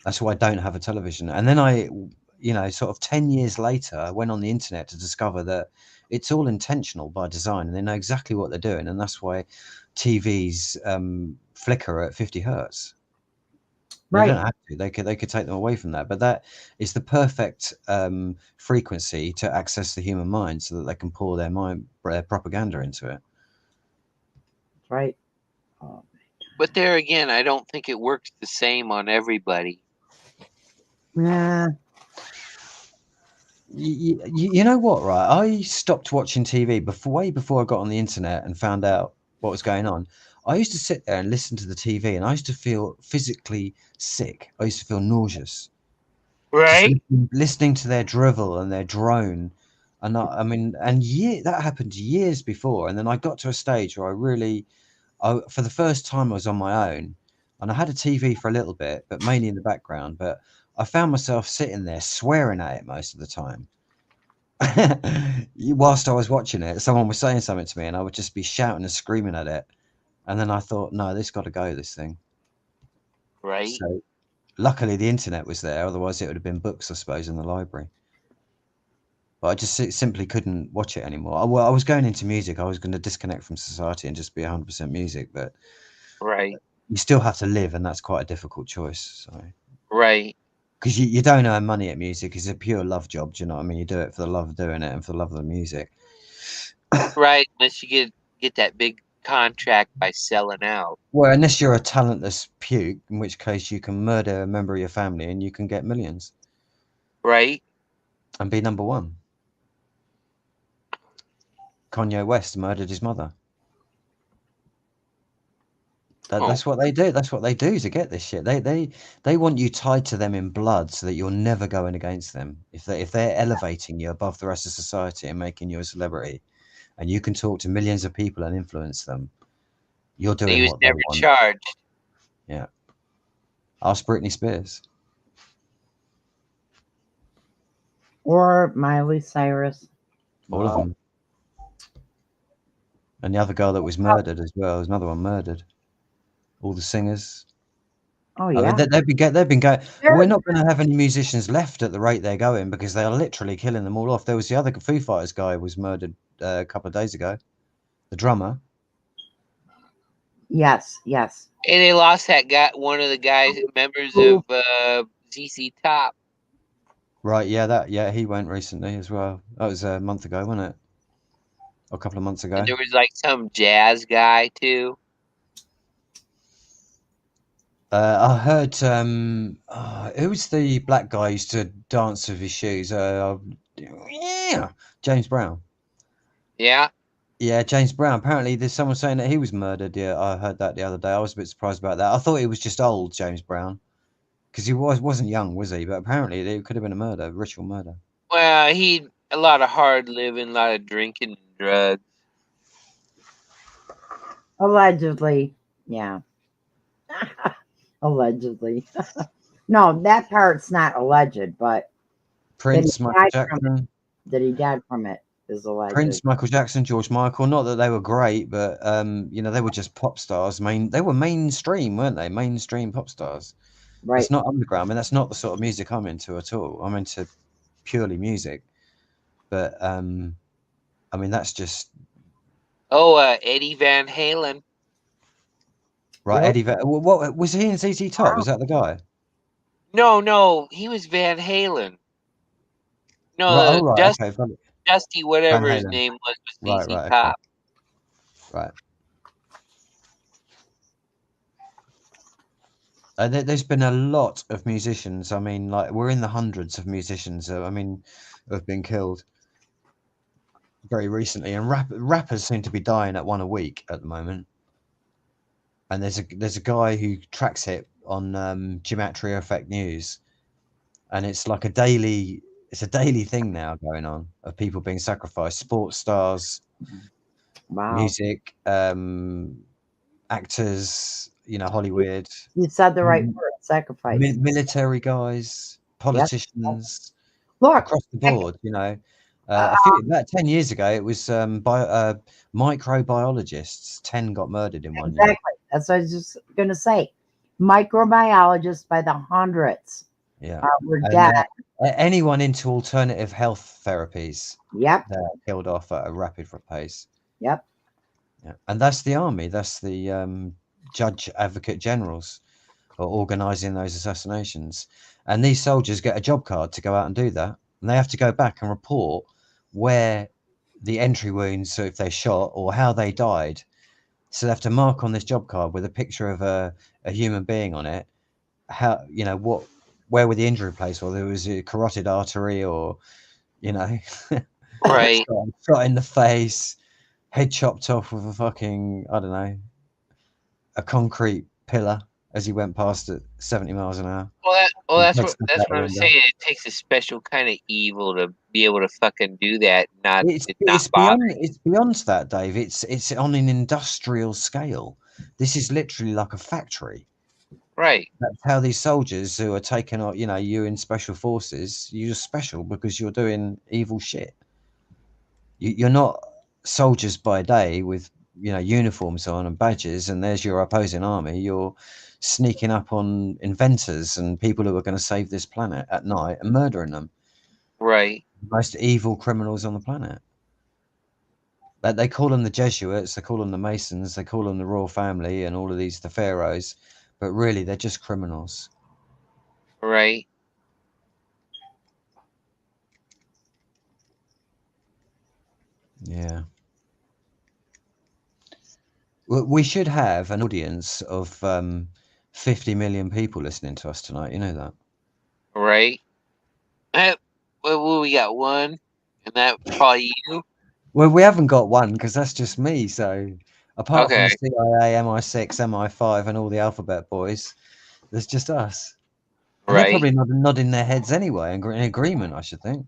That's why I don't have a television. And then I, you know, sort of 10 years later, I went on the internet to discover that it's all intentional by design, and they know exactly what they're doing. And that's why TVs flicker at 50 hertz. Right. They don't have to. They could take them away from that. But that is the perfect frequency to access the human mind, so that they can pour their propaganda into it. Right. But there again, I don't think it works the same on everybody. Nah. You know what, right? I stopped watching TV way before I got on the internet and found out what was going on. I used to sit there and listen to the TV, and I used to feel physically sick. I used to feel nauseous. Right. Listening to their drivel and their drone. And that happened years before. And then I got to a stage where for the first time I was on my own, and I had a TV for a little bit, but mainly in the background. But I found myself sitting there swearing at it most of the time. Whilst I was watching it, someone was saying something to me, and I would just be shouting and screaming at it. And then I thought, no, this got to go, this thing. Right. So luckily the internet was there, otherwise it would have been books, I suppose, in the library. But I just simply couldn't watch it anymore. Well, I was going into music. I was going to disconnect from society and just be 100% music. But Right. you still have to live, and that's quite a difficult choice. So, Right. because you don't earn money at music. It's a pure love job. Do you know what I mean? You do it for the love of doing it and for the love of the music. Right. Unless you get that big contract by selling out. Well, unless you're a talentless puke, in which case you can murder a member of your family and you can get millions Right. and be number one. Kanye West murdered his mother. That's what they do. That's what they do to get this shit. They want you tied to them in blood so that you're never going against them. If they're elevating you above the rest of society and making you a celebrity, and you can talk to millions of people and influence them, you're doing He was what they never want. charged. Yeah. Ask Britney Spears. Or Miley Cyrus. All of them. And the other girl that was murdered as well. There's another one murdered. All the singers. Oh I mean, yeah. they've been going. They're- We're not going to have any musicians left at the rate they're going because they are literally killing them all off. There was the other Foo Fighters guy was murdered a couple of days ago. The drummer. Yes. And they lost that guy, one of the guys, members of ZZ Top. Right. Yeah. He went recently as well. That was a month ago, wasn't it? Or a couple of months ago. And there was like some jazz guy too. I heard. Who was the black guy who used to dance with his shoes? Yeah, James Brown. Yeah. Yeah, James Brown. Apparently, there's someone saying that he was murdered. Yeah, I heard that the other day. I was a bit surprised about that. I thought he was just old, James Brown, because he wasn't young, was he? But apparently, it could have been a murder, ritual murder. Well, a lot of hard living, a lot of drinking and drugs. Allegedly. Yeah. Allegedly. No, that part's not alleged, but Prince, he Michael died from Jackson. that he died from it is alleged. Prince, Michael Jackson, George Michael. Not that they were great, but they were just pop stars. They were mainstream, weren't they? Mainstream pop stars. Right. It's not underground. I mean, that's not the sort of music I'm into at all. I'm into purely music. But I mean, that's just Eddie Van Halen. right. Yep. Eddie, what was he in ZZ Top? Was that the guy? No, he was Van Halen. No, Right, okay, Dusty, whatever his Halen. name was Right, ZZ right, okay. Top. Right. There's been a lot of musicians. I mean, like we're in the hundreds of musicians. I mean, who have been killed very recently, and rappers seem to be dying at one a week at the moment. And there's a guy who tracks it on Gematria Effect News, and it's like a daily thing now going on of people being sacrificed. Sports stars, Wow. music, actors, Hollywood. You said the right word, sacrifice. Military guys, politicians, Look, across the board. About 10 years ago, it was microbiologists. 10 got murdered in one year. exactly. That's what I was just going to say. Microbiologists by the hundreds Yeah. were And, dead. Anyone into alternative health therapies, Yep. they're killed off at a rapid pace. Yep. Yeah. And that's the army. That's the judge advocate generals are organizing those assassinations. And these soldiers get a job card to go out and do that. And they have to go back and report where the entry wounds, so if they're shot, or how they died. So they have to mark on this job card with a picture of a human being on it, where were the injury placed, or there was a carotid artery, or Right. shot in the face, head chopped off with a fucking, I don't know, a concrete pillar as he went past at 70 miles an hour. Well, that's what I'm window. saying. It takes a special kind of evil to be able to fucking do that. It's beyond that, Dave. It's on an industrial scale. This is literally like a factory. Right. That's how these soldiers who are taking on, you know, you're in special forces, you're special because you're doing evil shit. You're not soldiers by day with, you know, uniforms on and badges, and there's your opposing army. You're sneaking up on inventors and people who are going to save this planet at night and murdering them. Right. The most evil criminals on the planet. They call them the Jesuits, they call them the Masons, they call them the royal family, and all of these the pharaohs, but really they're just criminals. Right. Yeah. We should have an audience of 50 million people listening to us tonight. You know that? Right. Well, we got one, and that probably you. Well, we haven't got one because that's just me. So apart from Okay. the CIA, MI6, MI5, and all the alphabet boys, there's just us. And they're Right. probably nodding their heads anyway, in agreement, I should think.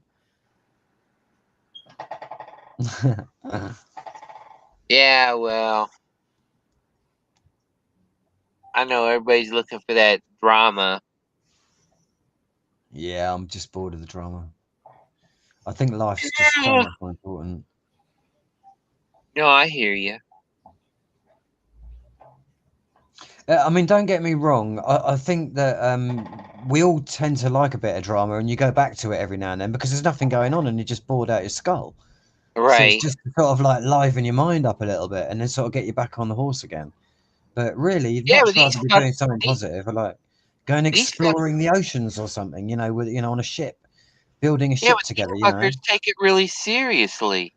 Yeah. Well, I know everybody's looking for that drama. Yeah, I'm just bored of the drama. I think life's just so much more important. No, I hear you. I mean, don't get me wrong. I think that we all tend to like a bit of drama, and you go back to it every now and then because there's nothing going on, and you're just bored out your skull. So Right. it's just to sort of like liven your mind up a little bit, and then sort of get you back on the horse again. But really, you'd Yeah, much but these rather be fuck- doing something these- positive, or like going these fuck- exploring the oceans or something. You know, with on a ship, building a Yeah, ship but together. these You know. fuckers take it really seriously.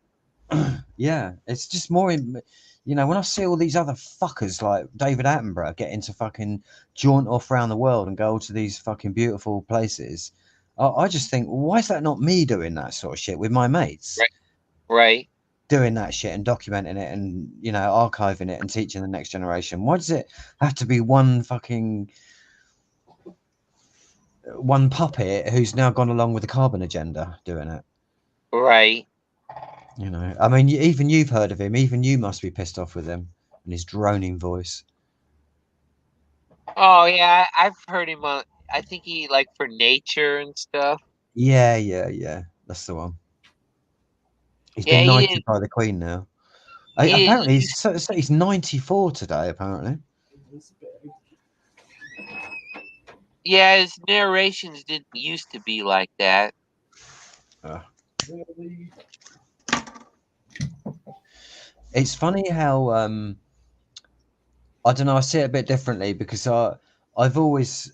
Yeah, it's just more, you know, when I see all these other fuckers like David Attenborough getting to fucking jaunt off around the world and go to these fucking beautiful places, I just think, why is that not me doing that sort of shit with my mates? Right. Right. Doing that shit and documenting it and, you know, archiving it and teaching the next generation. Why does it have to be one puppet who's now gone along with the carbon agenda doing it? Right. You know, I mean, even you've heard of him. Even you must be pissed off with him and his droning voice. Oh yeah, I've heard him on. I think he like for nature and stuff. Yeah, that's the one. He's Yeah, been he knighted did. by the Queen now. He Apparently, did- he's 94 today. Apparently, Yeah, his narrations didn't used to be like that. it's funny how I don't know. I see it a bit differently because I've always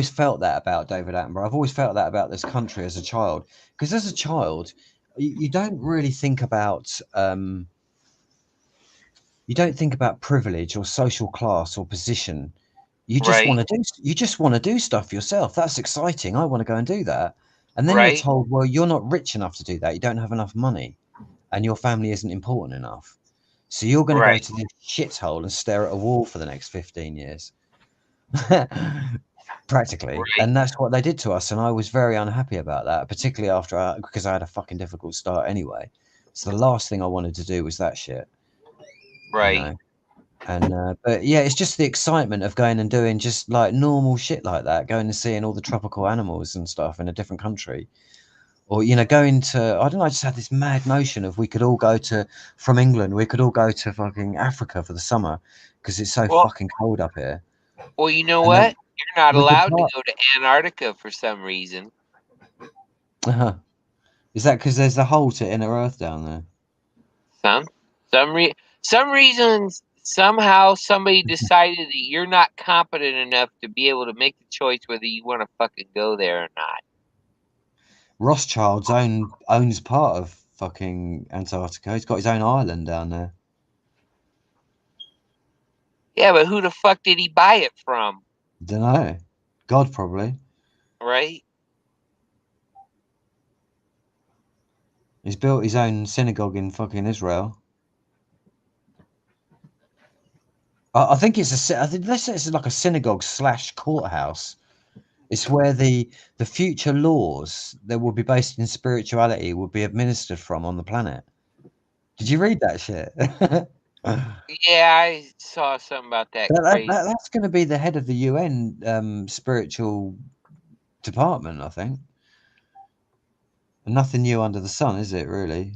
felt that about David Attenborough. I've always felt that about this country as a child. Because as a child, you don't really think about you don't think about privilege or social class or position. You just Right. want to do stuff yourself. That's exciting. I want to go and do that. And then you're Right. told, well, you're not rich enough to do that. You don't have enough money, and your family isn't important enough. So you're going to Right. go to this shithole and stare at a wall for the next 15 years. Practically. Right. And that's what they did to us. And I was very unhappy about that, particularly because I had a fucking difficult start anyway. So the last thing I wanted to do was that shit. Right. You know? And but yeah, it's just the excitement of going and doing just like normal shit like that, going and seeing all the tropical animals and stuff in a different country. Or, you know, going to, I don't know, I just had this mad notion of we could all go from England, we could all go to fucking Africa for the summer because it's so fucking cold up here. Well, you know And what? then You're not we could allowed to part- go to Antarctica for some reason. Is that because there's a hole to inner Earth down there? Some reasons somehow somebody decided that you're not competent enough to be able to make the choice whether you want to fucking go there or not. Rothschild's owns part of fucking Antarctica. He's got his own island down there. Yeah, but who the fuck did he buy it from? Don't know. God, probably. Right? He's built his own synagogue in fucking Israel. I think it's let's say it's like a synagogue / courthouse. It's where the future laws that will be based in spirituality will be administered from on the planet. Did you read that shit? Yeah, I saw something about that crazy. That's going to be the head of the UN spiritual department, I think. Nothing new under the sun, is it? Really?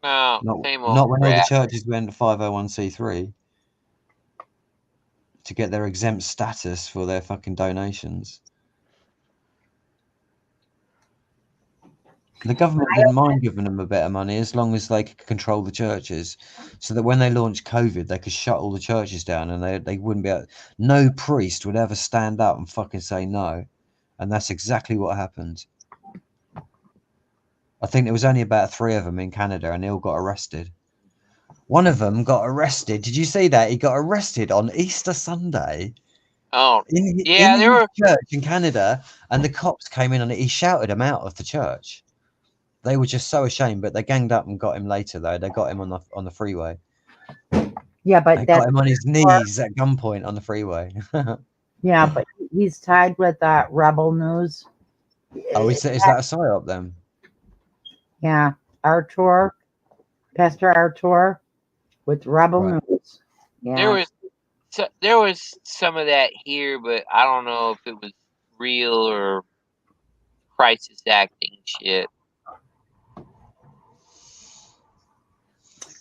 No, Not same not old when all the crap. churches went 501c3 to get their exempt status for their fucking donations. The government didn't mind giving them a bit of money as long as they could control the churches, so that when they launched COVID, they could shut all the churches down, and they wouldn't be able, no priest would ever stand up and fucking say no, and that's exactly what happened. I think there was only about 3 of them in Canada, and they all got arrested. One of them got arrested. Did you see that? He got arrested on Easter Sunday Oh, in yeah, there his were. church in Canada, and the cops came in and he shouted them out of the church. They were just so ashamed, but they ganged up and got him later. Though they got him on the freeway. Yeah, They but got him on his knees at gunpoint on the freeway. yeah, but he's tied with Rebel News. Oh, is that a psyop then? Yeah, Artur, Pastor Artur, with Rebel Right. News. Yeah, There was some of that here, but I don't know if it was real or crisis acting shit.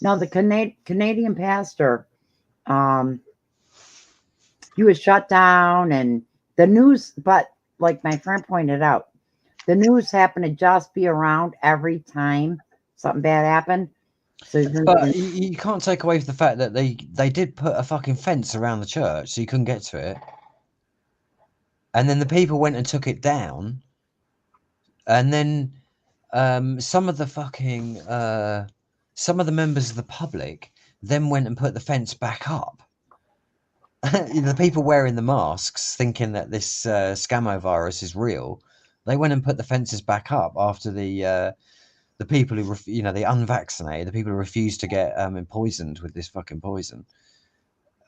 no, the Canadian pastor, he was shut down, and the news. But like my friend pointed out, the news happened to just be around every time something bad happened. So But you can't take away from the fact that they did put a fucking fence around the church so you couldn't get to it. And then the people went and took it down. And then some of the members of the public then went and put the fence back up. The people wearing the masks, thinking that this scamo virus is real, they went and put the fences back up after the people who the unvaccinated, the people who refused to get poisoned with this fucking poison,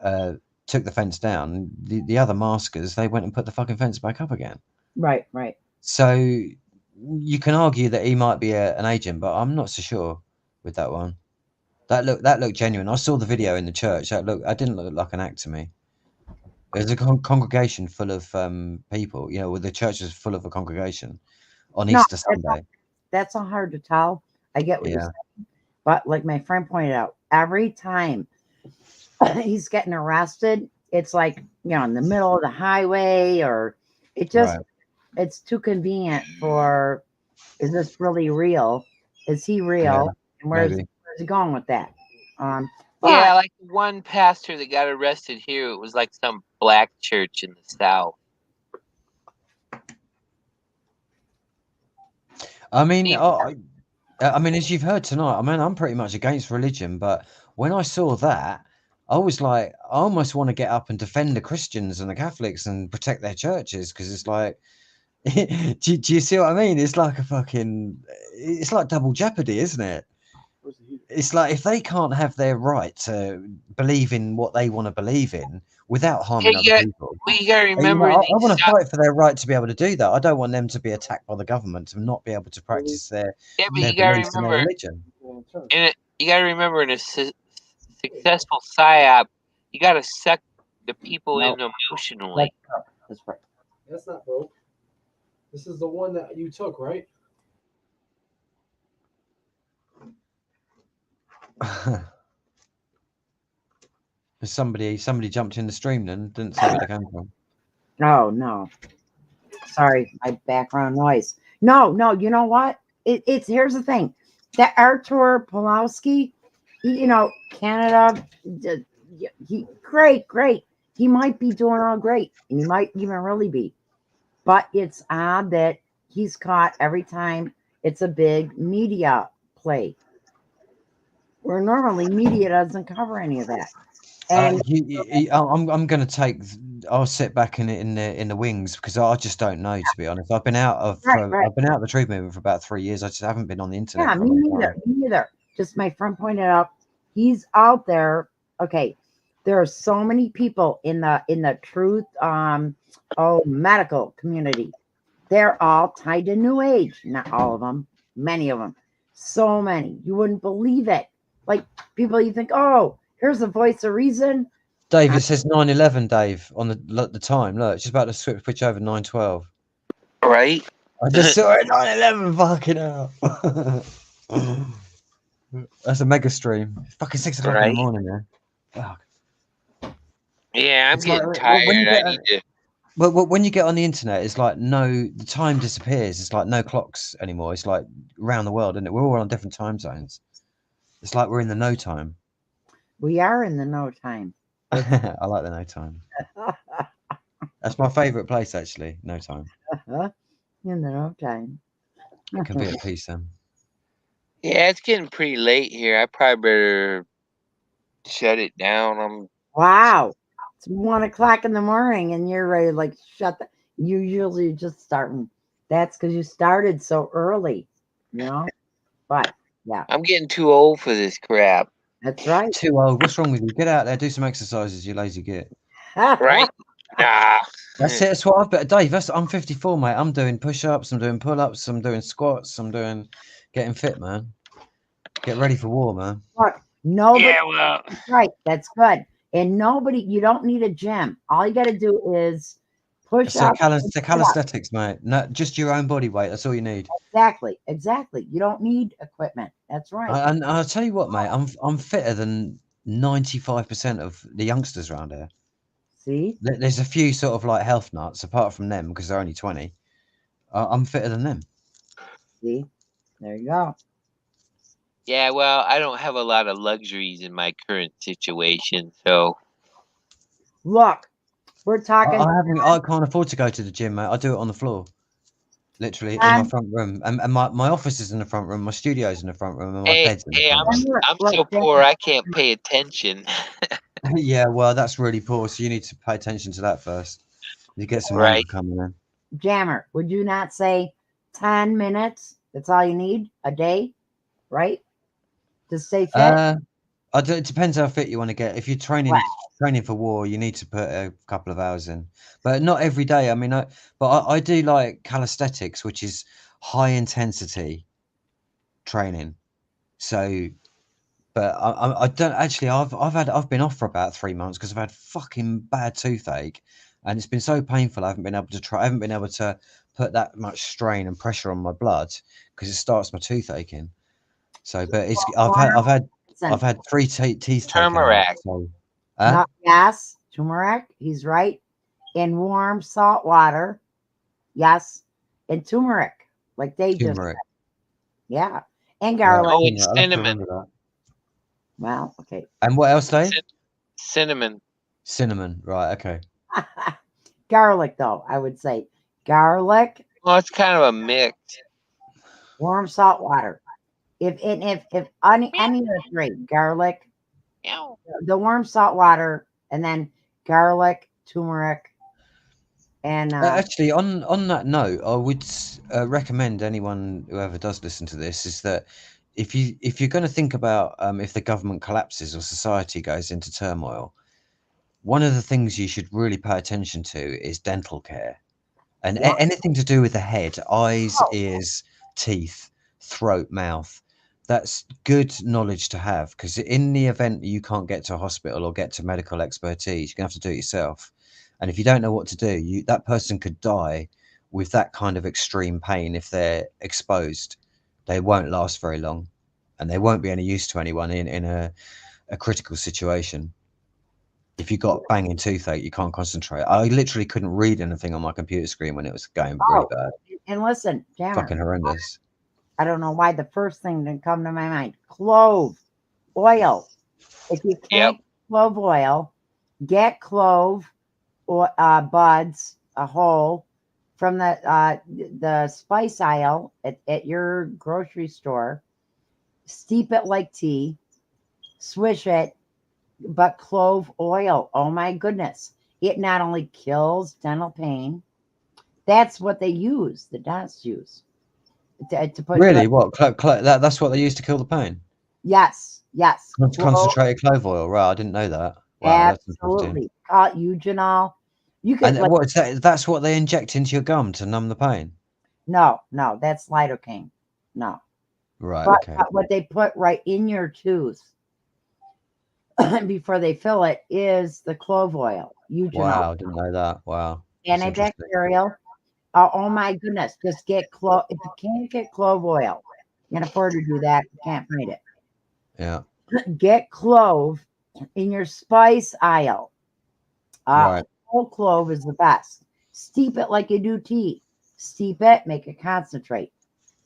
took the fence down. The other maskers, they went and put the fucking fence back up again. right. So you can argue that he might be an agent, but I'm not so sure with that one. That looked genuine. I saw the video in the church. That didn't look like an act to me. It was a congregation full of people. Where the church was full of a congregation on No, Easter Sunday. That's not hard to tell. I get what you're saying. But like my friend pointed out, every time he's getting arrested, it's like, in the middle of the highway, or it just, it's too convenient for, is this really real? Is he real? Yeah, and where's he going with that? Yeah, like one pastor that got arrested here, it was like some black church in the South. I mean, as you've heard tonight, I'm pretty much against religion, but when I saw that, I was like, I almost want to get up and defend the Christians and the Catholics and protect their churches, because it's like, do you see what I mean? It's like it's like double jeopardy, isn't it? It's like if they can't have their right to believe in what they want to believe in without harming other people. Well, you gotta remember, I want to fight for their right to be able to do that. I don't want them to be attacked by the government and not be able to practice their beliefs and their religion. You gotta remember, in a successful psyop, you gotta suck the people in emotionally. That's right. That's not broke. This is the one that you took, right? Somebody jumped in the stream then, didn't say where they came from. Oh no. Sorry, my background noise. No, you know what? It's here's the thing. That Artur Pawlowski, Canada, he great. He might be doing all great, and he might even really be. But it's odd that he's caught every time it's a big media play, where normally media doesn't cover any of that. And I'm going to I'll sit back in the wings, because I just don't know, to be honest. I've been out of the truth movement for about 3 years. I just haven't been on the internet. Yeah, me neither. Just my friend pointed out, he's out there. Okay, there are so many people in the truth medical community. They're all tied to New Age. Not all of them, many of them. So many. You wouldn't believe it. Like people, you think, oh, Here's the voice of reason. Dave, it says 9:11. Dave, on the time. Look, it's just about to switch over 9:12. Right? I just saw it 9:11. Fucking hell. That's a mega stream. It's fucking 6 o'clock in Right. the morning, man. Fuck. Yeah, I'm It's like, getting when you tired. get- I need to. Well, when you get on the internet, it's like the time disappears. It's like no clocks anymore. It's like around the world, isn't it? We're all on different time zones. It's like we're in the no time. We are in the no time. I like the no time. That's my favourite place, actually. No time. In the no time. It can be at peace then. Yeah, it's getting pretty late here. I probably better shut it down. I'm Wow. It's 1 o'clock in the morning and you're ready to like shut the you usually just starting. That's because you started so early, you know? But yeah, I'm getting too old for this crap. that's right. Too old. What's wrong with you? Get out there, do some exercises, you lazy git. Right? Nah. That's it. That's what I've got. Dave, I'm 54, mate. I'm doing push-ups. I'm doing pull-ups. I'm doing squats. I'm doing getting fit, man. Get ready for war, man. Look, nobody Yeah, well, right, that's good. And nobody you don't need a gym. All you gotta do is push So up. calisthenics, mate. No, just your own body weight. That's all you need. Exactly. You don't need equipment. That's right. And I'll tell you what, mate. I'm fitter than 95% of the youngsters around here. See? There's a few sort of like health nuts, apart from them, because they're only 20. I'm fitter than them. See? There you go. yeah, well, I don't have a lot of luxuries in my current situation, so Look, we're talking I can't afford to go to the gym, mate. I do it on the floor, literally in my front room, and my office is in the front room, my studio's in the front room, and my bed's in the hey, front room. I'm so poor I can't pay attention. Yeah, well, that's really poor. So you need to pay attention to that first. You get some Right. money coming in. Jammer, would you not say 10 minutes? That's all you need a day, right? To stay fit? It depends how fit you want to get. If you're training for war, you need to put a couple of hours in, but not every day. I mean, I do like calisthenics, which is high intensity training. So, but I don't actually. I've been off for about 3 months because I've had fucking bad toothache, and it's been so painful. I haven't been able to try. I haven't been able to put that much strain and pressure on my blood because it starts my toothache in. So, but it's I've had 3 teeth taken out. Turmeric. So, Yes, turmeric. He's right. In warm salt water. Yes. And turmeric, like they just turmeric. yeah. And garlic. Oh, it's I'll have to cinnamon. remember that. Well, okay. And what else, Dave? Cinnamon. Cinnamon. Right. Okay. Garlic, though, I would say garlic, Well, it's kind of a mix. warm salt water. If any of the 3, garlic, the warm salt water, and then garlic, turmeric, and Actually, on that note, I would recommend anyone whoever does listen to this is that if you're going to think about if the government collapses or society goes into turmoil, one of the things you should really pay attention to is dental care, and anything to do with the head, eyes, ears, teeth, throat, mouth. That's good knowledge to have, because in the event you can't get to a hospital or get to medical expertise, you're gonna have to do it yourself. And if you don't know what to do, that person could die with that kind of extreme pain. If they're exposed, they won't last very long, and they won't be any use to anyone in a critical situation. If you got banging toothache, you can't concentrate. I literally couldn't read anything on my computer screen when it was going really bad. and listen, Jammer, Fucking horrendous. I don't know why the first thing didn't come to my mind. Clove oil. If you can't get clove oil, get clove or buds, a whole, from the spice aisle at your grocery store. Steep it like tea, swish it, but clove oil. Oh my goodness. It not only kills dental pain, that's what they use, the dentists use. To put Really? What? That's what they use to kill the pain? Yes. Concentrated clove oil. Right, I didn't know that. Wow, that's absolutely. Call it eugenol. You could. And what is that? That's what they inject into your gum to numb the pain. No, that's lidocaine. No. Right. But, Okay. but what they put right in your tooth. before they fill it is the clove oil. Eugenol. Wow, didn't know that. Wow. That's interesting. Antibacterial. Oh my goodness. Just get clove. If you can't get clove oil, you can afford to do that. You can't find it. Yeah. Get clove in your spice aisle. Right. Whole clove is the best. Steep it like you do tea. Steep it, make it concentrate.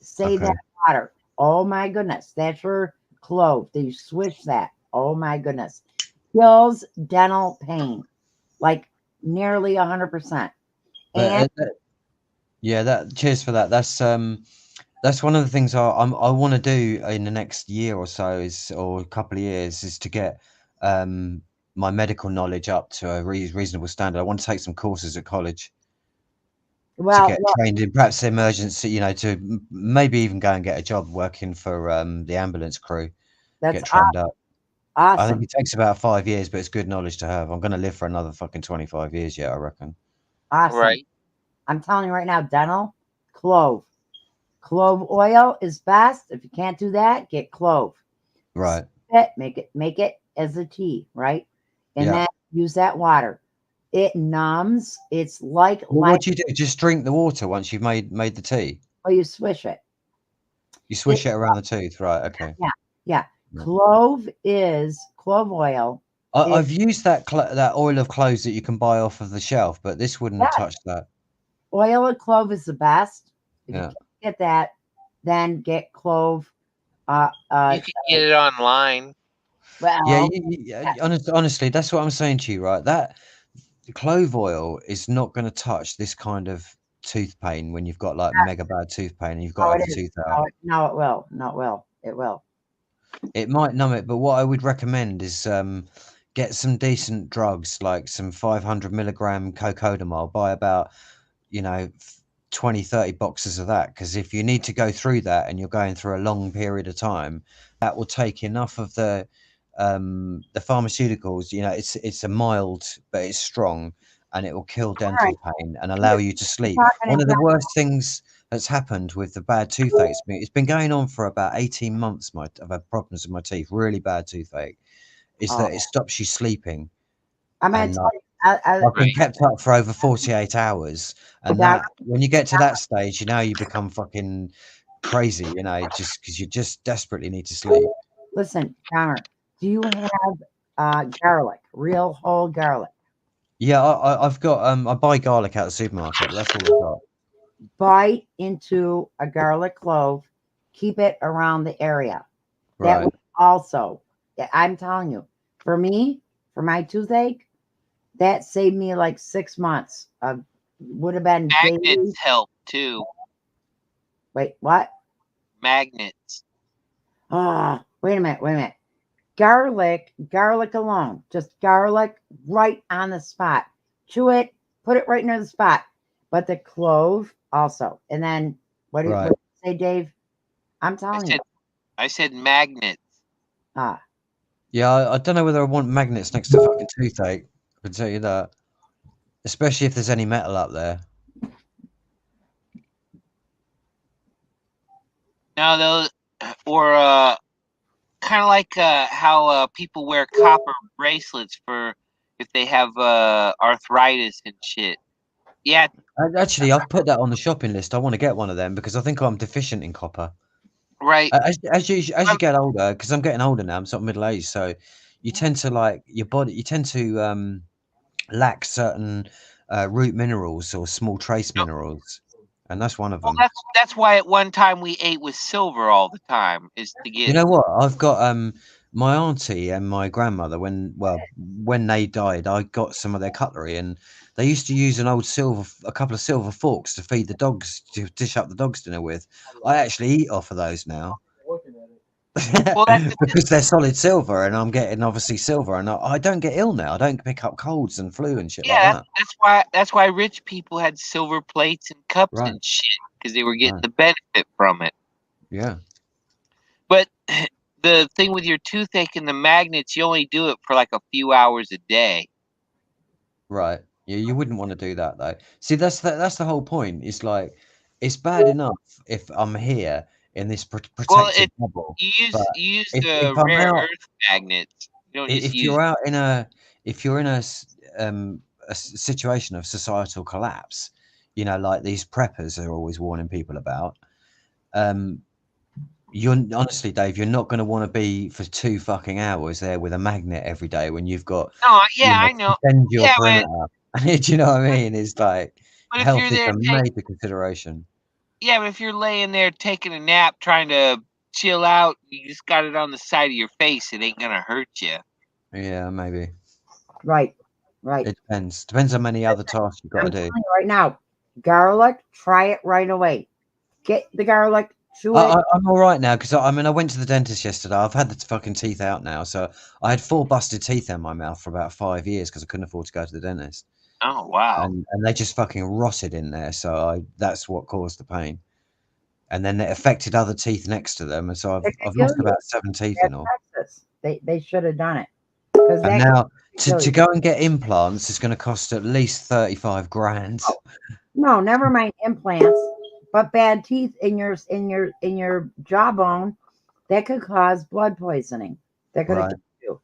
Save Okay. that water. Oh my goodness. That's your clove. Then you swish that. Oh my goodness. Kills dental pain. Like nearly 100%. But, yeah, that cheers for that. That's one of the things I want to do in the next year or so or a couple of years is to get my medical knowledge up to a reasonable standard. I want to take some courses at college to get trained in perhaps emergency, to maybe even go and get a job working for the ambulance crew. That's get trained up. Awesome. I think it takes about 5 years, but it's good knowledge to have. I'm going to live for another fucking 25 years yet, I reckon. Awesome. Right. I'm telling you right now, dental, clove. Clove oil is best. If you can't do that, get clove. Right. Make it as a tea, right? And Yeah. then use that water. It numbs. It's like What do you do? Just drink the water once you've made the tea? Oh, you swish it. You swish it around the tooth, right? Okay. Yeah. Clove oil. I've used that oil of cloves that you can buy off of the shelf, but this wouldn't touch that. Oil of clove is the best. If Yeah. you can't get that, then get clove. You can get it online. Well, yeah. Honestly, that's what I'm saying to you, right? That clove oil is not going to touch this kind of tooth pain when you've got like mega bad tooth pain and you've got like a tooth out. No, it will. No, it will. It will. It might numb it, but what I would recommend is get some decent drugs, like some 500 milligram cocodamol. Buy about 20, 30 boxes of that, because if you need to go through that and you're going through a long period of time, that will take enough of the pharmaceuticals. It's a mild, but it's strong, and it will kill dental pain and allow you to sleep. One of the worst things that's happened with the bad toothache, it's been going on for about 18 months. I've had problems with my teeth, really bad toothache, is that it stops you sleeping. I'm going to tell you. I've been kept up for over 48 hours, and that when you get to that stage, you become fucking crazy, just because you just desperately need to sleep. Listen, Connor, do you have garlic, real whole garlic? Yeah, I've got I buy garlic out of the supermarket. That's all I've got. Bite into a garlic clove, keep it around the area. That would also, I'm telling you, for me, for my toothache, that saved me like 6 months. Would have been Magnets help too. Wait, what? Magnets. Wait a minute. Garlic alone, just garlic right on the spot. Chew it, put it right near the spot. But the clove also. And then what do you say, Dave? I'm telling you. I said magnets. Yeah, I don't know whether I want magnets next to fucking toothache. I can tell you that. Especially if there's any metal up there. No, those, or kind of like how people wear copper bracelets for if they have arthritis and shit. Yeah. Actually, I've put that on the shopping list. I want to get one of them because I think I'm deficient in copper. Right. As you get older, because I'm getting older now, I'm sort of middle aged, so you tend to your body. You tend to lack certain root minerals or small trace minerals, and that's one of them. Well, that's why at one time we ate with silver all the time, is to get. You know what? I've got my auntie and my grandmother. When they died, I got some of their cutlery, and they used to use a couple of silver forks to feed the dogs, to dish up the dogs' dinner with. I actually eat off of those now. Well, because they're solid silver, and I'm getting obviously silver, and I don't get ill now. I don't pick up colds and flu and shit like that. That's why rich people had silver plates and cups and shit, because they were getting the benefit from it. Yeah. But the thing with your toothache and the magnets, you only do it for like a few hours a day. Right. Yeah, you wouldn't want to do that though. See, that's the whole point. It's like, it's bad enough if I'm here in this protected bubble. You use the rare earth magnets. You don't just If use. you're out in a, if you're in a situation of societal collapse, you know, like these preppers are always warning people about, you're honestly, Dave, you're not going to want to be for 2 fucking hours there with a magnet every day when you've got, No, you yeah, know, I to know. defend your Yeah, but perimeter. Do you know what I mean? It's like if health you're is there, a major consideration. yeah, but if you're laying there taking a nap, trying to chill out, you just got it on the side of your face. It ain't gonna hurt you. Yeah, maybe. Right. Right. It depends. Depends how many other tasks you've got I'm to do. telling you right now, garlic, try it right away. Get the garlic, chew it. I'm all right now because I mean I went to the dentist yesterday. I've had the fucking teeth out now, so I had 4 busted teeth in my mouth for about 5 years because I couldn't afford to go to the dentist, Oh wow. and they just fucking rotted in there. So that's what caused the pain, and then it affected other teeth next to them, and so It could I've kill lost you. about 7 teeth That's in all. Texas. They should have done it. Because And that now could kill to you. go and get implants is going to cost at least 35 grand. Oh. No, never mind implants, but bad teeth in your jawbone, that could cause blood poisoning. That could have Right. killed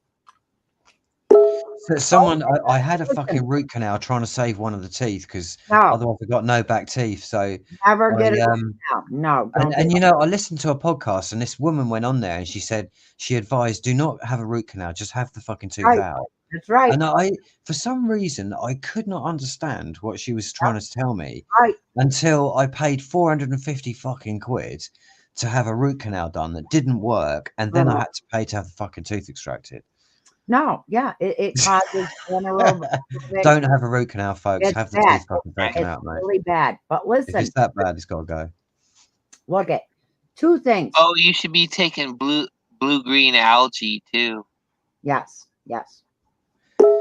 you. So someone, Oh, I had a listen. fucking root canal trying to save one of the teeth because No, otherwise I got no back teeth. So never get I it now. No, don't and do you it. know, I listened to a podcast and this woman went on there and she said she advised do not have a root canal, just have the fucking tooth Right. out. That's right. And I, for some reason, I could not understand what she was trying to tell me Right. until I paid 450 fucking quid to have a root canal done that didn't work, and then I had to pay to have the fucking tooth extracted. No, yeah, it causes anaerobic. Don't have a root canal, folks. It's Have the bad. teeth fucking taken It's out, mate. really bad. But If listen, it's that bad, it's got to go. look at 2 things. Oh, you should be taking blue green algae too. Yes, yes.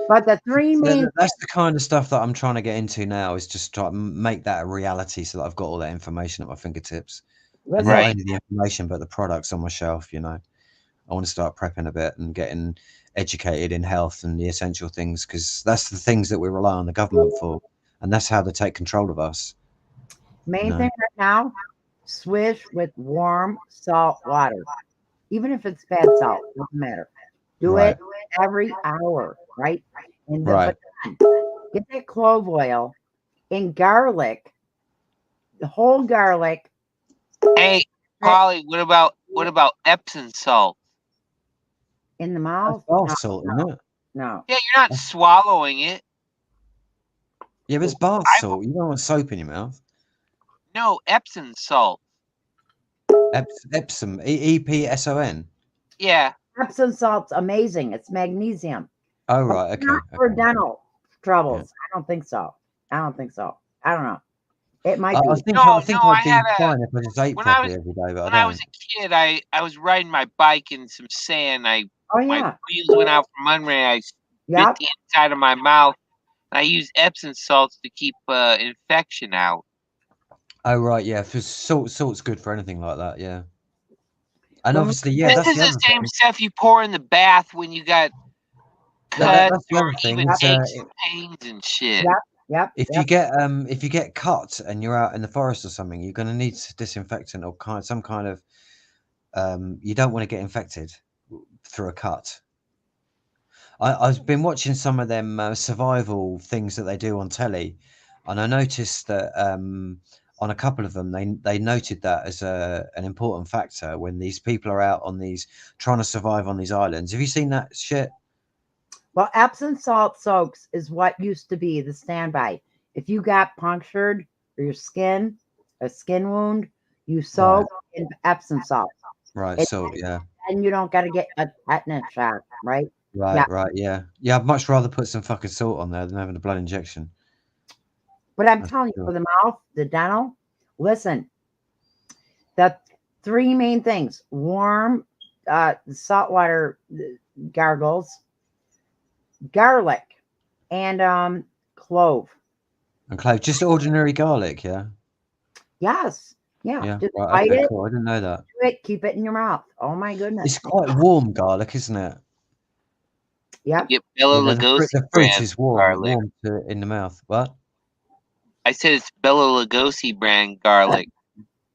But the 3 main That's the kind of stuff that I'm trying to get into now, is just try to make that a reality so that I've got all that information at my fingertips. And listen, not Right. only the information, but the products on my shelf, you know. I want to start prepping a bit and getting educated in health and the essential things, because that's the things that we rely on the government for. And that's how they take control of us. main No. thing right now, swish with warm salt water. Even if it's bad salt, doesn't matter. Do Right. it every hour, right? And Right. but get that clove oil and garlic, the whole garlic. Hey, Polly, what about Epsom salt? In the That's mouth? bath salt, isn't it? No. Yeah, you're not swallowing it. Yeah, but it's bath salt. You don't want soap in your mouth. No, Epsom salt. Epsom, EPSON. Yeah. Epsom salt's amazing. It's magnesium. Oh, But right. Okay. not for okay. dental troubles. I don't think so. I don't don't know. It might I be. think No, I'd I be had fine if I just ate when I properly every day, but when I I was don't. a kid, I was riding my bike in some sand. Oh My yeah. wheels went out from under me. I spit Yep. the inside of my mouth. And I used Epsom salts to keep infection out. Oh, right. Yeah. For salt's good for anything like that. Yeah. And When- obviously, yeah, This that's is the the other same thing. stuff you pour in the bath when you got cuts That's the or other thing. even is, aches and pains and shit. Yep. if you get cut and you're out in the forest or something, you're going to need disinfectant or some kind of. You don't want to get infected through a cut. I've been watching some of them survival things that they do on telly, and I noticed that on a couple of them they noted that as an important factor when these people are out on these trying to survive on these islands. Have you seen that shit? Well, Epsom salt soaks is what used to be the standby. If you got punctured or a skin wound, you soak in Epsom salt. Right. It- So yeah. And you don't got to get a tetanus shot, right? Right. Yeah. Right. Yeah. Yeah. I'd much rather put some fucking salt on there than having a blood injection. But I'm That's telling you, true. for the mouth, the dental, listen, the 3 main things: warm saltwater gargles, garlic, and clove. And clove, just ordinary garlic. Yeah. Yes. Yeah. Yeah. Just Right. bite Okay. it, Cool. I didn't know that. chew it, keep it in your mouth. Oh my goodness. It's quite warm garlic, isn't it? Yep. Get Bella You know, Lugosi the fruit brand is warm, garlic. in the mouth. What? I said it's Bella Lugosi brand garlic.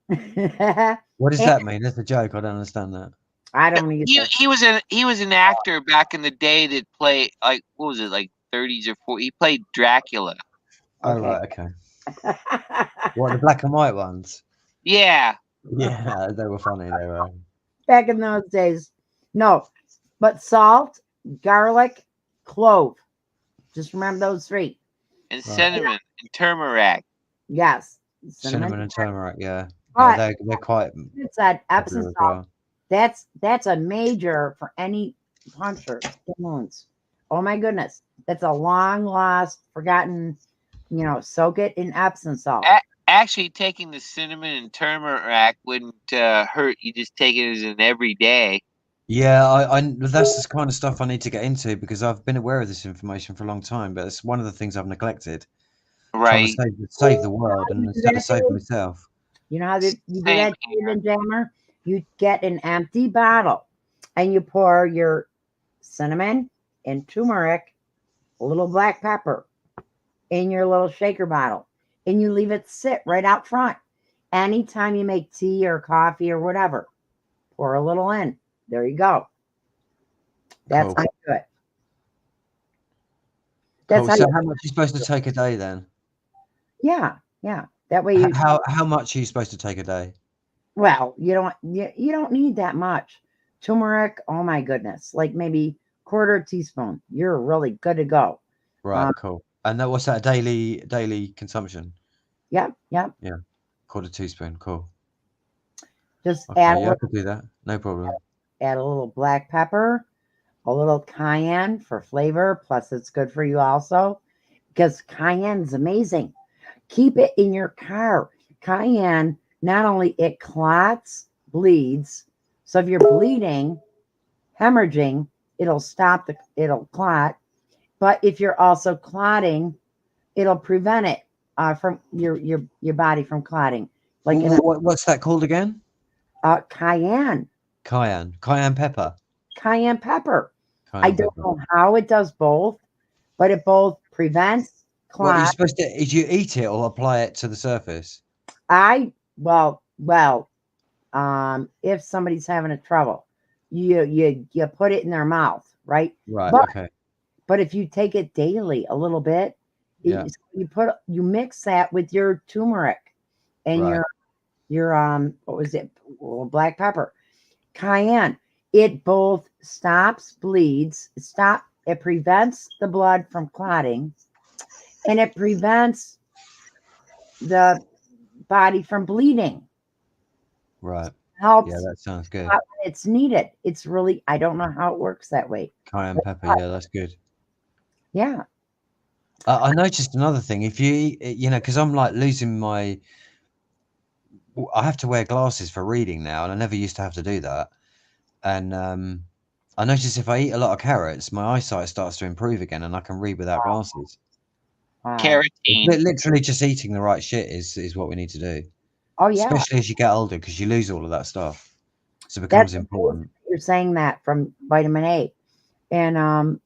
What does that mean? That's a joke. I don't understand that. I don't either. He was an actor back in the day that played like what was it like 30s or 40s. He played Dracula. Oh Okay. right, okay. What, the black and white ones? Yeah. Yeah, they were funny. They were. Back in those days. No, but salt, garlic, clove. Just remember those three. And Right. cinnamon and turmeric. Yes. Cinnamon and turmeric. Yeah, But they're quite it said Epsom popular salt. as well. That's a major for any puncher, skin wounds. Oh my goodness. That's a long lost, forgotten, soak it in Epsom salt. Actually, taking the cinnamon and turmeric wouldn't hurt. You just take it as an everyday. Yeah, I that's the kind of stuff I need to get into because I've been aware of this information for a long time, but it's one of the things I've neglected. Trying Right. to save the world and instead of saving myself. You know how you do Same that, David Jammer? You get an empty bottle and you pour your cinnamon and turmeric, a little black pepper in your little shaker bottle, and you leave it sit right out front. Anytime you make tea or coffee or whatever, pour a little in. There you go. That's Cool. how you do it. That's Cool. So how much are you supposed to take a day then? Yeah. That way you How much are you supposed to take a day? well, you don't need that much. Turmeric, oh my goodness, like maybe quarter teaspoon. You're really good to go. Right, cool. And what's that daily consumption? Yep. Quarter teaspoon, cool. Just Okay, add yeah, I could do that. No problem. add a little black pepper, a little cayenne for flavor. Plus, it's good for you also because cayenne's amazing. Keep it in your car. Cayenne, not only it clots, bleeds. So if you're bleeding, hemorrhaging, it'll it'll clot. But if you're also clotting, it'll prevent it from your body from clotting. Like What's that called again? Cayenne. Cayenne pepper. Cayenne pepper. Cayenne I don't pepper. know how it does both, but it both prevents What are you clot. supposed to? Did you eat it or apply it to the surface? If somebody's having a trouble, you put it in their mouth, right? Right. But, Okay. But if you take it daily, a little bit, Yeah. you mix that with your turmeric and Right. your what was it? Black pepper, cayenne. It both stops bleeds, it prevents the blood from clotting, and it prevents the body from bleeding. Right. Helps Yeah, that sounds good. when it's needed. It's really, I don't know how it works that way. Cayenne pepper. Yeah, that's good. Yeah. I noticed another thing. If you because I'm like losing my. I have to wear glasses for reading now, and I never used to have to do that. And I notice if I eat a lot of carrots, my eyesight starts to improve again, and I can read without glasses. Wow. Carotene. Literally, just eating the right shit is what we need to do. Oh yeah. Especially as you get older, because you lose all of that stuff, so it becomes important. You're saying that from vitamin A, and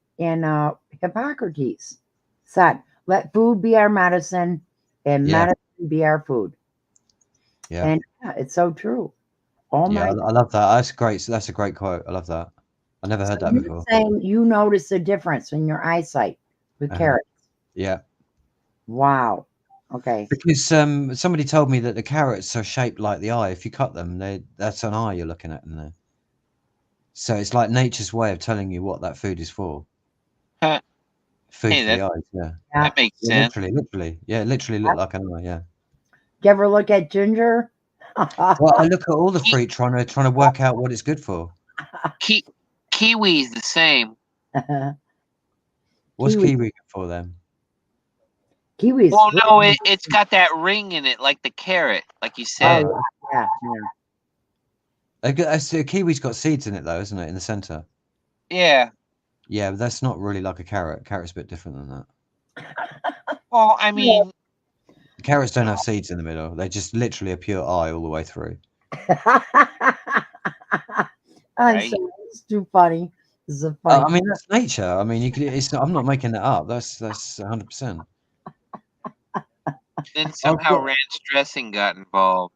Hippocrates said, "Let food be our medicine, and Yeah. medicine be our food." Yeah. And it's so true. Oh Yeah, my! I love that. That's great. That's a great quote. I love that. I never heard that You're before. saying you notice a difference in your eyesight with carrots. Yeah. Wow. Okay. Because somebody told me that the carrots are shaped like the eye. If you cut them, that's an eye you're looking at in there. So it's like nature's way of telling you what that food is for. Huh. Food Hey, for the eyes, yeah. That makes sense. Literally. Yeah, literally look like an eye, yeah. You ever look at ginger? Well, I look at all the fruit trying to work out what it's good for. Kiwi's the same. What's Kiwi. kiwi good for then? Kiwis. Well, no, it's got that ring in it, like the carrot, like you said. Oh, yeah. Kiwi's got seeds in it though, isn't it, in the center? Yeah. Yeah, but that's not really like a carrot. Carrot's a bit different than that. Well, I mean, Carrots don't have seeds in the middle. They're just literally a pure eye all the way through. I'm sorry, it's too funny. This is a funny. I mean, that's nature. I mean, I'm not making that up. That's 100%. then somehow ranch dressing got involved.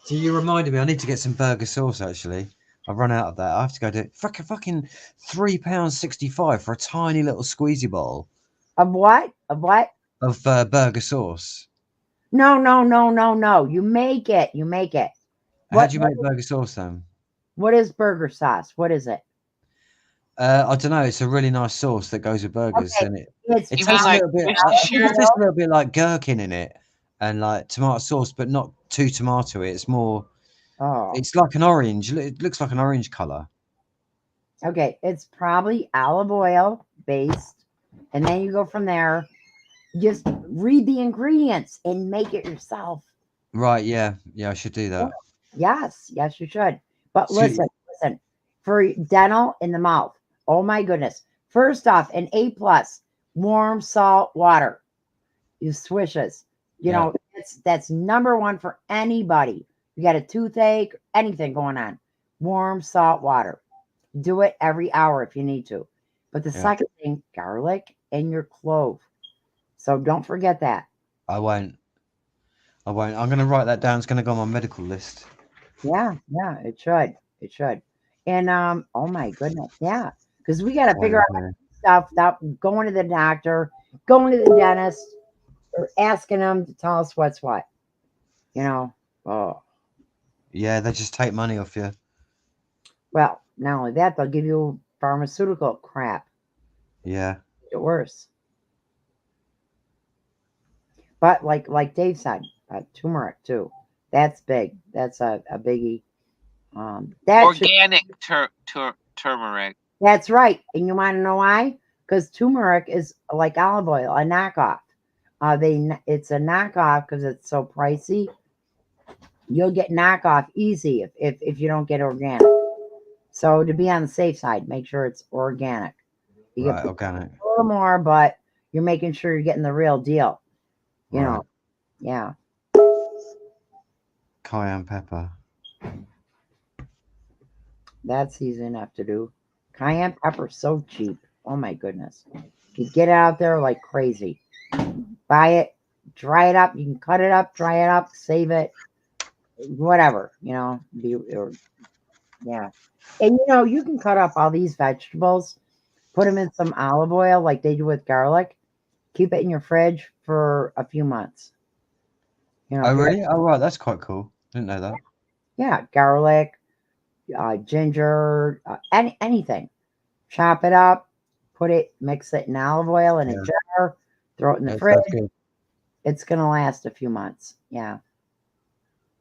So you reminded me, I need to get some burger sauce actually. I've run out of that. I have to go to fucking £3.65 for a tiny little squeezy bottle Of what? Of what? of burger sauce. No, no, no, no, no. You make it. You make it. How What, do you make burger sauce then? what is burger sauce? What is it? I don't know. It's a really nice sauce that goes with burgers, Okay, and it It's You mean tastes a like little bit. I think it Worcestershire? tastes a little bit like gherkin in it, and like tomato sauce, but not too tomatoey. It's more. oh, It's like an orange. It looks like an orange color. okay. It's probably olive oil based, and then you go from there. Just read the ingredients and make it yourself. Right? Yeah. Yeah. I should do that. Yes, yes, you should. But So- listen. For dental in the mouth. Oh my goodness. First off, an A+, warm salt water. You swishes. You Yeah. know, that's number one for anybody. You got a toothache, anything going on. Warm salt water. Do it every hour if you need to. But the Yeah. second thing, garlic and your clove. So don't forget that. I won't. I won't. I'm going to write that down. It's going to go on my medical list. Yeah, it should. It should. And oh my goodness, yeah. Because we gotta figure out Okay. stuff without going to the doctor, going to the dentist, or asking them to tell us what's what. You know. Oh. Yeah, they just take money off you. Well, not only that, they'll give you pharmaceutical crap. Yeah. Make it worse. But like Dave said, turmeric too. That's big. That's a biggie. Organic turmeric. That's right. And you want to know why? Because turmeric is like olive oil, a knockoff. It's a knockoff because it's so pricey. You'll get knockoff easy if you don't get organic. So to be on the safe side, make sure it's organic. You Right. get Organic. a little more, but you're making sure you're getting the real deal. You Right. know, yeah. Cayenne pepper. That's easy enough to do. Cayenne pepper's so cheap. Oh my goodness. You get it out there like crazy. Buy it, dry it up. You can cut it up, dry it up, save it, whatever, yeah. And you can cut up all these vegetables, put them in some olive oil like they do with garlic. Keep it in your fridge for a few months. Oh, really? Oh, right. That's quite cool. Didn't know that. Yeah, garlic, ginger, anything. Chop it up, mix it in olive oil in a jar, throw it in the fridge. That's good. It's going to last a few months. Yeah.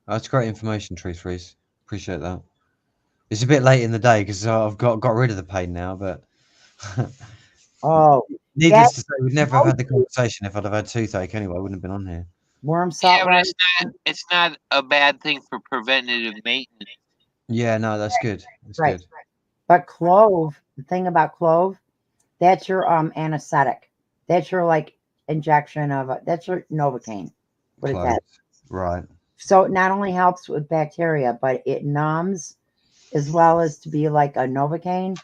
That's great information, Truth Freeze. Appreciate that. It's a bit late in the day because I've got rid of the pain now, but Oh, needless to say, we'd never have had the conversation if I'd have had toothache anyway. I wouldn't have been on here. warm salt Yeah, but water. it's not a bad thing for preventative maintenance. Yeah, no, that's good. That's Right. good. But clove, the thing about clove, that's your anesthetic. That's your like injection of that's your Novocaine. What is that? Cloves. Right. So it not only helps with bacteria, but it numbs as well as to be like a Novocaine.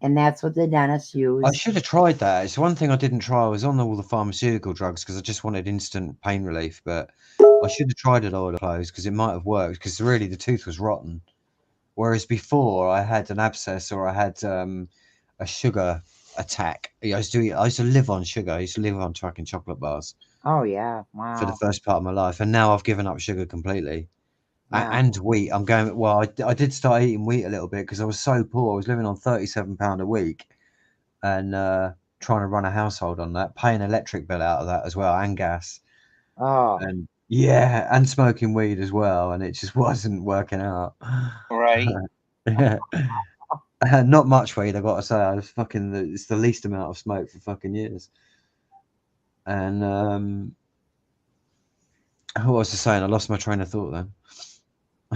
And that's what the dentists use. I should have tried that. It's one thing I didn't try. I was on all the pharmaceutical drugs because I just wanted instant pain relief. But I should have tried it oil of cloves because it might have worked because really the tooth was rotten. Whereas before I had an abscess or I had a sugar attack. I used to live on sugar. I used to live on fucking chocolate bars Oh yeah. Wow. for the first part of my life. And now I've given up sugar completely. Yeah. And wheat. I'm going, well, I did start eating wheat a little bit because I was so poor. I was living on £37 a week and trying to run a household on that, paying electric bill out of that as well and gas. Oh. And yeah, and smoking weed as well. And it just wasn't working out. Right. Yeah. Not much weed, I got to say. I was it's the least amount of smoke for fucking years. And what was I saying? I lost my train of thought then.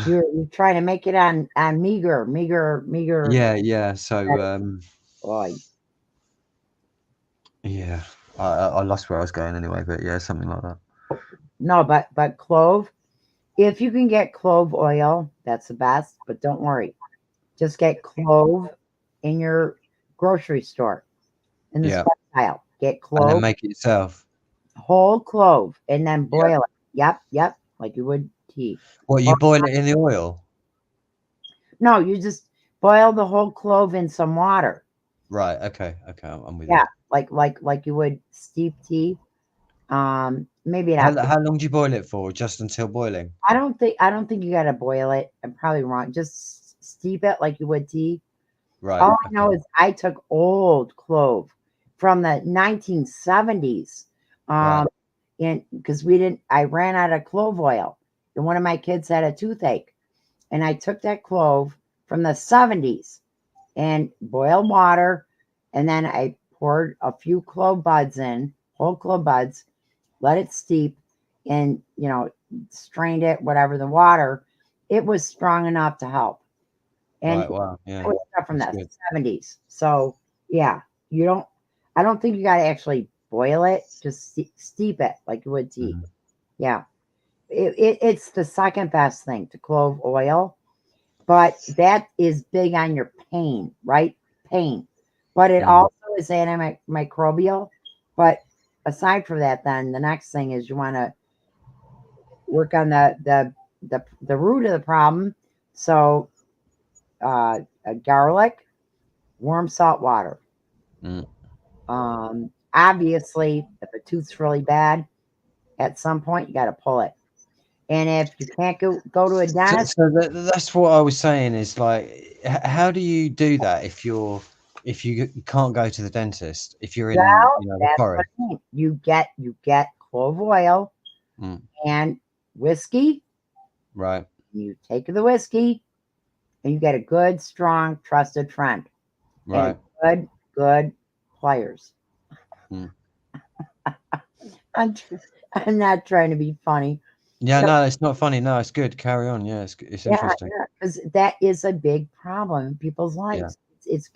You're trying to make it on meager. Yeah. So Boy. yeah, I lost where I was going anyway, but yeah, something like that. No, but clove. If you can get clove oil, that's the best. But don't worry, just get clove in your grocery store in the spot pile. Get And clove, then make it yourself. whole clove, and then boil it. Yep, like you would tea. What, you boil it in the oil? No, you just boil the whole clove in some water. Right. Okay. Okay. I'm with Yeah, you. like you would steep tea. Maybe not. How long do you boil it for? Just until boiling? I don't think you gotta boil it. I'm probably wrong. Just steep it like you would tea. Right. All I know is I took old clove from the 1970s. Right. And because I ran out of clove oil, and one of my kids had a toothache, and I took that clove from the 70s and boiled water, and then I poured a few clove buds in, whole clove buds, let it steep, and strained it, whatever the water. It was strong enough to help. And Right. Wow. Yeah. it was stuff from That's the good. 70s. So yeah, I don't think you got to actually boil it, just steep it like you would tea. Mhm. Yeah. It's the second best thing to clove oil, but that is big on your pain, right? Pain. But it Mhm. also is antimicrobial. But aside from that, then the next thing is you want to work on the root of the problem. So garlic, warm salt water. Mm. Obviously, if a tooth's really bad, at some point you got to pull it. And if you can't go to a dentist, So that's what I was saying is like, how do you do that if you can't go to the dentist, if you're in well, the that's what forest? I mean. You get clove oil Mm. and whiskey. Right. You take the whiskey, and you get a good, strong, trusted friend, Right. and good pliers. Mm. I'm not trying to be funny. Yeah, So, no, it's not funny. No, it's good. Carry on. Yeah, it's interesting. because that is a big problem in people's Yeah. lives.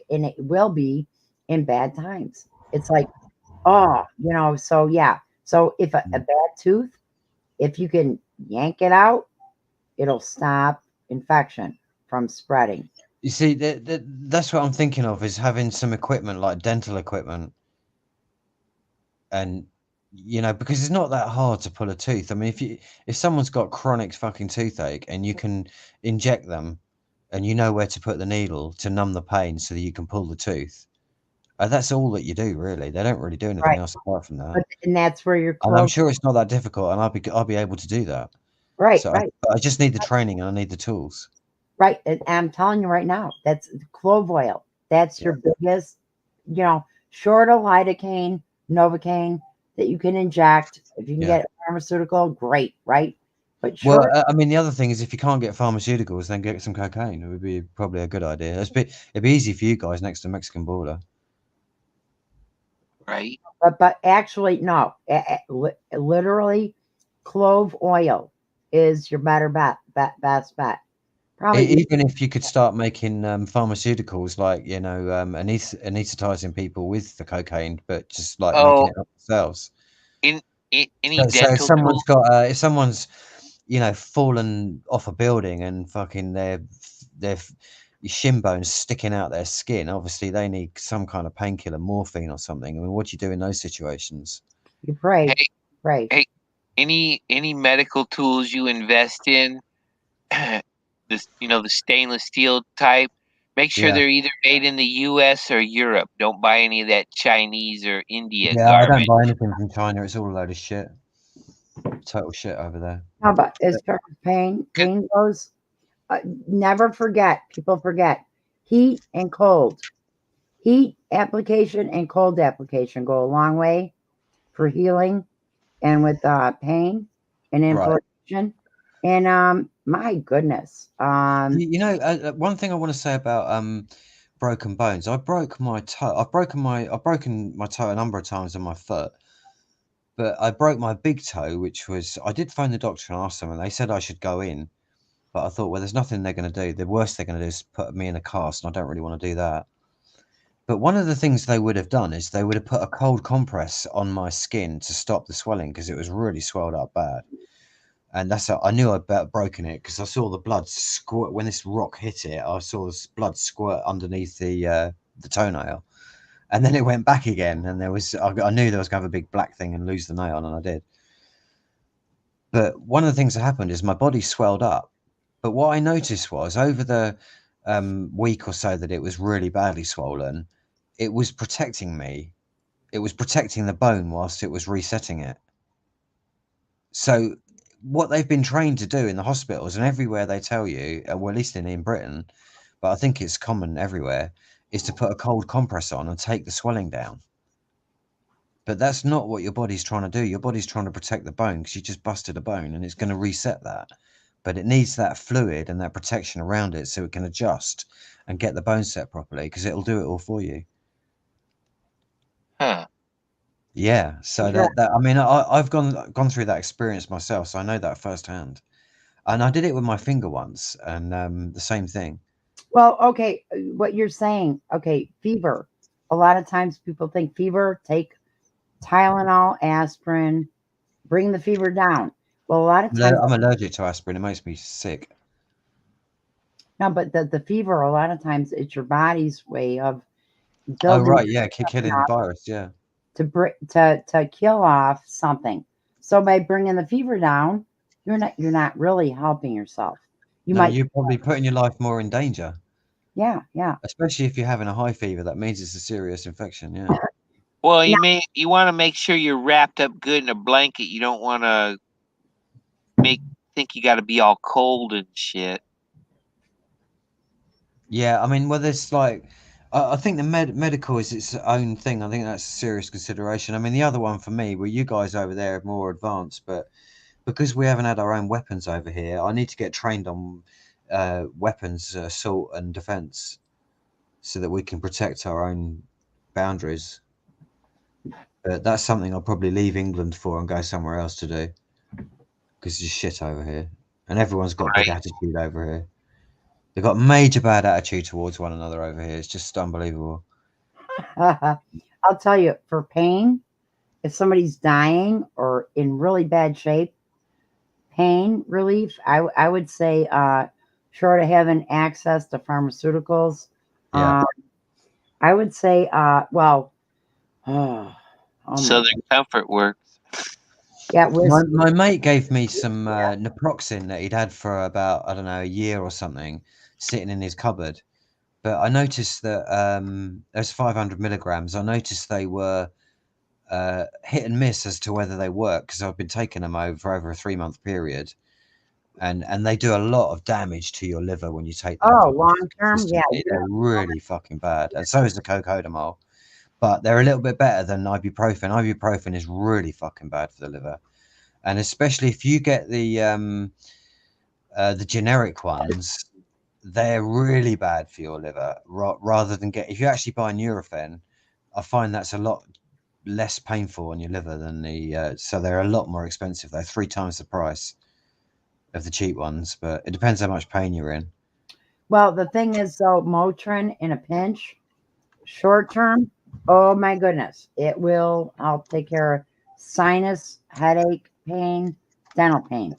And it will be in bad times. It's like, oh, so yeah. So if a bad tooth, if you can yank it out, it'll stop infection from spreading. You see, that's what I'm thinking of, is having some equipment like dental equipment, and because it's not that hard to pull a tooth. I mean, if someone's got chronic fucking toothache and you can inject them, and you know where to put the needle to numb the pain so that you can pull the tooth, that's all that you do, really. They don't really do anything Right. else apart from that. And that's where your And I'm clove. sure it's not that difficult, and I'll be able to do that. Right, So right, I just need the training and I need the tools. right. And I'm telling you right now, that's clove oil. That's Yeah. your biggest, short of lidocaine, Novocaine that you can inject. If you can Yeah. get pharmaceutical, great, right? But Well, short, I mean, the other thing is, if you can't get pharmaceuticals, then get some cocaine. It would be probably a good idea. It'd be easy for you guys next to the Mexican border. Right. but actually, no. Literally, clove oil is your better best bet. Probably Even if you could start making pharmaceuticals, like anesthetizing people with the cocaine, but just like making Oh, it up themselves. any So if dental someone's tools? got if someone's fallen off a building and fucking their shin bones sticking out their skin, obviously they need some kind of painkiller, morphine or something. I mean, what do you do in those situations? you pray, Hey, pray. hey, any medical tools you invest in, this the stainless steel type, make sure Yeah. they're either made in the U.S. or Europe. Don't buy any of that Chinese or India Yeah, I don't garbage. buy anything from China. It's all a load of shit. Total shit over there. How about as far as pain goes? Never forget. People forget heat and cold. Heat application and cold application go a long way for healing and with pain and Right. inflammation. And my goodness, One thing I want to say about broken bones. I broke my toe. I've broken my toe a number of times on my foot, but I broke my big toe, which was, I did phone the doctor and ask them, and they said I should go in. But I thought, well, there's nothing they're going to do. The worst they're going to do is put me in a cast, and I don't really want to do that. But one of the things they would have done is they would have put a cold compress on my skin to stop the swelling, because it was really swelled up bad. And that's how I knew I'd broken it, because I saw the blood squirt when this rock hit it. I saw this blood squirt underneath the toenail, and then it went back again. And I knew there was going to have a big black thing and lose the nail, and I did. But one of the things that happened is my body swelled up. But what I noticed was over the week or so that it was really badly swollen, it was protecting me. It was protecting the bone whilst it was resetting it. So what they've been trained to do in the hospitals and everywhere they tell you, well, at least in Britain, but I think it's common everywhere, is to put a cold compress on and take the swelling down. But that's not what your body's trying to do. Your body's trying to protect the bone because you just busted a bone and it's going to reset that. But it needs that fluid and that protection around it so it can adjust and get the bone set properly because it'll do it all for you. Huh. Yeah. So that I mean, I've gone through that experience myself, so I know that firsthand. And I did it with my finger once, and the same thing. Well, okay, what you're saying, okay, fever. A lot of times people think fever, take Tylenol, aspirin, bring the fever down. Well, a lot of times, I'm allergic to aspirin. It makes me sick. no, but the fever, a lot of times it's your body's way of Oh, building right. Yeah. Killing the virus. Yeah. to kill off something. So by bringing the fever down, you're not really helping yourself. You're probably putting your life more in danger. Yeah. Especially if you're having a high fever, that means it's a serious infection. Yeah. Well, you want to make sure you're wrapped up good in a blanket. You don't want to think you got to be all cold and shit. Yeah, I mean, well, there's like, I think the medical is its own thing. I think that's a serious consideration. I mean, the other one for me, well, you guys over there are more advanced, but because we haven't had our own weapons over here, I need to get trained on weapons, assault and defense, so that we can protect our own boundaries. But that's something I'll probably leave England for and go somewhere else to do, because it's shit over here, and everyone's got big attitude over here. They've got major bad attitude towards one another over here. It's just unbelievable. I'll tell you, for pain, if somebody's dying or in really bad shape, pain relief, I would say, short of having access to pharmaceuticals, Yeah. I would say, Southern Comfort works. Yeah, my mate gave me some naproxen that he'd had for about, I don't know, a year or something, sitting in his cupboard. But I noticed that there's 500 milligrams. I noticed they were hit and miss as to whether they work, because I've been taking them over a 3-month period, and they do a lot of damage to your liver when you take them. Oh, long term, yeah, they're really fucking bad, and so is the cocodamol. But they're a little bit better than ibuprofen. Ibuprofen is really fucking bad for the liver, and especially if you get the generic ones, they're really bad for your liver. Rather than if you actually buy Nurofen, I find that's a lot less painful on your liver than the. So they're a lot more expensive. They're 3 times the price of the cheap ones, but it depends how much pain you're in. Well, the thing is, though, Motrin in a pinch, short term, oh my goodness, it will help take care of sinus, headache, pain, dental pain,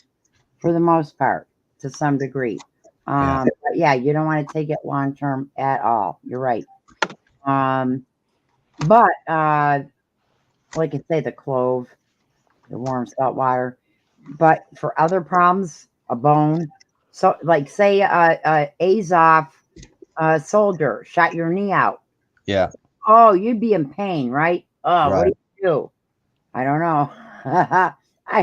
for the most part, to some degree. But yeah, you don't want to take it long term at all. You're right. But like I say, the clove, the warm salt water. But for other problems, a bone. So, like, say, Azov soldier shot your knee out. Yeah. Oh, you'd be in pain, right? Oh, right. What do you do? I don't know. I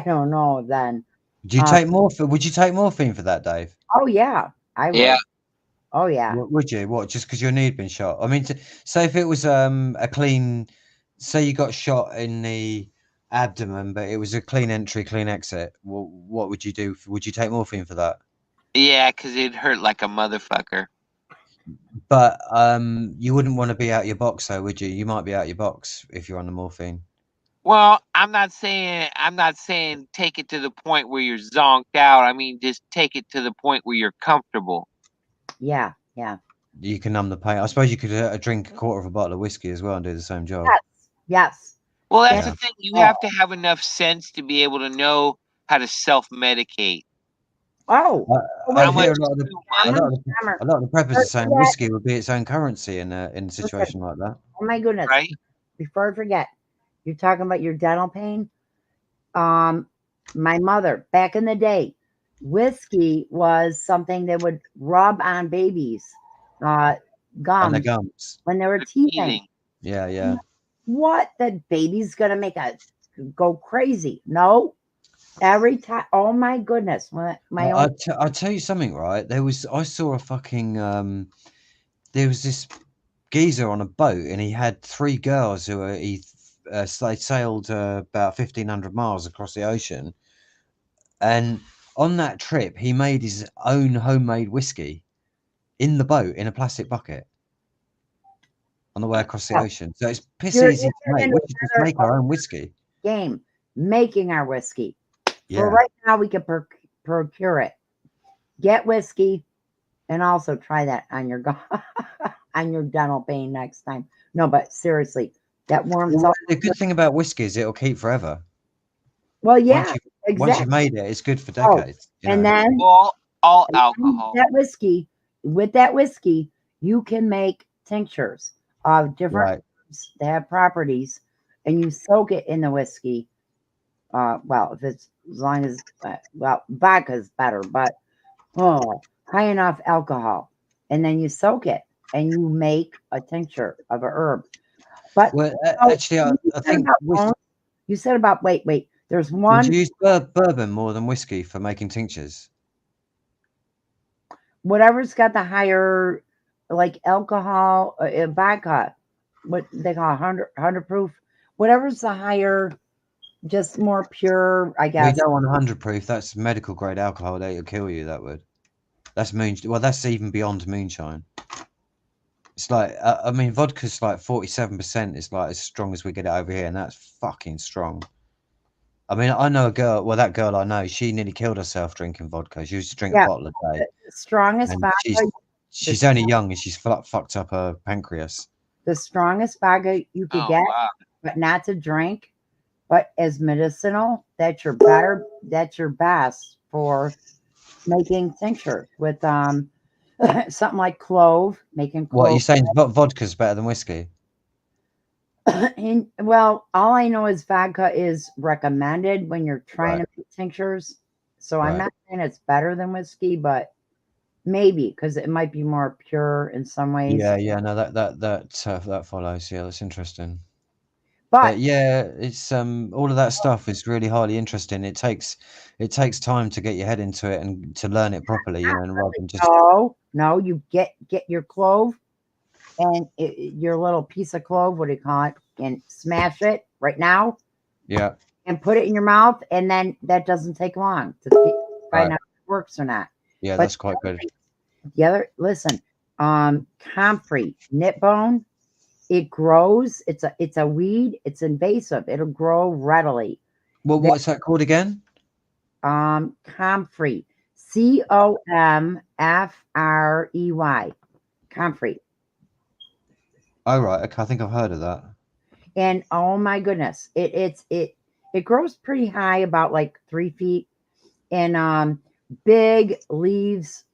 don't know then. Do you take morphine? Would you take morphine for that, Dave? Oh, yeah. I would. Yeah. Oh, yeah. Would you? What? Just because your knee had been shot? I mean, say if it was a clean, say you got shot in the abdomen, but it was a clean entry, clean exit. What would you do? Would you take morphine for that? Yeah, because it'd hurt like a motherfucker. But you wouldn't want to be out your box, though, would you? You might be out your box if you're on the morphine. Well, I'm not saying take it to the point where you're zonked out. I mean, just take it to the point where you're comfortable. Yeah. You can numb the pain. I suppose you could drink a quarter of a bottle of whiskey as well and do the same job. Yes. Well, that's the thing. You have to have enough sense to be able to know how to self-medicate. Oh. A lot of the preppers are saying whiskey would be its own currency in a situation like that. Oh, my goodness. Right? Before I forget, you're talking about your dental pain. my mother, back in the day, whiskey was something they would rub on babies' On the gums gums. when they were For teething. teething. Yeah, yeah. What? That baby's gonna make a go crazy? No. Every time. Oh my goodness! My own. I'll tell you something, right? I saw a fucking there was this geezer on a boat, and he had 3 girls who were they sailed about 1,500 miles across the ocean, and on that trip he made his own homemade whiskey in the boat in a plastic bucket on the way across the Yeah. ocean. So it's piss You're easy to make. into We should just another make our own whiskey. game, making our whiskey. For Yeah. right now, we can procure it. Get whiskey, and also try that on your on your dental pain next time. No, but seriously, that warms Well, up. the good thing about whiskey is it'll keep forever. Well, yeah, Once exactly. you've made it, it's good for Oh, decades. You and know? then All and then alcohol. that whiskey, with that whiskey, you can make tinctures of different Right. herbs that have properties, and you soak it in the whiskey. Well, if it's as long as well, vodka is better, but high enough alcohol, and then you soak it, and you make a tincture of a herb. But Well, oh, actually, I you said think about bones. You said about wait. There's would one. you use bourbon more than whiskey for making tinctures? Whatever's got the higher, like alcohol, vodka, what they call 100 proof, whatever's the higher, just more pure, I We guess. don't want 100 proof. That's medical grade alcohol. That'll kill you. That would. That's moonshine. Well, that's even beyond moonshine. It's like I mean, vodka's like 47%. It's like as strong as we get it over here, and that's fucking strong. I mean, I know a girl. Well, that girl I know, she nearly killed herself drinking vodka. She used to drink a Yeah, bottle a day, the strongest and vodka, she's only young, and she's fucked up her pancreas. the strongest vodka you could Oh get, wow. but not to drink, but as medicinal. That's your better. That's your best for making tincture with something like clove, making What are you clove. saying? Vodka's better than whiskey? Well, all I know is vodka is recommended when you're trying Right. to make tinctures. So I'm Right. not saying it's better than whiskey, but maybe because it might be more pure in some ways. Yeah. No, that follows. Yeah, that's interesting. But But yeah, it's all of that stuff is really highly interesting. It takes time to get your head into it and to learn it properly, you know, and rather than just no, you get your clove and your little piece of clove, what do you call it, and smash it right now yeah. and put it in your mouth, and then that doesn't take long to find Right. out if it works or not. Yeah, But that's quite good. the other, listen, comfrey, knit bone, it grows. It's a weed. It's invasive. It'll grow readily. Well, what's that called again? Comfrey, COMFREY, comfrey. Oh right, okay, I think I've heard of that. And oh my goodness, it grows pretty high, about like 3 feet, and big leaves.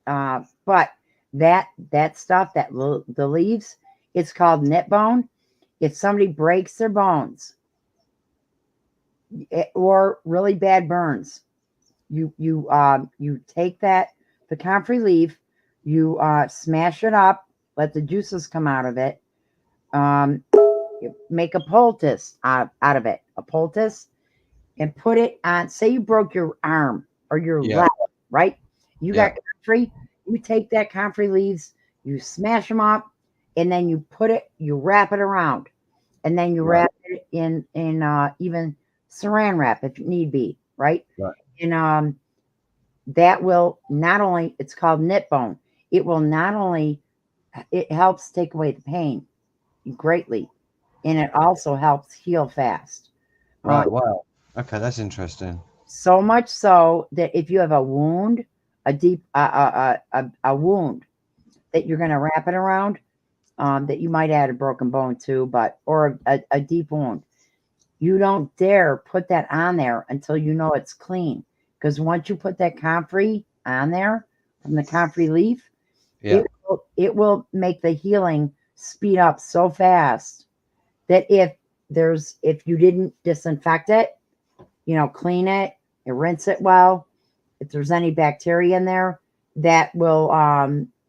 But that stuff, the leaves, it's called knit bone. If somebody breaks their bones or really bad burns, you take the comfrey leaf, you smash it up, let the juices come out of it. You make a poultice out of it, a poultice, and put it on. Say you broke your arm or your Yeah. leg, right? You Yeah. got comfrey. You take that comfrey leaves, you smash them up, and then you wrap it around, and then you Right. wrap it in even saran wrap if need be, right? Right. And that will not only, it's called knit bone. It will not only, it helps take away the pain greatly, and it also helps heal fast. Right. Wow. Okay, that's interesting. So much so that if you have a wound, a deep a wound that you're going to wrap it around, that you might add a broken bone to, or a deep wound, you don't dare put that on there until you know it's clean. Because once you put that comfrey on there from the comfrey leaf, Yeah. it will make the healing speed up so fast that if you didn't disinfect it, clean it, You rinse it well. If there's any bacteria in there, that will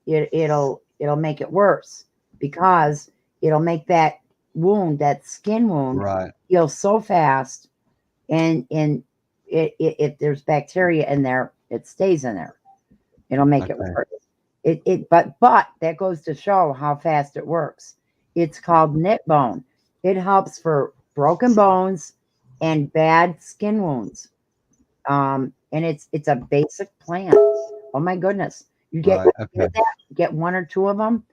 it'll make it worse, because it'll make that wound, that skin wound, Right. heal so fast, and if there's bacteria in there, it stays in there. It'll make it Okay. worse. But that goes to show how fast it works. It's called knit bone. It helps for broken bones and bad skin wounds. And it's a basic plant. Oh my goodness! You get Right. Okay. get one or two of them.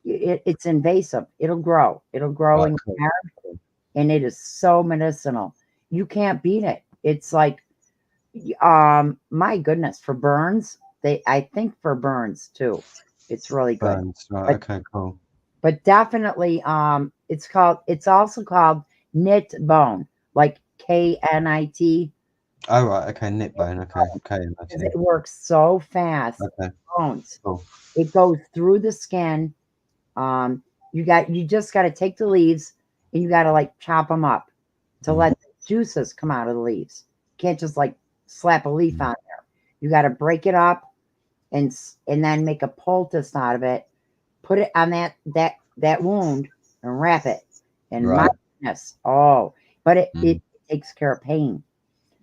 It's invasive. It'll grow. It'll grow Right. in Cool. your yard, and it is so medicinal. You can't beat it. It's like, my goodness, for burns. I think for burns too, it's really good. Burns. Right. But Okay. Cool. but definitely, it's also called knit bone, like KNIT, Oh, right. Okay. Knit bone. Okay. Okay. because it works so fast. Okay. Bones. Cool. It goes through the skin. You just got to take the leaves, and you got to like chop them up to let the juices come out of the leaves. You can't just like slap a leaf on there. You got to break it up and then make a poultice out of it. Put it on that wound and wrap it. And my Right. goodness, but it takes care of pain.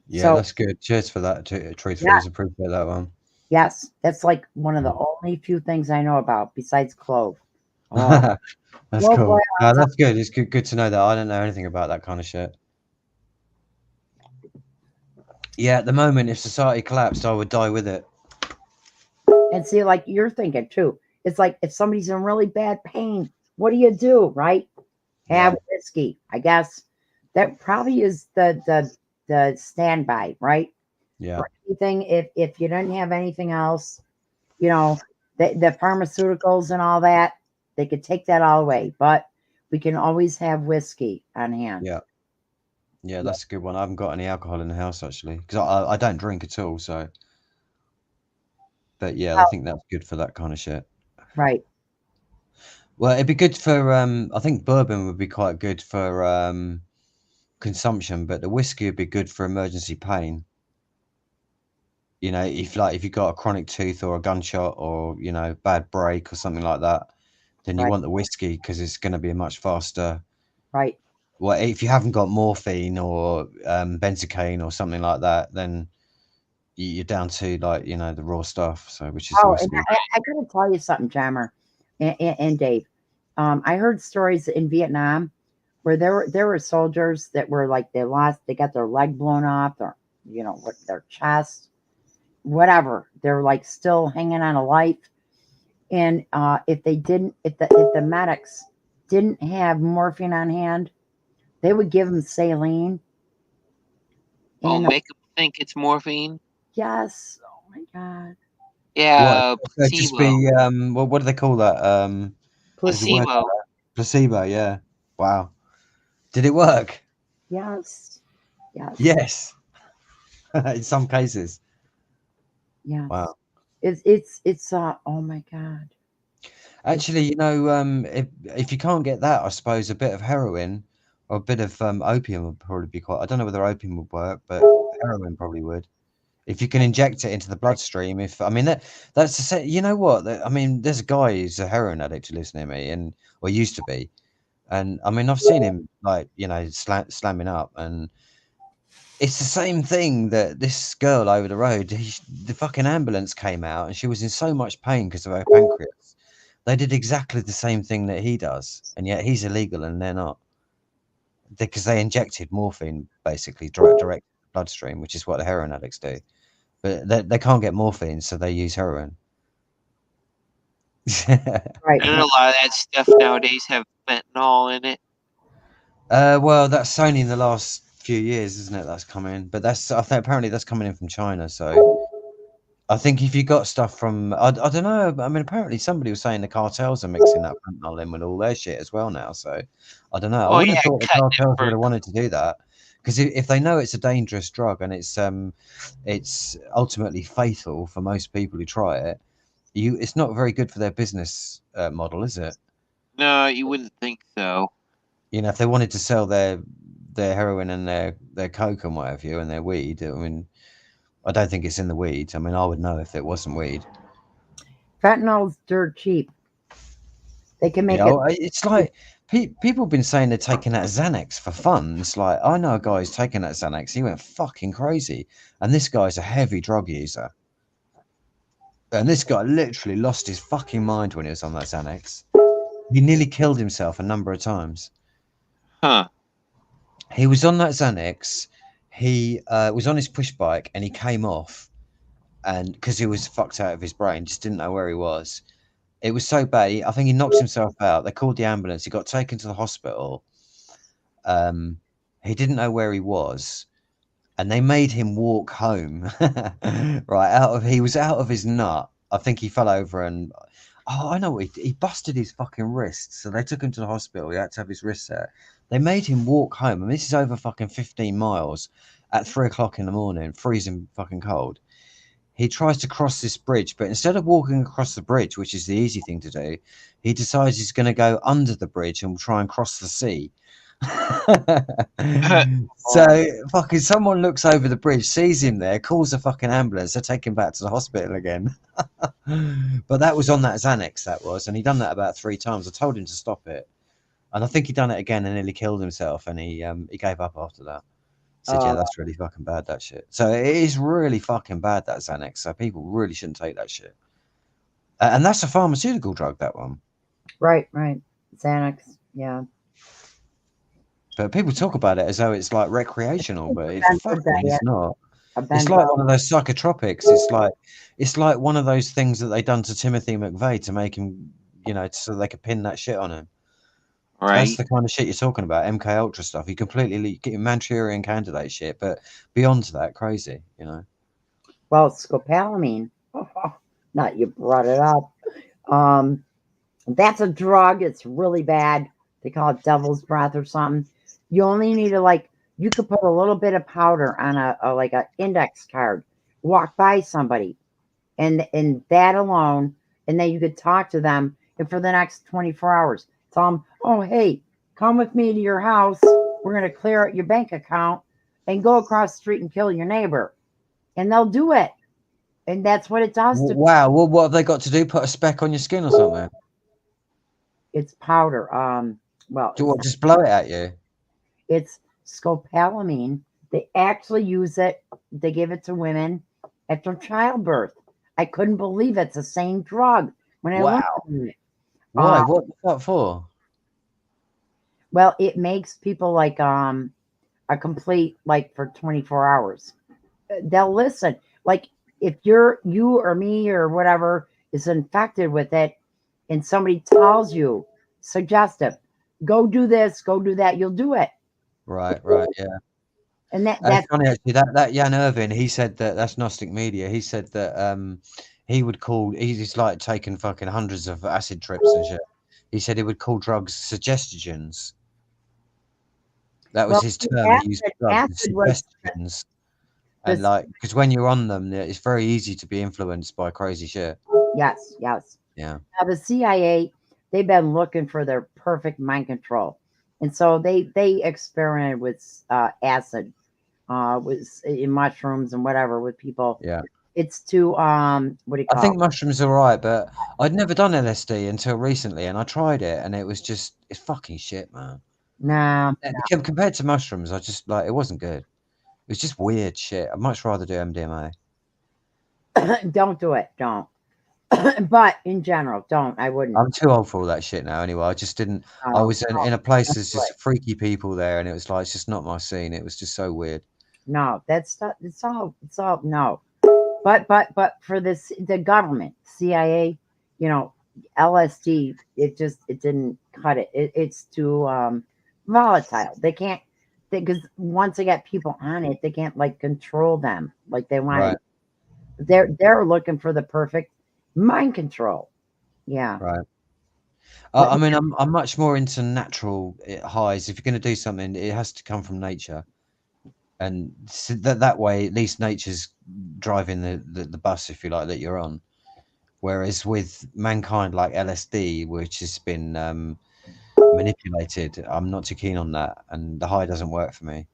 Yeah, So that's good. Cheers for that, Truth Yeah. Freeze. Appreciate that one. yes, that's like one of the only few things I know about besides clove. Oh, That's well, cool. boy, No, that's good. It's good to know that. I don't know anything about that kind of shit. Yeah, at the moment, if society collapsed, I would die with it. and see, like you're thinking too. It's like if somebody's in really bad pain, what do? Right? Have whiskey. I guess that probably is the standby, right? Yeah. For anything, if you don't have anything else, the pharmaceuticals and all that, they could take that all away. But we can always have whiskey on hand. Yeah. Yeah, that's a good one. I haven't got any alcohol in the house actually, because I don't drink at all. So, but yeah, I think that's good for that kind of shit. Right. Well, it'd be good for I think bourbon would be quite good for consumption, but the whiskey would be good for emergency pain. If you got a chronic tooth or a gunshot or bad break or something like that, then you Right. want the whiskey because it's going to be a much faster. Right. Well, if you haven't got morphine or benzocaine or something like that, then you're down to the raw stuff. So which is the And whiskey. I gotta tell you something, Jammer and Dave. I heard stories in Vietnam where there were soldiers that were like they got their leg blown off, or what, their chest, whatever. They're like still hanging on a life, and if the medics didn't have morphine on hand, they would give them saline. And make them think it's morphine. yes, oh my God, Yeah, What? Just be what do they call that? There's a word for placebo. that. Placebo. Yeah. Wow. Did it work? yes, Yes. In some cases. yes. Wow. It's oh my God. Actually, if you can't get that, I suppose a bit of heroin or a bit of opium would probably be quite. I don't know whether opium would work, but heroin probably would. If you can inject it into the bloodstream, that's you know what? I mean, there's a guy who's a heroin addict who lives near me, or used to be, and I mean, I've seen him slamming up, and it's the same thing that this girl over the road. The fucking ambulance came out, and she was in so much pain because of her pancreas. They did exactly the same thing that he does, and yet he's illegal and they're not, because they injected morphine basically direct bloodstream, which is what the heroin addicts do. But they can't get morphine, so they use heroin. Right. And a lot of that stuff nowadays have fentanyl in it. Well, that's only in the last few years, isn't it? That's coming, but I think apparently that's coming in from China. So I think if you got stuff from, I don't know. I mean, apparently somebody was saying the cartels are mixing that fentanyl in with all their shit as well now. So I don't know. I wouldn't have thought the cartels would have wanted to do that, because if they know it's a dangerous drug and it's ultimately fatal for most people who try it, it's not very good for their business model, is it? No, you wouldn't think so. If they wanted to sell their heroin and their coke and what have you and their weed, I mean, I don't think it's in the weed. I mean, I would know if it wasn't weed. Fentanyl's dirt cheap. They can make You know, it. it's like people have been saying they're taking that Xanax for fun. It's like, I know a guy who's taking that Xanax. He went fucking crazy. And this guy's a heavy drug user. And this guy literally lost his fucking mind when he was on that Xanax. He nearly killed himself a number of times. Huh. He was on that Xanax. He was on his push bike and he came off, and because he was fucked out of his brain, just didn't know where he was. It was so bad. I think he knocked himself out. They called the ambulance. He got taken to the hospital. He didn't know where he was, and they made him walk home. Right, he was out of his nut. I think he fell over and I know what he busted his fucking wrist. So they took him to the hospital. He had to have his wrist set. They made him walk home, and this is over fucking 15 miles at 3 o'clock in the morning, freezing fucking cold. He tries to cross this bridge, but instead of walking across the bridge, which is the easy thing to do, he decides he's going to go under the bridge and try and cross the sea. So fucking someone looks over the bridge, sees him there, calls a fucking ambulance. They take him back to the hospital again. But that was on that Xanax, that was, and he done that about 3 times. I told him to stop it, and I think he done it again and nearly killed himself, and he gave up after that. Said, yeah, that's really fucking bad, that shit. So it is really fucking bad, that Xanax. So people really shouldn't take that shit. And that's a pharmaceutical drug, that one. Right. Xanax, yeah. But people talk about it as though it's like recreational, but it's not. A It's like benzo. one of those psychotropics. It's like one of those things that they done to Timothy McVeigh to make him, you know, so they could pin that shit on him. Right. That's the kind of shit you're talking about, MK Ultra stuff. You completely get Manchurian Candidate shit, but beyond that, crazy, you know. Well, scopolamine. Not you brought it up. That's a drug. It's really bad. They call it devil's breath or something. You only need to you could put a little bit of powder on a like an index card, walk by somebody, and that alone, and then you could talk to them, and for the next 24 hours, tell them, oh, hey, come with me to your house. We're going to clear out your bank account and go across the street and kill your neighbor. And they'll do it. And that's what it does to Wow. Well, what have they got to do? Put a speck on your skin or something? It's powder. Well, Do what? Just blow it at you? it's scopolamine. They actually use it. They give it to women after childbirth. I couldn't believe it's the same drug when I looked at it. Why? What the fuck for? Well, it makes people like a complete for 24 hours. They'll listen. Like if you or me or whatever is infected with it, and somebody tells you, suggestive, go do this, go do that, you'll do it. Right, yeah. And That's that's funny actually. That Jan Irvin, he said that's Gnostic Media. He said that he would call. He's like taken fucking hundreds of acid trips and shit. He said he would call drugs suggestions. That was his term. He used drugs, suggestions. And because when you're on them, it's very easy to be influenced by crazy shit. Yes. Yeah. Now the CIA, they've been looking for their perfect mind control, and so they experimented with acid, in mushrooms and whatever with people. Yeah. It's to what do you call I think mushrooms are right, but I'd never done LSD until recently, and I tried it, and it's fucking shit, man. No. Compared to mushrooms, I just it wasn't good. It was just weird shit. I'd much rather do MDMA. Don't do it. Don't. But in general, don't. I wouldn't. I'm too old for all that shit now. Anyway, I just didn't. I was in a place there's just freaky people there, and it was it's just not my scene. It was just so weird. No, that's it's all no. But for the government, CIA, LSD, it didn't cut it. It's too volatile. They can't, because once they get people on it, they can't control them like they want. Right. They're looking for the perfect mind control. Yeah. Right. I mean, I'm much more into natural highs. If you're going to do something, it has to come from nature, and so that way, at least nature's driving the bus, if you like, that you're on. Whereas with mankind, like LSD, which has been manipulated, I'm not too keen on that, and the high doesn't work for me.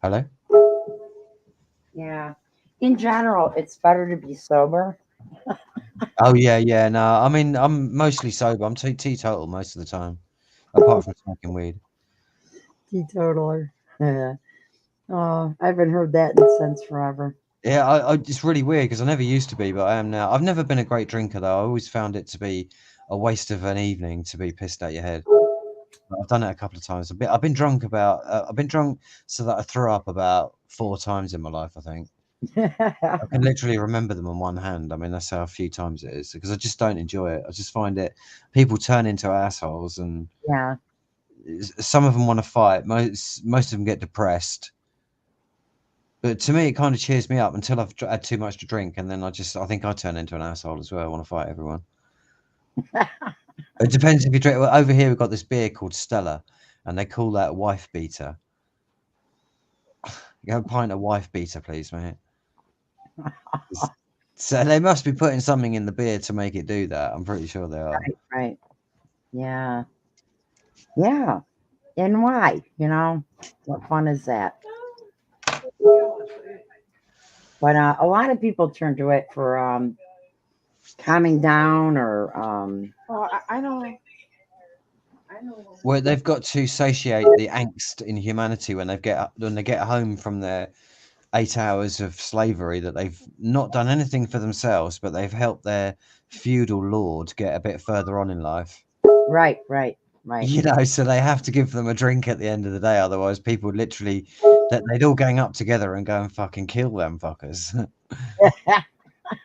Hello? Yeah. In general, it's better to be sober. Oh, yeah, yeah. No, I mean, I'm mostly sober. I'm teetotal most of the time, apart from smoking weed. Teetotaler. Yeah. Oh, I haven't heard that since forever. Yeah, it's really weird because I never used to be, but I am now. I've never been a great drinker, though. I always found it to be a waste of an evening to be pissed out your head. I've done it a couple of times. I've been drunk so that I threw up about 4 times in my life, I think. I can literally remember them on one hand. I mean, that's how few times it is because I just don't enjoy it. I just find it people turn into assholes, and Yeah. some of them want to fight. Most of them get depressed. But to me, it kind of cheers me up until I've had too much to drink, and then I think I turn into an asshole as well. I want to fight everyone. It depends if you drink. Well, over here we've got this beer called Stella, and they call that wife beater. You have a pint of wife beater, please, mate. So they must be putting something in the beer to make it do that. I'm pretty sure they are. Right. Yeah. Yeah. And why? You know, what fun is that? But a lot of people turn to it for calming down or Oh, I know. Well, they've got to satiate the angst in humanity when they get home from their 8 hours of slavery that they've not done anything for themselves, but they've helped their feudal lord get a bit further on in life. right. You know, so they have to give them a drink at the end of the day. Otherwise, people literally they'd all gang up together and go and fucking kill them fuckers.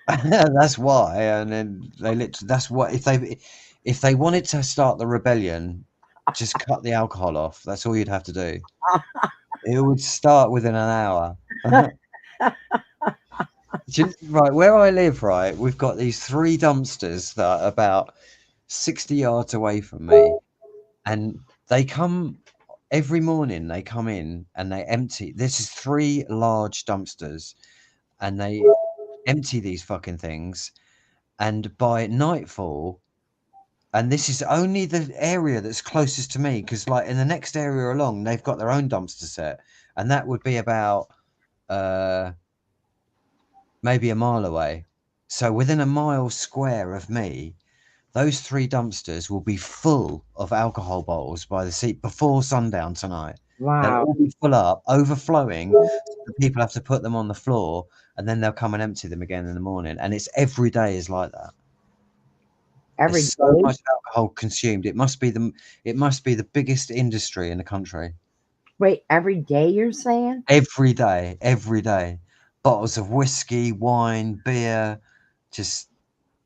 That's why, and then that's what if they wanted to start the rebellion, just cut the alcohol off. That's all you'd have to do. It would start within an hour. Right, where I live, right, we've got these 3 dumpsters that are about 60 yards away from me, and they come every morning. They come in and they empty. This is 3 large dumpsters, and they empty these fucking things. And by nightfall, and this is only the area that's closest to me, because like in the next area along, they've got their own dumpster set, and that would be about maybe a mile away. So within a mile square of me, those 3 dumpsters will be full of alcohol bottles by the sea before sundown tonight. They'll Wow. all be full up, overflowing. So people have to put them on the floor, and then they'll come and empty them again in the morning. And it's every day is like that. Every There's so day? much alcohol consumed. It must be the biggest industry in the country. Wait, every day you're saying? Every day. Bottles of whiskey, wine, beer, just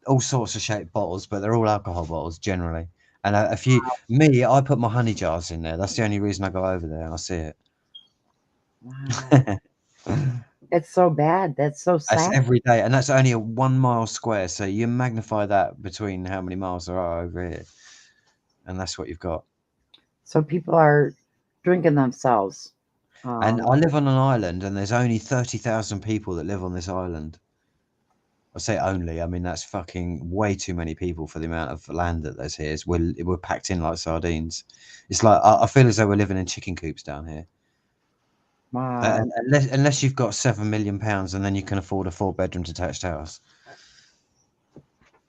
all sorts of shaped bottles, but they're all alcohol bottles generally. And a few, I put my honey jars in there. That's the only reason I go over there and I see it. Wow. It's so bad. That's so sad. That's every day, and that's only a 1 mile square. So you magnify that between how many miles there are over here, and that's what you've got. So people are drinking themselves. And I live on an island, and there's only 30,000 people that live on this island. I say only, I mean that's fucking way too many people for the amount of land that there's here. We're packed in like sardines. It's like I feel as though we're living in chicken coops down here. Wow. Unless you've got £7 million, and then you can afford a 4-bedroom detached house,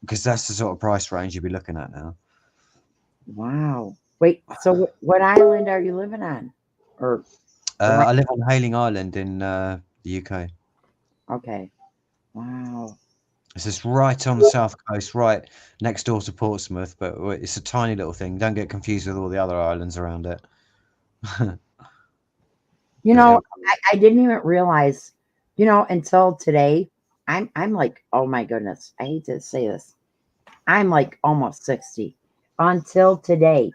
because that's the sort of price range you'd be looking at now. Wow. Wait, so what island are you living on? Or I live on Hayling Island in the UK. okay. Wow. It's just right on the south coast, right next door to Portsmouth, but it's a tiny little thing. Don't get confused with all the other islands around it. You know, I didn't even realize, until today, I'm like, oh my goodness, I hate to say this. I'm like almost 60. Until today,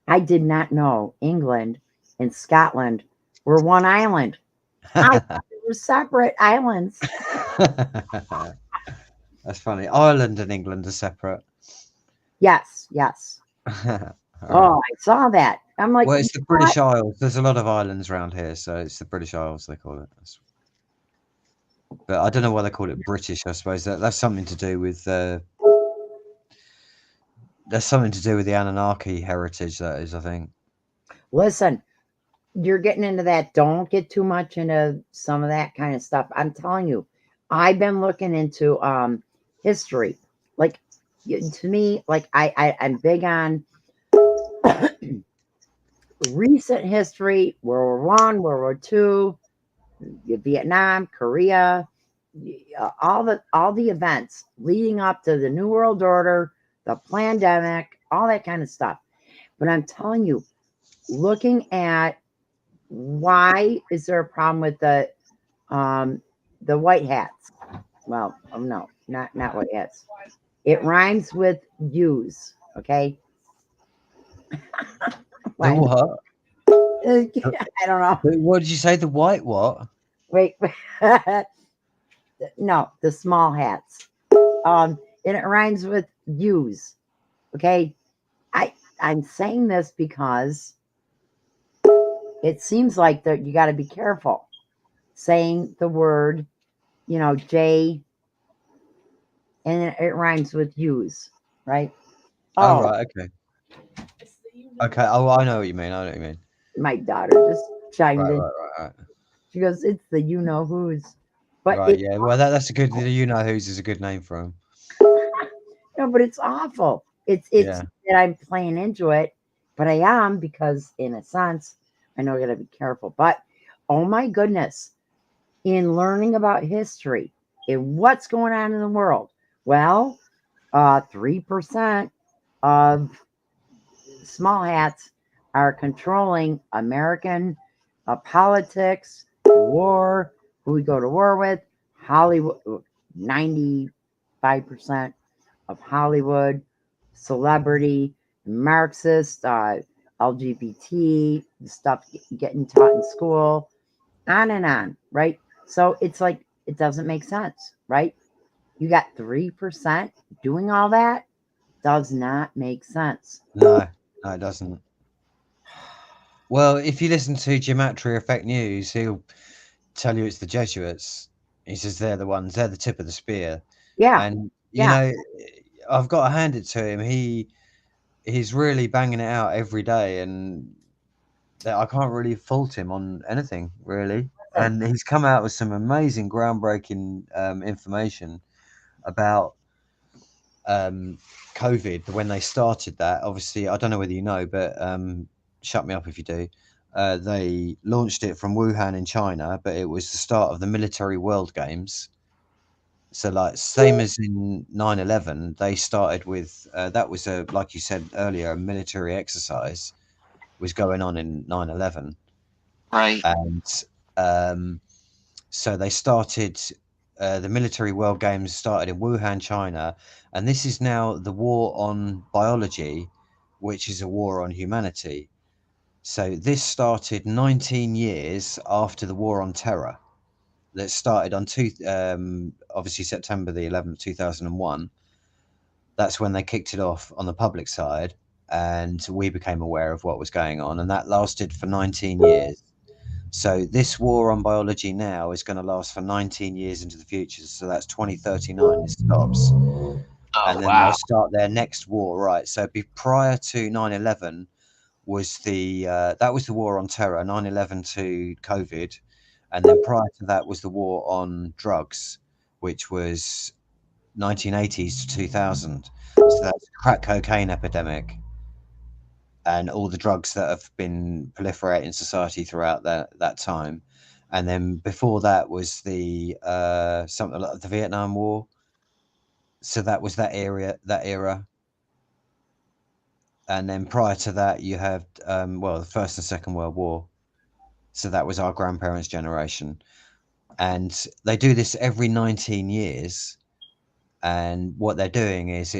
I did not know England and Scotland were one island. I thought they were separate islands. That's funny. Ireland and England are separate. Yes. Oh, I saw that. I'm like, well, it's the British Isles. There's a lot of islands around here, so it's the British Isles they call it. But I don't know why they call it British. I suppose that's something to do with the Anunnaki heritage. That is, I think. Listen, you're getting into that. Don't get too much into some of that kind of stuff. I'm telling you, I've been looking into history. Like to me, like I'm big on recent history, World War I, World War II, Vietnam, Korea, all the events leading up to the New World Order, the pandemic, all that kind of stuff. But I'm telling you, looking at why is there a problem with the white hats? Well, no, not white hats. It rhymes with use. Okay. The what? I don't know. What did you say? The white what? Wait. No, the small hats. And it rhymes with use. Okay. I'm saying this because it seems like that you got to be careful saying the word, J, and it rhymes with use, right? Oh, right. Okay. Okay. Oh, I know what you mean. I know what you mean. My daughter just chimed in. Right. She goes, "It's the you know who's." But right. Yeah. Well, that's a good. The you know who's is a good name for him. No, but it's awful. It's Yeah. that I'm playing into it, but I am because, in a sense, I know I got to be careful. But oh my goodness, in learning about history and what's going on in the world, well, 3% of small hats are controlling American politics, war, who we go to war with, Hollywood, 95% of Hollywood, celebrity, Marxist, LGBT, stuff getting taught in school, on and on, right? So it's like, it doesn't make sense, right? You got 3% doing all that, does not make sense. No, it doesn't. Well, if you listen to Gematria Effect News, he'll tell you it's the Jesuits. He says they're the ones, they're the tip of the spear. Yeah. And you know, I've got to hand it to him. He's really banging it out every day, and that I can't really fault him on anything really. And he's come out with some amazing, groundbreaking information about COVID when they started that. Obviously, I don't know whether you know, but shut me up if you do. They launched it from Wuhan in China, but it was the start of the military world games. So, like, same as in 9/11, they started with that was a, like you said earlier, a military exercise was going on in 9/11, Right. and so they started. The military world games started in Wuhan, China, and this is now the war on biology, which is a war on humanity. So this started 19 years after the war on terror that started on obviously September the 11th, 2001. That's when they kicked it off on the public side, and we became aware of what was going on, and that lasted for 19 years. So this war on biology now is going to last for 19 years into the future. So that's 2039. It stops, and then they'll start their next war. Right. So prior to 9/11 was that was the war on terror. 9/11 to COVID, and then prior to that was the war on drugs, which was 1980s to 2000. So that's crack cocaine epidemic. And all the drugs that have been proliferating in society throughout that time, and then before that was the something like the Vietnam War. So that was that era, and then prior to that you have the First and Second World War. So that was our grandparents' generation, and they do this every 19 years. And what they're doing is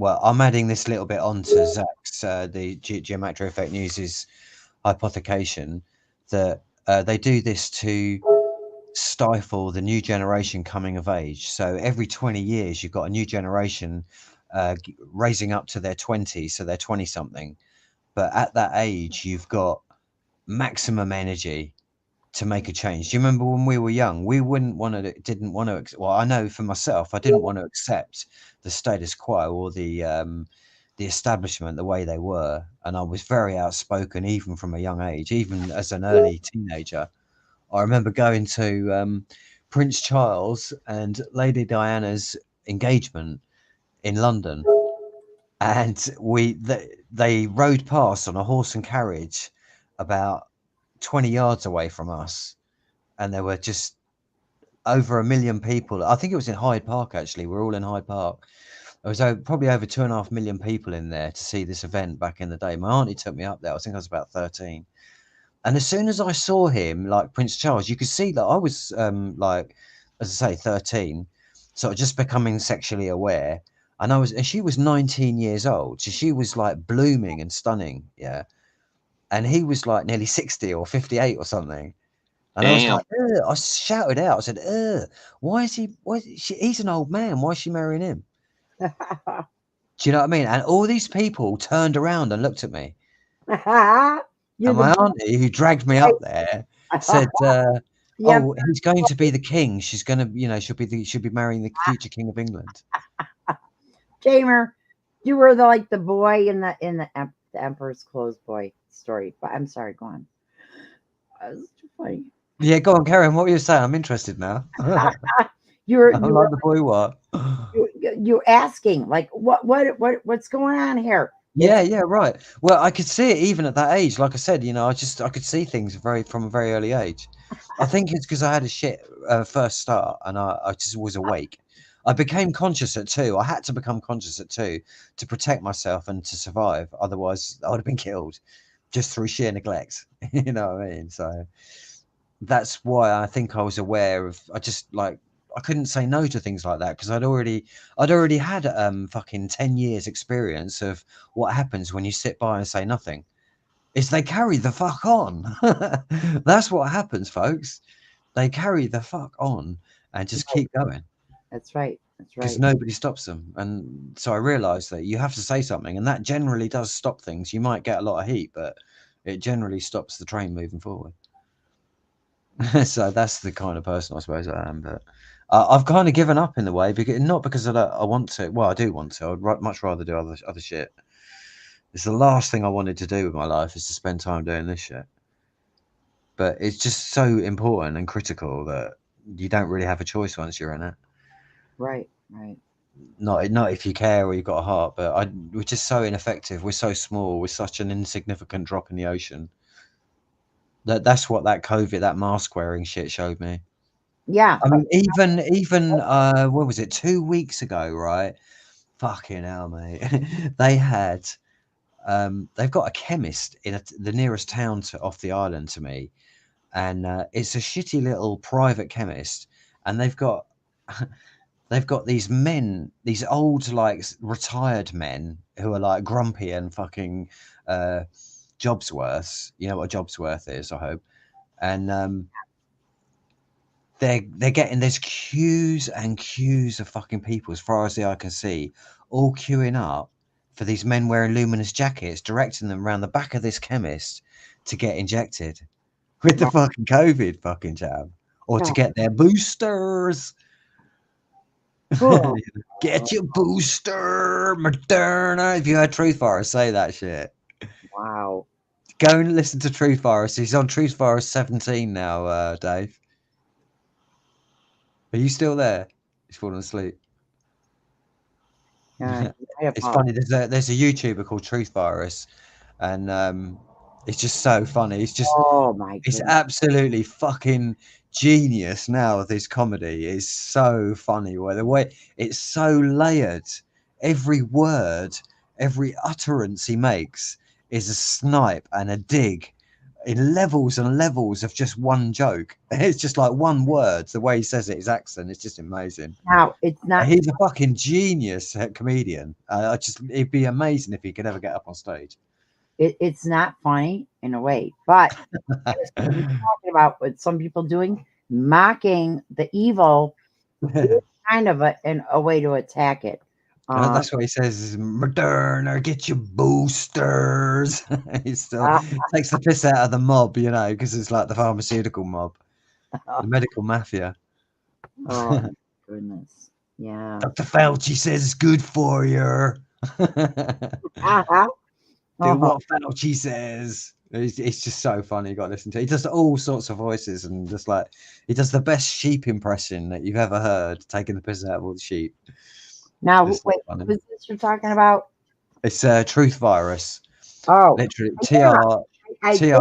I'm adding this little bit onto Zach's the Gematria Effect News's hypothecation that they do this to stifle the new generation coming of age. So every 20 years, you've got a new generation raising up to their 20s, so they're 20 something. But at that age, you've got maximum energy to make a change. Do you remember when we were young? We didn't want to. Well, I know for myself, I didn't want to accept the status quo or the the establishment the way they were, and I was very outspoken even from a young age, even as an early teenager. I remember going to Prince Charles and Lady Diana's engagement in London, and they rode past on a horse and carriage about 20 yards away from us, and there were just over 1 million people. I think it was in Hyde Park, actually. We're all in Hyde Park. There was probably over 2.5 million people in there to see this event back in the day. My auntie took me up there. I think I was about 13. And as soon as I saw him, like Prince Charles, you could see that I was like, as I say, 13, sort of just becoming sexually aware. And she was 19 years old. So she was like blooming and stunning. Yeah. And he was like nearly 60 or 58 or something. And I was like, ugh. I shouted out, I said, why is he's an old man. Why is she marrying him? Do you know what I mean? And all these people turned around and looked at me. And my auntie, who dragged me up there, said, "Oh, he's going to be the king. She's going to, she'll be marrying the future king of England." Jamer, you were the boy in the Emperor's Clothes boy story. But I'm sorry, go on. That's too funny. Yeah, go on, Karen. What were you saying? I'm interested now. You're like the boy. What? You're asking like what's going on here? Yeah, right. Well, I could see it even at that age. Like I said, I could see things from a very early age. I think it's because I had a shit first start, and I just was awake. I became conscious at 2. I had to become conscious at 2 to protect myself and to survive. Otherwise, I would have been killed just through sheer neglect. You know what I mean? So that's why I think I was aware of. I couldn't say no to things like that because I'd already had fucking 10 years experience of what happens when you sit by and say nothing. Is they carry the fuck on. That's what happens, folks. They carry the fuck on and just keep going. That's right. Because nobody stops them. And so I realized that you have to say something, and that generally does stop things. You might get a lot of heat, but it generally stops the train moving forward. So that's the kind of person I suppose I am. But I've kind of given up in the way, not because I want to. Well, I do want to. I'd much rather do other shit. It's the last thing I wanted to do with my life is to spend time doing this shit. But it's just so important and critical that you don't really have a choice once you're in it. Right. Not if you care or you've got a heart, but we're just so ineffective. We're so small. We're such an insignificant drop in the ocean. That's what that COVID, that mask wearing shit showed me. Yeah. I mean, even what was it, 2 weeks ago, right? Fucking hell, mate. They had they've got a chemist in the nearest town off the island to me, and it's a shitty little private chemist, and they've got these men, these old like retired men who are like grumpy and fucking Jobsworths. You know what a Jobsworth is, I hope. And they're getting, there's queues and queues of fucking people as far as the eye can see, all queuing up for these men wearing luminous jackets, directing them around the back of this chemist to get injected with the fucking COVID fucking jab, or to get their boosters. Cool. Get your booster, Moderna. If you heard Truth Virus say that shit. Wow. Go and listen to Truth Virus. He's on Truth Virus 17 now, Dave. Are you still there? He's fallen asleep. It's funny. There's a YouTuber called Truth Virus, and it's just so funny. It's just, oh my goodness. It's absolutely fucking genius. Now this comedy is so funny. Where the way it's so layered, every word, every utterance he makes is a snipe and a dig in levels and levels of just one joke. It's just like one word. The way he says it, his accent, it's just amazing. Now it's not. He's a fucking genius comedian. It'd be amazing if he could ever get up on stage. It's not funny in a way, but we're talking about what some people doing, mocking the evil, kind of a way to attack it. That's what he says is Moderna, get your boosters. He still takes the piss out of the mob, because it's like the pharmaceutical mob, the medical mafia. Oh, goodness. Yeah. Dr. Fauci says it's good for you. Uh-huh. Do Uh-huh. what Fauci says. It's just so funny. You got to listen to. He does all sorts of voices and just like he does the best sheep impression that you've ever heard, taking the piss out of all the sheep. Now, It's so wait, funny. who's this you're talking about? It's Truth Virus. Oh, Literally yeah. I think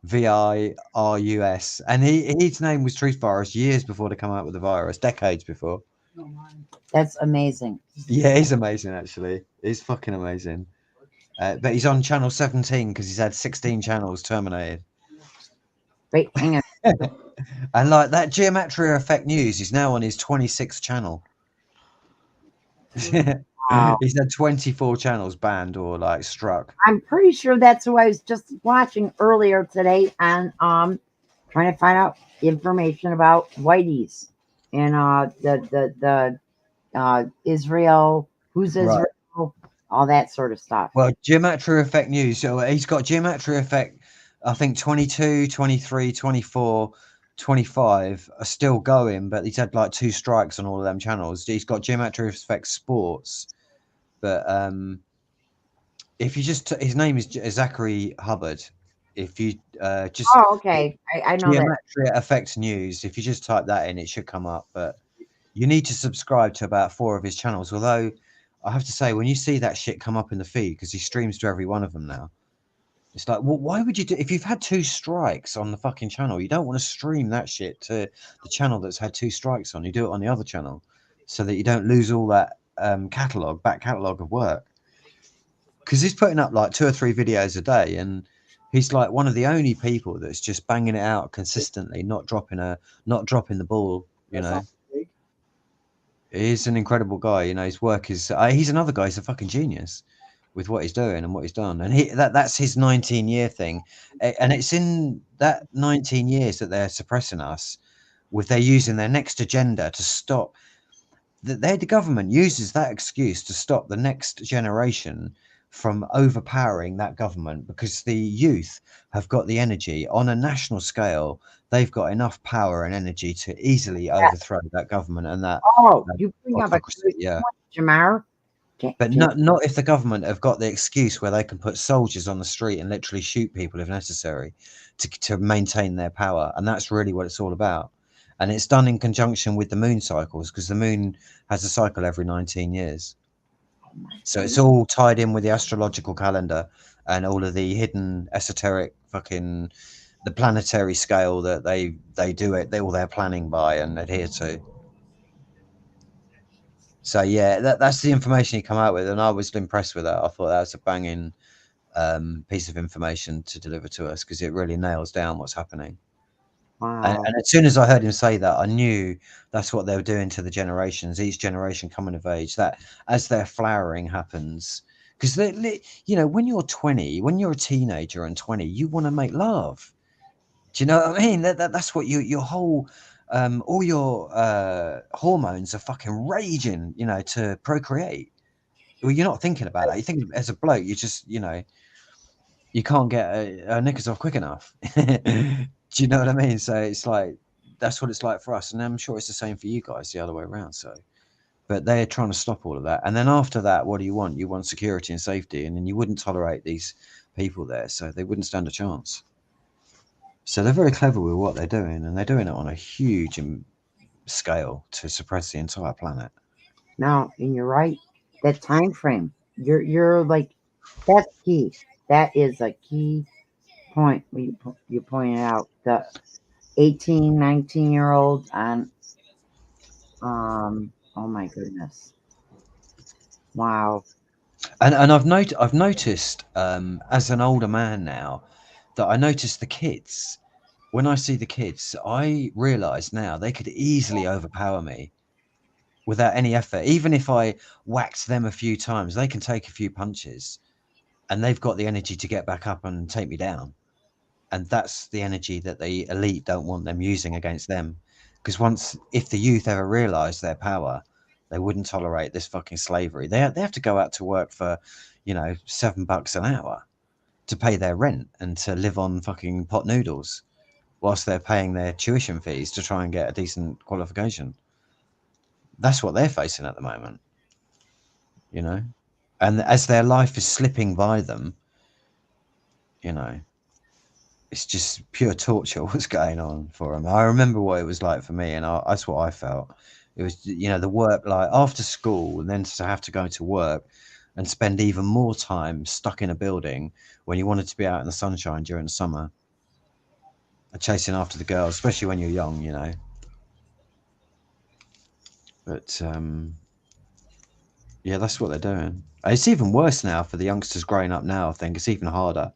TRUTHVIRUS, and his name was Truth Virus years before they come out with the virus, decades before. that's amazing. Yeah, he's amazing. Actually, he's fucking amazing. But he's on channel 17 because he's had 16 channels terminated. Wait, hang on. And like that Geometry Effect News is now on his 26th channel. Wow. He's had 24 channels banned or like struck. I'm pretty sure that's who I was just watching earlier today on trying to find out information about Whitey's and the Israel, who's Israel, Right. all that sort of stuff. Well, Geometry Effect News. So he's got Geometry Effect, I think 22, 23, 24, 25 are still going, but he's had like 2 strikes on all of them channels. He's got Geometry Effect Sports, but if you just his name is Zachary Hubbard. If you just Oh, okay. I know that. Geometry Effect News, if you just type that in, it should come up. But you need to subscribe to about 4 of his channels. Although I have to say, when you see that shit come up in the feed, because he streams to every one of them now, it's like, well, why would you do? If you've had 2 strikes on the fucking channel, you don't want to stream that shit to the channel that's had 2 strikes on. You do it on the other channel, so that you don't lose all that back catalog of work. Because he's putting up like 2 or 3 videos a day, and he's like one of the only people that's just banging it out consistently, not dropping the ball. You know, he's an incredible guy. You know, his work is. He's another guy. He's a fucking genius with what he's doing and what he's done. And that's his 19-year thing, and it's in that 19 years that they're suppressing us, with they're using their next agenda to stop. The government uses that excuse to stop the next generation from overpowering that government, because the youth have got the energy on a national scale. They've got enough power and energy to easily overthrow that government and that. Oh, you bring up a autocracy, good yeah. point, Jamar. But not if the government have got the excuse where they can put soldiers on the street and literally shoot people if necessary to maintain their power. And that's really what it's all about. And it's done in conjunction with the moon cycles, because the moon has a cycle every 19 years. So it's all tied in with the astrological calendar and all of the hidden esoteric fucking the planetary scale that they do it, all their planning by and adhere to. So yeah, that's the information he come out with, and I was impressed with that. I thought that was a banging piece of information to deliver to us, because it really nails down what's happening. Wow. And as soon as I heard him say that, I knew that's what they were doing to the generations, each generation coming of age, that as their flowering happens, because you know, when you're 20, when you're a teenager and 20, you want to make love. Do you know what I mean? That's what your whole all your hormones are fucking raging, you know, to procreate. Well, you're not thinking about that. You think as a bloke, you just, you know, you can't get a knickers off quick enough. Do you know what I mean? So it's like, that's what it's like for us. And I'm sure it's the same for you guys the other way around. So, but they're trying to stop all of that. And then after that, what do you want? You want security and safety. And then you wouldn't tolerate these people there. So they wouldn't stand a chance. So they're very clever with what they're doing. And they're doing it on a huge scale to suppress the entire planet. No, and you're right. That time frame, you're like, that's key. That is a key point. You pointed out the 18, 19-year-olds and oh my goodness, wow. And I've noticed as an older man now that I notice the kids. When I see the kids, I realize now they could easily overpower me without any effort. Even if I whacked them a few times, they can take a few punches, and they've got the energy to get back up and take me down. And that's the energy that the elite don't want them using against them. Because if the youth ever realize their power, they wouldn't tolerate this fucking slavery. They have to go out to work for, you know, $7 an hour to pay their rent and to live on fucking pot noodles whilst they're paying their tuition fees to try and get a decent qualification. That's what they're facing at the moment. you know, and as their life is slipping by them, you know, it's just pure torture what's going on for them. I remember what it was like for me, and that's what I felt. It was, you know, the work, like after school, and then to have to go to work and spend even more time stuck in a building when you wanted to be out in the sunshine during the summer and chasing after the girls, especially when you're young, you know. But yeah, that's what they're doing. It's even worse now for the youngsters growing up now. I think it's even harder.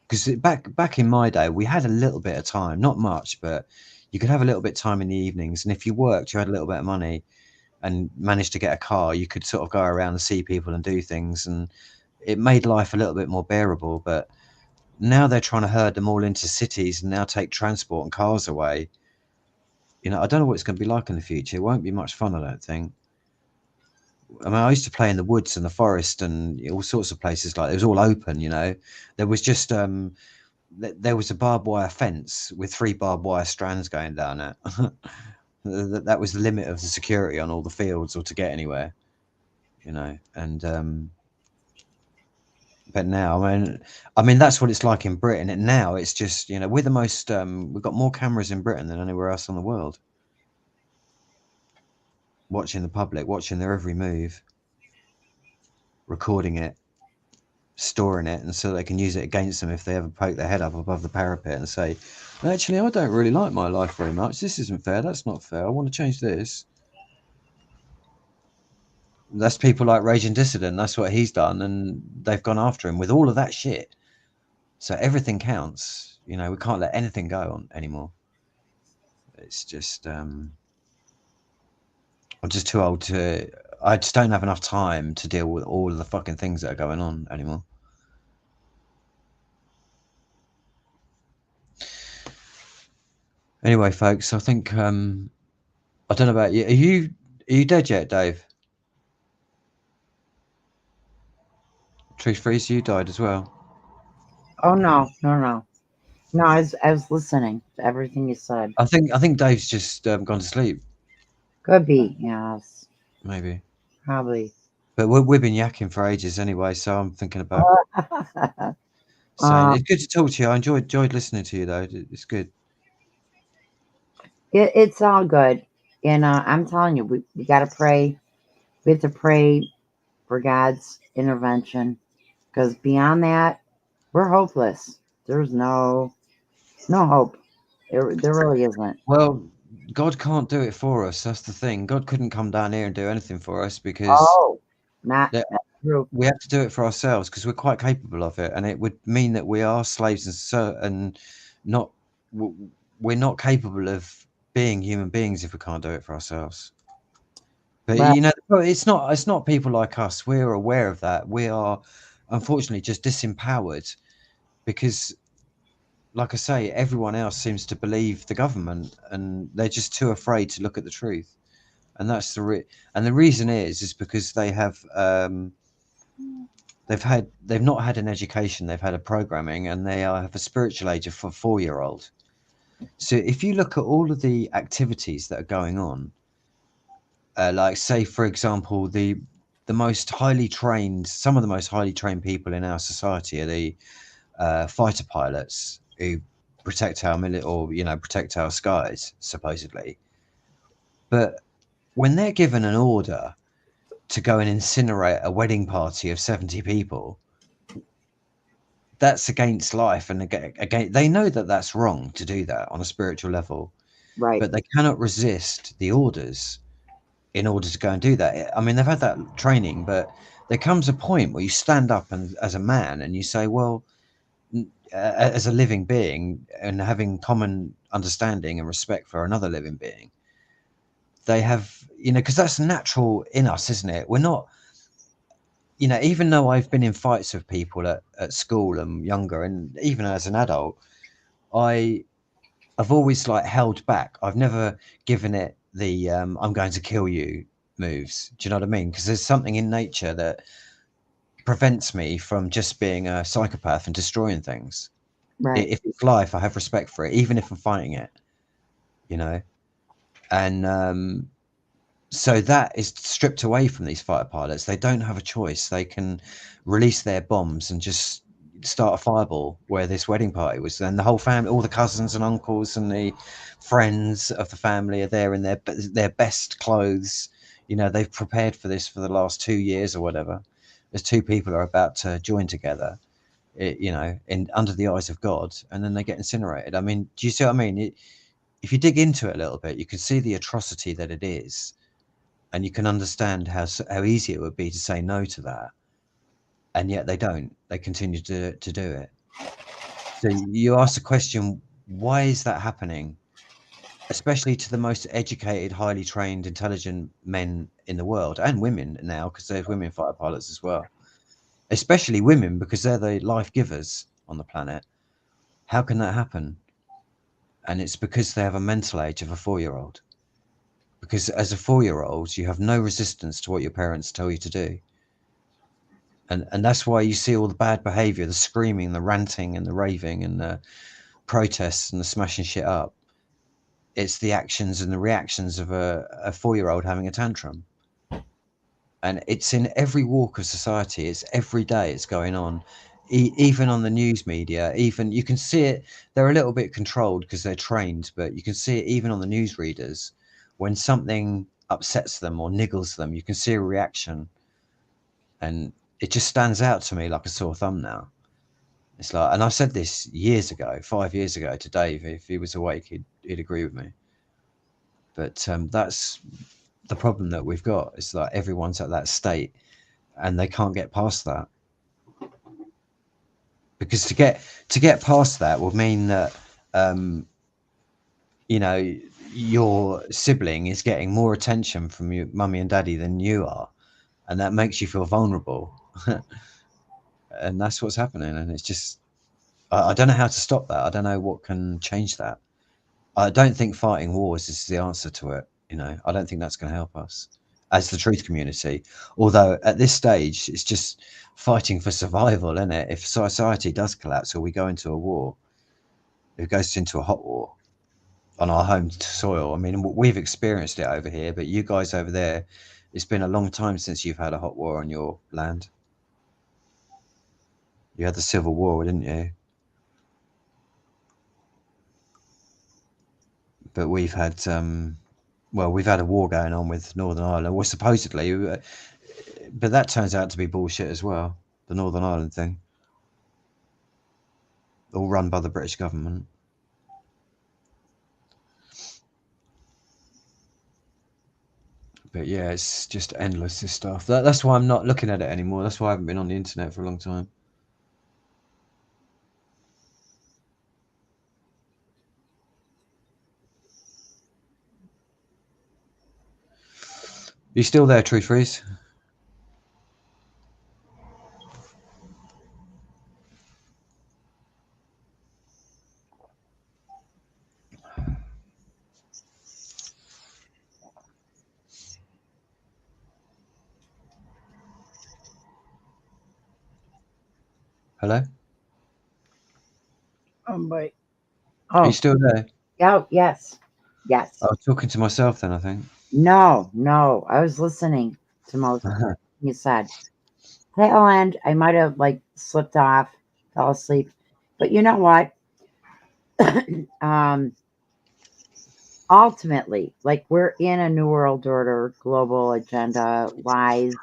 Because back in my day, we had a little bit of time, not much, but you could have a little bit of time in the evenings. And if you worked, you had a little bit of money and managed to get a car, you could sort of go around and see people and do things. And it made life a little bit more bearable. But now they're trying to herd them all into cities and now take transport and cars away. You know, I don't know what it's going to be like in the future. It won't be much fun, I don't think. I mean, I used to play in the woods and the forest and all sorts of places like it was all open, you know. There was just there was a barbed wire fence with 3 barbed wire strands going down it. That was the limit of the security on all the fields or to get anywhere, you know. And but now, I mean that's what it's like in Britain. And now it's just, you know, we're the most we've got more cameras in Britain than anywhere else in the world, watching the public, watching their every move, recording it, storing it, and so they can use it against them if they ever poke their head up above the parapet and say, actually, I don't really like my life very much. This isn't fair. That's not fair. I want to change this. That's people like Raging Dissident. That's what he's done, and they've gone after him with all of that shit. So everything counts. You know, we can't let anything go on anymore. It's just I'm just too old to. I just don't have enough time to deal with all of the fucking things that are going on anymore. Anyway, folks, I think I don't know about you. Are you dead yet, Dave? Truth Freeze, you died as well. Oh no. No, I was listening to everything you said. I think Dave's just gone to sleep. Could be, yes. Maybe. Probably. But we've been yakking for ages anyway, so I'm thinking about saying it's good to talk to you. I enjoyed listening to you though. It's good. It's all good. And I'm telling you, we gotta pray. We have to pray for God's intervention. Because beyond that, we're hopeless. There's no hope. There really isn't. Well, God can't do it for us. That's the thing. God couldn't come down here and do anything for us because not true. We have to do it for ourselves because we're quite capable of it, and it would mean that we are slaves and not we're not capable of being human beings if we can't do it for ourselves. But Well, you know, it's not people like us. We're aware of that. We are unfortunately just disempowered because, like I say, everyone else seems to believe the government, and they're just too afraid to look at the truth. And that's the reason is because they have they've not had an education, they've had a programming, and they have a spiritual age of 4-year-old. So if you look at all of the activities that are going on, like say for example, some of the most highly trained people in our society are the fighter pilots who protect our protect our skies supposedly. But when they're given an order to go and incinerate a wedding party of 70 people, that's against life, and again they know that that's wrong to do that on a spiritual level, right. but they cannot resist the orders in order to go and do that. I mean, they've had that training, but there comes a point where you stand up and as a man and you say, well, as a living being and having common understanding and respect for another living being, they have, because that's natural in us, isn't it? We're not, even though I've been in fights with people at school and younger, and even as an adult, I've always held back. I've never given it the I'm going to kill you moves. Do you know what I mean? Because there's something in nature that prevents me from just being a psychopath and destroying things. Right. If it's life, I have respect for it, even if I'm fighting it, and So that is stripped away from these fighter pilots. They don't have a choice. They can release their bombs and just start a fireball where this wedding party was. And the whole family, all the cousins and uncles and the friends of the family are there in their best clothes. You know, they've prepared for this for the last 2 years or whatever. As two people are about to join together, you know, under the eyes of God, and then they get incinerated. I mean, do you see what I mean? If you dig into it a little bit, you can see the atrocity that it is. And you can understand how easy it would be to say no to that, and yet they don't. They continue to do it. So you ask the question, why is that happening? Especially to the most educated, highly trained, intelligent men in the world, and women now, because there's women fighter pilots as well. Especially women, because they're the life givers on the planet. How can that happen? And it's because they have a mental age of a 4-year-old. Because as a 4-year-old, you have no resistance to what your parents tell you to do. And that's why you see all the bad behavior, the screaming, the ranting and the raving and the protests and the smashing shit up. It's the actions and the reactions of a 4-year-old having a tantrum. And it's in every walk of society. It's every day it's going on. Even on the news media, even you can see it. They're a little bit controlled because they're trained, but you can see it even on the news readers. When something upsets them or niggles them, you can see a reaction. And it just stands out to me like a sore thumb now. It's like, and I said this years ago, 5 years ago to Dave. If he was awake, he'd agree with me. But that's the problem that we've got. It's like everyone's at that state, and they can't get past that. Because to get past that would mean that you know, your sibling is getting more attention from your mummy and daddy than you are, and that makes you feel vulnerable. And that's what's happening. And it's just, I don't know how to stop that. I don't know what can change that. I don't think fighting wars is the answer to it. You know, I don't think that's going to help us as the truth community. Although at this stage, it's just fighting for survival, isn't it? If society does collapse or we go into a war, it goes into a hot war on our home soil. I mean, we've experienced it over here, but you guys over there, it's been a long time since you've had a hot war on your land. You had the Civil War, didn't you? But we've had, well, we've had a war going on with Northern Ireland. Well, supposedly, but that turns out to be bullshit as well. The Northern Ireland thing, all run by the British government. But yeah, it's just endless, this stuff. That's why I'm not looking at it anymore. That's why I haven't been on the internet for a long time. You still there, Truth Freeze? Hello? But Are you still there? Oh, yes. Yes. I was talking to myself then, I think. No. I was listening to most of what you said. Tail end, I might have like slipped off, fell asleep. But you know what? Ultimately, like we're in a new world order, global agenda, lies,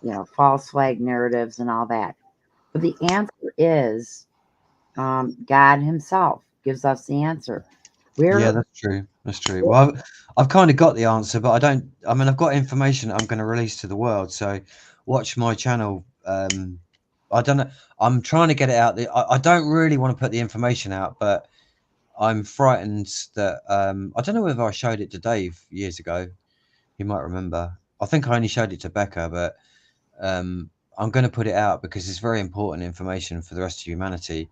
you know, false flag narratives and all that. But the answer is God himself gives us the answer. Yeah, that's true. That's true. Well, I've kind of got the answer, but I mean, I've got information that I'm going to release to the world. So watch my channel. I don't know. I'm trying to get it out there. I don't really want to put the information out, but I'm frightened that I don't know whether I showed it to Dave years ago. He might remember. I think I only showed it to Becca, but I'm going to put it out because it's very important information for the rest of humanity.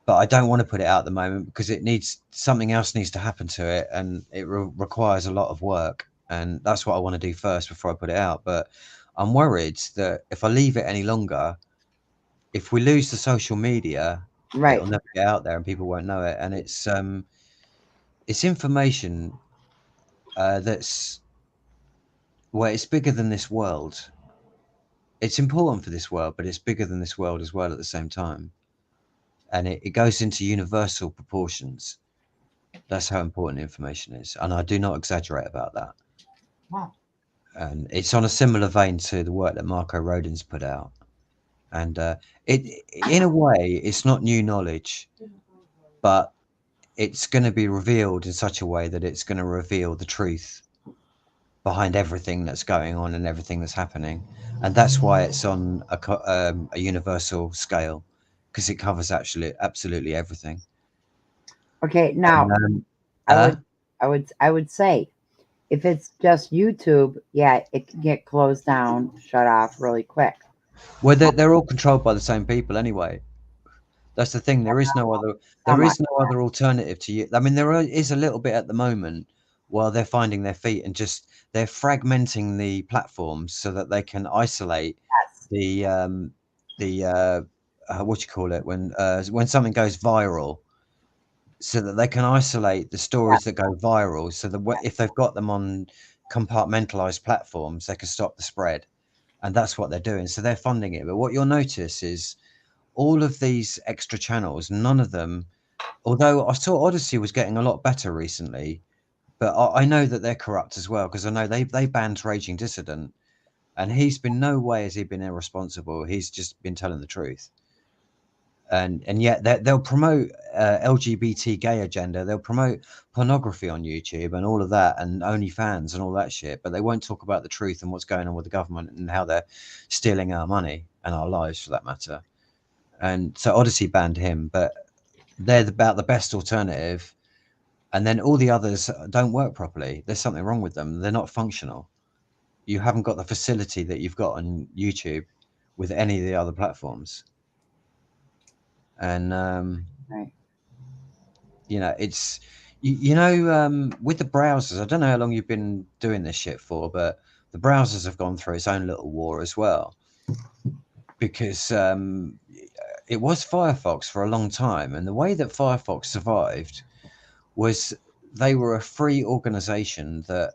But I don't want to put it out at the moment because it needs, something else needs to happen to it, and it requires a lot of work, and that's what I want to do first before I put it out. But I'm worried that if I leave it any longer, if we lose the social media, right, it'll never get out there and people won't know it. And it's information that's Well, it's bigger than this world. It's important for this world, but it's bigger than this world as well at the same time. And it goes into universal proportions. That's how important information is. And I do not exaggerate about that. Wow. And it's on a similar vein to the work that Marco Rodin's put out. And it, in a way, it's not new knowledge, but it's going to be revealed in such a way that it's going to reveal the truth behind everything that's going on and everything that's happening. And that's why it's on a universal scale, because it covers actually absolutely everything. Okay, now And, I would say if it's just YouTube, yeah, it can get closed down, shut off really quick. well, they're all controlled by the same people anyway. That's the thing. There is no other. There is no other alternative to you. I mean, is a little bit at the moment while they're finding their feet and just they're fragmenting the platforms so that they can isolate the what you call it when something goes viral, so that they can isolate the stories that go viral. So that if they've got them on compartmentalized platforms, they can stop the spread, and that's what they're doing. So they're funding it. But what you'll notice is all of these extra channels, none of them, although I saw Odyssey was getting a lot better recently, but I know that they're corrupt as well, because I know they banned Raging Dissident, and he's been no way has he been irresponsible. He's just been telling the truth. And yet they'll promote LGBT gay agenda. They'll promote pornography on YouTube and all of that, and OnlyFans and all that shit. But they won't talk about the truth and what's going on with the government and how they're stealing our money and our lives, for that matter. And so Odyssey banned him, but they're about the best alternative. And then all the others don't work properly. There's something wrong with them. They're not functional. You haven't got the facility that you've got on YouTube with any of the other platforms. And Right. you know, it's with the browsers, I don't know how long you've been doing this shit for, but the browsers have gone through its own little war as well, because it was Firefox for a long time, and the way that Firefox survived was they were a free organization that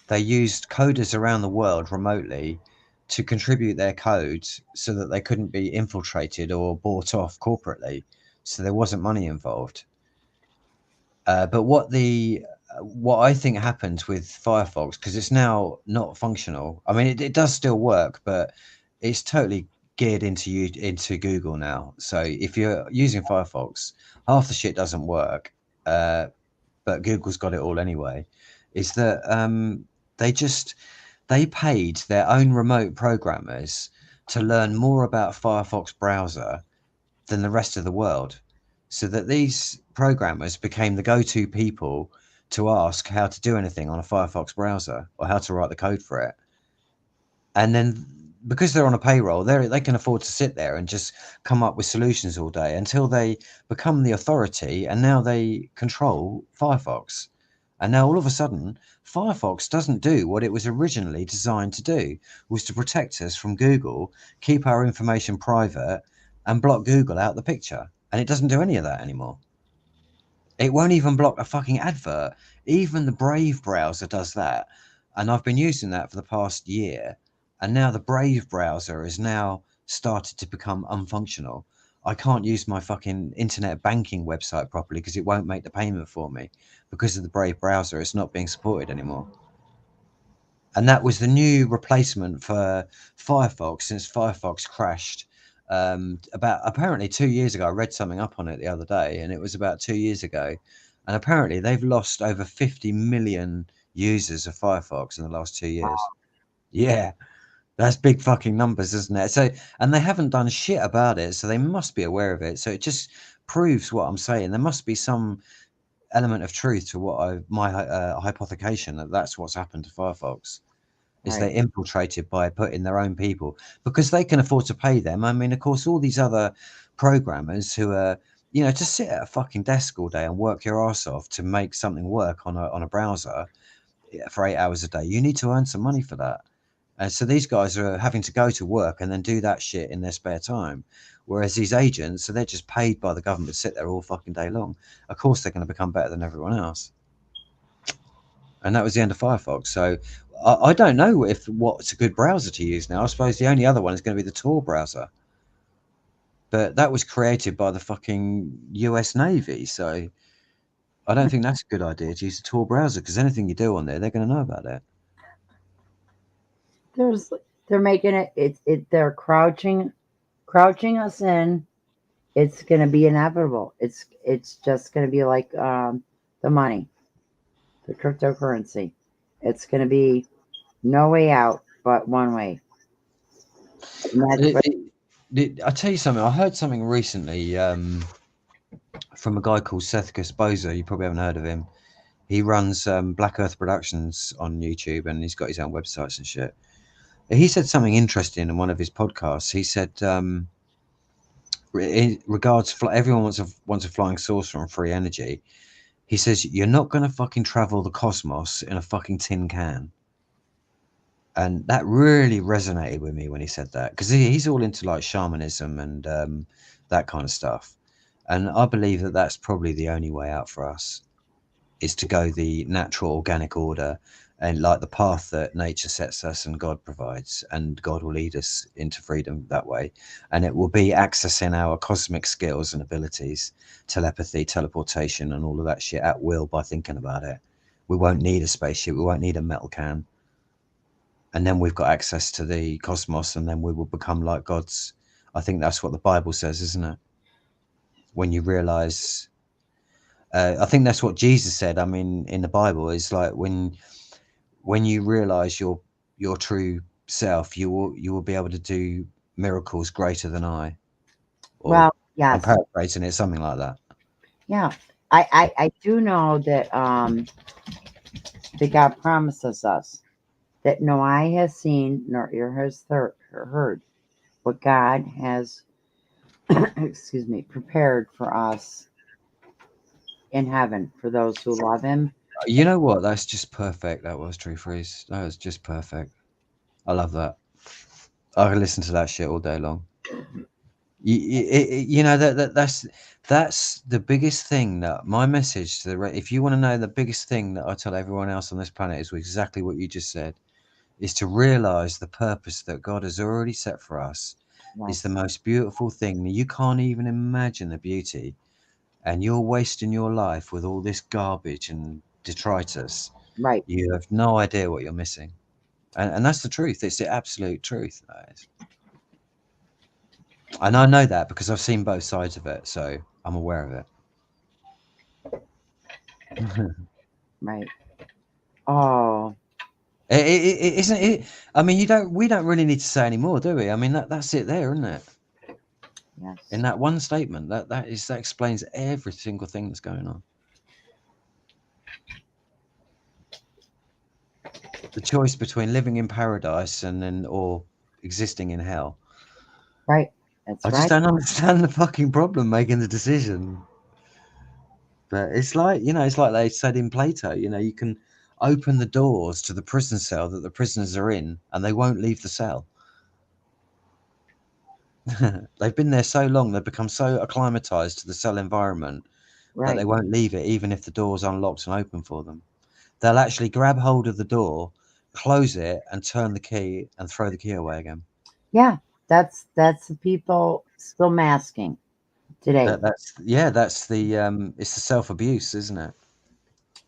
they used coders around the world remotely to contribute their codes so that they couldn't be infiltrated or bought off corporately, so there wasn't money involved. But what I think happened with Firefox, because it's now not functional, I mean it does still work, but it's totally geared into Google now. So if you're using Firefox, half the shit doesn't work, but Google's got it all anyway. Is that they paid their own remote programmers to learn more about Firefox browser than the rest of the world, so that these programmers became the go-to people to ask how to do anything on a Firefox browser or how to write the code for it. And then because they're on a payroll, they can afford to sit there and just come up with solutions all day until they become the authority, and now they control Firefox. And now all of a sudden, Firefox doesn't do what it was originally designed to do, was to protect us from Google, keep our information private, and block Google out of the picture. And it doesn't do any of that anymore. It won't even block a fucking advert. Even the Brave browser does that. And I've been using that for the past year. And now the Brave browser has now started to become unfunctional. I can't use my fucking internet banking website properly because it won't make the payment for me because of the Brave browser. It's not being supported anymore. And that was the new replacement for Firefox since Firefox crashed about apparently 2 years ago. I read something up on it the other day, and it was about 2 years ago. And apparently they've lost over 50 million users of Firefox in the last 2 years. Yeah. That's big fucking numbers, isn't it? So, and they haven't done shit about it, so they must be aware of it. So it just proves what I'm saying. There must be some element of truth to what my hypothecation that that's what's happened to Firefox. Is Right. they're infiltrated by putting their own people because they can afford to pay them. I mean, of course, all these other programmers who are, to sit at a fucking desk all day and work your ass off to make something work on a browser for 8 hours a day. You need to earn some money for that. And so these guys are having to go to work and then do that shit in their spare time. Whereas these agents, so they're just paid by the government to sit there all fucking day long. Of course, they're going to become better than everyone else. And that was the end of Firefox. So I don't know what's a good browser to use now. I suppose the only other one is going to be the Tor browser, but that was created by the fucking US Navy, so I don't think that's a good idea to use the Tor browser, because anything you do on there, they're going to know about it. They're making it. They're crouching us in. It's going to be inevitable. It's just going to be like the money, the cryptocurrency. It's going to be no way out but one way. I tell you something. I heard something recently from a guy called Seth Gusboza. You probably haven't heard of him. He runs Black Earth Productions on YouTube, and he's got his own websites and shit. He said something interesting in one of his podcasts. He said, in regards to everyone wants a flying saucer and free energy. He says, you're not going to fucking travel the cosmos in a fucking tin can. And that really resonated with me when he said that, because he's all into like shamanism and that kind of stuff. And I believe that that's probably the only way out for us, is to go the natural organic order, and like the path that nature sets us and God provides, and God will lead us into freedom that way. And it will be accessing our cosmic skills and abilities, telepathy, teleportation, and all of that shit at will by thinking about it. We won't need a spaceship. We won't need a metal can. And then we've got access to the cosmos, and then we will become like gods. I think that's what the Bible says, isn't it? When you realize, I think that's what Jesus said. I mean, in the Bible, is like when you realize your true self, you will be able to do miracles greater than I. Or, well, yes. I'm paraphrasing it, something like that. Yeah. I do know that that God promises us that no eye has seen nor ear has heard what God has excuse me, prepared for us in heaven for those who love him. You know what? That's just perfect. That was True Freeze. That was just perfect. I love that. I can listen to that shit all day long. You know, that's the biggest thing that my message to if you want to know the biggest thing that I tell everyone else on this planet is exactly what you just said, is to realize the purpose that God has already set for us. Yes. Is the most beautiful thing. You can't even imagine the beauty, and you're wasting your life with all this garbage and detritus. Right. You have no idea what you're missing, and that's the truth. It's the absolute truth. And I know that because I've seen both sides of it, so I'm aware of it. Right. Oh, Isn't it? I mean, we don't really need to say any more, do we? I mean, that's it there, isn't it? yes. In that one statement, that explains every single thing that's going on. The choice between living in paradise or existing in hell. Right. That's I right. just don't understand the fucking problem making the decision. But it's like, it's like they said in Plato, you can open the doors to the prison cell that the prisoners are in, and they won't leave the cell. They've been there so long, they've become so acclimatized to the cell environment that they won't leave it, even if the door's unlocked and open for them. They'll actually grab hold of the door, close it, and turn the key and throw the key away again. Yeah, that's the people still masking today. That's the it's the self-abuse, isn't it?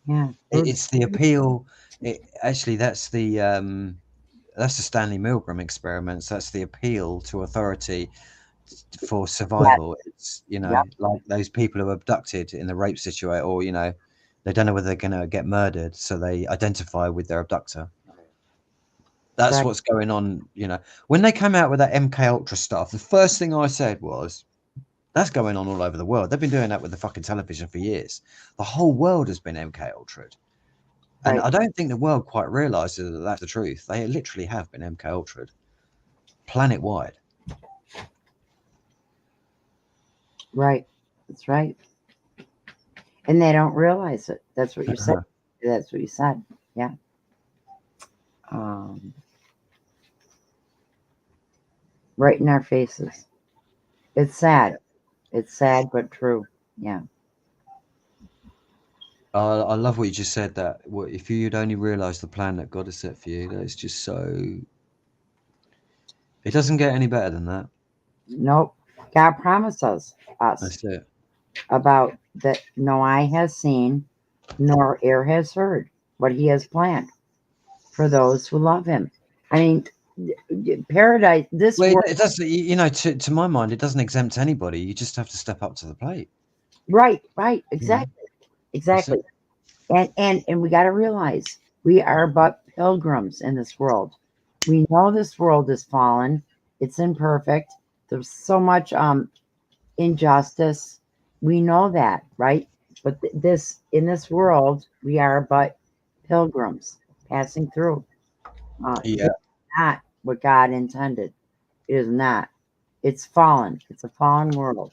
Yeah. It's the appeal. That's the Stanley Milgram experiments. That's the appeal to authority for survival. It's like those people who are abducted in the rape situation, or they don't know whether they're going to get murdered, so they identify with their abductor. That's what's going on. When they came out with that MK Ultra stuff, the first thing I said was, that's going on all over the world. They've been doing that with the fucking television for years. The whole world has been MK Ultra'd. And I don't think the world quite realizes that that's the truth. They literally have been MK Ultra'd, planet-wide. Right. That's right. And they don't realize it. That's what you said. That's what you said. Yeah. Right in our faces. It's sad. It's sad, but true. Yeah. I love what you just said. That if you'd only realised the plan that God has set for you, that's just so. It doesn't get any better than that. Nope. God promises us That's it. about that no eye has seen, nor ear has heard what he has planned for those who love him. I mean, paradise, this Well, world, it does. You know, to my mind, it doesn't exempt anybody. You just have to step up to the plate. right, You know? exactly. And we got to realize we are but pilgrims in this world. We know this world is fallen. It's imperfect. There's so much injustice. We know that, right? But this in this world, we are but pilgrims passing through. Yeah. It's not what God intended. It is not. It's fallen. It's a fallen world.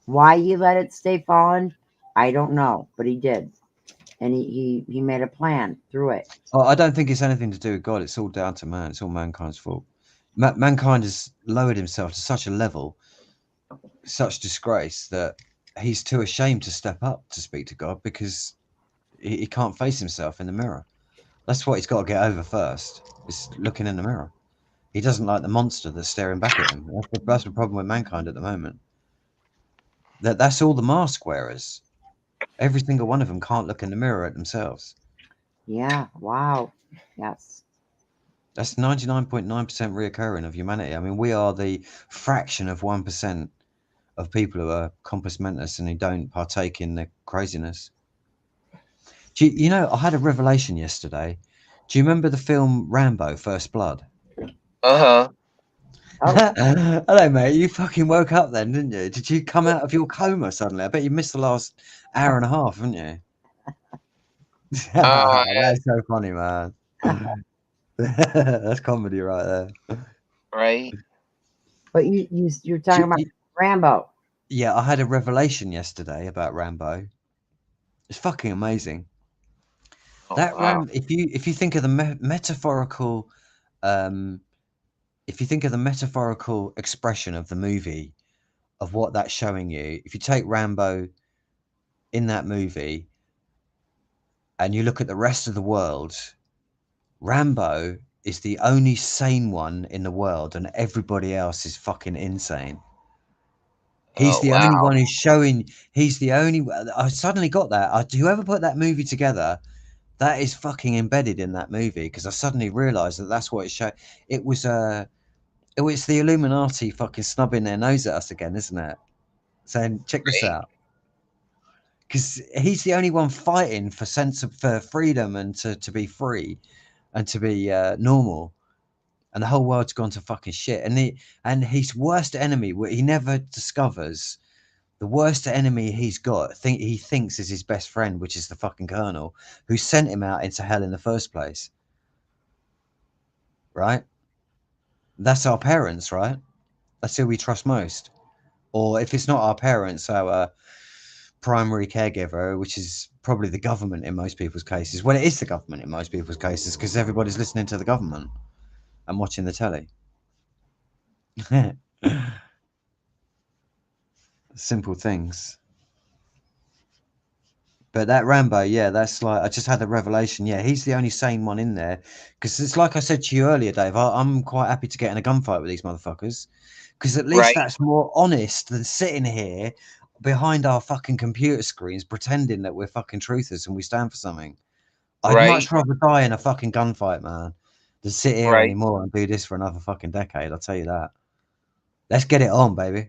Why he let it stay fallen, I don't know, but he did, and he made a plan through it. I don't think it's anything to do with God. It's all down to man. It's all mankind's fault. Mankind has lowered himself to such a level, such disgrace, that he's too ashamed to step up to speak to God because he can't face himself in the mirror. That's what he's got to get over first, is looking in the mirror. He doesn't like the monster that's staring back at him. That's the problem with mankind at the moment. That's all the mask wearers. Every single one of them can't look in the mirror at themselves. Yeah. Wow. Yes. That's 99.9% reoccurring of humanity. I mean, we are the fraction of 1% of people who are compass mentis and who don't partake in the craziness. You know, I had a revelation yesterday. Do you remember the film Rambo: First Blood? Uh-huh. Hello, mate. You fucking woke up then, didn't you? Did you come out of your coma suddenly? I bet you missed the last hour and a half, haven't you? Yeah. That's so funny, man. That's comedy right there. Right. But you're talking about Rambo. Yeah, I had a revelation yesterday about Rambo. It's fucking amazing. Oh, That wow. if you think of the metaphorical, if you think of the metaphorical expression of the movie, of what that's showing you, if you take Rambo in that movie and you look at the rest of the world, Rambo is the only sane one in the world, and everybody else is fucking insane. He's Oh, the only wow. one who's showing. He's the only. I suddenly got that. Whoever put that movie together, that is fucking embedded in that movie, because I suddenly realised that that's what it showed. It was it's the Illuminati fucking snubbing their nose at us again, isn't it? Saying, check this Right. out, because he's the only one fighting for for freedom and to be free, and to be normal. And the whole world's gone to fucking shit. And his worst enemy, what he never discovers, the worst enemy he's got, he thinks is his best friend, which is the fucking Colonel, who sent him out into hell in the first place. Right? That's our parents, right? That's who we trust most. Or if it's not our parents, our primary caregiver, which is probably the government in most people's cases. Well, it is the government in most people's cases, because everybody's listening to the government and watching the telly. Simple things. But that Rambo, yeah, that's like, I just had the revelation. Yeah, he's the only sane one in there, because it's like I said to you earlier, Dave. I'm quite happy to get in a gunfight with these motherfuckers, because at least Right. that's more honest than sitting here behind our fucking computer screens pretending that we're fucking truthers and we stand for something. I'd Right. much rather die in a fucking gunfight, man, than sit here Right. anymore and do this for another fucking decade. I'll tell you that. Let's get it on, baby.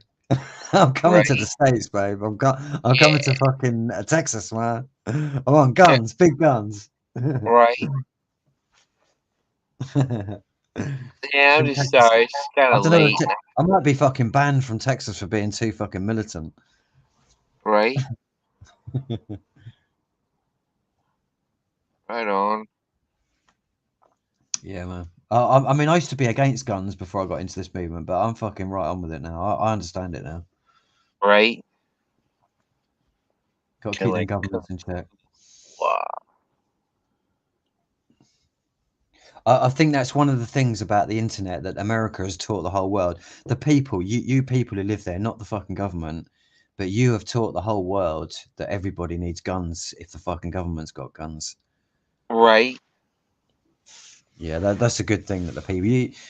I'm coming to Right. the States, babe. I'm coming to fucking Texas, man. I want guns, big guns. Right. Yeah, I'm In just Texas. sorry. It's kind I of don't know. late. I might be fucking banned from Texas for being too fucking militant. Right. Right on. Yeah, man. I mean, I used to be against guns before I got into this movement, but I'm fucking right on with it now. I understand it now. Right. Got to Kinda keep them like- governments in check. Wow. I think that's one of the things about the internet that America has taught the whole world. The people, you people who live there, not the fucking government, But you have taught the whole world that everybody needs guns if the fucking government's got guns. Right. Yeah, that's a good thing that the people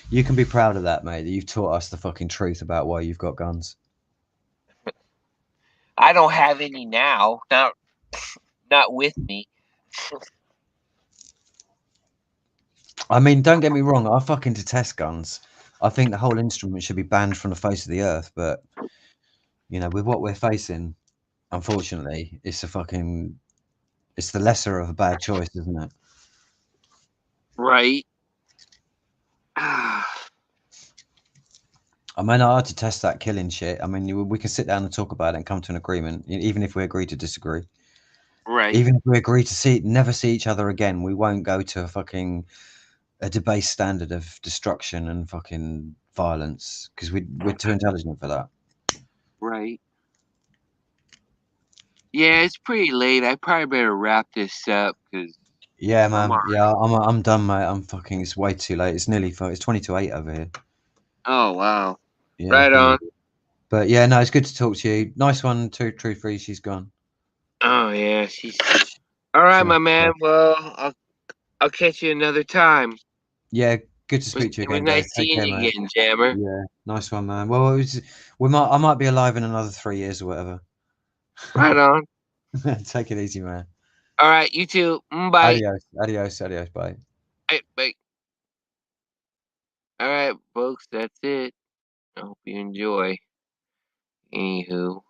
you can be proud of that, mate. That you've taught us the fucking truth about why you've got guns. I don't have any now. Not with me. I mean, don't get me wrong. I fucking detest guns. I think the whole instrument should be banned from the face of the earth. But you know, with what we're facing, unfortunately, it's the lesser of a bad choice, isn't it? Right. I mean, I detest that killing shit. I mean, we can sit down and talk about it and come to an agreement, even if we agree to disagree. Right. Even if we agree to never see each other again, we won't go to a debased standard of destruction and fucking violence because we're too intelligent for that. Right. Yeah, it's pretty late. I probably better wrap this up because Yeah, man. Yeah, I'm done, mate. I'm fucking. It's way too late. It's nearly. It's 20 to 8 over here. oh wow. Yeah, Right on. But yeah, no, it's good to talk to you. Nice one, True Free. She's gone. Oh yeah, she's all right, my man. Well, I'll catch you another time. Yeah, good to speak to you It was again. nice Dave. Take seeing care, you mate. again, Jammer. Yeah, nice one, man. Well, I might be alive in another 3 years or whatever. Right on. Take it easy, man. All right, you too. Bye. Adios. Bye. Bye. All right, folks, that's it. I hope you enjoy. Anywho.